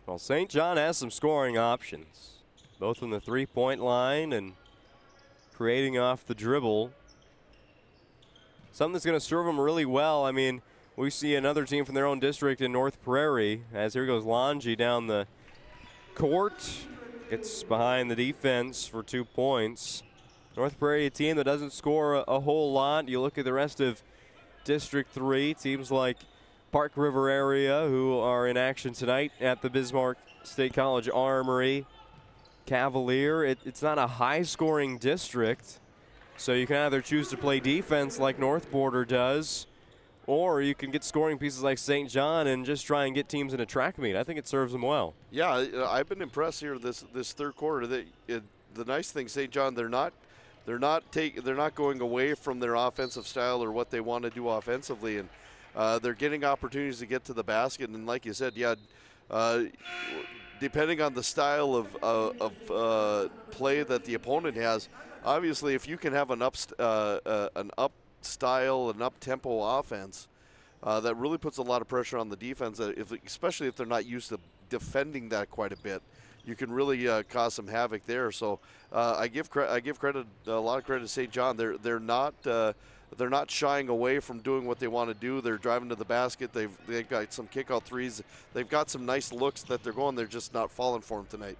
Well, St. John has some scoring options. Both from the three-point line and creating off the dribble. Something that's going to serve them really well. I mean, we see another team from their own district in North Prairie. As here goes Longy down the court. Gets behind the defense for 2 points. North Prairie, a team that doesn't score a whole lot. You look at the rest of District 3, teams like Park River area who are in action tonight at the Bismarck State College Armory. Cavalier, it's not a high-scoring district, so you can either choose to play defense like North Border does, or you can get scoring pieces like St. John and just try and get teams in a track meet. I think it serves them well. Yeah, I've been impressed here this third quarter. The nice thing, St. John, they're not going away from their offensive style or what they want to do offensively, and they're getting opportunities to get to the basket. And like you said, depending on the style of play that the opponent has, obviously, if you can have an up tempo offense, that really puts a lot of pressure on the defense. Especially if they're not used to defending that quite a bit, you can really cause some havoc there. So I give credit, a lot of credit to St. John. They're not shying away from doing what they want to do. They're driving to the basket. They've got some kick-out threes. They've got some nice looks that they're going. They're just not falling for them tonight.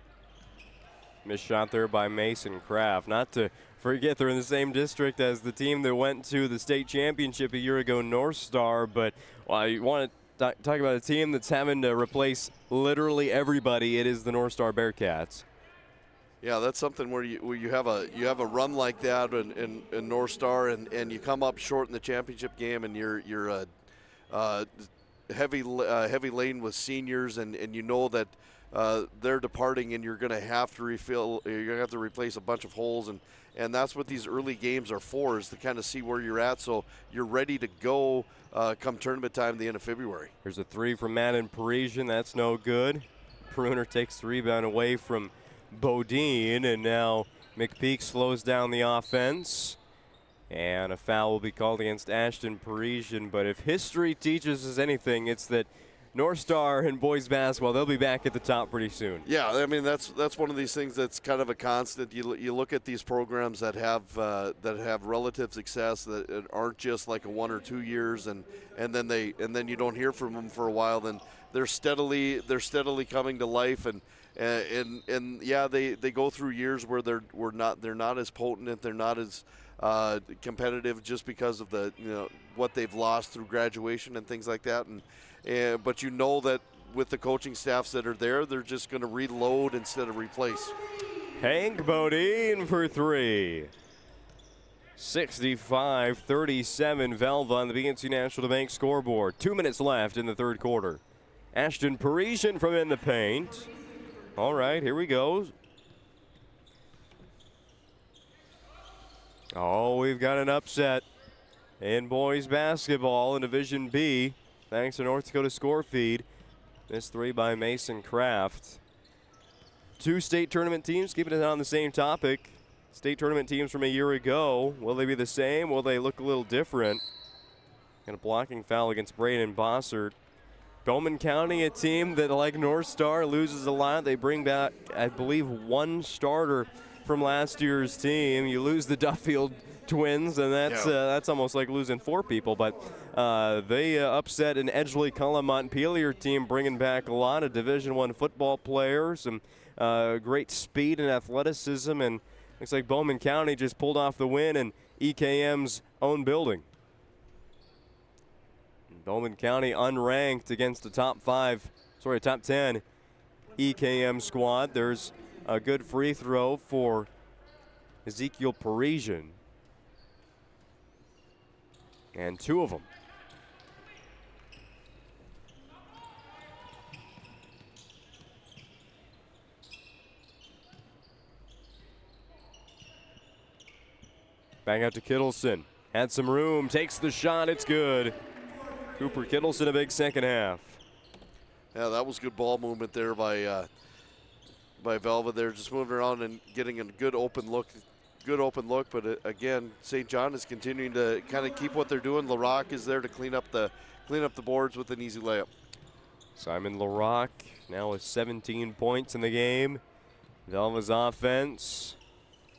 Missed shot there by Mason Kraft. Not to forget, they're in the same district as the team that went to the state championship a year ago, North Star. But you want to talk about a team that's having to replace literally everybody. It is the North Star Bearcats. Yeah, that's something where you have a run like that in North Star, and you come up short in the championship game, and you're heavy laden with seniors, and you know that they're departing, and you're going to have to refill. You're going to have to replace a bunch of holes, and that's what these early games are for, is to kind of see where you're at, so you're ready to go come tournament time at the end of February. Here's a three from Madden Parisian. That's no good. Bruner takes the rebound away from Bodine, and now McPeak slows down the offense, and a foul will be called against Ashton Parisian. But if history teaches us anything, it's that North Star and boys basketball, they'll be back at the top pretty soon. Yeah, I mean that's one of these things that's kind of a constant. You look at these programs that have relative success that aren't just like a 1 or 2 years, and then you don't hear from them for a while. Then they're steadily coming to life, and yeah, they go through years where they're not as potent, they're not as competitive just because of the what they've lost through graduation and things like that, but you know that with the coaching staffs that are there, they're just going to reload instead of replace. Hank Bodine for three. 65-37 Velva on the BNC National Bank scoreboard. 2 minutes left in the third quarter. Ashton Parisian from in the paint. All right, here we go. Oh, we've got an upset in boys basketball in Division B, thanks to North Dakota score feed. This three by Mason Kraft. Two state tournament teams, keeping it on the same topic. State tournament teams from a year ago. Will they be the same? Will they look a little different? And a blocking foul against Braden Bossert. Bowman County, a team that, like North Star, loses a lot. They bring back, I believe, one starter from last year's team. You lose the Duffield twins, and that's almost like losing 4 people. But they upset an Edgeley-Cullum Montpelier team, bringing back a lot of Division I football players, and great speed and athleticism. And looks like Bowman County just pulled off the win in EKM's own building. Bowman County unranked against the top 10 EKM squad. There's a good free throw for Ezekiel Parisian. And 2 of them. Back out to Kittleson. Had some room, takes the shot, it's good. Cooper Kittleson, a big second half. Yeah, that was good ball movement there by Velva there, just moving around and getting a good open look. But again, St. John is continuing to kind of keep what they're doing. LaRock is there to clean up the boards with an easy layup. Simon LaRock now with 17 points in the game. Velva's offense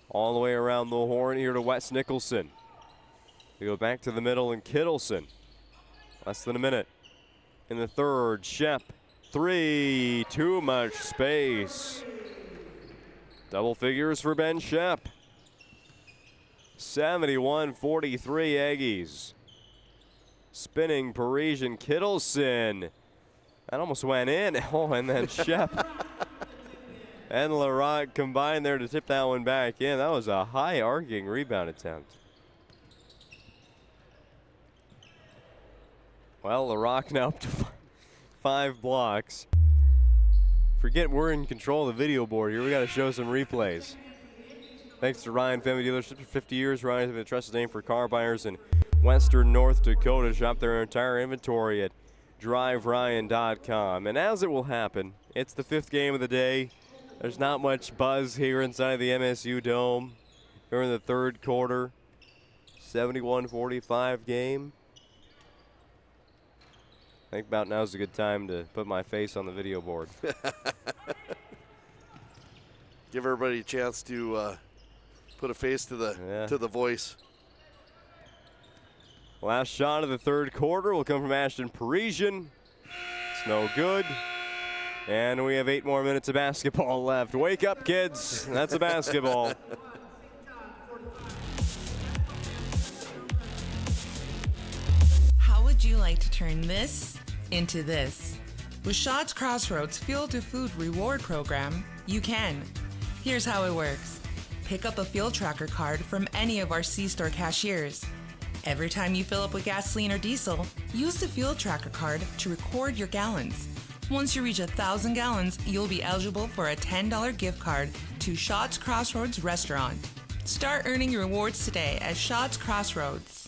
all the way around the horn here to Wes Nicholson. We go back to the middle, and Kittleson. Less than a minute in the third. Shep, 3, too much space. Double figures for Ben Shep. 71-43 Aggies. Spinning Parisian Kittleson. That almost went in. Oh, and then Shep and LaRock combined there to tip that one back in. That was a high arcing rebound attempt. Well, LaRock now up to 5 blocks. Forget we're in control of the video board here. We got to show some replays. Thanks to Ryan Family Dealerships for 50 years. Ryan has been a trusted name for car buyers in Western North Dakota. Shop their entire inventory at driveryan.com. And as it will happen, it's the 5th game of the day. There's not much buzz here inside the MSU Dome. We're in the 3rd quarter. 71-45 game. I think about now's a good time to put my face on the video board. Give everybody a chance to put a face to the voice. Last shot of the 3rd quarter will come from Ashton Parisian. It's no good. And we have 8 more minutes of basketball left. Wake up, kids. That's a basketball. How would you like to turn this into this? With Shaw's Crossroads Fuel to Food reward program, you can. Here's how it works. Pick up a fuel tracker card from any of our C-store cashiers. Every time you fill up with gasoline or diesel, use the fuel tracker card to record your gallons. Once you reach 1,000 gallons, you'll be eligible for a $10 gift card to Shaw's Crossroads restaurant. Start earning your rewards today at Shaw's Crossroads.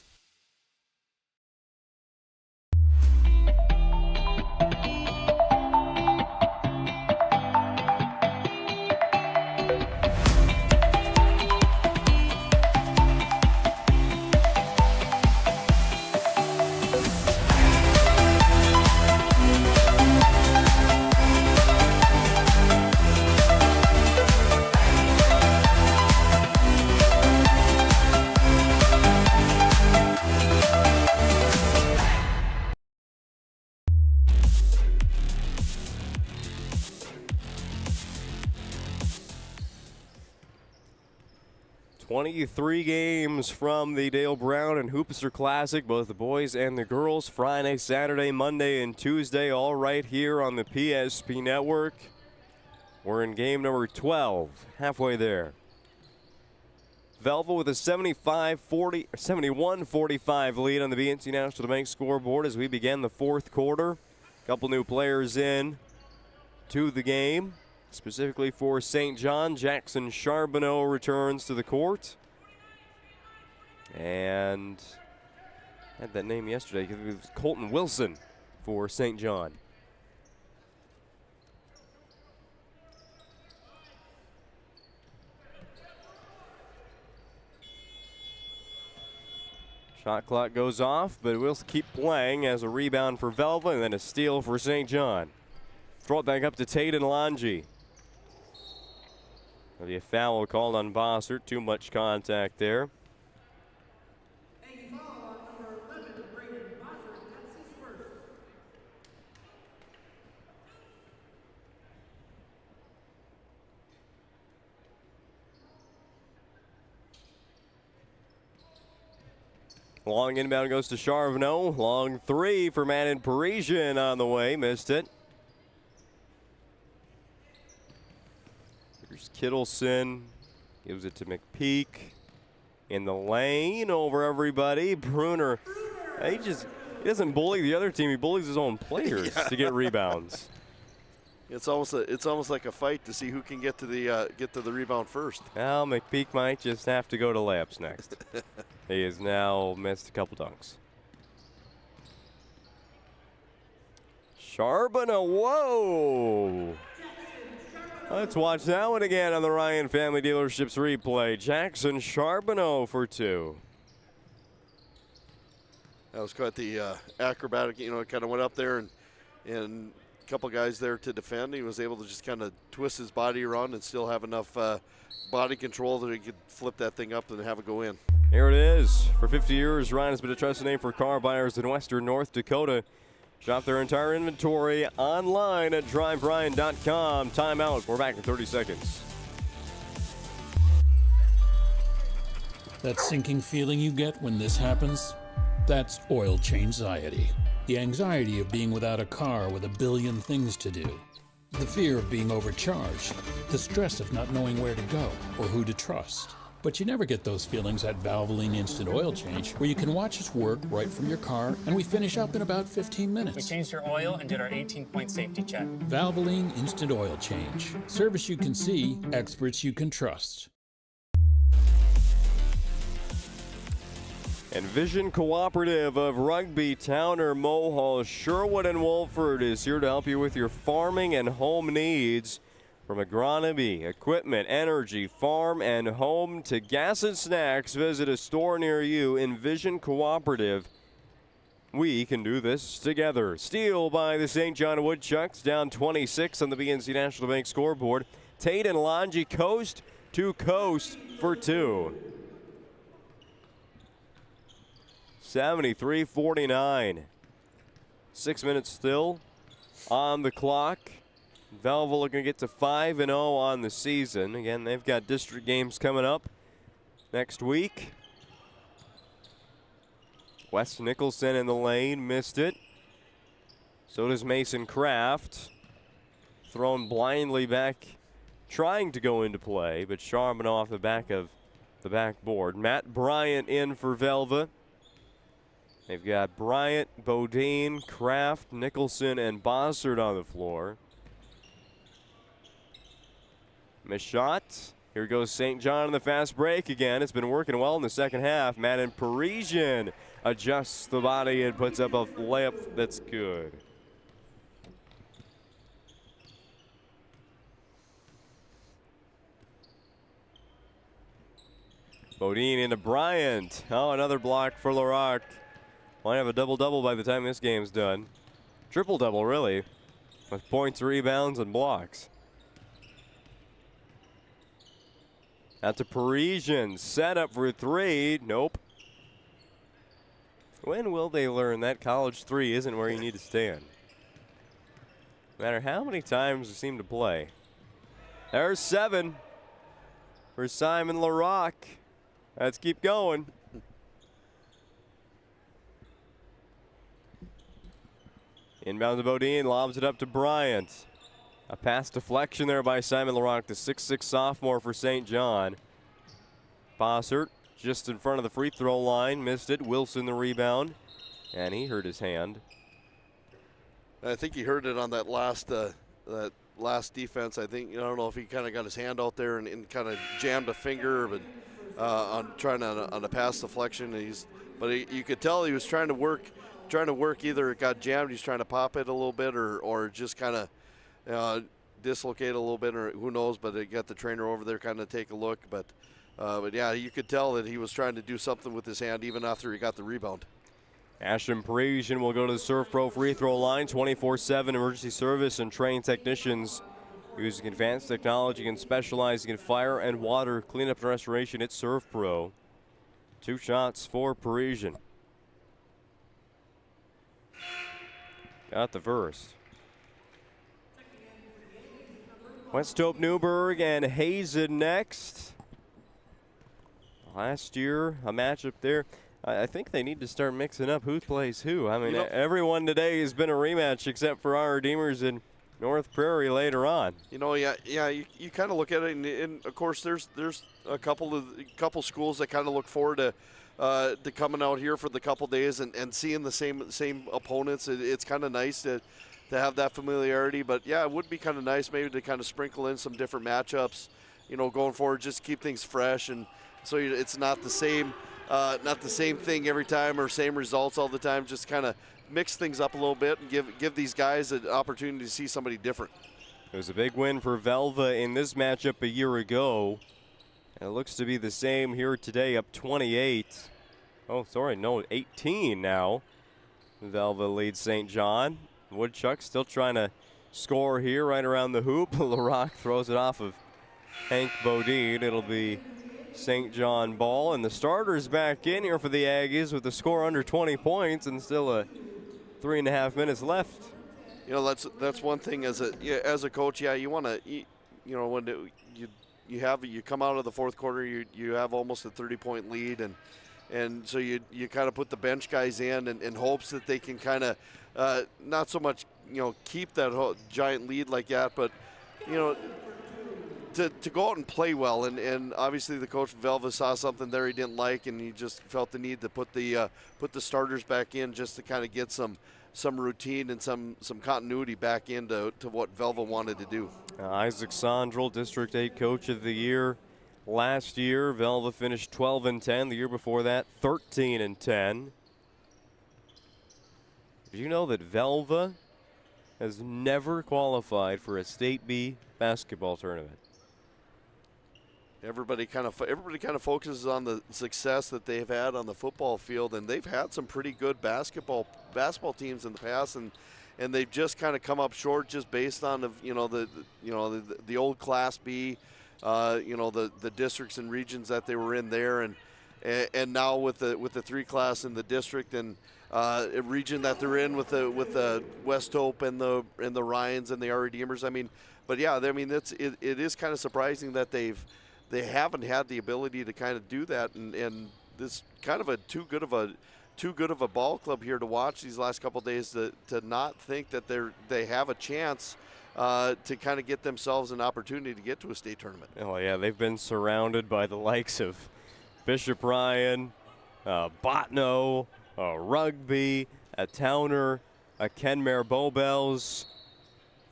Three games from the Dale Brown and Hoopster Classic, both the boys and the girls. Friday, Saturday, Monday, and Tuesday, all right here on the PSP Network. We're in game number 12, halfway there. Velva with a 71-45 lead on the BNC National Bank scoreboard as we begin the 4th quarter. A couple new players in to the game. Specifically for St. John, Jackson Charbonneau returns to the court. And I had that name yesterday. It was Colton Wilson for St. John. Shot clock goes off, but we'll keep playing as a rebound for Velva and then a steal for St. John. Throw it back up to Tate and Lange. There'll be a foul called on Bossert. Too much contact there. Long inbound goes to Charbonneau. Long three for Madden Parisian on the way. Missed it. Here's Kittleson. Gives it to McPeak. In the lane over everybody. Bruner. He doesn't bully the other team. He bullies his own players to get rebounds. It's almost like a fight to see who can get to the rebound first. Well, McPeak might just have to go to layups next. He has now missed a couple dunks. Charbonneau, whoa! Let's watch that one again on the Ryan Family Dealerships replay. Jackson Charbonneau for two. That was quite the acrobatic, kind of went up there and a couple guys there to defend. He was able to just kind of twist his body around and still have enough body control that he could flip that thing up and have it go in. Here it is. For 50 years, Ryan has been a trusted name for car buyers in western North Dakota. Shop their entire inventory online at driveryan.com. Timeout. We're back in 30 seconds. That sinking feeling you get when this happens? That's oil change-anxiety. The anxiety of being without a car with a billion things to do. The fear of being overcharged. The stress of not knowing where to go or who to trust. But you never get those feelings at Valvoline Instant Oil Change, where you can watch us work right from your car, and we finish up in about 15 minutes. We changed your oil and did our 18-point safety check. Valvoline Instant Oil Change. Service you can see, experts you can trust. And Vision Cooperative of Rugby, Towner, Mohall, Sherwood, and Wolford is here to help you with your farming and home needs. From agronomy, equipment, energy, farm, and home to gas and snacks, visit a store near you in Vision Cooperative. We can do this together. Steal by the St. John Woodchucks, down 26 on the BNC National Bank scoreboard. Tate and Lange coast to coast for two. 73-49. 6 minutes still on the clock. Velva looking to get to 5-0 on the season. Again, they've got district games coming up next week. Wes Nicholson in the lane, missed it. So does Mason Kraft. Thrown blindly back, trying to go into play, but Charbonneau off the back of the backboard. Matt Bryant in for Velva. They've got Bryant, Bodine, Kraft, Nicholson, and Bossert on the floor. Missed shot. Here goes St. John in the fast break again. It's been working well in the second half. Madden Parisian adjusts the body and puts up a layup that's good. Bodine into Bryant. Oh, another block for LaRock. Might have a double-double by the time this game's done. Triple-double, really, with points, rebounds, and blocks. Out to Parisian, set up for three, nope. When will they learn that college three isn't where you need to stand? No matter how many times you seem to play. There's 7 for Simon LaRock. Let's keep going. Inbound to Bodine, lobs it up to Bryant. A pass deflection there by Simon LaRock, the 6'6 sophomore for St. John. Bossert just in front of the free throw line, missed it. Wilson the rebound, and he hurt his hand. I think he hurt it on that last defense. I don't know if he kind of got his hand out there and kind of jammed a finger, but on a pass deflection. You could tell he was trying to work. Either it got jammed, he's trying to pop it a little bit, or just kind of dislocate a little bit, or who knows. But it got the trainer over there kind of take a look. But But yeah, you could tell that he was trying to do something with his hand even after he got the rebound. Ashton Parisian will go to the Surf Pro free throw line. 24/7 emergency service and trained technicians using advanced technology and specializing in fire and water cleanup and restoration at Surf Pro. 2 shots for Parisian. Got the first. West Hope Newburgh and Hazen next. Last year, a matchup there. I think they need to start mixing up who plays who. I mean, everyone today has been a rematch except for our Redeemers in North Prairie later on. You know, you kind of look at it, and of course, there's a couple schools that kind of look forward to coming out here for the couple days and seeing the same opponents. It's kind of nice to have that familiarity. But yeah, it would be kind of nice maybe to kind of sprinkle in some different matchups, you know, going forward, just keep things fresh, and so it's not the same thing every time or same results all the time. Just kind of mix things up a little bit and give these guys an opportunity to see somebody different. It was a big win for Velva in this matchup a year ago. And it looks to be the same here today, up 28. Oh, sorry, no, 18 now. Velva leads St. John. Woodchuck still trying to score here right around the hoop. LaRock throws it off of Hank Bodine. It'll be St. John ball, and the starters back in here for the Aggies with the score under 20 points and still a 3.5 minutes left. You know, that's one thing as a coach. Yeah, you want to, you know, when you come out of the fourth quarter, you have almost a 30-point lead, and so you kind of put the bench guys in hopes that they can kind of not so much, you know, keep that giant lead like that, but you know, to go out and play well, and obviously the coach from Velva saw something there he didn't like, and he just felt the need to put the starters back in just to kind of get some routine and some continuity back into what Velva wanted to do. Isaac Sondrel, District 8 Coach of the Year. Last year, Velva finished 12-10. The year before that, 13-10. Did you know that Velva has never qualified for a State B basketball tournament? Everybody kind of focuses on the success that they've had on the football field, and they've had some pretty good basketball teams in the past, and they've just kind of come up short just based on the old Class B, the districts and regions that they were in there, and now with the 3 class in the district and a region that they're in with the West Hope and the Ryans and the our Redeemers. I mean, but yeah, I mean it is kind of surprising that they haven't had the ability to kind of do that, and this kind of a too good of a ball club here to watch these last couple of days to not think that they have a chance to kind of get themselves an opportunity to get to a state tournament. Oh yeah, they've been surrounded by the likes of Bishop Ryan, Botno, Rugby, a Towner, a Kenmare Bowbells.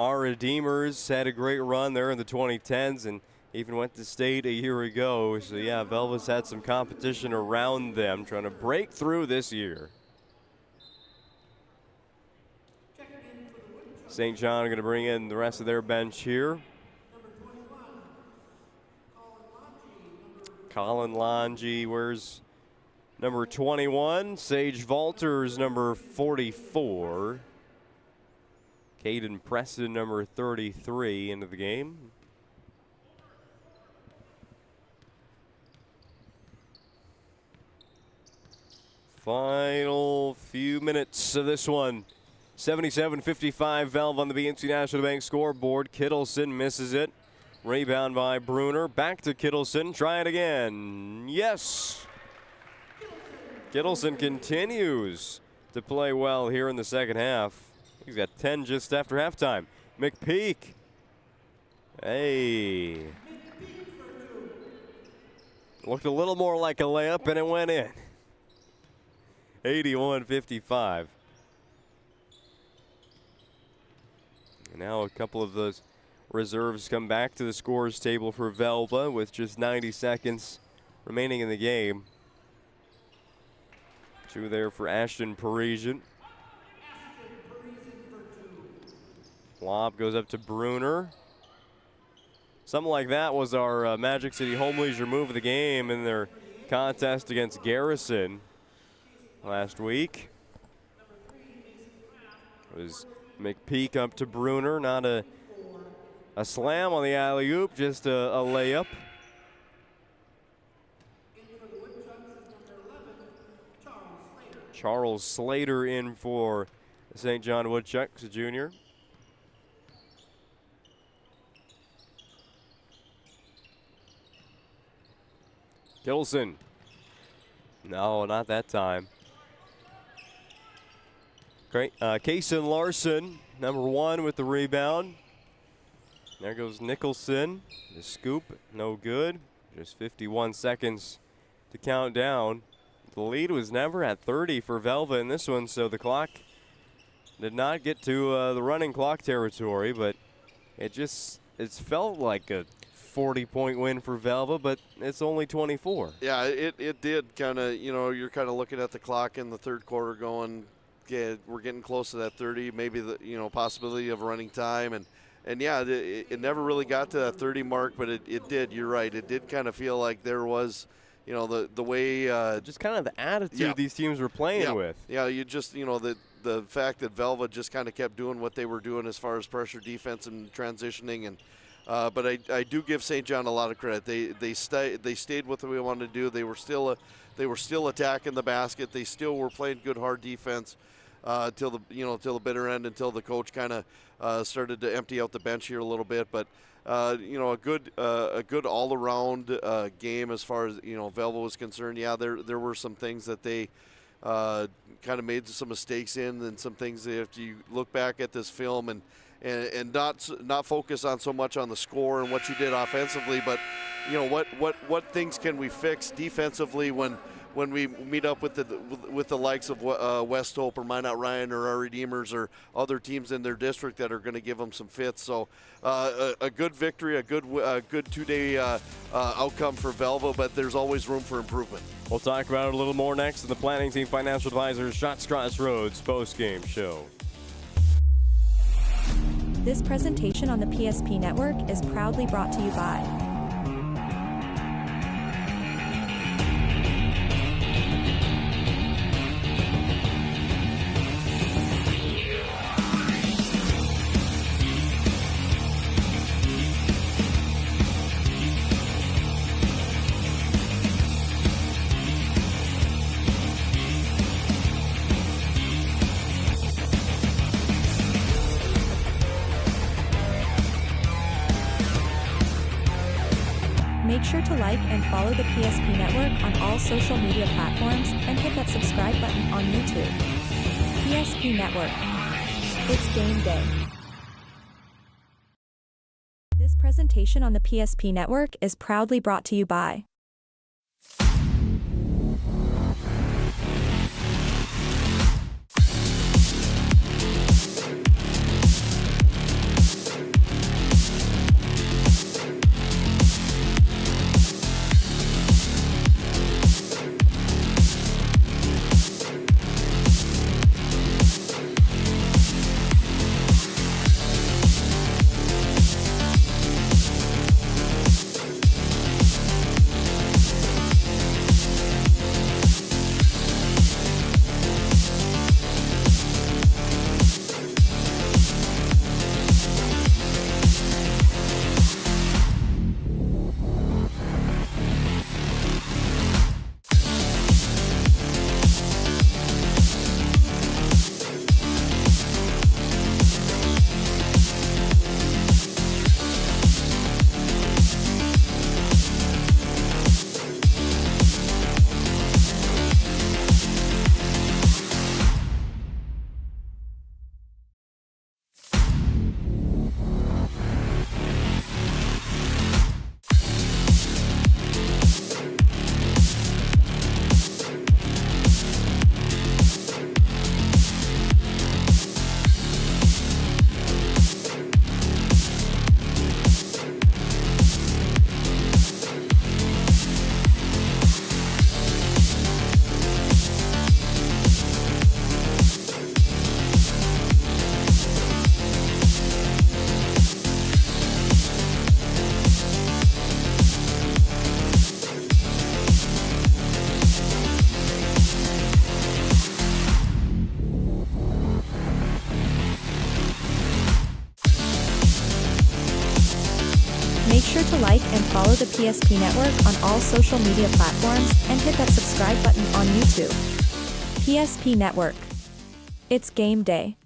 Our Redeemers had a great run there in the 2010s and even went to state a year ago. So yeah, Velva's had some competition around them trying to break through this year. St. John are going to bring in the rest of their bench here. Colin Longy wears number 21. Sage Valters number 44. Caden Preston number 33 into the game. Final few minutes of this one. 77-55 Velva on the BNC National Bank scoreboard. Kittleson misses it. Rebound by Bruner. Back to Kittleson. Try it again. Yes. Kittleson continues to play well here in the second half. He's got 10 just after halftime. McPeak. Hey. Looked a little more like a layup, and it went in. 81-55. And now a couple of those reserves come back to the scores table for Velva with just 90 seconds remaining in the game. 2 there for Ashton Parisian. Lob goes up to Bruner. Something like that was our Magic City Home Leisure move of the game in their contest against Garrison last week. It was McPeak up to Bruner, not a slam on the alley-oop, just a layup. Charles Slater in for St. John Woodchucks, a junior. Kittleson. No, not that time. Great. Kaysen Larson, number 1 with the rebound. There goes Nicholson. The scoop, no good. Just 51 seconds to count down. The lead was never at 30 for Velva in this one, so the clock did not get to the running clock territory, but it's felt like a 40-point win for Velva, but it's only 24. Yeah, it did kind of, you're kind of looking at the clock in the third quarter going, yeah, we're getting close to that 30, maybe the, possibility of running time. And yeah, it never really got to that 30 mark, but it did. You're right. It did kind of feel like there was, the way. Just kind of the attitude these teams were playing with. Yeah, you just, the fact that Velva just kind of kept doing what they were doing as far as pressure defense and transitioning. And but I do give St. John a lot of credit. They stayed with what we wanted to do. They were still attacking the basket. They still were playing good hard defense. Till the bitter end, until the coach kind of started to empty out the bench here a little bit. But a good all around game as far as Velva was concerned. Yeah, there were some things that they kind of made some mistakes in, and some things that if you look back at this film and not focus on so much on the score and what you did offensively, but what things can we fix defensively when we meet up with the likes of West Hope or Minot Ryan or our Redeemers or other teams in their district that are going to give them some fits. So a good victory, a good two-day outcome for Velva, but there's always room for improvement. We'll talk about it a little more next in the Planning Team Financial Advisors Shots Crossroads post-game show. This presentation on the PSP Network is proudly brought to you by Make sure to like and follow the PSP Network on all social media platforms and hit that subscribe button on YouTube. PSP Network. It's game day. This presentation on the PSP Network is proudly brought to you by the PSP Network on all social media platforms and hit that subscribe button on YouTube. PSP Network. It's game day.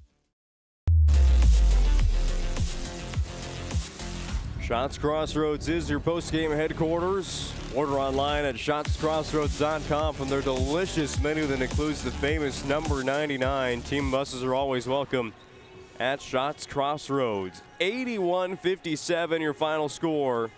Shots Crossroads is your postgame headquarters. Order online at shotscrossroads.com from their delicious menu that includes the famous number 99. Team buses are always welcome at Shots Crossroads. 81-57 your final score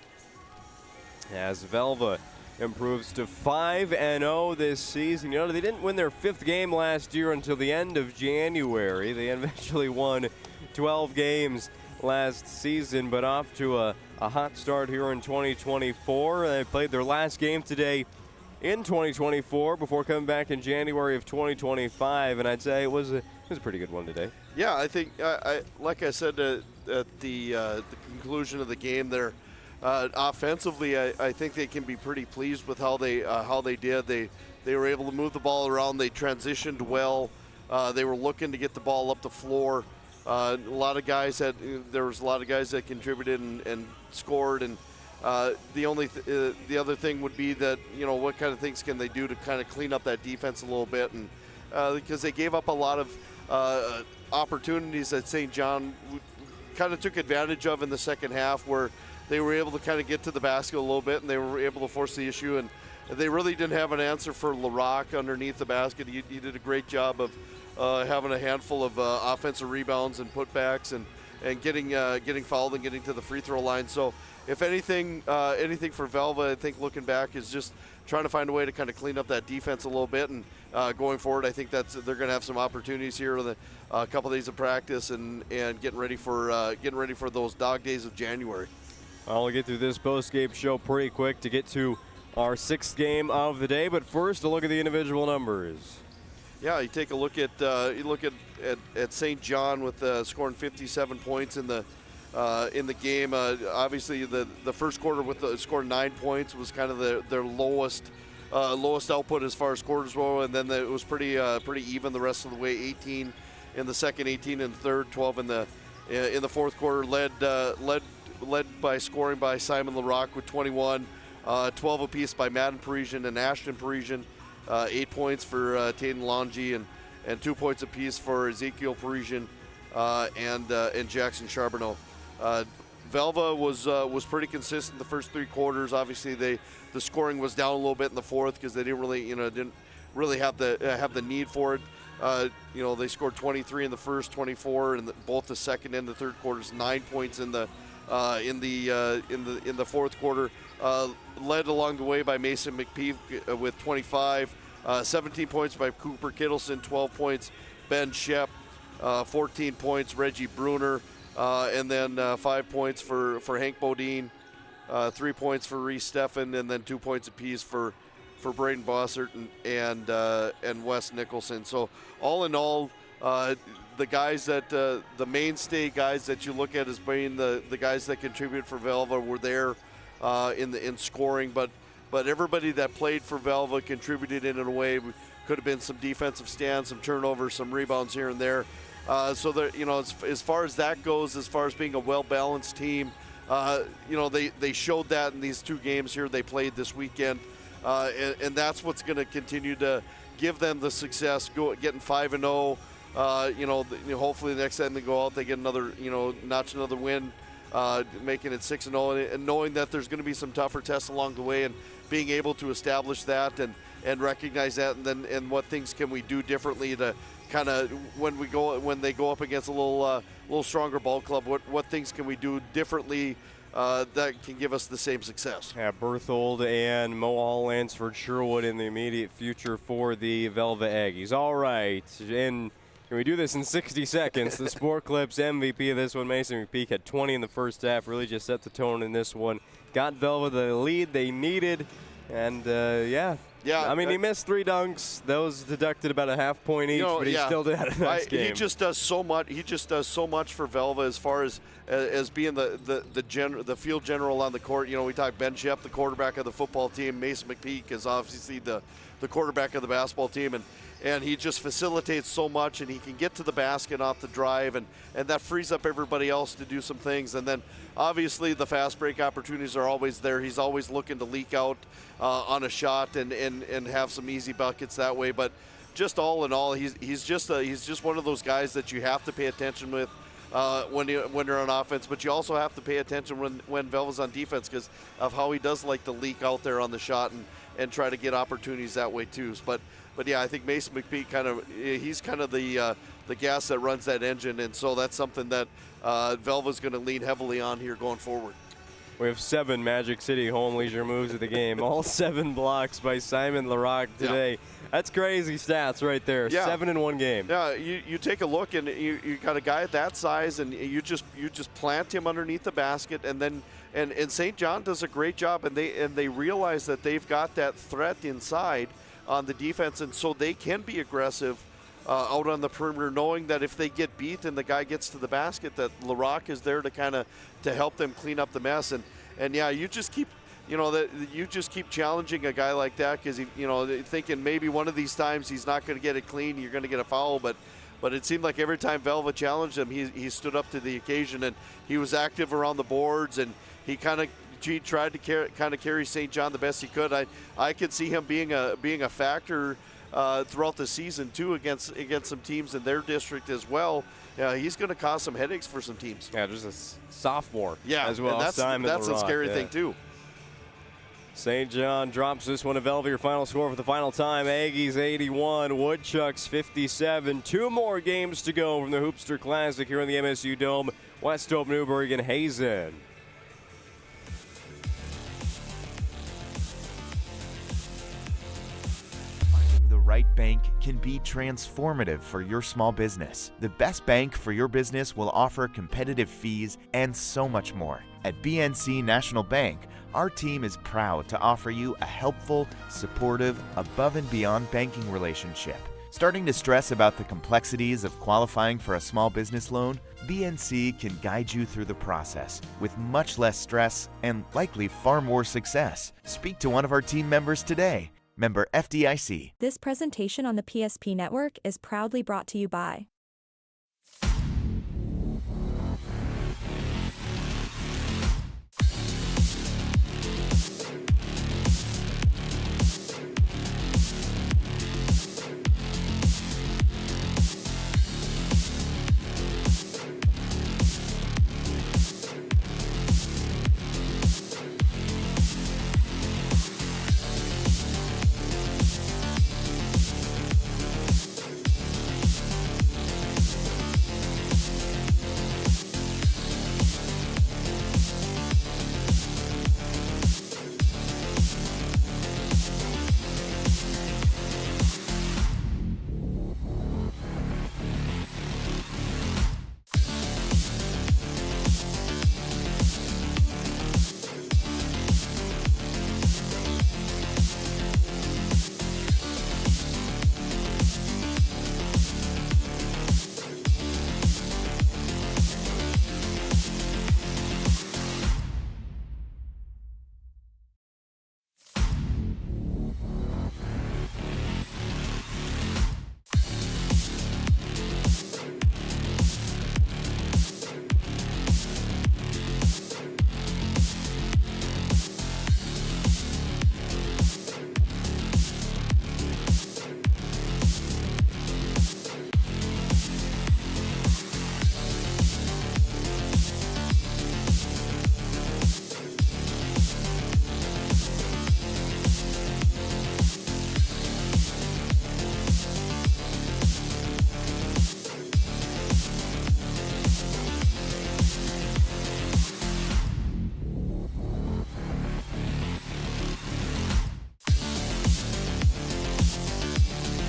as Velva improves to 5-0 this season. You know, they didn't win their 5th game last year until the end of January. They eventually won 12 games last season, but off to a hot start here in 2024. They played their last game today in 2024 before coming back in January of 2025, and I'd say it was a pretty good one today. Yeah, I think, like I said at the conclusion of the game there, offensively, I think they can be pretty pleased with how they did. They were able to move the ball around. They transitioned well. They were looking to get the ball up the floor. There was a lot of guys that contributed and scored, and the other thing would be that, you know, what kind of things can they do to kind of clean up that defense a little bit, and because they gave up a lot of opportunities that St. John kind of took advantage of in the second half, where they were able to kind of get to the basket a little bit, and they were able to force the issue, and they really didn't have an answer for LaRock underneath the basket. He did a great job of having a handful of offensive rebounds and putbacks and getting fouled and getting to the free throw line. So if anything for Velva, I think looking back, is just trying to find a way to kind of clean up that defense a little bit, and going forward, I think they're going to have some opportunities here in a couple days of practice and getting ready for those dog days of January. I'll get through this post-game show pretty quick to get to our 6th game of the day, but first a look at the individual numbers. Yeah, you take a look at St. John with scoring 57 points in the game. Obviously, the first quarter with scoring 9 points was kind of their lowest output as far as quarters go, and then it was pretty even the rest of the way. 18 in the second, 18 in the third, 12 in the fourth quarter. Led by scoring by Simon LaRock with 21, 12 apiece by Madden Parisian and Ashton Parisian. 8 points for Taden Longy and 2 points apiece for Ezekiel Parisian and Jackson Charbonneau. Velva was pretty consistent the first 3 quarters. Obviously, the scoring was down a little bit in the fourth because they didn't really have the need for it. They scored 23 in the first, 24 in both the second and the third quarters. 9 points in the fourth quarter. Led along the way by Mason McPeak with 25, 17 points by Cooper Kittleson, 12 points Ben Shep, 14 points Reggie Bruner, and then 5 points for Hank Bodine, 3 points for Reese Steffen, and then 2 points apiece for Braden Bossert and Wes Nicholson. So all in all, the guys that the mainstay guys that you look at as being the guys that contribute for Velva were there in scoring, but everybody that played for Velva contributed in a way. Could have been some defensive stands, some turnovers, some rebounds here and there. So that, as far as that goes, as far as being a well-balanced team, they showed that in these 2 games here they played this weekend, and that's what's going to continue to give them the success, getting 5-0. Hopefully the next time they go out, they get another, notch another win, making it 6-0, and knowing that there's going to be some tougher tests along the way, and being able to establish that and recognize that, and what things can we do differently to kind of when they go up against a little stronger ball club, what things can we do differently that can give us the same success. Yeah, Berthold and Mo Lansford Sherwood in the immediate future for the Velva Aggies. All right, and can we do this in 60 seconds? The Sport Clips MVP of this one, Mason McPeak, had 20 in the first half, really just set the tone in this one. Got Velva the lead they needed, and yeah. I mean, he missed 3 dunks. Those deducted about a half point each, but he still did have a nice game. He just does so much. He just does so much for Velva as far as being the field general on the court. We talk Ben Shep, the quarterback of the football team. Mason McPeak is obviously the quarterback of the basketball team, and he just facilitates so much, and he can get to the basket off the drive, and that frees up everybody else to do some things. And then obviously the fast break opportunities are always there. He's always looking to leak out on a shot and have some easy buckets that way. But just all in all, he's just one of those guys that you have to pay attention with when you're on offense, but you also have to pay attention when Velva's on defense because of how he does like to leak out there on the shot and try to get opportunities that way too. But yeah, I think Mason McPhee he's kind of the gas that runs that engine, and so that's something that Velva's going to lean heavily on here going forward. We have 7 Magic City home leisure moves of the game, all 7 blocks by Simon Larocque today. Yeah. That's crazy stats right there. Yeah. 7 in one game. Yeah, you take a look, and you got a guy at that size, and you just plant him underneath the basket, and then and St. John does a great job, and they realize that they've got that threat inside on the defense, and so they can be aggressive out on the perimeter, knowing that if they get beat and the guy gets to the basket, that Larocque is there to help them clean up the mess. And yeah, you just keep challenging a guy like that because thinking maybe one of these times he's not going to get it clean, you're going to get a foul, but it seemed like every time Velva challenged him, he stood up to the occasion, and he was active around the boards, and he tried to carry St. John the best he could. I could see him being a factor throughout the season too against some teams in their district as well. He's going to cause some headaches for some teams. Yeah, just a sophomore as well. And that's a scary thing too. St. John drops this one to Velva. Your final score for the final time. Aggies 81, Woodchucks 57. 2 more games to go from the Hoopster Classic here in the MSU Dome. West Hope, Newburgh, and Hazen. The right bank can be transformative for your small business. The best bank for your business will offer competitive fees and so much more. At BNC National Bank, our team is proud to offer you a helpful, supportive, above and beyond banking relationship. Starting to stress about the complexities of qualifying for a small business loan? BNC can guide you through the process with much less stress and likely far more success. Speak to one of our team members today. Member FDIC. This presentation on the PSP Network is proudly brought to you by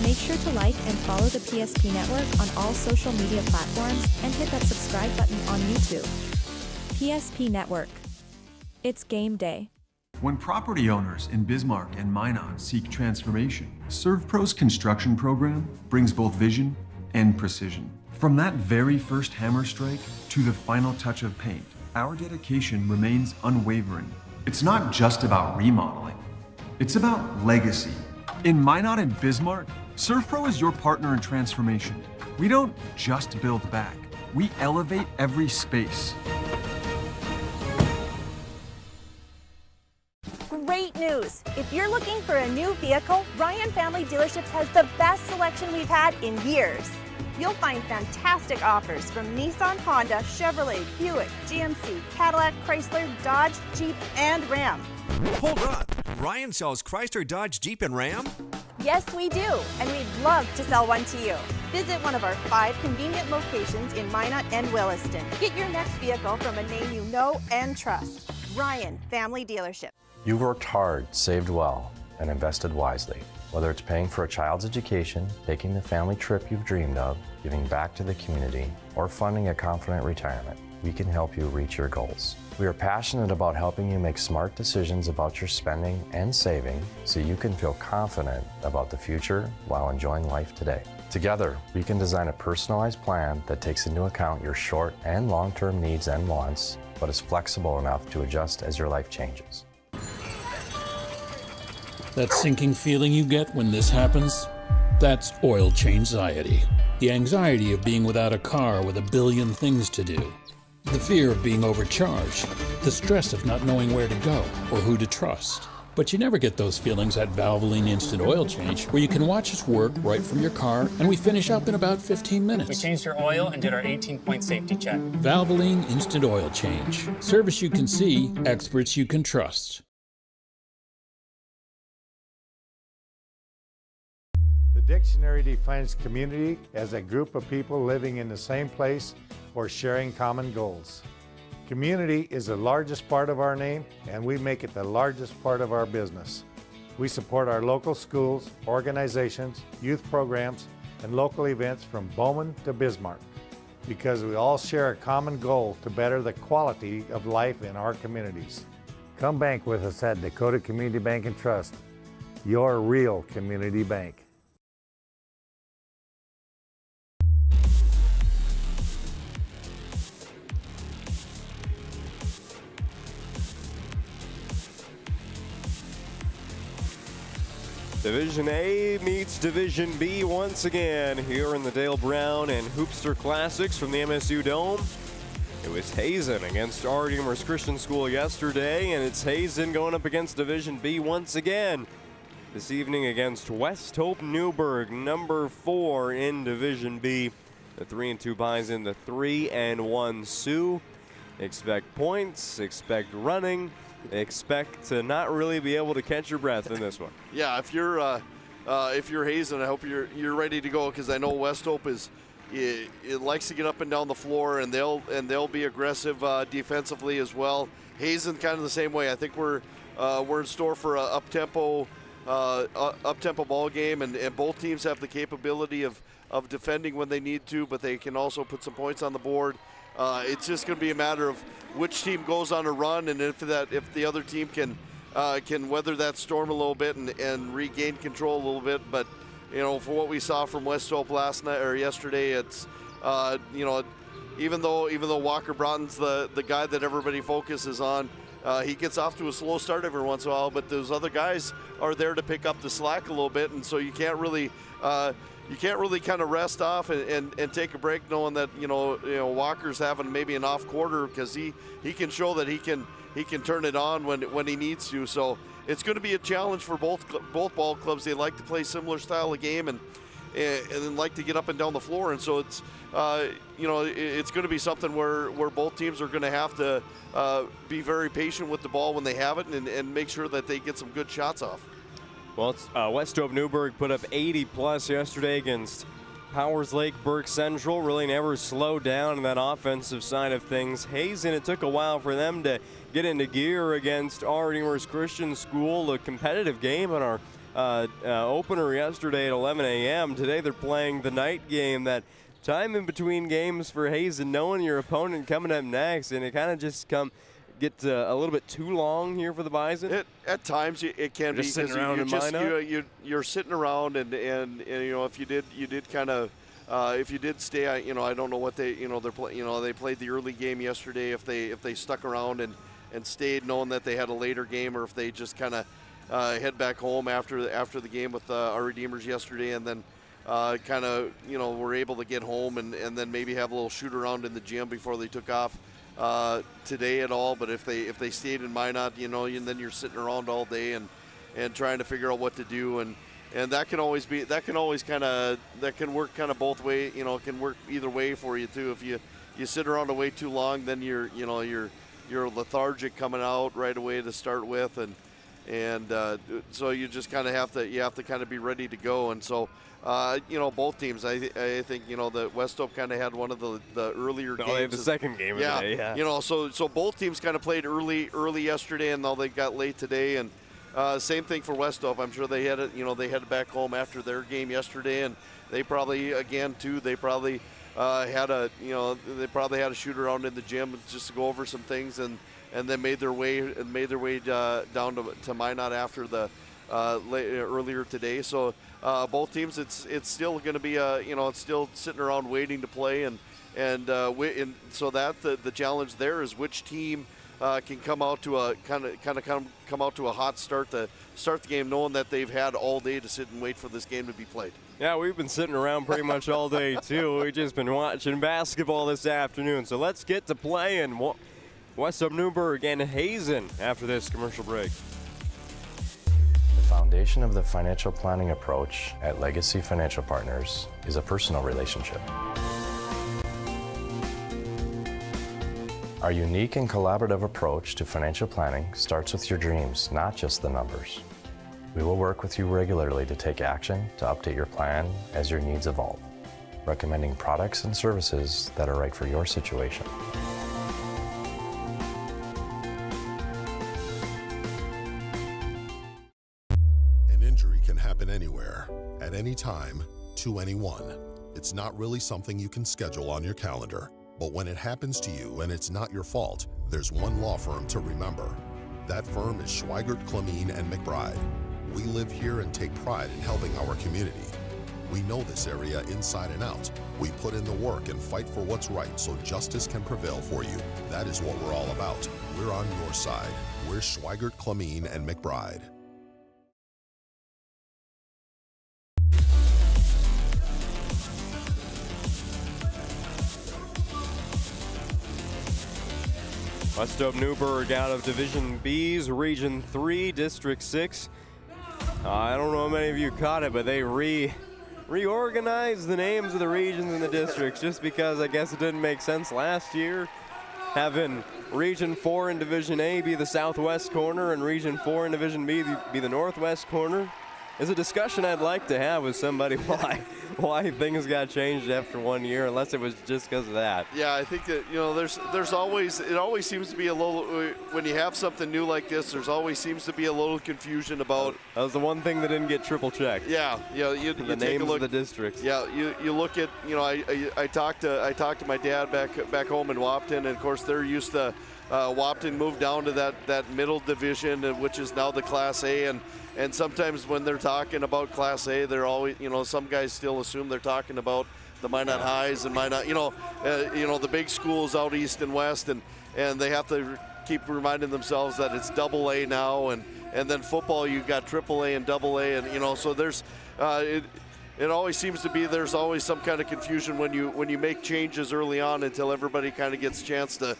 Make sure to like and follow the PSP Network on all social media platforms and hit that subscribe button on YouTube. PSP Network. It's game day. When property owners in Bismarck and Minot seek transformation, ServPro's construction program brings both vision and precision. From that very first hammer strike to the final touch of paint, our dedication remains unwavering. It's not just about remodeling, it's about legacy. In Minot and Bismarck, ServPro is your partner in transformation. We don't just build back, we elevate every space. Great news! If you're looking for a new vehicle, Ryan Family Dealerships has the best selection we've had in years. You'll find fantastic offers from Nissan, Honda, Chevrolet, Buick, GMC, Cadillac, Chrysler, Dodge, Jeep, and Ram. Hold up. Ryan sells Chrysler, Dodge, Jeep, and Ram? Yes, we do, and we'd love to sell one to you. Visit one of our 5 convenient locations in Minot and Williston. Get your next vehicle from a name you know and trust. Ryan Family Dealership. You've worked hard, saved well, and invested wisely. Whether it's paying for a child's education, taking the family trip you've dreamed of, giving back to the community, or funding a confident retirement, we can help you reach your goals. We are passionate about helping you make smart decisions about your spending and saving so you can feel confident about the future while enjoying life today. Together, we can design a personalized plan that takes into account your short and long-term needs and wants, but is flexible enough to adjust as your life changes. That sinking feeling you get when this happens? That's oil change-anxiety. The anxiety of being without a car with a billion things to do. The fear of being overcharged. The stress of not knowing where to go or who to trust. But you never get those feelings at Valvoline Instant Oil Change, where you can watch us work right from your car, and we finish up in about 15 minutes. We changed your oil and did our 18-point safety check. Valvoline Instant Oil Change. Service you can see, experts you can trust. The dictionary defines community as a group of people living in the same place or sharing common goals. Community is the largest part of our name, and we make it the largest part of our business. We support our local schools, organizations, youth programs, and local events from Bowman to Bismarck because we all share a common goal to better the quality of life in our communities. Come bank with us at Dakota Community Bank and Trust, your real community bank. Division A meets Division B once again here in the Dale Brown and Hoopster Classics from the MSU Dome. It was Hazen against R.D. Demers Christian School yesterday, and it's Hazen going up against Division B once again this evening against West Hope Newburgh, number 4 in Division B. The 3-2 Bison, the 3-1 Sioux. Expect points, expect running. Expect to not really be able to catch your breath in this one. Yeah, if you're Hazen, I hope you're ready to go because I know West Hope it likes to get up and down the floor, and they'll be aggressive defensively as well. Hazen kind of the same way. I think we're in store for a up-tempo ball game, and both teams have the capability of defending when they need to, but they can also put some points on the board. It's just going to be a matter of which team goes on a run, and if the other team can weather that storm a little bit and regain control a little bit. But for what we saw from West Hope yesterday, it's even though Walker Broughton's the guy that everybody focuses on, he gets off to a slow start every once in a while. But those other guys are there to pick up the slack a little bit, and so you can't really kind of rest off and take a break knowing that Walker's having maybe an off quarter because he can show that he can turn it on when he needs to. So it's going to be a challenge for both ball clubs. They like to play similar style of game and then like to get up and down the floor, and so it's it's going to be something where both teams are going to have to be very patient with the ball when they have it and make sure that they get some good shots off. Well, West Hope Newburgh put up 80+ yesterday against Powers Lake Burke Central. Really never slowed down in that offensive side of things. Hazen, it took a while for them to get into gear against R.D. Demers Christian School. A competitive game on our opener yesterday at 11 a.m. Today they're playing the night game. That time in between games for Hazen, knowing your opponent coming up next, and it kind of just get a little bit too long here for the Bison? At times it can be sitting around you're sitting around and if you did kind of if you did stay, I don't know what they they played the early game yesterday, if they stuck around and stayed knowing that they had a later game, or if they just kind of head back home after the game with our Redeemers yesterday, and then kind of were able to get home and then maybe have a little shoot around in the gym before they took off today at all. But if they stayed in Minot, and then you're sitting around all day and trying to figure out what to do, and that can always work kind of both ways. It can work either way for you too. If you sit around way too long, then you're lethargic coming out right away to start with, and so you just kind of have to kind of be ready to go. And so both teams, I think the West Hope kind of had one of the earlier games. They had the second game of the day, yeah. So both teams kind of played early yesterday, and now they got late today. And same thing for West Hope. I'm sure they headed back home after their game yesterday, and they probably had a shoot around in the gym just to go over some things, and then made their way down to Minot after the earlier today. So both teams, it's still going to be it's still sitting around waiting to play, and so that the challenge there is which team can come out to a come out to a hot start to start the game, knowing that they've had all day to sit and wait for this game to be played. Yeah, we've been sitting around pretty much all day too. We've just been watching basketball this afternoon. So let's get to playing West Hope Newburgh and Hazen after this commercial break. The foundation of the financial planning approach at Legacy Financial Partners is a personal relationship. Our unique and collaborative approach to financial planning starts with your dreams, not just the numbers. We will work with you regularly to take action to update your plan as your needs evolve, recommending products and services that are right for your situation. An injury can happen anywhere, at any time, to anyone. It's not really something you can schedule on your calendar. But when it happens to you and it's not your fault, there's one law firm to remember. That firm is Schweigert, Clemene, and McBride. We live here and take pride in helping our community. We know this area inside and out. We put in the work and fight for what's right so justice can prevail for you. That is what we're all about. We're on your side. We're Schweigert, Clemene, and McBride. West Hope Newburgh out of Division B's Region 3, District 6. I don't know how many of you caught it, but they reorganized the names of the regions and the districts just because I guess it didn't make sense last year. Having Region 4 in Division A be the southwest corner and Region 4 in Division B be the northwest corner is a discussion I'd like to have with somebody why things got changed after 1 year, unless it was just because of that. Yeah, I think that it always seems to be a little, when you have something new like this, there's always seems to be a little confusion about. That was the one thing that didn't get triple checked. Yeah, you the take names a look, of the districts. Yeah, you look at I talked to my dad back home in Wapton, and of course they're used to Wapton moved down to that middle division, which is now the Class A, and sometimes when they're talking about Class A, they're always, some guys still assume they're talking about the Minot Highs and Minot, the big schools out east and west, and they have to keep reminding themselves that it's Double A now, and then football you got Triple A and Double A, and so there's it always seems to be there's always some kind of confusion when you make changes early on until everybody kind of gets a chance to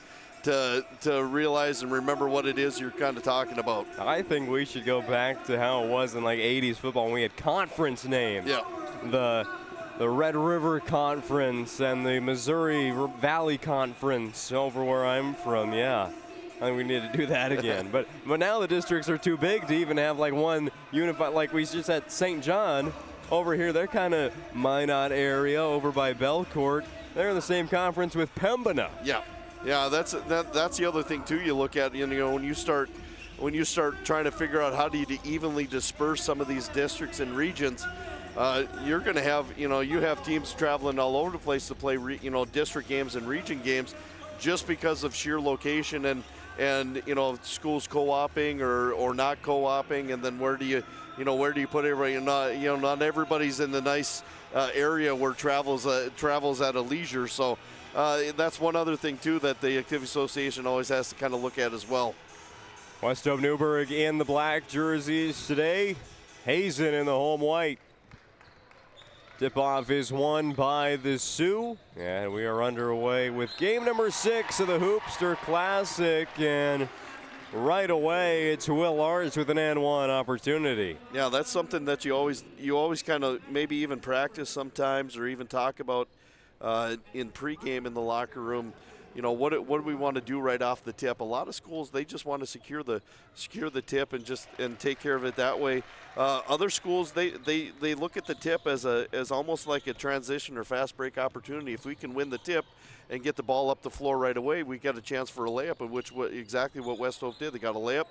realize and remember what it is you're kind of talking about. I think we should go back to how it was in like 80s football when we had conference names. Yeah. The Red River Conference and the Missouri Valley Conference over where I'm from, yeah. I think we need to do that again. but now the districts are too big to even have like one unified, like we just had St. John over here. They're kind of Minot area over by Belcourt. They're in the same conference with Pembina. Yeah. Yeah, that's the other thing too. You look at when you start trying to figure out how do you evenly disperse some of these districts and regions, you're going to have you have teams traveling all over the place to play district games and region games, just because of sheer location and schools co-oping or not co-oping, and then where do you put everybody? Not everybody's in the nice area where travels at a leisure, so. That's one other thing too that the Activity Association always has to kind of look at as well. West Hope Newburgh in the black jerseys today. Hazen in the home white. Tip-off is won by the Sioux. And we are underway with game number 6 of the Hoopster Classic. And right away, it's Will Arts with an and one opportunity. Yeah, that's something that you always kind of maybe even practice sometimes or even talk about in pregame in the locker room. You know, what do we want to do right off the tip? A lot of schools, they just want to secure the tip and take care of it that way. Other schools, they look at the tip as almost like a transition or fast break opportunity. If we can win the tip and get the ball up the floor right away, we got a chance for a layup, and exactly what West Hope did. They got a layup.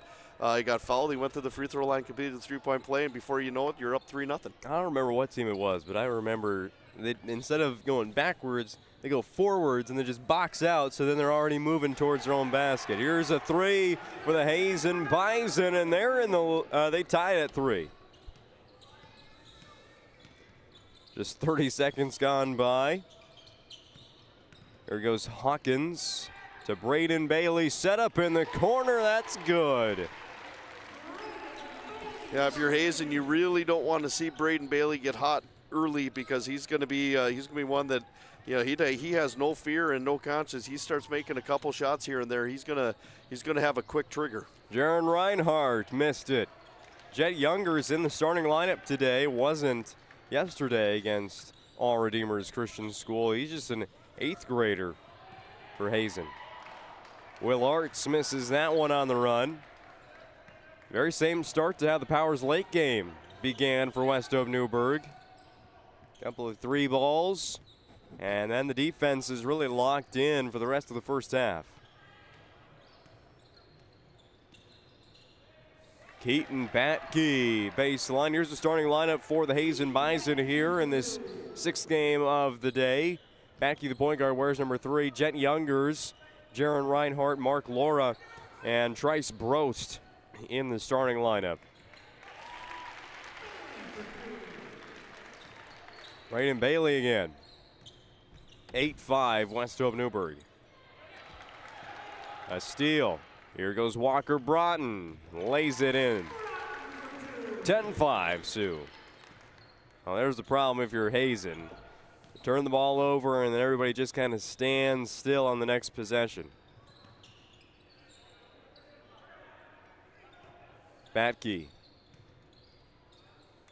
He got fouled. He went to the free throw line, completed the three-point play, and before you know it, you're up 3-0. I don't remember what team it was, but I remember instead of going backwards, they go forwards and they just box out, so then they're already moving towards their own basket. Here's a three for the Hazen Bison, and they're in the they tie at 3. Just 30 seconds gone by. There goes Hawkins to Braden Bailey, set up in the corner. That's good. Yeah, if you're Hazen, you really don't want to see Braden Bailey get hot early, because he's going to be one that, you know, he has no fear and no conscience. He starts making a couple shots here and there, he's gonna have a quick trigger. Jaron Reinhardt missed it. Jet Younger's in the starting lineup today. Wasn't yesterday against All Redeemers Christian School. He's just an 8th grader for Hazen. Will Arts misses that one on the run. Very same start to how the Powers Lake game began for West Hope Newburgh. Couple of 3 balls, and then the defense is really locked in for the rest of the first half. Keaton Batke, baseline. Here's the starting lineup for the Hazen Bison here in this 6th game of the day. Batke, the point guard, wears number 3. Jet Youngers, Jaron Reinhardt, Mark Laura, and Trice Brost in the starting lineup. Braden Bailey again. 8-5 West Hope Newburgh. A steal. Here goes Walker Broughton. Lays it in. 10-5 Sioux. Well, there's the problem if you're Hazen. Turn the ball over and then everybody just kind of stands still on the next possession. Batke.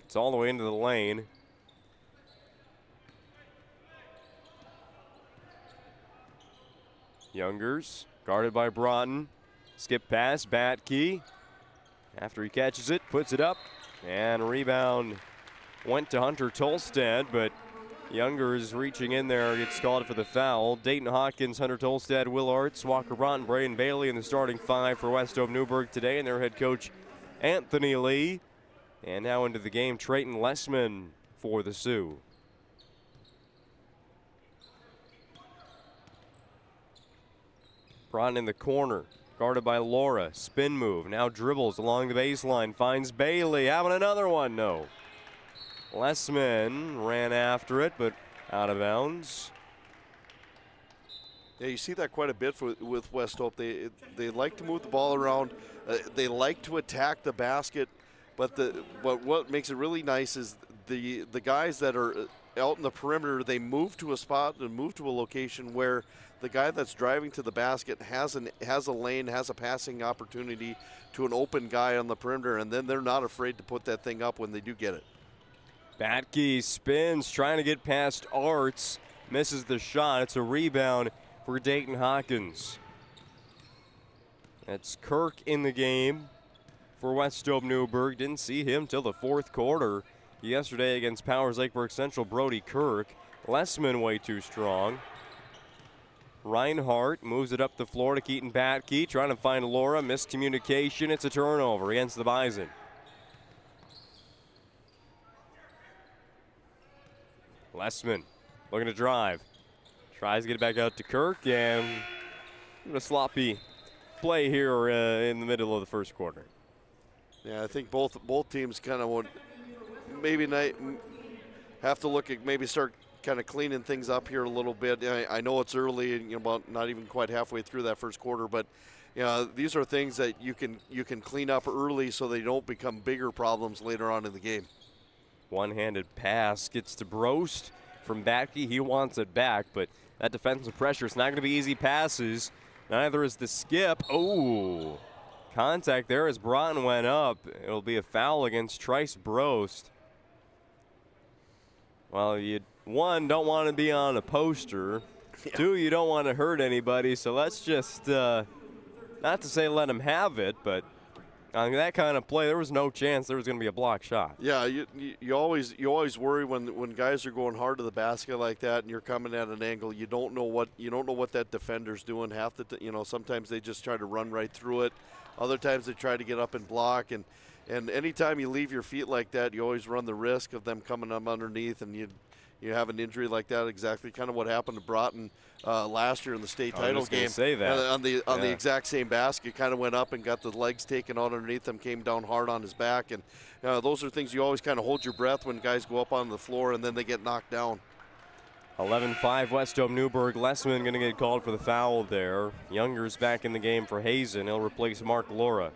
It's all the way into the lane. Youngers, guarded by Broughton. Skip pass, Batke. After he catches it, puts it up, and rebound went to Hunter Tolstad, but Youngers reaching in there, gets called for the foul. Dayton Hawkins, Hunter Tolstad, Will Arts, Walker Broughton, Braden Bailey in the starting 5 for West Hope Newburgh today, and their head coach Anthony Lee. And now into the game, Trayton Lessman for the Sioux. Broughton in the corner, guarded by Laura. Spin move, now dribbles along the baseline, finds Bailey, having another one, no. Lessman ran after it, but out of bounds. Yeah, you see that quite a bit with West Hope. They like to move the ball around. They like to attack the basket, but what makes it really nice is the guys that are out in the perimeter, they move to a spot and move to a location where the guy that's driving to the basket has a lane, has a passing opportunity to an open guy on the perimeter, and then they're not afraid to put that thing up when they do get it. Batke spins, trying to get past Arts, misses the shot. It's a rebound for Dayton Hawkins. That's Kirk in the game for West Hope Newburgh. Didn't see him till the 4th quarter yesterday against Powers Lakeburg Central. Brody Kirk. Lessman way too strong. Reinhardt moves it up the floor to Keaton Batke, trying to find Laura. Miscommunication. It's a turnover against the Bison. Lessman looking to drive. Tries to get it back out to Kirk, and a sloppy play here in the middle of the first quarter. Yeah, I think both teams kind of would maybe have to look at maybe start kind of cleaning things up here a little bit. I know it's early and about not even quite halfway through that first quarter, but these are things that you can clean up early so they don't become bigger problems later on in the game. One-handed pass gets to Brost from Backy. He wants it back, but that defensive pressure, it's not going to be easy passes. Neither is the skip. Oh, contact there as Broughton went up. It'll be a foul against Trice Brost. Well, you, one, don't want to be on a poster. Yeah. Two, you don't want to hurt anybody, so let's just, not to say let him have it, but on that kind of play, there was no chance there was going to be a block shot. Yeah, you always worry when guys are going hard to the basket like that, and you're coming at an angle. You don't know what that defender's doing. Sometimes they just try to run right through it. Other times they try to get up and block. And anytime you leave your feet like that, you always run the risk of them coming up underneath, and you have an injury like that. Exactly, kind of what happened to Broughton last year in the state title game. Say that. On the exact same basket, kind of went up and got the legs taken out underneath him, came down hard on his back, and those are things you always kind of hold your breath when guys go up on the floor and then they get knocked down. 11-5 Westome Newburgh. Lessman going to get called for the foul there. Younger's back in the game for Hazen. He'll replace Mark Laura.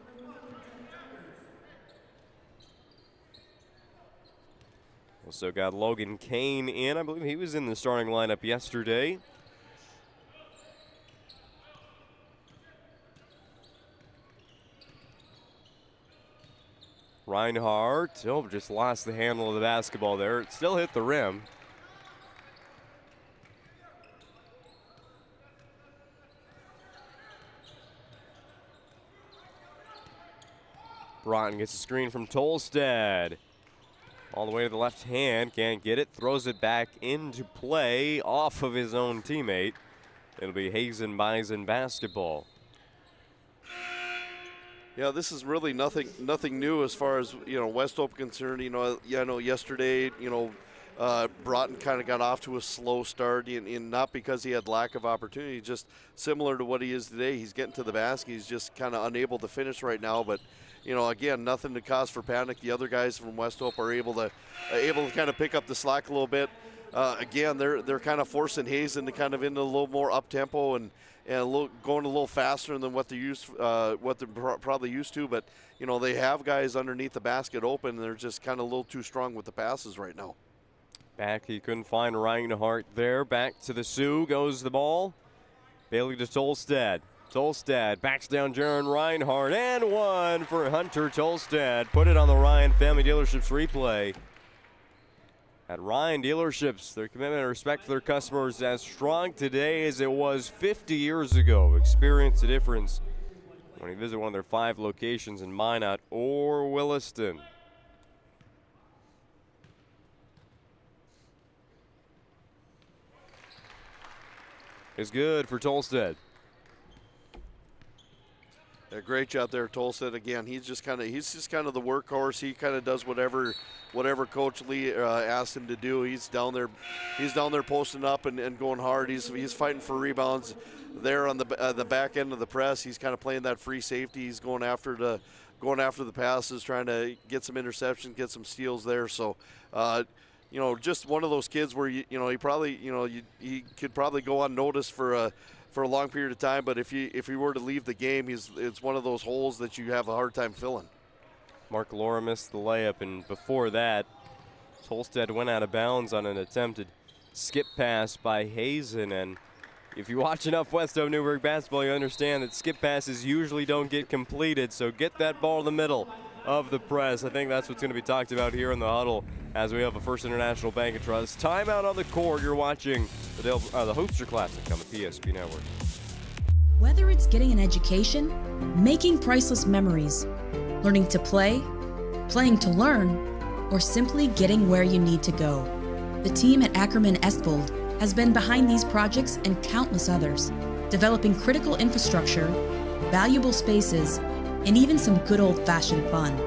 Also got Logan Kane in. I believe he was in the starting lineup yesterday. Reinhardt, just lost the handle of the basketball there. It still hit the rim. Broughton gets a screen from Tolstad. All the way to the left hand, can't get it, throws it back into play off of his own teammate. It'll be Hazen Bison basketball. Yeah, this is really nothing new as far as Westhope concerned. I know yesterday, Broughton kind of got off to a slow start, and not because he had lack of opportunity, just similar to what he is today. He's getting to the basket. He's just kind of unable to finish right now, but again, nothing to cause for panic. The other guys from Westhope are able to kind of pick up the slack a little bit. Again, they're kind of forcing Hazen to kind of into a little more up tempo and going a little faster than what they're probably used to. But they have guys underneath the basket open, and they're just kind of a little too strong with the passes right now. Back, he couldn't find Reinhardt there. Back to the Sioux goes the ball. Bailey to Tolstad. Tolstad backs down Jaron Reinhardt, and one for Hunter Tolstad. Put it on the Ryan Family Dealerships replay. At Ryan Dealerships, their commitment and respect for their customers as strong today as it was 50 years ago. Experience the difference when you visit one of their 5 locations in Minot or Williston. It's good for Tolstad. A great job there, Tolstad. Again, he's just kind of the workhorse. He kind of does whatever Coach Lee asked him to do. He's down there posting up and going hard. He's fighting for rebounds there on the back end of the press. He's kind of playing that free safety. He's going after the passes, trying to get some interceptions, get some steals there. So, just one of those kids where he could probably go unnoticed for a long period of time, but if he were to leave the game, it's one of those holes that you have a hard time filling. Mark Laura missed the layup, and before that, Tolstad went out of bounds on an attempted skip pass by Hazen. And if you watch enough Westome Newburgh basketball, you understand that skip passes usually don't get completed, so get that ball in the middle of the press. I think that's what's going to be talked about here in the huddle as we have a First International Bank and Trust timeout on the court. You're watching the Hoopster Classic on the PSP Network. Whether it's getting an education, making priceless memories, learning to play, playing to learn, or simply getting where you need to go, the team at Ackerman Estvold has been behind these projects and countless others, developing critical infrastructure, valuable spaces, and even some good old-fashioned fun.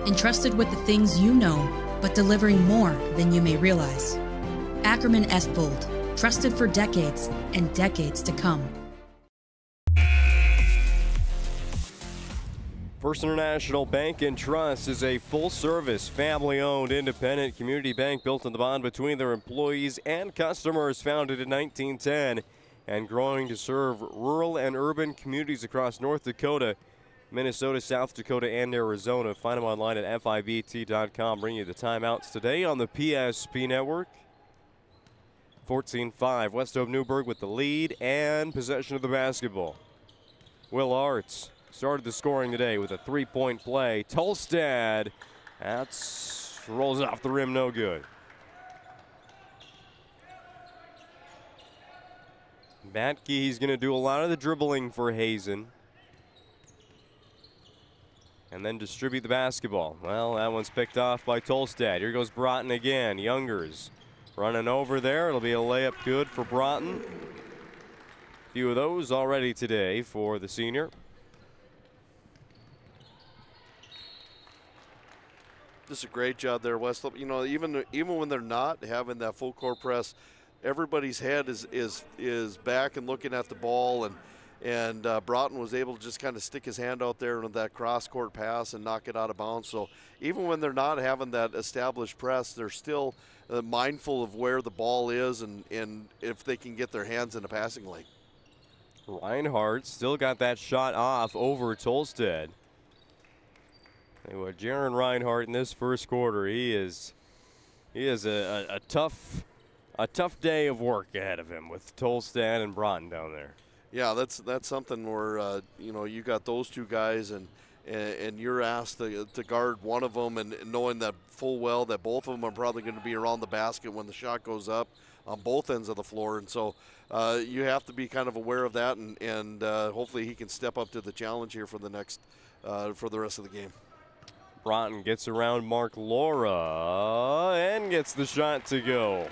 Entrusted with the things you know, but delivering more than you may realize. Ackerman Estvold, trusted for decades and decades to come. First International Bank and Trust is a full-service, family-owned, independent community bank built on the bond between their employees and customers. Founded in 1910, and growing to serve rural and urban communities across North Dakota, Minnesota, South Dakota, and Arizona. Find them online at FIBT.com. Bring you the timeouts today on the PSP Network. 14-5, West Hope Newburgh with the lead and possession of the basketball. Will Arts started the scoring today with a three-point play. Tolstad, that's rolls off the rim, no good. Batke, he's going to do a lot of the dribbling for Hazen. And then distribute the basketball. Well, that one's picked off by Tolstad. Here goes Broughton again. Youngers running over there. It'll be a layup good for Broughton. A few of those already today for the senior. Just a great job there, Westlope. You know, even when they're not having that full court press, everybody's head is back and looking at the ball, and Broughton was able to just kind of stick his hand out there with that cross-court pass and knock it out of bounds. So even when they're not having that established press, they're still mindful of where the ball is and if they can get their hands in a passing lane. Reinhardt still got that shot off over Tolstad. Anyway, Jaron Reinhardt in this first quarter, he is a tough day of work ahead of him with Tolstad and Broughton down there. Yeah, that's something where you got those two guys and you're asked to guard one of them, and knowing that full well that both of them are probably going to be around the basket when the shot goes up on both ends of the floor, and so you have to be kind of aware of that, and hopefully he can step up to the challenge here for the rest of the game. Broughton gets around Mark Laura and gets the shot to go.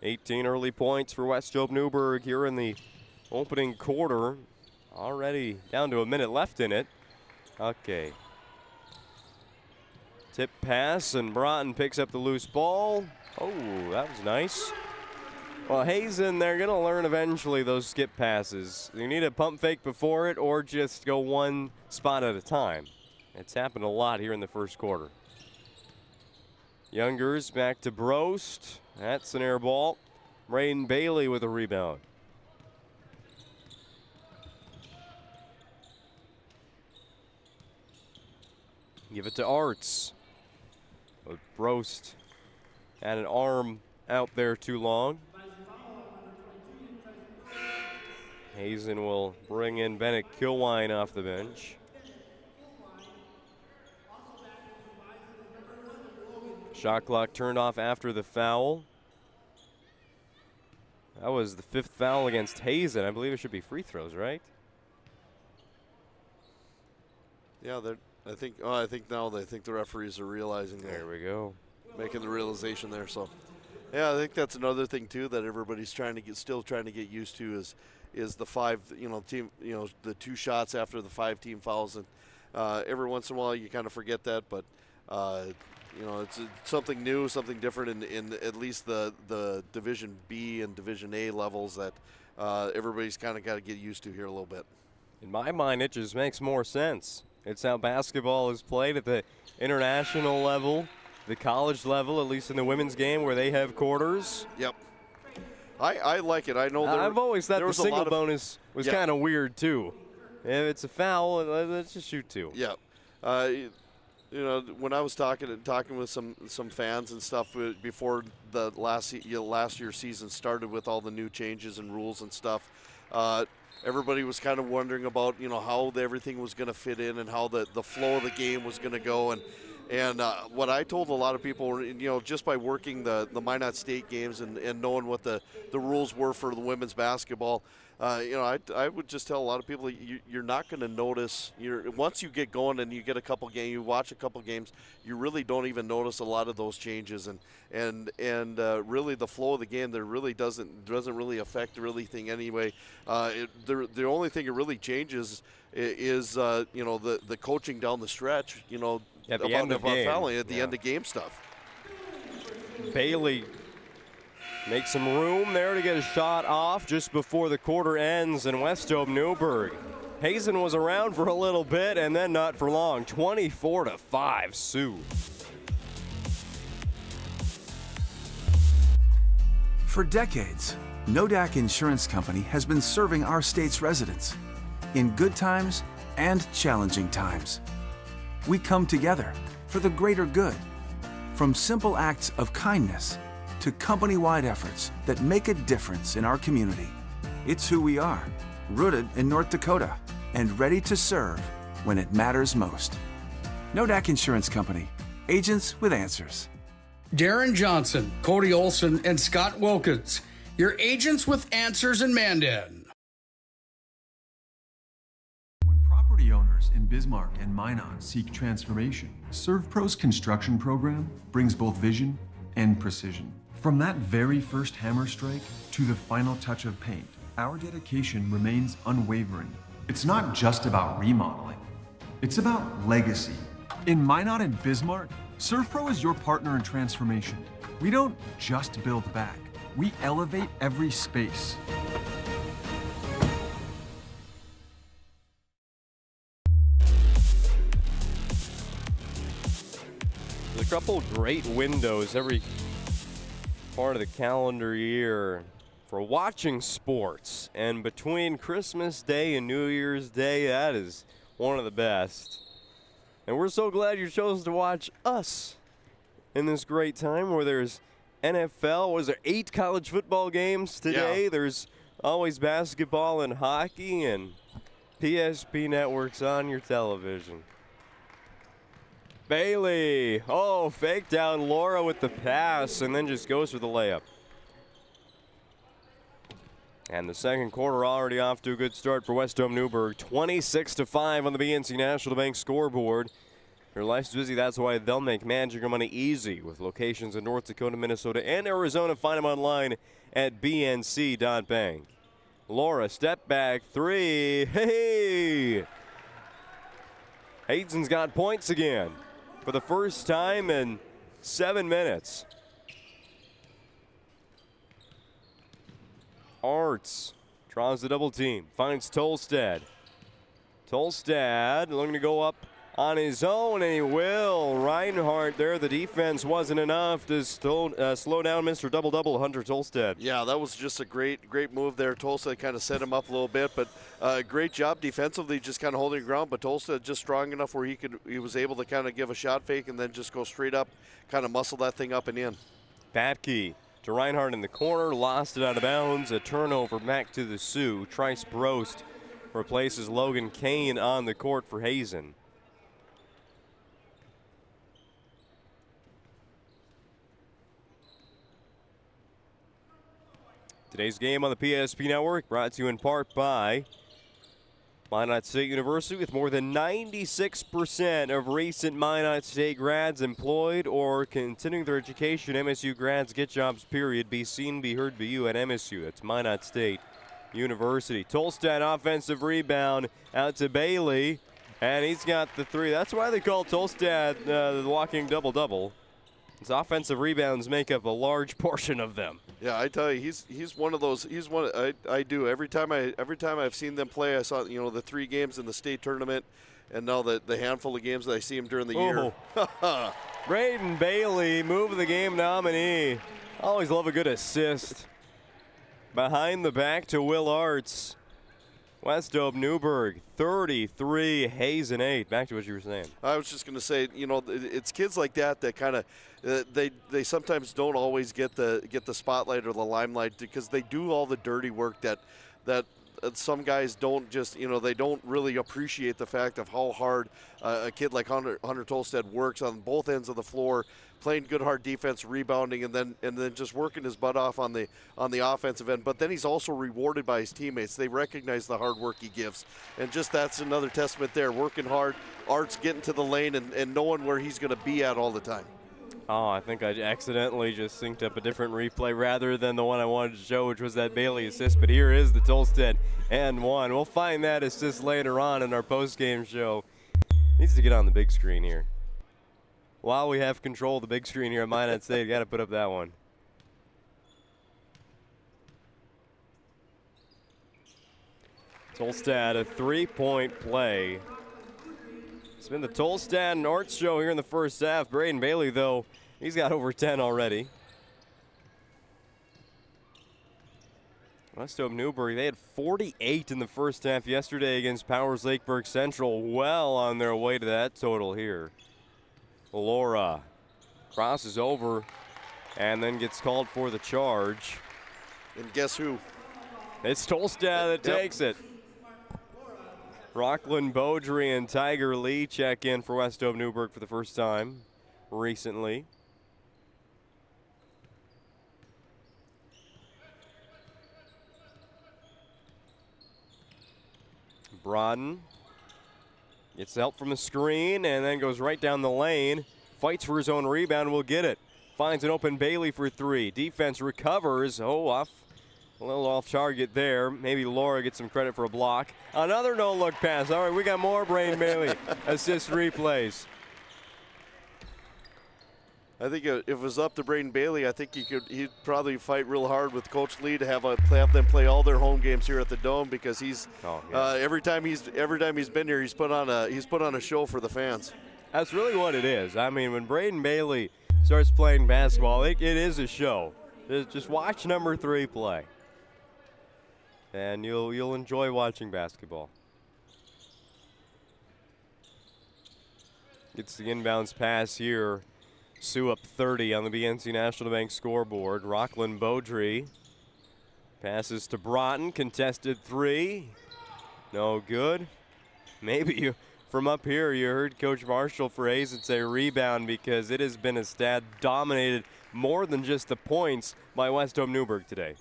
18 early points for West Hope Newburgh here in the opening quarter. Already down to a minute left in it. Okay. Tip pass, and Broughton picks up the loose ball. Oh, that was nice. Well, Hazen, they're going to learn eventually those skip passes. You need a pump fake before it or just go one spot at a time. It's happened a lot here in the first quarter. Youngers back to Brost. That's an air ball. Braden Bailey with a rebound. Give it to Arts. But Brost had an arm out there too long. Hazen will bring in Bennett Kilwine off the bench. Shot clock turned off after the foul. That was the fifth foul against Hazen. I believe it should be free throws, right? Yeah, I think the referees are realizing that. There we go. Making the realization there. So, yeah, I think that's another thing too that everybody's still trying to get used to is the the two shots after the 5 team fouls, and every once in a while you kind of forget that, but it's something new, something different in at least the Division B and Division A levels that everybody's kind of got to get used to here a little bit. In my mind, it just makes more sense. It's how basketball is played at the international level, the college level, at least in the women's game where they have quarters. Yep. I like it. I know I've always thought the single bonus was kind of weird too. If it's a foul, let's just shoot 2. Yeah. When I was talking with some fans and stuff before the last year's season started with all the new changes and rules and stuff, everybody was kind of wondering about how everything was going to fit in and how the flow of the game was going to go, and what I told a lot of people, just by working the Minot State games and knowing what the rules were for the women's basketball, I would just tell a lot of people you're not going to notice. Once you get going and you get a couple games, you watch a couple games, you really don't even notice a lot of those changes, and really the flow of the game there really doesn't really affect anything anyway. The only thing it really changes is the coaching down the stretch. At the end of game. At the end of game stuff. Bailey makes some room there to get a shot off just before the quarter ends in West Hope Newburgh. Hazen was around for a little bit and then not for long. 24-5 Sioux. For decades, Nodak Insurance Company has been serving our state's residents in good times and challenging times. We come together for the greater good, from simple acts of kindness to company-wide efforts that make a difference in our community. It's who we are, rooted in North Dakota and ready to serve when it matters most. Nodak Insurance Company, agents with answers. Darren Johnson, Cody Olson, and Scott Wilkins, your agents with answers in Mandan. When property owners in Bismarck and Minot seek transformation, ServPro's construction program brings both vision and precision. From that very first hammer strike to the final touch of paint, our dedication remains unwavering. It's not just about remodeling, it's about legacy. In Minot and Bismarck, ServPro is your partner in transformation. We don't just build back, we elevate every space. There's a couple great windows every part of the calendar year for watching sports, and between Christmas Day and New Year's Day, that is one of the best. And we're so glad you chose to watch us in this great time where there's NFL. Was there 8 college football games today? Yeah. There's always basketball and hockey, and PSP Network's on your television. Bailey, faked out Laura with the pass and then just goes for the layup. And the second quarter already off to a good start for West Dome Newburgh. 26-5 on the BNC National Bank scoreboard. Their life's busy, that's why they'll make managing your money easy with locations in North Dakota, Minnesota, and Arizona. Find them online at bnc.bank. Laura, step back, 3. Hey! Hayden's got points again for the first time in 7 minutes. Arts draws the double team, finds Tolstad. Tolstad looking to go up on his own, and he will. Reinhardt there, the defense wasn't enough to slow down Mr. Double-Double, Hunter Tolstad. Yeah, that was just a great move there. Tolstad kind of set him up a little bit, but great job defensively, just kind of holding ground. But Tolstad just strong enough where he was able to kind of give a shot fake and then just go straight up, kind of muscle that thing up and in. Batke to Reinhardt in the corner, lost it out of bounds. A turnover back to the Sioux. Trice Brost replaces Logan Kane on the court for Hazen. Today's game on the PSP Network brought to you in part by Minot State University, with more than 96% of recent Minot State grads employed or continuing their education. MSU grads get jobs, period. Be seen, be heard, be you at MSU. That's Minot State University. Tolstad offensive rebound out to Bailey, and he's got the 3. That's why they call Tolstad the walking double-double. His offensive rebounds make up a large portion of them. Yeah, I tell you, he's one of those. He's one. I do every time I've seen them play. I saw the 3 games in the state tournament, and now the handful of games that I see him during the year. Braden Bailey, move of the game nominee. Always love a good assist. Behind the back to Will Arts. West Dome Newburgh 33, Hazen 8. Back to what you were saying. I was just going to say, it's kids like that kind of they sometimes don't always get the spotlight or the limelight because they do all the dirty work that some guys don't just, they don't really appreciate the fact of how hard a kid like Hunter Tolstad works on both ends of the floor, playing good hard defense, rebounding, and then just working his butt off on the offensive end. But then he's also rewarded by his teammates. They recognize the hard work he gives, and just that's another testament there. Working hard, Art's getting to the lane and knowing where he's going to be at all the time. Oh, I think I accidentally just synced up a different replay rather than the one I wanted to show, which was that Bailey assist. But here is the Tolstad and 1. We'll find that assist later on in our post-game show. Needs to get on the big screen here. While we have control of the big screen here at Minot State, got to put up that one. Tolstad, a 3-point play. It's been the Tolstad and Arts show here in the first half. Braden Bailey, though, he's got over 10 already. West Hope Newburgh, they had 48 in the first half yesterday against Powers Lakeburg Central. Well on their way to that total here. Laura crosses over and then gets called for the charge. And guess who? It's Tolstad that takes it. Rockland Beaudry and Tiger Lee check in for West Hope Newburgh for the first time recently. Broaden gets the help from the screen and then goes right down the lane. Fights for his own rebound, will get it. Finds an open Bailey for three. Defense recovers. Oh, a little off target there. Maybe Laura gets some credit for a block. Another no-look pass. All right, we got more Braden Bailey assist replays. I think if it was up to Braden Bailey, I think he'd probably fight real hard with Coach Lee to have them play all their home games here at the Dome, because he's every time he's been here, he's put on a show for the fans. That's really what it is. I mean, when Braden Bailey starts playing basketball, it is a show. Just watch number 3 play, and you'll enjoy watching basketball. Gets the inbounds pass here. Sioux up 30 on the BNC National Bank scoreboard. Rockland Beaudry passes to Broughton. Contested 3. No good. Maybe from up here you heard Coach Marshall for Hazen say rebound, because it has been a stat dominated more than just the points by West Hope Newburgh today.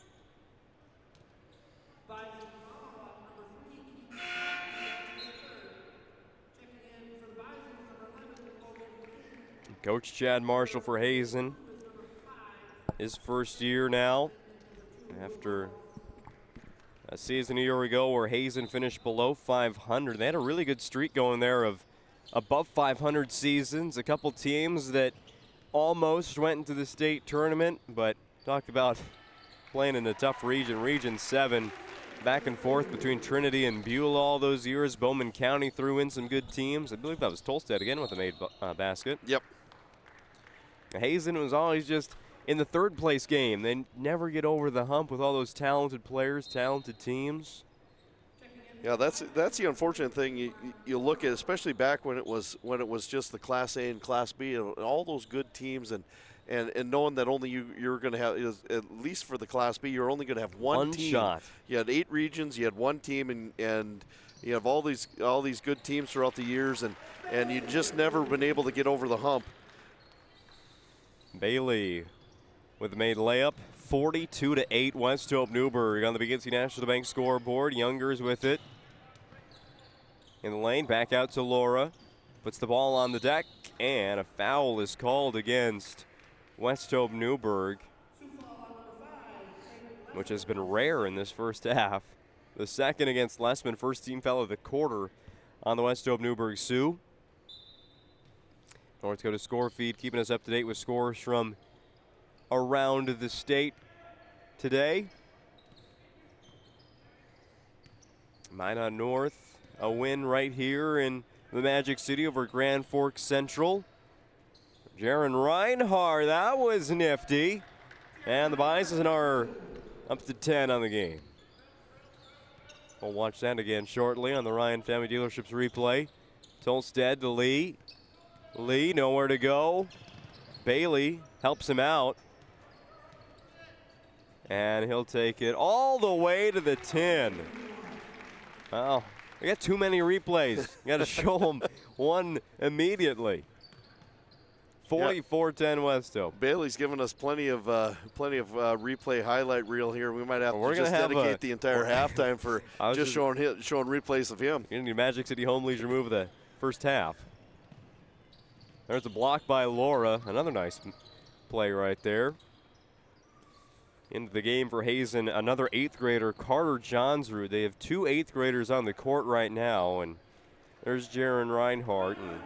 Coach Chad Marshall for Hazen. His first year now, after a season a year ago where Hazen finished below 500. They had a really good streak going there of above 500 seasons. A couple teams that almost went into the state tournament, but talk about playing in a tough region. Region 7, back and forth between Trinity and Beulah all those years. Bowman County threw in some good teams. I believe that was Tolstad again with a made basket. Yep. Hazen was always just in the third place game. They never get over the hump with all those talented players, talented teams. Yeah, that's the unfortunate thing. You look at, especially back when it was just the Class A and Class B, and all those good teams, and knowing that only you're going to have, at least for the Class B, you're only going to have one team. Shot. You had 8 regions, you had one team, and you have all these good teams throughout the years, and you just never been able to get over the hump. Bailey with the made layup. 42-8 West Hope Newburgh on the BNC National Bank scoreboard. Youngers with it. In the lane, back out to Laura. Puts the ball on the deck, and a foul is called against West Hope Newburgh, which has been rare in this first half. The second against Lessman, first team foul of the quarter on the West Hope Newburgh Sioux. North Dakota Score Feed keeping us up to date with scores from around the state today. Minot North, a win right here in the Magic City over Grand Forks Central. Jaron Reinhardt, that was nifty. And the Bison are up to 10 on the game. We'll watch that again shortly on the Ryan Family Dealerships replay. Tolstead to Lee. Lee, nowhere to go. Bailey helps him out. And he'll take it all the way to the 10. Oh, we got too many replays. You got to show them one immediately. 44-10 West Hope. Bailey's given us plenty of replay highlight reel here. We might have to just dedicate the entire halftime for just showing replays of him. You're going to need Magic City Home Leisure move of the first half. There's a block by Laura. Another nice play right there. Into the game for Hazen, another 8th grader, Carter Johnsrud. They have 2 8th graders on the court right now, and there's Jaron Reinhardt. And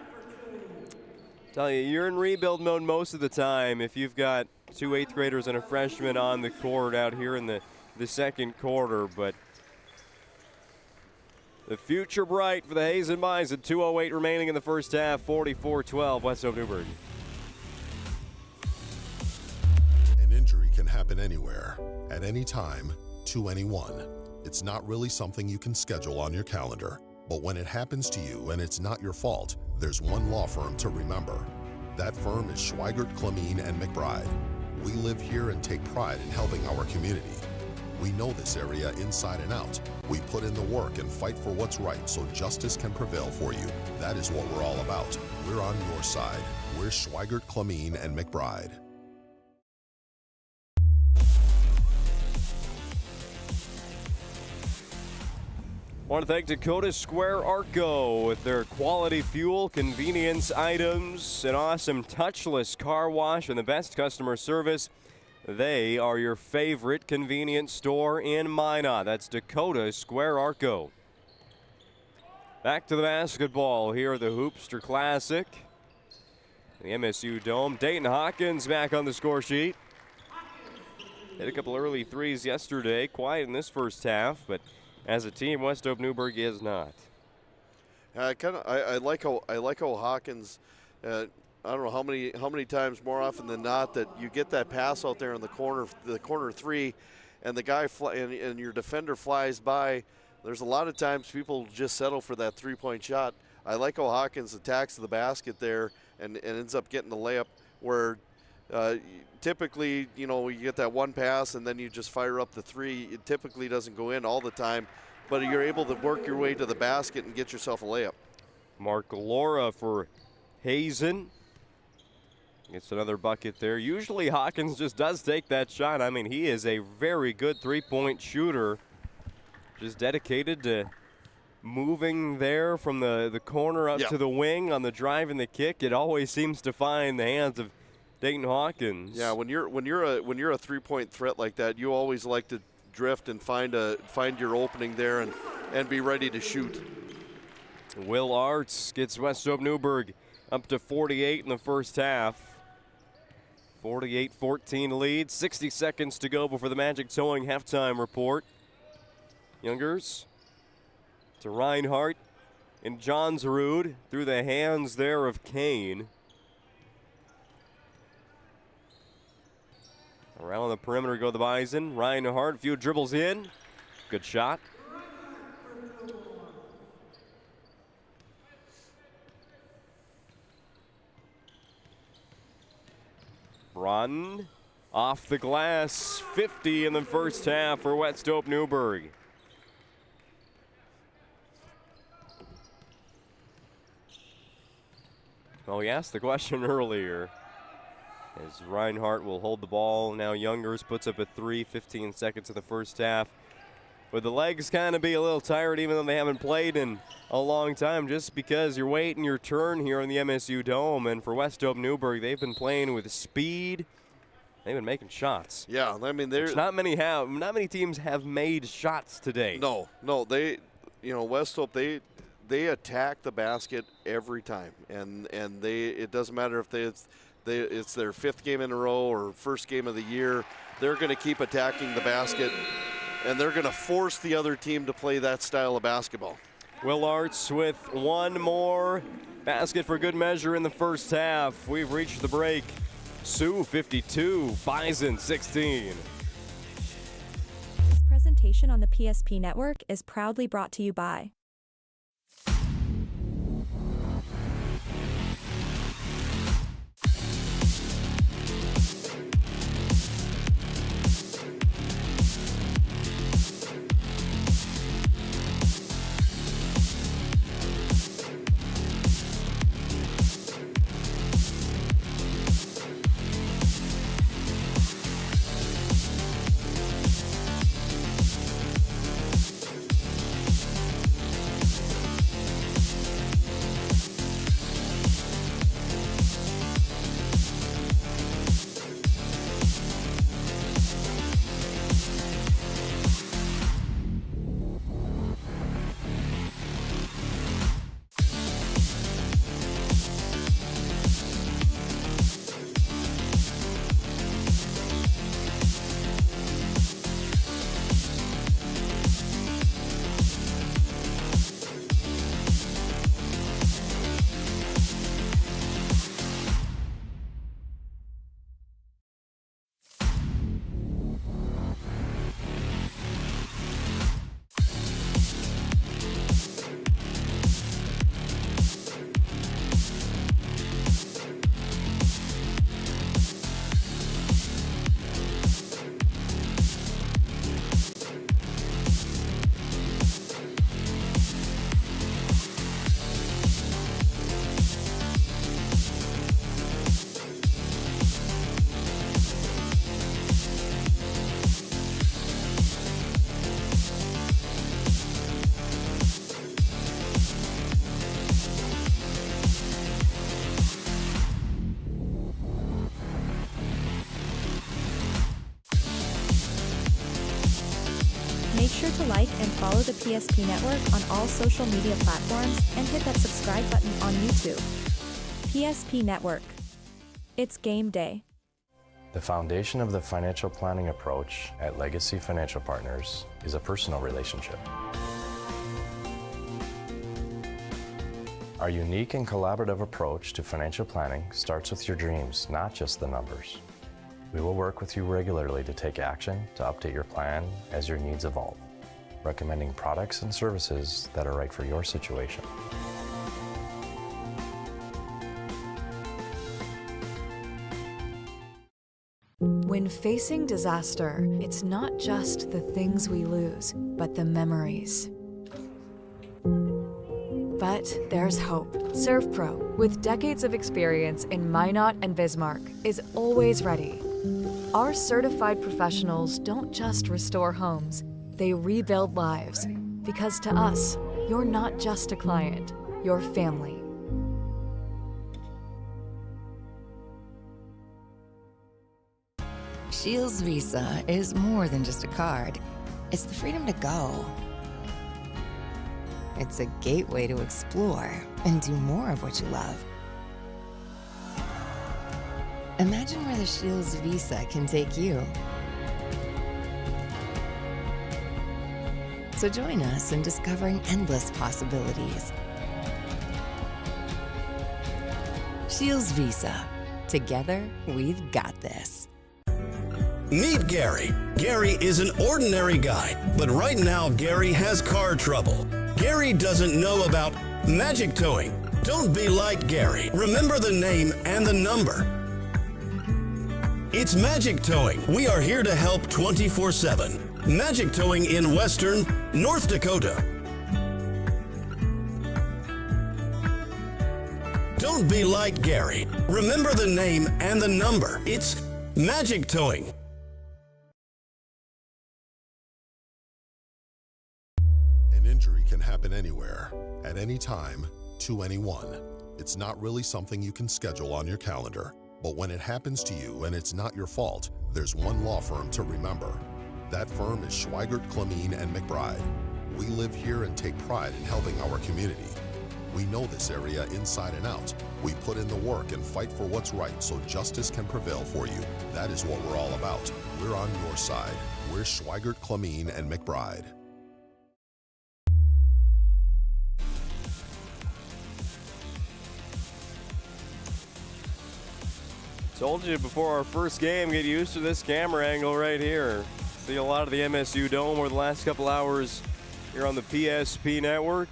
tell you, you're in rebuild mode most of the time if you've got 2 8th graders and a freshman on the court out here in the second quarter, but the future bright for the Hazen Bison. 2:08 remaining in the first half. 44-12 West Hope Newburgh. An injury can happen anywhere, at any time, to anyone. It's not really something you can schedule on your calendar, but when it happens to you and it's not your fault, there's one law firm to remember. That firm is Schweigert, Clemene, and McBride. We live here and take pride in helping our community. We know this area inside and out. We put in the work and fight for what's right so justice can prevail for you. That is what we're all about. We're on your side. We're Schweigert, Clemene, and McBride. I want to thank Dakota Square Arco with their quality fuel, convenience items, an awesome touchless car wash, and the best customer service. They are your favorite convenience store in Minot. That's Dakota Square Arco. Back to the basketball here at the Hoopster Classic. The MSU Dome. Dayton Hawkins back on the score sheet. Hit a couple early threes yesterday. Quiet in this first half, but as a team, West Hope Newburgh is not. I like how Hawkins. I don't know how many times more often than not that you get that pass out there in the corner three, and the guy and your defender flies by. There's a lot of times people just settle for that 3-point shot. I like how Hawkins attacks the basket there and ends up getting the layup where typically, you get that one pass and then you just fire up the three. It typically doesn't go in all the time, but you're able to work your way to the basket and get yourself a layup. Mark Laura for Hazen. Gets another bucket there. Usually Hawkins just does take that shot. I mean, he is a very good three-point shooter. Just dedicated to moving there from the corner up to the wing on the drive and the kick. It always seems to find the hands of Dayton Hawkins. Yeah, when you're a three-point threat like that, you always like to drift and find your opening there and be ready to shoot. Will Arts gets West Hope Newburgh up to 48 in the first half. 48-14 lead. 60 seconds to go before the Magic Towing halftime report. Youngers to Reinhardt and Johnsrud through the hands there of Kane. Around the perimeter go the Bison. Reinhardt, a few dribbles in. Good shot. Run off the glass. 50 in the first half for West Hope Newburgh. Well, we asked the question earlier. As Reinhardt will hold the ball. Now Youngers puts up a 3, 15 seconds in the first half. With the legs kind of be a little tired even though they haven't played in a long time, just because you're waiting your turn here in the MSU Dome. And for West Hope Newburgh, they've been playing with speed. They've been making shots. Yeah, I mean, there's not many teams have made shots today. No, they, West Hope, they attack the basket every time, and it doesn't matter if it's their 5th game in a row or first game of the year. They're going to keep attacking the basket, and they're going to force the other team to play that style of basketball. Will Arts with one more basket for good measure in the first half. We've reached the break. Sioux 52, Bison 16. This presentation on the PSP Network is proudly brought to you by Make sure to like and follow the PSP Network on all social media platforms and hit that subscribe button on YouTube. PSP Network. It's game day. The foundation of the financial planning approach at Legacy Financial Partners is a personal relationship. Our unique and collaborative approach to financial planning starts with your dreams, not just the numbers. We will work with you regularly to take action to update your plan as your needs evolve, recommending products and services that are right for your situation. When facing disaster, it's not just the things we lose, but the memories. But there's hope. ServPro, with decades of experience in Minot and Bismarck, is always ready. Our certified professionals don't just restore homes, they rebuild lives. Because to us, you're not just a client, you're family. Shields Visa is more than just a card. It's the freedom to go. It's a gateway to explore and do more of what you love. Imagine where the Shields Visa can take you. So join us in discovering endless possibilities. Shields Visa. Together, we've got this. Meet Gary. Gary is an ordinary guy, but right now Gary has car trouble. Gary doesn't know about magic towing. Don't be like Gary. Remember the name and the number. It's Magic Towing. We are here to help 24/7. Magic Towing in Western North Dakota. Don't be like Gary. Remember the name and the number. It's Magic Towing. An injury can happen anywhere, at any time, to anyone. It's not really something you can schedule on your calendar. But when it happens to you and it's not your fault, there's one law firm to remember. That firm is Schweigert, Clemene, and McBride. We live here and take pride in helping our community. We know this area inside and out. We put in the work and fight for what's right so justice can prevail for you. That is what we're all about. We're on your side. We're Schweigert, Clemene, and McBride. Told you before our first game, get used to this camera angle right here. See a lot of the MSU Dome over the last couple hours here on the PSP Network.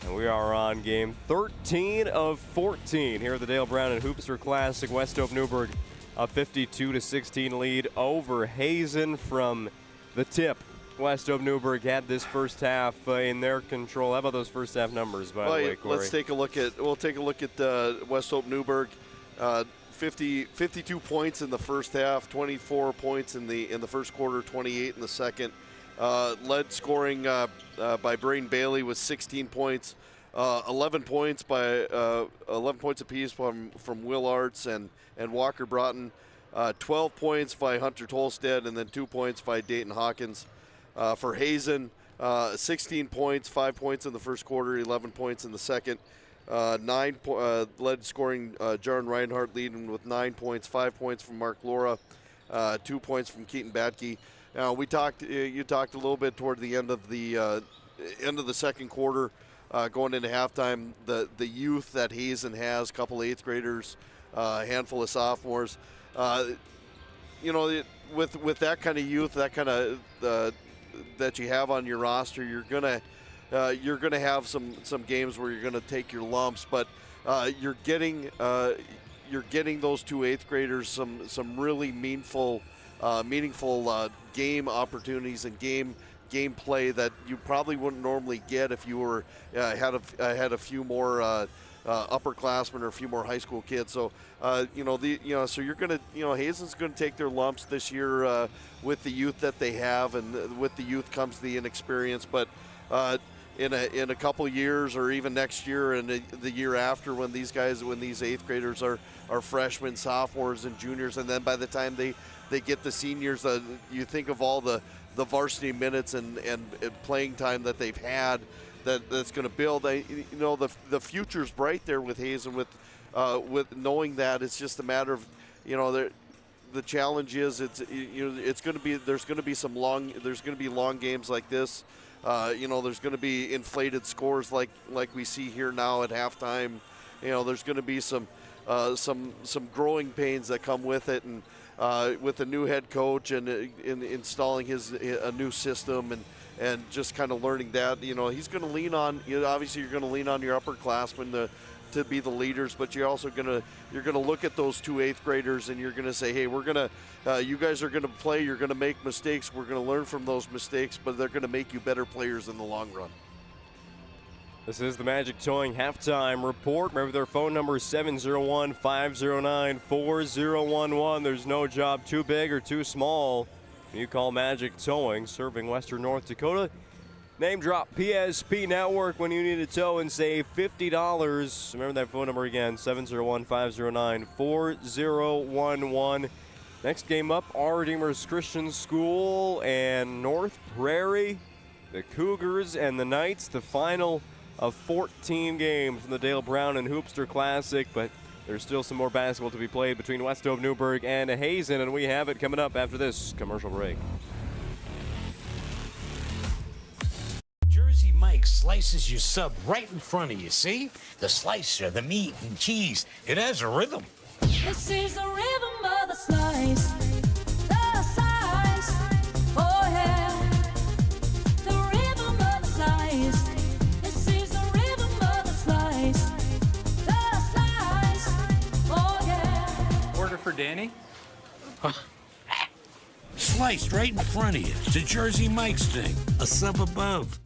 And we are on game 13 of 14 here at the Dale Brown and Hoopster Classic. West Hope Newburgh a 52-16 lead over Hazen from the tip. West Hope Newburgh had this first half in their control. How about those first half numbers, by the way, Corey? Let's take a look at. We'll take a look at West Hope Newburgh. 52 points in the first half, 24 points in the first quarter, 28 in the second. Led scoring by Braden Bailey with 16 points, 11 points apiece from Will Arts and Walker Broughton, 12 points by Hunter Tolstead, and then 2 points by Dayton Hawkins. For Hazen, 16 points, 5 points in the first quarter, 11 points in the second. Led scoring Jaron Reinhardt leading with 9 points, 5 points from Mark Laura, 2 points from Keaton Batke. Now you talked a little bit toward the end of the second quarter, going into halftime. The youth that Hazen has, a couple eighth graders, a handful of sophomores. With that kind of youth, that kind of that you have on your roster, you're gonna have some games where you're gonna take your lumps, but you're getting those 2 eighth graders some really meaningful game opportunities and game play that you probably wouldn't normally get if you were had a few more upperclassmen or a few more high school kids. So so you're gonna Hazen's gonna take their lumps this year with the youth that they have, and with the youth comes the inexperience. But in a couple years, or even next year and the year after, when these 8th graders are freshmen, sophomores, and juniors, and then by the time they get the seniors, you think of all the varsity minutes and playing time that they've had that's going to build. The future's bright there with Hazen. With knowing that, it's just a matter of the challenge is it's going to be there's going to be long games like this. There's going to be inflated scores like we see here now at halftime. There's going to be some growing pains that come with it, and with the new head coach and in installing a new system and just kind of learning that. He's going to lean on. Obviously, you're going to lean on your upperclassmen to be the leaders, but you're also going to look at those 2 8th graders and you're going to say, hey, you guys are going to play, you're going to make mistakes, we're going to learn from those mistakes, but they're going to make you better players in the long run. This is the Magic Towing halftime report. Remember, their phone number is 701-509-4011. There's no job too big or too small. You call Magic Towing, serving Western North Dakota. Name drop PSP Network when you need a tow and save $50. Remember that phone number again, 701-509-4011. Next game up, R. Redeemers Christian School and North Prairie. The Cougars and the Knights, the final of 14 games from the Dale Brown and Hoopster Classic, but there's still some more basketball to be played between West Hope Newburgh and Hazen, and we have it coming up after this commercial break. Jersey Mike slices your sub right in front of you, see? The slicer, the meat and cheese, it has a rhythm. This is the rhythm of the slice. The slice. Oh yeah. The rhythm of the slice. This is the rhythm of the slice. The slice. Oh yeah. Order for Danny? Sliced right in front of you. It's a Jersey Mike's thing. A sub above.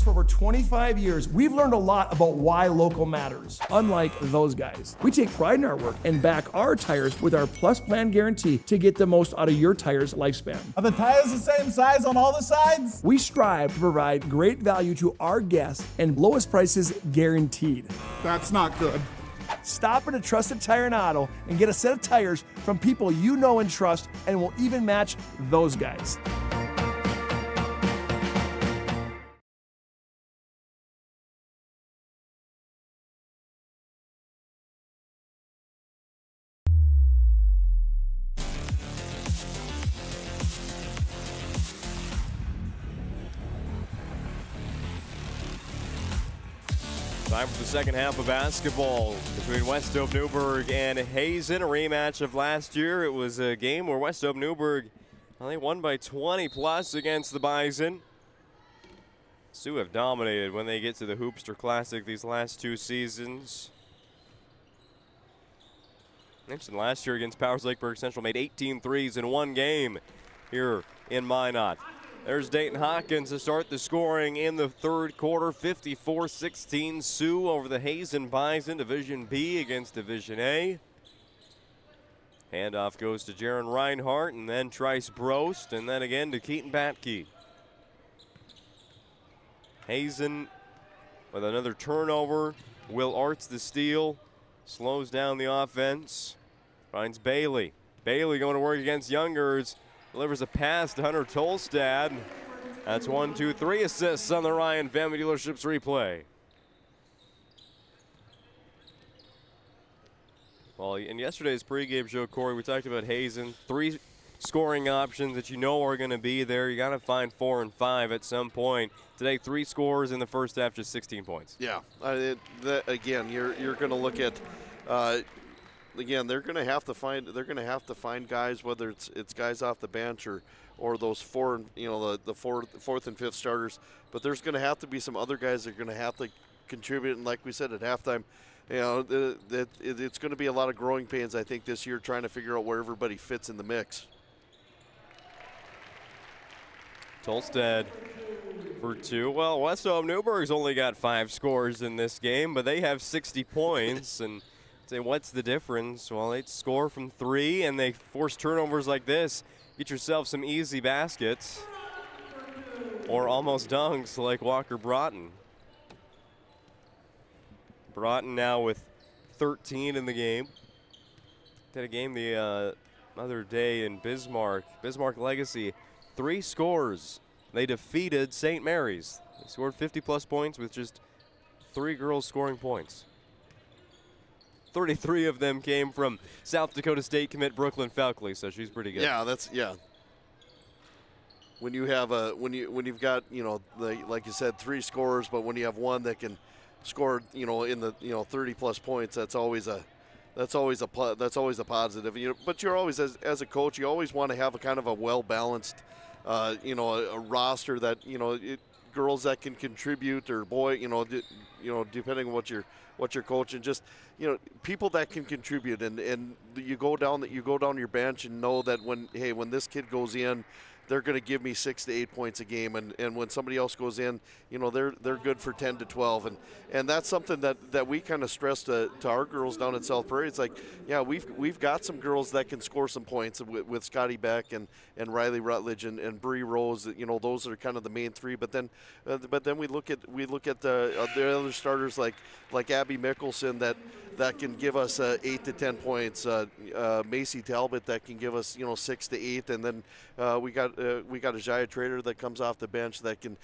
For over 25 years, we've learned a lot about why local matters. Unlike those guys, we take pride in our work and back our tires with our Plus Plan guarantee to get the most out of your tire's lifespan. Are the tires the same size on all the sides? We strive to provide great value to our guests and lowest prices guaranteed. That's not good. Stop at a trusted tire and auto and get a set of tires from people you know and trust, and will even match those guys. Time for the second half of basketball between West Hope Newburgh and Hazen, a rematch of last year. It was a game where West Hope Newburgh, they won by 20 plus against the Bison. Sioux have dominated when they get to the Hoopster Classic these last 2 seasons. Mentioned last year against Powers Lakeburg Central, made 18 threes in 1 game here in Minot. There's Dayton Hawkins to start the scoring in the third quarter. 54-16 Sioux over the Hazen Bison, Division B against Division A. Handoff goes to Jaron Reinhardt and then Trice Brost and then again to Keaton Batke. Hazen with another turnover. Will Arts the steal. Slows down the offense. Finds Bailey. Bailey going to work against Youngers. Delivers a pass to Hunter Tolstad. That's 1, 2, 3 assists on the Ryan Family Dealerships replay. Well, in yesterday's pregame show, Corey, we talked about Hazen. 3 scoring options that you know are going to be there. You got to find 4 and 5 at some point. Today, 3 scores in the first half, just 16 points. Yeah. Again, you're going to look at again, they're going to have to find guys, whether it's guys off the bench or those the fourth and fifth starters. But there's going to have to be some other guys that are going to have to contribute. And like we said at halftime, it's going to be a lot of growing pains, I think, this year trying to figure out where everybody fits in the mix. Tolstad for 2. Well, Westhope Newburgh's only got 5 scores in this game, but they have 60 points. And say, what's the difference? Well, they score from 3, and they force turnovers like this. Get yourself some easy baskets or almost dunks like Walker Broughton. Broughton now with 13 in the game. Did a game the other day in Bismarck. Bismarck Legacy, 3 scores. They defeated St. Mary's. They scored 50-plus points with just 3 girls scoring points. 33 of them came from South Dakota State commit Brooklyn Falkley, so she's pretty good. Yeah, when you have when you've got like you said 3 scorers, but when you have one that can score in the 30-plus points, that's always a positive. But you're always as a coach, you always want to have a kind of a well-balanced a roster that girls that can contribute, or depending on what you're coaching, just people that can contribute, and you go down your bench and know that when this kid goes in, they're going to give me 6 to 8 points a game, and when somebody else goes in, they're good for 10 to 12, and that's something that we kind of stress to our girls down at South Prairie. It's like, we've got some girls that can score some points with Scotty Beck and Riley Rutledge and Bree Rose. Those are kind of the main 3. But then we look at the other starters like Abby Mickelson that can give us 8 to 10 points. Macy Talbot that can give us 6 to 8, and then we got Ajaya Trader that comes off the bench that can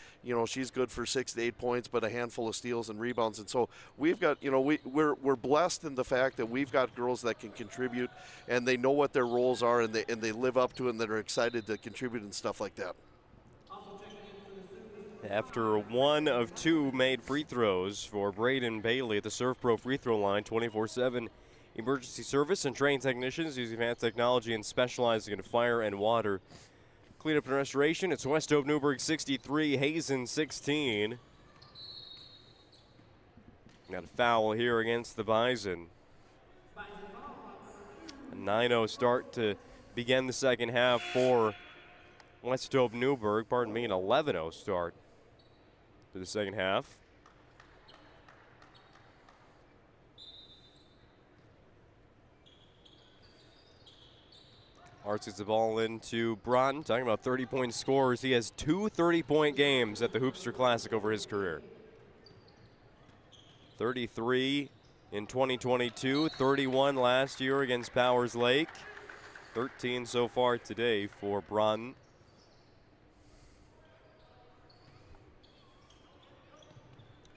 she's good for 6 to 8 points, but a handful of steals and rebounds. And so we've got we're blessed in the fact that we've got girls that can contribute, and they know what their roles are, and they live up to it, and that are excited to contribute and stuff like that. After 1 of 2 made free throws for Braden Bailey at the Surf Pro free throw line, 24/7 emergency service and trained technicians using advanced technology and specializing in fire and water cleanup and restoration. It's Westhope Newburgh 63, Hazen 16. Got a foul here against the Bison. A 9-0 start to begin the second half for Westhope Newburgh. Pardon me, an 11-0 start to the second half. Arts gets the ball into Broughton. Talking about 30-point scores. He has 2 30-point games at the Hoopster Classic over his career. 33 in 2022, 31 last year against Powers Lake. 13 so far today for Broughton.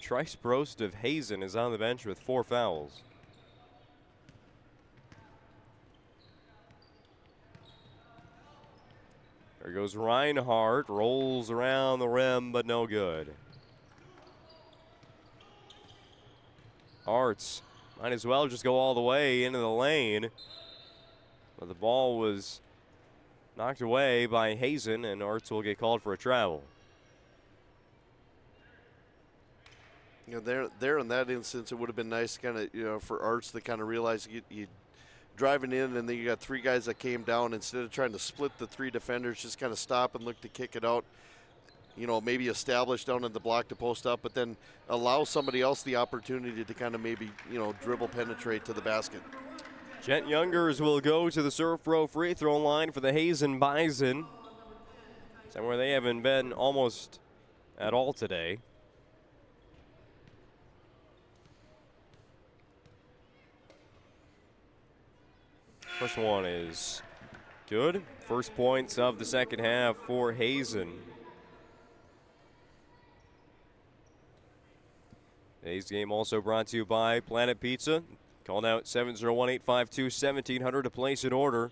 Trice Brost of Hazen is on the bench with 4 fouls. There goes Reinhardt, rolls around the rim, but no good. Arts might as well just go all the way into the lane. But the ball was knocked away by Hazen, and Arts will get called for a travel. There in that instance, it would have been nice kind of, for Arts to kind of realize you driving in, and then you got 3 guys that came down. Instead of trying to split the 3 defenders, just kind of stop and look to kick it out. Maybe establish down in the block to post up, but then allow somebody else the opportunity to kind of maybe, dribble penetrate to the basket. Jet Youngers will go to the Surf Pro free throw line for the Hazen Bison. Somewhere they haven't been almost at all today. First one is good. First points of the second half for Hazen. Today's game also brought to you by Planet Pizza. Call now at 701-852-1700 to place an order.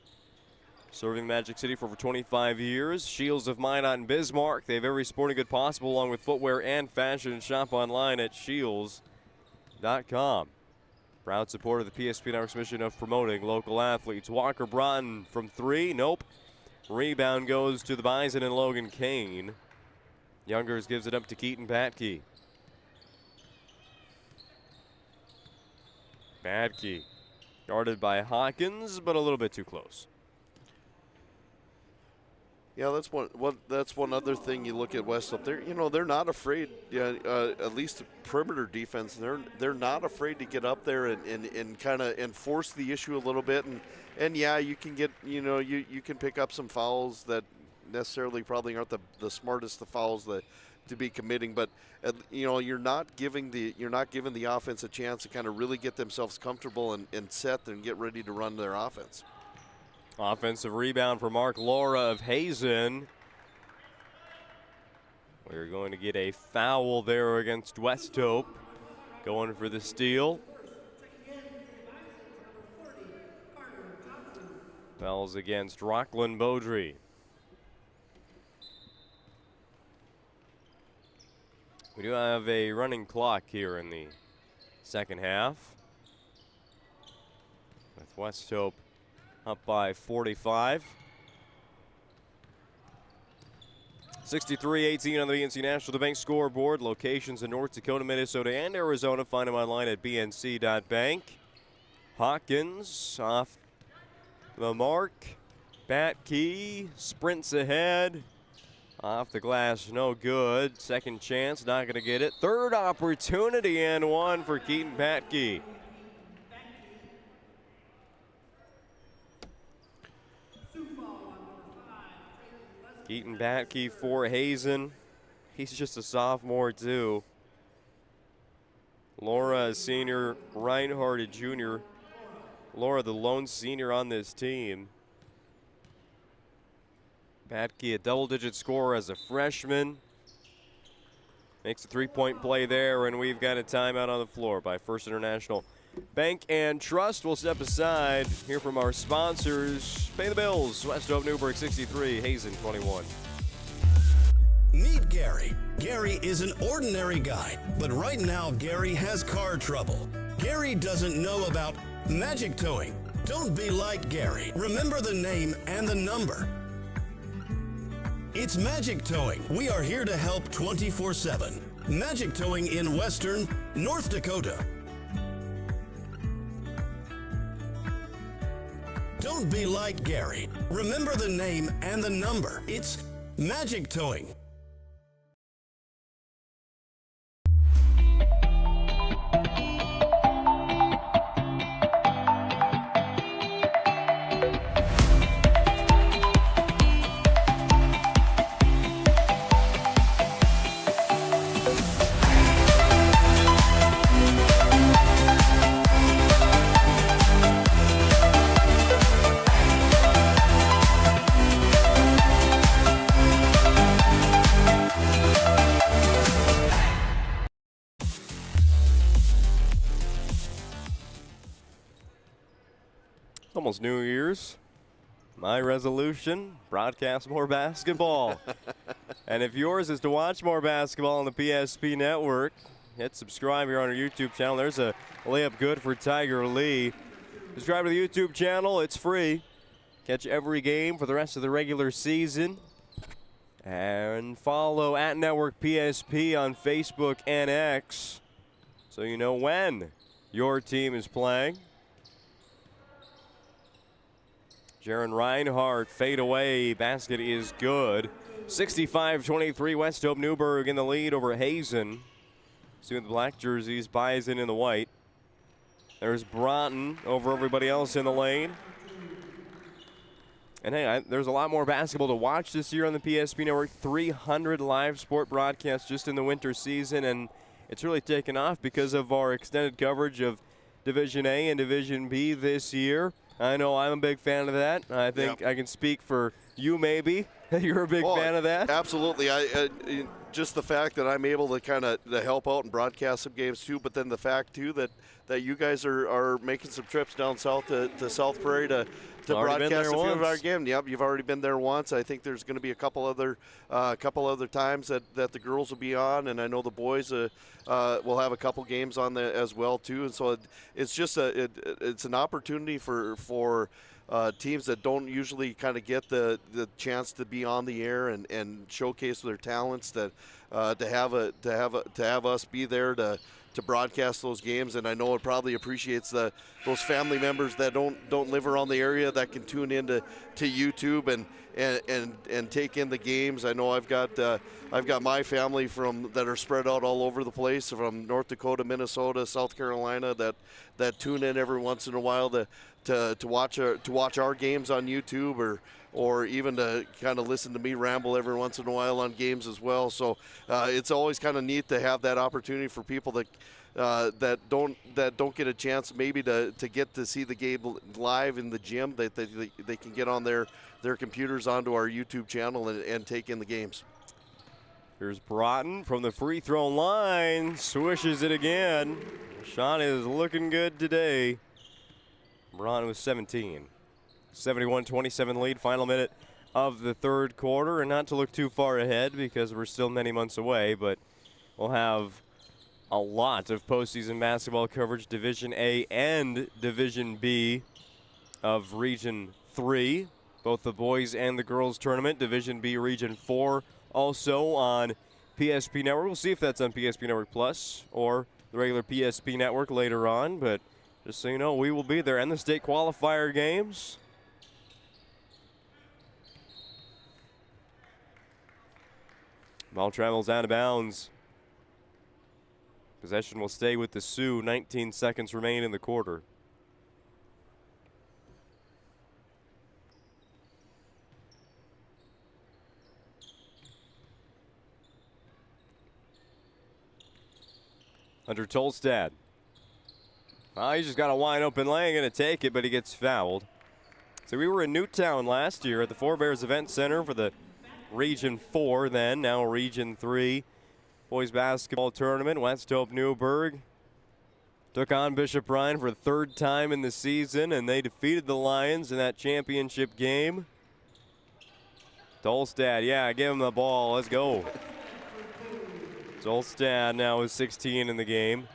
Serving Magic City for over 25 years. Shields of Minot and Bismarck. They have every sporting good possible along with footwear and fashion. Shop online at shields.com. Proud supporter of the PSP Network's mission of promoting local athletes. Walker Broughton from 3. Nope. Rebound goes to the Bison and Logan Kane. Youngers gives it up to Keaton Patke. Patke guarded by Hawkins, but a little bit too close. Yeah, that's one other thing you look at Westlake. They're not afraid. At least the perimeter defense. They're not afraid to get up there and kind of enforce the issue a little bit. And yeah, you can get you can pick up some fouls that necessarily probably aren't the smartest of fouls to be committing. But you're not giving the offense a chance to kind of really get themselves comfortable and set and get ready to run their offense. Offensive rebound for Mark Laura of Hazen. We're going to get a foul there against West Hope. Going for the steal. Fouls against Rockland Beaudry. We do have a running clock here in the second half, with West Hope up by 45. 63-18 on the BNC National Bank scoreboard. Locations in North Dakota, Minnesota, and Arizona. Find them online at bnc.bank. Hawkins off the mark. Patke sprints ahead. Off the glass, no good. Second chance, not going to get it. Third opportunity and one for Keaton Patke. Keaton Patke for Hazen. He's just a sophomore, too. Laura, a senior. Reinhardt, a junior. Laura, the lone senior on this team. Patke, a double-digit scorer as a freshman. Makes a three-point play there, and we've got a timeout on the floor by First International Bank and Trust. We'll step aside, hear from our sponsors. Pay the bills. West Hope Newburgh 63, Hazen 21. Meet Gary. Gary is an ordinary guy, but right now Gary has car trouble. Gary doesn't know about magic towing. Don't be like Gary. Remember the name and the number. It's Magic Towing. We are here to help 24/7. Magic Towing in Western North Dakota. Don't be like Gary. Remember the name and the number. It's Magic Towing. Almost New Year's. My resolution, broadcast more basketball. And if yours is to watch more basketball on the PSP Network, hit subscribe here on our YouTube channel. There's a layup good for Tiger Lee. Subscribe to the YouTube channel. It's free. Catch every game for the rest of the regular season. And follow at Network PSP on Facebook and X so you know when your team is playing. Jaron Reinhardt, fade away, basket is good. 65-23, West Hope Newburgh in the lead over Hazen. See with the black jerseys, Bison in the white. There's Broughton over everybody else in the lane. And hey, there's a lot more basketball to watch this year on the PSP Network. 300 live sport broadcasts just in the winter season, and it's really taken off because of our extended coverage of Division A and Division B this year. I know I'm a big fan of that. I think I can speak for you maybe. You're a big fan of that. Absolutely. just the fact that I'm able to kind of help out and broadcast some games too, but then the fact too that you guys are making some trips down south to South Prairie to broadcast a few of our games. Yep, you've already been there once. I think there's going to be a couple other times that the girls will be on, and I know the boys will have a couple games on there as well too. And so it's just it's an opportunity for teams that don't usually kind of get the chance to be on the air and showcase their talents, that to have us be there to broadcast those games. And I know it probably appreciates those family members that don't live around the area that can tune into YouTube and take in the games. I know I've got my family that are spread out all over the place, from North Dakota, Minnesota, South Carolina, that tune in every once in a while to watch our games on YouTube, or even to kind of listen to me ramble every once in a while on games as well. So it's always kind of neat to have that opportunity for people that don't get a chance maybe to get to see the game live in the gym, that they can get on their computers onto our YouTube channel and take in the games. Here's Broughton from the free throw line, swishes it again. Shot is looking good today. Broughton with 17. 71-27 lead, final minute of the third quarter, and not to look too far ahead because we're still many months away, but we'll have a lot of postseason basketball coverage, Division A and Division B of Region 3, both the boys and the girls tournament. Division B, Region 4 also on PSP Network. We'll see if that's on PSP Network Plus or the regular PSP Network later on, but just so you know, we will be there, and the state qualifier games. Ball travels out of bounds. Possession will stay with the Sioux. 19 seconds remain in the quarter. Under Tolstad. He's just got a wide open lane, going to take it, but he gets fouled. So we were in Newtown last year at the Forebears Event Center for the Region 4 then, now Region 3 boys basketball tournament. West Hope Newburgh took on Bishop Ryan for the third time in the season, and they defeated the Lions in that championship game. Tolstad, yeah, give him the ball. Let's go. Tolstad now is 16 in the game.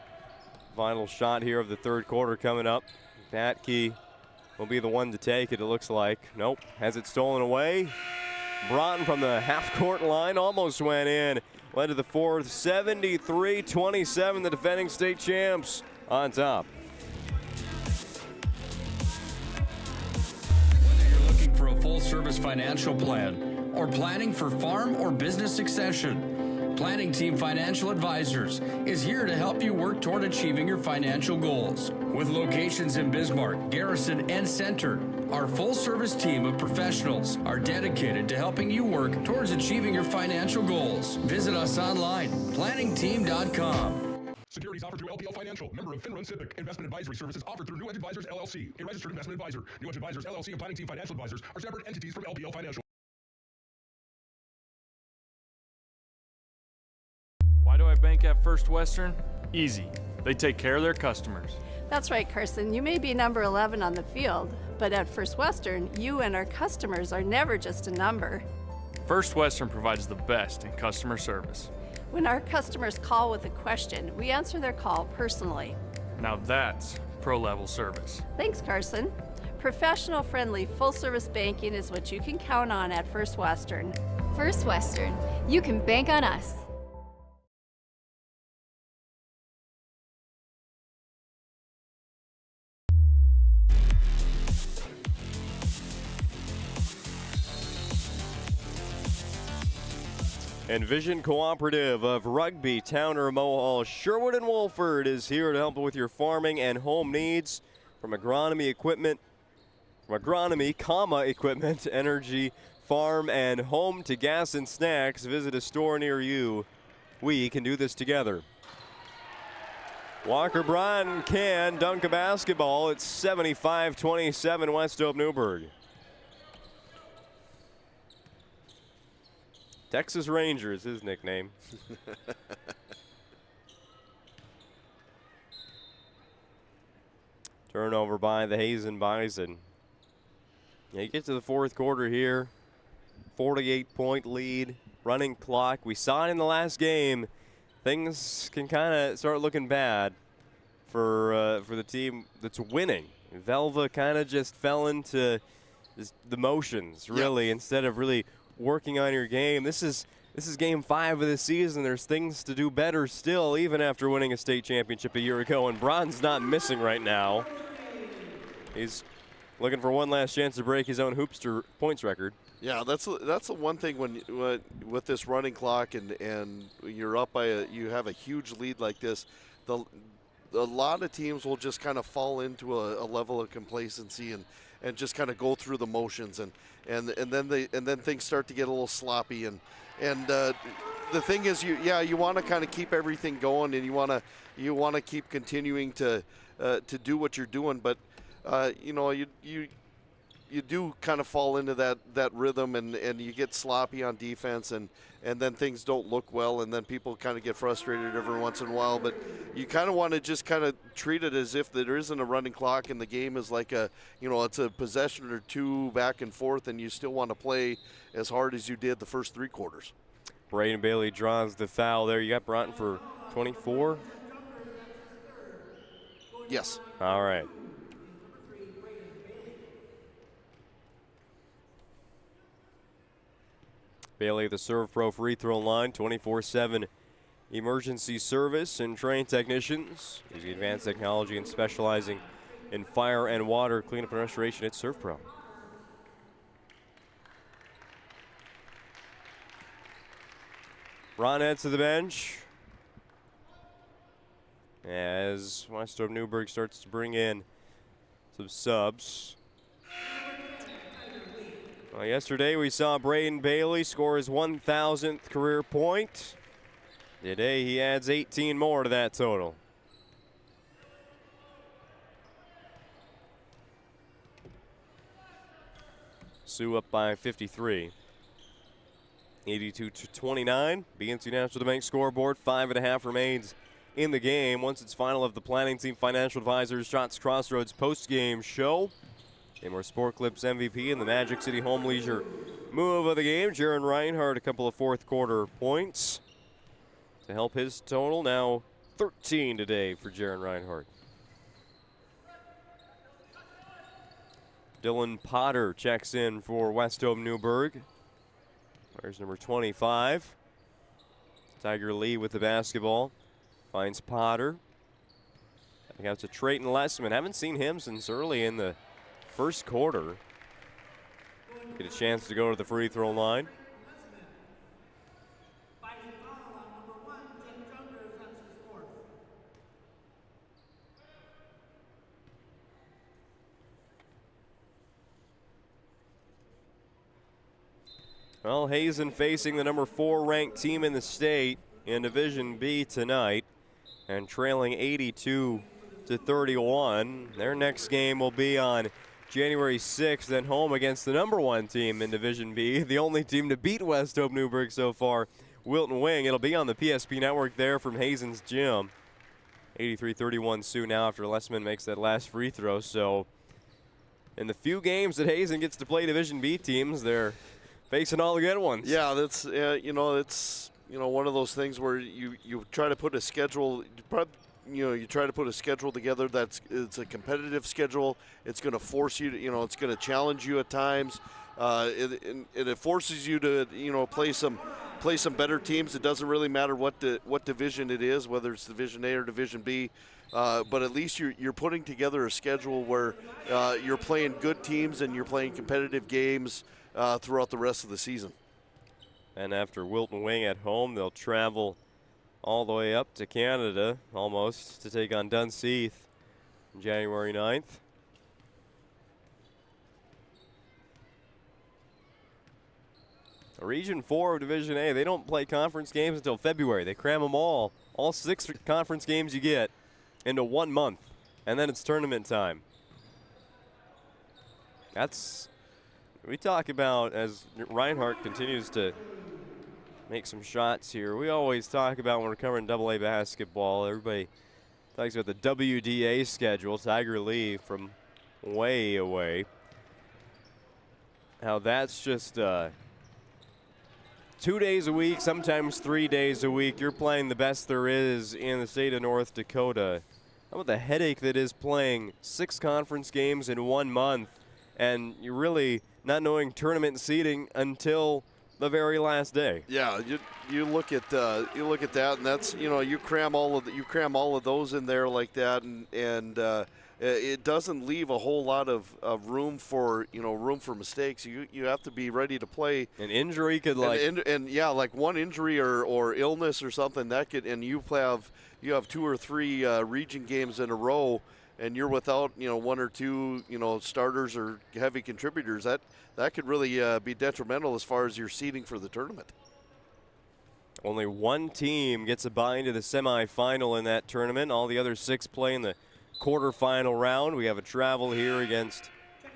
Final shot here of the third quarter coming up. Batke will be the one to take it, it looks like. Nope, has it stolen away. Broughton from the half-court line almost went in. Led to the fourth, 73-27, the defending state champs on top. Whether you're looking for a full-service financial plan or planning for farm or business succession, Planning Team Financial Advisors is here to help you work toward achieving your financial goals. With locations in Bismarck, Garrison, and Center, our full-service team of professionals are dedicated to helping you work towards achieving your financial goals. Visit us online, planningteam.com. Securities offered through LPL Financial, member of FINRA SIPC. Investment advisory services offered through New Edge Advisors, LLC, a registered investment advisor. New Edge Advisors, LLC, and Planning Team Financial Advisors are separate entities from LPL Financial. Why do I bank at First Western? Easy. They take care of their customers. That's right, Carson. You may be number 11 on the field, but at First Western, you and our customers are never just a number. First Western provides the best in customer service. When our customers call with a question, we answer their call personally. Now that's pro-level service. Thanks, Carson. Professional, friendly, full-service banking is what you can count on at First Western. First Western. You can bank on us. Envision Cooperative of Rugby, Towner, Mohall, Sherwood, and Wolford is here to help with your farming and home needs. From agronomy equipment, equipment, energy, farm, and home to gas and snacks, visit a store near you. We can do this together. Walker Bryan can dunk a basketball. It's 75-27 West Hope Newburgh. Texas Ranger is his nickname. Turnover by the Hazen Bison. You get to the fourth quarter here. 48-point lead, running clock. We saw it in the last game. Things can kind of start looking bad for the team that's winning. Velva kind of just fell into the motions, really, instead of really working on your game. This is game 5 of the season. There's things to do better still, even after winning a state championship a year ago. And Braun's not missing right now. He's looking for one last chance to break his own Hoopster points record. Yeah, that's the one thing when with this running clock and you're up by you have a huge lead like this. A lot of teams will just kind of fall into a level of complacency and just kind of go through the motions and then things start to get a little sloppy and the thing is you want to kind of keep everything going and you want to keep continuing to do what you're doing, but you do kind of fall into that rhythm and you get sloppy on defense and then things don't look well and then people kind of get frustrated every once in a while. But you kind of want to just kind of treat it as if there isn't a running clock and the game is like it's a possession or two back and forth and you still want to play as hard as you did the first 3 quarters. Braden Bailey draws the foul there. You got Broughton for 24? Yes. All right. Bailey, the Serve Pro free throw line, 24/7 emergency service and trained technicians using advanced technology and specializing in fire and water cleanup and restoration at Serve Pro. Ron heads to the bench as Westorp Newburgh starts to bring in some subs. Well, yesterday we saw Braden Bailey score his 1,000th career point. Today he adds 18 more to that total. Sioux up by 53. 82-29. BNC National Bank scoreboard. 5.5 remains in the game. Once it's final of the Planning Team Financial Advisors Shots Crossroads post-game show. And more Sport Clips MVP and the Magic City Home Leisure move of the game. Jaron Reinhardt, a couple of fourth quarter points to help his total. Now 13 today for Jaron Reinhardt. Dylan Potter checks in for Westholme Newburgh. There's number 25. Tiger Lee with the basketball. Finds Potter. I think that's a Trayton Lessman. Haven't seen him since early in the first quarter. Get a chance to go to the free throw line. Well, Hazen facing the number 4 ranked team in the state in Division B tonight and trailing 82-31. Their next game will be on January 6th and home against the number 1 team in Division B, the only team to beat Westholme Newburgh so far, Wilton Wing. It'll be on the PSP network there from Hazen's gym. 83-31 Sioux now after Lessman makes that last free throw. So in the few games that Hazen gets to play Division B teams, they're facing all the good ones. Yeah, that's it's one of those things where you try to put a schedule. You try to put a schedule together it's a competitive schedule. It's going to force you to, it's going to challenge you at times. It forces you to play some better teams. It doesn't really matter what division it is, whether it's Division A or Division B. But at least you're putting together a schedule where you're playing good teams and you're playing competitive games throughout the rest of the season. And after Wilton Wing at home, they'll travel all the way up to Canada, almost, to take on Dunseith on January 9th. Region 4 of Division A, they don't play conference games until February. They cram them all 6 conference games you get, into 1 month, and then it's tournament time. We talk about, as Reinhardt continues to make some shots here. We always talk about when we're covering AA basketball, everybody talks about the WDA schedule, Tiger Lee from way away. How that's just 2 days a week, sometimes 3 days a week. You're playing the best there is in the state of North Dakota. How about the headache that is playing 6 conference games in 1 month, and you're really not knowing tournament seeding until the very last day? Yeah, you look at that, and that's, you cram all of those in there like that, and it doesn't leave a whole lot of room for mistakes. You have to be ready to play. An injury could like one injury or illness or something that could, and you have 2 or 3 region games in a row, and you're without 1 or 2 starters or heavy contributors. That could really be detrimental as far as your seeding for the tournament. Only one team gets a bye into the semifinal in that tournament. All the other 6 play in the quarterfinal round. We have a travel here against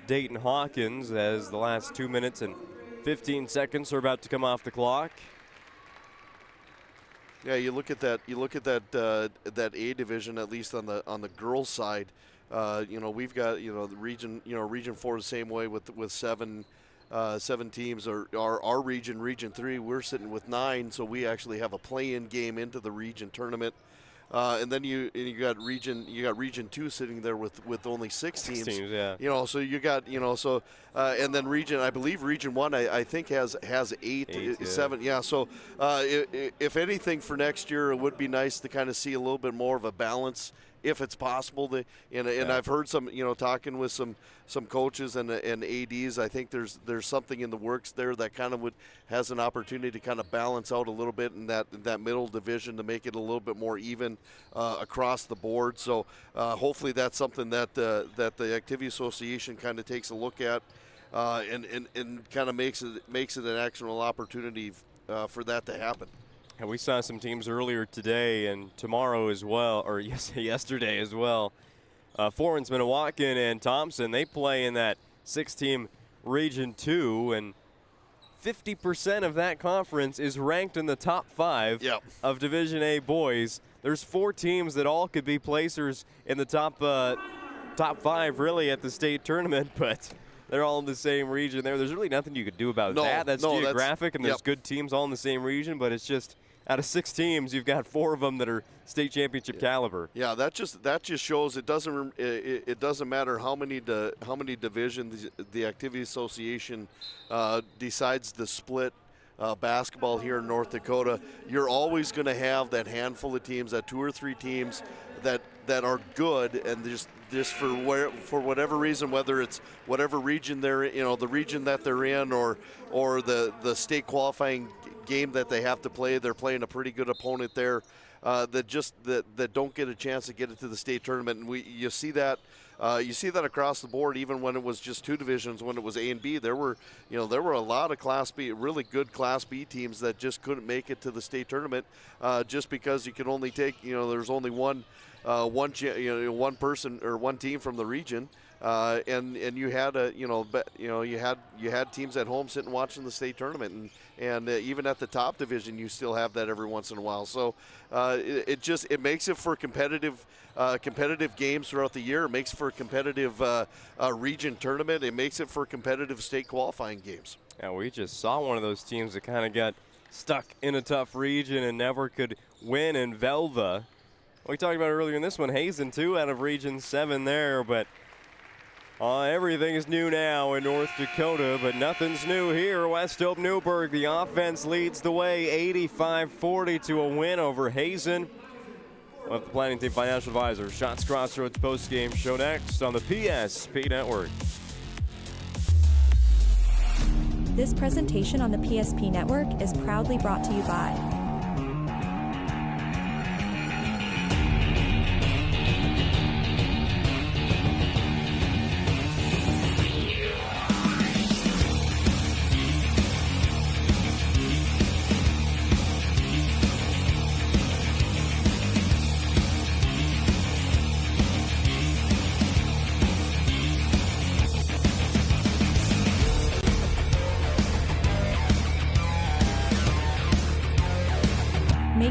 Dayton Hawkins as the last 2 minutes and 15 seconds are about to come off the clock. Yeah, you look at that that A division, at least on the girls side. We've got the region 4 the same way with 7 teams, or our region 3, we're sitting with 9, so we actually have a play-in game into the region tournament. And then you got region 2 sitting there with only 6 teams. 6 teams, yeah. So you got and then I believe region 1 I think has 8 7. Yeah. So if anything for next year, it would be nice to kind of see a little bit more of a balance, if it's possible. And I've heard some, talking with some coaches and ADs, I think there's something in the works there that kind of has an opportunity to kind of balance out a little bit in that middle division to make it a little bit more even across the board. So hopefully that's something that the Activity Association kind of takes a look at and kind of makes it an actual opportunity for that to happen. And we saw some teams earlier today and tomorrow as well, or yesterday as well. Florence, Minnewacan, and Thompson, they play in that 6-team Region 2, and 50% of that conference is ranked in the top 5 of Division A boys. There's 4 teams that all could be placers in the top 5 really at the state tournament, but they're all in the same region there. There's really nothing you could do about that. That's geographic, and there's good teams all in the same region, but it's just out of 6 teams, you've got 4 of them that are state championship caliber. Yeah, that just shows it doesn't matter how many divisions the Activity Association decides to split basketball here in North Dakota. You're always going to have that handful of teams, that 2 or 3 teams that are good, and just for whatever reason, whether it's whatever region they're the region that they're in, or the state qualifying game that they have to play, they're playing a pretty good opponent there that don't get a chance to get into the state tournament. And you see that across the board. Even when it was just 2 divisions, when it was A and B, there were a lot of Class B, really good Class B teams that just couldn't make it to the state tournament just because you could only take there's only one person or one team from the region. And you had you had teams at home sitting watching the state tournament, and even at the top division you still have that every once in a while. So it makes it for competitive games throughout the year. It makes for a competitive region tournament. It makes it for competitive state qualifying games. Yeah, we just saw one of those teams that kind of got stuck in a tough region and never could win in Velva. We talked about earlier in this one, Hazen too, out of Region 7 there, but everything is new now in North Dakota, but nothing's new here. West Hope Newburgh, the offense leads the way 85-40 to a win over Hazen. We'll have the Planning Team Financial Advisor, Shots Crossroads Postgame show next on the PSP Network. This presentation on the PSP Network is proudly brought to you by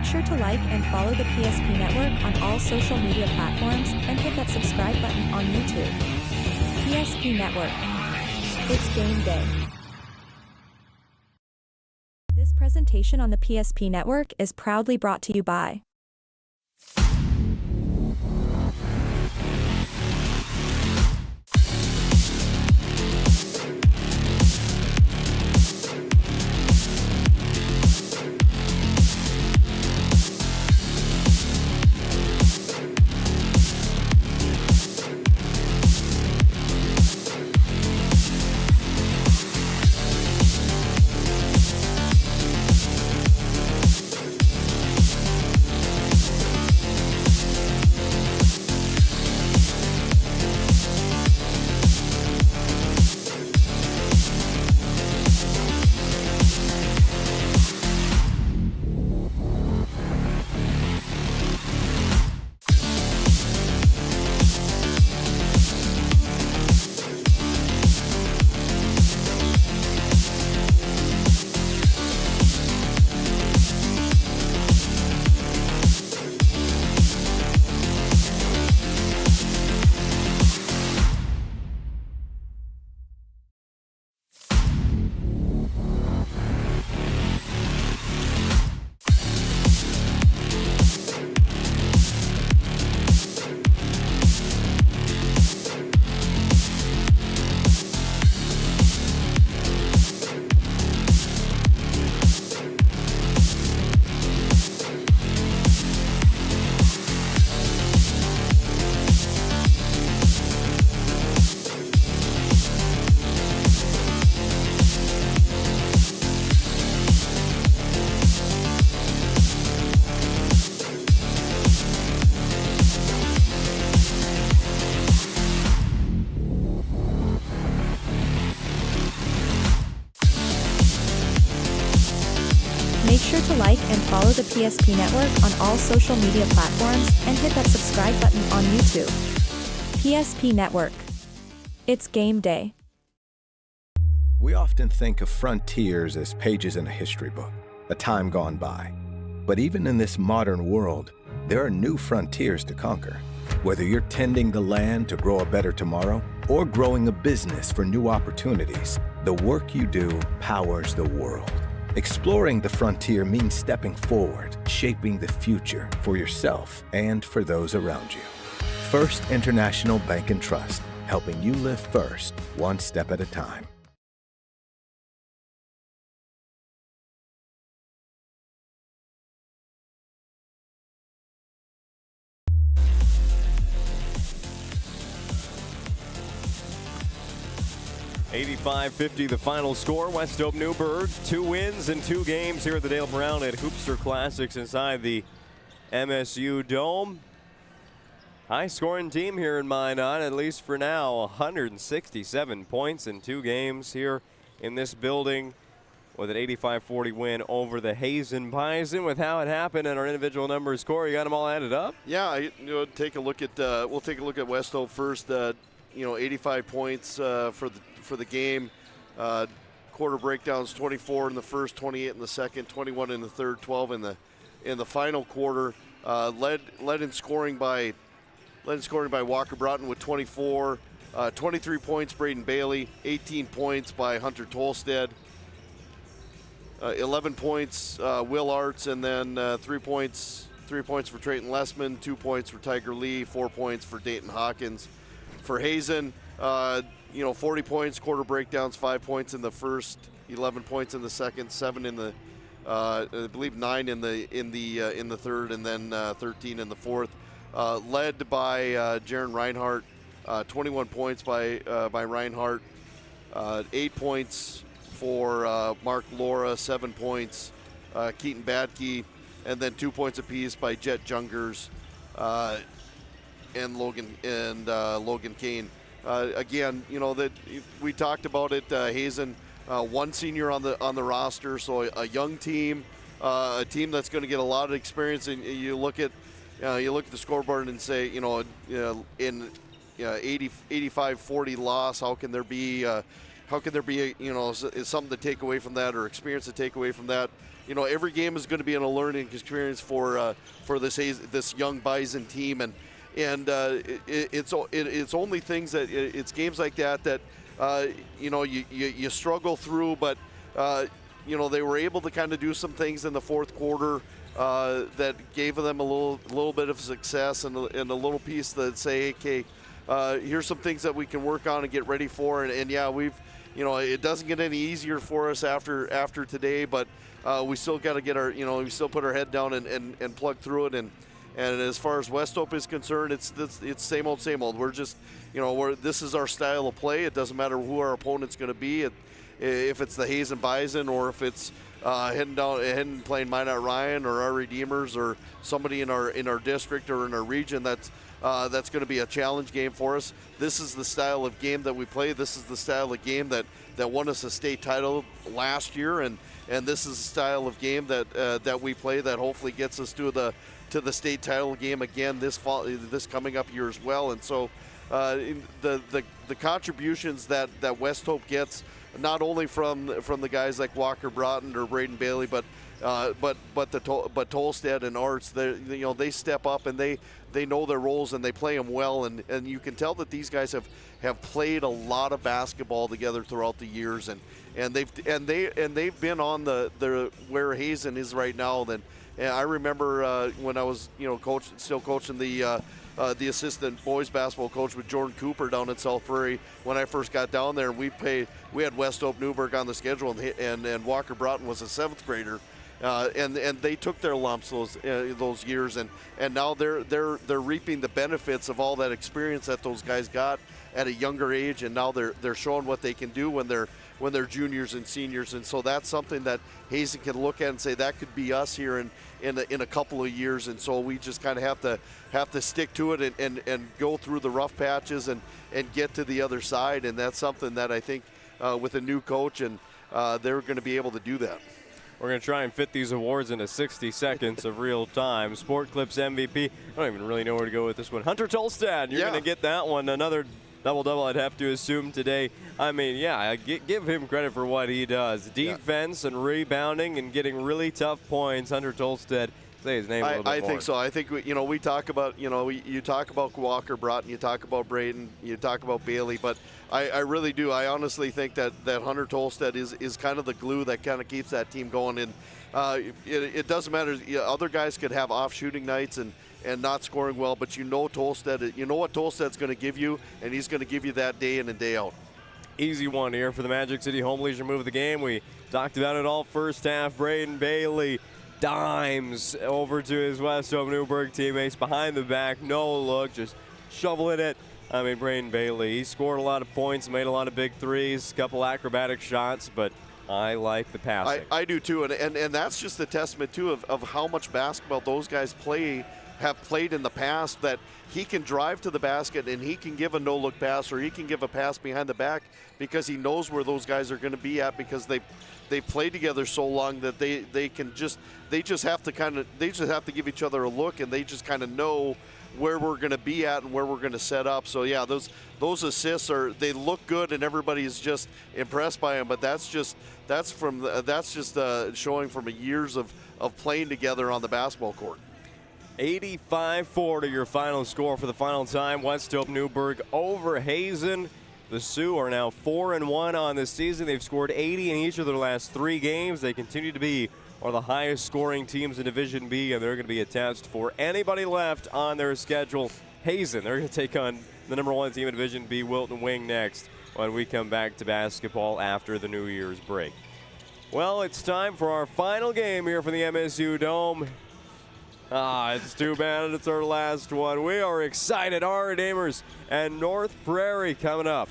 sure to like and follow the PSP Network on all social media platforms and hit that subscribe button on YouTube. PSP Network. It's game day. This presentation on the PSP Network is proudly brought to you by Make sure to like and follow the PSP Network on all social media platforms and hit that subscribe button on YouTube. PSP Network. It's game day. We often think of frontiers as pages in a history book, a time gone by. But even in this modern world, there are new frontiers to conquer. Whether you're tending the land to grow a better tomorrow or growing a business for new opportunities, the work you do powers the world. Exploring the frontier means stepping forward, shaping the future for yourself and for those around you. First International Bank and Trust, helping you live first, one step at a time. $85-50 the final score. West Hope Newburgh, 2 wins in 2 games here at the Dale Brown at Hoopster Classics inside the MSU Dome. High-scoring team here in Minot, at least for now. 167 points in 2 games here in this building with an 85-40 win over the Hazen Bison. With how it happened and our individual numbers, Corey, you got them all added up? Yeah, we'll take a look at West Hope first. 85 points for the game. Quarter breakdowns: 24 in the first, 28 in the second, 21 in the third, 12 in the final quarter. Led in scoring by Walker Broughton with 24. 23 points Braden Bailey. 18 points by Hunter Tolstead. 11 points Will Arts, and then 3 points for Trayton Lessman. 2 points for Tiger Lee. 4 points for Dayton Hawkins. For Hazen, 40 points, quarter breakdowns, 5 points in the first, 11 points in the second, 7 in the, I believe 9 in the third, and then 13 in the fourth. Led by Jaron Reinhardt, 21 points by Reinhardt, 8 points for Mark Laura, 7 points Keaton Badke, and then 2 points apiece by Jet Jungers and Logan Kane. Again, that we talked about it. Hazen, 1 senior on the roster, so a young team, a team that's going to get a lot of experience. And you look at the scoreboard and say, in 85-40 loss, how can there be there be is something to take away from that or experience to take away from that. Every game is going to be a learning experience for this young Bison team, and it's only things that it's games like that you struggle through, but they were able to kind of do some things in the fourth quarter that gave them a little bit of success and a little piece that say, okay, here's some things that we can work on and get ready for, and yeah, we've it doesn't get any easier for us after today, but we still got to get we still put our head down and plug through it. And as far as West Hope is concerned, it's same old. We're just, this is our style of play. It doesn't matter who our opponent's going to be. If it's the Hazen Bison or if it's heading and playing Minot Ryan or our Redeemers or somebody in our district or in our region, that's going to be a challenge game for us. This is the style of game that we play. This is the style of game that won us a state title last year, and this is the style of game that we play that hopefully gets us to the state title game again this coming up year as well. And so the contributions that West Hope gets, not only from the guys like Walker Broughton or Braden Bailey, but Tolstead and Arts, they step up and they know their roles and they play them well, and you can tell that these guys have played a lot of basketball together throughout the years, and they've been on the where Hazen is right now. And I remember when I was still coaching the assistant boys basketball coach with Jordan Cooper down in South Prairie when I first got down there, and we had West Hope Newburgh on the schedule, and Walker Broughton was a 7th grader. And they took their lumps those years, and now they're reaping the benefits of all that experience that those guys got at a younger age, and now they're showing what they can do when they're juniors and seniors. And so that's something that Hazen can look at and say that could be us here in a couple of years. And so we just kind of have to stick to it and go through the rough patches and get to the other side. And that's something that I think with a new coach, and they're going to be able to do that. We're going to try and fit these awards into 60 seconds of real time. Sport Clips MVP. I don't even really know where to go with this one. Hunter Tolstad, you're going to get that one. Another double-double, I'd have to assume today. I mean, yeah, give him credit for what he does. Defense and rebounding and getting really tough points. Hunter Tolstad. Say his name a little bit more. I think so. I think we talk about you talk about Walker Broughton, you talk about Braden, you talk about Bailey, but I really do. I honestly think that Hunter Tolstad is kind of the glue that kind of keeps that team going. And it doesn't matter. Other guys could have off shooting nights and not scoring well, but Tolstad. You know what Tolstad's going to give you, and he's going to give you that day in and day out. Easy one here for the Magic City Home Leisure move of the game. We talked about it all first half. Braden Bailey dimes over to his West Hope Newburgh teammates behind the back, no look, just shoveling it. I mean, Braden Bailey, he scored a lot of points, made a lot of big threes, a couple acrobatic shots, but I like the passing. I do too, and that's just a testament too of how much basketball those guys have played in the past, that he can drive to the basket and he can give a no-look pass, or he can give a pass behind the back because he knows where those guys are going to be at, because they've played together so long that they just have to give each other a look, and they just kind of know where we're going to be at and where we're going to set up. So yeah, those assists they look good and everybody's just impressed by them, but that's just showing from years of playing together on the basketball court. 85-40 your final score for the final time. West Hope Newburgh over Hazen. The Sioux are now 4-1 on the season. They've scored 80 in each of their last 3 games. They continue to be one of the highest scoring teams in Division B, and they're going to be a test for anybody left on their schedule. Hazen, they're going to take on the #1 team in Division B, Wilton Wing, next when we come back to basketball after the New Year's break. Well, it's time for our final game here from the MSU Dome. It's too bad it's our last one. We are excited. Our Redeemers and North Prairie coming up.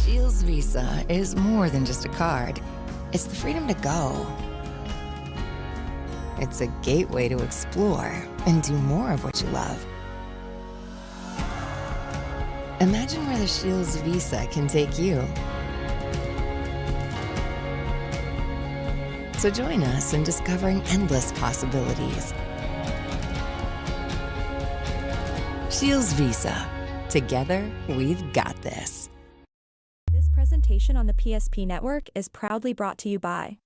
Shields Visa is more than just a card. It's the freedom to go. It's a gateway to explore and do more of what you love. Imagine where the Shields Visa can take you. So join us in discovering endless possibilities. Shields Visa. Together, we've got this. This presentation on the PSP Network is proudly brought to you by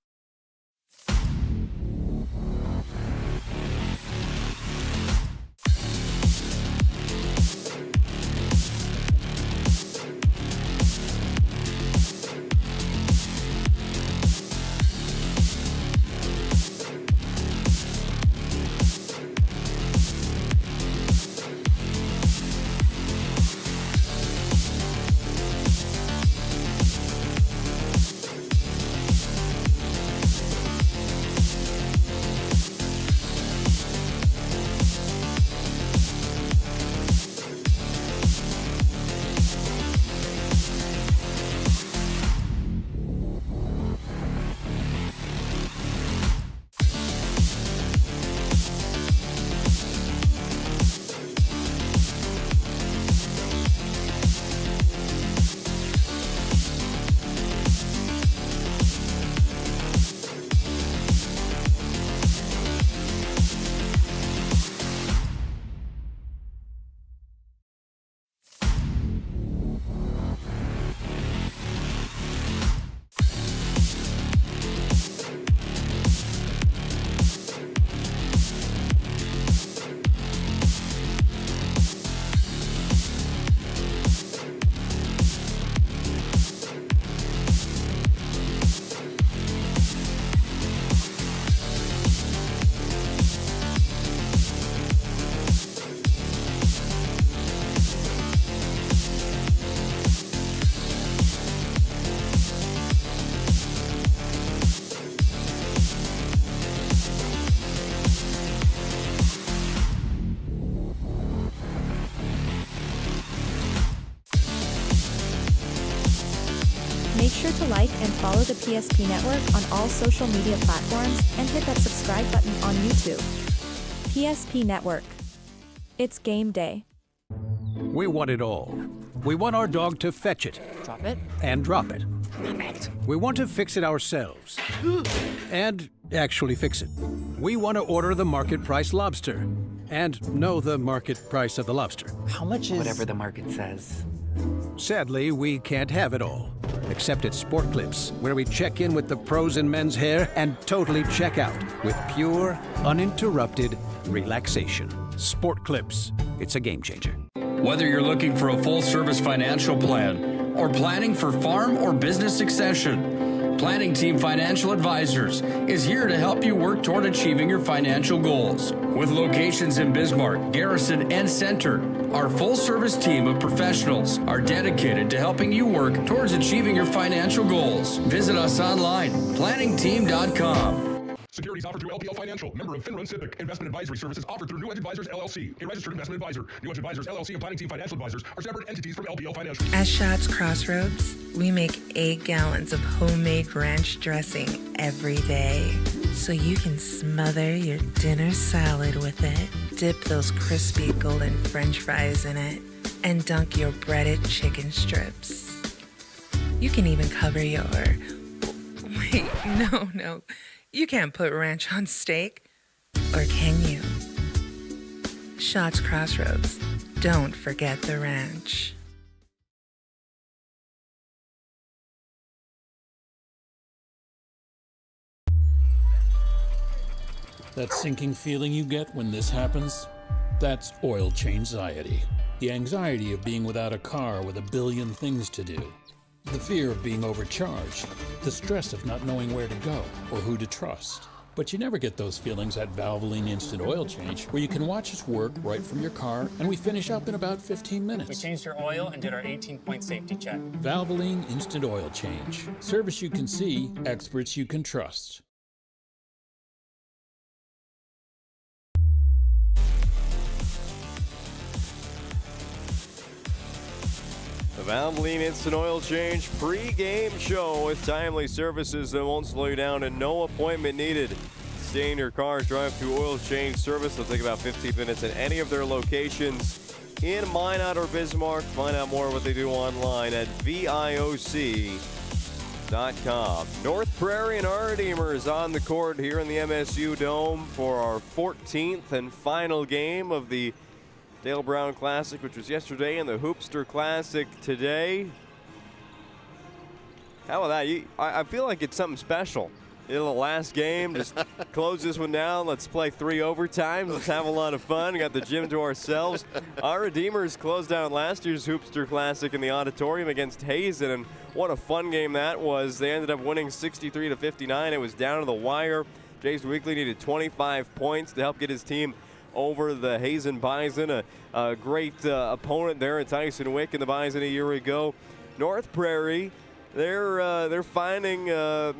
Make sure to like and follow the PSP Network on all social media platforms and hit that subscribe button on YouTube. PSP Network. It's game day. We want it all. We want our dog to fetch it. Drop it. And drop it. Drop it. We want to fix it ourselves. And actually fix it. We want to order the market price lobster. And know the market price of the lobster. How much is... Whatever the market says. Sadly, we can't have it all. Except at Sport Clips, where we check in with the pros in men's hair and totally check out with pure, uninterrupted relaxation. Sport Clips. It's a game changer. Whether you're looking for a full-service financial plan or planning for farm or business succession, Planning Team Financial Advisors is here to help you work toward achieving your financial goals. With locations in Bismarck, Garrison, and Center, our full-service team of professionals are dedicated to helping you work towards achieving your financial goals. Visit us online, planningteam.com. Securities offered through LPL Financial, member of FINRA SIPC. Investment advisory services offered through New Edge Advisors, LLC, a registered investment advisor. New Edge Advisors, LLC, and Planning Team Financial Advisors are separate entities from LPL Financial. At Shots Crossroads, we make 8 gallons of homemade ranch dressing every day. So you can smother your dinner salad with it, dip those crispy golden French fries in it, and dunk your breaded chicken strips. You can even cover your... Wait, no. You can't put ranch on steak, or can you? Shots Crossroads. Don't forget the ranch. That sinking feeling you get when this happens? That's oil change anxiety. The anxiety of being without a car with a billion things to do. The fear of being overcharged, the stress of not knowing where to go or who to trust. But you never get those feelings at Valvoline Instant Oil Change, where you can watch us work right from your car, and we finish up in about 15 minutes. We changed your oil and did our 18-point safety check. Valvoline Instant Oil Change. Service you can see, experts you can trust. The Valvoline Instant Oil Change pre-game show with timely services that won't slow you down and no appointment needed. Stay in your car, drive through oil change service. It'll take about 15 minutes at any of their locations in Minot or Bismarck. Find out more what they do online at VIOC.com. North Prairie and our Redeemers on the court here in the MSU Dome for our 14th and final game of the Dale Brown Classic, which was yesterday, and the Hoopster Classic today. How about that? I feel like it's something special. The last game, just close this one down. Let's play 3 overtimes. Let's have a lot of fun. Got the gym to ourselves. Our Redeemers closed down last year's Hoopster Classic in the auditorium against Hazen, and what a fun game that was. They ended up winning 63-59. It was down to the wire. Jace Weekly needed 25 points to help get his team over the Hazen Bison, a great opponent there at Tyson Wick in the Bison a year ago. North Prairie, they're finding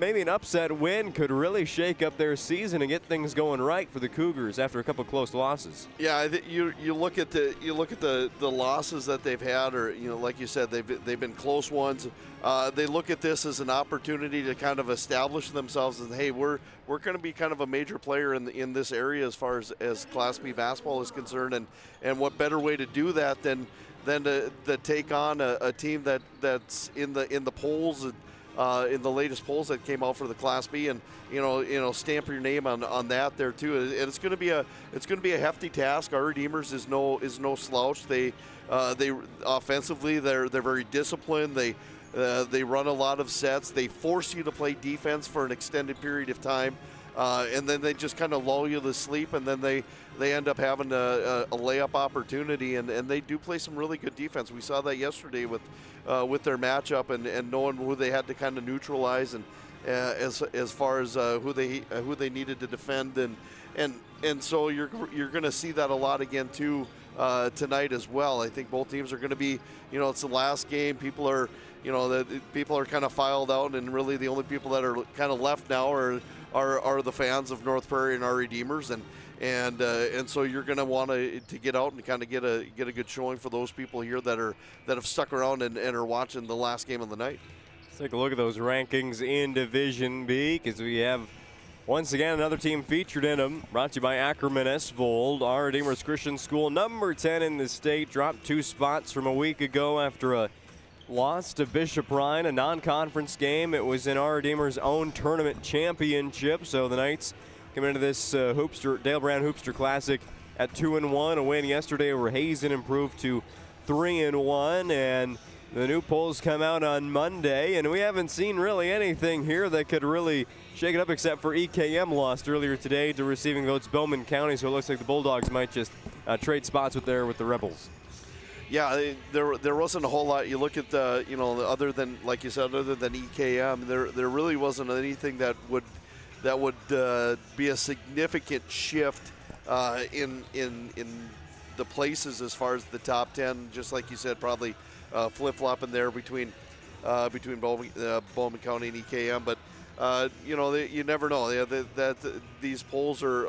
maybe an upset win could really shake up their season and get things going right for the Cougars after a couple of close losses. Yeah, you look at the losses that they've had, or like you said, they've been close ones. They look at this as an opportunity to kind of establish themselves as, hey, we're going to be kind of a major player in this area as far as Class B basketball is concerned, and what better way to do that than to take on a team that's in the polls, in the latest polls that came out for the Class B, and stamp your name on that there too. And it's going to be a hefty task. Our Redeemers is no slouch. They offensively they're very disciplined. They run a lot of sets. They force you to play defense for an extended period of time. And then they just kind of lull you to sleep, and then they end up having a layup opportunity, and they do play some really good defense. We saw that yesterday with their matchup and knowing who they had to kind of neutralize, and as far as who they needed to defend, and so you're going to see that a lot again too tonight as well. I think both teams are going to be, it's the last game. People are kind of filed out, and really the only people that are kind of left now are the fans of North Prairie and our Redeemers, and so you're going to want to get out and kind of get a good showing for those people here that have stuck around and are watching the last game of the night. Let's take a look at those rankings in Division B, because we have once again another team featured in them. Brought to you by Ackerman Esvold. Our Redeemers Christian School, number 10 in the state, dropped 2 spots from a week ago after a loss to Bishop Ryan, a non-conference game. It was in our Redeemers' own tournament championship. So the Knights come into this Dale Brown Hoopster Classic at 2-1. A win yesterday over Hazen, improved to 3-1. And the new polls come out on Monday, and we haven't seen really anything here that could really shake it up, except for EKM lost earlier today to receiving votes Bowman County. So it looks like the Bulldogs might just trade spots with the Rebels. Yeah, there wasn't a whole lot. You look at the, other than, like you said, other than EKM, there really wasn't anything that would be a significant shift in the places as far as the top 10. Just like you said, probably flip-flopping there between Bowman County and EKM. But you never know. These polls are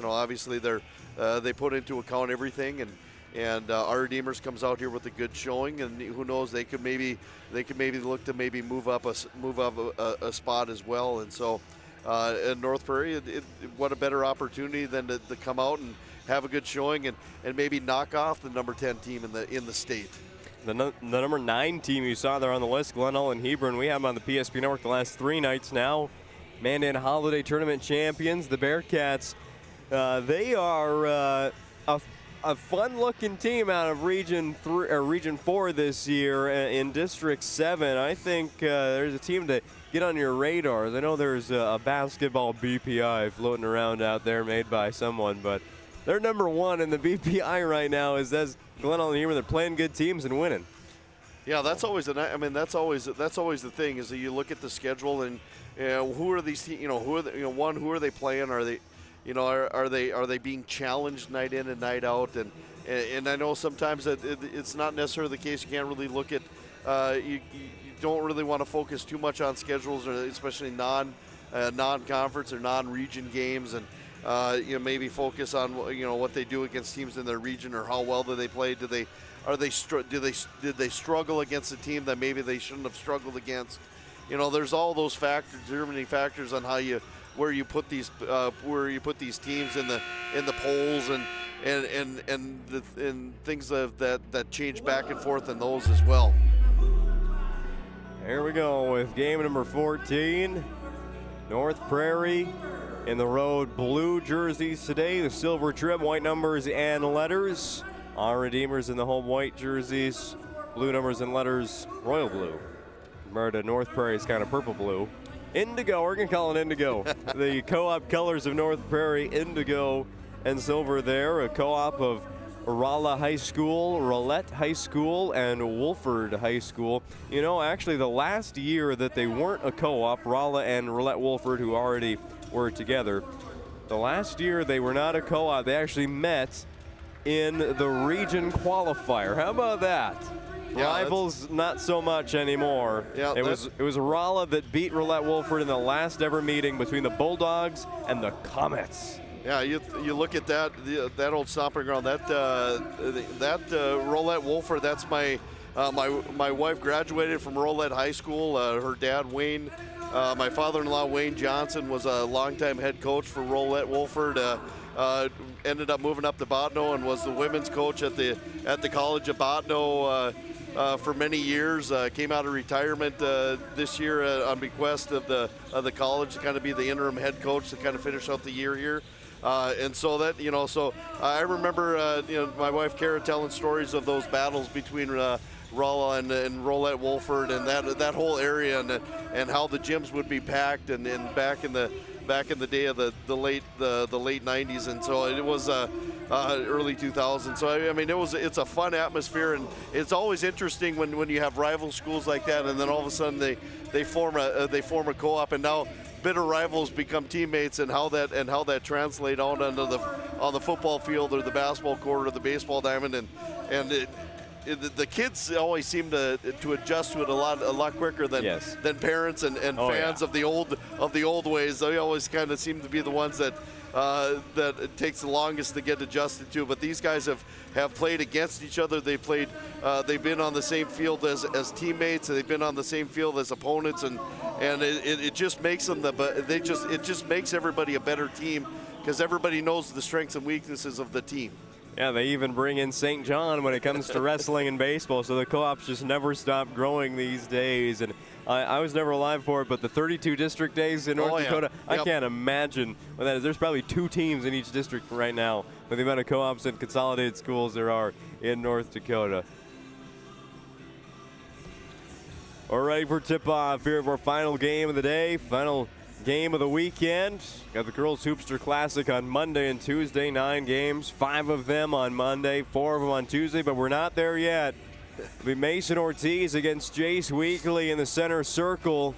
obviously they put into account everything, and our Redeemers comes out here with a good showing, and who knows, they could maybe look to maybe move up a spot as well. And so in North Prairie, what a better opportunity than to come out and have a good showing and maybe knock off the number 10 team in the state. The number 9 team you saw there on the list, Glenelg and Hebron, we have them on the PSP Network the last 3 nights now. Mandan Holiday Tournament champions, the Bearcats. They are a fun-looking team out of Region 4 this year in District 7. I think there's a team to get on your radars. I know there's a basketball BPI floating around out there made by someone, but they're number 1 in the BPI right now. Is Glenelg and Hebron. They're playing good teams and winning. Yeah, that's always that's always the thing, is that you look at the schedule and who are these teams? Who are they playing? Are they are they being challenged night in and night out? And I know sometimes that it's not necessarily the case. You can't really look at you don't really want to focus too much on schedules, or especially non-conference or non-region games, and maybe focus on what they do against teams in their region, or how well do they play. Did they struggle against a team that maybe they shouldn't have struggled against? There's all those determining factors on where you put these teams in the polls, and things that change back and forth in those as well. Here we go with game number 14. North Prairie in the road blue jerseys today, the silver trim, white numbers and letters. Our Redeemers in the home white jerseys, blue numbers and letters, royal blue. Merida North Prairie is kind of purple blue. Indigo, we're going to call it indigo. The co-op colors of North Prairie, indigo and silver there. A co-op of Rolla High School, Rolette High School, and Wolford High School. You know, actually the last year that they weren't a co-op, Rolla and Rolette Wolford, who already were together, the last year they were not a co-op. They actually met in the region qualifier. How about that? Yeah, rivals not so much anymore. Yeah, it was Rolla that beat Rolette Wolford in the last ever meeting between the Bulldogs and the Comets. Yeah, you look at that old stomping ground. That Rolette Wolford. That's my wife graduated from Rolette High School. Her dad Wayne, my father-in-law Wayne Johnson, was a longtime head coach for Rolette Wolford. Ended up moving up to Bottineau and was the women's coach at the College of Bottineau for many years. Came out of retirement this year on bequest of the college to kind of be the interim head coach to kind of finish out the year here. And so that, so I remember, my wife Kara telling stories of those battles between Rolla and Rolette Wolford and that whole area and how the gyms would be packed and back in the day of the late 90s, and so it was early 2000s. So I mean, it's a fun atmosphere, and it's always interesting when you have rival schools like that, and then all of a sudden they form a co-op, and now bitter rivals become teammates, and how that translate out on the football field or the basketball court or the baseball diamond, and the kids always seem to adjust to it a lot quicker than parents and fans of the old ways. They always kind of seem to be the ones that it takes the longest to get adjusted to. But these guys have played against each other. They've been on the same field as teammates. They've been on the same field as opponents, and it just makes them it just makes everybody a better team because everybody knows the strengths and weaknesses of the team. Yeah, they even bring in St. John when it comes to wrestling and baseball, so the co-ops just never stop growing these days. And I was never alive for it, but the 32 district days in North Dakota, I can't imagine what that is. There's probably 2 teams in each district right now with the amount of co-ops and consolidated schools there are in North Dakota. All right, for tip-off here of our final game of the day, final game of the weekend. Got the Girls Hoopster Classic on Monday and Tuesday, 9 games, 5 of them on Monday, 4 of them on Tuesday, but we're not there yet. It'll be Mason Ortiz against Jace Weekly in the center circle.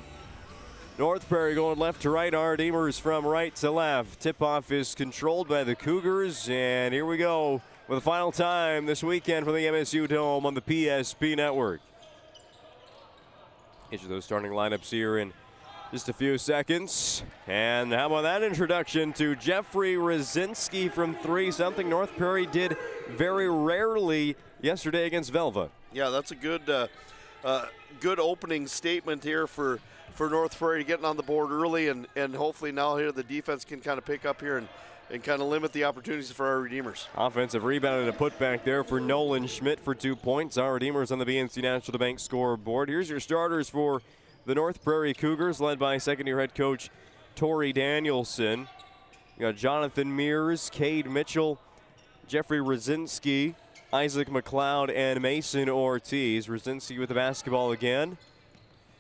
North Prairie going left to right, our Redeemers from right to left. Tip-off is controlled by the Cougars, and here we go with the final time this weekend from the MSU Dome on the PSP Network. Each of those starting lineups here in just a few seconds. And how about that introduction to Jeffrey Rosinski from 3, something North Prairie did very rarely yesterday against Velva. Yeah, that's a good opening statement here for North Prairie, getting on the board early, and hopefully now here the defense can kind of pick up here and kind of limit the opportunities for our Redeemers. Offensive rebound and a putback there for Nolan Schmidt for 2 points. Our Redeemers on the BNC National Bank scoreboard. Here's your starters for the North Prairie Cougars, led by second-year head coach Tori Danielson. You got Jonathan Mears, Cade Mitchell, Jeffrey Rosinski, Isaac McLeod, and Mason Ortiz. Rosinski with the basketball again.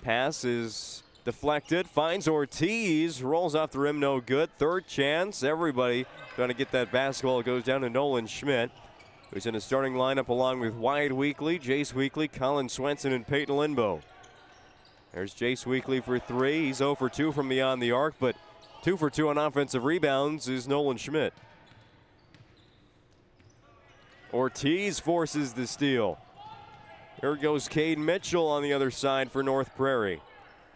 Pass is deflected, finds Ortiz, rolls off the rim, no good. Third chance, everybody trying to get that basketball. It goes down to Nolan Schmidt, who's in a starting lineup along with Wyatt Weekly, Jace Weekly, Colin Swenson, and Peyton Linbow. There's Jace Weekly for 3. He's 0 for 2 from beyond the arc, but 2 for 2 on offensive rebounds is Nolan Schmidt. Ortiz forces the steal. Here goes Cade Mitchell on the other side for North Prairie.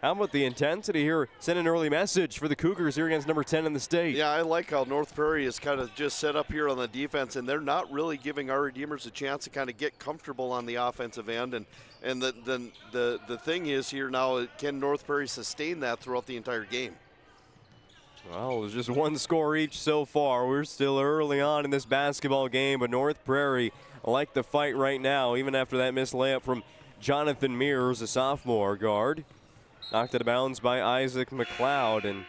How about the intensity here? Send an early message for the Cougars here against number 10 in the state. Yeah, I like how North Prairie is kind of just set up here on the defense, and they're not really giving our Redeemers a chance to kind of get comfortable on the offensive end. And the thing is here now, can North Prairie sustain that throughout the entire game? Well, there's just 1 score each so far. We're still early on in this basketball game, but North Prairie like the fight right now, even after that missed layup from Jonathan Mears, a sophomore guard. Knocked out of bounds by Isaac McLeod, and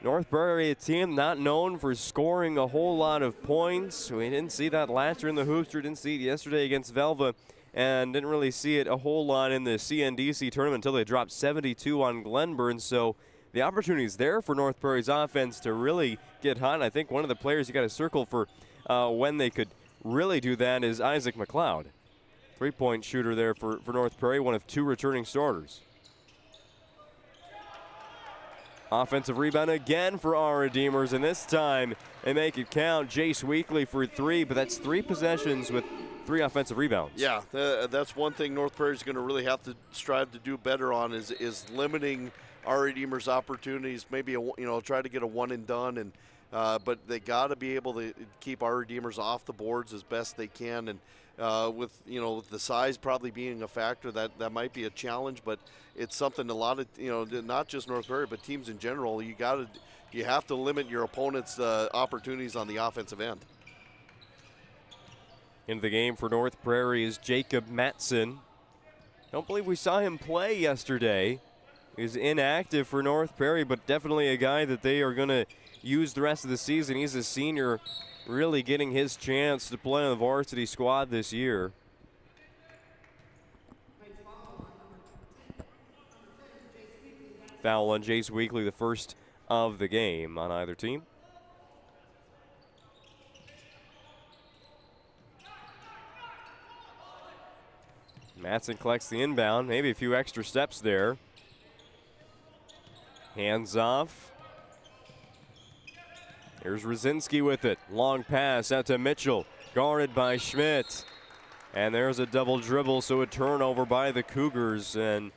North Prairie, a team not known for scoring a whole lot of points. We didn't see that last year in the Hoopster, didn't see it yesterday against Velva, and didn't really see it a whole lot in the CNDC tournament until they dropped 72 on Glenburn. So the opportunity is there for North Prairie's offense to really get hot. And I think one of the players you got to circle for when they could really do that is Isaac McLeod. Three-point shooter there for North Prairie, one of 2 returning starters. Offensive rebound again for our Redeemers, and this time they make it count. Jace Weekly for 3, but that's 3 possessions with 3 offensive rebounds. Yeah, that's one thing North Prairie is going to really have to strive to do better on is limiting our Redeemers' opportunities. Maybe try to get a one and done, and but they got to be able to keep our Redeemers off the boards as best they can. And with the size probably being a factor, that might be a challenge, but it's something a lot of not just North Prairie but teams in general, you have to limit your opponent's opportunities on the offensive end. Into the game for North Prairie is Jacob Matson. Don't believe we saw him play yesterday. He's inactive for North Prairie, but definitely a guy that they are going to use the rest of the season. He's a senior, really getting his chance to play on the varsity squad this year. Foul on Jace Weekly, the first of the game on either team. Matson collects the inbound, maybe a few extra steps there. Hands off. Here's Rosinski with it. Long pass out to Mitchell, guarded by Schmidt. And there's a double dribble, so a turnover by the Cougars. And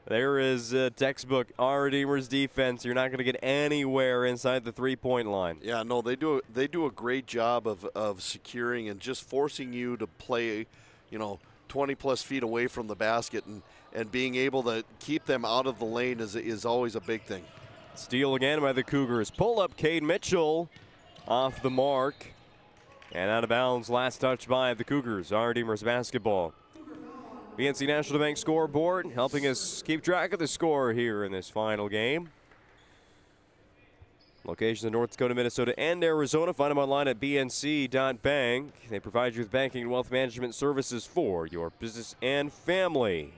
there is a textbook our Redeemers defense. You're not going to get anywhere inside the three-point line. Yeah, no, they do a great job of securing and just forcing you to play, 20-plus feet away from the basket, and being able to keep them out of the lane is always a big thing. Steal again by the Cougars. Pull up Cade Mitchell off the mark. And out of bounds, last touch by the Cougars. Our Redeemers basketball. BNC National Bank scoreboard helping us keep track of the score here in this final game. Locations in North Dakota, Minnesota, and Arizona. Find them online at bnc.bank. They provide you with banking and wealth management services for your business and family.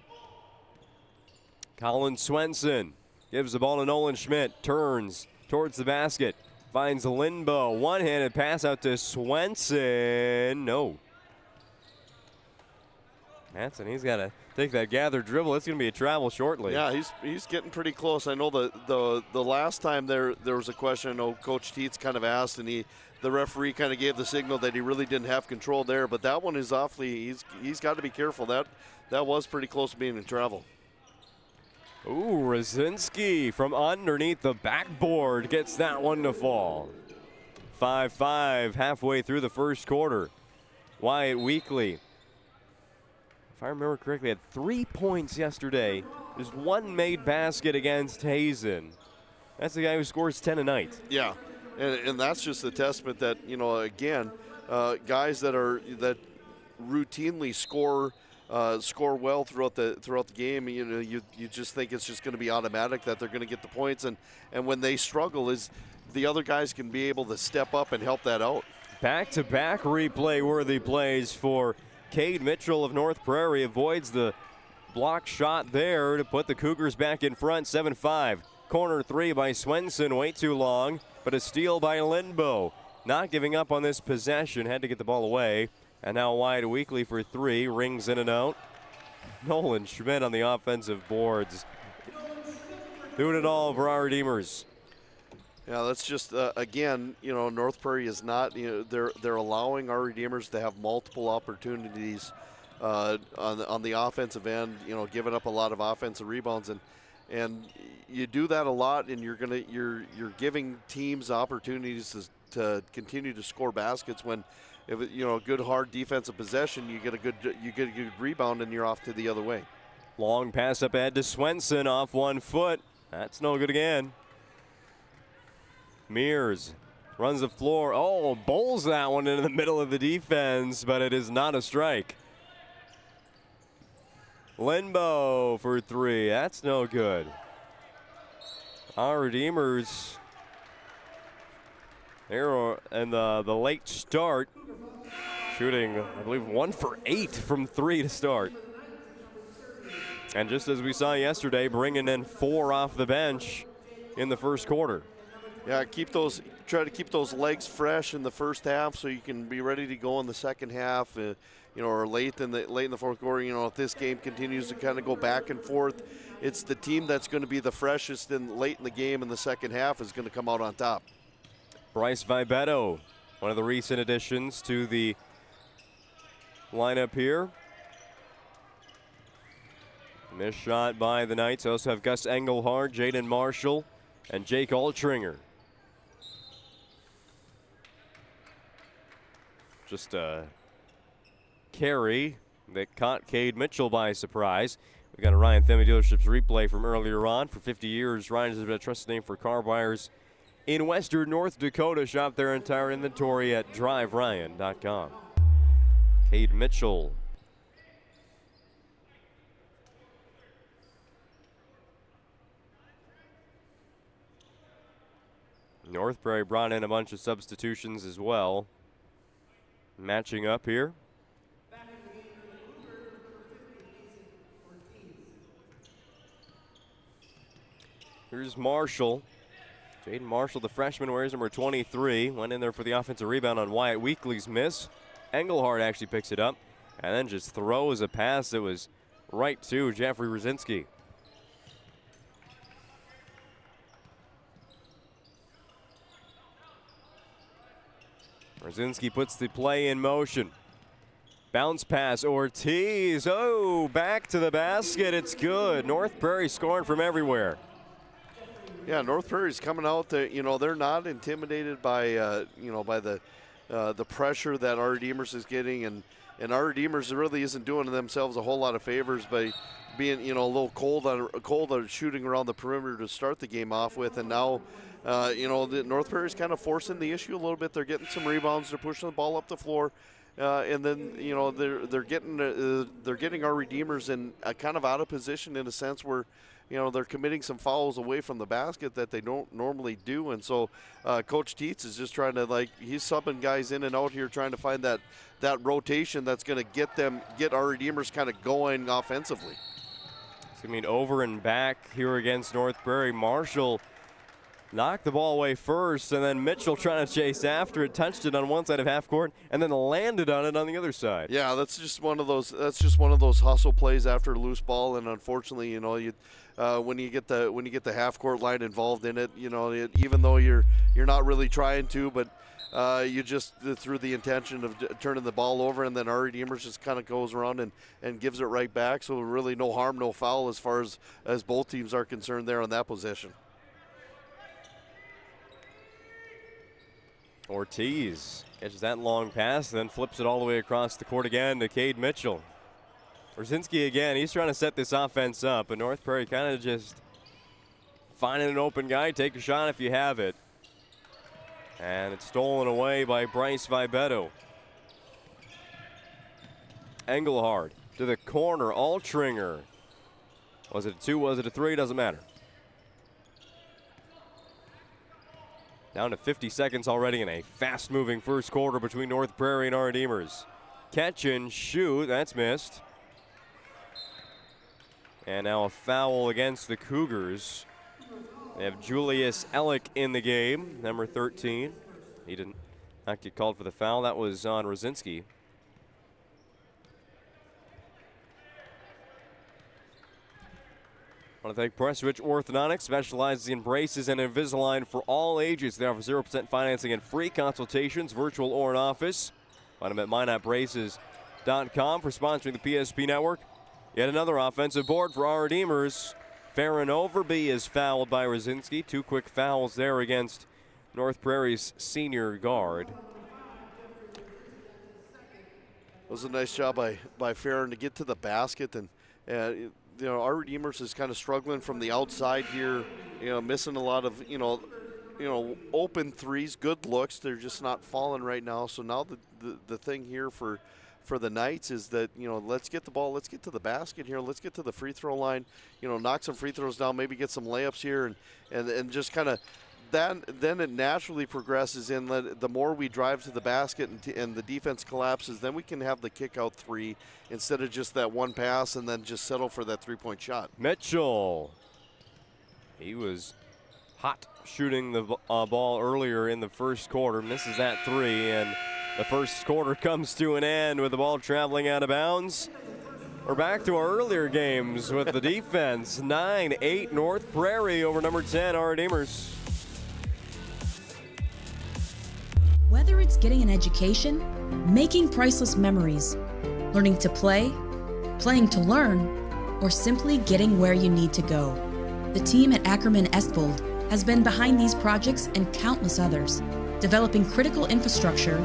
Colin Swenson gives the ball to Nolan Schmidt. Turns towards the basket. Finds Lindbow. One-handed pass out to Swenson. No. Matson, he's got to take that gathered dribble. It's going to be a travel shortly. Yeah, he's getting pretty close. I know the last time there was a question I know Coach Teets kind of asked, and the referee kind of gave the signal that he really didn't have control there. But that one is awfully, he's got to be careful. That was pretty close to being in travel. Ooh, Rosinski from underneath the backboard gets that one to fall. 5-5 halfway through the first quarter. Wyatt Weekly, if I remember correctly, had 3 points yesterday. There's one made basket against Hazen. That's the guy who scores 10 a night. Yeah, and that's just a testament that, again, guys that routinely score well throughout the game. You just think it's just going to be automatic that they're going to get the points, and when they struggle, is the other guys can be able to step up and help that out. Back-to-back replay-worthy plays for Cade Mitchell of North Prairie. Avoids the block shot there to put the Cougars back in front. 7-5. Corner three by Swenson. Way too long, but a steal by Lindbow. Not giving up on this possession. Had to get the ball away. And now Wyatt Weekly for three. Rings in and out. Nolan Schmidt on the offensive boards. Doing it all for our Redeemers. Yeah, that's just, again, North Prairie is not, they're allowing our Redeemers to have multiple opportunities on the offensive end, giving up a lot of offensive rebounds. And you do that a lot, and you're giving teams opportunities to continue to score baskets when, if a good hard defensive possession, you get a good rebound and you're off to the other way. Long pass up ahead to Swenson off 1 foot. That's no good again. Mears runs the floor. Oh, bowls that one into the middle of the defense, but it is not a strike. Lindbow for three. That's no good. Our Redeemers There and the late start, shooting, I believe, 1 for 8 from 3 to start. And just as we saw yesterday, bringing in 4 off the bench in the first quarter. Yeah, try to keep those legs fresh in the first half so you can be ready to go in the second half, or late in the fourth quarter. If this game continues to kind of go back and forth, it's the team that's going to be the freshest late in the game in the second half is going to come out on top. Bryce Vibetto, one of the recent additions to the lineup here. Missed shot by the Knights. Also have Gus Engelhard, Jaden Marshall, and Jake Altringer. Just a carry that caught Cade Mitchell by surprise. We got a Ryan Themme Dealerships replay from earlier on. For 50 years, Ryan has been a trusted name for car buyers in western North Dakota. Shop their entire inventory at driveryan.com. Cade Mitchell. North Prairie brought in a bunch of substitutions as well. Matching up here. Here's Marshall. Jaden Marshall, the freshman, wears number 23. Went in there for the offensive rebound on Wyatt Weekly's miss. Engelhard actually picks it up and then just throws a pass that was right to Jeffrey Rosinski. Rosinski puts the play in motion. Bounce pass, Ortiz. Oh, back to the basket. It's good. North Prairie scoring from everywhere. Yeah, North Prairie's coming out. They're not intimidated by the pressure that our Redeemers is getting, and our Redeemers really isn't doing themselves a whole lot of favors by being a little cold on shooting around the perimeter to start the game off with, and now. The North Prairie's kind of forcing the issue a little bit. They're getting some rebounds. They're pushing the ball up the floor, and then they're getting our Redeemers in kind of out of position in a sense where they're committing some fouls away from the basket that they don't normally do. And so Coach Tietz is just trying to he's subbing guys in and out here, trying to find that rotation that's going to get our Redeemers kind of going offensively. It's going to mean over and back here against North Prairie. Marshall knocked the ball away first, and then Mitchell trying to chase after it, touched it on one side of half court, and then landed on it on the other side. Yeah, that's just one of those hustle plays after a loose ball, and unfortunately, when you get the half court line involved in it, even though you're not really trying to, but you just through the intention of turning the ball over, and then our Redeemers just kind of goes around and gives it right back. So really, no harm, no foul as far as both teams are concerned there on that possession. Ortiz catches that long pass, then flips it all the way across the court again to Cade Mitchell. Rosinski again, he's trying to set this offense up, but North Prairie kind of just finding an open guy, take a shot if you have it. And it's stolen away by Bryce Vibetto. Engelhard to the corner, Altringer. Was it a 2, was it a 3? Doesn't matter. Down to 50 seconds already in a fast-moving first quarter between North Prairie and our Redeemers. Catch and shoot, that's missed. And now a foul against the Cougars. They have Julius Ellick in the game, number 13. He did not get called for the foul. That was on Rosinski. I want to thank Presswich Orthodontics, specializes in braces and Invisalign for all ages. They offer 0% financing and free consultations, virtual or in office. Find them at mynotbraces.com for sponsoring the PSP Network. Yet another offensive board for our Redeemers. Farron Overby is fouled by Rosinski. 2 quick fouls there against North Prairie's senior guard. It was a nice job by Farron to get to the basket, and our Redeemers is kind of struggling from the outside here, missing a lot of, open threes, good looks. They're just not falling right now. So now the thing here for the Knights is that, let's get the ball, let's get to the basket here, let's get to the free throw line, knock some free throws down, maybe get some layups here and just kind of then it naturally progresses in the more we drive to the basket and the defense collapses, then we can have the kick out three instead of just that one pass and then just settle for that three-point shot. Mitchell. He was hot shooting the ball earlier in the first quarter. Misses that three, and the first quarter comes to an end with the ball traveling out of bounds. We're back to our earlier games with the defense. 9-8 North Prairie over number 10, our Redeemers. Whether it's getting an education, making priceless memories, learning to play, playing to learn, or simply getting where you need to go, the team at Ackerman Estvold has been behind these projects and countless others, developing critical infrastructure,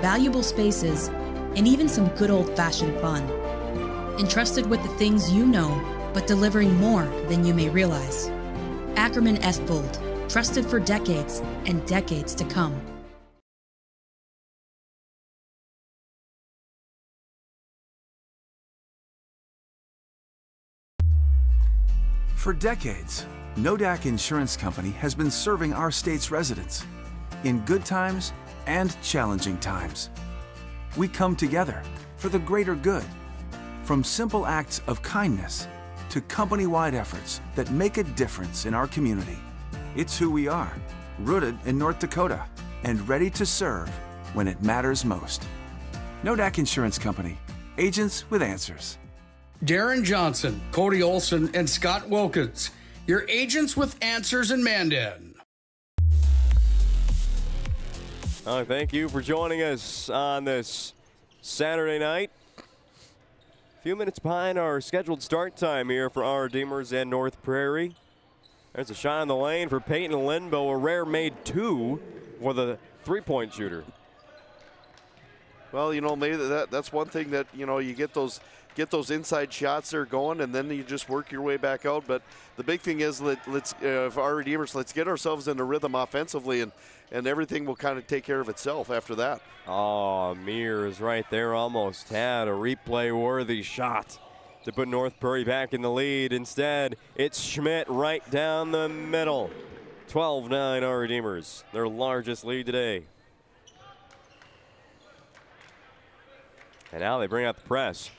valuable spaces, and even some good old-fashioned fun. Entrusted with the things you know, but delivering more than you may realize. Ackerman Estvold, trusted for decades and decades to come. For decades, Nodak Insurance Company has been serving our state's residents in good times and challenging times. We come together for the greater good, from simple acts of kindness to company-wide efforts that make a difference in our community. It's who we are, rooted in North Dakota and ready to serve when it matters most. Nodak Insurance Company, agents with answers. Darren Johnson, Cody Olson, and Scott Wilkins, your agents with answers in Mandan. Thank you for joining us on this Saturday night. A few minutes behind our scheduled start time here for our Redeemers and North Prairie. There's a shot in the lane for Peyton Lindbo, a rare made two for the three-point shooter. Well, maybe that's one thing that, you get those inside shots there going, and then you just work your way back out. But the big thing is, for our Redeemers, let's get ourselves in a rhythm offensively, and everything will kind of take care of itself after that. Oh, Mears right there almost had a replay-worthy shot to put North Prairie back in the lead. Instead, it's Schmidt right down the middle. 12-9 our Redeemers, their largest lead today. And now they bring out the press.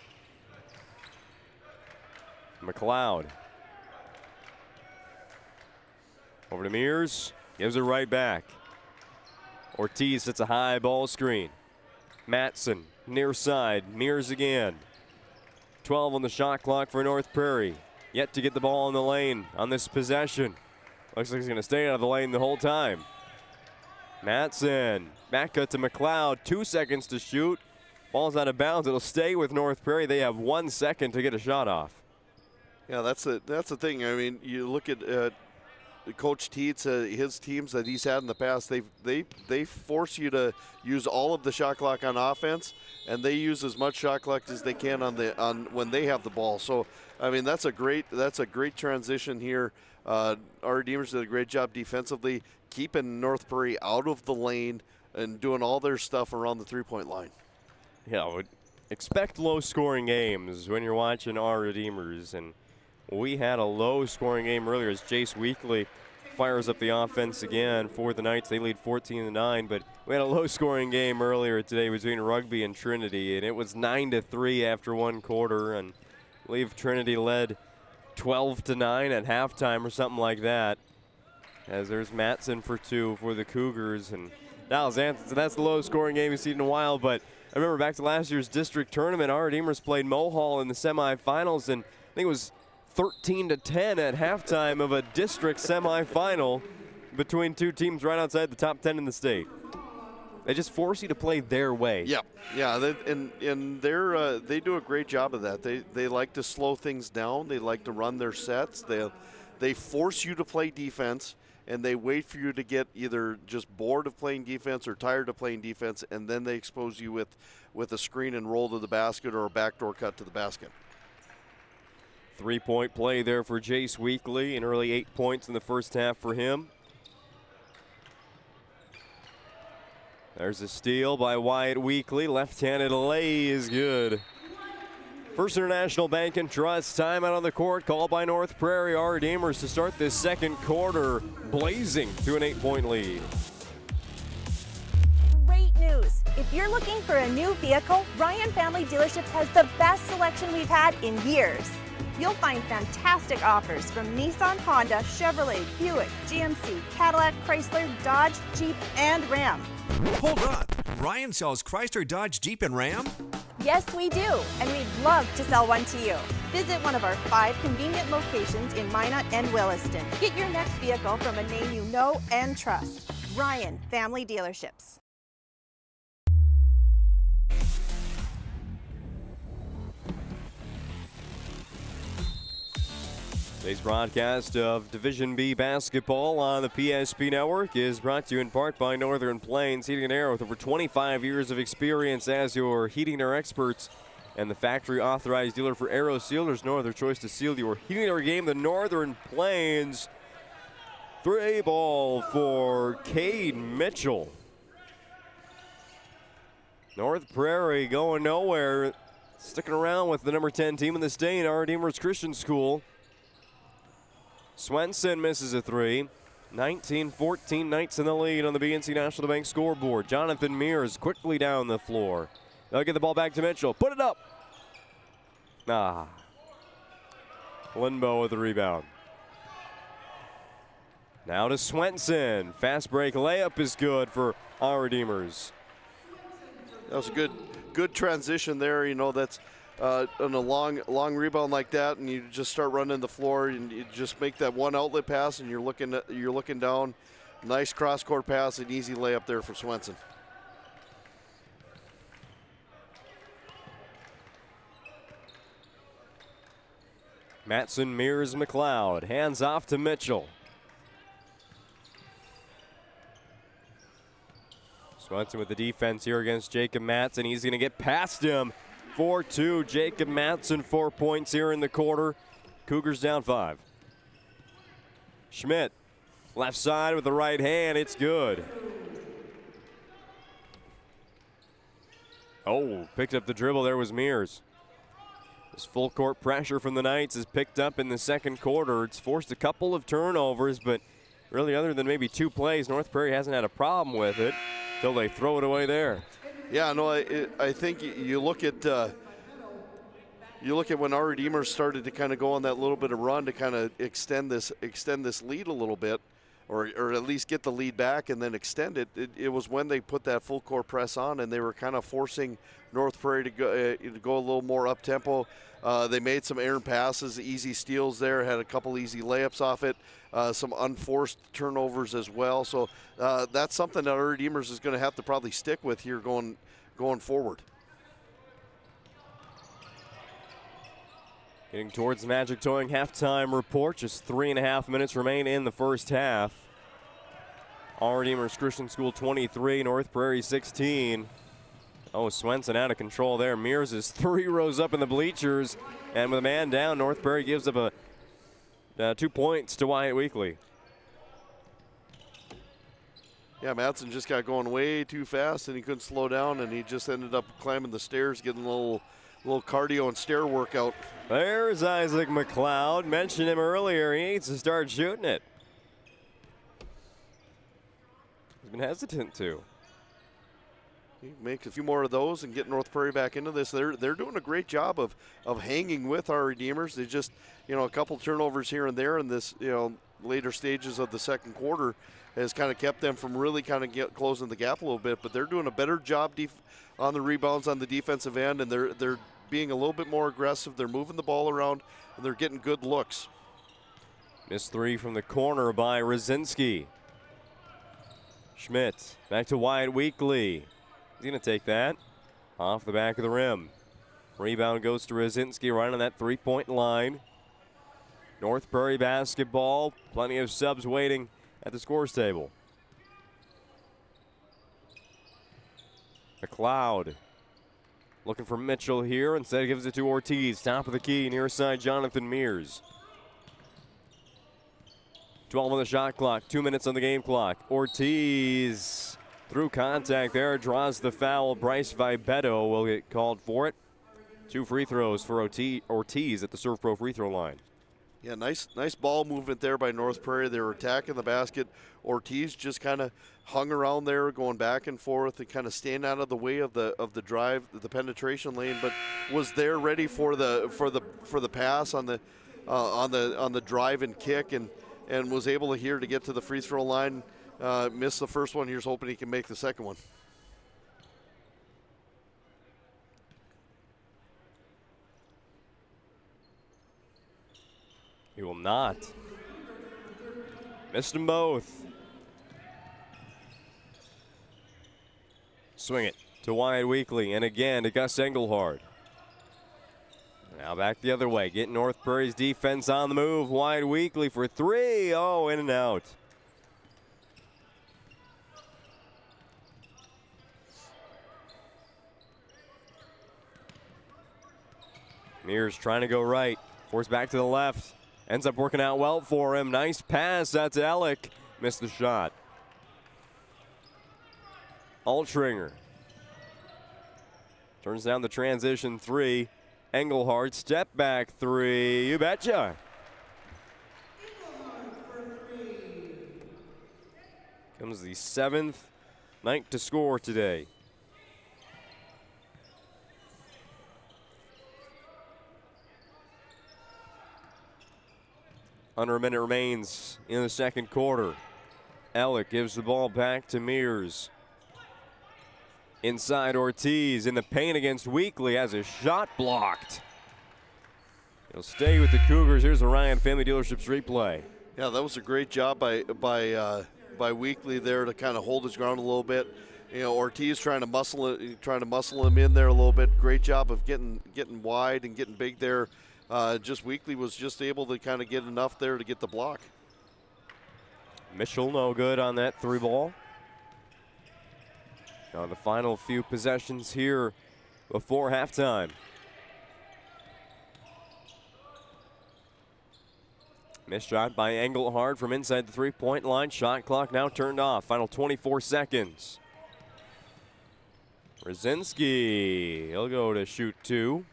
McLeod. Over to Mears, gives it right back. Ortiz sets a high ball screen. Matson, near side, Mears again. 12 on the shot clock for North Prairie. Yet to get the ball in the lane on this possession. Looks like he's gonna stay out of the lane the whole time. Matson, back cut to McLeod, 2 seconds to shoot. Ball's out of bounds, it'll stay with North Prairie. They have 1 second to get a shot off. Yeah, that's the thing. I mean, you look at Coach Teets, his teams that he's had in the past. They force you to use all of the shot clock on offense, and they use as much shot clock as they can on when they have the ball. So, I mean, that's a great transition here. Our Redeemers did a great job defensively, keeping North Prairie out of the lane and doing all their stuff around the three-point line. Yeah, I would expect low-scoring games when you're watching our Redeemers, and we had a low-scoring game earlier as Jace Weekly fires up the offense again for the Knights. They lead 14-9, but we had a low-scoring game earlier today between Rugby and Trinity, and it was 9-3 after one quarter, and I believe Trinity led 12-9 at halftime or something like that. As there's Matson for two for the Cougars, and Dallas Anthem. So that's the lowest scoring game we've seen in a while. But I remember back to last year's district tournament, our Redeemers played Mohall in the semifinals, and I think it was 13-10 at halftime of a district semifinal between two teams right outside the top 10 in the state. They just force you to play their way. Yeah, they do a great job of that. They like to slow things down. They like to run their sets. They force you to play defense, and they wait for you to get either just bored of playing defense or tired of playing defense, and then they expose you with a screen and roll to the basket or a backdoor cut to the basket. Three-point play there for Jace Weekly, an early 8 points in the first half for him. There's a steal by Wyatt Weekly. Left-handed lay is good. First International Bank and Trust, timeout on the court, called by North Prairie. Our Redeemers to start this second quarter, blazing to an 8-point lead. Great news! If you're looking for a new vehicle, Ryan Family Dealerships has the best selection we've had in years. You'll find fantastic offers from Nissan, Honda, Chevrolet, Buick, GMC, Cadillac, Chrysler, Dodge, Jeep, and Ram. Hold on. Ryan sells Chrysler, Dodge, Jeep, and Ram? Yes, we do, and we'd love to sell one to you. Visit one of our 5 convenient locations in Minot and Williston. Get your next vehicle from a name you know and trust. Ryan Family Dealerships. Today's broadcast of Division B basketball on the PSP Network is brought to you in part by Northern Plains Heating and Air, with over 25 years of experience as your heating and air experts and the factory authorized dealer for Aero Seal. There's no other choice to seal your heating and air game than Northern Plains. 3 ball for Cade Mitchell. North Prairie going nowhere, sticking around with the number 10 team in the state, our Redeemers Christian School. Swenson misses a 3. 19-14 Knights in the lead on the BNC National Bank scoreboard. Jonathan Mears quickly down the floor. They'll get the ball back to Mitchell. Put it up. Lindbo with the rebound. Now to Swenson. Fast break layup is good for our Redeemers. That was a good transition there. You know, that's on a long rebound like that, and you just start running the floor, and you just make that one outlet pass, and you're looking down. Nice cross-court pass, an easy layup there for Swenson. Matson mirrors McLeod. Hands off to Mitchell. Swenson with the defense here against Jacob Matson. He's going to get past him. 4-2. Jacob Matson, 4 points here in the quarter. Cougars down 5. Schmidt, left side with the right hand. It's good. Oh, picked up the dribble. There was Mears. This full court pressure from the Knights is picked up in the second quarter. It's forced a couple of turnovers, but really other than maybe 2 plays, North Prairie hasn't had a problem with it until they throw it away there. Yeah, no, I think you look at when our Redeemers started to kind of go on that little bit of run to kind of extend this lead a little bit, or at least get the lead back and then extend it. It was when they put that full court press on, and they were kind of forcing North Prairie to go a little more up tempo. They made some errant passes, easy steals there, had a couple easy layups off it, some unforced turnovers as well. So that's something that our Redeemers is going to have to probably stick with here going forward. Getting towards the Magic Towing halftime report. Just 3.5 minutes remain in the first half. Our Redeemers Christian School 23, North Prairie 16. Oh, Swenson out of control there. Mears is 3 rows up in the bleachers. And with a man down, North Prairie gives up 2 points to Wyatt Weekly. Yeah, Matson just got going way too fast, and he couldn't slow down, and he just ended up climbing the stairs, getting a little cardio and stair workout. There's Isaac McLeod. Mentioned him earlier. He needs to start shooting it. He's been hesitant to. You make a few more of those and get North Prairie back into this. They're doing a great job of hanging with our Redeemers. They just, a couple turnovers here and there in this, later stages of the second quarter has kind of kept them from really kind of closing the gap a little bit. But they're doing a better job on the rebounds on the defensive end, and they're being a little bit more aggressive. They're moving the ball around, and they're getting good looks. Missed 3 from the corner by Rosinski. Schmidt back to Wyatt Weekly. He's going to take that off the back of the rim. Rebound goes to Rosinski right on that 3-point line. North Prairie basketball. Plenty of subs waiting at the scores table. McLeod looking for Mitchell here. Instead, gives it to Ortiz. Top of the key, near side, Jonathan Mears. 12 on the shot clock, 2 minutes on the game clock. Ortiz through contact there, draws the foul. Bryce Vibetto will get called for it. 2 free throws for Ortiz at the Serve Pro free throw line. Yeah, nice ball movement there by North Prairie. They were attacking the basket. Ortiz just kind of hung around there, going back and forth, and kind of staying out of the way of the drive, the penetration lane, but was there ready for the pass on the drive and kick, and was able to get to the free throw line. Missed the first one. Here's hoping he can make the second one. He will not. Missed them both. Swing it to Wyatt Weekly, and again to Gus Engelhard. Now back the other way. Get North Prairie's defense on the move. Wyatt Weekly for 3. Oh, in and out. Mears trying to go right. Forced back to the left. Ends up working out well for him. Nice pass. That's Alec. Missed the shot. Altringer turns down the transition 3. Engelhard, step back 3. You betcha. Comes the 7th Knight to score today. Under a minute remains in the second quarter. Alec gives the ball back to Mears. Inside Ortiz in the paint against Weekly, has a shot blocked. He'll stay with the Cougars. Here's the Ryan Family Dealerships replay. Yeah, that was a great job by Weekly there to kind of hold his ground a little bit. You know, Ortiz trying to muscle him in there a little bit. Great job of getting wide and getting big there. Just Weekly was just able to kind of get enough there to get the block. Mitchell no good on that 3 ball. Now the final few possessions here before halftime. Missed shot by Engelhard from inside the 3-point line. Shot clock now turned off. Final 24 seconds. Brzezinski, he'll go to shoot 2.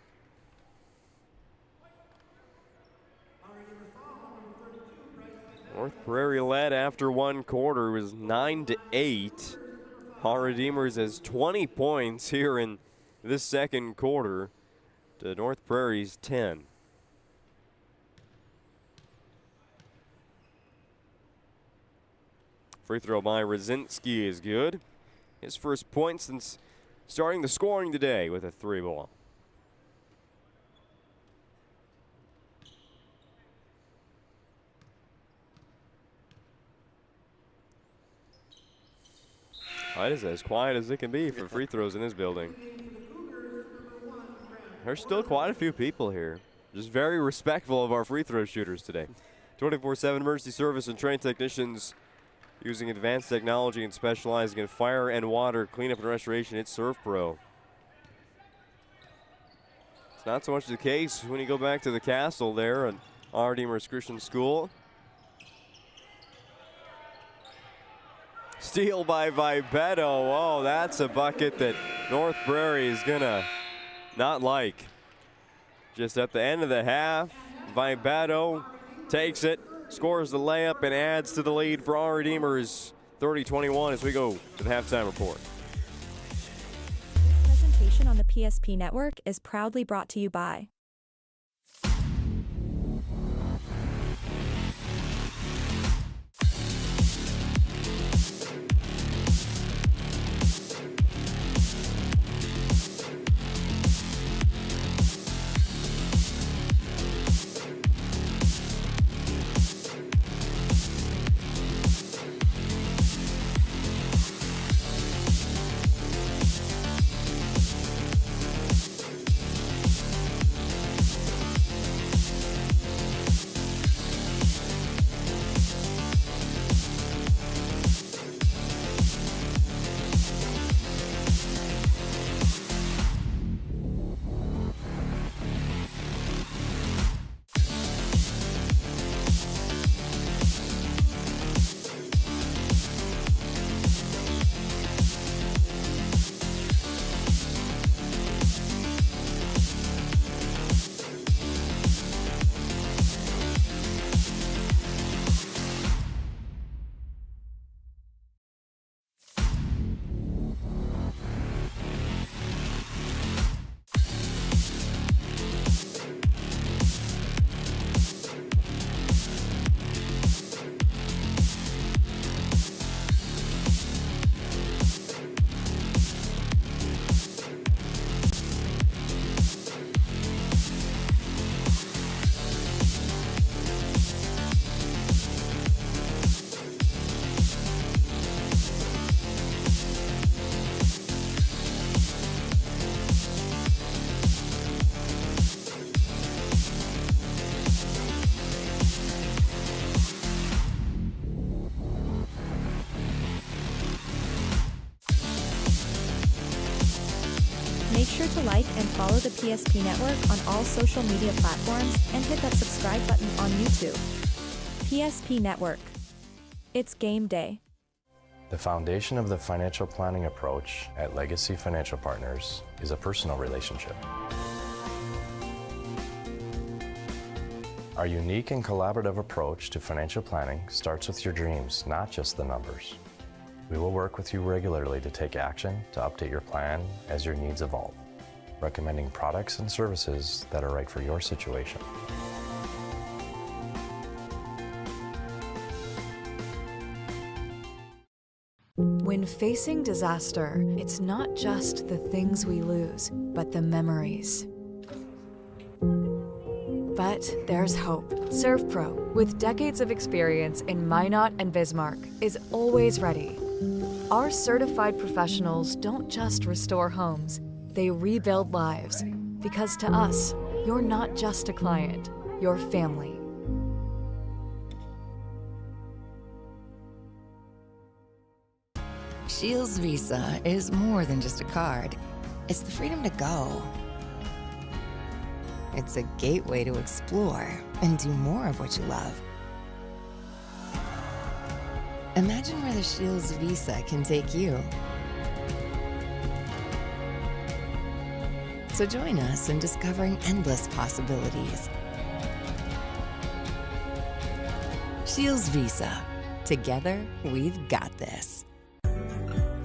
North Prairie led after 1 quarter. It was 9-8. Our Redeemers has 20 points here in this second quarter to North Prairie's 10. Free throw by Brzezinski is good. His first point since starting the scoring today with a 3 ball. It is as quiet as it can be for free throws in this building. There's still quite a few people here. Just very respectful of our free throw shooters today. 24/7 emergency service and trained technicians using advanced technology and specializing in fire and water cleanup and restoration. It's Serve Pro. It's not so much the case when you go back to the castle there at our Redeemers Christian School. Steal by Vibeto. Oh, that's a bucket that North Prairie is going to not like. Just at the end of the half, Vibeto takes it, scores the layup, and adds to the lead for our Redeemers 30-21 as we go to the halftime report. This presentation on the PSP Network is proudly brought to you by to like and follow the PSP Network on all social media platforms and hit that subscribe button on YouTube. PSP Network. It's game day. The foundation of the financial planning approach at Legacy Financial Partners is a personal relationship. Our unique and collaborative approach to financial planning starts with your dreams, not just the numbers. We will work with you regularly to take action to update your plan as your needs evolve, recommending products and services that are right for your situation. When facing disaster, it's not just the things we lose, but the memories. But there's hope. ServPro, with decades of experience in Minot and Bismarck, is always ready. Our certified professionals don't just restore homes, they rebuild lives. Because to us, you're not just a client, you're family. Shields Visa is more than just a card. It's the freedom to go. It's a gateway to explore and do more of what you love. Imagine where the Shields Visa can take you. So join us in discovering endless possibilities. Shields Visa. Together, we've got this.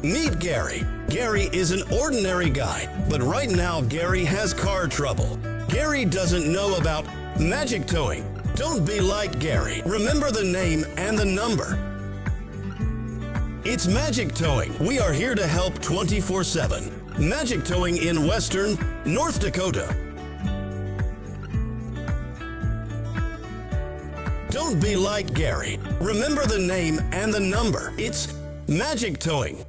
Meet Gary. Gary is an ordinary guy, but right now Gary has car trouble. Gary doesn't know about magic towing. Don't be like Gary. Remember the name and the number. It's Magic Towing. We are here to help 24/7. Magic Towing in Western North Dakota. Don't be like Gary. Remember the name and the number. It's Magic Towing.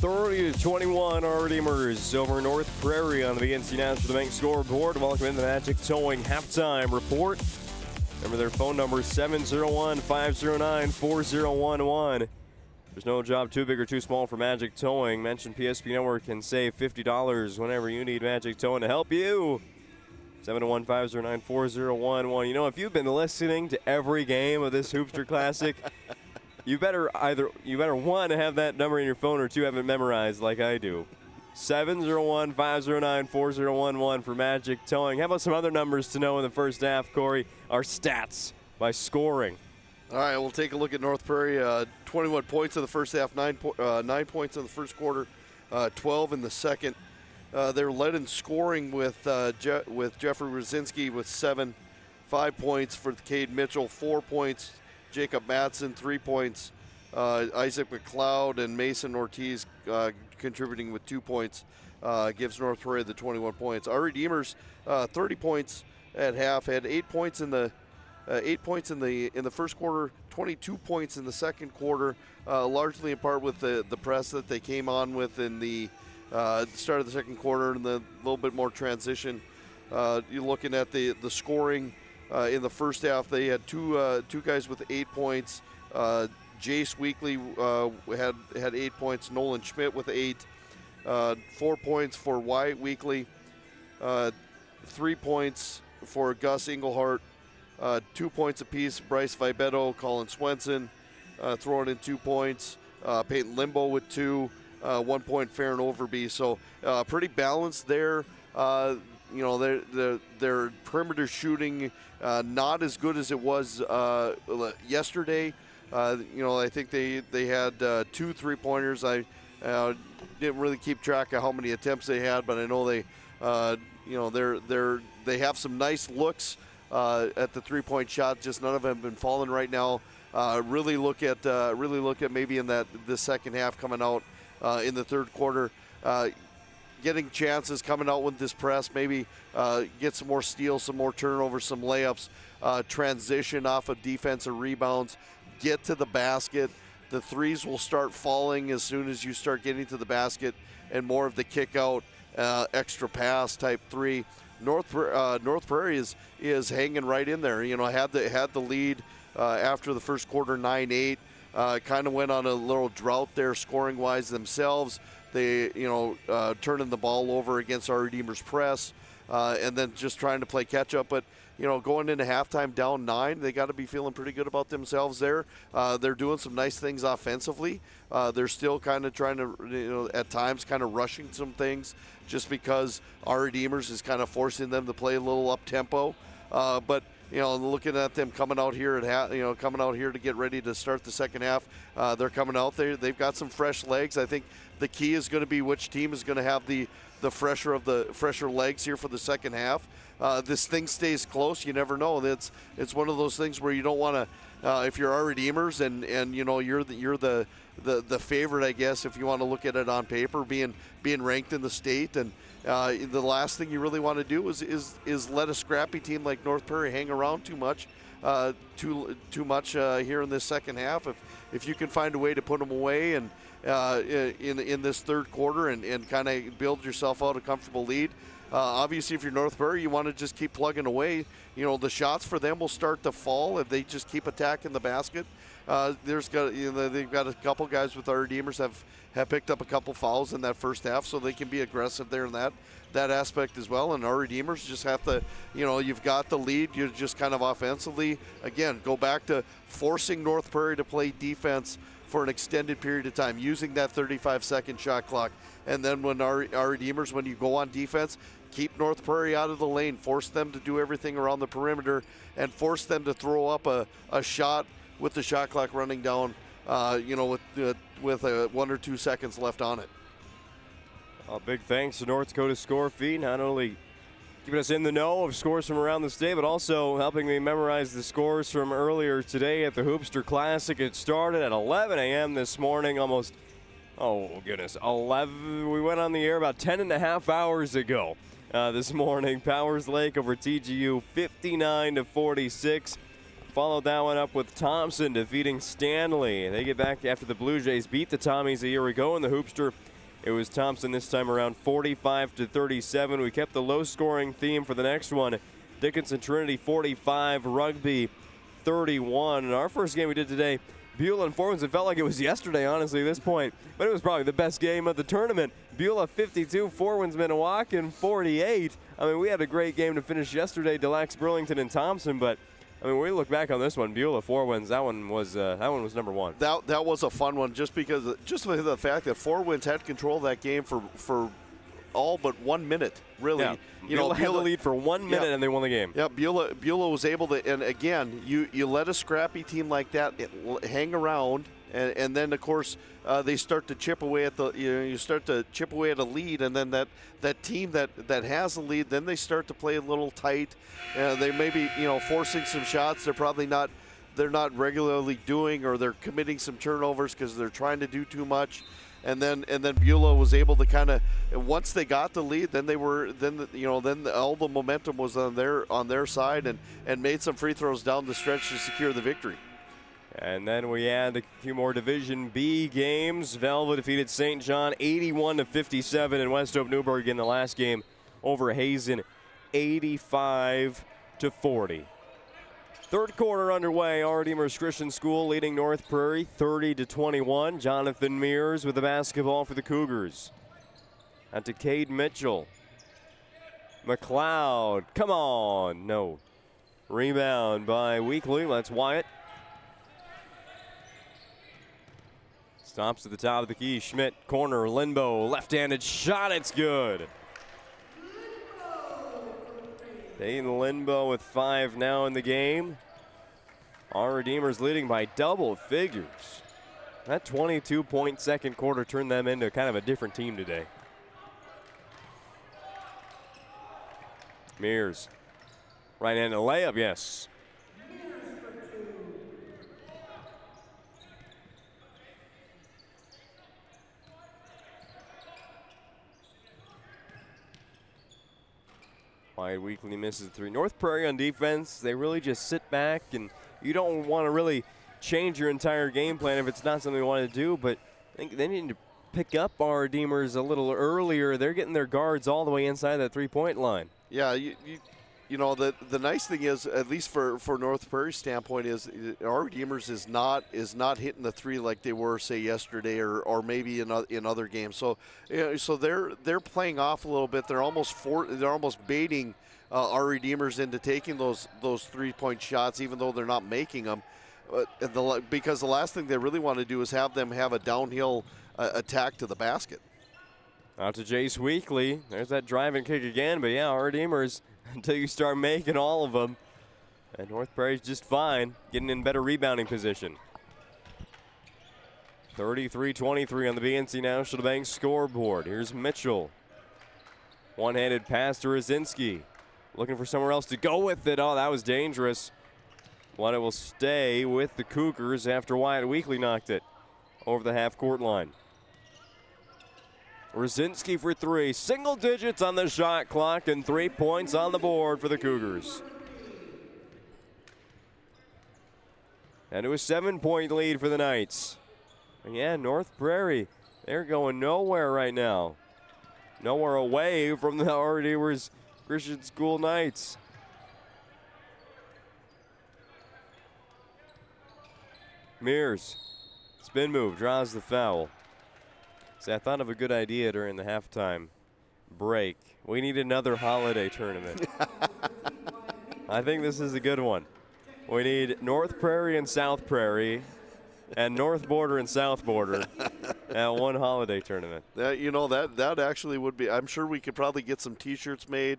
30-21, our Redeemers over North Prairie on the BNC National Bank scoreboard. Welcome in the Magic Towing halftime report. Remember their phone number, 701-509-4011. There's no job too big or too small for Magic Towing. Mention PSP Network and save $50 whenever you need Magic Towing to help you. 701-509-4011. You know, if you've been listening to every game of this Hoopster Classic, you better one, have that number in your phone, or two, have it memorized like I do. 701-509-4011 for Magic Towing. How about some other numbers to know in the first half, Corey? Our stats by scoring. All right, we'll take a look at North Prairie. 21 points in the first half, 9 points in the first quarter, 12 in the second. They're led in scoring with Jeffrey Rosinski with 7, 5 points for Cade Mitchell, 4 points. Jacob Matson, 3 points. Isaac McLeod and Mason Ortiz contributing with 2 points. Gives North Prairie the 21 points. Our Redeemers, 30 points at half, had 8 points in the 8 points in the first quarter, 22 points in the second quarter, largely in part with the press that they came on with in the start of the second quarter and the little bit more transition. You're looking at the scoring. In the first half, they had two guys with 8 points. Jace Weekly had 8 points. Nolan Schmidt with 8. 4 points for Wyatt Weekly. 3 points for Gus Englehart. 2 points apiece. Bryce Vibetto, Colin Swenson throwing in 2 points. Peyton Limbo with 2. 1 point Farron Overby. So pretty balanced there. You know, their perimeter shooting not as good as it was yesterday. You know, I think they had 2 3-pointers. I didn't really keep track of how many attempts they had, but I know they, you know, they have some nice looks at the 3-point shot. Just none of them have been falling right now. Really look at maybe in the second half coming out in the third quarter. Getting chances coming out with this press, maybe get some more steals, some more turnovers, some layups, transition off of defensive rebounds, get to the basket. The threes will start falling as soon as you start getting to the basket, and more of the kick out, extra pass type three. North Prairie is hanging right in there. You know, had the lead after the first quarter, 9-8. Kind of went on a little drought there scoring-wise themselves. They, turning the ball over against our Redeemers press, and then just trying to play catch-up. But, going into halftime down 9, they got to be feeling pretty good about themselves there. They're doing some nice things offensively. They're still kind of trying to, at times, kind of rushing some things just because our Redeemers is kind of forcing them to play a little up-tempo. But looking at them coming out here coming out here to get ready to start the second half, they're coming out there. They've got some fresh legs. I think the key is going to be which team is going to have the fresher legs here for the second half. This thing stays close. You never know. It's one of those things where you don't want to. If you're our Redeemers and you're the favorite, I guess, if you want to look at it on paper, being ranked in the state, and the last thing you really want to do is let a scrappy team like North Prairie hang around too much here in this second half. If you can find a way to put them away and in this third quarter and kind of build yourself out a comfortable lead. Obviously, if you're North Prairie, you want to just keep plugging away. The shots for them will start to fall if they just keep attacking the basket. They've got a couple guys with our Redeemers have picked up a couple fouls in that first half, so they can be aggressive there in that aspect as well. And our Redeemers just have to, you've got the lead. You just kind of offensively, again, go back to forcing North Prairie to play defense for an extended period of time, using that 35-second shot clock. And then when our Redeemers, when you go on defense, keep North Prairie out of the lane, force them to do everything around the perimeter, and force them to throw up a shot with the shot clock running down, with 1 or 2 seconds left on it. A big thanks to North Dakota Score Feed, not only keeping us in the know of scores from around the state, but also helping me memorize the scores from earlier today at the Hoopster Classic. It started at 11 a.m. this morning, almost, 11. We went on the air about 10 and a half hours ago this morning. Powers Lake over TGU 59-46. Followed that one up with Thompson defeating Stanley. They get back after the Blue Jays beat the Tommies a year ago in the Hoopster. It was Thompson this time around 45-37. We kept the low-scoring theme for the next one. Dickinson Trinity 45, Rugby 31. And our first game we did today, Beulah and Fort Wayne. It felt like it was yesterday, honestly, at this point. But it was probably the best game of the tournament. Beulah 52, Fort Wayne Minnewacan 48. I mean, we had a great game to finish yesterday, Delax, Burlington, and Thompson. But I mean, when we look back on this one, Beulah, Fort Wayne, that one was number one. That was a fun one, just because of the fact that Fort Wayne had control of that game for all but 1 minute, really. Yeah. Beulah had the lead for 1 minute, and they won the game. Yeah, Beulah was able to, and again, you let a scrappy team like that hang around, and then of course they start to chip away at you start to chip away at a lead, and then that team that has a lead, then they start to play a little tight. They may be forcing some shots they're not regularly doing, or they're committing some turnovers because they're trying to do too much. And then Beulah was able to kind of, once they got the lead, then all the momentum was on their side, and made some free throws down the stretch to secure the victory. And then we had a few more Division B games. Velva defeated St. John 81-57, and West Hope Newburgh in the last game over Hazen 85-40. Third quarter underway. R. Redeemers Christian School leading North Prairie 30-21. Jonathan Mears with the basketball for the Cougars. Out to Cade Mitchell. McLeod, come on, no. Rebound by Weekly. That's Wyatt. Stops at the top of the key. Schmidt, corner, Linbo, left-handed shot. It's good. Dayton Linbo with 5 now in the game. Our Redeemers leading by double figures. That 22-point second quarter turned them into kind of a different team today. Mears, right-handed layup, yes. Wyatt Weekly misses 3. North Prairie on defense, they really just sit back, and you don't want to really change your entire game plan if it's not something you want to do, but I think they need to pick up our Redeemers a little earlier. They're getting their guards all the way inside that three-point line. Yeah, the nice thing is, at least for North Prairie's standpoint, is our Redeemers is not hitting the three like they were, say, yesterday or maybe in other games. So so they're playing off a little bit. They're almost baiting our Redeemers into taking those 3-point shots, even though they're not making them. Because the last thing they really want to do is have them have a downhill attack to the basket. Out to Jace Weekly. There's that drive and kick again. But yeah, our Redeemers, until you start making all of them. And North Prairie's just fine, getting in better rebounding position. 33-23 on the BNC National Bank scoreboard. Here's Mitchell. One-handed pass to Rosinski. Looking for somewhere else to go with it. Oh, that was dangerous. But it will stay with the Cougars after Wyatt Weekly knocked it over the half-court line. Rosinski for three. Single digits on the shot clock and 3 points on the board for the Cougars. And to a 7-point lead for the Knights. And yeah, North Prairie, they're going nowhere right now. Nowhere away from the Redeemers Christian School Knights. Mears, spin move, draws the foul. See, I thought of a good idea during the halftime break. We need another holiday tournament. I think this is a good one. We need North Prairie and South Prairie and North Border and South Border at one holiday tournament. That actually would be. I'm sure we could probably get some T-shirts made.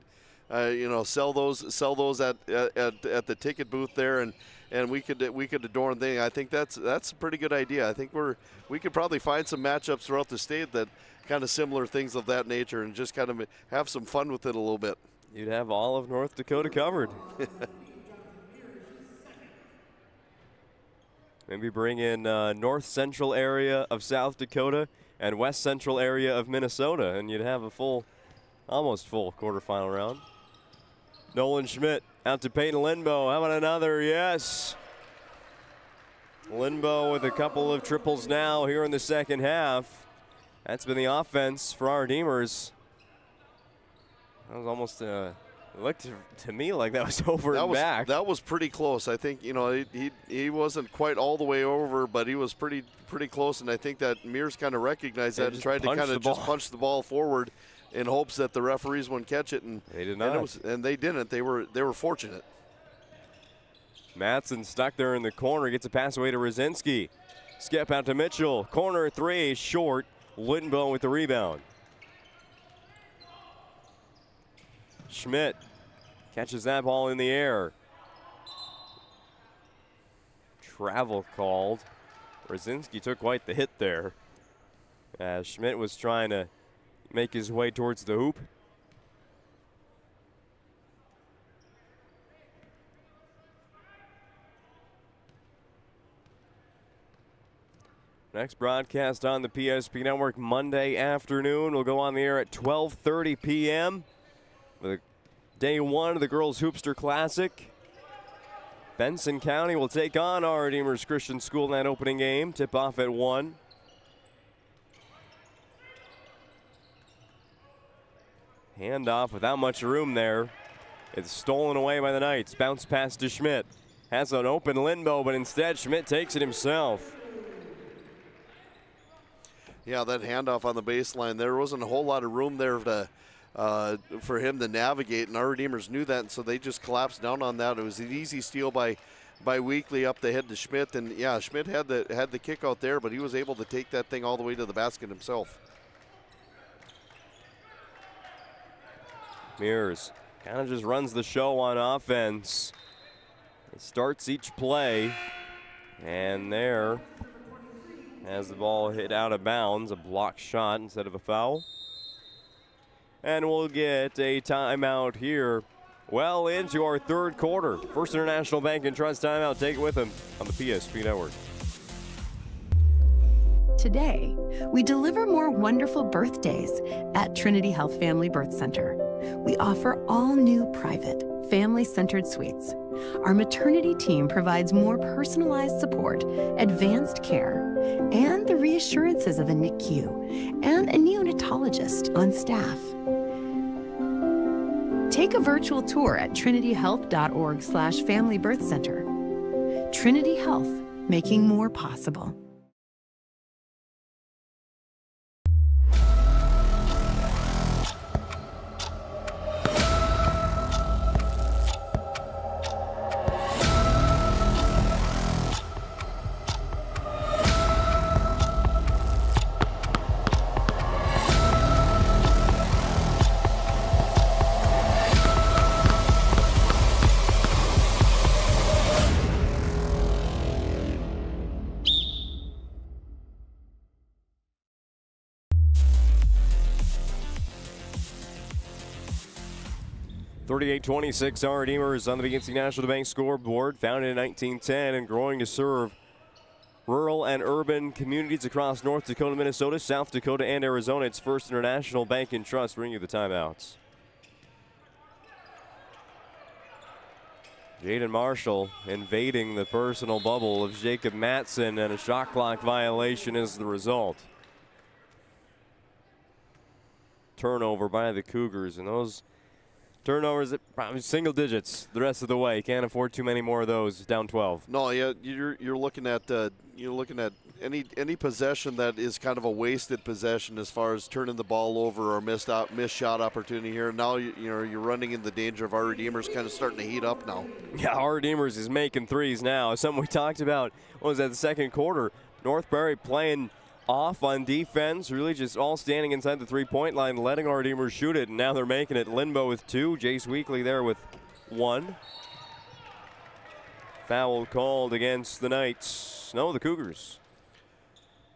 Sell those at the ticket booth there, and we could adorn things. I think that's a pretty good idea. I think we could probably find some matchups throughout the state that kind of similar things of that nature, and just kind of have some fun with it a little bit. You'd have all of North Dakota covered. Maybe bring in north central area of South Dakota and west central area of Minnesota, and you'd have a almost full quarterfinal round. Nolan Schmidt out to Peyton Lindbow. How about another? Yes. Lindbow with a couple of triples now here in the second half. That's been the offense for our Redeemers. That was almost it looked to me like that was over and back. That was pretty close. I think he wasn't quite all the way over, but he was pretty close. And I think that Mears kind of recognized that and tried to kind of just punch the ball forward in hopes that the referees wouldn't catch it, and they did not. And they didn't. They were fortunate. Madsen stuck there in the corner, gets a pass away to Rosinski. Skip out to Mitchell. Corner three, short. Lindenbow with the rebound. Schmidt catches that ball in the air. Travel called. Rosinski took quite the hit there. Schmidt was trying to make his way towards the hoop. Next broadcast on the PSP Network Monday afternoon. We'll go on the air at 12:30 p.m. with day one of the Girls Hoopster Classic. Benson County will take on our Redeemers Christian School in that opening game. Tip off at 1. Handoff without much room there. It's stolen away by the Knights. Bounce pass to Schmidt. Has an open Lindbow, but instead Schmidt takes it himself. Yeah, that handoff on the baseline, there wasn't a whole lot of room there for him to navigate, and our Redeemers knew that, and so they just collapsed down on that. It was an easy steal by Weekly up the head to Schmidt, and yeah, Schmidt had the kick out there, but he was able to take that thing all the way to the basket himself. Mears kind of just runs the show on offense. It starts each play, and there has the ball hit out of bounds, a blocked shot instead of a foul. And we'll get a timeout here well into our third quarter. First International Bank and Trust timeout. Take it with them on the PSP Network. Today, we deliver more wonderful birthdays at Trinity Health Family Birth Center. We offer all new private, family-centered suites. Our maternity team provides more personalized support, advanced care, and the reassurances of a NICU and a neonatologist on staff. Take a virtual tour at trinityhealth.org/Family Birth Center. Trinity Health, making more possible. .26 our Redeemers on the BNC National Bank scoreboard, founded in 1910 and growing to serve rural and urban communities across North Dakota, Minnesota, South Dakota, and Arizona. It's First International Bank and Trust bringing you the timeouts. Jaden Marshall invading the personal bubble of Jacob Matson, and a shot clock violation is the result. Turnover by the Cougars, and those turnovers at probably single digits the rest of the way. Can't afford too many more of those. Down 12. No, yeah, you're looking at any possession that is kind of a wasted possession as far as turning the ball over or missed shot opportunity here. Now you're running in the danger of our Redeemers kind of starting to heat up now. Yeah, our Redeemers is making threes now. Something we talked about was at the second quarter. North Prairie playing off on defense, really just all standing inside the three-point line, letting our Redeemers shoot it, and now they're making it. Limbo with 2, Jace Weekly there with 1. Foul called against the Knights. No, the Cougars.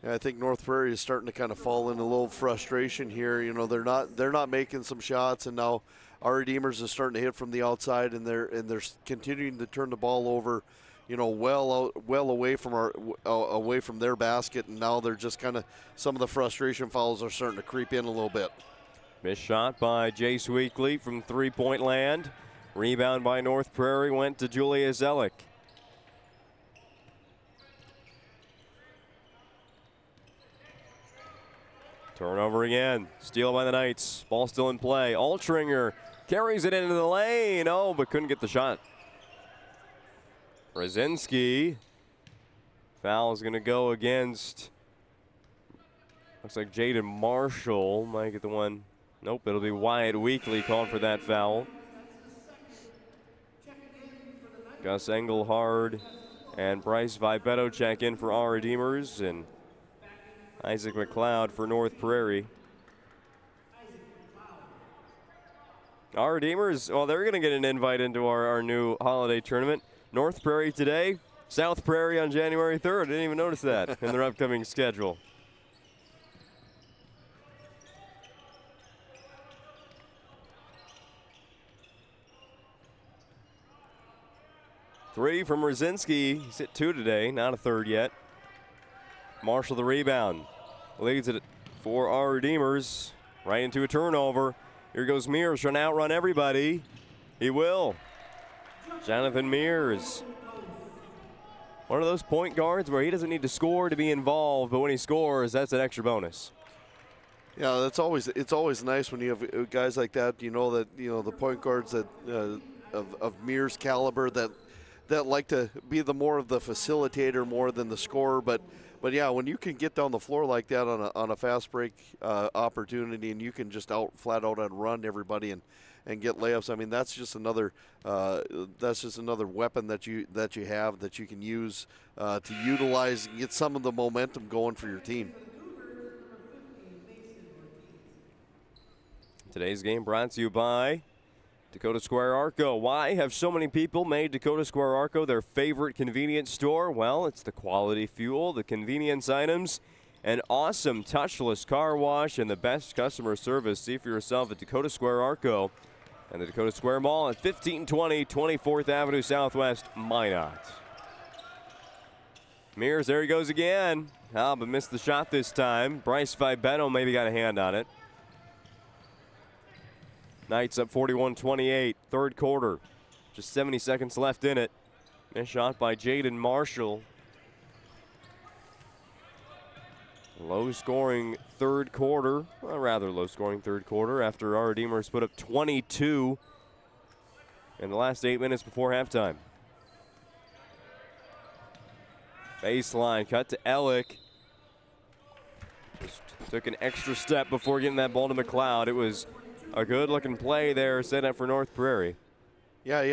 Yeah, I think North Prairie is starting to kind of fall in a little frustration here. You know, they're not making some shots, and now our Redeemers are starting to hit from the outside, and they're continuing to turn the ball over, you know, well away from their basket, and now they're just kind of, some of the frustration fouls are starting to creep in a little bit. Missed shot by Jace Weekly from three-point land. Rebound by North Prairie went to Julia Zellick. Turnover again. Steal by the Knights. Ball still in play. Altringer carries it into the lane. Oh, but couldn't get the shot. Brzezinski. Foul is going to go against, looks like Jaden Marshall might get the one. Nope, it'll be Wyatt Weekly called for that foul. Gus Engelhard and Bryce Vibetto check in for our Redeemers, and Isaac McLeod for North Prairie. Our Redeemers, well, they're going to get an invite into our new holiday tournament. North Prairie today, South Prairie on January 3rd. I didn't even notice that in their upcoming schedule. Three from Brzezinski. He's hit 2 today, not a third yet. Marshall the rebound. Leads it for our Redeemers. Right into a turnover. Here goes Mears trying to outrun everybody. He will. Jonathan Mears. One of those point guards where he doesn't need to score to be involved, but when he scores, that's an extra bonus. Yeah, it's always nice when you have guys like that. You know that the point guards that of Mears' caliber that like to be more of the facilitator more than the scorer. But yeah, when you can get down the floor like that on a fast break opportunity, and you can just flat out run everybody and get layups. I mean, that's just another weapon that you have that you can use to utilize and get some of the momentum going for your team. Today's game brought to you by Dakota Square Arco. Why have so many people made Dakota Square Arco their favorite convenience store? Well, it's the quality fuel, the convenience items, an awesome touchless car wash, and the best customer service. See for yourself at Dakota Square Arco and the Dakota Square Mall at 1520 24th Avenue Southwest, Minot. Mears, there he goes again. But missed the shot this time. Bryce Vibetto maybe got a hand on it. Knights up 41-28, third quarter. Just 70 seconds left in it. Missed shot by Jaden Marshall. Low-scoring third quarter, a rather low-scoring third quarter after our Redeemers put up 22 in the last 8 minutes before halftime. Baseline cut to Ellick. Just took an extra step before getting that ball to McLeod. It was a good-looking play there set up for North Prairie. Yeah, he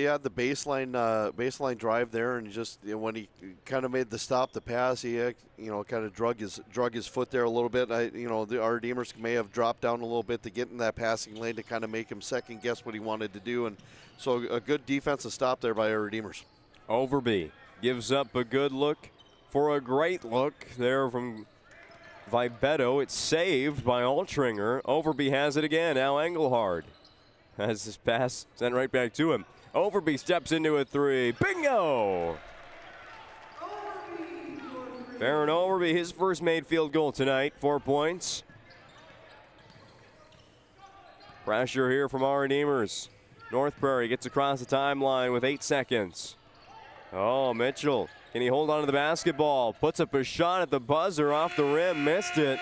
had the baseline drive there, and just when he kind of made the stop, the pass, he kind of drug his foot there a little bit. Our Redeemers may have dropped down a little bit to get in that passing lane to kind of make him second guess what he wanted to do, and so a good defensive stop there by our Redeemers. Overby gives up a good look for a great look there from Vibeto. It's saved by Altringer. Overby has it again. Now Engelhard has this pass sent right back to him. Overby steps into a three. Bingo! Farron Overby, his first made field goal tonight. 4 points. Pressure here from our Redeemers. North Prairie gets across the timeline with 8 seconds. Oh, Mitchell. Can he hold on to the basketball? Puts up a shot at the buzzer off the rim. Missed it.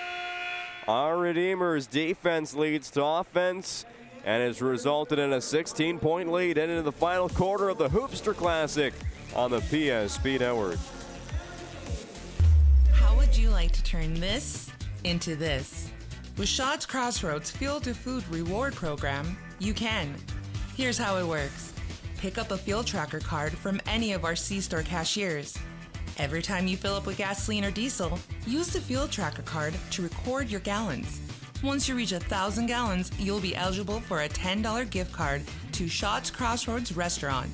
Our Redeemers defense leads to offense and has resulted in a 16-point lead into the final quarter of the Hoopster Classic on the PSP Network. How would you like to turn this into this? With Shots Crossroads Field to Food Reward Program, you can. Here's how it works. Pick up a Field Tracker card from any of our C-Store cashiers. Every time you fill up with gasoline or diesel, use the Field Tracker card to record your gallons. Once you reach 1,000 gallons, you'll be eligible for a $10 gift card to Shots Crossroads Restaurant.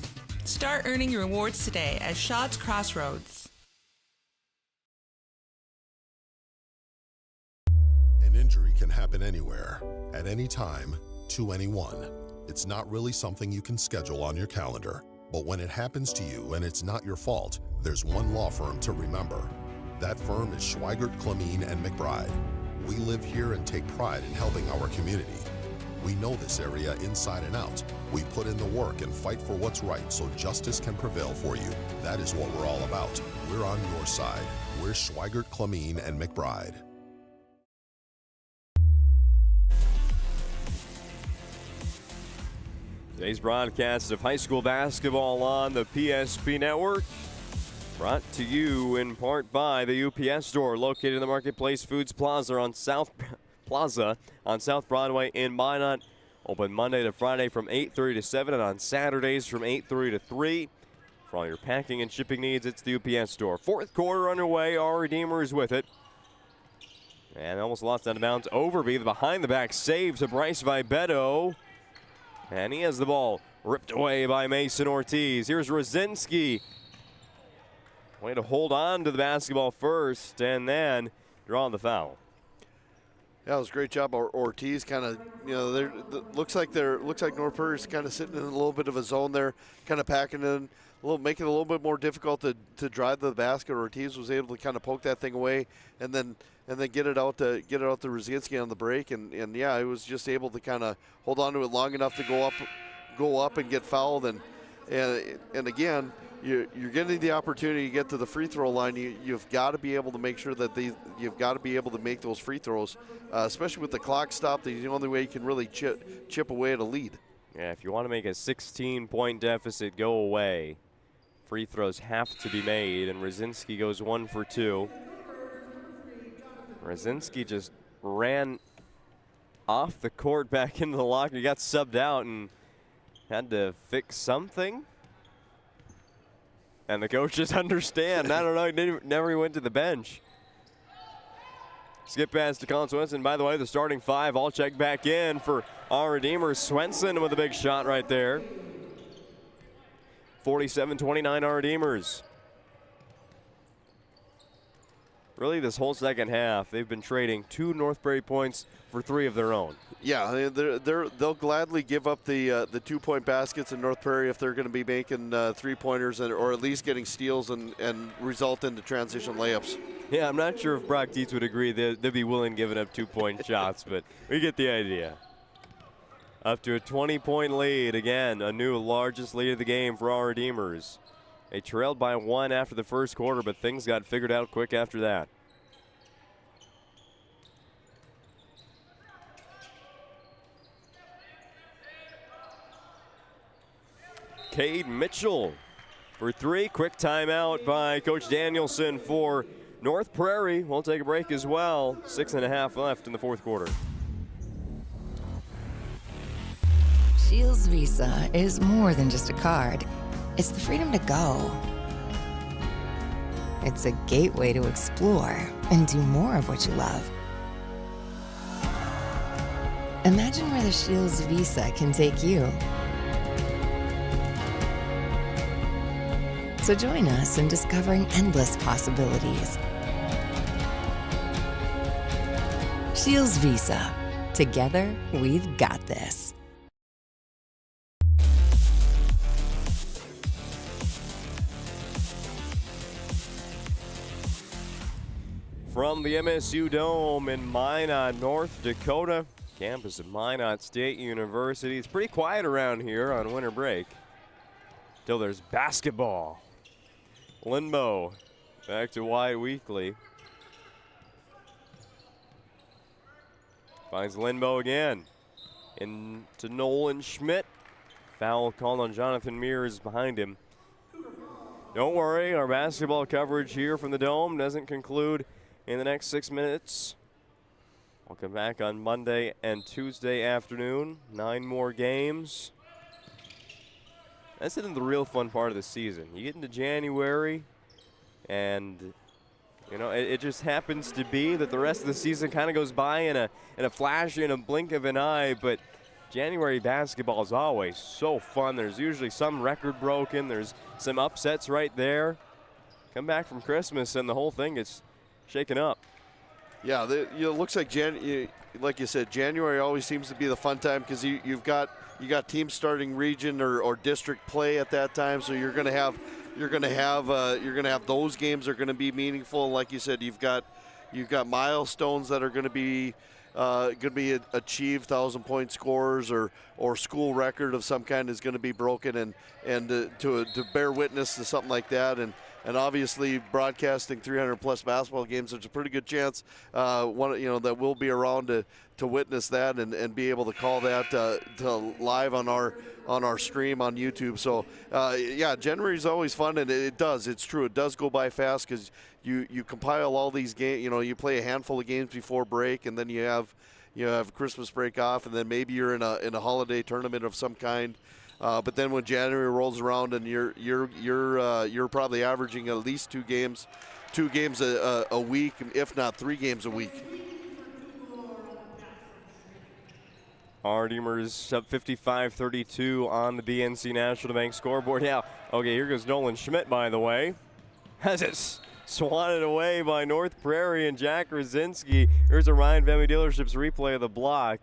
Start earning your rewards today at Shots Crossroads. An injury can happen anywhere, at any time, to anyone. It's not really something you can schedule on your calendar. But when it happens to you and it's not your fault, there's one law firm to remember. That firm is Schweigert, Clemeen, and McBride. We live here and take pride in helping our community. We know this area inside and out. We put in the work and fight for what's right so justice can prevail for you. That is what we're all about. We're on your side. We're Schweigert, Clemeen, and McBride. Today's broadcast of high school basketball on the PSP Network, brought to you in part by the UPS store located in the Marketplace Foods Plaza on South Broadway in Minot. Open Monday to Friday from 8:30 to 7 and on Saturdays from 8:30 to 3. For all your packing and shipping needs, it's the UPS store. Fourth quarter underway. Our Redeemers with it. And almost lost out of bounds. Overby, the behind the back save to Bryce Vibeto. And he has the ball ripped away by Mason Ortiz. Here's Rosinski. Way to hold on to the basketball first and then draw the foul. Yeah, it was a great job. Ortiz kind of, looks like North Prairie's kind of sitting in a little bit of a zone there, kind of packing in, making it a little bit more difficult to drive the basket. Ortiz was able to kind of poke that thing away and then get it out to Rosinski on the break, and yeah, he was just able to kind of hold on to it long enough to go up and get fouled, and again, you're getting the opportunity to get to the free throw line. You've got to be able to make sure that you've got to be able to make those free throws, especially with the clock stopped. The only way you can really chip away at a lead. Yeah, if you want to make a 16-point deficit go away, free throws have to be made, and Rosinski goes 1 for 2. Rosinski just ran off the court back into the locker. He got subbed out and had to fix something. And the coaches understand. I don't know, he never went to the bench. Skip pass to Colin Swenson. By the way, the starting 5 all check back in for our Redeemers. Swenson with a big shot right there. 47-29 our Redeemers. Really, this whole second half, they've been trading 2 North Prairie points for 3 of their own. Yeah, they'll gladly give up the 2-point baskets in North Prairie if they're going to be making 3-pointers or at least getting steals and result into transition layups. Yeah, I'm not sure if Brock Dietz would agree they'd be willing giving up 2-point shots, but we get the idea. Up to a 20-point lead. Again, a new largest lead of the game for our Redeemers. They trailed by 1 after the first quarter, but things got figured out quick after that. Cade Mitchell for three. Quick timeout by Coach Danielson for North Prairie. We'll take a break as well. 6.5 left in the fourth quarter. Shields Visa is more than just a card. It's the freedom to go. It's a gateway to explore and do more of what you love. Imagine where the Shields Visa can take you. So join us in discovering endless possibilities. Shields Visa. Together, we've got this. From the MSU Dome in Minot, North Dakota, campus of Minot State University. It's pretty quiet around here on winter break till there's basketball. Linbo back to Wyatt Weekly. Finds Linbo again. Into Nolan Schmidt. Foul called on Jonathan Mears behind him. Don't worry, our basketball coverage here from the Dome doesn't conclude in the next 6 minutes. We'll come back on Monday and Tuesday afternoon. 9 more games. That's the real fun part of the season. You get into January, and you know it just happens to be that the rest of the season kind of goes by in a flash, in a blink of an eye. But January basketball is always so fun. There's usually some record broken. There's some upsets right there. Come back from Christmas, and the whole thing gets shaken up. Yeah, it looks like like you said, January always seems to be the fun time because you got teams starting region or district play at that time, so you're going to have those games are going to be meaningful. Like you said, you've got milestones that are going to be achieved, 1,000-point scores or school record of some kind is going to be broken, and to bear witness to something like that, and obviously broadcasting 300+ basketball games, there's a pretty good chance that we'll be around to witness that and be able to call that to live on our stream on YouTube. So yeah, January is always fun, and it's true, it does go by fast because you compile all these games. You play a handful of games before break, and then you have Christmas break off, and then maybe you're in a holiday tournament of some kind. But then when January rolls around, and you're probably averaging at least two games a week, if not 3 games a week. Our Demers up 55-32 on the BNC National Bank scoreboard. Yeah, okay, here goes Nolan Schmidt, by the way. Has it swatted away by North Prairie and Jack Rosinski. Here's a Ryan Family Dealerships replay of the block.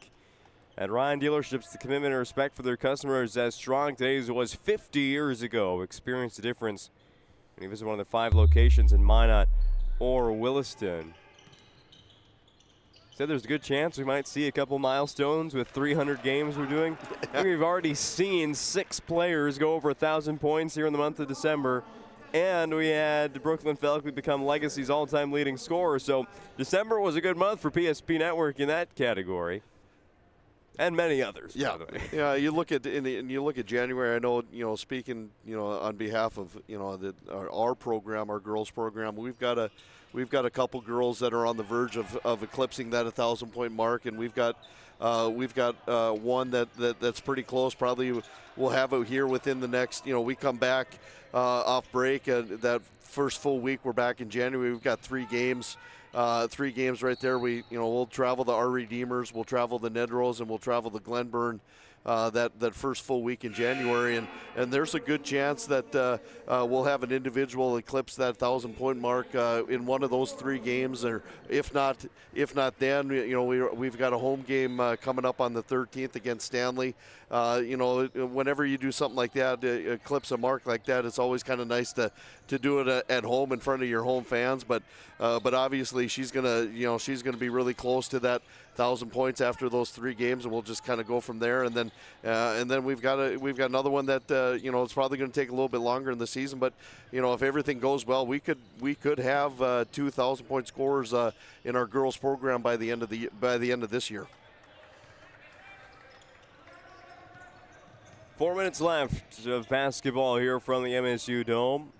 At Ryan Dealerships, the commitment and respect for their customers is as strong today as it was 50 years ago. Experience the difference when you visit one of the 5 locations in Minot or Williston. Said there's a good chance we might see a couple milestones with 300 games we're doing. We've already seen 6 players go over 1,000 points here in the month of December. And we had Brooklyn Falcon become Legacy's all-time leading scorer. So December was a good month for PSP Network in that category. And many others. Yeah, by the way. Yeah. You look at January. I know, speaking, on behalf of our program, our girls program, we've got a couple girls that are on the verge of eclipsing that 1,000-point mark, and we've got one that's pretty close. Probably we'll have it here within the next. We come back off break. That first full week we're back in January. We've got 3 games. 3 games right there. We'll travel the Our Redeemers, we'll travel the Nedros, and we'll travel the Glenburn that first full week in January, and there's a good chance that we'll have an individual eclipse that 1,000-point mark in one of those 3 games, or if not then we've got a home game coming up on the 13th against Stanley. Whenever you do something like that, eclipse a mark like that, it's always kind of nice to do it at home in front of your home fans. But obviously she's gonna be really close to that 1,000 points after those 3 games, and we'll just kind of go from there. And then we've got another one that it's probably going to take a little bit longer in the season. But if everything goes well, we could have 2,000-point scorers in our girls program by the end of this year. 4 minutes left of basketball here from the MSU Dome.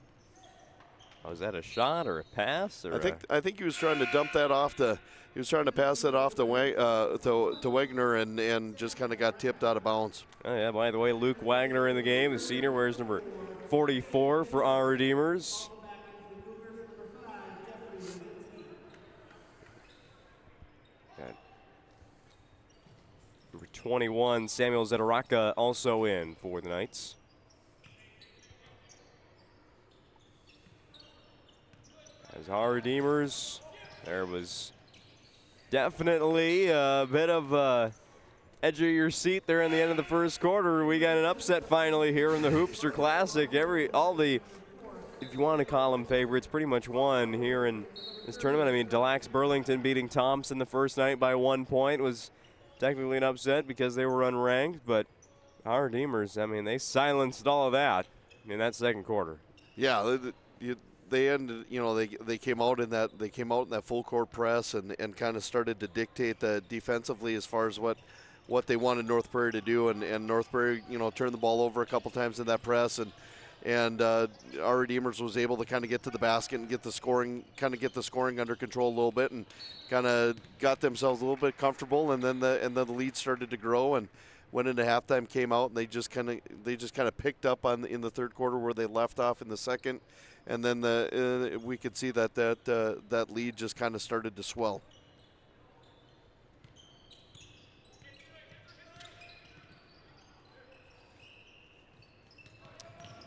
Was that a shot or a pass? Or I think he was trying to dump that off to. He was trying to pass that off to Wagner and just kind of got tipped out of bounds. Oh yeah. By the way, Luke Wagner in the game. The senior wears number 44 for our Redeemers. Number 21, Samuel Zedaraka, also in for the Knights. As our Redeemers, there was definitely a bit of edge of your seat there in the end of the first quarter. We got an upset finally here in the Hoopster Classic. All the, if you want to call them favorites, pretty much won here in this tournament. I mean, Delax Burlington beating Thompson the first night by 1 point was technically an upset because they were unranked, but our Redeemers, I mean, they silenced all of that in that second quarter. Yeah, they ended. You know, they came out in that full court press and kind of started to dictate the defensively as far as what they wanted North Prairie to do, and North Prairie, you know, turned the ball over a couple times in that press, and our Redeemers was able to kind of get to the basket and get the scoring under control a little bit, and kind of got themselves a little bit comfortable, and then the lead started to grow, and went into halftime, came out, and they just kind of picked up in the third quarter where they left off in the second, and then we could see that lead just kind of started to swell.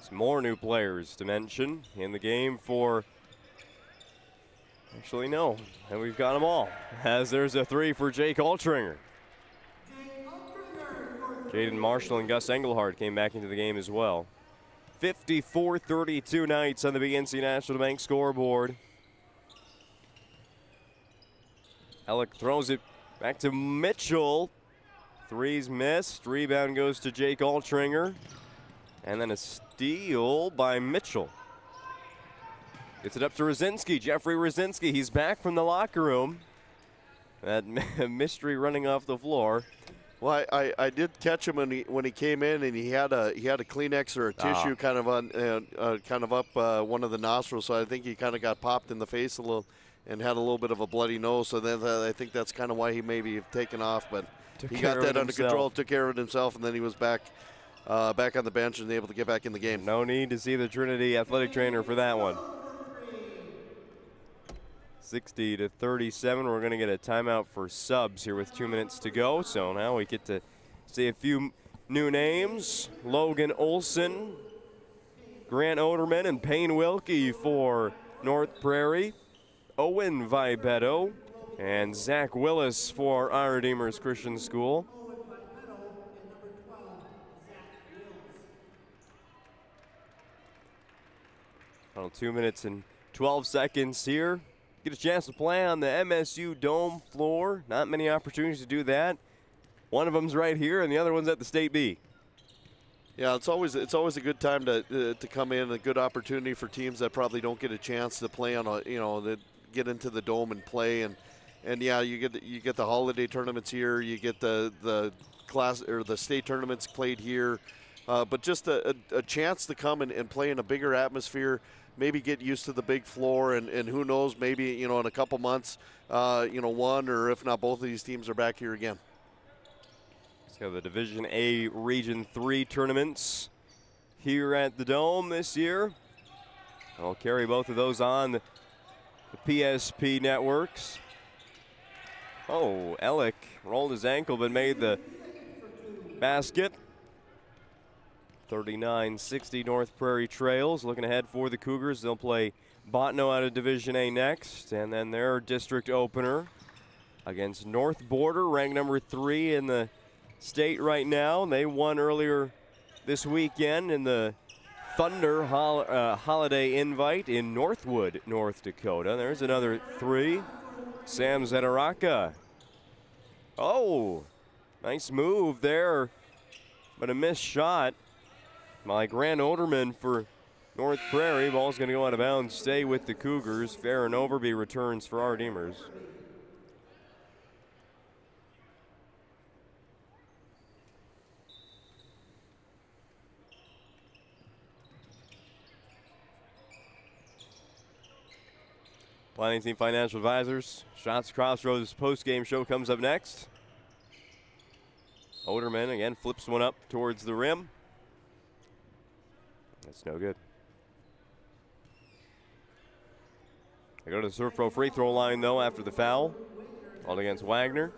Some more new players to mention in the game for. Actually, no, and we've got them all, as there's a three for Jake Altringer. Jaden Marshall and Gus Engelhardt came back into the game as well. 54-32 Knights on the BNC National Bank scoreboard. Alec throws it back to Mitchell. Three's missed. Rebound goes to Jake Altringer. And then a steal by Mitchell. Gets it up to Rosinski. Jeffrey Rosinski. He's back from the locker room. That mystery running off the floor. Well, I did catch him when he came in, and he had a Kleenex or a tissue kind of up one of the nostrils. So I think he kind of got popped in the face a little, and had a little bit of a bloody nose. So then I think that's kind of why he maybe have taken off. But he got that under control, took care of it himself, and then he was back on the bench and able to get back in the game. No need to see the Trinity athletic trainer for that one. 60-37. We're going to get a timeout for subs here with 2 minutes to go. So now we get to see a few new names. Logan Olson, Grant Oderman, and Payne Wilkie for North Prairie. Owen Vibetto and Zach Willis for our Redeemers Christian School. Final 2 minutes and 12 seconds here. Get a chance to play on the MSU Dome floor. Not many opportunities to do that. One of them's right here, and the other one's at the State B. Yeah, it's always a good time to come in. A good opportunity for teams that probably don't get a chance to play on that get into the Dome and play. And yeah, you get the holiday tournaments here. You get the class or the state tournaments played here. But just a chance to come and play in a bigger atmosphere. Maybe get used to the big floor, and who knows, maybe, in a couple months, one or if not both of these teams are back here again. So the Division A Region 3 tournaments here at the Dome this year. I'll carry both of those on the PSP networks. Oh, Ellick rolled his ankle but made the basket. 39-60 North Prairie Trails. Looking ahead for the Cougars. They'll play Bottineau out of Division A next. And then their district opener against North Border, ranked number 3 in the state right now. They won earlier this weekend in the Thunder Holiday Invite in Northwood, North Dakota. There's another 3. Sam Zedaraka. Oh, nice move there, but a missed shot by Grant Oderman for North Prairie. Ball's going to go out of bounds, stay with the Cougars. Farron Overby returns for our Redeemers. Planning Team Financial Advisors. Shots Crossroads post-game show comes up next. Oderman again flips one up towards the rim. That's no good. They go to the Surf Pro free throw line, though, after the foul. Called against Wagner.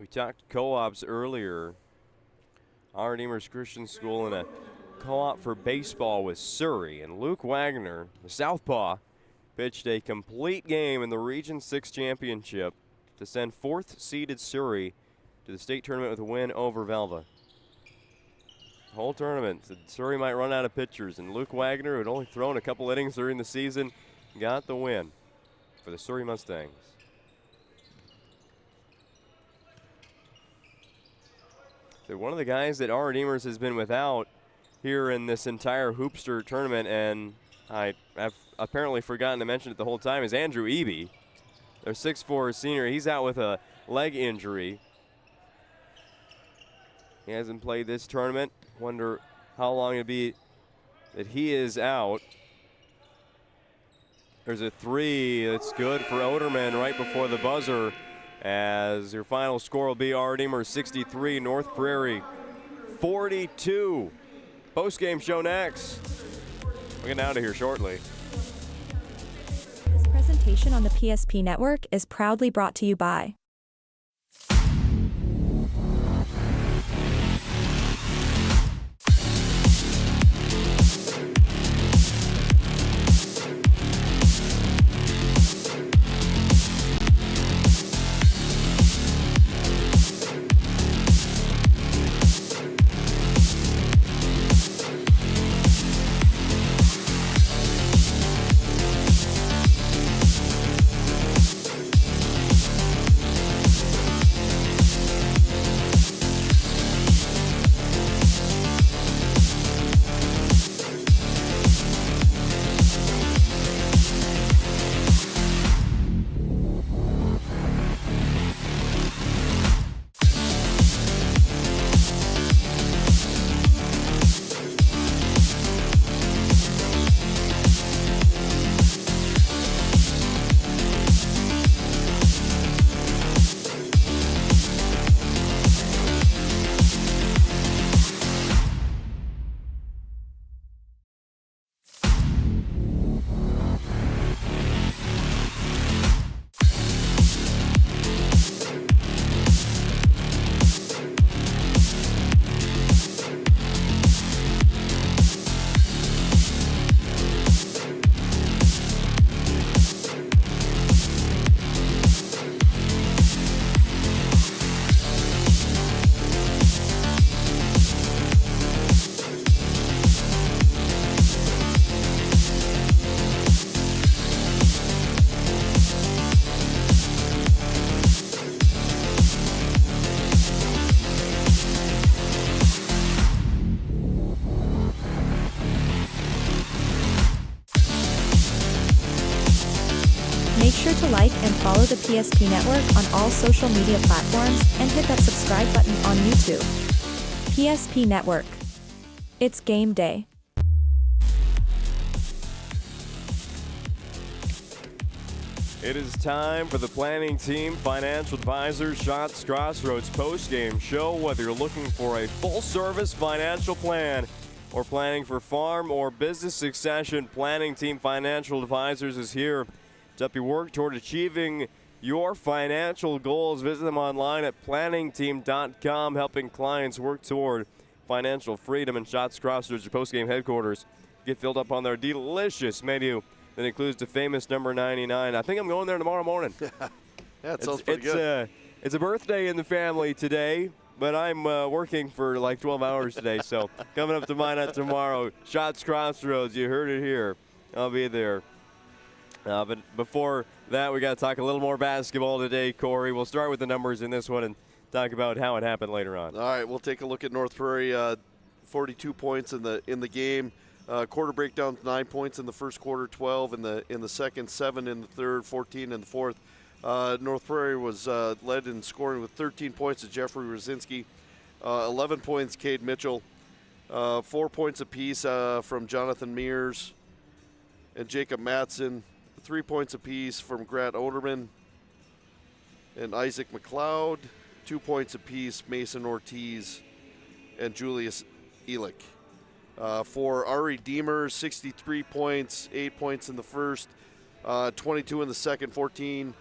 We talked co-ops earlier. R. Demers Christian School in a co-op for baseball with Surrey. And Luke Wagner, the southpaw, pitched a complete game in the Region 6 championship to send 4th-seeded Surrey to the state tournament with a win over Valva. The whole tournament, Surrey might run out of pitchers, and Luke Wagner, who had only thrown a couple innings during the season, got the win for the Surrey Mustangs. So one of the guys that R. Demers has been without here in this entire Hoopster tournament, and I have apparently forgotten to mention it the whole time, is Andrew Eby. Their 6'4" senior. He's out with a leg injury. He hasn't played this tournament. Wonder how long it'll be that he is out. There's a three that's good for Oderman right before the buzzer, as your final score will be R. Demers 63, North Prairie 42. Post-game show next. We're getting out of here shortly. This presentation on the PSP Network is proudly brought to you by Make sure to like and follow the PSP Network on all social media platforms and hit that subscribe button on YouTube. PSP Network. It's game day. It is time for the Planning Team Financial Advisors Shots Crossroads post-game show. Whether you're looking for a full-service financial plan or planning for farm or business succession, Planning Team Financial Advisors is here to help you work toward achieving your financial goals. Visit them online at planningteam.com, helping clients work toward financial freedom. And Shots Crossroads, your post-game headquarters, get filled up on their delicious menu that includes the famous number 99. I think I'm going there tomorrow morning. Yeah, it sounds pretty good. It's a birthday in the family today, but I'm working for like 12 hours today. So coming up to Minot tomorrow, Shots Crossroads, you heard it here. I'll be there. But before that, we got to talk a little more basketball today, Corey. We'll start with the numbers in this one and talk about how it happened later on. All right, we'll take a look at North Prairie. 42 points in the game. Quarter breakdown: 9 points in the first quarter, 12 in the second, 7 in the third, 14 in the fourth. North Prairie was led in scoring with 13 points to Jeffrey Rosinski, 11 points Cade Mitchell, 4 points apiece from Jonathan Mears and Jacob Matson. 3 points apiece from Grant Oderman and Isaac McLeod. 2 points apiece, Mason Ortiz and Julius Elick. For Ari Deemers, 63 points, 8 points in the first, 22 in the second, 14,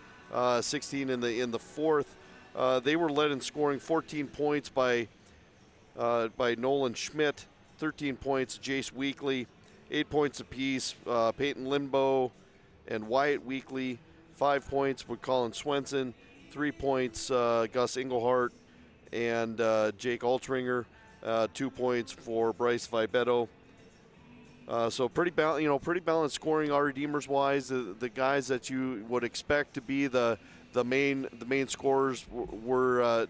16 in the fourth. They were led in scoring 14 points by Nolan Schmidt, 13 points, Jace Weekly, 8 points apiece, Peyton Lindbow and Wyatt Weekly, 5 points with Colin Swenson, 3 points, Gus Engelhart and Jake Altringer, 2 points for Bryce Vibetto. So pretty balanced scoring, our Redeemers wise. The guys that you would expect to be the main scorers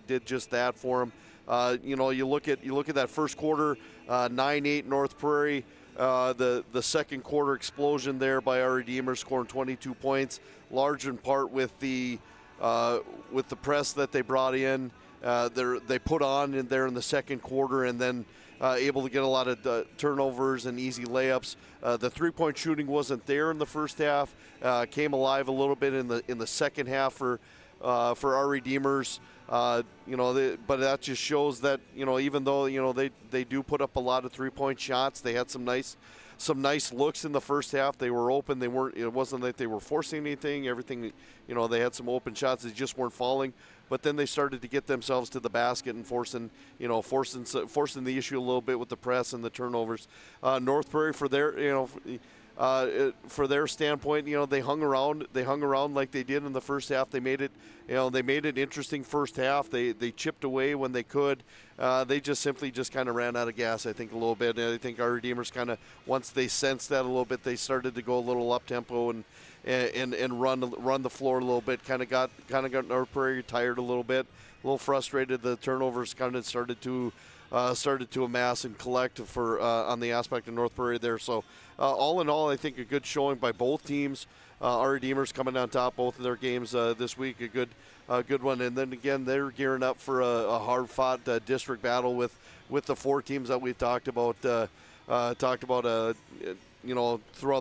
did just that for them. You look at that first quarter, 9-8 North Prairie. The second quarter explosion there by our Redeemers, scoring 22 points, large in part with the press that they brought in. They put on in there in the second quarter, and then able to get a lot of turnovers and easy layups. The three-point shooting wasn't there in the first half. Came alive a little bit in the second half for our Redeemers. But that just shows that even though they do put up a lot of three-point shots, they had some nice looks in the first half. They were open. It wasn't that they were forcing anything. Everything, they had some open shots. They just weren't falling. But then they started to get themselves to the basket and forcing the issue a little bit with the press and the turnovers. North Prairie, for their standpoint, they hung around like they did in the first half. They made it interesting first half. They chipped away when they could. They just kind of ran out of gas, I think, a little bit. And I think our Redeemers kind of, once they sensed that a little bit, they started to go a little up tempo and run the floor a little bit. Kind of got North Prairie tired a little bit, a little frustrated. The turnovers kind of started to amass and collect on the aspect of North Prairie there. So all in all, I think a good showing by both teams. Our Redeemers coming on top both of their games this week, a good one. And then again, they're gearing up for a hard-fought district battle with the four teams that we talked about throughout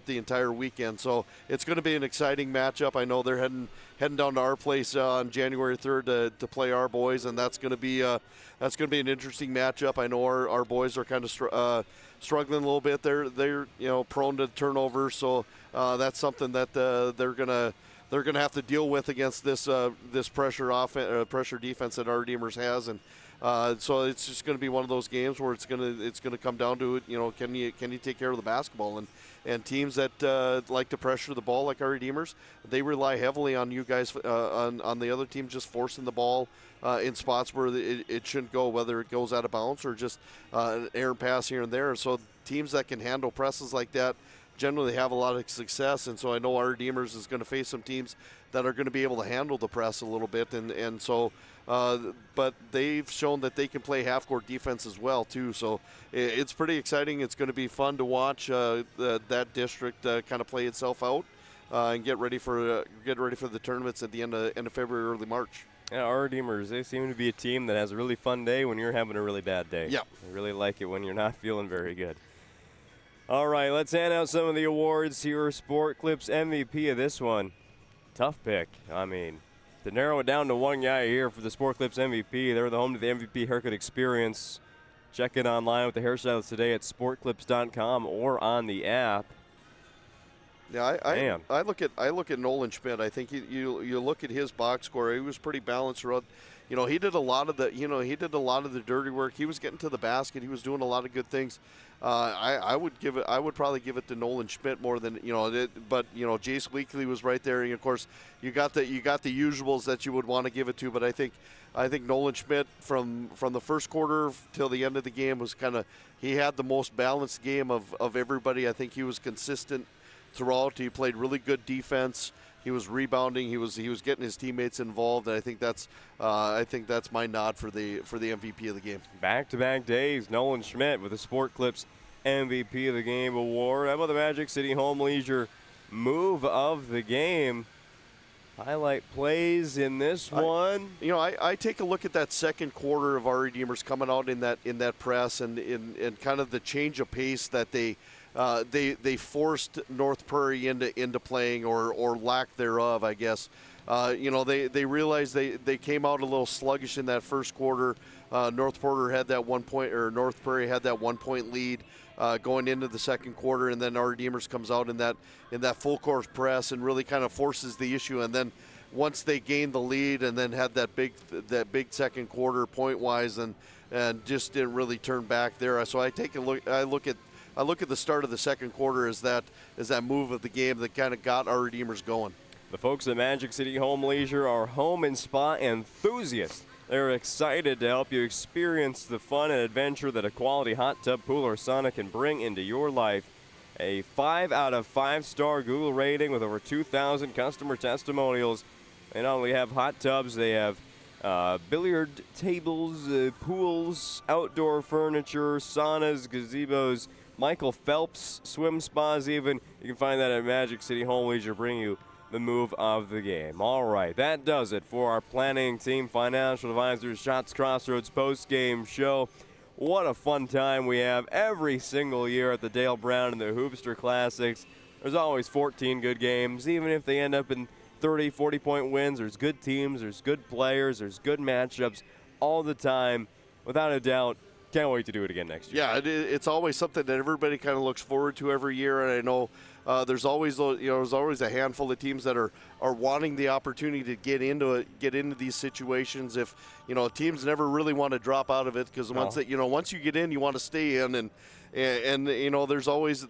the entire weekend. So it's going to be an exciting matchup. I know they're heading down to our place on January 3rd to play our boys, and that's going to be an interesting matchup. I know our boys are kind of struggling a little bit. They're prone to turnovers, so that's something that they're gonna have to deal with against this pressure defense that our Redeemers has. And so it's just going to be one of those games where it's going to come down to can you take care of the basketball, and teams that like to pressure the ball like our Redeemers, they rely heavily on you guys on the other team just forcing the ball in spots where it shouldn't go, whether it goes out of bounds or just an errant pass here and there. So teams that can handle presses like that generally have a lot of success, and so I know our Redeemers is going to face some teams that are going to be able to handle the press a little bit, and so but they've shown that they can play half-court defense as well too. So it's pretty exciting. It's going to be fun to watch that district kind of play itself out and get ready for the tournaments at the end of February, early March. Yeah, our Redeemers, they seem to be a team that has a really fun day when you're having a really bad day. Yeah, I really like it when you're not feeling very good. All right, let's hand out some of the awards. Your Sport Clips MVP of this one. Tough pick. I mean, to narrow it down to one guy here for the Sport Clips MVP, they're the home to the MVP haircut experience. Check it online with the hairstylists today at sportclips.com or on the app. Yeah, I look at Nolan Schmidt. I think you look at his box score. He was pretty balanced throughout. He did a lot of the dirty work. He was getting to the basket. He was doing a lot of good things. I would probably give it to Nolan Schmidt more than but Jace Weekly was right there, and of course you got the usuals that you would want to give it to. But I think Nolan Schmidt from the first quarter till the end of the game was he had the most balanced game of everybody. I think he was consistent throughout. He played really good defense. He was rebounding. He was getting his teammates involved. And I think that's my nod for the MVP of the game. Back-to-back days, Nolan Schmidt with the Sport Clips MVP of the game award. How about the Magic City Home Leisure move of the game? highlight plays in this one. I take a look at that second quarter of our Redeemers coming out in that press and kind of the change of pace that they forced North Prairie into playing or lack thereof, I guess. They realized they came out a little sluggish in that first quarter. North Prairie had that 1 point lead going into the second quarter, and then our Redeemers comes out in that full course press and really kind of forces the issue. And then once they gained the lead and then had that big second quarter point wise and just didn't really turn back there. So I take a look. I look at the start of the second quarter as that move of the game that kind of got our Redeemers going. The folks at Magic City Home Leisure are home and spa enthusiasts. They're excited to help you experience the fun and adventure that a quality hot tub, pool, or sauna can bring into your life. A 5 out of 5-star Google rating with over 2,000 customer testimonials. They not only have hot tubs, they have billiard tables, pools, outdoor furniture, saunas, gazebos, Michael Phelps swim spas even. You can find that at Magic City Home Leisure, bring you the move of the game. All right, that does it for our planning team financial advisors Shots Crossroads post-game show. What a fun time we have every single year at the Dale Brown and the Hoopster Classics. There's always 14 good games, even if they end up in 30, 40-point wins. There's good teams, there's good players, there's good matchups all the time. Without a doubt, can't wait to do it again next year. Yeah, it's always something that everybody kind of looks forward to every year, and I know there's always a handful of teams that are wanting the opportunity to get into these situations. If teams never really want to drop out of it, because once you get in, you want to stay in, and there's always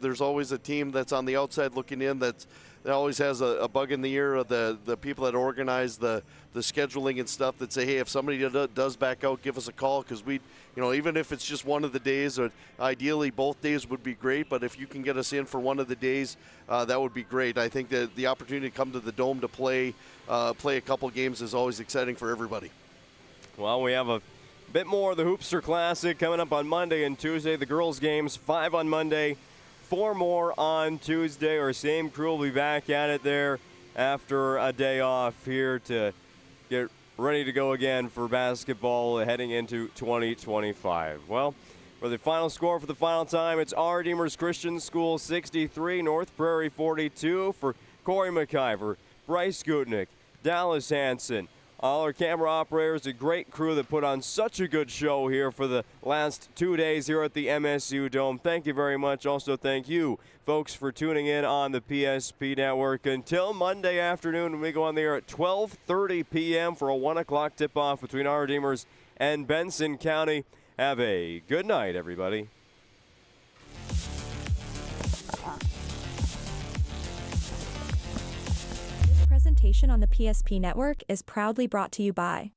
a team that's on the outside looking in that always has a bug in the ear of the people that organize the scheduling and stuff that say, hey, if somebody does back out, give us a call, because we, even if it's just one of the days, or ideally both days would be great, but if you can get us in for one of the days, that would be great. I think that the opportunity to come to the Dome to play a couple games is always exciting for everybody. Well, we have a bit more of the Hoopster Classic coming up on Monday and Tuesday. The girls' games, 5 on Monday, 4 more on Tuesday. Our same crew will be back at it there after a day off here to get ready to go again for basketball heading into 2025. Well, for the final score for the final time, it's our Redeemers Christian School 63, North Prairie 42. For Corey McIver, Bryce Gutnick, Dallas Hansen, all our camera operators, a great crew that put on such a good show here for the last 2 days here at the MSU Dome. Thank you very much. Also, thank you, folks, for tuning in on the PSP Network. Until Monday afternoon, when we go on the air at 12:30 p.m. for a 1 o'clock tip-off between our Redeemers and Benson County. Have a good night, everybody. Presentation on the PSP Network is proudly brought to you by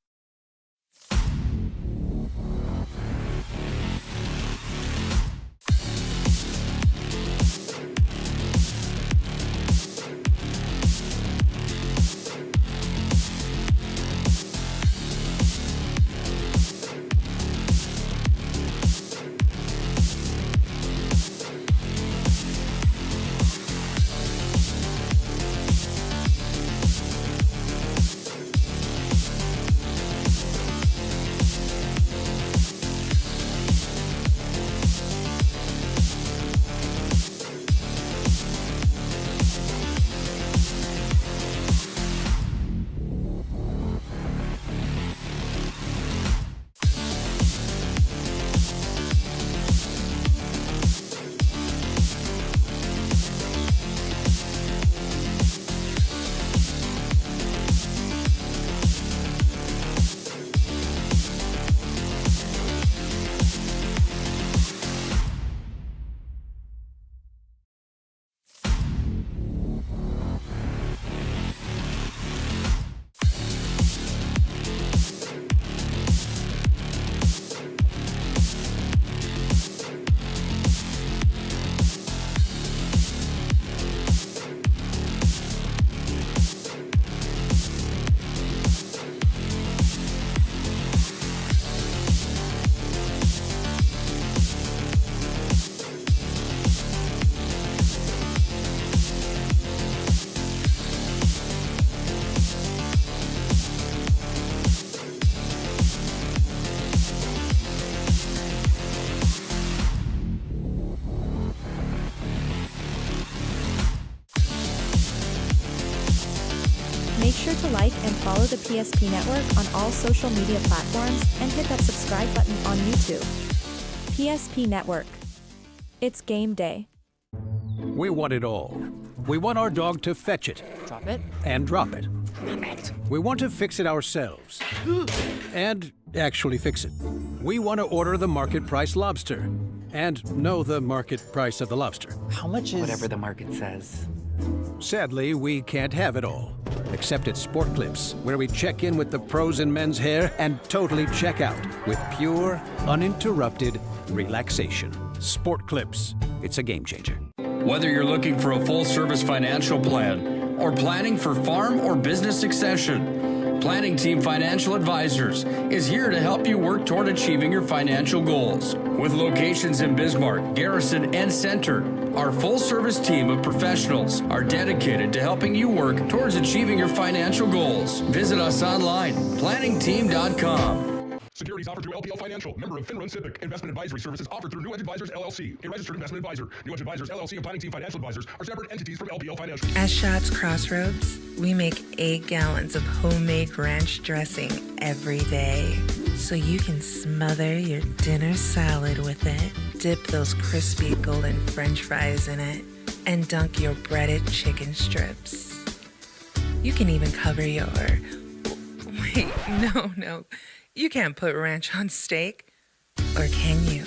Make sure to like and follow the PSP Network on all social media platforms and hit that subscribe button on YouTube. PSP Network. It's game day. We want it all. We want our dog to fetch it. Drop it. And drop it. We want to fix it ourselves. And actually fix it. We want to order the market price lobster. And know the market price of the lobster. How much is... Whatever the market says. Sadly, we can't have it all. Except at Sport Clips, where we check in with the pros in men's hair and totally check out with pure, uninterrupted relaxation. Sport Clips. It's a game changer. Whether you're looking for a full-service financial plan or planning for farm or business succession, Planning Team Financial Advisors is here to help you work toward achieving your financial goals. With locations in Bismarck, Garrison, and Center, our full-service team of professionals are dedicated to helping you work towards achieving your financial goals. Visit us online, planningteam.com. Securities offered through LPL Financial, member of Finrun Civic. Investment advisory services offered through New Edge Advisors, LLC, a registered investment advisor. New Edge Advisors, LLC, and Planning Team Financial Advisors are separate entities from LPL Financial. At Shots Crossroads, we make 8 gallons of homemade ranch dressing every day, so you can smother your dinner salad with it, dip those crispy golden French fries in it, and dunk your breaded chicken strips. You can even cover your... Wait, no. You can't put ranch on steak, or can you?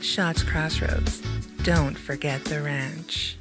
Shots Crossroads. Don't forget the ranch.